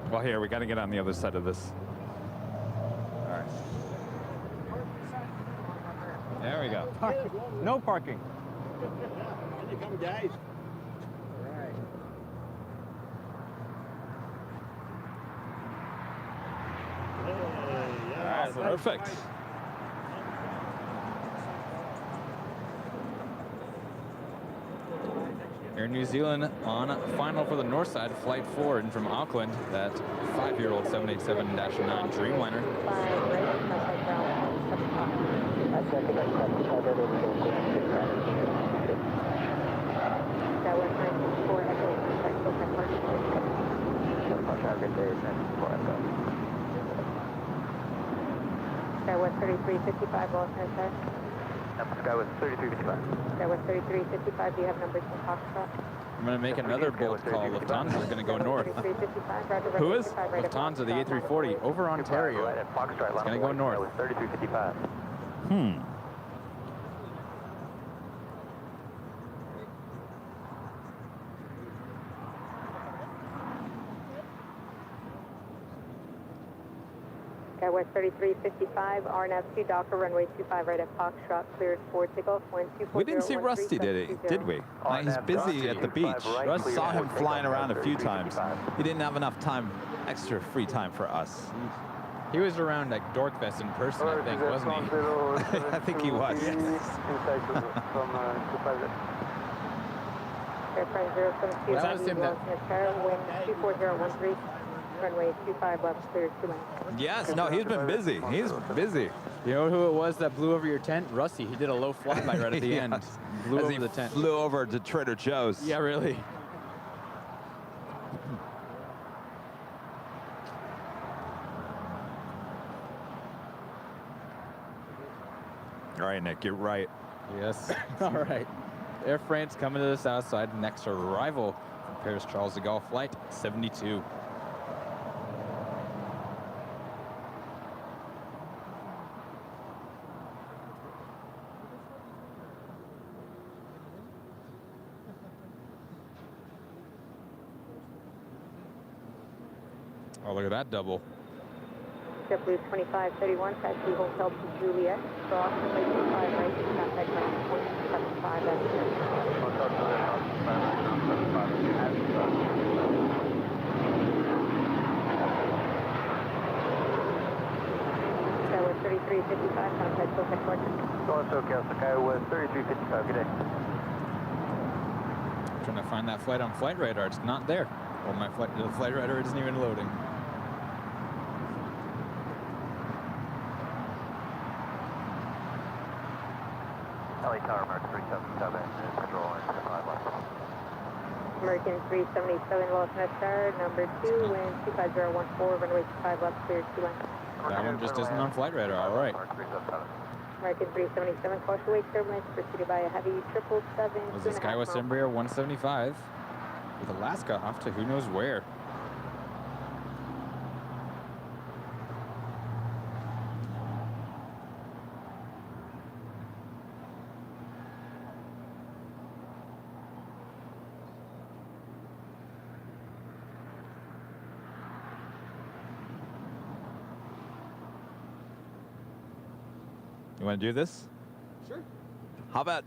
Speaker 1: Well, here, we got to get on the other side of this. All right. There we go.
Speaker 17: No parking.
Speaker 7: Here you come, guys.
Speaker 1: Perfect.
Speaker 17: Air New Zealand on final for the north side, flight 4 in from Auckland, that 5-year-old 787-9 Dreamliner.
Speaker 5: Skywest 3355, Los Angeles.
Speaker 3: Skywest 3355.
Speaker 5: Skywest 3355, do you have numbers from Foxtrot?
Speaker 17: I'm going to make another bold call. Lufthansa is going to go north.
Speaker 1: Who is?
Speaker 17: Lufthansa, the A340, over Ontario. It's going to go north.
Speaker 3: 3355.
Speaker 5: Skywest 3355, RNAV 2 Docker, runway 25 right at Foxtrot, cleared for takeoff, wind 240.
Speaker 1: We didn't see Rusty, did we? He's busy at the beach. Russ saw him flying around a few times. He didn't have enough time, extra free time for us.
Speaker 17: He was around like Dorkfest in person, I think, wasn't he?
Speaker 1: I think he was.
Speaker 5: Airplane 072,
Speaker 17: that was him that...
Speaker 5: wind 24013, runway 25 left, cleared 2 lanes.
Speaker 1: Yes, no, he's been busy. He's busy.
Speaker 17: You know who it was that blew over your tent? Rusty. He did a low flyby right at the end. Blew
Speaker 1: As
Speaker 17: over
Speaker 1: he
Speaker 17: the tent.
Speaker 1: flew over to Trader Joe's.
Speaker 17: Yeah, really.
Speaker 1: All right, Nick, you're right.
Speaker 17: Yes. All right. Air France coming to the south side. Next arrival from Paris Charles de Gaulle, flight 72. Oh, look at that double.
Speaker 5: JetBlue 2531, taxi Hotel to Juliet, cross runway 25 right, contact ground 175 at Skywest 3355, contact SoCal Collection.
Speaker 2: SoCal, Skywest 3355, good day.
Speaker 17: Trying to find that flight on Flight Radar. It's not there. Well, the Flight Radar isn't even loading.
Speaker 4: LA Tower, Mark 377, control line 5 left.
Speaker 5: American 377, Los Nestor, number 2, wind 25014, runway 25 left, cleared 2 lanes.
Speaker 17: That one just isn't on Flight Radar. All right.
Speaker 5: American 377, caution wake turbulence, preceded by a heavy 777.
Speaker 17: Was the Skywest Embraer 175 with Alaska off to who knows where.
Speaker 1: You want to do this?
Speaker 17: Sure.
Speaker 1: How about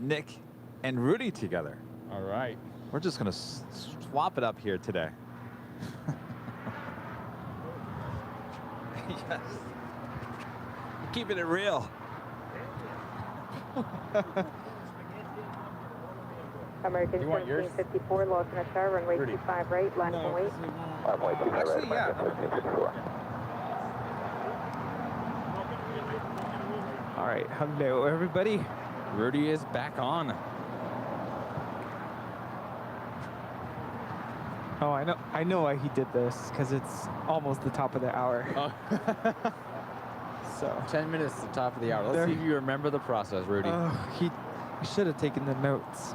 Speaker 1: Nick and Rudy together?
Speaker 17: All right.
Speaker 1: We're just gonna swap it up here today. Yes. Keeping it real.
Speaker 5: American 1754, Los Nestor, runway 25 right, last one wait.
Speaker 2: Runway 25 right,
Speaker 15: Actually, yeah.
Speaker 2: 1754.
Speaker 15: All right, hello everybody.
Speaker 17: Rudy is back on.
Speaker 15: Oh, I know why he did this, because it's almost the top of the hour.
Speaker 17: Oh.
Speaker 15: So
Speaker 17: 10 minutes to the top of the hour. Let's see if you remember the process, Rudy.
Speaker 15: He should have taken the notes.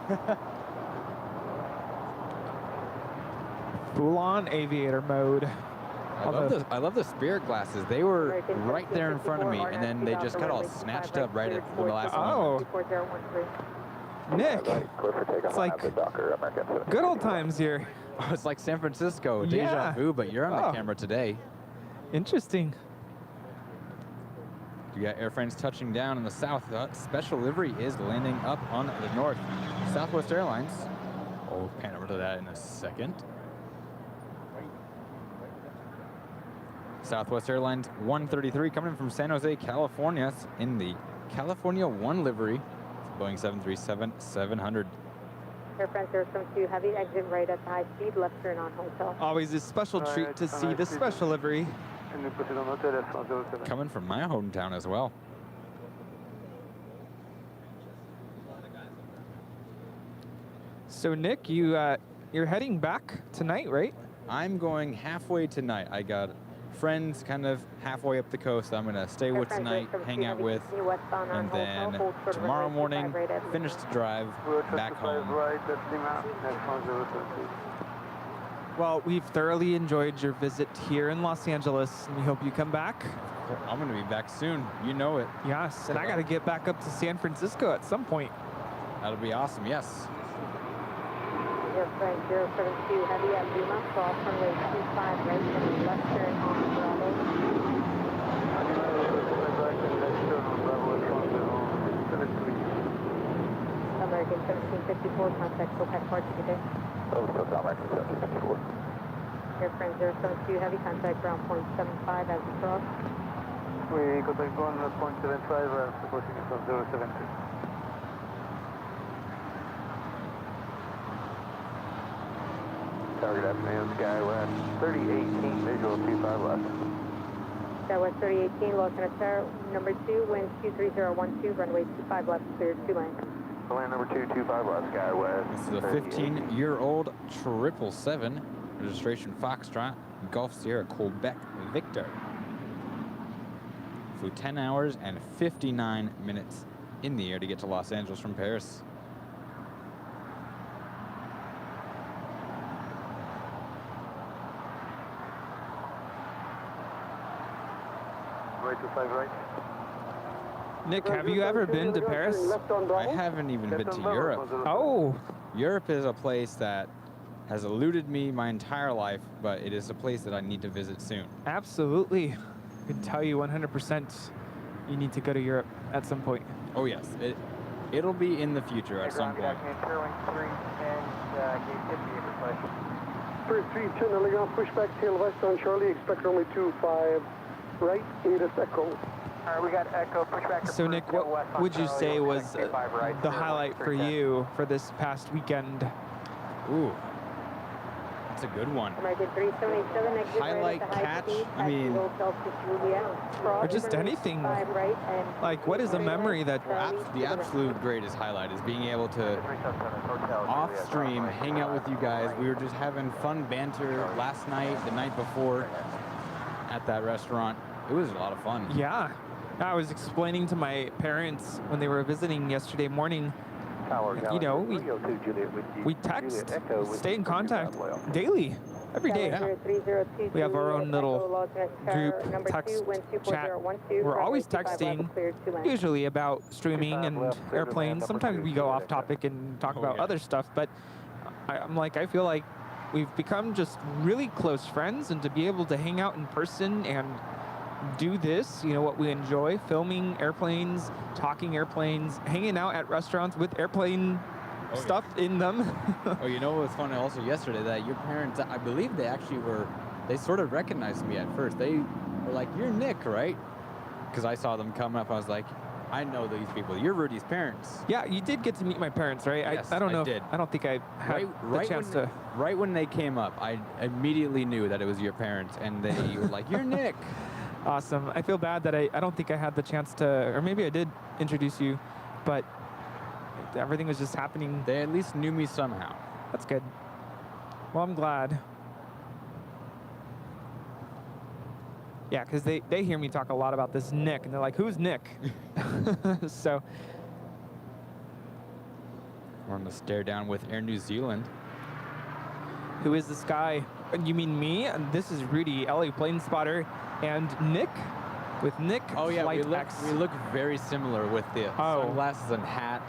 Speaker 15: Full-on aviator mode.
Speaker 17: I love the Spirit glasses. They were right there in front of me, and then they just got all snatched up right at the last moment.
Speaker 15: Nick, it's like good old times here.
Speaker 17: Oh, it's like San Francisco, deja vu, but you're on the camera today.
Speaker 15: Interesting.
Speaker 17: You got Air France touching down in the south. Special livery is landing up on the north. Southwest Airlines. We'll pan over to that in a second. Southwest Airlines 133 coming in from San Jose, California in the California 1 livery. Boeing 737-700.
Speaker 5: Air France 072 heavy, exit right at the high speed, left turn on hotel.
Speaker 15: Always a special treat to see the special livery.
Speaker 17: Coming from my hometown as well.
Speaker 15: So Nick, you're heading back tonight, right?
Speaker 17: I'm going halfway tonight. I got friends kind of halfway up the coast I'm going to stay with tonight, hang out with, and then tomorrow morning, finish the drive back home.
Speaker 15: Well, we've thoroughly enjoyed your visit here in Los Angeles, and we hope you come back.
Speaker 17: I'm going to be back soon. You know it.
Speaker 15: Yes, and I got to get back up to San Francisco at some point.
Speaker 17: That'll be awesome, yes.
Speaker 5: Airplane 072 heavy at Lima, cross runway 25 right, and left turn on Bravo. American 1754, contact SoPac Park, good day.
Speaker 2: Oh, SoCal American 1754.
Speaker 5: Air France 072, heavy contact ground point 75 as you cross.
Speaker 6: We contact ground point 75, supporting from 072.
Speaker 2: Target afternoon, Skywest 3018, visual 25 left.
Speaker 5: Skywest 3018, Los Angeles Tower, number 2, wind 23012, runway 25 left, cleared 2 lane.
Speaker 2: Land number 225 left, Skywest.
Speaker 17: This is a 15-year-old 777, registration Foxtrot, Gulf Sierra, Quebec, Victor. Flew 10 hours and 59 minutes in the air to get to Los Angeles from Paris.
Speaker 6: Right to 5 right.
Speaker 15: Nick, have you ever been to Paris?
Speaker 17: I haven't even been to Europe.
Speaker 15: Oh!
Speaker 17: Europe is a place that has eluded me my entire life, but it is a place that I need to visit soon.
Speaker 15: Absolutely. I can tell you 100% you need to go to Europe at some point.
Speaker 17: Oh yes, it'll be in the future at some point.
Speaker 16: First 310, Elegant, pushback tail west on Charlie, expect only 25 right, Ada Echo.
Speaker 2: We got Echo, pushback.
Speaker 15: So Nick, what would you say was the highlight for you for this past weekend?
Speaker 17: Ooh, that's a good one.
Speaker 5: American 377, exit
Speaker 17: Highlight
Speaker 5: right at the high
Speaker 17: catch?
Speaker 5: speed,
Speaker 17: I mean,
Speaker 15: or just anything. Like, what is a memory that...
Speaker 17: The absolute greatest highlight is being able to, off-stream, hang out with you guys. We were just having fun banter last night, the night before, at that restaurant. It was a lot of fun.
Speaker 15: Yeah. I was explaining to my parents when they were visiting yesterday morning, you know, we text, stay in contact daily, every day.
Speaker 5: Yeah.
Speaker 15: We have our own little group text chat. We're always texting, usually about streaming and airplanes. Sometimes we go off topic and talk about other stuff, but I feel like we've become just really close friends, and to be able to hang out in person and do this, you know, what we enjoy, filming airplanes, talking airplanes, hanging out at restaurants with airplane stuff in them.
Speaker 17: Oh, you know what was funny also yesterday? That your parents, I believe they actually they sort of recognized me at first. They were like, "You're Nick, right?" Because I saw them come up. I was like, I know these people. You're Rudy's parents.
Speaker 15: Yeah, you did get to meet my parents, right?
Speaker 17: Yes,
Speaker 15: I don't know.
Speaker 17: I did.
Speaker 15: I don't think I had the chance to.
Speaker 17: Right when they came up, I immediately knew that it was your parents, and they were like, "You're Nick."
Speaker 15: Awesome. I feel bad that I don't think I had the chance to, or maybe I did introduce you, but everything was just happening.
Speaker 17: They at least knew me somehow.
Speaker 15: That's good. Well, I'm glad. Yeah, because they hear me talk a lot about this Nick, and they're like, "Who's Nick?" So
Speaker 17: we're on the stare down with Air New Zealand.
Speaker 15: Who is this guy? You mean me? And this is Rudy, LA Plane Spotter, and Nick, with Nick.
Speaker 17: Oh yeah,
Speaker 15: Flight
Speaker 17: we look very similar with the sunglasses and hat.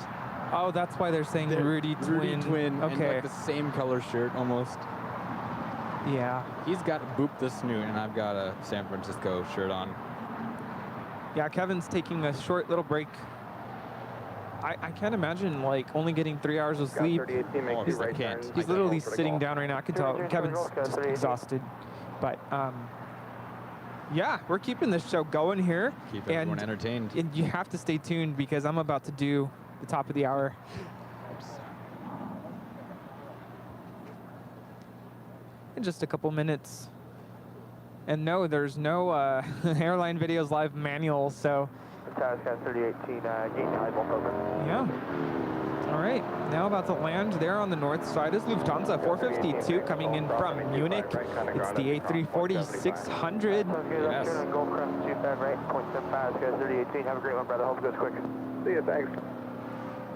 Speaker 15: Oh, that's why they're saying Rudy Twin.
Speaker 17: Rudy Twin,
Speaker 15: okay.
Speaker 17: And like the same color shirt almost.
Speaker 15: Yeah.
Speaker 17: He's got Boop the Snoot, and I've got a San Francisco shirt on.
Speaker 15: Yeah, Kevin's taking a short little break. I can't imagine, like, only getting 3 hours of sleep. He's literally sitting down right now. I can tell Kevin's just exhausted. But, yeah, we're keeping this show going here.
Speaker 17: Keep everyone entertained.
Speaker 15: And you have to stay tuned because I'm about to do the top of the hour. In just a couple minutes. And no, there's no Airline Videos Live manual, so...
Speaker 2: Tower Sky 3018, gate eyeball open.
Speaker 15: Yeah. All right, now about to land there on the north side is Lufthansa 452 coming in from Munich. It's the A340-600.
Speaker 2: Yes. Gold Crest 25 right, 0.75, Sky 3018. Have a great one, brother. Hope it goes quick. See you, thanks.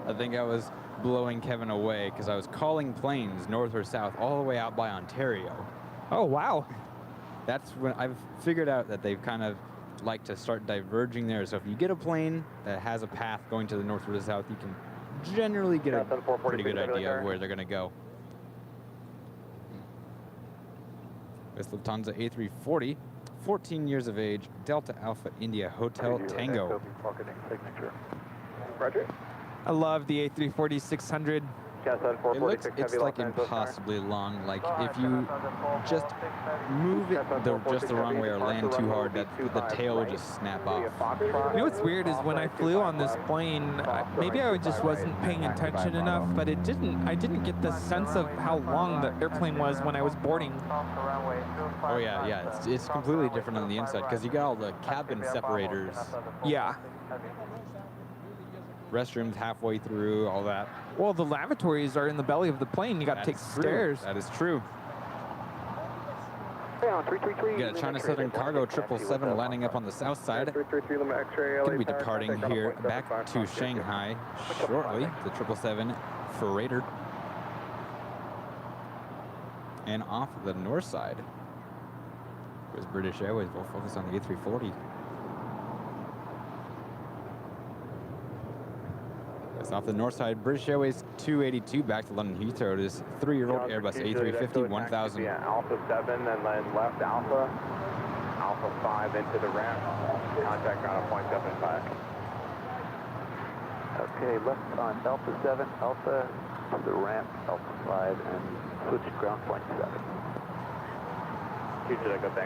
Speaker 17: I think I was blowing Kevin away because I was calling planes north or south all the way out by Ontario.
Speaker 15: Oh, wow.
Speaker 17: That's when I've figured out that they've kind of like to start diverging there. So if you get a plane that has a path going to the north or the south, you can generally get a pretty good idea of where they're going to go. This Lufthansa A340, 14 years of age, Delta Alpha India Hotel Tango.
Speaker 2: Roger.
Speaker 15: I love the A340-600.
Speaker 17: It's like impossibly long. Like if you just move it just the wrong way or land too hard, that the tail will just snap off.
Speaker 15: You know what's weird is when I flew on this plane, maybe I just wasn't paying attention enough, but I didn't get the sense of how long the airplane was when I was boarding.
Speaker 17: Oh yeah, it's completely different on the inside because you got all the cabin separators.
Speaker 15: Yeah.
Speaker 17: Restrooms halfway through, all that.
Speaker 15: Well, the lavatories are in the belly of the plane. You got to take stairs.
Speaker 17: That is true. You got a China Southern Cargo 777 landing up on the south side. Going to be departing here back to Shanghai shortly. The 777 freighter. And off the north side was British Airways. We'll focus on the A340. It's off the north side. British Airways 282 back to London Heathrow. This 3-year-old Airbus A350 1000.
Speaker 2: Yeah, Alpha 7 and then left Alpha. Alpha 5 into the ramp. Contact ground on 0.75. Okay, left on Alpha 7, Alpha to the ramp, Alpha 5, and switch ground 0.7.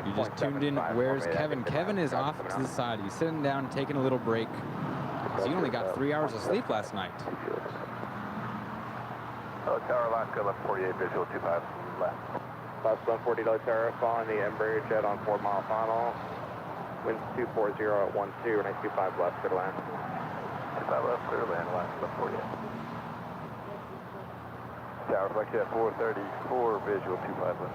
Speaker 17: You just tuned in. Where's Kevin? Kevin is off to the side. He's sitting down, taking a little break. So you only got 3 hours of sleep last night.
Speaker 2: Tower Alaska, left 48, visual 25, left. Left 140, Tower, following the Embraer jet on 4 mile final. Winds 240 at 12, and 25 left, clear to land. 25 left, clear to land, left 48. Tower, flex at 434, visual 25 left.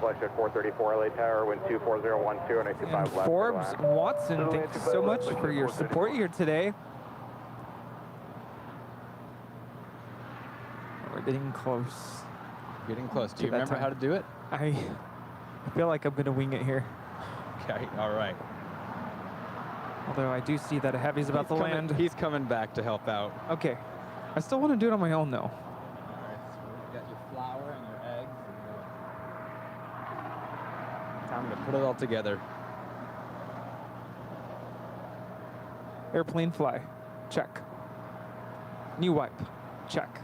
Speaker 2: Flex at 434, LA Tower, wind 240 at 12, and 25 left.
Speaker 15: Forbes Watson, thank you so much for your support here today. We're getting close.
Speaker 17: Getting close. Do you remember how to do it?
Speaker 15: I feel like I'm going to wing it here.
Speaker 17: Okay, all right.
Speaker 15: Although I do see that a heavy's about to land.
Speaker 17: He's coming back to help out.
Speaker 15: Okay. I still want to do it on my own, though.
Speaker 17: All right, so you got your flour and your eggs. Time to put it all together.
Speaker 15: Airplane fly. Check. New wipe. Check.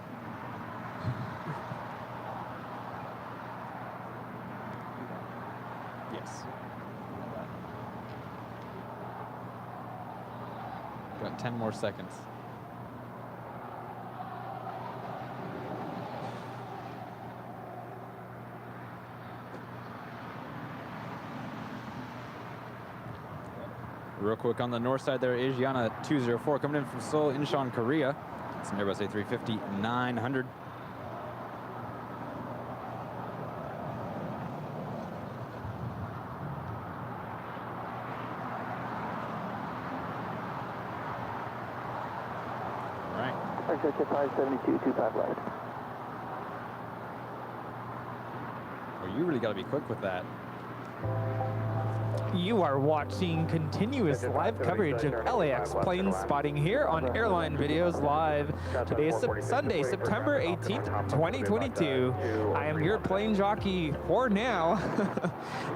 Speaker 17: Yes. Got 10 more seconds. Real quick on the north side there, Asiana 204 coming in from Seoul, Incheon, Korea. It's an Airbus A350-900. All right.
Speaker 2: Architecture 572, 25 left.
Speaker 17: Well, you really got to be quick with that.
Speaker 15: You are watching continuous live coverage of LAX plane spotting here on Airline Videos Live. Today is Sunday, September 18th, 2022. I am your plane jockey for now.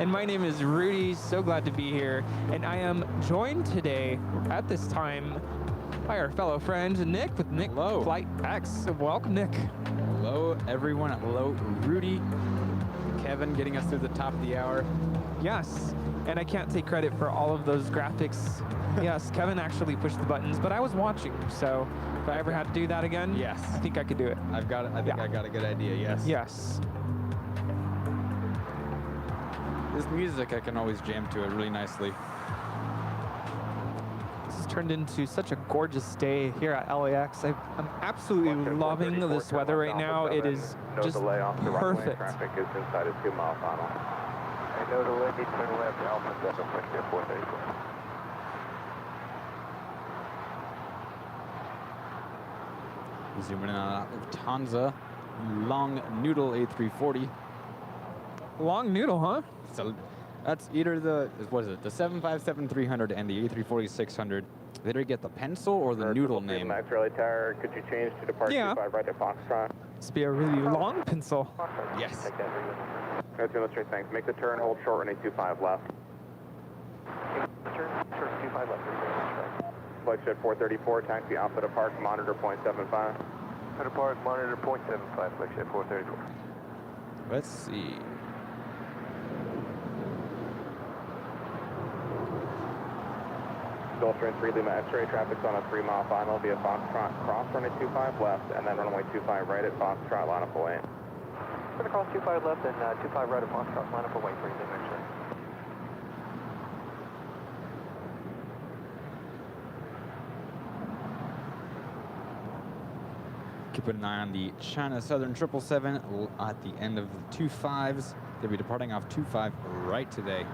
Speaker 15: And my name is Rudy. So glad to be here. And I am joined today at this time by our fellow friend Nick with Nick
Speaker 17: Hello.
Speaker 15: Flight X. Welcome, Nick.
Speaker 17: Hello, everyone. Hello, Rudy. Kevin getting us through the top of the hour.
Speaker 15: Yes. And I can't take credit for all of those graphics. Yes, Kevin actually pushed the buttons, but I was watching. So if I ever had to do that again,
Speaker 17: yes,
Speaker 15: I think I could do it.
Speaker 17: I think I got a good idea. Yes.
Speaker 15: Yes.
Speaker 17: This music, I can always jam to it really nicely.
Speaker 15: This has turned into such a gorgeous day here at LAX. I'm absolutely loving this weather right now. It is just perfect.
Speaker 2: Traffic is inside a 2 mile final. I know the lady turn left, Alpha 7, flex at 434.
Speaker 17: Zooming in on Lufthansa, long noodle A340.
Speaker 15: Long noodle, huh?
Speaker 17: So that's either the, what is it, the 757-300 and the A340-600. They either get the pencil or the noodle name.
Speaker 2: Max Relay Tower, could you change to depart 25 right at Foxtrot?
Speaker 15: This be a really long pencil.
Speaker 17: Yes.
Speaker 2: That's going to straight, thanks. Make the turn, hold short, runway 25 left. Turn, short 25 left. Flight Flagship 434, taxi Alpha to Park, monitor 0.75.
Speaker 6: Alpha to Park, monitor 0.75, Flagship 434.
Speaker 17: Let's see.
Speaker 2: Gulfstream 3 Lima X-ray, traffic's on a 3-mile final via Foxtrot cross, runway 25 left, and then runway 25 right at Foxtrot, line up away.
Speaker 6: Going to cross 25 left and 25 right at Foxtrot, line up away for 3 Lima X-ray.
Speaker 17: Keep an eye on the China Southern 777 at the end of the 25s. They'll be departing off 25 right today.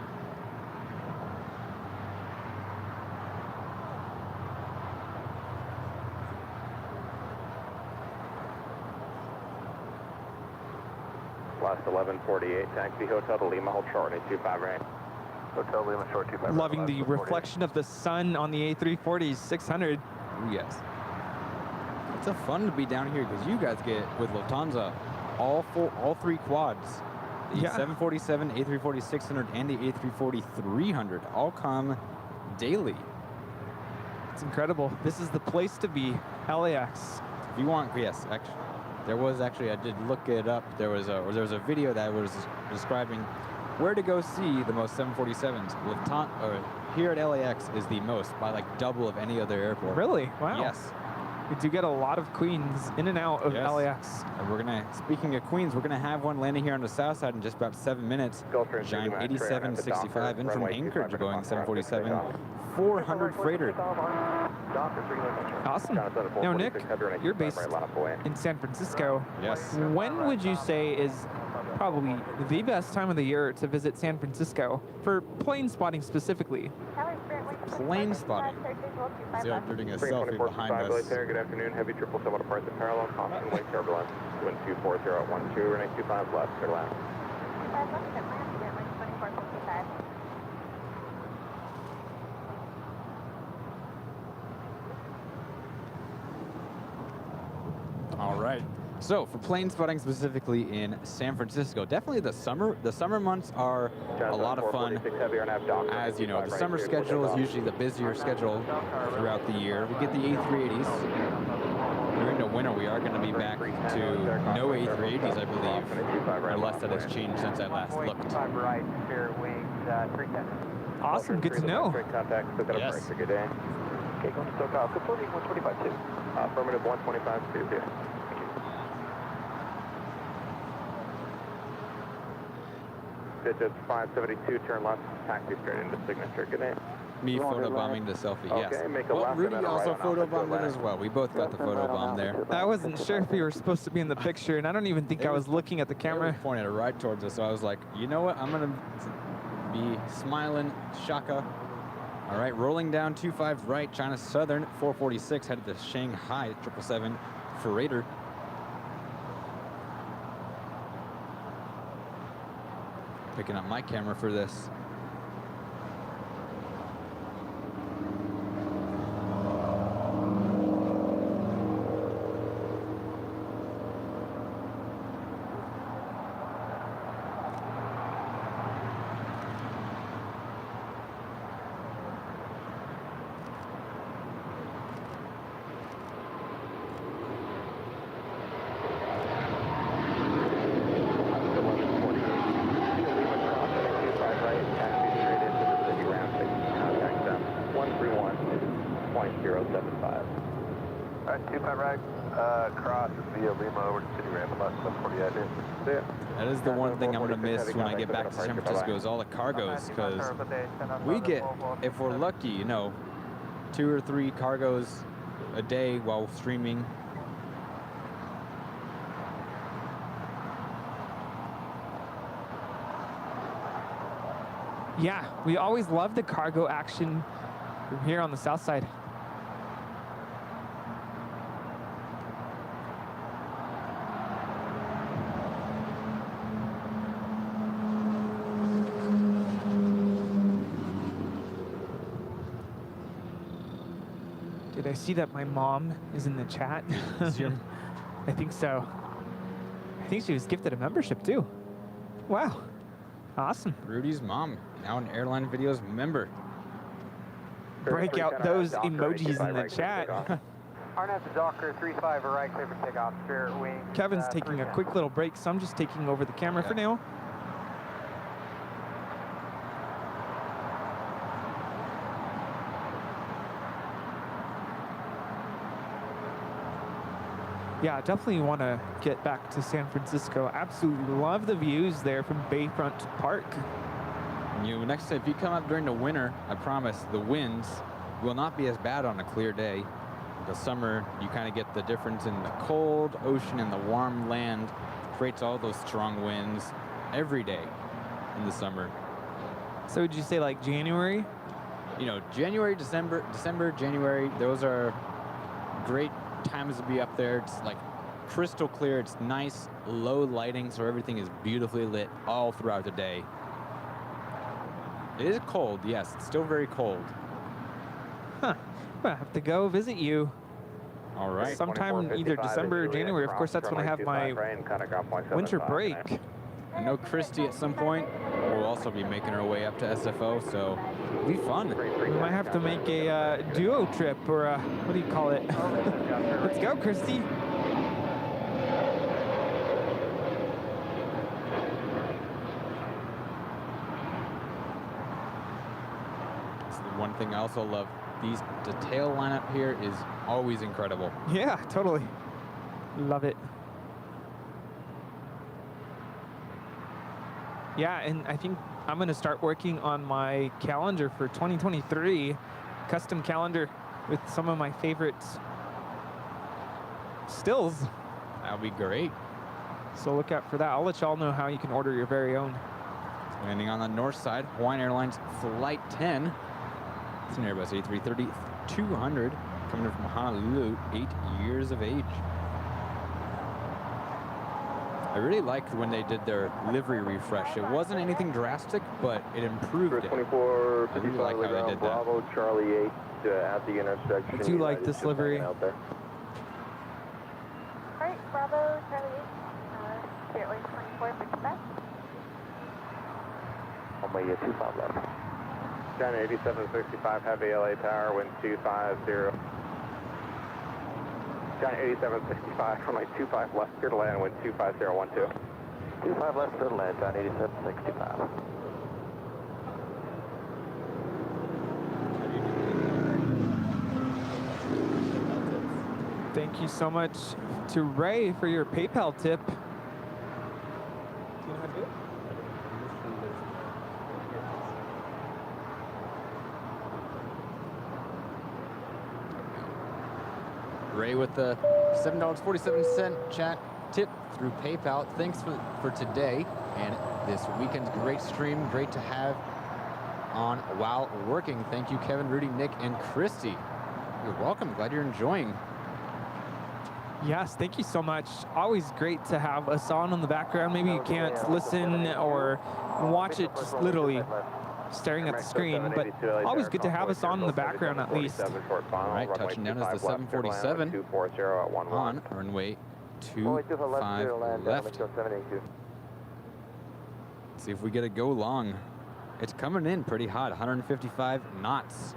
Speaker 2: Last 1148, taxi Hotel to Lima, hold short, 25 right.
Speaker 6: Hotel Lima, short 25
Speaker 15: Loving
Speaker 6: right.
Speaker 15: the reflection of the sun on the A340 600.
Speaker 17: Ooh, yes. It's a fun to be down here because you guys get, with Lufthansa, all 3 quads. The 747, A340 600, and the A340 300 all come daily.
Speaker 15: It's incredible. This is the place to be, LAX.
Speaker 17: If you want, yes, actually. There was actually, I did look it up. There was a video that was describing where to go see the most 747s. Lufthansa, here at LAX is the most, by like double of any other airport.
Speaker 15: Really? Wow.
Speaker 17: Yes.
Speaker 15: We do get a lot of Queens in and out of LAX.
Speaker 17: And we're gonna, speaking of Queens, we're gonna have one landing here on the south side in just about 7 minutes. Giant 8765 in from Anchorage, going 747, 400 freighter.
Speaker 15: Awesome. Now, Nick, you're based in San Francisco.
Speaker 17: Yes.
Speaker 15: When would you say is probably the best time of the year to visit San Francisco for plane spotting specifically?
Speaker 17: Plane spotting. See, they're doing a selfie behind us.
Speaker 2: Good afternoon, heavy 777 departs in parallel, caution, wing turbulence, wind 24012, runway 25 left, clear land.
Speaker 17: All right. So for plane spotting specifically in San Francisco, definitely the summer months are a lot of fun. As you know, the summer schedule is usually the busier schedule throughout the year. We get the A380s. During the winter, we are going to be back to no A380s, I believe, unless that has changed since I last looked.
Speaker 15: Awesome, good to know.
Speaker 17: Yes.
Speaker 2: Good day. Okay, going to SoCal, confirming 125-2. Affirmative 125-2 here. Digits 572, turn left, taxi straight into signature. Good day.
Speaker 17: Me photobombing the selfie, yes.
Speaker 2: Okay, make a
Speaker 17: Well,
Speaker 2: left
Speaker 17: Rudy
Speaker 2: and then a
Speaker 17: also
Speaker 2: right on
Speaker 17: photobombed it as well. We both got the photobomb there.
Speaker 15: I wasn't sure if you were supposed to be in the picture, and I don't even think I was looking at the camera.
Speaker 17: Pointed right towards us, so I was like, you know what? I'm going to be smiling, shaka. All right, rolling down 25 right, China Southern 446 headed to Shanghai 777 freighter. Picking up my camera for this. That is the one thing I'm going to miss when I get back to San Francisco is all the cargos, because we get, if we're lucky, you know, 2 or 3 cargos a day while streaming.
Speaker 15: Yeah, we always love the cargo action from here on the south side. Did I see that my mom is in the chat? I think so. I think she was gifted a membership too. Wow. Awesome.
Speaker 17: Rudy's mom, now an Airline Videos member.
Speaker 9: break out those emojis in the chat.
Speaker 2: RNF to Docker 35 right, clear for takeoff, spirit wing.
Speaker 9: Kevin's taking a quick little break, so I'm just taking over the camera for now. Yeah, definitely want to get back to San Francisco. Absolutely love the views there from Bayfront Park.
Speaker 17: Next time, if you come out during the winter, I promise the winds will not be as bad on a clear day. The summer, you kind of get the difference in the cold ocean and the warm land. Creates all those strong winds every day in the summer.
Speaker 9: So would you say like January?
Speaker 17: You know, January, December, January, those are great times to be up there. It's like crystal clear. It's nice, low lighting, so everything is beautifully lit all throughout the day. It is cold, yes. It's still very cold.
Speaker 9: Huh. Well, I have to go visit you.
Speaker 17: All right.
Speaker 9: Sometime either December or January. Of course, that's when I have my winter break.
Speaker 17: I know Christy at some point will also be making her way up to SFO, so it'll be fun.
Speaker 9: We might have to make a duo trip, or a, what do you call it? Let's go, Christy.
Speaker 17: One thing I also love, the tail lineup here is always incredible.
Speaker 9: Yeah, totally. Love it. Yeah, and I think I'm going to start working on my calendar for 2023, custom calendar with some of my favorite stills.
Speaker 17: That'll be great.
Speaker 9: So look out for that. I'll let y'all know how you can order your very own.
Speaker 17: Landing on the north side, Hawaiian Airlines Flight 10. It's an Airbus A330-200 coming in from Honolulu, 8 years of age. I really liked when they did their livery refresh. It wasn't anything drastic, but it improved it.
Speaker 2: 24,
Speaker 17: I really like how they did that.
Speaker 2: Bravo, Charlie 8 at the intersection.
Speaker 9: I do like this livery.
Speaker 12: All right, Bravo, Charlie 8, Gateway 24, fix back.
Speaker 2: On my 25 left. China 8765, heavy LA tower, wind 250. China 8765, runway 25 left, clear to land, wind 25012. 25 left, clear to land, China 8765.
Speaker 9: Thank you so much to Ray for your PayPal tip. Do you know how to do it?
Speaker 17: Ray with the $7.47 chat tip through PayPal. Thanks for today and this weekend's great stream. Great to have on while working. Thank you, Kevin, Rudy, Nick, and Christy. You're welcome. Glad you're enjoying.
Speaker 9: Yes, thank you so much. Always great to have us on in the background. Maybe you can't listen or watch it just literally staring at the screen, but always good to have us on in the background at least.
Speaker 17: All right, touching down is the 747 on runway 25 left. Let's see if we get a go long. It's coming in pretty hot, 155 knots.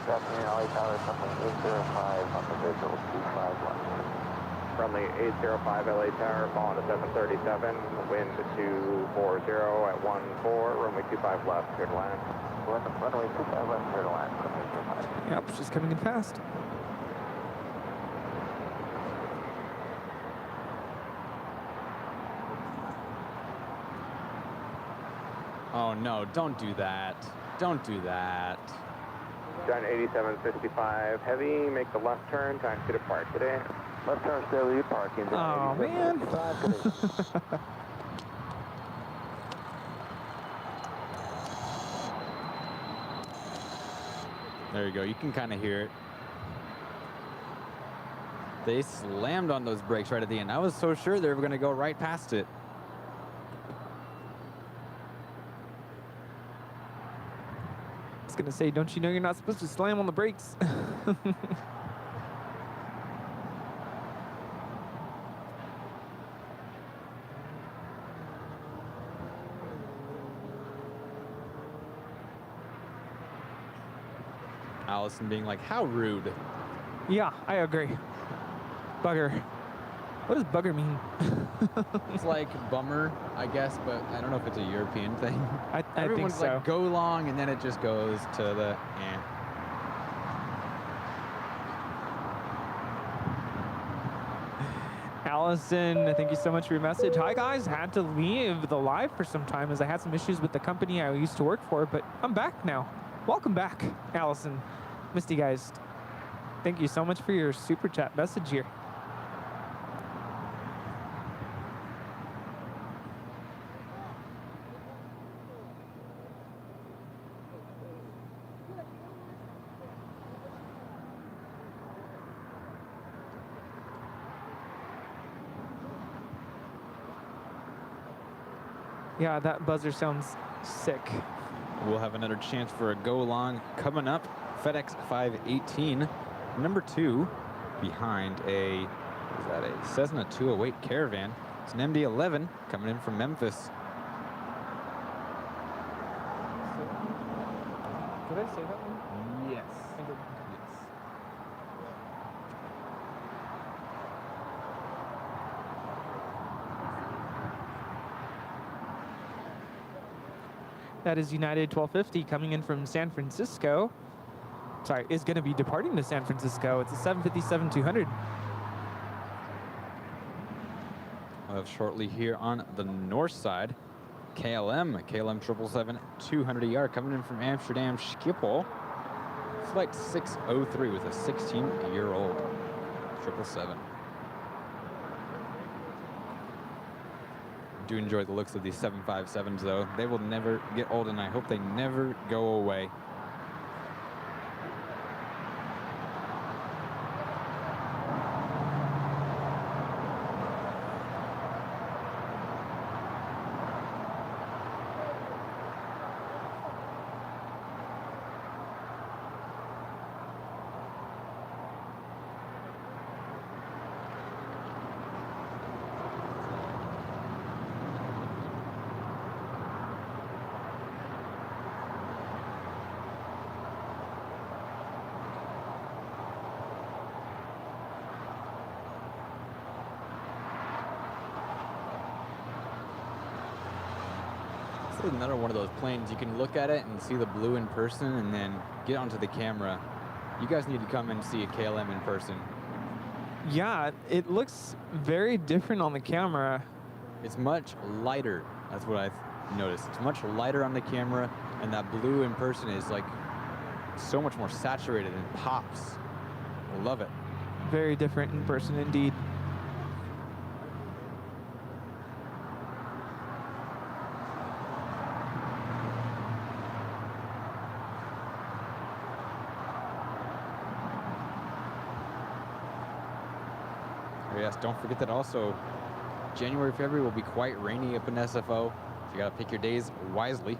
Speaker 2: LA tower, something 805 on the visual, 25 left. Runway 805 LA tower, falling to 737, wind 240 at 14, runway 25 left, clear to land. Runway 25 left, clear to land, runway 25.
Speaker 9: Yep, she's coming in fast.
Speaker 17: Oh no, don't do that. Don't do that.
Speaker 2: China 8765 heavy, make the left turn, time to depart today. Left turn, stay with you, parking.
Speaker 9: Oh man.
Speaker 17: There you go, you can kind of hear it. They slammed on those brakes right at the end. I was so sure they were going to go right past it.
Speaker 9: I was gonna say, don't you know you're not supposed to slam on the brakes?
Speaker 17: Allison being like, how rude.
Speaker 15: Yeah, I agree. Bugger. What does bugger mean?
Speaker 17: It's like bummer, I guess, but I don't know if it's a European thing.
Speaker 15: I think
Speaker 17: Everyone's
Speaker 15: so.
Speaker 17: like, go long, and then it just goes to the eh.
Speaker 15: Allison, thank you so much for your message. Hi, guys. Had to leave the live for some time as I had some issues with the company I used to work for, but I'm back now. Welcome back, Allison. Missed you guys. Thank you so much for your super chat message here. Yeah, that buzzer sounds sick.
Speaker 17: We'll have another chance for a go long coming up. FedEx 518, number 2, behind a, is that a Cessna 208 Caravan. It's an MD-11 coming in from Memphis.
Speaker 15: Did I say that one?
Speaker 17: Yes.
Speaker 15: That is United 1250 coming in from San Francisco. Sorry, is going to be departing to San Francisco. It's a 757-200.
Speaker 17: We'll have shortly here on the north side, KLM 777-200ER coming in from Amsterdam Schiphol. Flight 603 with a 16-year-old 777. Do enjoy the looks of these 757s though. They will never get old, and I hope they never go away. This is another one of those planes. You can look at it and see the blue in person and then get onto the camera. You guys need to come and see a KLM in person.
Speaker 15: Yeah, it looks very different on the camera.
Speaker 17: It's much lighter. That's what I've noticed. It's much lighter on the camera, and that blue in person is like so much more saturated and pops. I love it.
Speaker 15: Very different in person indeed.
Speaker 17: Yes, don't forget that also January, February will be quite rainy up in SFO, so you gotta pick your days wisely.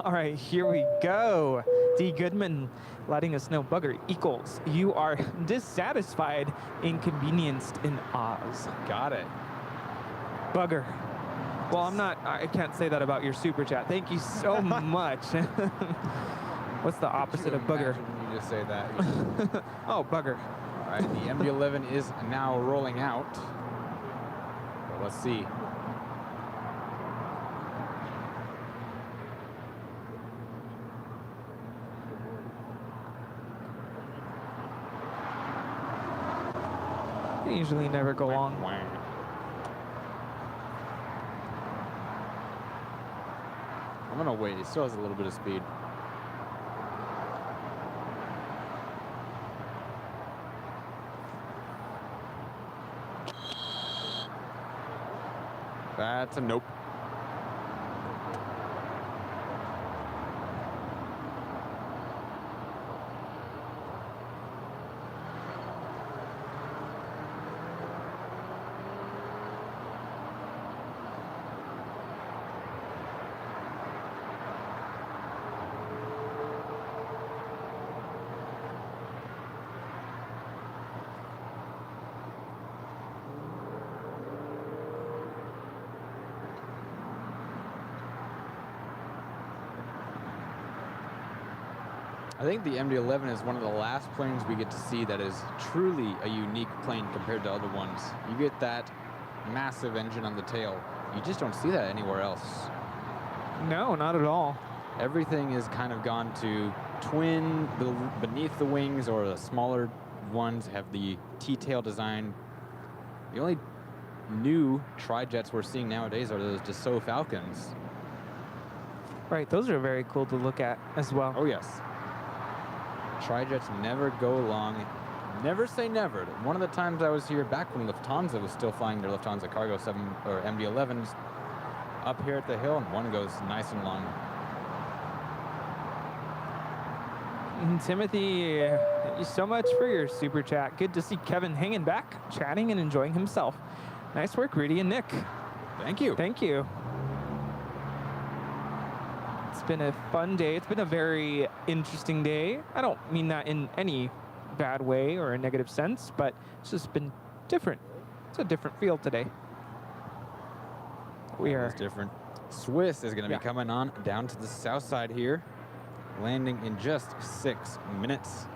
Speaker 15: All right, here we go. D. Goodman letting us know bugger equals you are dissatisfied, inconvenienced in Oz.
Speaker 17: Got it.
Speaker 15: Bugger. Well, I can't say that about your super chat. Thank you so much. What's the opposite of bugger?
Speaker 17: You just say that.
Speaker 15: Oh, bugger.
Speaker 17: All right, the MD-11 is now rolling out. But let's see.
Speaker 15: They usually never go long.
Speaker 17: I'm gonna wait. It still has a little bit of speed. That's a nope. I think the MD-11 is one of the last planes we get to see that is truly a unique plane compared to other ones. You get that massive engine on the tail. You just don't see that anywhere else.
Speaker 15: No, not at all.
Speaker 17: Everything is kind of gone to twin beneath the wings, or the smaller ones have the T-tail design. The only new tri-jets we're seeing nowadays are those Dassault Falcons.
Speaker 15: Right, those are very cool to look at as well.
Speaker 17: Oh yes. Tri-jets never go long. Never say never. One of the times I was here back when Lufthansa was still flying their Lufthansa Cargo 7 or MD-11s up here at the hill, and one goes nice and long.
Speaker 15: Timothy, thank you so much for your super chat. Good to see Kevin hanging back, chatting and enjoying himself. Nice work, Rudy and Nick.
Speaker 17: Thank you.
Speaker 15: Thank you. It's been a fun day. It's been a very interesting day. I don't mean that in any bad way or a negative sense, but it's just been different. It's a different feel today. We are
Speaker 17: different. Swiss is going to be coming on down to the south side here, landing in just 6 minutes.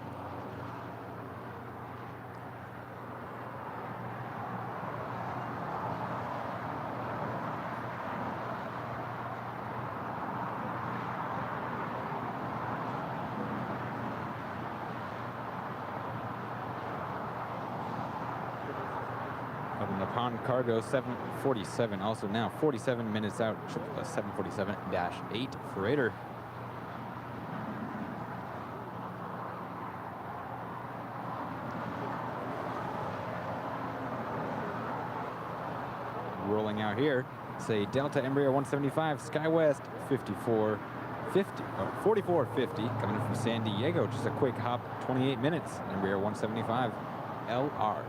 Speaker 17: Upon cargo 747, also now 47 minutes out, 747-8 freighter. Rolling out here, say Delta Embraer 175, SkyWest 4450, coming in from San Diego, just a quick hop, 28 minutes, Embraer 175 LR.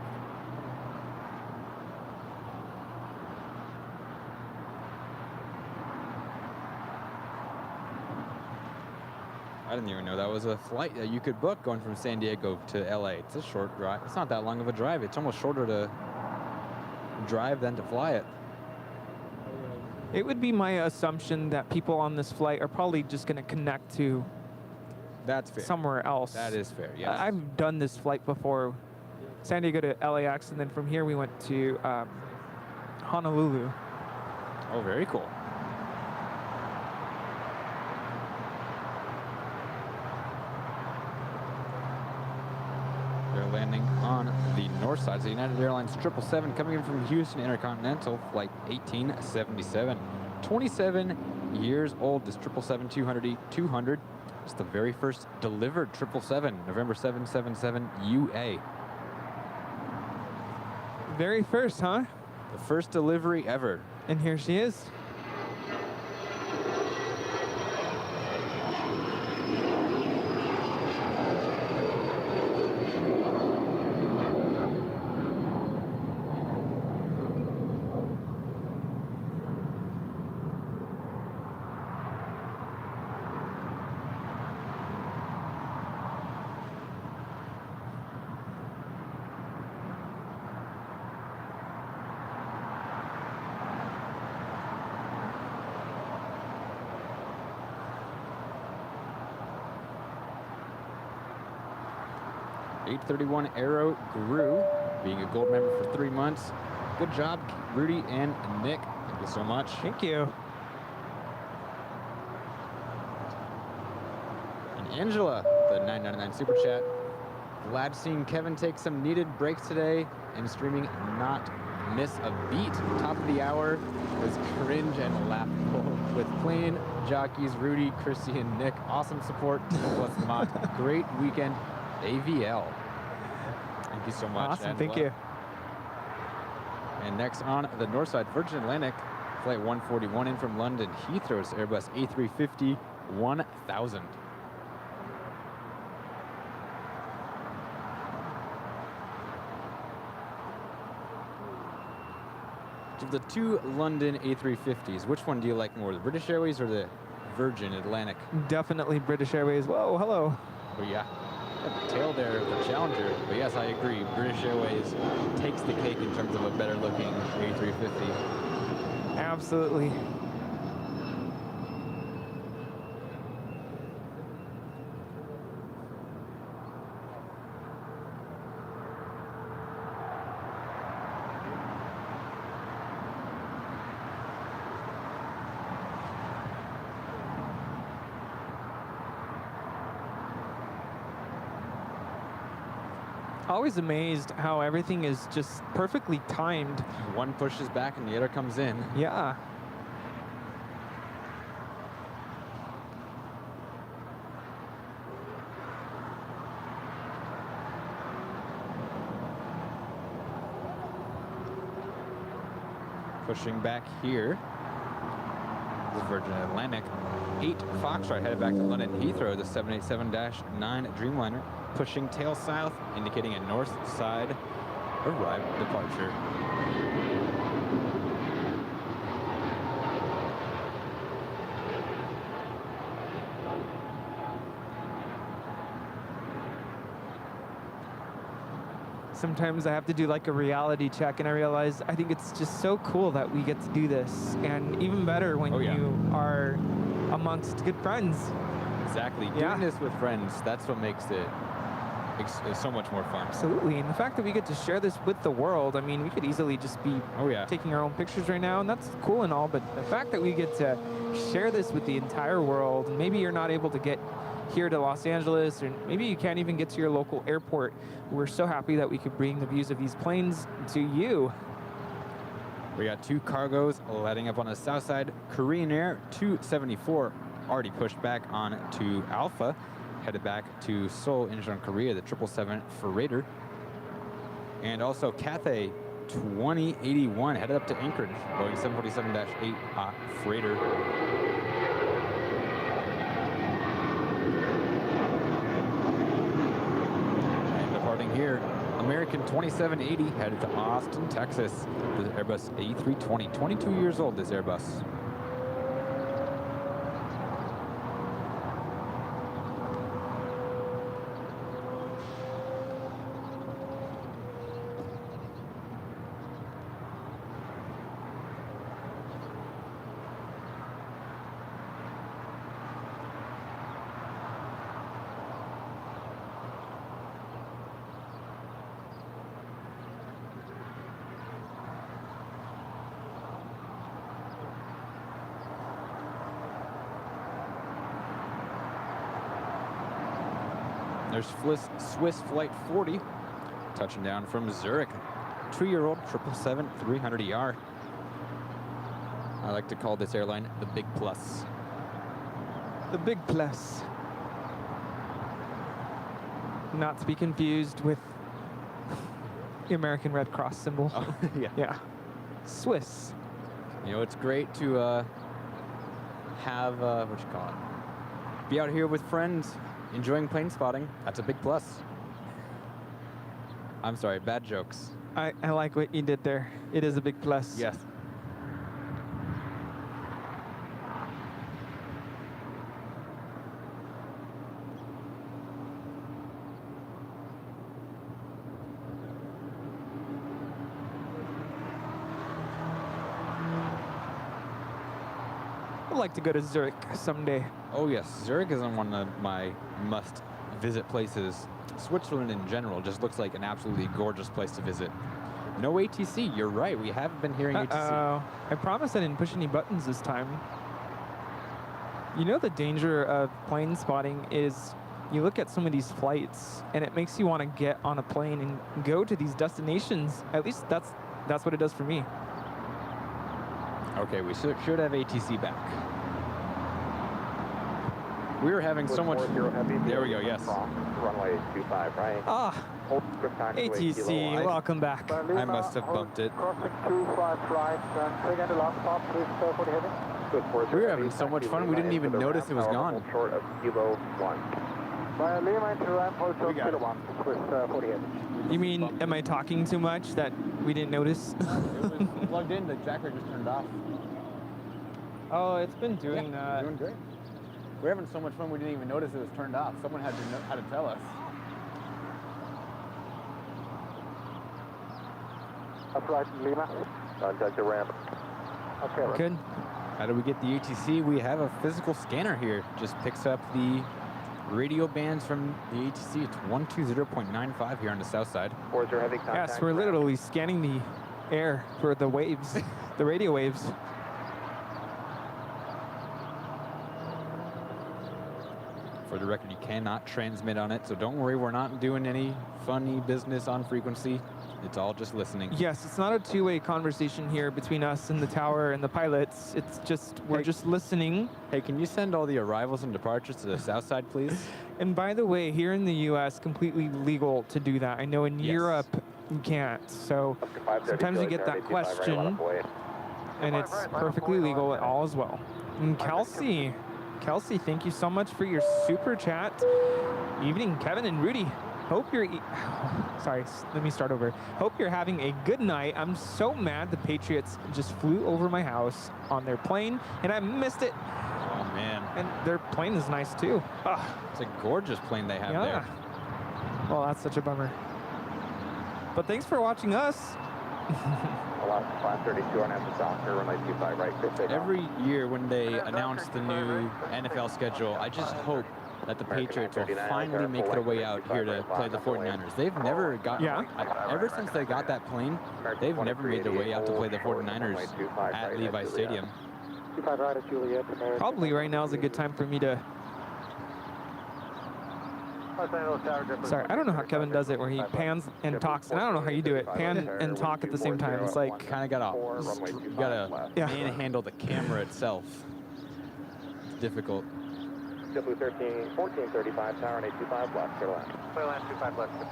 Speaker 17: I didn't even know that was a flight that you could book going from San Diego to LA. It's a short drive. It's not that long of a drive. It's almost shorter to drive than to fly it.
Speaker 15: It would be my assumption that people on this flight are probably just going to connect to
Speaker 17: That's fair.
Speaker 15: somewhere else.
Speaker 17: That is fair, yes.
Speaker 15: I've done this flight before. San Diego to LAX, and then from here we went to Honolulu.
Speaker 17: Oh, very cool. They're landing on the north side. So United Airlines 777 coming in from Houston Intercontinental, flight 1877. 27 years old, this 777-200. It's the very first delivered 777, November 777 UA.
Speaker 15: Very first, huh?
Speaker 17: The first delivery ever.
Speaker 15: And here she is.
Speaker 17: .831 Aero Gru, being a gold member for 3 months. Good job, Rudy and Nick. Thank you so much.
Speaker 15: Thank you.
Speaker 17: And Angela, the 999 Super Chat. Glad seeing Kevin take some needed breaks today and streaming not miss a beat. Top of the hour was cringe and laughable with plane jockeys Rudy, Chrissy, and Nick. Awesome support. Plus Mott. Great weekend. AVL. Thank you so much.
Speaker 15: Awesome,
Speaker 17: Angela.
Speaker 15: thank you.
Speaker 17: And next on the north side, Virgin Atlantic, flight 141 in from London, Heathrow's Airbus A350 1000. Of the two London A350s, which one do you like more, the British Airways or the Virgin Atlantic?
Speaker 15: Definitely British Airways. Whoa, hello.
Speaker 17: Oh yeah, the tail there of the Challenger. But yes, I agree. British Airways takes the cake in terms of a better looking A350.
Speaker 15: Absolutely. Always amazed how everything is just perfectly timed.
Speaker 17: One pushes back and the other comes in.
Speaker 15: Yeah.
Speaker 17: Pushing back here. This is Virgin Atlantic. 8 Foxtrot headed back to London Heathrow, the 787-9 Dreamliner. Pushing tail south, indicating a north side arrival departure.
Speaker 15: Sometimes I have to do like a reality check, and I realize I think it's just so cool that we get to do this, and even better when you are amongst good friends.
Speaker 17: Exactly. Doing this with friends, that's what makes it so much more fun.
Speaker 15: Absolutely. And the fact that we get to share this with the world, I mean, we could easily just be taking our own pictures right now, and that's cool and all, but the fact that we get to share this with the entire world, and maybe you're not able to get here to Los Angeles, or maybe you can't even get to your local airport, we're so happy that we could bring the views of these planes to you.
Speaker 17: We got 2 cargos letting up on the south side. Korean Air 274 already pushed back on to Alpha, headed back to Seoul, Incheon, Korea, the 777 Freighter. And also Cathay 2081 headed up to Anchorage, Boeing 747-8 Freighter. And departing here, American 2780 headed to Austin, Texas. The Airbus A320, 22 years old, this Airbus. There's Swiss Flight 40, touching down from Zurich. 2-year-old 777-300ER. I like to call this airline the Big Plus.
Speaker 15: The Big Plus. Not to be confused with the American Red Cross symbol.
Speaker 17: Oh,
Speaker 15: yeah. Swiss.
Speaker 17: You know, it's great to have, be out here with friends, enjoying plane spotting. That's a big plus. I'm sorry, bad jokes.
Speaker 15: I like what you did there. It is a big plus.
Speaker 17: Yes.
Speaker 15: I'd like to go to Zurich someday.
Speaker 17: Oh yes, Zurich is one of my must-visit places. Switzerland in general just looks like an absolutely gorgeous place to visit. No ATC, you're right, we haven't been hearing ATC.
Speaker 15: I promise I didn't push any buttons this time. You know, the danger of plane spotting is you look at some of these flights and it makes you want to get on a plane and go to these destinations. At least that's what it does for me.
Speaker 17: Okay, we should have ATC back. We were having so much. There we go. Yes.
Speaker 2: Runway 25, right?
Speaker 15: ATC, welcome back.
Speaker 17: I must have bumped it.
Speaker 16: Crossing 25 right, and again the last stop, please for the heading.
Speaker 17: We were having so much fun, we didn't even notice it was gone.
Speaker 2: Short of Kilo 1.
Speaker 16: By Lima into ramp, hold short Kilo 1, with 40 heading.
Speaker 15: You mean, am I talking too much that we didn't notice?
Speaker 17: It was plugged in, the jacker just turned off.
Speaker 15: Oh, it's been doing that.
Speaker 17: Doing great. We're having so much fun we didn't even notice it was turned off. Someone had to tell us.
Speaker 16: Upright in Lima.
Speaker 2: Contact the ramp.
Speaker 16: Okay.
Speaker 15: Good.
Speaker 17: How do we get the ATC? We have a physical scanner here. Just picks up the radio bands from the ATC. It's 120.95 here on the south side.
Speaker 2: Heavy contact.
Speaker 15: Yes, we're literally scanning the air for the waves, the radio waves.
Speaker 17: For the the record, you cannot transmit on it. So don't worry, we're not doing any funny business on frequency. It's all just listening.
Speaker 15: Yes, it's not a two-way conversation here between us and the tower and the pilots. It's just, we're just listening.
Speaker 17: Hey, can you send all the arrivals and departures to the south side, please?
Speaker 15: And by the way, here in the U.S., completely legal to do that. I know in Europe, you can't. So sometimes you get that question, and it's perfectly legal at all as well. And Kelsey, thank you so much for your super chat. Evening, Kevin and Rudy. Hope you're, sorry, let me start over. Hope you're having a good night. I'm so mad the Patriots just flew over my house on their plane, and I missed it.
Speaker 17: Oh, man.
Speaker 15: And their plane is nice, too. Ugh.
Speaker 17: It's a gorgeous plane they have there.
Speaker 15: Well, that's such a bummer. But thanks for watching us.
Speaker 17: Every year when they announce the new NFL schedule, I just hope that the Patriots will finally make their way out here to play the 49ers. They've never gotten, ever since they got that plane, they've never made their way out to play the 49ers at Levi Stadium.
Speaker 15: Probably right now is a good time for me to... Sorry, I don't know how Kevin does it where he pans and talks, and I don't know how you do it. Pan and talk at the same time. It's like...
Speaker 17: Kind of gotta manhandle the camera itself. It's difficult.
Speaker 2: JetBlue 1435, tower and 825 left, clear left.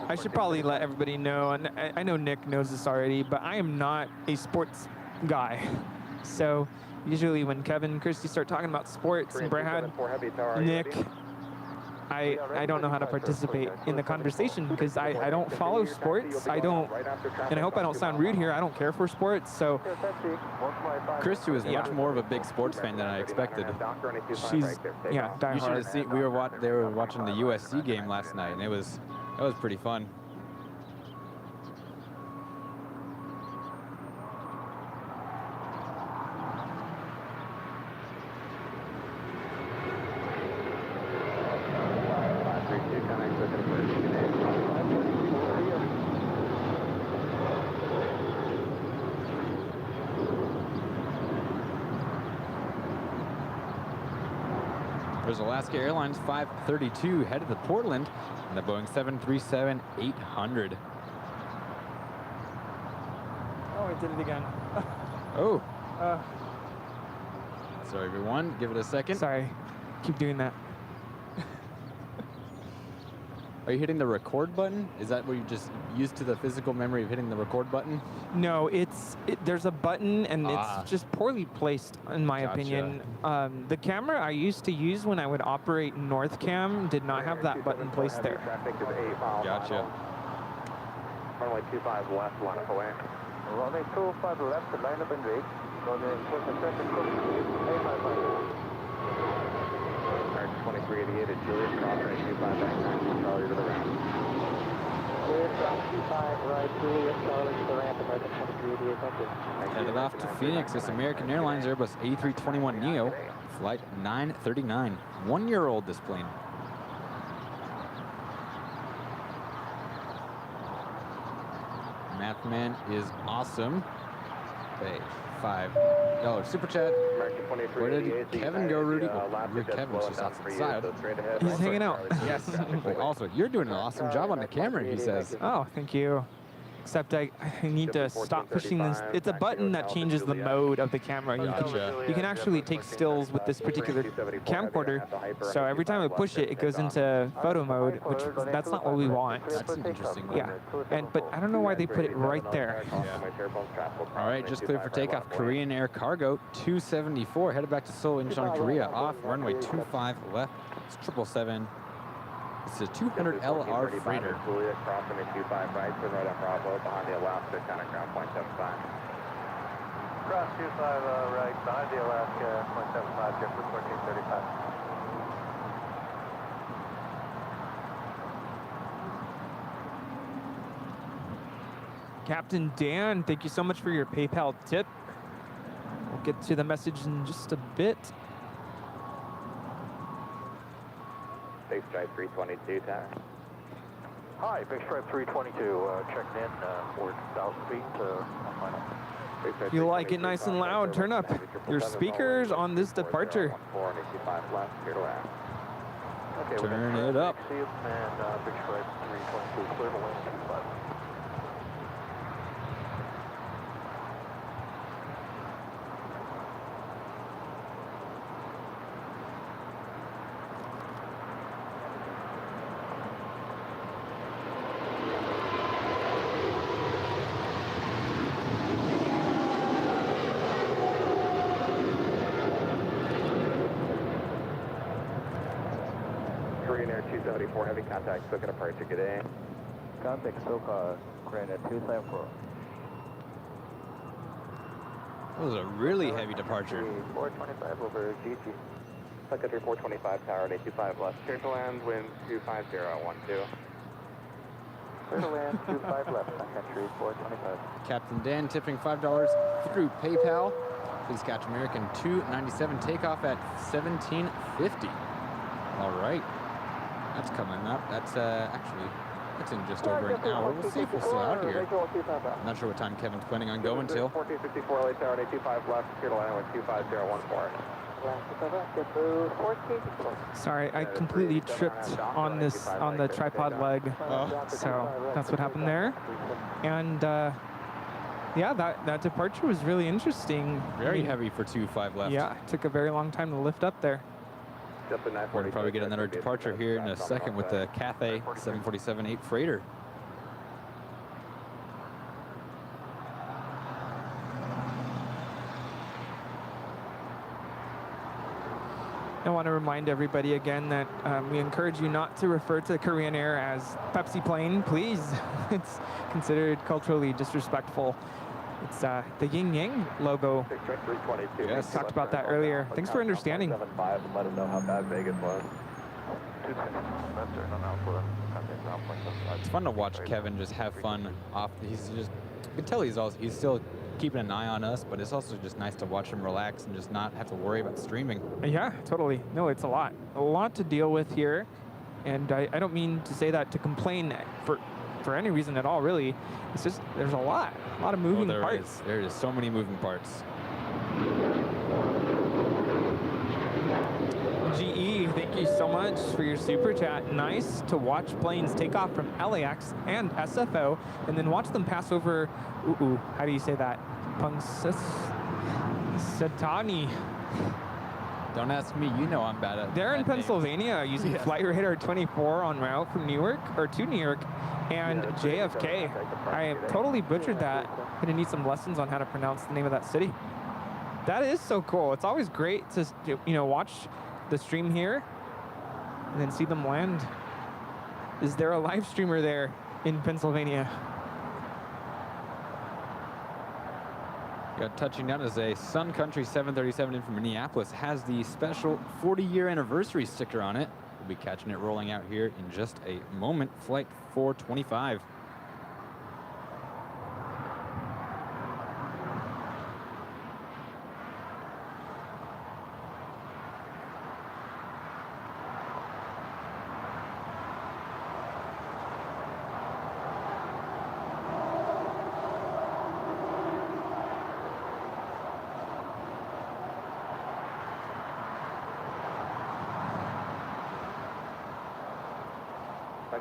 Speaker 15: I should probably let everybody know, and I know Nick knows this already, but I am not a sports guy. So usually when Kevin and Christy start talking about sports, and Brad, Nick, I don't know how to participate in the conversation because I don't follow sports. I don't, and I hope I don't sound rude here. I don't care for sports, so.
Speaker 17: Christy was much more of a big sports fan than I expected.
Speaker 15: She's, yeah, diehard.
Speaker 17: You should have seen, they were watching the USC game last night, and that was pretty fun. There's Alaska Airlines 532 headed to Portland and the Boeing 737-800.
Speaker 15: Oh, I did it again.
Speaker 17: Oh. Sorry, everyone. Give it a second.
Speaker 15: Sorry. Keep doing that.
Speaker 17: Are you hitting the record button? Is that where you just used to the physical memory of hitting the record button?
Speaker 15: No, there's a button and it's just poorly placed in my opinion. The camera I used to use when I would operate North Cam did not have that button placed there.
Speaker 17: Gotcha.
Speaker 2: Runway 25 left, line up away. Runway 25 left, line up and wait. Runway 2388 at Julius, crossing 25 back 9, Charlie to the ramp. Julius, 25 right, Julius, Charlie to the ramp, American 2388, thank you.
Speaker 17: Headed off to Phoenix, this American Airlines Airbus A321neo, flight 939. 1-year-old this plane. Mathman is awesome. Hey, $5 super chat. Where did Kevin go, Rudy? Well, your Kevin's just off to the side.
Speaker 15: He's hanging out.
Speaker 17: Yes. Also, you're doing an awesome job on the camera, he says.
Speaker 15: Oh, thank you. Except I need to stop pushing this. It's a button that changes the mode of the camera. You can actually take stills with this particular camcorder. So every time I push it, it goes into photo mode, which that's not what we want.
Speaker 17: That's interesting.
Speaker 15: Yeah, but I don't know why they put it right there.
Speaker 17: All right, just cleared for takeoff. Korean Air Cargo 274 headed back to Seoul, Incheon, Korea. Off runway 25 left. It's 777. It's a 200 LR freighter.
Speaker 2: Juliet crossing at 25 right, turn right on Bravo, behind the Alaska, counter ground, 0.75.
Speaker 6: Cross 25 right, behind the Alaska, 0.75, JetBlue 1435.
Speaker 15: Captain Dan, thank you so much for your PayPal tip. We'll get to the message in just a bit.
Speaker 2: Big Stripe 322, tower.
Speaker 6: Hi, Big Stripe 322, checking in for 1,000 feet on final.
Speaker 15: If you like it nice and loud, turn up your speakers on this departure.
Speaker 3: Okay, turn it up.
Speaker 6: And bridge right 322, clear to land 25.
Speaker 2: Korean Air 274, heavy contact, SoCa departure, good day.
Speaker 3: Contact SoCa, Korean Air 274.
Speaker 17: That was a really heavy departure.
Speaker 2: 425 over GG. SoCa 425, tower 825 left. Clear to land, wind 25012. Clear to land, 25 left, country 425.
Speaker 17: Captain Dan tipping $5 through PayPal. Please catch American 297 takeoff at 1750. All right. That's coming up. That's actually, that's in just over an hour. We'll see if we're still out here. I'm not sure what time Kevin's planning on going till.
Speaker 2: 1454, LA tower 825 left, clear to land with 25014.
Speaker 9: Sorry, I completely tripped on the tripod leg. So that's what happened there. And yeah, that departure was really interesting.
Speaker 17: Very heavy for 25 left.
Speaker 9: Yeah, it took a very long time to lift up there.
Speaker 17: We're going to probably get another departure here in a second with the Cathay 747-8 freighter.
Speaker 9: I want to remind everybody again that we encourage you not to refer to Korean Air as Pepsi plane, please. It's considered culturally disrespectful. It's the Yin Yang logo.
Speaker 17: Yes.
Speaker 9: Talked about that earlier. Thanks for understanding.
Speaker 2: Let them know how bad Vegas was.
Speaker 17: It's fun to watch Kevin just have fun off. He's just, you can tell he's still keeping an eye on us, but it's also just nice to watch him relax and just not have to worry about streaming.
Speaker 9: Yeah, totally. No, it's a lot to deal with here. And I don't mean to say that to complain for any reason at all, really. It's just, there's a lot of moving parts.
Speaker 17: There is so many moving parts.
Speaker 9: GE, thank you so much for your super chat. Nice to watch planes take off from LAX and SFO and then watch them pass over, how do you say that? Punxsutawney.
Speaker 17: Don't ask me, you know I'm bad at
Speaker 9: They're in Pennsylvania using Flight Radar 24 en route from Newark, or to New York, and JFK. I totally butchered that. I'm gonna need some lessons on how to pronounce the name of that city. That is so cool. It's always great to, watch the stream here and then see them land. Is there a live streamer there in Pennsylvania?
Speaker 17: Got touching down as a Sun Country 737 in from Minneapolis. Has the special 40-year anniversary sticker on it. We'll be catching it rolling out here in just a moment. Flight 425.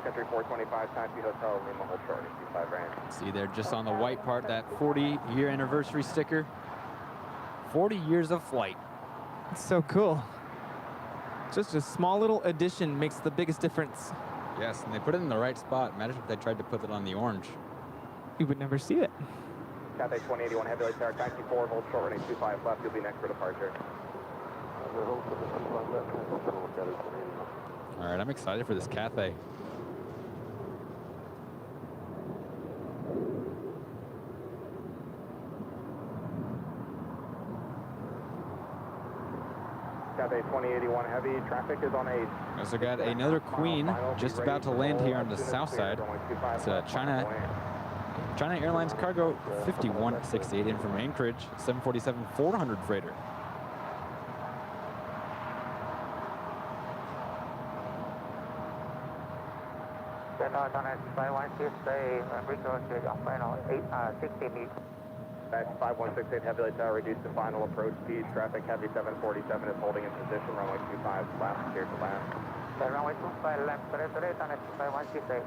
Speaker 2: Country 425, Taxi Hotel, Lima Hold Short, 25 range.
Speaker 17: See there, just on the white part, that 40-year anniversary sticker. 40 years of flight.
Speaker 9: It's so cool. Just a small little addition makes the biggest difference.
Speaker 17: Yes, and they put it in the right spot. Imagine if they tried to put it on the orange.
Speaker 9: You would never see it.
Speaker 2: Cathay 2081, heavy light tower, taxi forward, hold short, running 25 left. You'll be next for departure.
Speaker 17: All right, I'm excited for this Cathay.
Speaker 2: Cathay 2081 heavy, traffic is on 8.
Speaker 17: Also got another Queen just about to land here on the south side. It's China Airlines Cargo 5168 in from Anchorage, 747-400 freighter.
Speaker 2: That's 5168 heavy light tower, reduced to final approach speed. Traffic heavy 747 is holding in position, runway 25 left, clear to land. Runway 25 left, straight on S25168.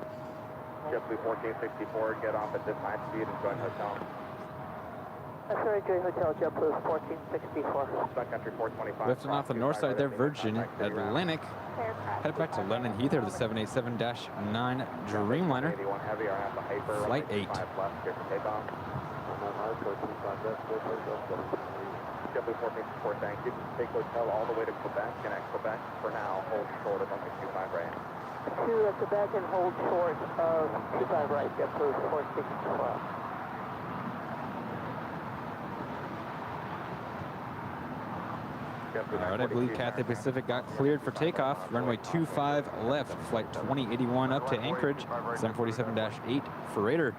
Speaker 2: JetBlue 1464, get off at this high speed and join hotel.
Speaker 12: Sorry, Joy Hotel, JetBlue 1464.
Speaker 2: Backcountry 425.
Speaker 17: Lifting off the north side there, Virgin Atlantic. Head back to London Heathrow, the 787-9 Dreamliner. Flight 8.
Speaker 2: JetBlue 1464, thank you. Take hotel all the way to Quebec, and at Quebec, for now, hold short of 125 right.
Speaker 12: 2 at Quebec and hold short of 25 right, JetBlue 1464.
Speaker 17: All right, I believe Cathay Pacific got cleared for takeoff. Runway 25 left, flight 2081 up to Anchorage, 747-8 freighter.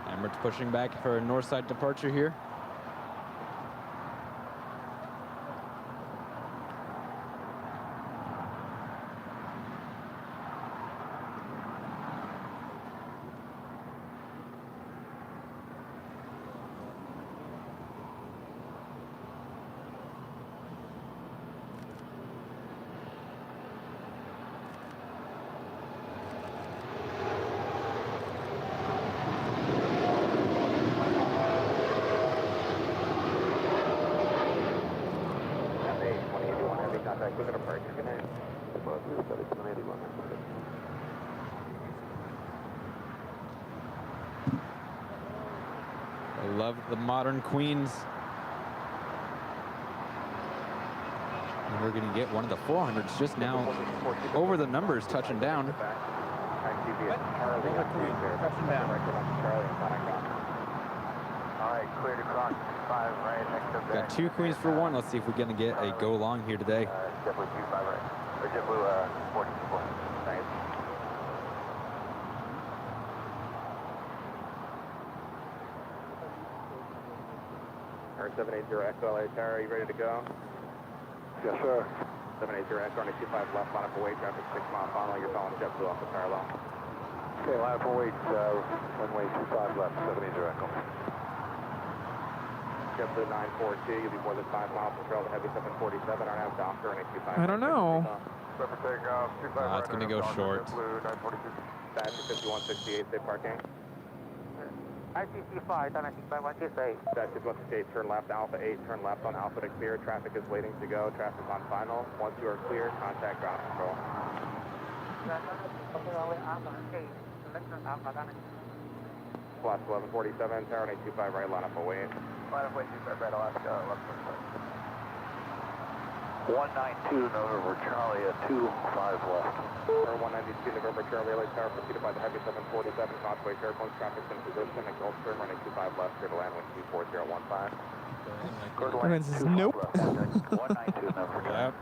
Speaker 17: Emirates pushing back for a north side departure here. I love the modern Queens. And we're going to get one of the 400s just now over the numbers, touching down.
Speaker 2: Touching down. All right, clear to cross 5 right next to
Speaker 17: Got 2 Queens for 1. Let's see if we're going to get a go long here today.
Speaker 2: JetBlue 25 right. Or JetBlue 1464. Thanks. Air 780 Echo LA Tower, are you ready to go? Yes, sir. 780 Echo, running 25 left, line up for weight, traffic 6 mile final, you're following JetBlue off the parallel. Okay, line up for weight, runway 25 left, 780 Echo. JetBlue 942, you'll be more than 5 miles from trail to Heavy 747, our now Docker, running 25.
Speaker 15: I don't know.
Speaker 17: It's going to go short.
Speaker 2: Statue 5168, safe parking. ICC 5, turn 168. Statue 168, turn left, Alpha 8, turn left on Alpha to clear. Traffic is waiting to go. Traffic on final. Once you are clear, contact ground control. Plus 1147, tower 825 right, line up away. Line up away, 25 right, Alaska, left 192 November Charlie at 25 left. Or 192 November Charlie, LA Tower preceded by the Heavy 747, Causeway Airplanes, traffic's in position, and Gulfstream running 25 left, clear to land with 24015.
Speaker 15: Gremlins says nope.
Speaker 2: 192 November. Yep.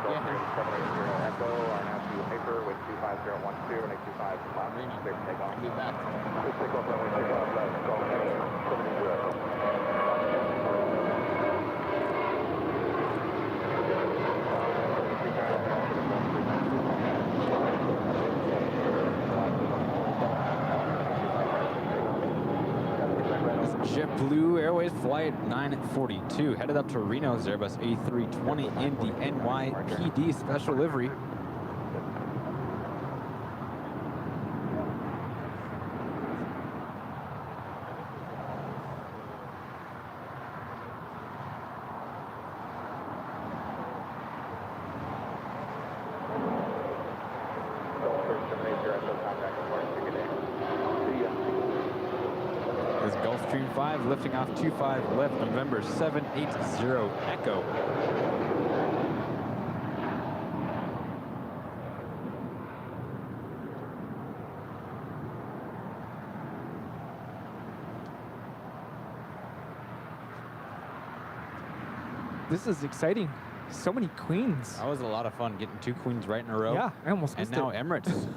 Speaker 2: Gulfstream 780 Echo, are now to Hyper with 25012, running 25 left, clear to take off. Be back. Please take off runway 25 left, call 780 Echo.
Speaker 17: JetBlue Airways flight 942 headed up to Reno's Airbus A320 in the NYPD special livery. Gulfstream 5 lifting off 25 left, November 780 Echo.
Speaker 15: This is exciting. So many Queens.
Speaker 17: That was a lot of fun getting 2 Queens right in a row.
Speaker 15: Yeah, I almost missed it.
Speaker 17: And now Emirates.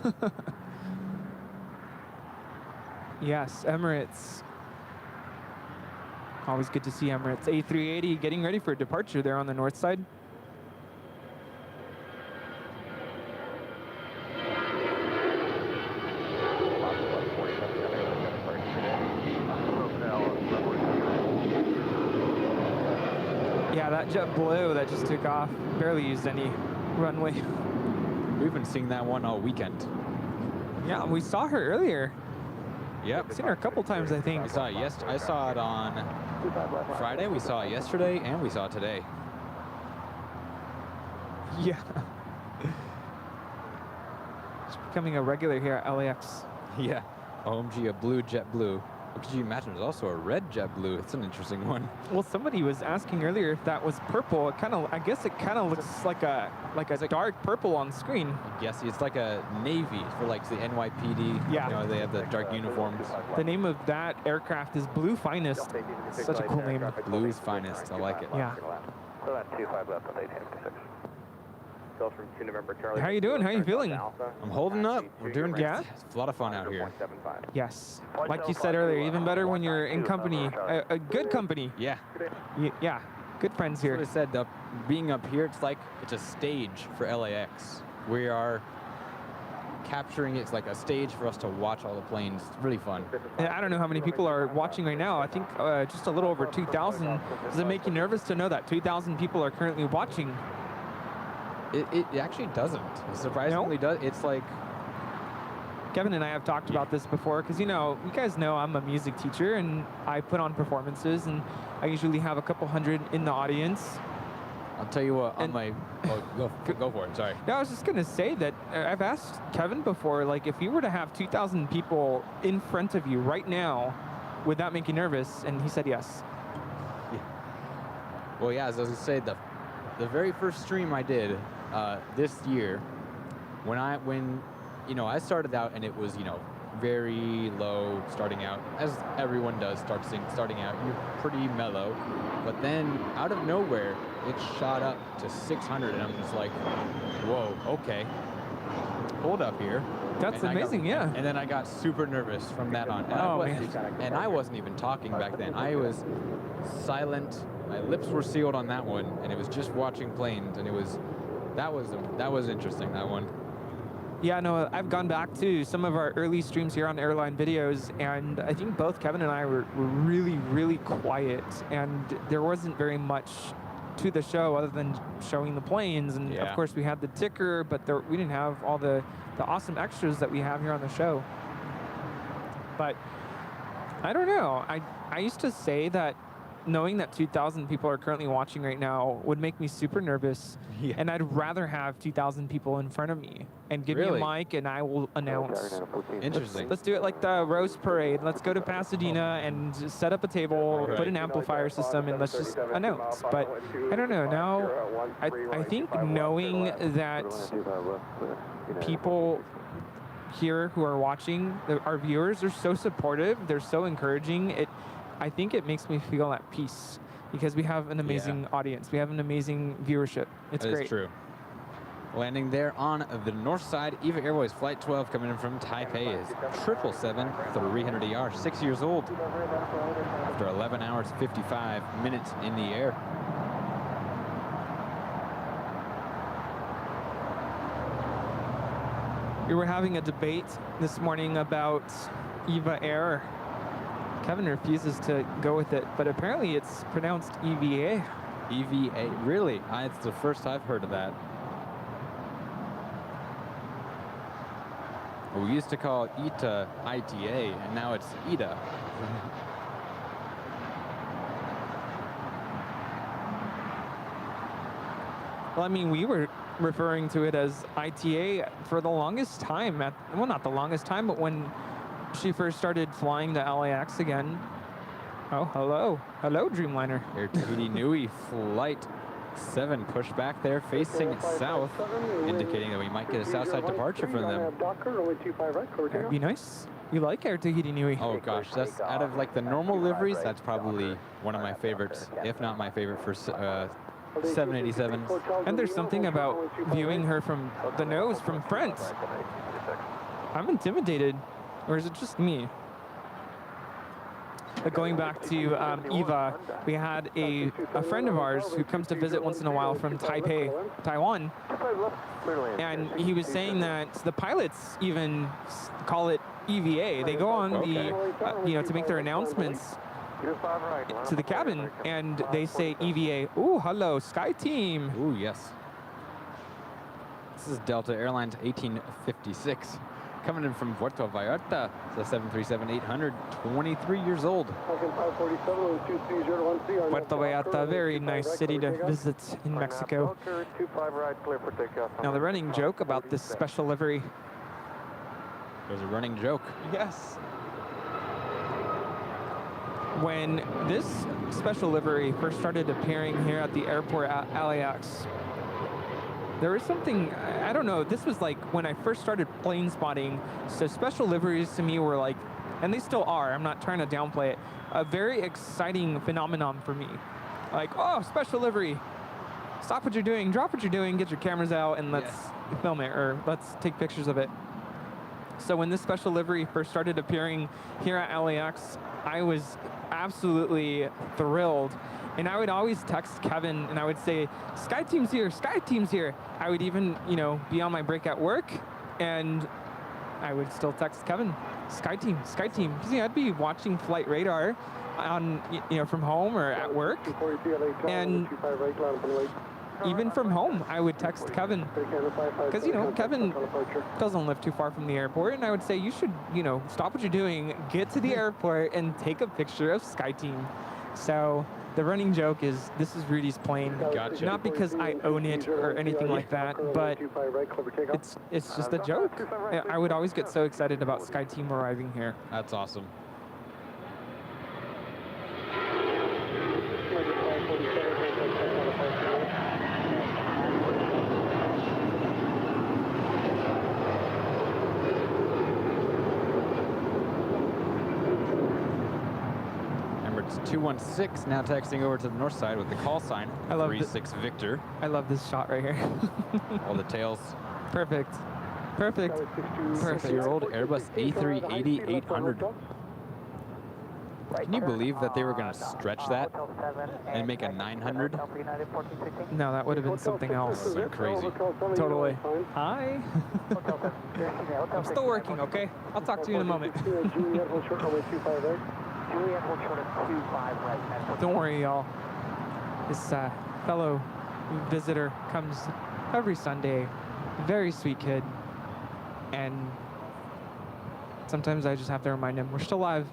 Speaker 15: Yes, Emirates. Always good to see Emirates. A380 getting ready for departure there on the north side. Yeah, that JetBlue that just took off barely used any runway.
Speaker 17: We've been seeing that one all weekend.
Speaker 15: Yeah, we saw her earlier.
Speaker 17: Yep.
Speaker 15: Seen her a couple times, I think.
Speaker 17: We saw it I saw it on Friday, we saw it yesterday, and we saw it today.
Speaker 15: Yeah. She's becoming a regular here at LAX.
Speaker 17: Yeah. OMG, a blue JetBlue. Could you imagine there's also a red JetBlue? It's an interesting one.
Speaker 15: Well, somebody was asking earlier if that was purple. It kind of, I guess it kind of looks like a dark purple on screen.
Speaker 17: Yes, it's like a navy for like the NYPD.
Speaker 15: Yeah.
Speaker 17: You know, they have the dark uniforms.
Speaker 15: The name of that aircraft is Blue Finest. Such a cool name.
Speaker 17: Blue's Finest. I like it.
Speaker 15: Yeah.
Speaker 2: So that's 25 left on 856. From 2 November Charlie.
Speaker 15: How you doing? How you feeling?
Speaker 17: I'm holding up. We're doing good.
Speaker 15: Yeah?
Speaker 17: It's a lot of fun out here.
Speaker 15: Yes. Like you said earlier, even better when you're in company, a good company.
Speaker 17: Yeah.
Speaker 15: Yeah. Good friends here.
Speaker 17: That's what I said. Being up here, it's a stage for LAX. We are capturing it. It's like a stage for us to watch all the planes. It's really fun.
Speaker 15: And I don't know how many people are watching right now. I think just a little over 2,000. Does it make you nervous to know that 2,000 people are currently watching?
Speaker 17: It actually doesn't. It surprisingly does. It's like...
Speaker 15: Kevin and I have talked about this before because, you know, you guys know I'm a music teacher and I put on performances and I usually have a couple hundred in the audience.
Speaker 17: I'll tell you what, on my... Oh, go for it, sorry.
Speaker 15: No, I was just going to say that I've asked Kevin before, like, if you were to have 2,000 people in front of you right now, would that make you nervous? And he said yes.
Speaker 17: Yeah. Well, yeah, as I was going to say, the very first stream I did this year, when you know, I started out and it was, you know, very low starting out, as everyone does starting out. You're pretty mellow, but then out of nowhere, it shot up to 600, and I'm just like, whoa, okay, hold up here.
Speaker 15: That's amazing, yeah.
Speaker 17: And then I got super nervous from that on. And I wasn't even talking back then. I was silent. My lips were sealed on that one, and it was just watching planes, and that was interesting, that one.
Speaker 15: Yeah, no, I've gone back to some of our early streams here on Airline Videos, and I think both Kevin and I were really, really quiet, and there wasn't very much to the show other than showing the planes, and of course we had the ticker, but we didn't have all the awesome extras that we have here on the show. But I don't know. I used to say that knowing that 2,000 people are currently watching right now would make me super nervous, and I'd rather have 2,000 people in front of me and give me a mic and I will announce.
Speaker 17: Interesting.
Speaker 15: Let's do it like the Rose Parade. Let's go to Pasadena and just set up a table, put an amplifier system, and let's just announce. But I don't know. Now, I think knowing that people here who are watching, our viewers are so supportive, they're so encouraging, I think it makes me feel at peace because we have an amazing audience. We have an amazing viewership. It's great.
Speaker 17: That's true. Landing there on the north side, EVA Airways Flight 12 coming in from Taipei is 777-300ER, 6 years old, after 11 hours, 55 minutes in the air.
Speaker 15: We were having a debate this morning about EVA Air. Kevin refuses to go with it, but apparently it's pronounced EVA.
Speaker 17: EVA, really? It's the first I've heard of that. We used to call ITA ITA, and now it's ITA.
Speaker 15: Well, I mean, we were referring to it as ITA for the longest time. Well, not the longest time, but when she first started flying to LAX again. Oh, hello. Hello, Dreamliner.
Speaker 17: Air Tahiti Nui Flight 7 pushed back there, facing south, indicating that we might get a south side departure from them.
Speaker 15: That'd be nice. You like Air Tahiti Nui?
Speaker 17: Oh gosh, that's out of like the normal liveries, that's probably one of my favorites, if not my favorite for 787s.
Speaker 15: And there's something about viewing her from the nose from front. I'm intimidated. Or is it just me? But going back to EVA, we had a friend of ours who comes to visit once in a while from Taipei, Taiwan, and he was saying that the pilots even call it EVA. They go on the, you know, to make their announcements
Speaker 9: to the cabin, and they say EVA. Ooh, hello, Sky Team.
Speaker 17: Ooh, yes. This is Delta Airlines 1856. Coming in from Puerto Vallarta. It's a 737-800, 23 years old.
Speaker 9: Puerto Vallarta, very nice city to visit in Mexico. Now, the running joke about this special livery.
Speaker 17: There's a running joke.
Speaker 9: Yes. When this special livery first started appearing here at the airport at LAX, there was something, I don't know, this was like when I first started plane spotting, so special liveries to me were like, and they still are, I'm not trying to downplay it, a very exciting phenomenon for me. Like, oh, special livery, stop what you're doing, drop what you're doing, get your cameras out, and let's film it, or let's take pictures of it. So when this special livery first started appearing here at LAX, I was absolutely thrilled. And I would always text Kevin and I would say, Sky Team's here, Sky Team's here. I would even, you know, be on my break at work and I would still text Kevin, Sky Team, Sky Team. Because I'd be watching flight radar on, you know, from home or at work. And even from home, I would text Kevin. Because, you know, Kevin doesn't live too far from the airport. And I would say, you should, you know, stop what you're doing, get to the airport and take a picture of Sky Team. So the running joke is, this is Rudy's plane.
Speaker 17: Gotcha.
Speaker 9: Not because I own it or anything like that, but it's just a joke. I would always get so excited about Sky Team arriving here.
Speaker 17: That's awesome. It's 216, now texting over to the north side with the call sign, 36 Victor.
Speaker 9: I love this shot right here.
Speaker 17: All the tails.
Speaker 9: Perfect. Perfect. Perfect.
Speaker 17: 6-year-old Airbus A380-800. Can you believe that they were going to stretch that and make a 900?
Speaker 9: No, that would have been something else.
Speaker 17: So crazy.
Speaker 9: Totally. Hi. I'm still working, okay? I'll talk to you in a moment. Don't worry, y'all. This fellow visitor comes every Sunday. Very sweet kid. And sometimes I just have to remind him we're still live.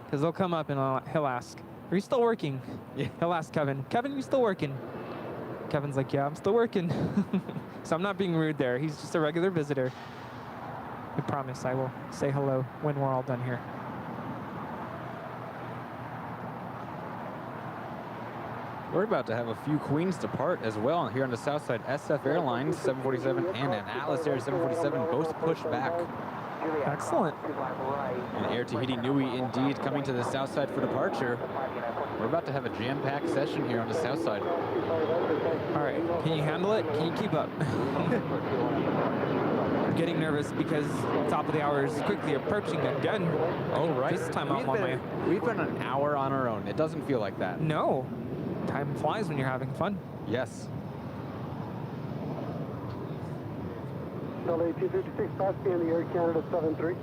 Speaker 9: Because they'll come up and he'll ask, are you still working? Yeah. He'll ask Kevin, Kevin, you still working? Kevin's like, yeah, I'm still working. So I'm not being rude there. He's just a regular visitor. I promise I will say hello when we're all done here.
Speaker 17: We're about to have a few Queens depart as well here on the south side. SF Airlines 747 and an Atlas Air 747 both pushed back.
Speaker 9: Excellent.
Speaker 17: And Air Tahiti Nui indeed coming to the south side for departure. We're about to have a jam-packed session here on the south side.
Speaker 9: All right, can you handle it? Can you keep up? I'm getting nervous because top of the hour is quickly approaching again.
Speaker 17: Oh, right.
Speaker 9: This time I'm on my...
Speaker 17: We've been an hour on our own. It doesn't feel like that.
Speaker 9: No. Time flies when you're having fun.
Speaker 17: Yes.
Speaker 16: Delta 256, pass me in the Air Canada 73.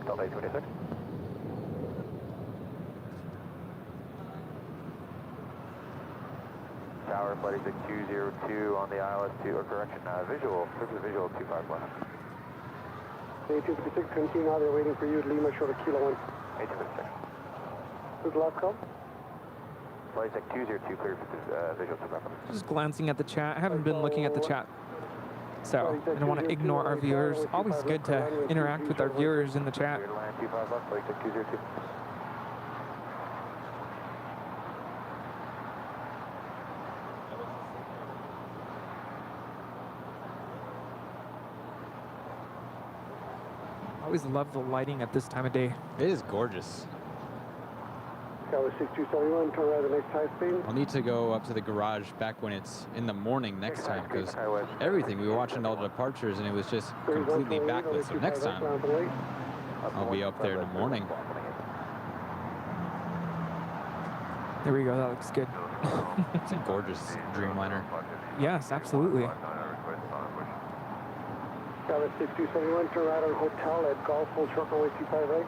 Speaker 2: Delta 256. Tower, flight 6202 on the ILS 2, or correction, visual 251.
Speaker 16: 256, continue now, they're waiting for you at Lima, short of Kilo 1.
Speaker 2: 256.
Speaker 16: Who's the last call?
Speaker 2: Flight 202, clear for visual 251.
Speaker 9: Just glancing at the chat. I haven't been looking at the chat. So I don't want to ignore our viewers. Always good to interact with our viewers in the chat. I always love the lighting at this time of day.
Speaker 17: It is gorgeous.
Speaker 16: Tower 6271, turn right the next high speed.
Speaker 17: I'll need to go up to the garage back when it's in the morning next time, because everything, we were watching all the departures and it was just completely backlit. So next time, I'll be up there in the morning.
Speaker 9: There we go, that looks good.
Speaker 17: It's a gorgeous Dreamliner.
Speaker 9: Yes, absolutely.
Speaker 16: Tower 6271, turn right on Hotel at Golf, full short runway 25 right.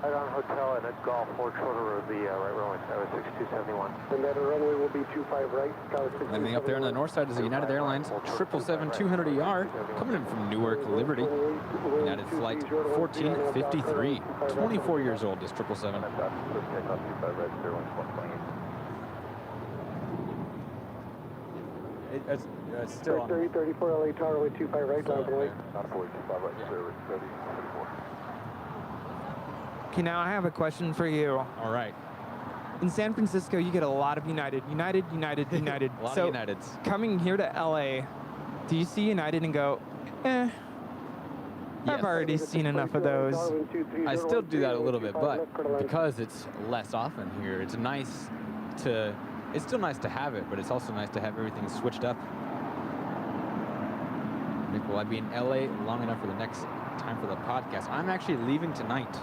Speaker 2: Right on hotel and at Golf 4 shorter road, the right runway, Skyway 6271. And that runway will be 25 right, Skyway 6271.
Speaker 17: Landing up there on the north side is the United Airlines 777-200ER coming in from Newark, Liberty. United flight 1453. 24 years old, this 777. It's still on.
Speaker 2: 3034 LA Tower, way 25 right, line away.
Speaker 15: Okay, now I have a question for you.
Speaker 17: All right.
Speaker 15: In San Francisco, you get a lot of United.
Speaker 17: A lot of Uniteds.
Speaker 15: Coming here to LA, do you see United and go, I've already seen enough of those?
Speaker 17: I still do that a little bit, but because it's less often here, it's nice to, it's still nice to have it, but it's also nice to have everything switched up. Nick, will I be in LA long enough for the next time for the podcast? I'm actually leaving tonight.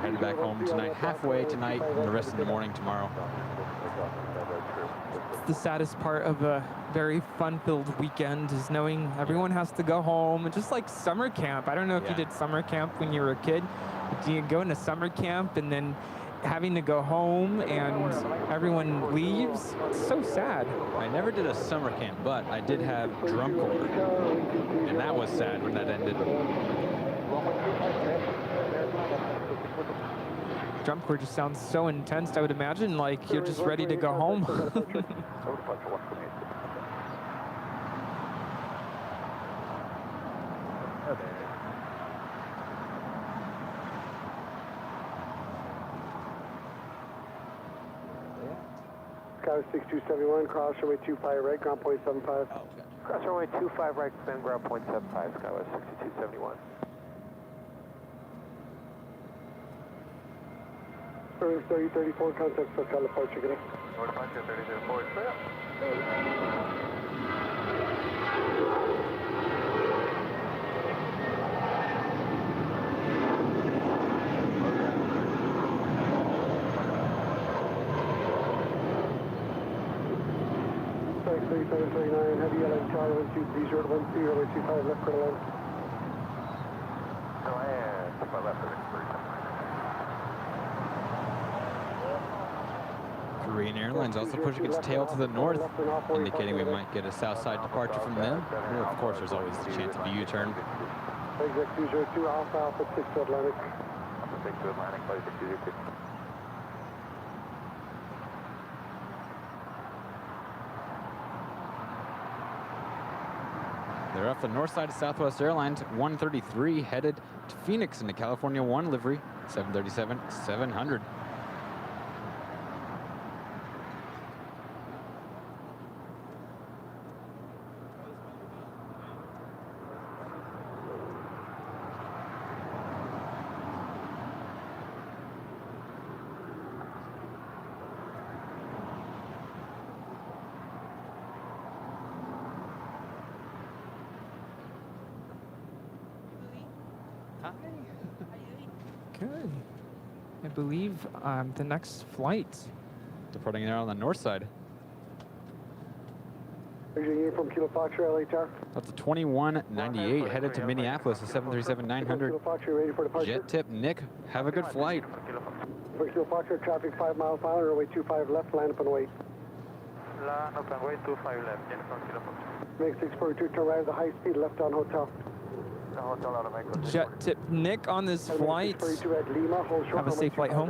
Speaker 17: Heading back home tonight, halfway tonight, and the rest of the morning tomorrow.
Speaker 15: It's the saddest part of a very fun-filled weekend is knowing everyone has to go home. Just like summer camp. I don't know if you did summer camp when you were a kid. Do you go into summer camp and then having to go home and everyone leaves? It's so sad.
Speaker 17: I never did a summer camp, but I did have drum corps, and that was sad when that ended.
Speaker 15: Drum corps just sounds so intense. I would imagine like you're just ready to go home.
Speaker 2: Skyway 6271, cross runway 25 right, ground point 75. Cross runway 25 right, then ground point 75, Skyway 6271. Earth 3034, contact SoCal departure, good day.
Speaker 6: North departure 3034, clear.
Speaker 2: Flight 3739, heavy LA Tower 123, runway 25 left, clear to land.
Speaker 6: No, and 25 left, 37.
Speaker 17: Korean Airlines also pushing its tail to the north, indicating we might get a south side departure from them. And of course, there's always the chance of a U-turn.
Speaker 2: Exit 202, Alpha 6 to Atlantic.
Speaker 6: Alpha 6 to Atlantic, flight 6202.
Speaker 17: They're off the north side of Southwest Airlines, 133, headed to Phoenix in the California 1 livery, 737-700.
Speaker 15: Good. I believe the next flight.
Speaker 17: Departing there on the north side.
Speaker 2: From Kilo Foxtrot, LA Tower.
Speaker 17: That's a 2198 headed to Minneapolis, a 737-900. Jet tip Nick, have a good flight.
Speaker 2: For Kilo Foxtrot, traffic 5 miles per hour, runway 25 left, line up and wait.
Speaker 6: Land up and wait, 25 left, in from Kilo Foxtrot.
Speaker 2: Make 642, turn right at the high speed, left on hotel.
Speaker 15: Jet tip Nick on this flight. Have a safe flight home.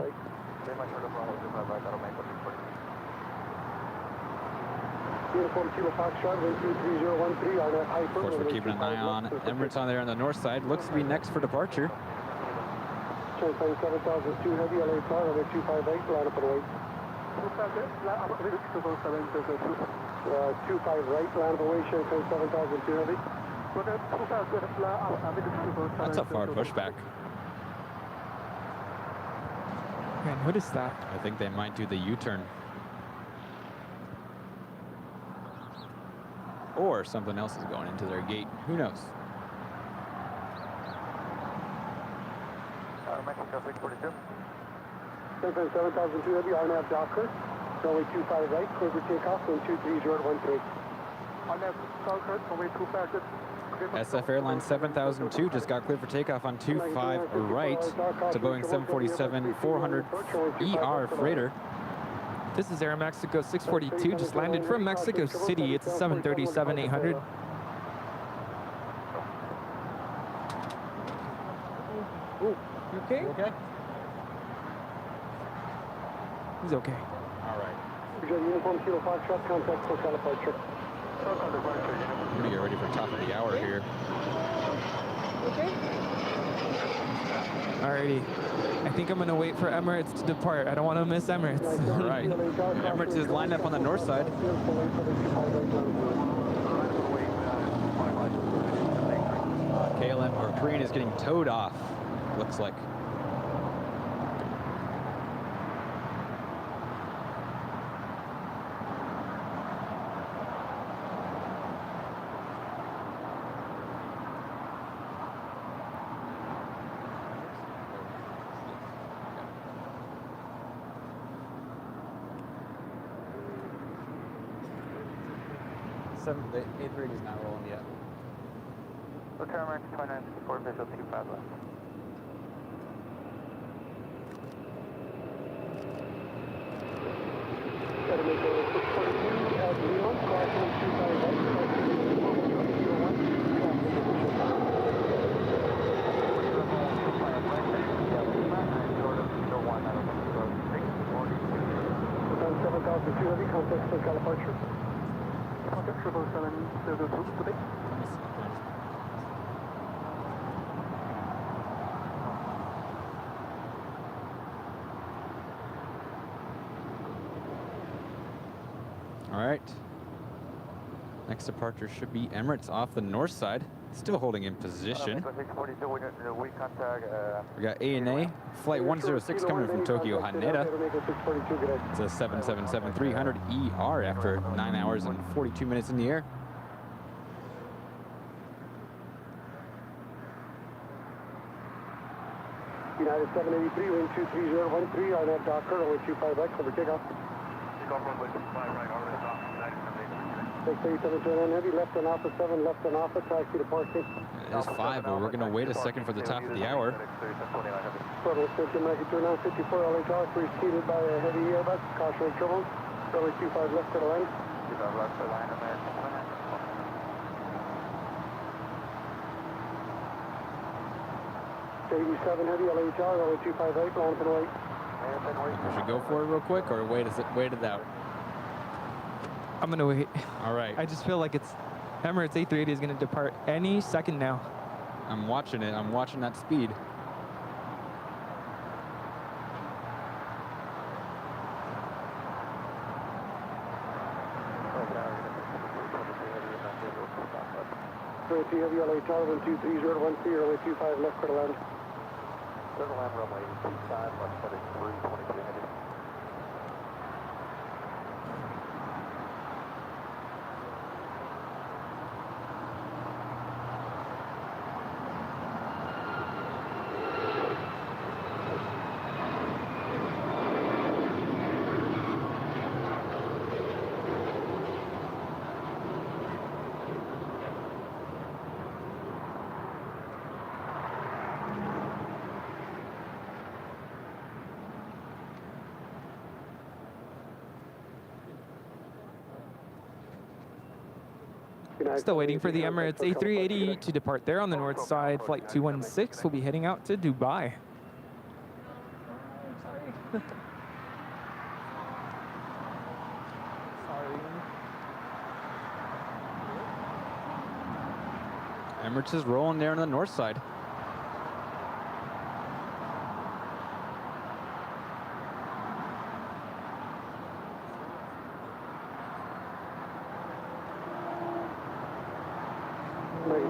Speaker 2: Uniform Kilo Foxtrot, 123-013, on that high.
Speaker 17: Of course, we're keeping an eye on Emirates on there on the north side. Looks to be next for departure.
Speaker 2: Transplant 7002 heavy, LA Tower, runway 258, line up and wait. 25 right, line up and wait, Transplant 7002 heavy.
Speaker 17: That's a far pushback.
Speaker 15: Man, what is that?
Speaker 17: I think they might do the U-turn. Or something else is going into their gate. Who knows?
Speaker 6: Mexico 642.
Speaker 2: Transplant 7002 heavy, RNAV Docker, runway 25 right, clear for takeoff, 123-013.
Speaker 6: RNAV Docker, runway 25 right.
Speaker 17: SF Airline 7002 just got cleared for takeoff on 25 right to Boeing 747-400 ER freighter.
Speaker 15: This is Aeromexico 642, just landed from Mexico City. It's a 737-800.
Speaker 8: You okay? You okay?
Speaker 15: He's okay.
Speaker 17: All right.
Speaker 16: Uniform Kilo Foxtrot, contact SoCal departure.
Speaker 17: I'm gonna get ready for top of the hour here.
Speaker 15: Okay. Alrighty. I think I'm gonna wait for Emirates to depart. I don't want to miss Emirates.
Speaker 17: All right. Emirates is lined up on the north side. KLM or Korean is getting towed off. Looks like. The 830 is not rolling yet.
Speaker 4: Hotel American 2964, visual 25 left.
Speaker 16: Contact SoCal departure. Contact 77702 today.
Speaker 17: All right. Next departure should be Emirates off the north side. Still holding in position. We got ANA, flight 106 coming from Tokyo Haneda. It's a 777-300 ER after 9 hours and 42 minutes in the air.
Speaker 16: United 783, wind 23013, RNAV Docker, runway 25X, over takeoff.
Speaker 6: Takeoff runway 25 right, already top, United 783.
Speaker 16: 637 turn heavy, left on Alpha 7, left on Alpha, taxi to parking.
Speaker 17: It is 5, but we're going to wait a second for the top of the hour.
Speaker 16: Total extension, American 2954, LA Tower, preceded by a heavy Airbus, caution turbulence, runway 25 left to the line.
Speaker 4: 25 left to the line, American 29.
Speaker 16: 87 heavy, LA Tower, runway 25 right, land and wait.
Speaker 17: We should go for it real quick or wait it out?
Speaker 15: I'm gonna wait.
Speaker 17: All right.
Speaker 15: I just feel like it's Emirates 830 is gonna depart any second now.
Speaker 17: I'm watching it. I'm watching that speed.
Speaker 16: Heavy, LA Tower, 123, runway 25 left for the land.
Speaker 4: Clear to land runway 25, left heading 322 heavy.
Speaker 15: Still waiting for the Emirates A380 to depart there on the north side. Flight 216 will be heading out to Dubai.
Speaker 17: Emirates is rolling there on the north side.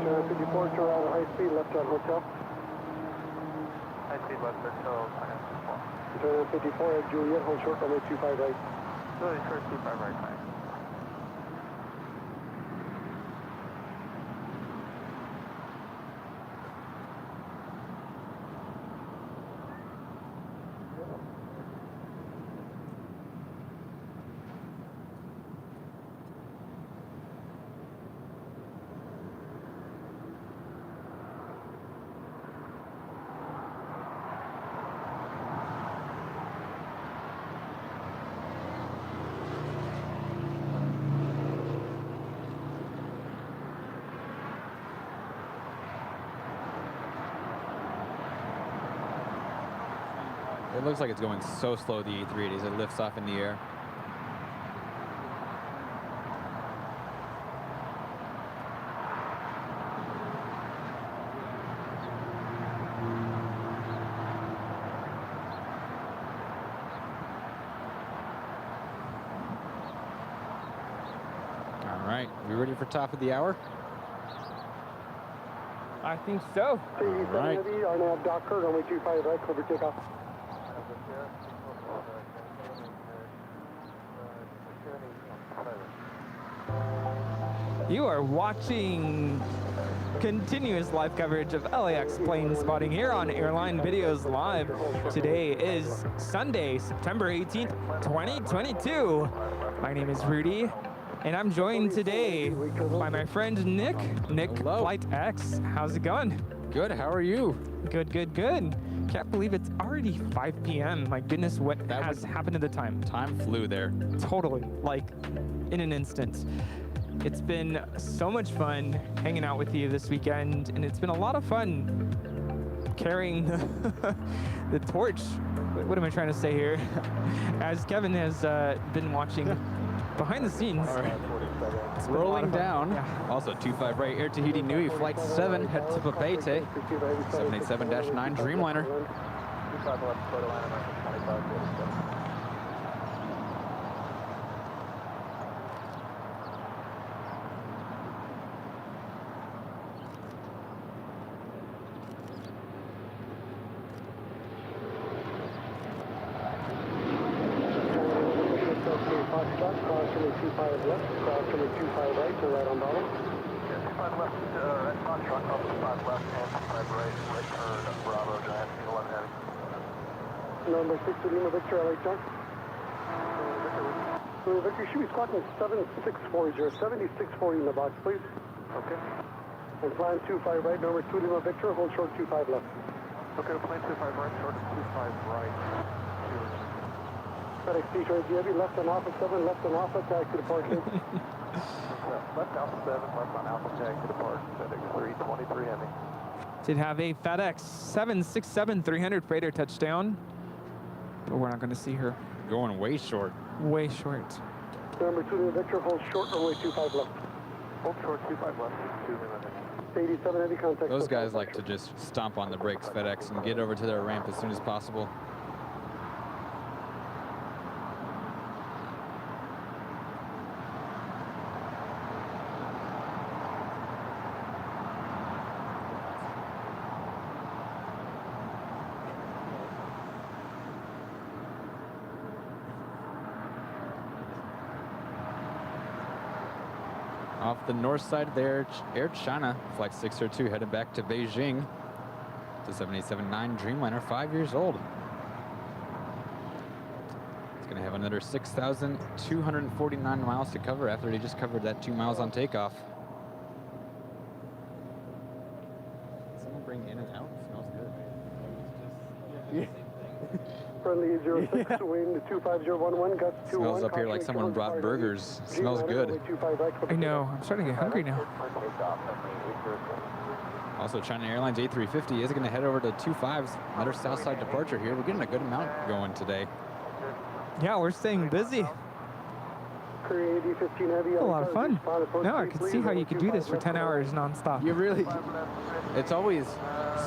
Speaker 16: American 54, turn around high speed, left on hotel.
Speaker 4: High speed left hotel,
Speaker 16: Turn on 54 at Juliet, hold short, runway 25 right.
Speaker 4: Juliet, short 25 right, fine.
Speaker 17: looks like it's going so slow, the A380 as it lifts off in the air. All right, we ready for top of the hour?
Speaker 15: I think so.
Speaker 17: Right.
Speaker 16: RNAV Docker, runway 25 right, cover takeoff.
Speaker 15: You are watching continuous live coverage of LAX plane spotting here on Airline Videos Live. Today is Sunday, September 18th, 2022. My name is Rudy, and I'm joined today by my friend Nick. Nick,
Speaker 17: hello.
Speaker 15: Flight X. How's it going?
Speaker 17: Good, how are you?
Speaker 15: Good, good, good. Can't believe it's already 5 p.m. My goodness, what has happened to the time?
Speaker 17: Time flew there.
Speaker 15: Totally, like in an instant. It's been so much fun hanging out with you this weekend, and it's been a lot of fun carrying the torch. What am I trying to say here? As Kevin has been watching behind the scenes.
Speaker 17: It's rolling down. Yeah. Also, 25 right, Air Tahiti Nui, Flight 7, head to Papeete, 787-9 Dreamliner.
Speaker 16: Cross runway 25 left, cross runway 25 right, to right on bottom.
Speaker 6: Yeah, 25 left, right on truck, off 25 left, and 25 right, right turn, Bravo, Giant, 11 heavy.
Speaker 16: Number 6 to Lima Victor, LA John. Lima Victor, you should be squawking 7640, 7640 in the box, please.
Speaker 6: Okay.
Speaker 16: And plan 25 right, number 2 Lima Victor, hold short 25 left.
Speaker 6: Okay, plane 25 right, short 25 right.
Speaker 16: FedEx T-Trade heavy, left on Alpha 7, left on Alpha, taxi departure.
Speaker 6: Left Alpha 7, left on Alpha, taxi depart, FedEx 323 heavy.
Speaker 15: Did have a FedEx 767-300 freighter touchdown, but we're not going to see her.
Speaker 17: Going way short.
Speaker 15: Way short.
Speaker 16: Number 2 Lima Victor, hold short, runway 25 left.
Speaker 6: Hold short 25 left, 2 Lima.
Speaker 16: 87 heavy contact.
Speaker 17: Those guys like to just stomp on the brakes, FedEx, and get over to their ramp as soon as possible. Off the north side of Air China, Flight 602 headed back to Beijing. The 787-9 Dreamliner, 5 years old. It's going to have another 6,249 miles to cover after he just covered that 2 miles on takeoff. Someone bring in and out? It smells good.
Speaker 16: Yeah. Friendly 06, wind 25011, gusts 21.
Speaker 17: Smells up here like someone brought burgers. Smells good.
Speaker 15: I know, I'm starting to get hungry now.
Speaker 17: Also, China Airlines A350 is going to head over to 25's, another south side departure here. We're getting a good amount going today.
Speaker 15: Yeah, we're staying busy. A lot of fun. Now I can see how you could do this for 10 hours nonstop.
Speaker 17: You really, it's always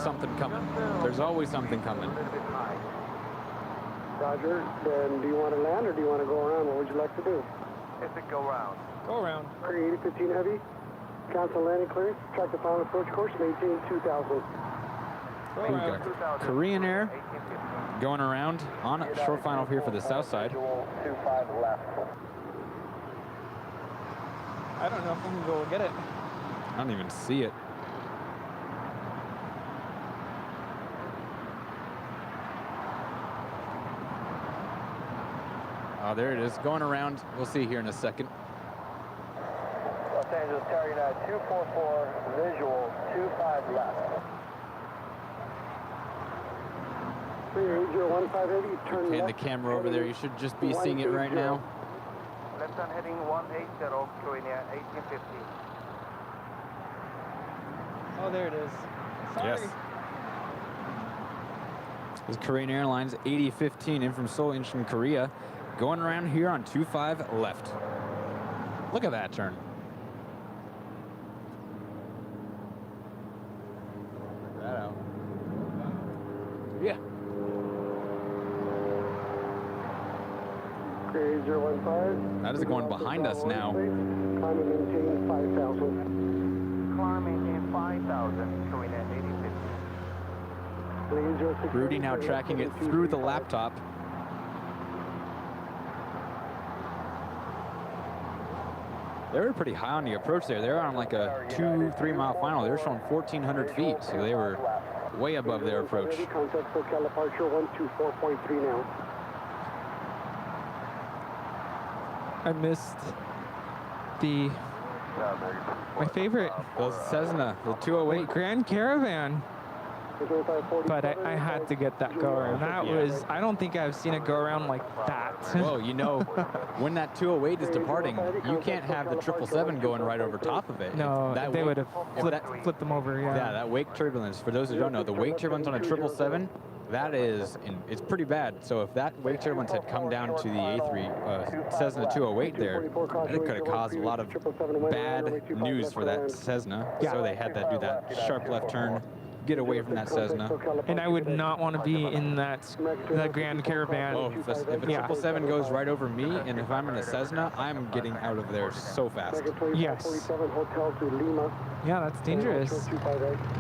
Speaker 17: something coming. There's always something coming.
Speaker 16: Roger, then do you want to land or do you want to go around? What would you like to do?
Speaker 6: If it go round.
Speaker 15: Go around.
Speaker 16: Korea 8015 heavy, cancel landing clearance, track the final approach course, maintain 2000.
Speaker 17: We've got Korean Air going around on a short final here for the south side.
Speaker 6: 25 left.
Speaker 15: I don't know if we can go get it.
Speaker 17: I don't even see it. Oh, there it is, going around. We'll see here in a second.
Speaker 6: Los Angeles Tower United 244, visual 25 left.
Speaker 16: 3801580, turn
Speaker 17: And the
Speaker 16: left.
Speaker 17: camera over there, you should just be seeing it right now.
Speaker 6: Left on heading 180, Korea 1850.
Speaker 15: Oh, there it is. Sorry.
Speaker 17: Yes. This is Korean Airlines 8015 in from Seoul, Incheon, Korea. Going around here on 25 left. Look at that turn. Check that out. Yeah.
Speaker 16: Okay, 015.
Speaker 17: That is going behind us now.
Speaker 16: Climb and maintain 5,000.
Speaker 4: Climb maintain 5,000, Korean 8015.
Speaker 17: Rudy now tracking it through the laptop. They were pretty high on the approach there. They were on like a 2-3 mile final. They were showing 1,400 feet, so they were way above their approach.
Speaker 16: Contact SoCal departure 124.3 now.
Speaker 15: I missed my favorite.
Speaker 17: Those Cessna, the 208
Speaker 15: Grand Caravan. But I had to get that go around. That was, I don't think I've seen it go around like that.
Speaker 17: Well, you know, when that 208 is departing, you can't have the 777 going right over top of it.
Speaker 15: No, they would have flipped them over, yeah.
Speaker 17: Yeah, that wake turbulence, for those who don't know, the wake turbulence on a 777, that is, it's pretty bad. So if that wake turbulence had come down to the A3 Cessna 208 there, it could have caused a lot of bad news for that Cessna. Yeah. So they had to do that sharp left turn, get away from that Cessna.
Speaker 15: And I would not want to be in that Grand Caravan.
Speaker 17: Oh, if a 777 goes right over me, and if I'm in a Cessna, I'm getting out of there so fast.
Speaker 15: Yes. Yeah, that's dangerous.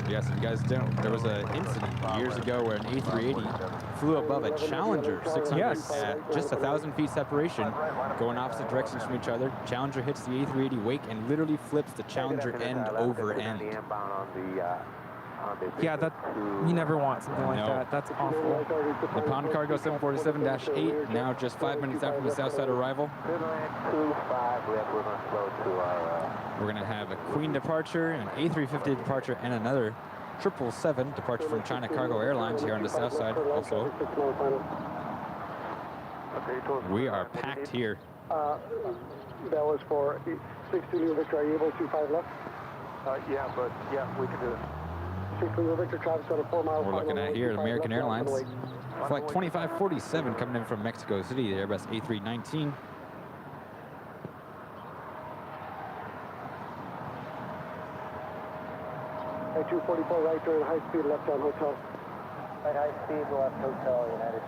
Speaker 17: Yes, if you guys don't, there was an incident years ago where an A380 flew above a Challenger 600 at just 1,000 feet separation, going opposite directions from each other. Challenger hits the A380 wake and literally flips the Challenger end over end.
Speaker 15: Yeah, that you never want something like that. That's awful.
Speaker 17: The Pound Cargo 747-8, now just 5 minutes after the Southside arrival. We're going to have a Queen departure, an A350 departure, and another 777 departure from China Cargo Airlines here on the Southside also. We are packed here.
Speaker 16: That was for 16 Victor. Are you able to 5 left?
Speaker 2: Yeah, but we can do it.
Speaker 16: Victor Travis got a 4 mile.
Speaker 17: We're looking at here at American Airlines. Flight 2547 coming in from Mexico City, the Airbus A319.
Speaker 16: At 244 right during high speed left on hotel.
Speaker 2: At high speed left hotel, United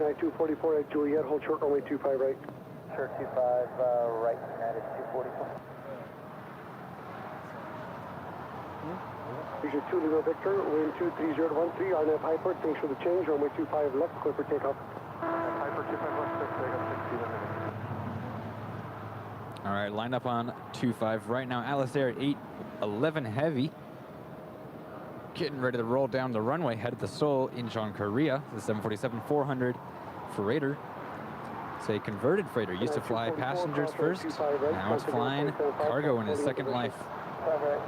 Speaker 2: 244.
Speaker 16: 244 at Juliet, hold short runway 25 right.
Speaker 2: Short 25 right, United 244.
Speaker 16: Here's your 2 Lima Victor, wind 23013, RNAV Hyper, thanks for the change, runway 25 left, clear for takeoff.
Speaker 2: Hyper 25 left, takeoff 60 minutes.
Speaker 17: All right, line up on 25 right now. Alice Air 811 Heavy. Getting ready to roll down the runway, headed to Seoul, Incheon, Korea. The 747-400 freighter. It's a converted freighter. Used to fly passengers first. Now it's flying cargo in its second life.
Speaker 16: Dragon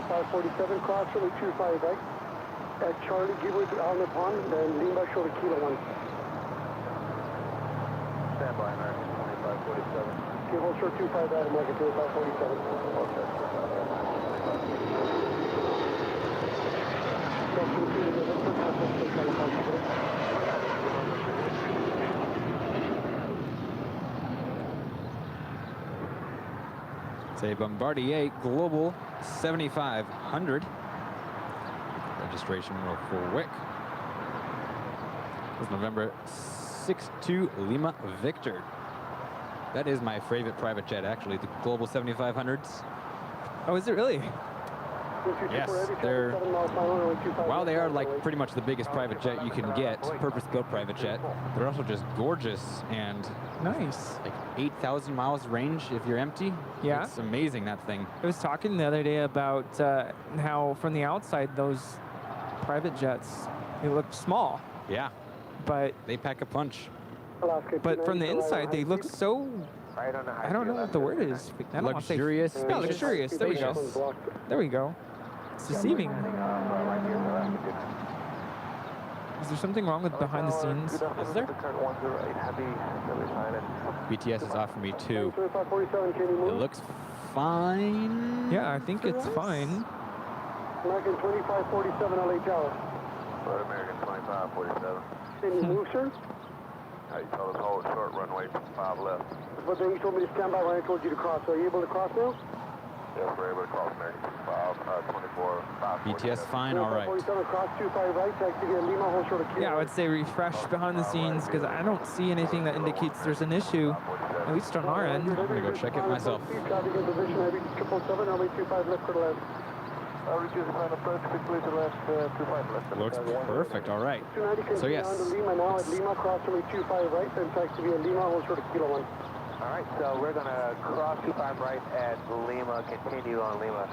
Speaker 16: 547, cross runway 25 right. At Charlie, give it on the pond, then Lima, show the kilo 1.
Speaker 2: Stand by, American 2547.
Speaker 16: Okay, hold short 25 right, American 547.
Speaker 17: It's a Bombardier Global 7500. Registration real quick. It's November 62 Lima Victor. That is my favorite private jet, actually, the Global 7500s.
Speaker 15: Oh, is it really?
Speaker 17: Yes, they're, while they are like pretty much the biggest private jet you can get, purpose-built private jet, they're also just gorgeous and
Speaker 15: nice.
Speaker 17: Like 8,000 miles range if you're empty.
Speaker 15: Yeah.
Speaker 17: It's amazing, that thing.
Speaker 15: I was talking the other day about how from the outside those private jets, they look small.
Speaker 17: Yeah.
Speaker 15: But
Speaker 17: they pack a punch.
Speaker 15: But from the inside, they look so, I don't know what the word is.
Speaker 17: Luxurious.
Speaker 15: Yeah, luxurious. There we go. There we go. It's deceiving. Is there something wrong with behind the scenes?
Speaker 17: Is there? BTS is off for me too. It looks fine.
Speaker 15: Yeah, I think it's fine.
Speaker 16: American 2547 LA Tower.
Speaker 6: American 2547.
Speaker 16: Can you move, sir?
Speaker 6: You told us hold short runway 5 left.
Speaker 16: But then you told me to stand by when I told you to cross. Are you able to cross now?
Speaker 6: Yes, we're able to cross American 24, 5.
Speaker 17: BTS fine, all right.
Speaker 16: 47 cross 25 right, taxi to Lima, hold short of Kilo.
Speaker 15: Yeah, I would say refresh behind the scenes because I don't see anything that indicates there's an issue, at least on our end.
Speaker 17: I'm gonna go check it myself.
Speaker 16: Traffic in position, heavy 777, runway 25 left for the left.
Speaker 17: Looks perfect, all right. So yes.
Speaker 16: Lima now at Lima, cross runway 25 right, then taxi via Lima, hold short of Kilo 1.
Speaker 4: All right, so we're going to cross 25 right at Lima, continue on Lima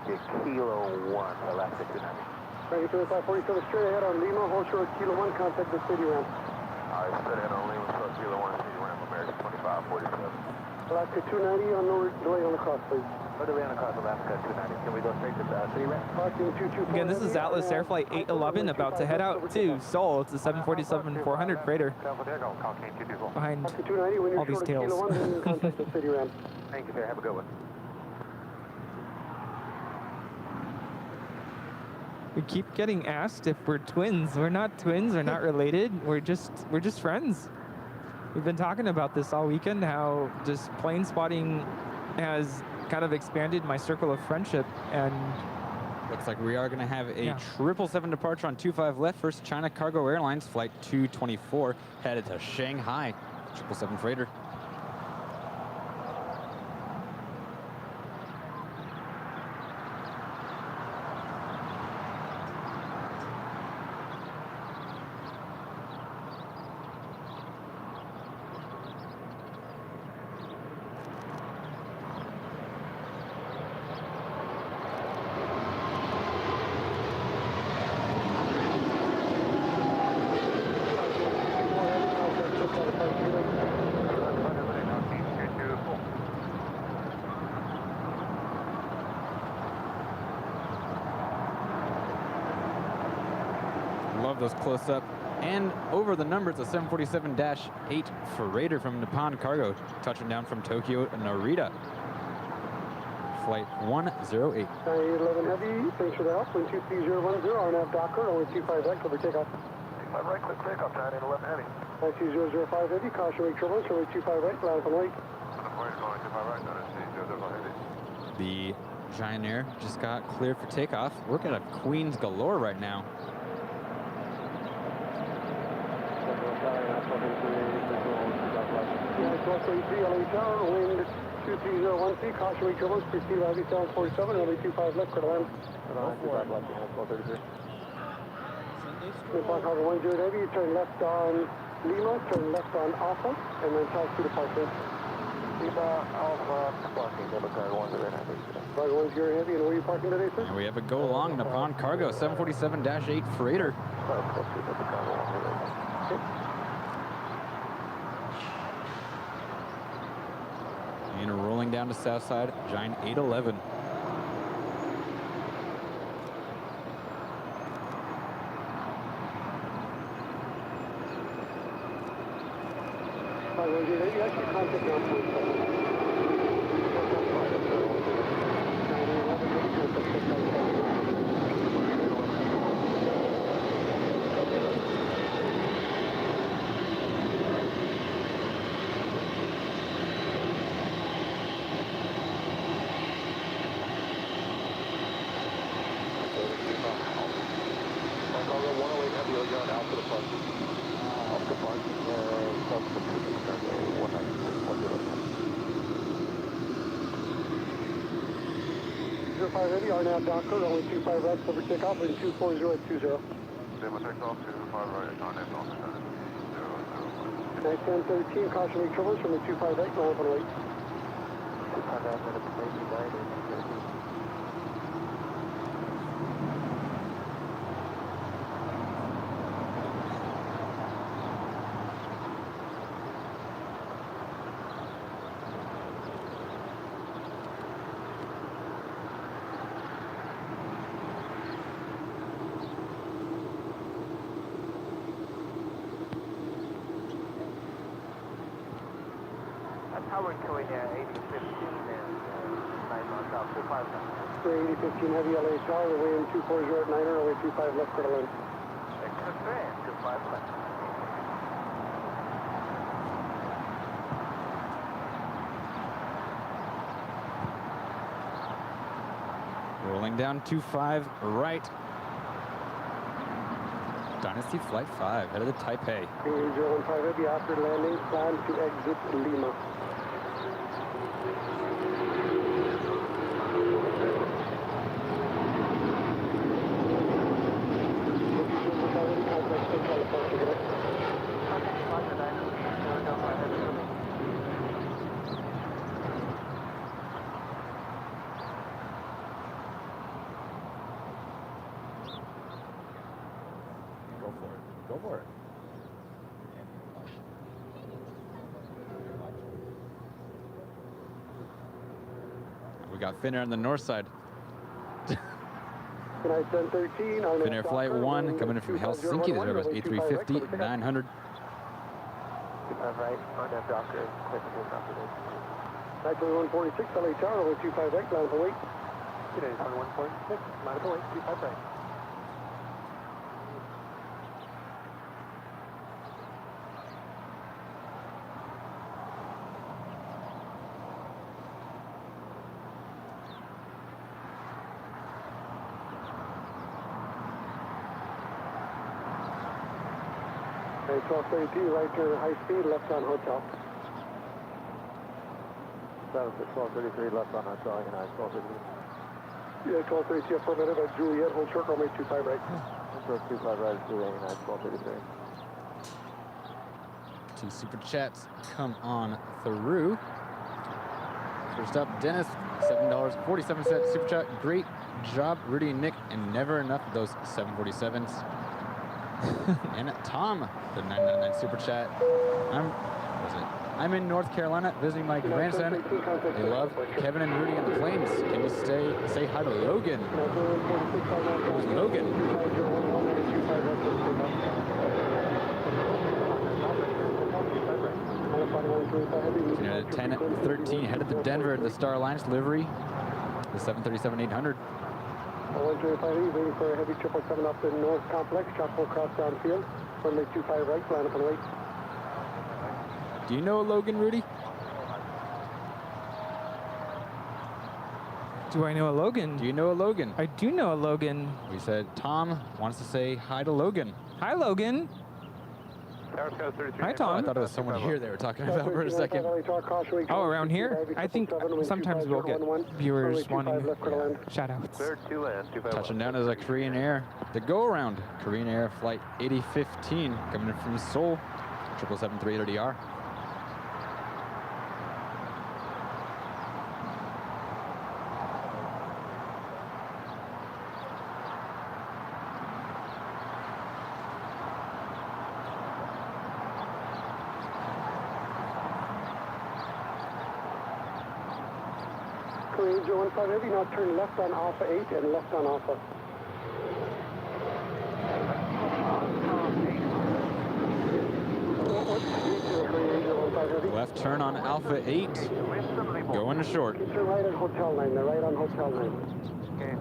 Speaker 4: to Kilo 1, so left at 290.
Speaker 16: Frankie 2547 straight ahead on Lima, hold short Kilo 1, contact the city ramp.
Speaker 6: All right, straight ahead on Lima, short Kilo 1, city ramp, American 2547.
Speaker 16: Alaska 290 on no delay on the cross, please.
Speaker 4: No delay on the cross, Alaska 290. Can we go straight to the city ramp?
Speaker 15: Again, this is Atlas Air Flight 811 about to head out to Seoul. It's a 747-400 freighter behind all these tails.
Speaker 4: Thank you, sir. Have a good one.
Speaker 15: We keep getting asked if we're twins. We're not twins. We're not related. We're just friends. We've been talking about this all weekend, how just plane spotting has kind of expanded my circle of friendship, and
Speaker 17: looks like we are going to have a 777 departure on 25 left. First China Cargo Airlines flight 224 headed to Shanghai. 777 freighter. Love those close-up and over the numbers. A 747-8 freighter from Nippon Cargo touching down from Tokyo Narita. Flight 108.
Speaker 16: 11 heavy, thanks for the help. Wind 23010, RNAV Docker, only 25 right, cover takeoff.
Speaker 6: 25 right, quick takeoff, 911 heavy.
Speaker 16: 92005 heavy, caution wake turbulence, runway 25 right, land on wake.
Speaker 17: The Giant Air just got cleared for takeoff. We're gonna have Queens galore right now.
Speaker 16: LA Tower, wind 23013, caution wake turbulence, proceed by 747, runway 25 left, clear to land. 25 left, 1233. Nippon Cargo 10 heavy, you turn left on Lima, turn left on Alpha, and then taxi to departure. Lima, Alpha, parking, Nippon Cargo 10 heavy. Cargo 10 heavy, and where are you parking today, sir?
Speaker 17: And we have a go along Nippon Cargo 747-8 freighter. And rolling down to Southside, Giant 811.
Speaker 16: Heavy, RNAV Docker, only 25 right, cover takeoff, wind 24020.
Speaker 6: Demo takeoff, 25 right, RNAV Docker,
Speaker 16: 1013, caution wake turbulence, from the 25 right, land on wake.
Speaker 6: 25 right,
Speaker 4: Howard going 8015 and 9 knots out, 25 knots.
Speaker 16: 8015 heavy LA Tower, wind 240 at 9er, runway 25 left, quarter line.
Speaker 4: Excellent, 25 left.
Speaker 17: Rolling down 25 right. Dynasty Flight 5, headed to Taipei.
Speaker 16: 015 heavy after landing, plan to exit Lima.
Speaker 17: Go for it. We got Finnair on the north side. Finnair Flight 1 coming in from Helsinki. There's Airbus A350, 900.
Speaker 4: Right, on that Docker, click to this afternoon.
Speaker 16: 146, LA Tower, 25 right, line for wait.
Speaker 4: Today is 146, line for wait, 25 right.
Speaker 16: Okay, 1232, right turn high speed, left on hotel.
Speaker 4: 1233, left on hotel, United 1233.
Speaker 16: Yeah, 1232, affirmative at Juliet, hold short, runway 25 right.
Speaker 4: Short 25 right, Juliet, United 1233.
Speaker 17: Two super chats come on through. First up, Dennis, $7.47 super chat. Great job, Rudy and Nick, and never enough of those 747s. And Tom, the 999 super chat. I'm in North Carolina visiting my grandson. They love Kevin and Rudy on the planes. Can you say hi to Logan? Who's Logan? 10-13 headed to Denver. The Star Alliance livery. The 737-800.
Speaker 16: 125 waiting for a heavy 777 up in North Complex, shot full cross downfield, runway 25 right, line up and wait.
Speaker 17: Do you know Logan, Rudy?
Speaker 15: Do I know a Logan?
Speaker 17: Do you know a Logan?
Speaker 15: I do know a Logan.
Speaker 17: We said Tom wants to say hi to Logan.
Speaker 15: Hi, Logan. Hi, Tom.
Speaker 17: I thought it was someone here they were talking about for a second.
Speaker 15: Oh, around here? I think sometimes we'll get viewers wanting shout-outs.
Speaker 17: Touching down is a Korean Air. The go-around. Korean Air Flight 8015 coming in from Seoul. 777-330R.
Speaker 16: Korean 015 heavy, now turn left on Alpha 8 and left on Alpha.
Speaker 17: Left turn on Alpha 8. Going to short.
Speaker 16: Turn right on hotel line. They're right on hotel line.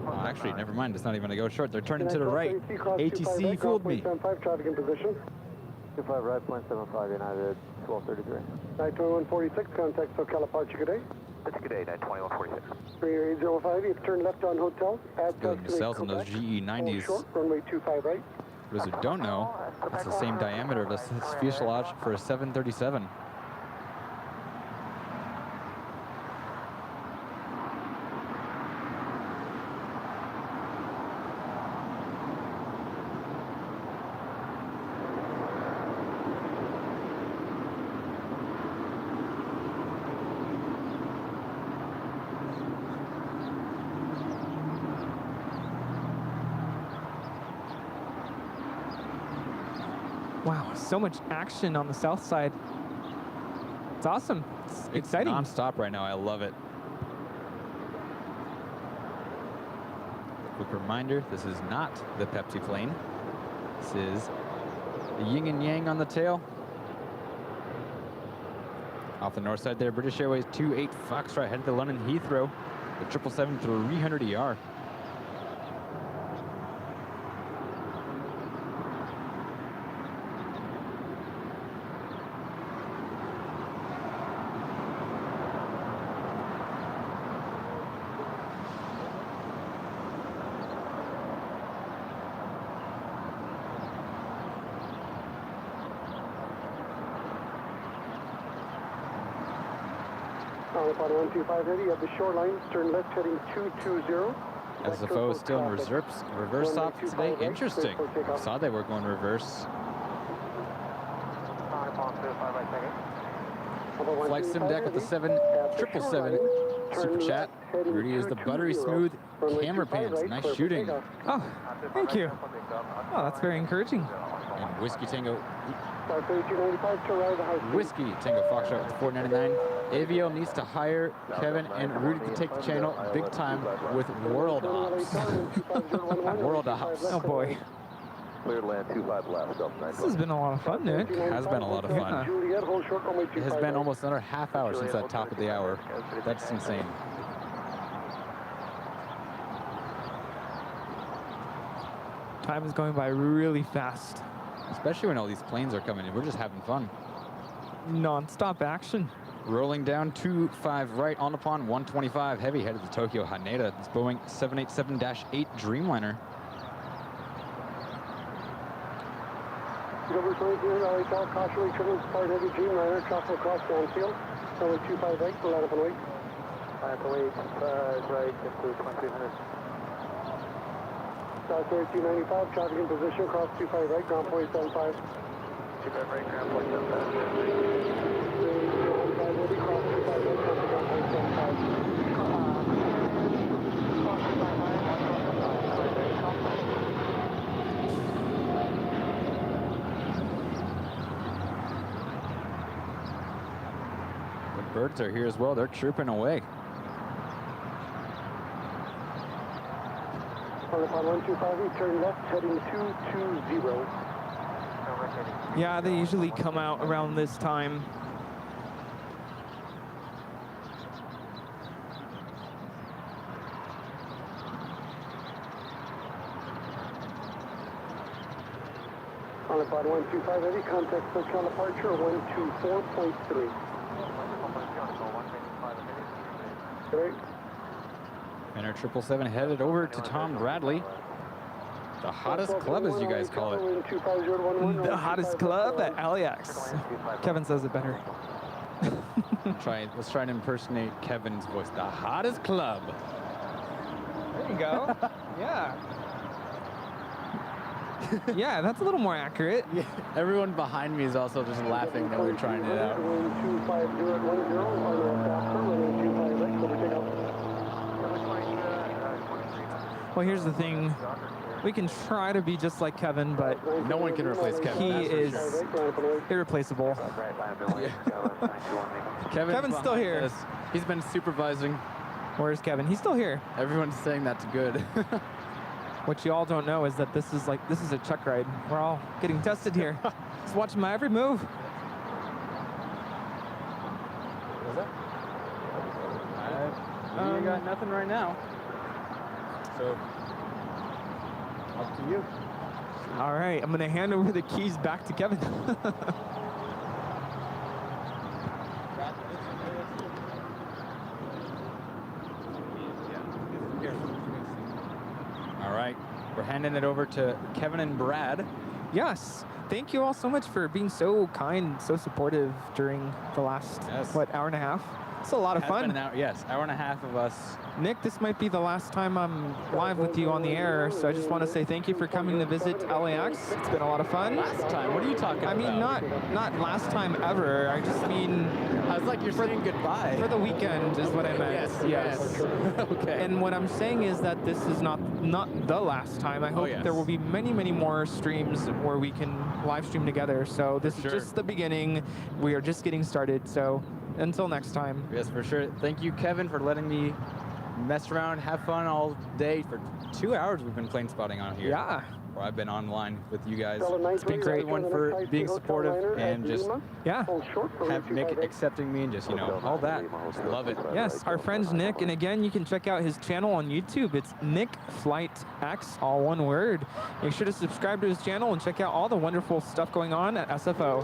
Speaker 17: Oh, actually, never mind. It's not even going to go short. They're turning to the right. ATC fooled me.
Speaker 16: 75 traffic in position.
Speaker 4: 25 right, 0.75, United 1233.
Speaker 16: 92146, contact SoCal departure, good day.
Speaker 4: That's good day, 92146.
Speaker 16: Korean 805, you turn left on hotel. Add
Speaker 17: Building nacelles on those GE90s.
Speaker 16: Short, runway 25 right.
Speaker 17: For those who don't know, it's the same diameter of the fuselage for a 737.
Speaker 15: Wow, so much action on the south side. It's awesome. It's exciting.
Speaker 17: Non-stop right now. I love it. Quick reminder, this is not the Pepsi plane. This is the yin and yang on the tail. Off the north side there, British Airways 28 Foxtrot headed to London Heathrow. The 777 300 ER.
Speaker 16: Upon 125 heavy at the shoreline, turn left heading 220.
Speaker 17: SFO is still in reverse stop today. Interesting. I saw they were going reverse. Flight sim deck with the 777 super chat. Rudy is the buttery smooth camera pans. Nice shooting.
Speaker 15: Oh, thank you. Oh, that's very encouraging.
Speaker 17: And Whiskey Tango Foxtrot with 499. Avio needs to hire Kevin and Rudy to take the channel big time with World Ops. World Ops.
Speaker 15: Oh boy.
Speaker 2: Cleared land 25 left.
Speaker 15: This has been a lot of fun, Nick.
Speaker 17: It has been a lot of fun. It has been almost another half hour since that top of the hour. That's insane.
Speaker 15: Time is going by really fast.
Speaker 17: Especially when all these planes are coming in. We're just having fun.
Speaker 15: Non-stop action.
Speaker 17: Rolling down 25 right on upon 125 heavy headed to Tokyo Haneda. It's Boeing 787-8 Dreamliner.
Speaker 16: Over 23, LA Tower, caution, triple part heavy Dreamliner, travel across downfield. Runway 25 right, line up and wait.
Speaker 4: Line up and wait, right, into 2300.
Speaker 16: South 295, traffic in position, cross 25 right, ground point 75.
Speaker 4: 25 right, ground point 75.
Speaker 17: The birds are here as well. They're chirping away.
Speaker 16: On 125, turn left, heading 220.
Speaker 15: Yeah, they usually come out around this time.
Speaker 16: On about 125 heavy, contact Central departure 124.3. Great.
Speaker 17: And our 777 headed over to Tom Bradley. The hottest club, as you guys call it.
Speaker 15: The hottest club at LAX. Kevin says it better.
Speaker 17: Let's try and impersonate Kevin's voice. The hottest club.
Speaker 15: There you go. Yeah. Yeah, that's a little more accurate.
Speaker 17: Yeah. Everyone behind me is also just laughing that we're trying it out.
Speaker 15: Well, here's the thing. We can try to be just like Kevin, but
Speaker 17: no one can replace Kevin.
Speaker 15: He is irreplaceable. Kevin's still here.
Speaker 17: He's been supervising.
Speaker 15: Where's Kevin? He's still here.
Speaker 17: Everyone's saying that's good.
Speaker 15: What you all don't know is that this is a check ride. We're all getting tested here. Just watching my every move.
Speaker 17: You got nothing right now. So, up to you.
Speaker 15: All right, I'm gonna hand over the keys back to Kevin.
Speaker 17: All right, we're handing it over to Kevin and Brad.
Speaker 15: Yes, thank you all so much for being so kind, so supportive during the last, hour and a half? It's a lot of fun.
Speaker 17: Hour and a half of us.
Speaker 15: Nick, this might be the last time I'm live with you on the air, so I just want to say thank you for coming to visit LAX. It's been a lot of fun.
Speaker 17: Last time? What are you talking about?
Speaker 15: I mean, not last time ever. I just mean...
Speaker 17: I was like, you're saying goodbye.
Speaker 15: For the weekend is what I meant.
Speaker 17: Yes. Okay.
Speaker 15: And what I'm saying is that this is not the last time. I hope there will be many, many more streams where we can live stream together. So this is just the beginning. We are just getting started. So until next time.
Speaker 17: Yes, for sure. Thank you, Kevin, for letting me mess around, have fun all day. For 2 hours we've been plane spotting on here.
Speaker 15: Yeah.
Speaker 17: where I've been online with you guys.
Speaker 15: It's been great.
Speaker 17: Everyone for being supportive and just accepting me and just, you know, all that. Just love it.
Speaker 15: Yes, our friend's Nick, and again, you can check out his channel on YouTube. It's Nick Flight X, all one word. Make sure to subscribe to his channel and check out all the wonderful stuff going on at SFO.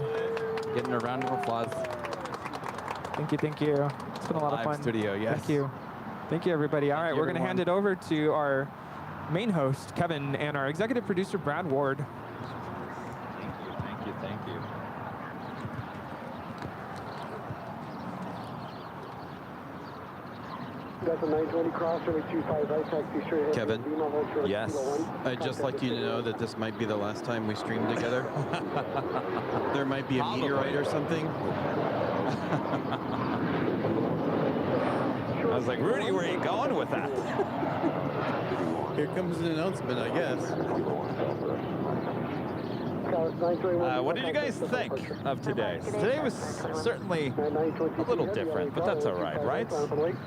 Speaker 17: Getting a round of applause.
Speaker 15: Thank you, thank you. It's been a lot of fun.
Speaker 17: Studio, yes.
Speaker 15: Thank you. Thank you, everybody. All right, we're going to hand it over to our main host, Kevin, and our executive producer, Brad Ward.
Speaker 10: Thank you, thank you, thank you.
Speaker 16: That's a 920 cross, runway 25 right, taxi straight ahead.
Speaker 11: Kevin?
Speaker 1: Yes.
Speaker 11: I'd just like you to know that this might be the last time we stream together. There might be a meteorite or something.
Speaker 1: I was like, Rudy, where are you going with that?
Speaker 11: Here comes an announcement, I guess.
Speaker 1: What did you guys think of today? Today was certainly a little different, but that's all right?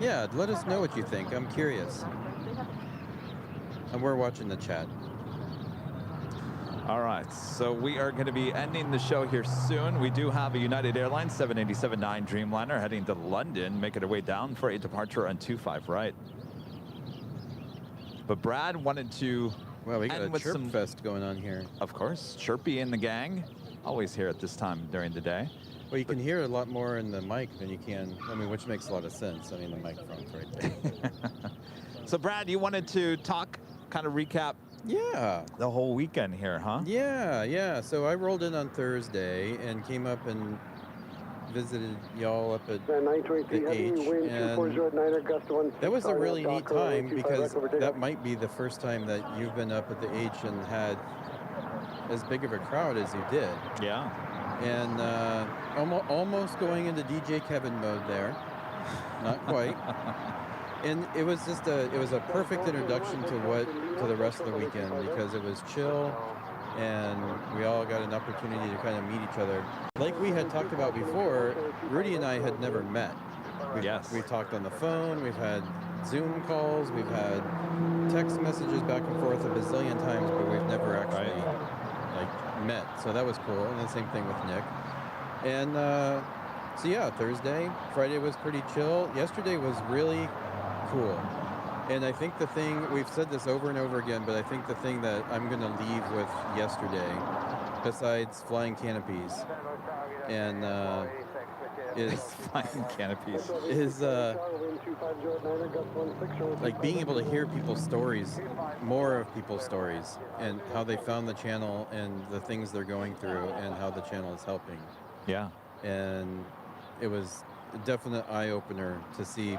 Speaker 11: Yeah, let us know what you think. I'm curious. And we're watching the chat.
Speaker 1: All right, so we are going to be ending the show here soon. We do have a United Airlines 787-9 Dreamliner heading to London, making our way down for a departure on 25 right. But Brad wanted to
Speaker 11: well, we got
Speaker 1: end
Speaker 11: a
Speaker 1: with
Speaker 11: chirp
Speaker 1: some
Speaker 11: fest going on here.
Speaker 1: Of course, Chirpy and the gang, always here at this time during the day.
Speaker 11: Well, you can hear a lot more in the mic than you can, I mean, which makes a lot of sense. I mean, the microphone's right there.
Speaker 1: So, Brad, you wanted to talk, kind of recap the whole weekend here, huh?
Speaker 11: Yeah. So I rolled in on Thursday and came up and visited y'all up at the H. And that was a really neat time because that might be the first time that you've been up at the H and had as big of a crowd as you did.
Speaker 1: Yeah.
Speaker 11: And almost going into DJ Kevin mode there. Not quite. And it was just a perfect introduction to the rest of the weekend because it was chill and we all got an opportunity to kind of meet each other. Like we had talked about before, Rudy and I had never met. We've talked on the phone, we've had Zoom calls, we've had text messages back and forth a bazillion times, but we've never actually met. So that was cool. And the same thing with Nick. And so yeah, Thursday, Friday was pretty chill. Yesterday was really cool. And I think the thing, we've said this over and over again, but I think the thing that I'm going to leave with yesterday, besides flying canopies, and is
Speaker 1: flying canopies,
Speaker 11: is like being able to hear people's stories, more of people's stories, and how they found the channel and the things they're going through and how the channel is helping.
Speaker 1: Yeah.
Speaker 11: And it was a definite eye-opener to see.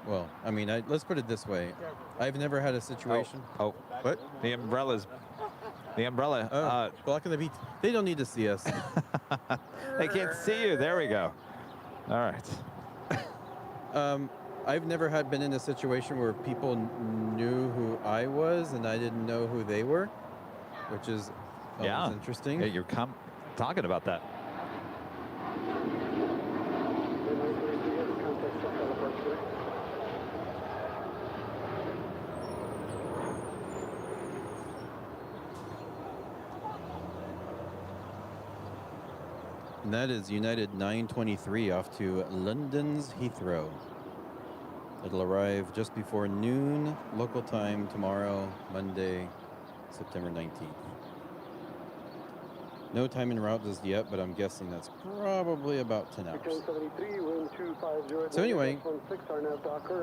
Speaker 11: Well, I mean, let's put it this way. I've never had a situation.
Speaker 1: Oh, what? The umbrella.
Speaker 11: Blocking the beat. They don't need to see us.
Speaker 1: They can't see you. There we go. All right.
Speaker 11: I've never been in a situation where people knew who I was and I didn't know who they were, which is interesting.
Speaker 1: Yeah, you're talking about that.
Speaker 11: And that is United 923 off to London's Heathrow. It'll arrive just before noon local time tomorrow, Monday, September 19th. No time en route just yet, but I'm guessing that's probably about 10 hours. So anyway,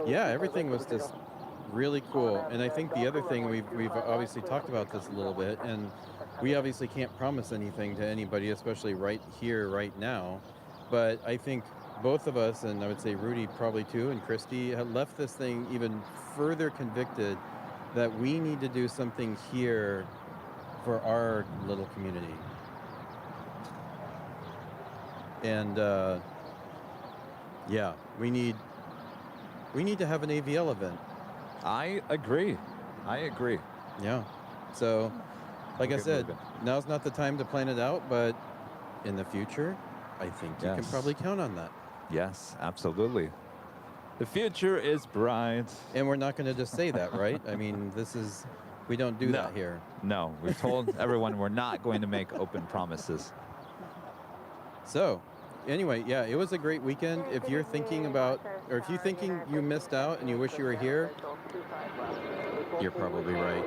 Speaker 11: yeah, everything was just really cool. And I think the other thing, we've obviously talked about this a little bit, and we obviously can't promise anything to anybody, especially right here, right now. But I think both of us, and I would say Rudy probably too, and Christy, have left this thing even further convicted that we need to do something here for our little community. And yeah, we need to have an AVL event.
Speaker 1: I agree.
Speaker 11: Yeah. So, like I said, now's not the time to plan it out, but in the future, I think you can probably count on that.
Speaker 1: Yes, absolutely. The future is bright.
Speaker 11: And we're not going to just say that, right? I mean, this is We don't do that here.
Speaker 1: No, we've told everyone we're not going to make open promises.
Speaker 11: So, anyway, yeah, it was a great weekend. If you're thinking about, or if you're thinking you missed out and you wish you were here, you're probably right.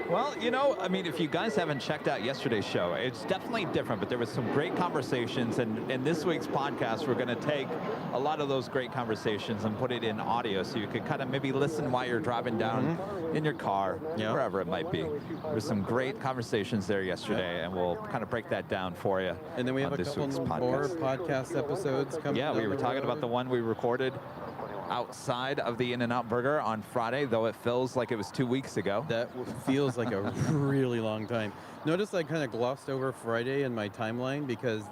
Speaker 1: Well, you know, I mean, if you guys haven't checked out yesterday's show, it's definitely different, but there was some great conversations, and in this week's podcast, we're going to take a lot of those great conversations and put it in audio so you could kind of maybe listen while you're driving down in your car, wherever it might be. There was some great conversations there yesterday, and we'll kind of break that down for you.
Speaker 11: And then we have a couple more podcast episodes coming.
Speaker 1: Yeah, we were talking about the one we recorded outside of the In-N-Out Burger on Friday, though it feels like it was 2 weeks ago.
Speaker 11: That feels like a really long time. Notice I kind of glossed over Friday in my timeline because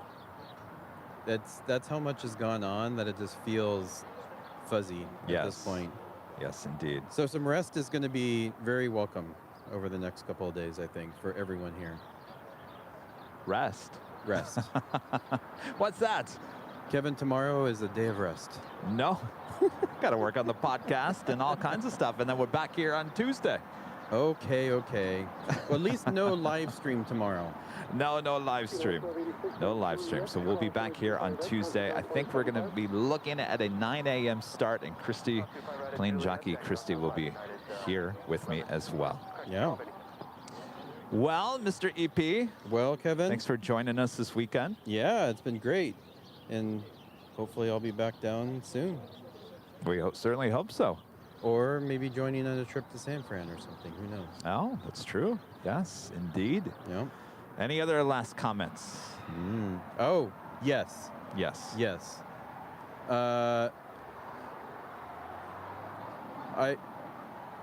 Speaker 11: that's how much has gone on that it just feels fuzzy at this point.
Speaker 1: Yes, indeed.
Speaker 11: So some rest is going to be very welcome over the next couple of days, I think, for everyone here.
Speaker 1: Rest?
Speaker 11: Rest.
Speaker 1: What's that?
Speaker 11: Kevin, tomorrow is a day of rest.
Speaker 1: No. Got to work on the podcast and all kinds of stuff, and then we're back here on Tuesday.
Speaker 11: Okay. Well, at least no live stream tomorrow.
Speaker 1: No live stream. No live stream. So we'll be back here on Tuesday. I think we're going to be looking at a 9 a.m. start, and Christy, plane jockey Christy, will be here with me as well.
Speaker 11: Yeah.
Speaker 1: Well, Mr. EP.
Speaker 11: Well, Kevin.
Speaker 1: Thanks for joining us this weekend.
Speaker 11: Yeah, it's been great. And hopefully I'll be back down soon.
Speaker 1: We certainly hope so.
Speaker 11: Or maybe joining on a trip to San Fran or something. Who knows?
Speaker 1: Oh, that's true. Yes, indeed.
Speaker 11: Yep.
Speaker 1: Any other last comments?
Speaker 11: Oh, yes.
Speaker 1: Yes.
Speaker 11: Yes. I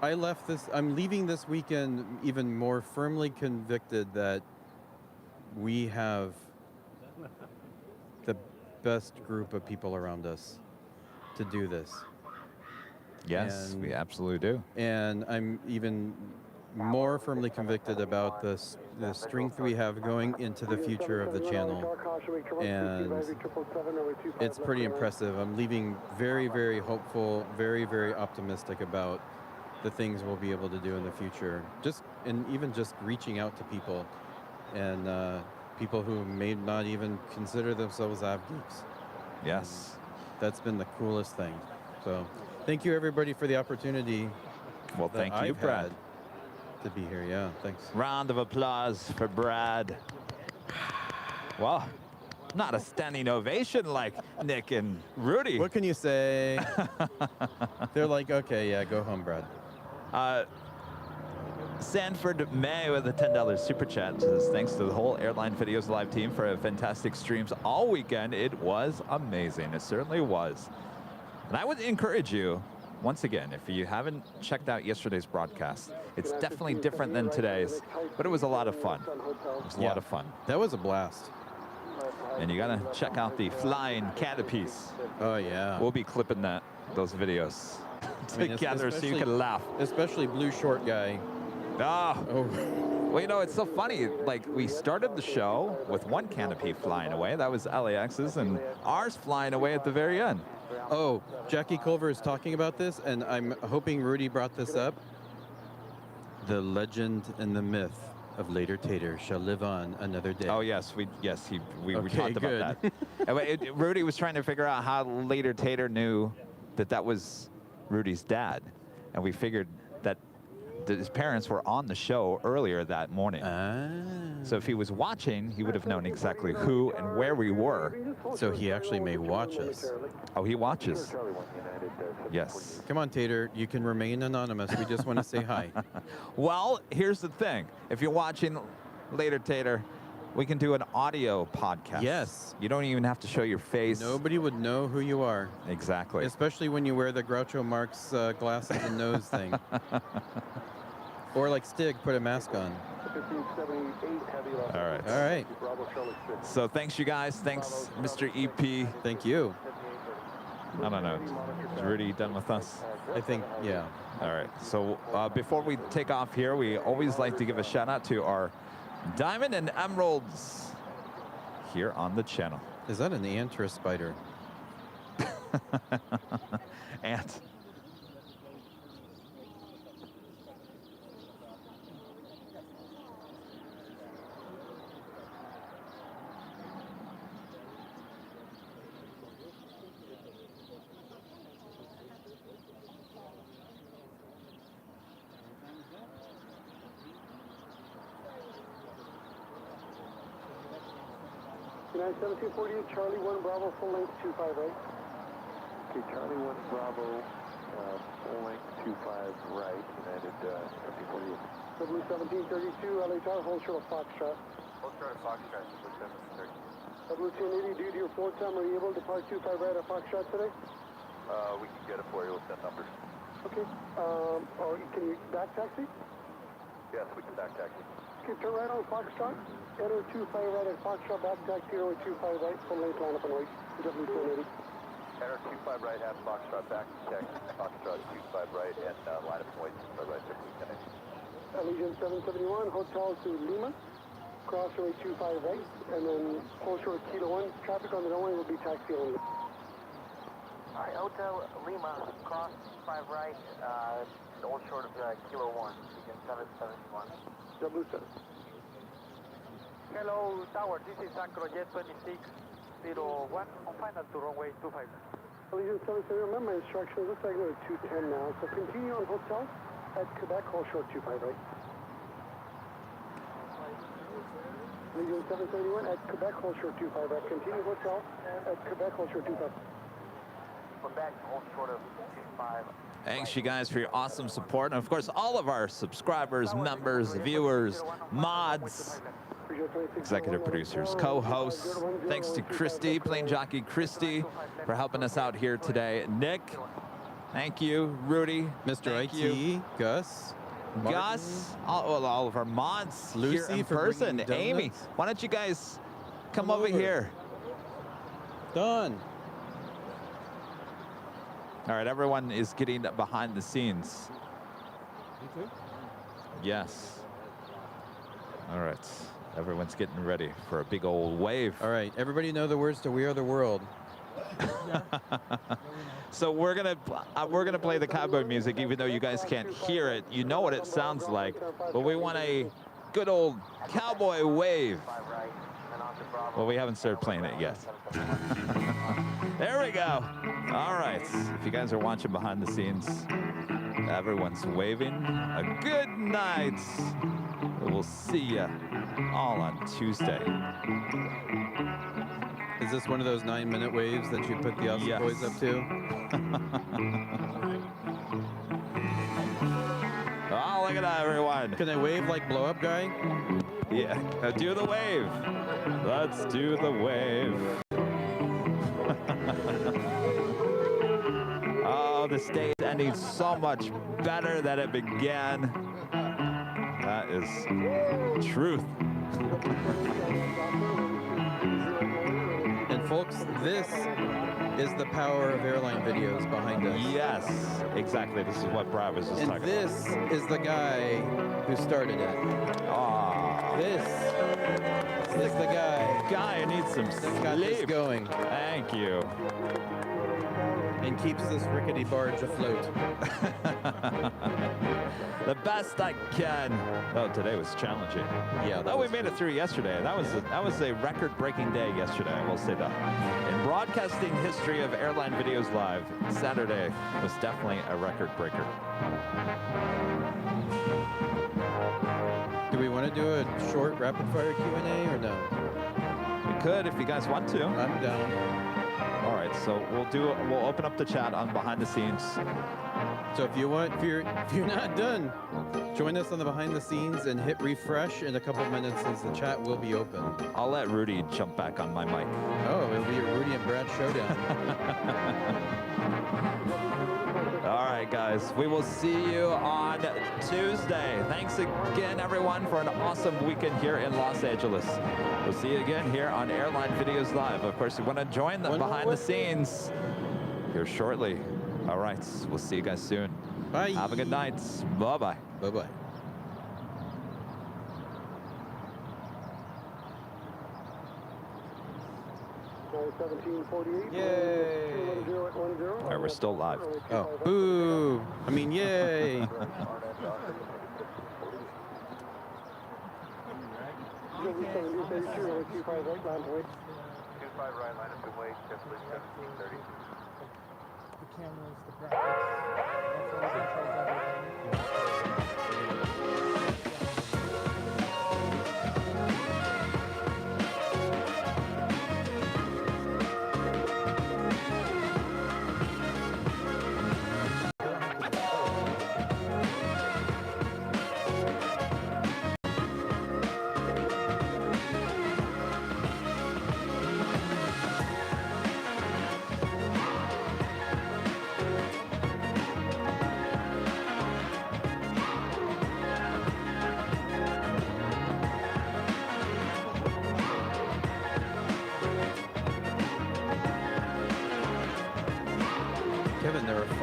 Speaker 11: left this. I'm leaving this weekend even more firmly convicted that we have the best group of people around us to do this.
Speaker 1: Yes, we absolutely do.
Speaker 11: And I'm even more firmly convicted about the strength we have going into the future of the channel. And it's pretty impressive. I'm leaving very, very hopeful, very, very optimistic about the things we'll be able to do in the future. Even just reaching out to people and people who may not even consider themselves av geeks.
Speaker 1: Yes.
Speaker 11: And that's been the coolest thing. So thank you, everybody, for the opportunity.
Speaker 1: Well, thank you, Brad,
Speaker 11: to be here. Yeah, thanks.
Speaker 1: Round of applause for Brad. Well, not a standing ovation like Nick and Rudy.
Speaker 11: What can you say? They're like, okay, yeah, go home, Brad.
Speaker 1: Sanford May with a $10 super chat says, thanks to the whole Airline Videos live team for a fantastic streams all weekend. It was amazing. It certainly was. And I would encourage you, once again, if you haven't checked out yesterday's broadcast, it's definitely different than today's, but it was a lot of fun. It was a lot of fun.
Speaker 11: That was a blast.
Speaker 1: And you got to check out the flying canopies.
Speaker 11: Oh, yeah.
Speaker 1: We'll be clipping those videos together so you can laugh.
Speaker 11: Especially Blue Short Guy.
Speaker 1: Oh. Well, you know, it's so funny. Like, we started the show with one canopy flying away. That was LAX's, and ours flying away at the very end.
Speaker 11: Oh, Jackie Culver is talking about this, and I'm hoping Rudy brought this up. The legend and the myth of Later Tater shall live on another day.
Speaker 1: Oh, yes. We talked about
Speaker 11: good.
Speaker 1: that. Rudy was trying to figure out how Later Tater knew that was Rudy's dad. And we figured that his parents were on the show earlier that morning. So if he was watching, he would have known exactly who and where we were.
Speaker 11: So he actually may watch us.
Speaker 1: Oh, he watches. Yes.
Speaker 11: Come on, Tater. You can remain anonymous. We just want to say hi.
Speaker 1: Well, here's the thing. If you're watching Later Tater, we can do an audio podcast.
Speaker 11: Yes.
Speaker 1: You don't even have to show your face.
Speaker 11: Nobody would know who you are.
Speaker 1: Exactly.
Speaker 11: Especially when you wear the Groucho Marx glasses and nose thing. Or like Stig, put a mask on.
Speaker 1: All right.
Speaker 11: All right.
Speaker 1: So thanks, you guys. Thanks, Mr. EP.
Speaker 11: Thank you.
Speaker 1: I don't know. Is Rudy done with us?
Speaker 11: I think, yeah.
Speaker 1: All right. So before we take off here, we always like to give a shout out to our Diamond and Emeralds here on the channel.
Speaker 11: Is that an ant or a spider?
Speaker 1: Ant.
Speaker 16: United 1748, Charlie 1 Bravo, full length 25 right.
Speaker 6: Okay, Charlie 1 Bravo, full length 25 right, United 1748.
Speaker 16: W1732, LA Tower, hold short of Foxtrot.
Speaker 6: Hold short of Foxtrot, 1730.
Speaker 16: W1080, due to your floor time, are you able to depart 25 right at Foxtrot today?
Speaker 6: We can get it for you with that number.
Speaker 16: Okay. Or can you back taxi?
Speaker 6: Yes, we can back taxi.
Speaker 16: Okay, turn right on Foxtrot. Enter 25 right at Foxtrot, back taxi, runway 25 right, full length line up and wait. W1080.
Speaker 6: Enter 25 right, half Foxtrot, back taxi, Foxtrot 25 right, and line up and wait 25 right, 1080.
Speaker 16: Allegiant 771, hotel to Lima. Cross runway 25 right, and then hold short of Kilo 1. Traffic on the runway will be taxi only.
Speaker 4: All right, Hotel Lima, cross 5 right, hold short of Kilo 1, Allegiant 771.
Speaker 16: W7.
Speaker 4: Hello, Tower, this is Acrojet 2601, on final to runway 25.
Speaker 16: Allegiant 771, remember my instructions, looks like we're at 210 now, so continue on hotel at Quebec, hold short 25 right. Allegiant 771 at Quebec, hold short 25 right. Continue hotel at Quebec, hold short 25.
Speaker 4: Quebec, hold short of 25.
Speaker 1: Thanks, you guys, for your awesome support. And, of course, all of our subscribers, members, viewers, mods, executive producers, co-hosts. Thanks to Christy, plane jockey Christy, for helping us out here today. Nick, thank you. Rudy,
Speaker 11: Mr. IT, Gus, Martin,
Speaker 1: Gus, all of our mods,
Speaker 11: Lucy
Speaker 1: here in
Speaker 11: for
Speaker 1: person.
Speaker 11: bringing
Speaker 1: Amy,
Speaker 11: donuts.
Speaker 1: why don't you guys come over here?
Speaker 11: Done.
Speaker 1: All right, everyone is getting behind the scenes.
Speaker 8: Me too?
Speaker 1: Yes. All right, everyone's getting ready for a big old wave.
Speaker 11: All right, everybody know the words to We Are the World.
Speaker 1: So we're gonna play the cowboy music, even though you guys can't hear it. You know what it sounds like, but we want a good old cowboy wave. Well, we haven't started playing it yet. There we go. All right, if you guys are watching behind the scenes, everyone's waving. A good night. We'll see you all on Tuesday.
Speaker 11: Is this one of those 9-minute waves that you put the Aussie boys up to?
Speaker 1: Oh, look at that, everyone.
Speaker 11: Can I wave like Blow Up Guy?
Speaker 1: Yeah, do the wave. Let's do the wave. Oh, this day is ending so much better than it began. That is truth.
Speaker 11: And folks, this is the power of airline videos behind us.
Speaker 1: Yes, exactly. This is what Brad was just talking about.
Speaker 11: And this is the guy who started it.
Speaker 1: Aww.
Speaker 11: This is the guy.
Speaker 1: Guy who needs some sleep.
Speaker 11: Got this going.
Speaker 1: Thank you.
Speaker 11: And keeps this rickety barge afloat.
Speaker 1: The best I can. Oh, today was challenging.
Speaker 11: Yeah.
Speaker 1: Oh, we made it through yesterday. That was a record-breaking day yesterday. I will say that. In broadcasting history of Airline Videos Live, Saturday was definitely a record breaker.
Speaker 11: Do we want to do a short rapid-fire Q&A or no?
Speaker 1: We could if you guys want to.
Speaker 11: I'm down.
Speaker 1: All right, so we'll open up the chat on behind the scenes.
Speaker 11: So if you're not done, join us on the behind the scenes and hit refresh in a couple minutes as the chat will be open.
Speaker 1: I'll let Rudy jump back on my mic.
Speaker 11: Oh, it'll be a Rudy and Brad showdown.
Speaker 1: All right, guys, we will see you on Tuesday. Thanks again, everyone, for an awesome weekend here in Los Angeles. We'll see you again here on Airline Videos Live. Of course, you want to join them behind the scenes here shortly. All right, we'll see you guys soon.
Speaker 11: Bye.
Speaker 1: Have a good night. Bye-bye.
Speaker 11: Bye-bye. Yay!
Speaker 1: All right, we're still live.
Speaker 11: Oh, boo! I mean, yay!
Speaker 6: 25 right, line up and wait, Chevrolet 1730.
Speaker 8: The cameras, the graphics, that's what controls everything.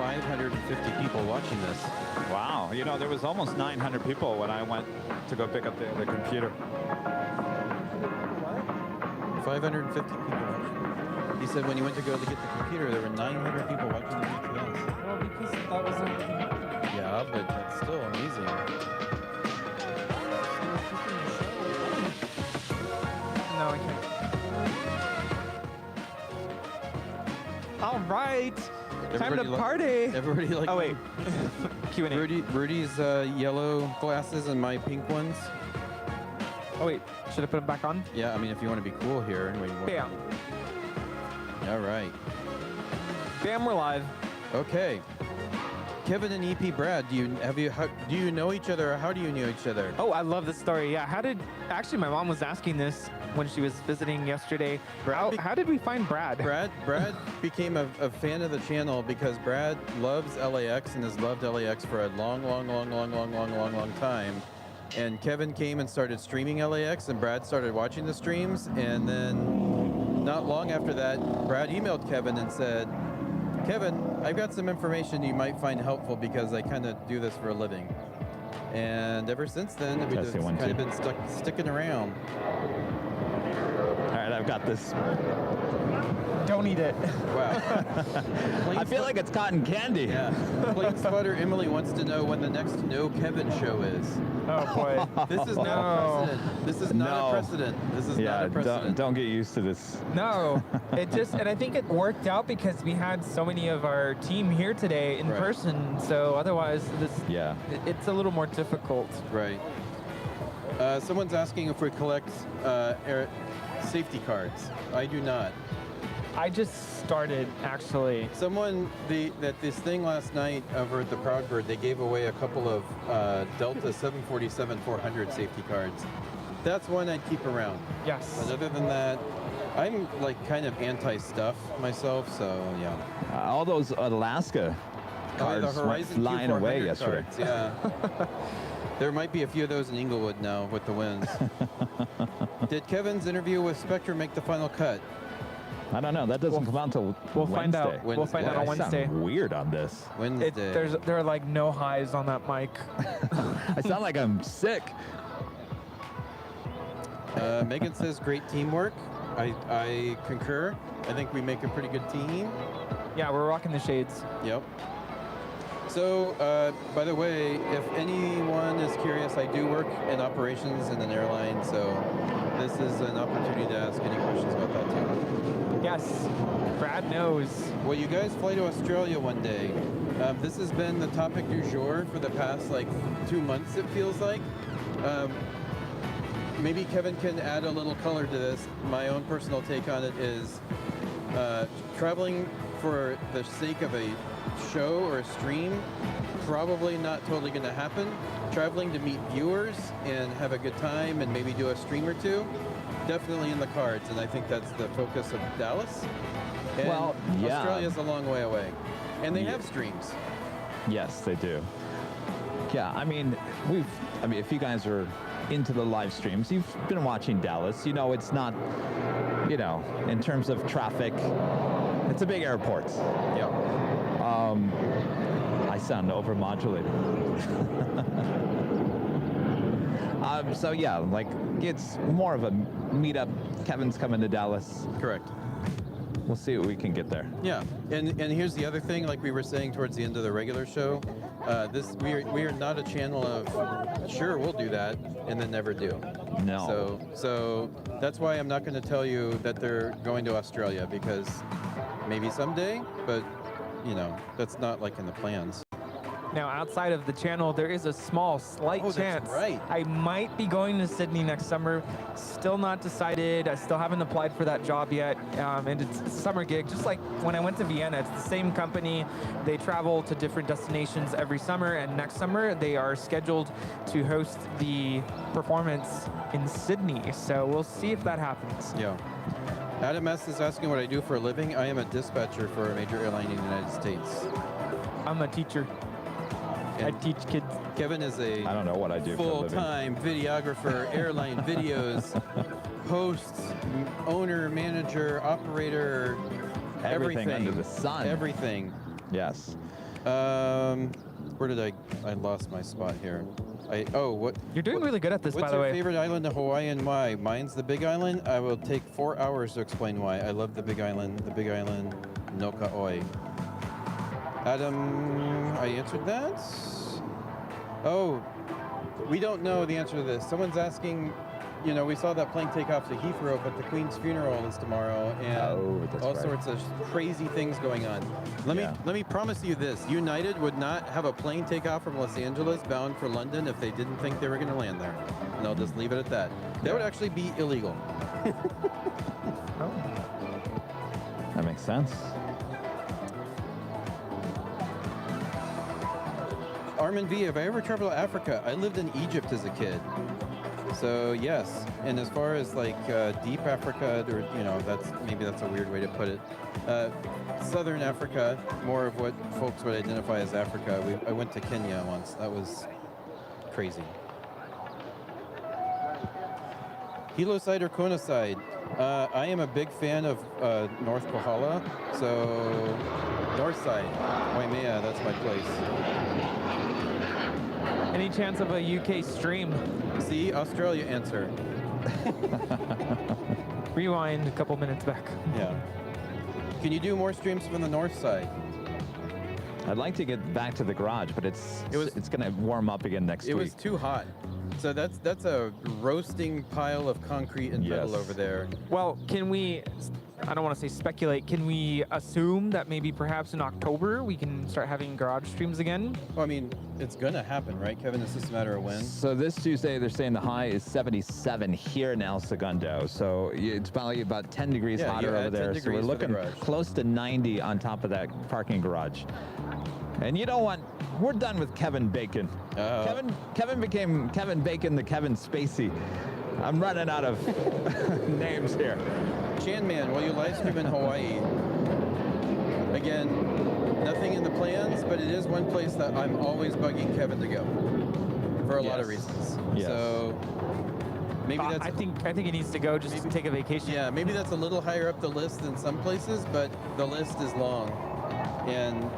Speaker 11: 550 people watching this.
Speaker 1: Wow. You know, there was almost 900 people when I went to go pick up the computer.
Speaker 11: 550 people watching. He said when he went to go to get the computer, there were 900 people watching the BTS.
Speaker 9: Well, because that was a...
Speaker 11: Yeah, but that's still amazing.
Speaker 9: No, I can't. All right. Time to party.
Speaker 11: Everybody like.
Speaker 9: Oh wait. Q&A.
Speaker 11: Rudy's yellow glasses and my pink ones.
Speaker 9: Oh wait. Should I put them back on?
Speaker 11: Yeah, I mean if you want to be cool here. Anyway,
Speaker 9: Bam.
Speaker 11: All right.
Speaker 9: Bam, we're live.
Speaker 11: Okay. Kevin and EP Brad, do you know each other, or how do you know each other?
Speaker 9: Oh, I love this story. Yeah, actually my mom was asking this when she was visiting yesterday. How did we find Brad?
Speaker 11: Brad became a fan of the channel because Brad loves LAX and has loved LAX for a long time. And Kevin came and started streaming LAX, and Brad started watching the streams, and then not long after that, Brad emailed Kevin and said, Kevin, I've got some information you might find helpful because I kind of do this for a living. And ever since then, we've kind of been sticking around.
Speaker 1: All right, I've got this.
Speaker 9: Don't eat it.
Speaker 11: Wow.
Speaker 1: I feel like it's cotton candy.
Speaker 11: Yeah. Plane spotter Emily wants to know when the next No Kevin show is.
Speaker 9: Oh boy.
Speaker 11: This is not a precedent. This is not a precedent. This is not a precedent.
Speaker 1: Don't get used to this.
Speaker 9: No. And I think it worked out because we had so many of our team here today in person. So otherwise, it's a little more difficult.
Speaker 11: Right. Someone's asking if we collect safety cards. I do not.
Speaker 9: I just started, actually.
Speaker 11: Someone, this thing last night over at the Proudbird, they gave away a couple of Delta 747-400 safety cards. That's one I'd keep around.
Speaker 9: Yes.
Speaker 11: But other than that, I'm like kind of anti-stuff myself, so yeah.
Speaker 1: All those Alaska cards went flying away yesterday.
Speaker 11: Cards, yeah. There might be a few of those in Inglewood now with the winds. Did Kevin's interview with Spectre make the final cut?
Speaker 1: I don't know. That doesn't come out until
Speaker 9: We'll find out. We'll find out on Wednesday.
Speaker 1: Sound weird on this.
Speaker 11: Wednesday.
Speaker 9: There are like no highs on that mic.
Speaker 1: I sound like I'm sick.
Speaker 11: Megan says great teamwork. I concur. I think we make a pretty good team.
Speaker 9: Yeah, we're rocking the shades.
Speaker 11: Yep. So, by the way, if anyone is curious, I do work in operations in an airline, so this is an opportunity to ask any questions about that too.
Speaker 9: Yes, Brad knows.
Speaker 11: Well, you guys fly to Australia one day. This has been the topic du jour for the past, 2 months, it feels like. Maybe Kevin can add a little color to this. My own personal take on it is traveling for the sake of a show or a stream, probably not totally going to happen. Traveling to meet viewers and have a good time and maybe do a stream or two, definitely in the cards, and I think that's the focus of Dallas. And Australia's a long way away. And they have streams.
Speaker 1: Yes, they do. Yeah, I mean, if you guys are into the live streams, you've been watching Dallas, you know it's not, in terms of traffic, it's a big airport.
Speaker 11: Yeah.
Speaker 1: I sound overmodulated. So yeah, it's more of a meetup. Kevin's coming to Dallas.
Speaker 11: Correct.
Speaker 1: We'll see what we can get there.
Speaker 11: Yeah, and here's the other thing, like we were saying towards the end of the regular show, we are not a channel of sure we'll do that and then never do.
Speaker 1: No.
Speaker 11: So that's why I'm not going to tell you that they're going to Australia, because maybe someday, but that's not in the plans.
Speaker 9: Now, outside of the channel, there is a slight chance I might be going to Sydney next summer. Still not decided. I still haven't applied for that job yet. And it's a summer gig, just like when I went to Vienna. It's the same company. They travel to different destinations every summer, and next summer they are scheduled to host the performance in Sydney. So we'll see if that happens.
Speaker 11: Yeah. Adam S. is asking what I do for a living. I am a dispatcher for a major airline in the United States.
Speaker 9: I'm a teacher. I teach kids.
Speaker 11: Kevin is
Speaker 1: I don't know what I do
Speaker 11: full-time videographer, Airline Videos, host, owner, manager, operator,
Speaker 1: everything under the sun.
Speaker 11: Everything.
Speaker 1: Yes.
Speaker 11: Where did I lost my spot here. What?
Speaker 9: You're doing really good at this, by the way.
Speaker 11: What's your favorite island in Hawaii and why? Mine's the Big Island. I will take 4 hours to explain why. I love the Big Island. The Big Island, Noka'oi. Adam, I answered that? Oh, we don't know the answer to this. Someone's asking, you know, we saw that plane take off to Heathrow, but the Queen's funeral is tomorrow, and all sorts of crazy things going on. Let me promise you this: United would not have a plane take off from Los Angeles bound for London if they didn't think they were going to land there. And I'll just leave it at that. That would actually be illegal.
Speaker 1: That makes sense.
Speaker 11: Armin V, have I ever traveled to Africa? I lived in Egypt as a kid. So yes, and as far as like deep Africa, or you know, maybe that's a weird way to put it. Southern Africa, more of what folks would identify as Africa. I went to Kenya once. That was crazy. Hilo side or Kona side? I am a big fan of North Kohala, so north side, Waimea, that's my place.
Speaker 9: Any chance of a UK stream?
Speaker 11: See, Australia answer.
Speaker 9: Rewind a couple minutes back.
Speaker 11: Yeah. Can you do more streams from the north side?
Speaker 1: I'd like to get back to the garage, but it's going to warm up again next week.
Speaker 11: It was too hot. So that's a roasting pile of concrete and metal over there.
Speaker 9: Well, can we, I don't want to say speculate, can we assume that maybe perhaps in October we can start having garage streams again?
Speaker 11: Well, I mean, it's going to happen, right, Kevin? It's just a matter of when.
Speaker 1: So this Tuesday, they're saying the high is 77 here in El Segundo. So it's probably about 10 degrees hotter over there. So we're looking close to 90 on top of that parking garage. And you know what? We're done with Kevin Bacon. Kevin became Kevin Bacon, the Kevin Spacey. I'm running out of names here.
Speaker 11: Chan Man, while you live stream in Hawaii, again, nothing in the plans, but it is one place that I'm always bugging Kevin to go for a lot of reasons.
Speaker 1: Yes.
Speaker 11: So maybe that's.
Speaker 9: I think he needs to go just to take a vacation.
Speaker 11: Yeah, maybe that's a little higher up the list than some places, but the list is long, and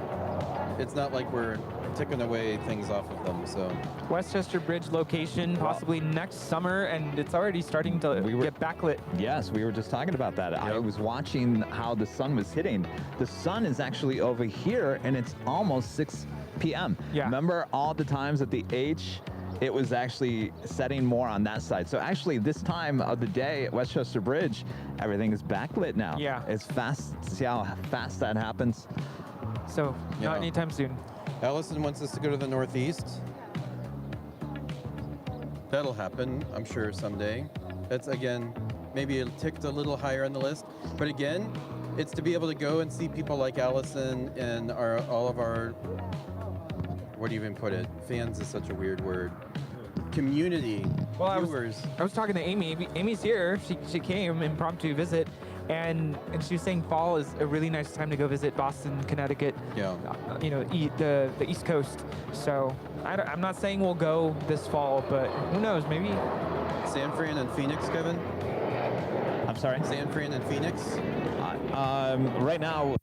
Speaker 11: it's not like we're ticking away things off of them. So
Speaker 9: Westchester Bridge location possibly next summer, and it's already starting to get backlit.
Speaker 1: Yes, we were just talking about that. I was watching how the sun was hitting. The sun is actually over here, and it's almost 6 p.m.
Speaker 9: Yeah.
Speaker 1: Remember all the times at the H, it was actually setting more on that side. So actually this time of the day at Westchester Bridge, everything is backlit now.
Speaker 9: Yeah.
Speaker 1: It's fast. See how fast that happens?
Speaker 9: So not anytime soon.
Speaker 11: Allison wants us to go to the Northeast. That'll happen, I'm sure, someday. That's, again, maybe it ticked a little higher on the list. But again, it's to be able to go and see people like Allison and all of our, what do you even put it? Fans is such a weird word. Community, viewers.
Speaker 9: I was talking to Amy. Amy's here. She came impromptu visit. And she was saying fall is a really nice time to go visit Boston, Connecticut.
Speaker 11: Yeah.
Speaker 9: You know, the East Coast. So I'm not saying we'll go this fall, but who knows? Maybe.
Speaker 11: San Fran and Phoenix, Kevin.
Speaker 1: I'm sorry.
Speaker 11: San Fran and Phoenix.
Speaker 1: Right now.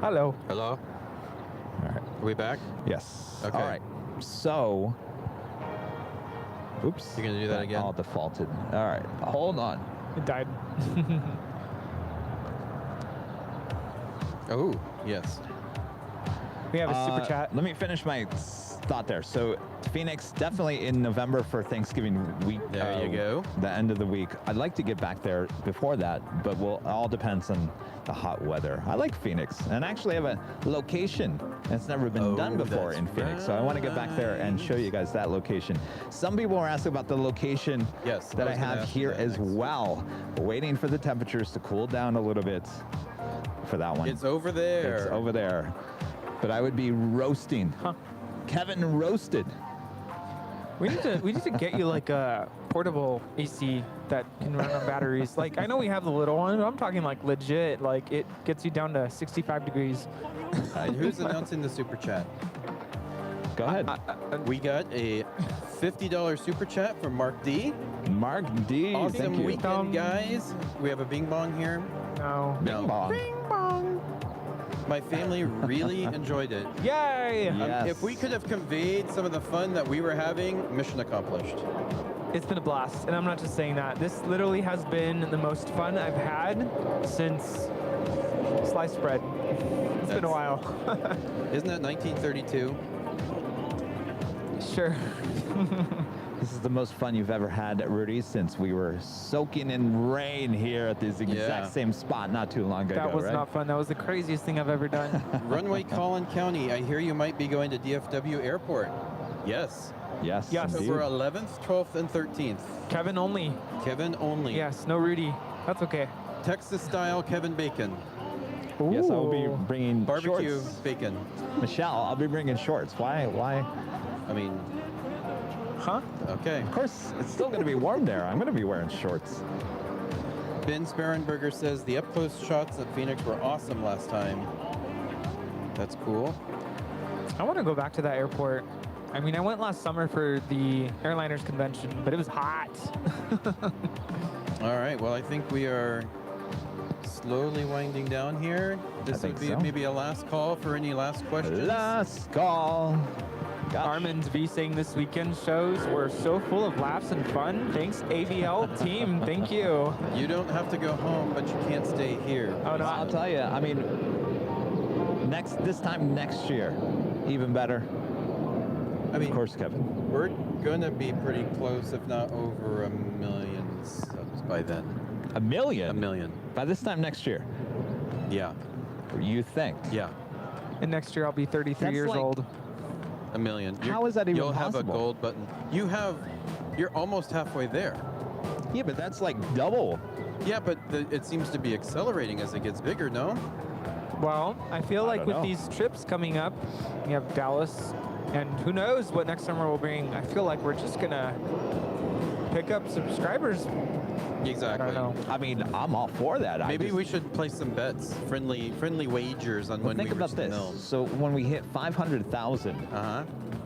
Speaker 9: Hello.
Speaker 11: Hello.
Speaker 1: All right.
Speaker 11: Are we back?
Speaker 1: Yes.
Speaker 11: Okay.
Speaker 1: All right. So, oops.
Speaker 11: You're gonna do that again?
Speaker 1: All defaulted. All right. Hold on.
Speaker 9: It died.
Speaker 11: Oh, yes.
Speaker 9: We have a super chat.
Speaker 1: Let me finish my thought there. So Phoenix, definitely in November for Thanksgiving week.
Speaker 11: There you go.
Speaker 1: The end of the week. I'd like to get back there before that, but all depends on the hot weather. I like Phoenix, and I actually have a location that's never been done before in Phoenix. So I want to get back there and show you guys that location. Some people are asking about the location that I have here as well. Waiting for the temperatures to cool down a little bit for that one.
Speaker 11: It's over there.
Speaker 1: It's over there. But I would be roasting Kevin roasted.
Speaker 15: We need to get you like a portable AC that can run on batteries. Like, I know we have the little one, but I'm talking like legit. Like, it gets you down to 65 degrees.
Speaker 11: And who's announcing the super chat?
Speaker 1: Go ahead.
Speaker 11: We got a $50 super chat from Mark D.
Speaker 1: Mark D.
Speaker 11: Awesome
Speaker 1: thank you.
Speaker 11: weekend, guys. We have a bing bong here.
Speaker 15: No.
Speaker 1: Bing bong.
Speaker 15: Bing bong.
Speaker 11: My family really enjoyed it.
Speaker 15: Yay!
Speaker 1: Yes.
Speaker 11: If we could have conveyed some of the fun that we were having, mission accomplished.
Speaker 15: It's been a blast, and I'm not just saying that. This literally has been the most fun I've had since sliced bread. It's been a while.
Speaker 11: Isn't that 1932?
Speaker 15: Sure.
Speaker 1: This is the most fun you've ever had, Rudy, since we were soaking in rain here at this exact same spot not too long ago,
Speaker 15: That was
Speaker 1: right?
Speaker 15: not fun. That was the craziest thing I've ever done.
Speaker 11: Runway Collin County, I hear you might be going to DFW Airport. Yes.
Speaker 1: Yes.
Speaker 15: Yes.
Speaker 11: October 11th, 12th, and 13th.
Speaker 15: Kevin only.
Speaker 11: Kevin only.
Speaker 15: Yes, no Rudy. That's okay.
Speaker 11: Texas style Kevin Bacon.
Speaker 15: Ooh.
Speaker 1: Yes, I'll be bringing
Speaker 11: Barbecue
Speaker 1: shorts.
Speaker 11: bacon.
Speaker 1: Michelle, I'll be bringing shorts. Why?
Speaker 11: I mean,
Speaker 15: huh?
Speaker 11: Okay.
Speaker 1: Of course, it's still going to be warm there. I'm going to be wearing shorts.
Speaker 11: Ben Sparenberger says the up-close shots at Phoenix were awesome last time. That's cool.
Speaker 15: I want to go back to that airport. I mean, I went last summer for the Airliners convention, but it was hot.
Speaker 11: All right, well, I think we are slowly winding down here. This would be maybe a last call for any last questions.
Speaker 1: Last call.
Speaker 15: Armin's V-Sing this weekend shows were so full of laughs and fun. Thanks, AVL team. Thank you.
Speaker 11: You don't have to go home, but you can't stay here.
Speaker 15: Oh, no.
Speaker 1: I'll tell you, I mean, this time next year, even better.
Speaker 11: I mean,
Speaker 1: of course, Kevin.
Speaker 11: We're going to be pretty close, if not over 1 million subs by then.
Speaker 1: 1 million?
Speaker 11: 1 million.
Speaker 1: By this time next year?
Speaker 11: Yeah.
Speaker 1: You think?
Speaker 11: Yeah.
Speaker 15: And next year I'll be 33 years old.
Speaker 11: 1 million.
Speaker 1: How is that even
Speaker 11: You'll
Speaker 1: possible?
Speaker 11: have a gold button. You're almost halfway there.
Speaker 1: Yeah, but that's like double.
Speaker 11: Yeah, but it seems to be accelerating as it gets bigger, no?
Speaker 15: Well, I feel like with
Speaker 1: know.
Speaker 15: these trips coming up, we have Dallas, and who knows what next summer will bring. I feel like we're just going to pick up subscribers.
Speaker 11: Exactly.
Speaker 15: I don't know.
Speaker 1: I mean, I'm all for that.
Speaker 11: Maybe we should place some bets, friendly wagers on when
Speaker 1: think
Speaker 11: we
Speaker 1: about
Speaker 11: reach
Speaker 1: this.
Speaker 11: the mills.
Speaker 1: So when we hit 500,000,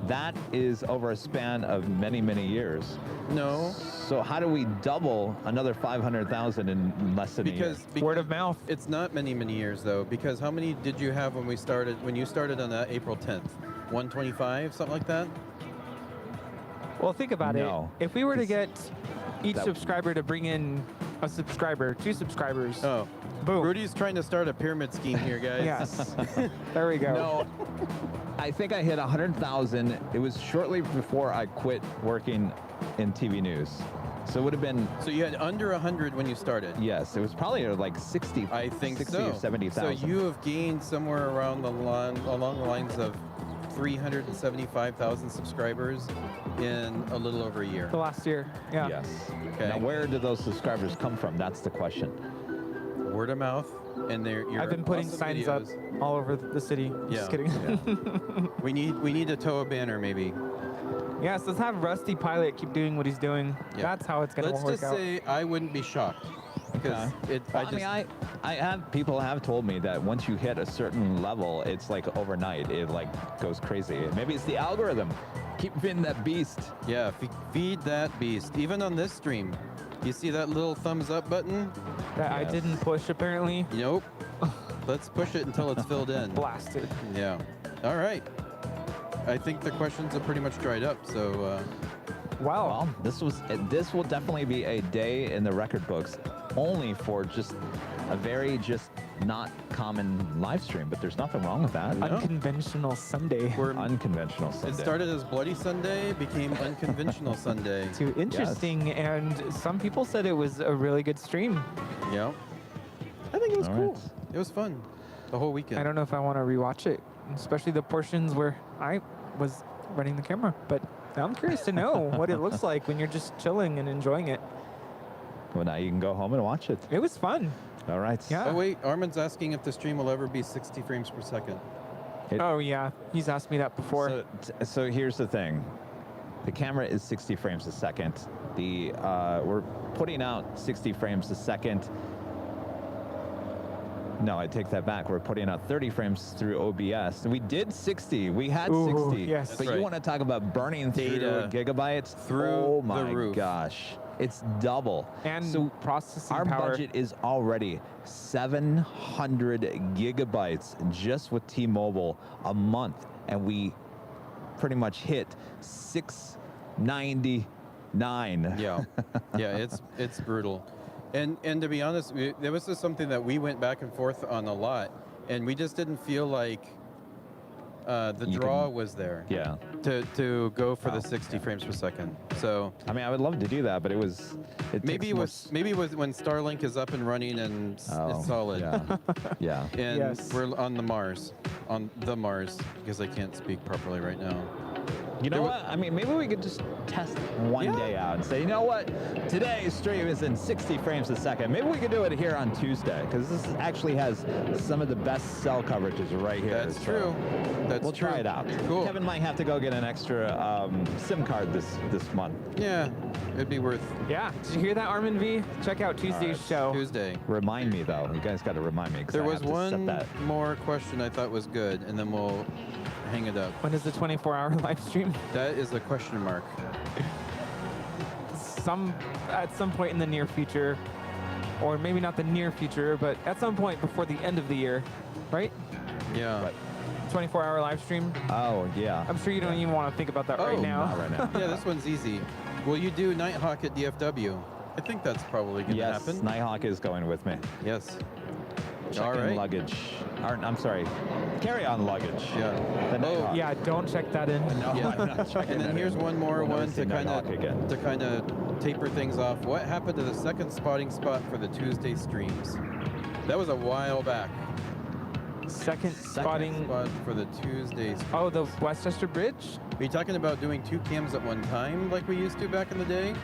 Speaker 1: that is over a span of many, many years.
Speaker 11: No.
Speaker 1: So how do we double another 500,000 in less than a year?
Speaker 11: Because
Speaker 15: word of mouth.
Speaker 11: It's not many years though. Because how many did you have when we started? When you started on April 10th, 125, something like that.
Speaker 15: Well, think about it. If we were to get each
Speaker 1: that-
Speaker 15: subscriber to bring in a subscriber, 2 subscribers.
Speaker 11: Oh,
Speaker 15: boom.
Speaker 11: Rudy's trying to start a pyramid scheme here, guys.
Speaker 15: Yes. There we go.
Speaker 1: No, I think I hit 100,000. It was shortly before I quit working in TV news. So it would have been...
Speaker 11: So you had under 100 when you started?
Speaker 1: Yes, it was probably like 60,
Speaker 11: I think
Speaker 1: 60
Speaker 11: so.
Speaker 1: or 70,000.
Speaker 11: So you have gained somewhere around along the lines of 375,000 subscribers in a little over a year.
Speaker 15: The last year, yeah.
Speaker 1: Yes.
Speaker 11: Okay.
Speaker 1: Now, where do those subscribers come from? That's the question.
Speaker 11: Word of mouth, and
Speaker 15: I've been putting
Speaker 11: awesome
Speaker 15: signs
Speaker 11: videos.
Speaker 15: up all over the city.
Speaker 11: Yeah.
Speaker 15: Just kidding.
Speaker 11: We need to tow a banner, maybe.
Speaker 15: Yes, let's have Rusty Pilot keep doing what he's doing.
Speaker 11: Yeah.
Speaker 15: That's how it's going to
Speaker 11: Let's
Speaker 15: work
Speaker 11: just
Speaker 15: out.
Speaker 11: say I wouldn't be shocked because
Speaker 1: people have told me that once you hit a certain level, it's like overnight. It like goes crazy. Maybe it's the algorithm. Keep feeding that beast.
Speaker 11: Yeah, feed that beast. Even on this stream, you see that little thumbs up button?
Speaker 15: That I didn't push, apparently.
Speaker 11: Nope. Let's push it until it's filled in.
Speaker 15: Blasted.
Speaker 11: Yeah. All right. I think the questions are pretty much dried up, so...
Speaker 15: Wow.
Speaker 1: Well, this will definitely be a day in the record books, only for just a very not common live stream, but there's nothing wrong with that.
Speaker 15: Unconventional Sunday.
Speaker 1: Unconventional Sunday.
Speaker 11: It started as Bloody Sunday, became Unconventional Sunday.
Speaker 15: Too interesting, and some people said it was a really good stream.
Speaker 11: Yeah. I think it was
Speaker 1: All
Speaker 11: cool.
Speaker 1: right.
Speaker 11: It was fun. The whole weekend.
Speaker 15: I don't know if I want to rewatch it, especially the portions where I was running the camera, but I'm curious to know what it looks like when you're just chilling and enjoying it.
Speaker 1: Well, now you can go home and watch it.
Speaker 15: It was fun.
Speaker 1: All right.
Speaker 15: Yeah.
Speaker 11: Oh, wait. Armin's asking if the stream will ever be 60 frames per second.
Speaker 15: Oh, yeah. He's asked me that before.
Speaker 1: So here's the thing. The camera is 60 frames a second. We're putting out 60 frames a second. No, I take that back. We're putting out 30 frames through OBS. We did 60. We had 60.
Speaker 15: Yes.
Speaker 1: But you want to talk about burning through gigabytes?
Speaker 11: Through
Speaker 1: my
Speaker 11: the roof.
Speaker 1: gosh. It's double.
Speaker 15: And
Speaker 1: so
Speaker 15: processing
Speaker 1: our
Speaker 15: power.
Speaker 1: budget is already 700 gigabytes just with T-Mobile a month. And we pretty much hit 699.
Speaker 11: Yeah, yeah, it's brutal. And to be honest, there was just something that we went back and forth on a lot, and we just didn't feel like the draw was there.
Speaker 1: Yeah.
Speaker 11: To go for the 60 frames per second. So
Speaker 1: I mean, I would love to do that, but
Speaker 11: maybe it was when Starlink is up and running and it's solid.
Speaker 1: Yeah. Yeah.
Speaker 11: And we're on the Mars, because I can't speak properly right now.
Speaker 1: You know what? I mean, maybe we could just test one day out and say, you know what? Today's stream is in 60 frames a second. Maybe we could do it here on Tuesday, because this actually has some of the best cell coverages right here.
Speaker 11: That's true.
Speaker 1: We'll try it out.
Speaker 11: Cool.
Speaker 1: Kevin might have to go get an extra SIM card this month.
Speaker 11: Yeah, it'd be worth.
Speaker 15: Yeah. Did you hear that, Armin V? Check out Tuesday's show.
Speaker 11: Tuesday.
Speaker 1: Remind me, though. You guys got to remind me.
Speaker 11: There was one more question I thought was good, and then we'll hang it up.
Speaker 15: When is the 24-hour live stream?
Speaker 11: That is a question mark.
Speaker 15: At some point in the near future, or maybe not the near future, but at some point before the end of the year, right?
Speaker 11: Yeah.
Speaker 15: 24-hour live stream.
Speaker 1: Oh, yeah.
Speaker 15: I'm sure you don't even want to think about that right now.
Speaker 1: Not right now.
Speaker 11: Yeah, this one's easy. Will you do Nighthawk at DFW? I think that's probably going to happen.
Speaker 1: Yes, Nighthawk is going with me.
Speaker 11: Yes.
Speaker 1: Check-in luggage. I'm sorry, carry-on luggage.
Speaker 11: Yeah.
Speaker 15: Yeah, don't check that in.
Speaker 1: No,
Speaker 11: Yeah.
Speaker 1: I'm not checking
Speaker 11: And then
Speaker 1: that
Speaker 11: here's
Speaker 1: in.
Speaker 11: one more
Speaker 1: We'll
Speaker 11: one
Speaker 1: never see
Speaker 11: to
Speaker 1: Nighthawk
Speaker 11: kind of taper things off. What happened to the second spotting spot for the Tuesday streams? That was a while back.
Speaker 15: Second spotting
Speaker 11: spot for the Tuesday streams.
Speaker 15: Oh, the Westchester Bridge?
Speaker 11: Are you talking about doing 2 cams at one time like we used to back in the day?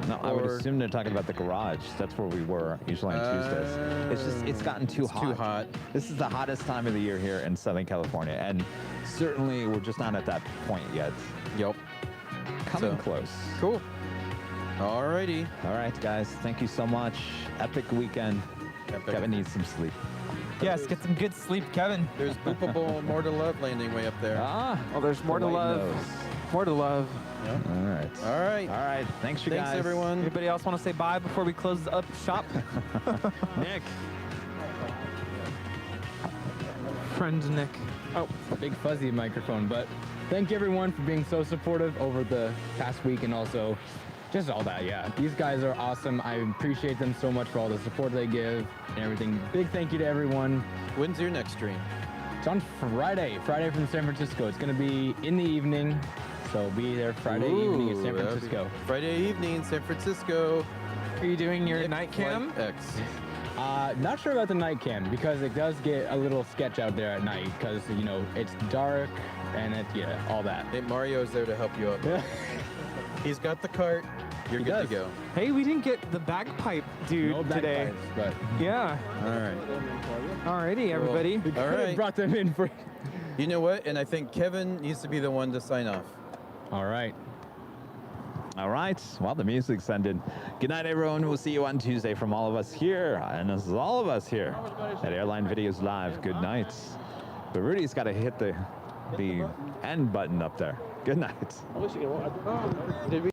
Speaker 1: No, I would assume they're talking about the garage. That's where we were usually on Tuesdays. It's gotten too hot.
Speaker 11: Too hot.
Speaker 1: This is the hottest time of the year here in Southern California, and certainly we're just not at that point yet.
Speaker 11: Yep.
Speaker 1: Coming close.
Speaker 11: Cool. Alrighty.
Speaker 1: All right, guys. Thank you so much. Epic weekend. Kevin needs some sleep.
Speaker 15: Yes, get some good sleep, Kevin.
Speaker 11: There's Boopable More to Love landing way up there.
Speaker 15: Well, there's more to love. More to love.
Speaker 11: Yeah.
Speaker 1: All right.
Speaker 11: All right.
Speaker 1: All right. Thanks, you guys.
Speaker 11: Thanks, everyone.
Speaker 15: Anybody else want to say bye before we close up shop?
Speaker 1: Nick.
Speaker 15: Friend Nick.
Speaker 17: Oh, big fuzzy microphone, but thank you everyone for being so supportive over the past week and also just all that, yeah. These guys are awesome. I appreciate them so much for all the support they give and everything. Big thank you to everyone.
Speaker 11: When's your next stream?
Speaker 17: It's on Friday from San Francisco. It's going to be in the evening, so be there Friday evening in San Francisco.
Speaker 11: Friday evening, San Francisco.
Speaker 15: Are you doing your night cam?
Speaker 11: X.
Speaker 17: Not sure about the night cam because it does get a little sketch out there at night because, you know, it's dark and all that.
Speaker 11: Hey, Mario's there to help you out. He's got the cart. You're good to go.
Speaker 15: Hey, we didn't get the bagpipe dude today.
Speaker 17: But
Speaker 15: yeah.
Speaker 11: All right.
Speaker 15: Alrighty, everybody.
Speaker 17: We could have brought them in for.
Speaker 11: You know what? And I think Kevin needs to be the one to sign off.
Speaker 17: All right.
Speaker 1: All right. Well, the music's ended. Good night, everyone. We'll see you on Tuesday from all of us here. And this is all of us here at Airline Videos Live. Good night. But Rudy's got to hit the end button up there. Good night.
Speaker 7: Did we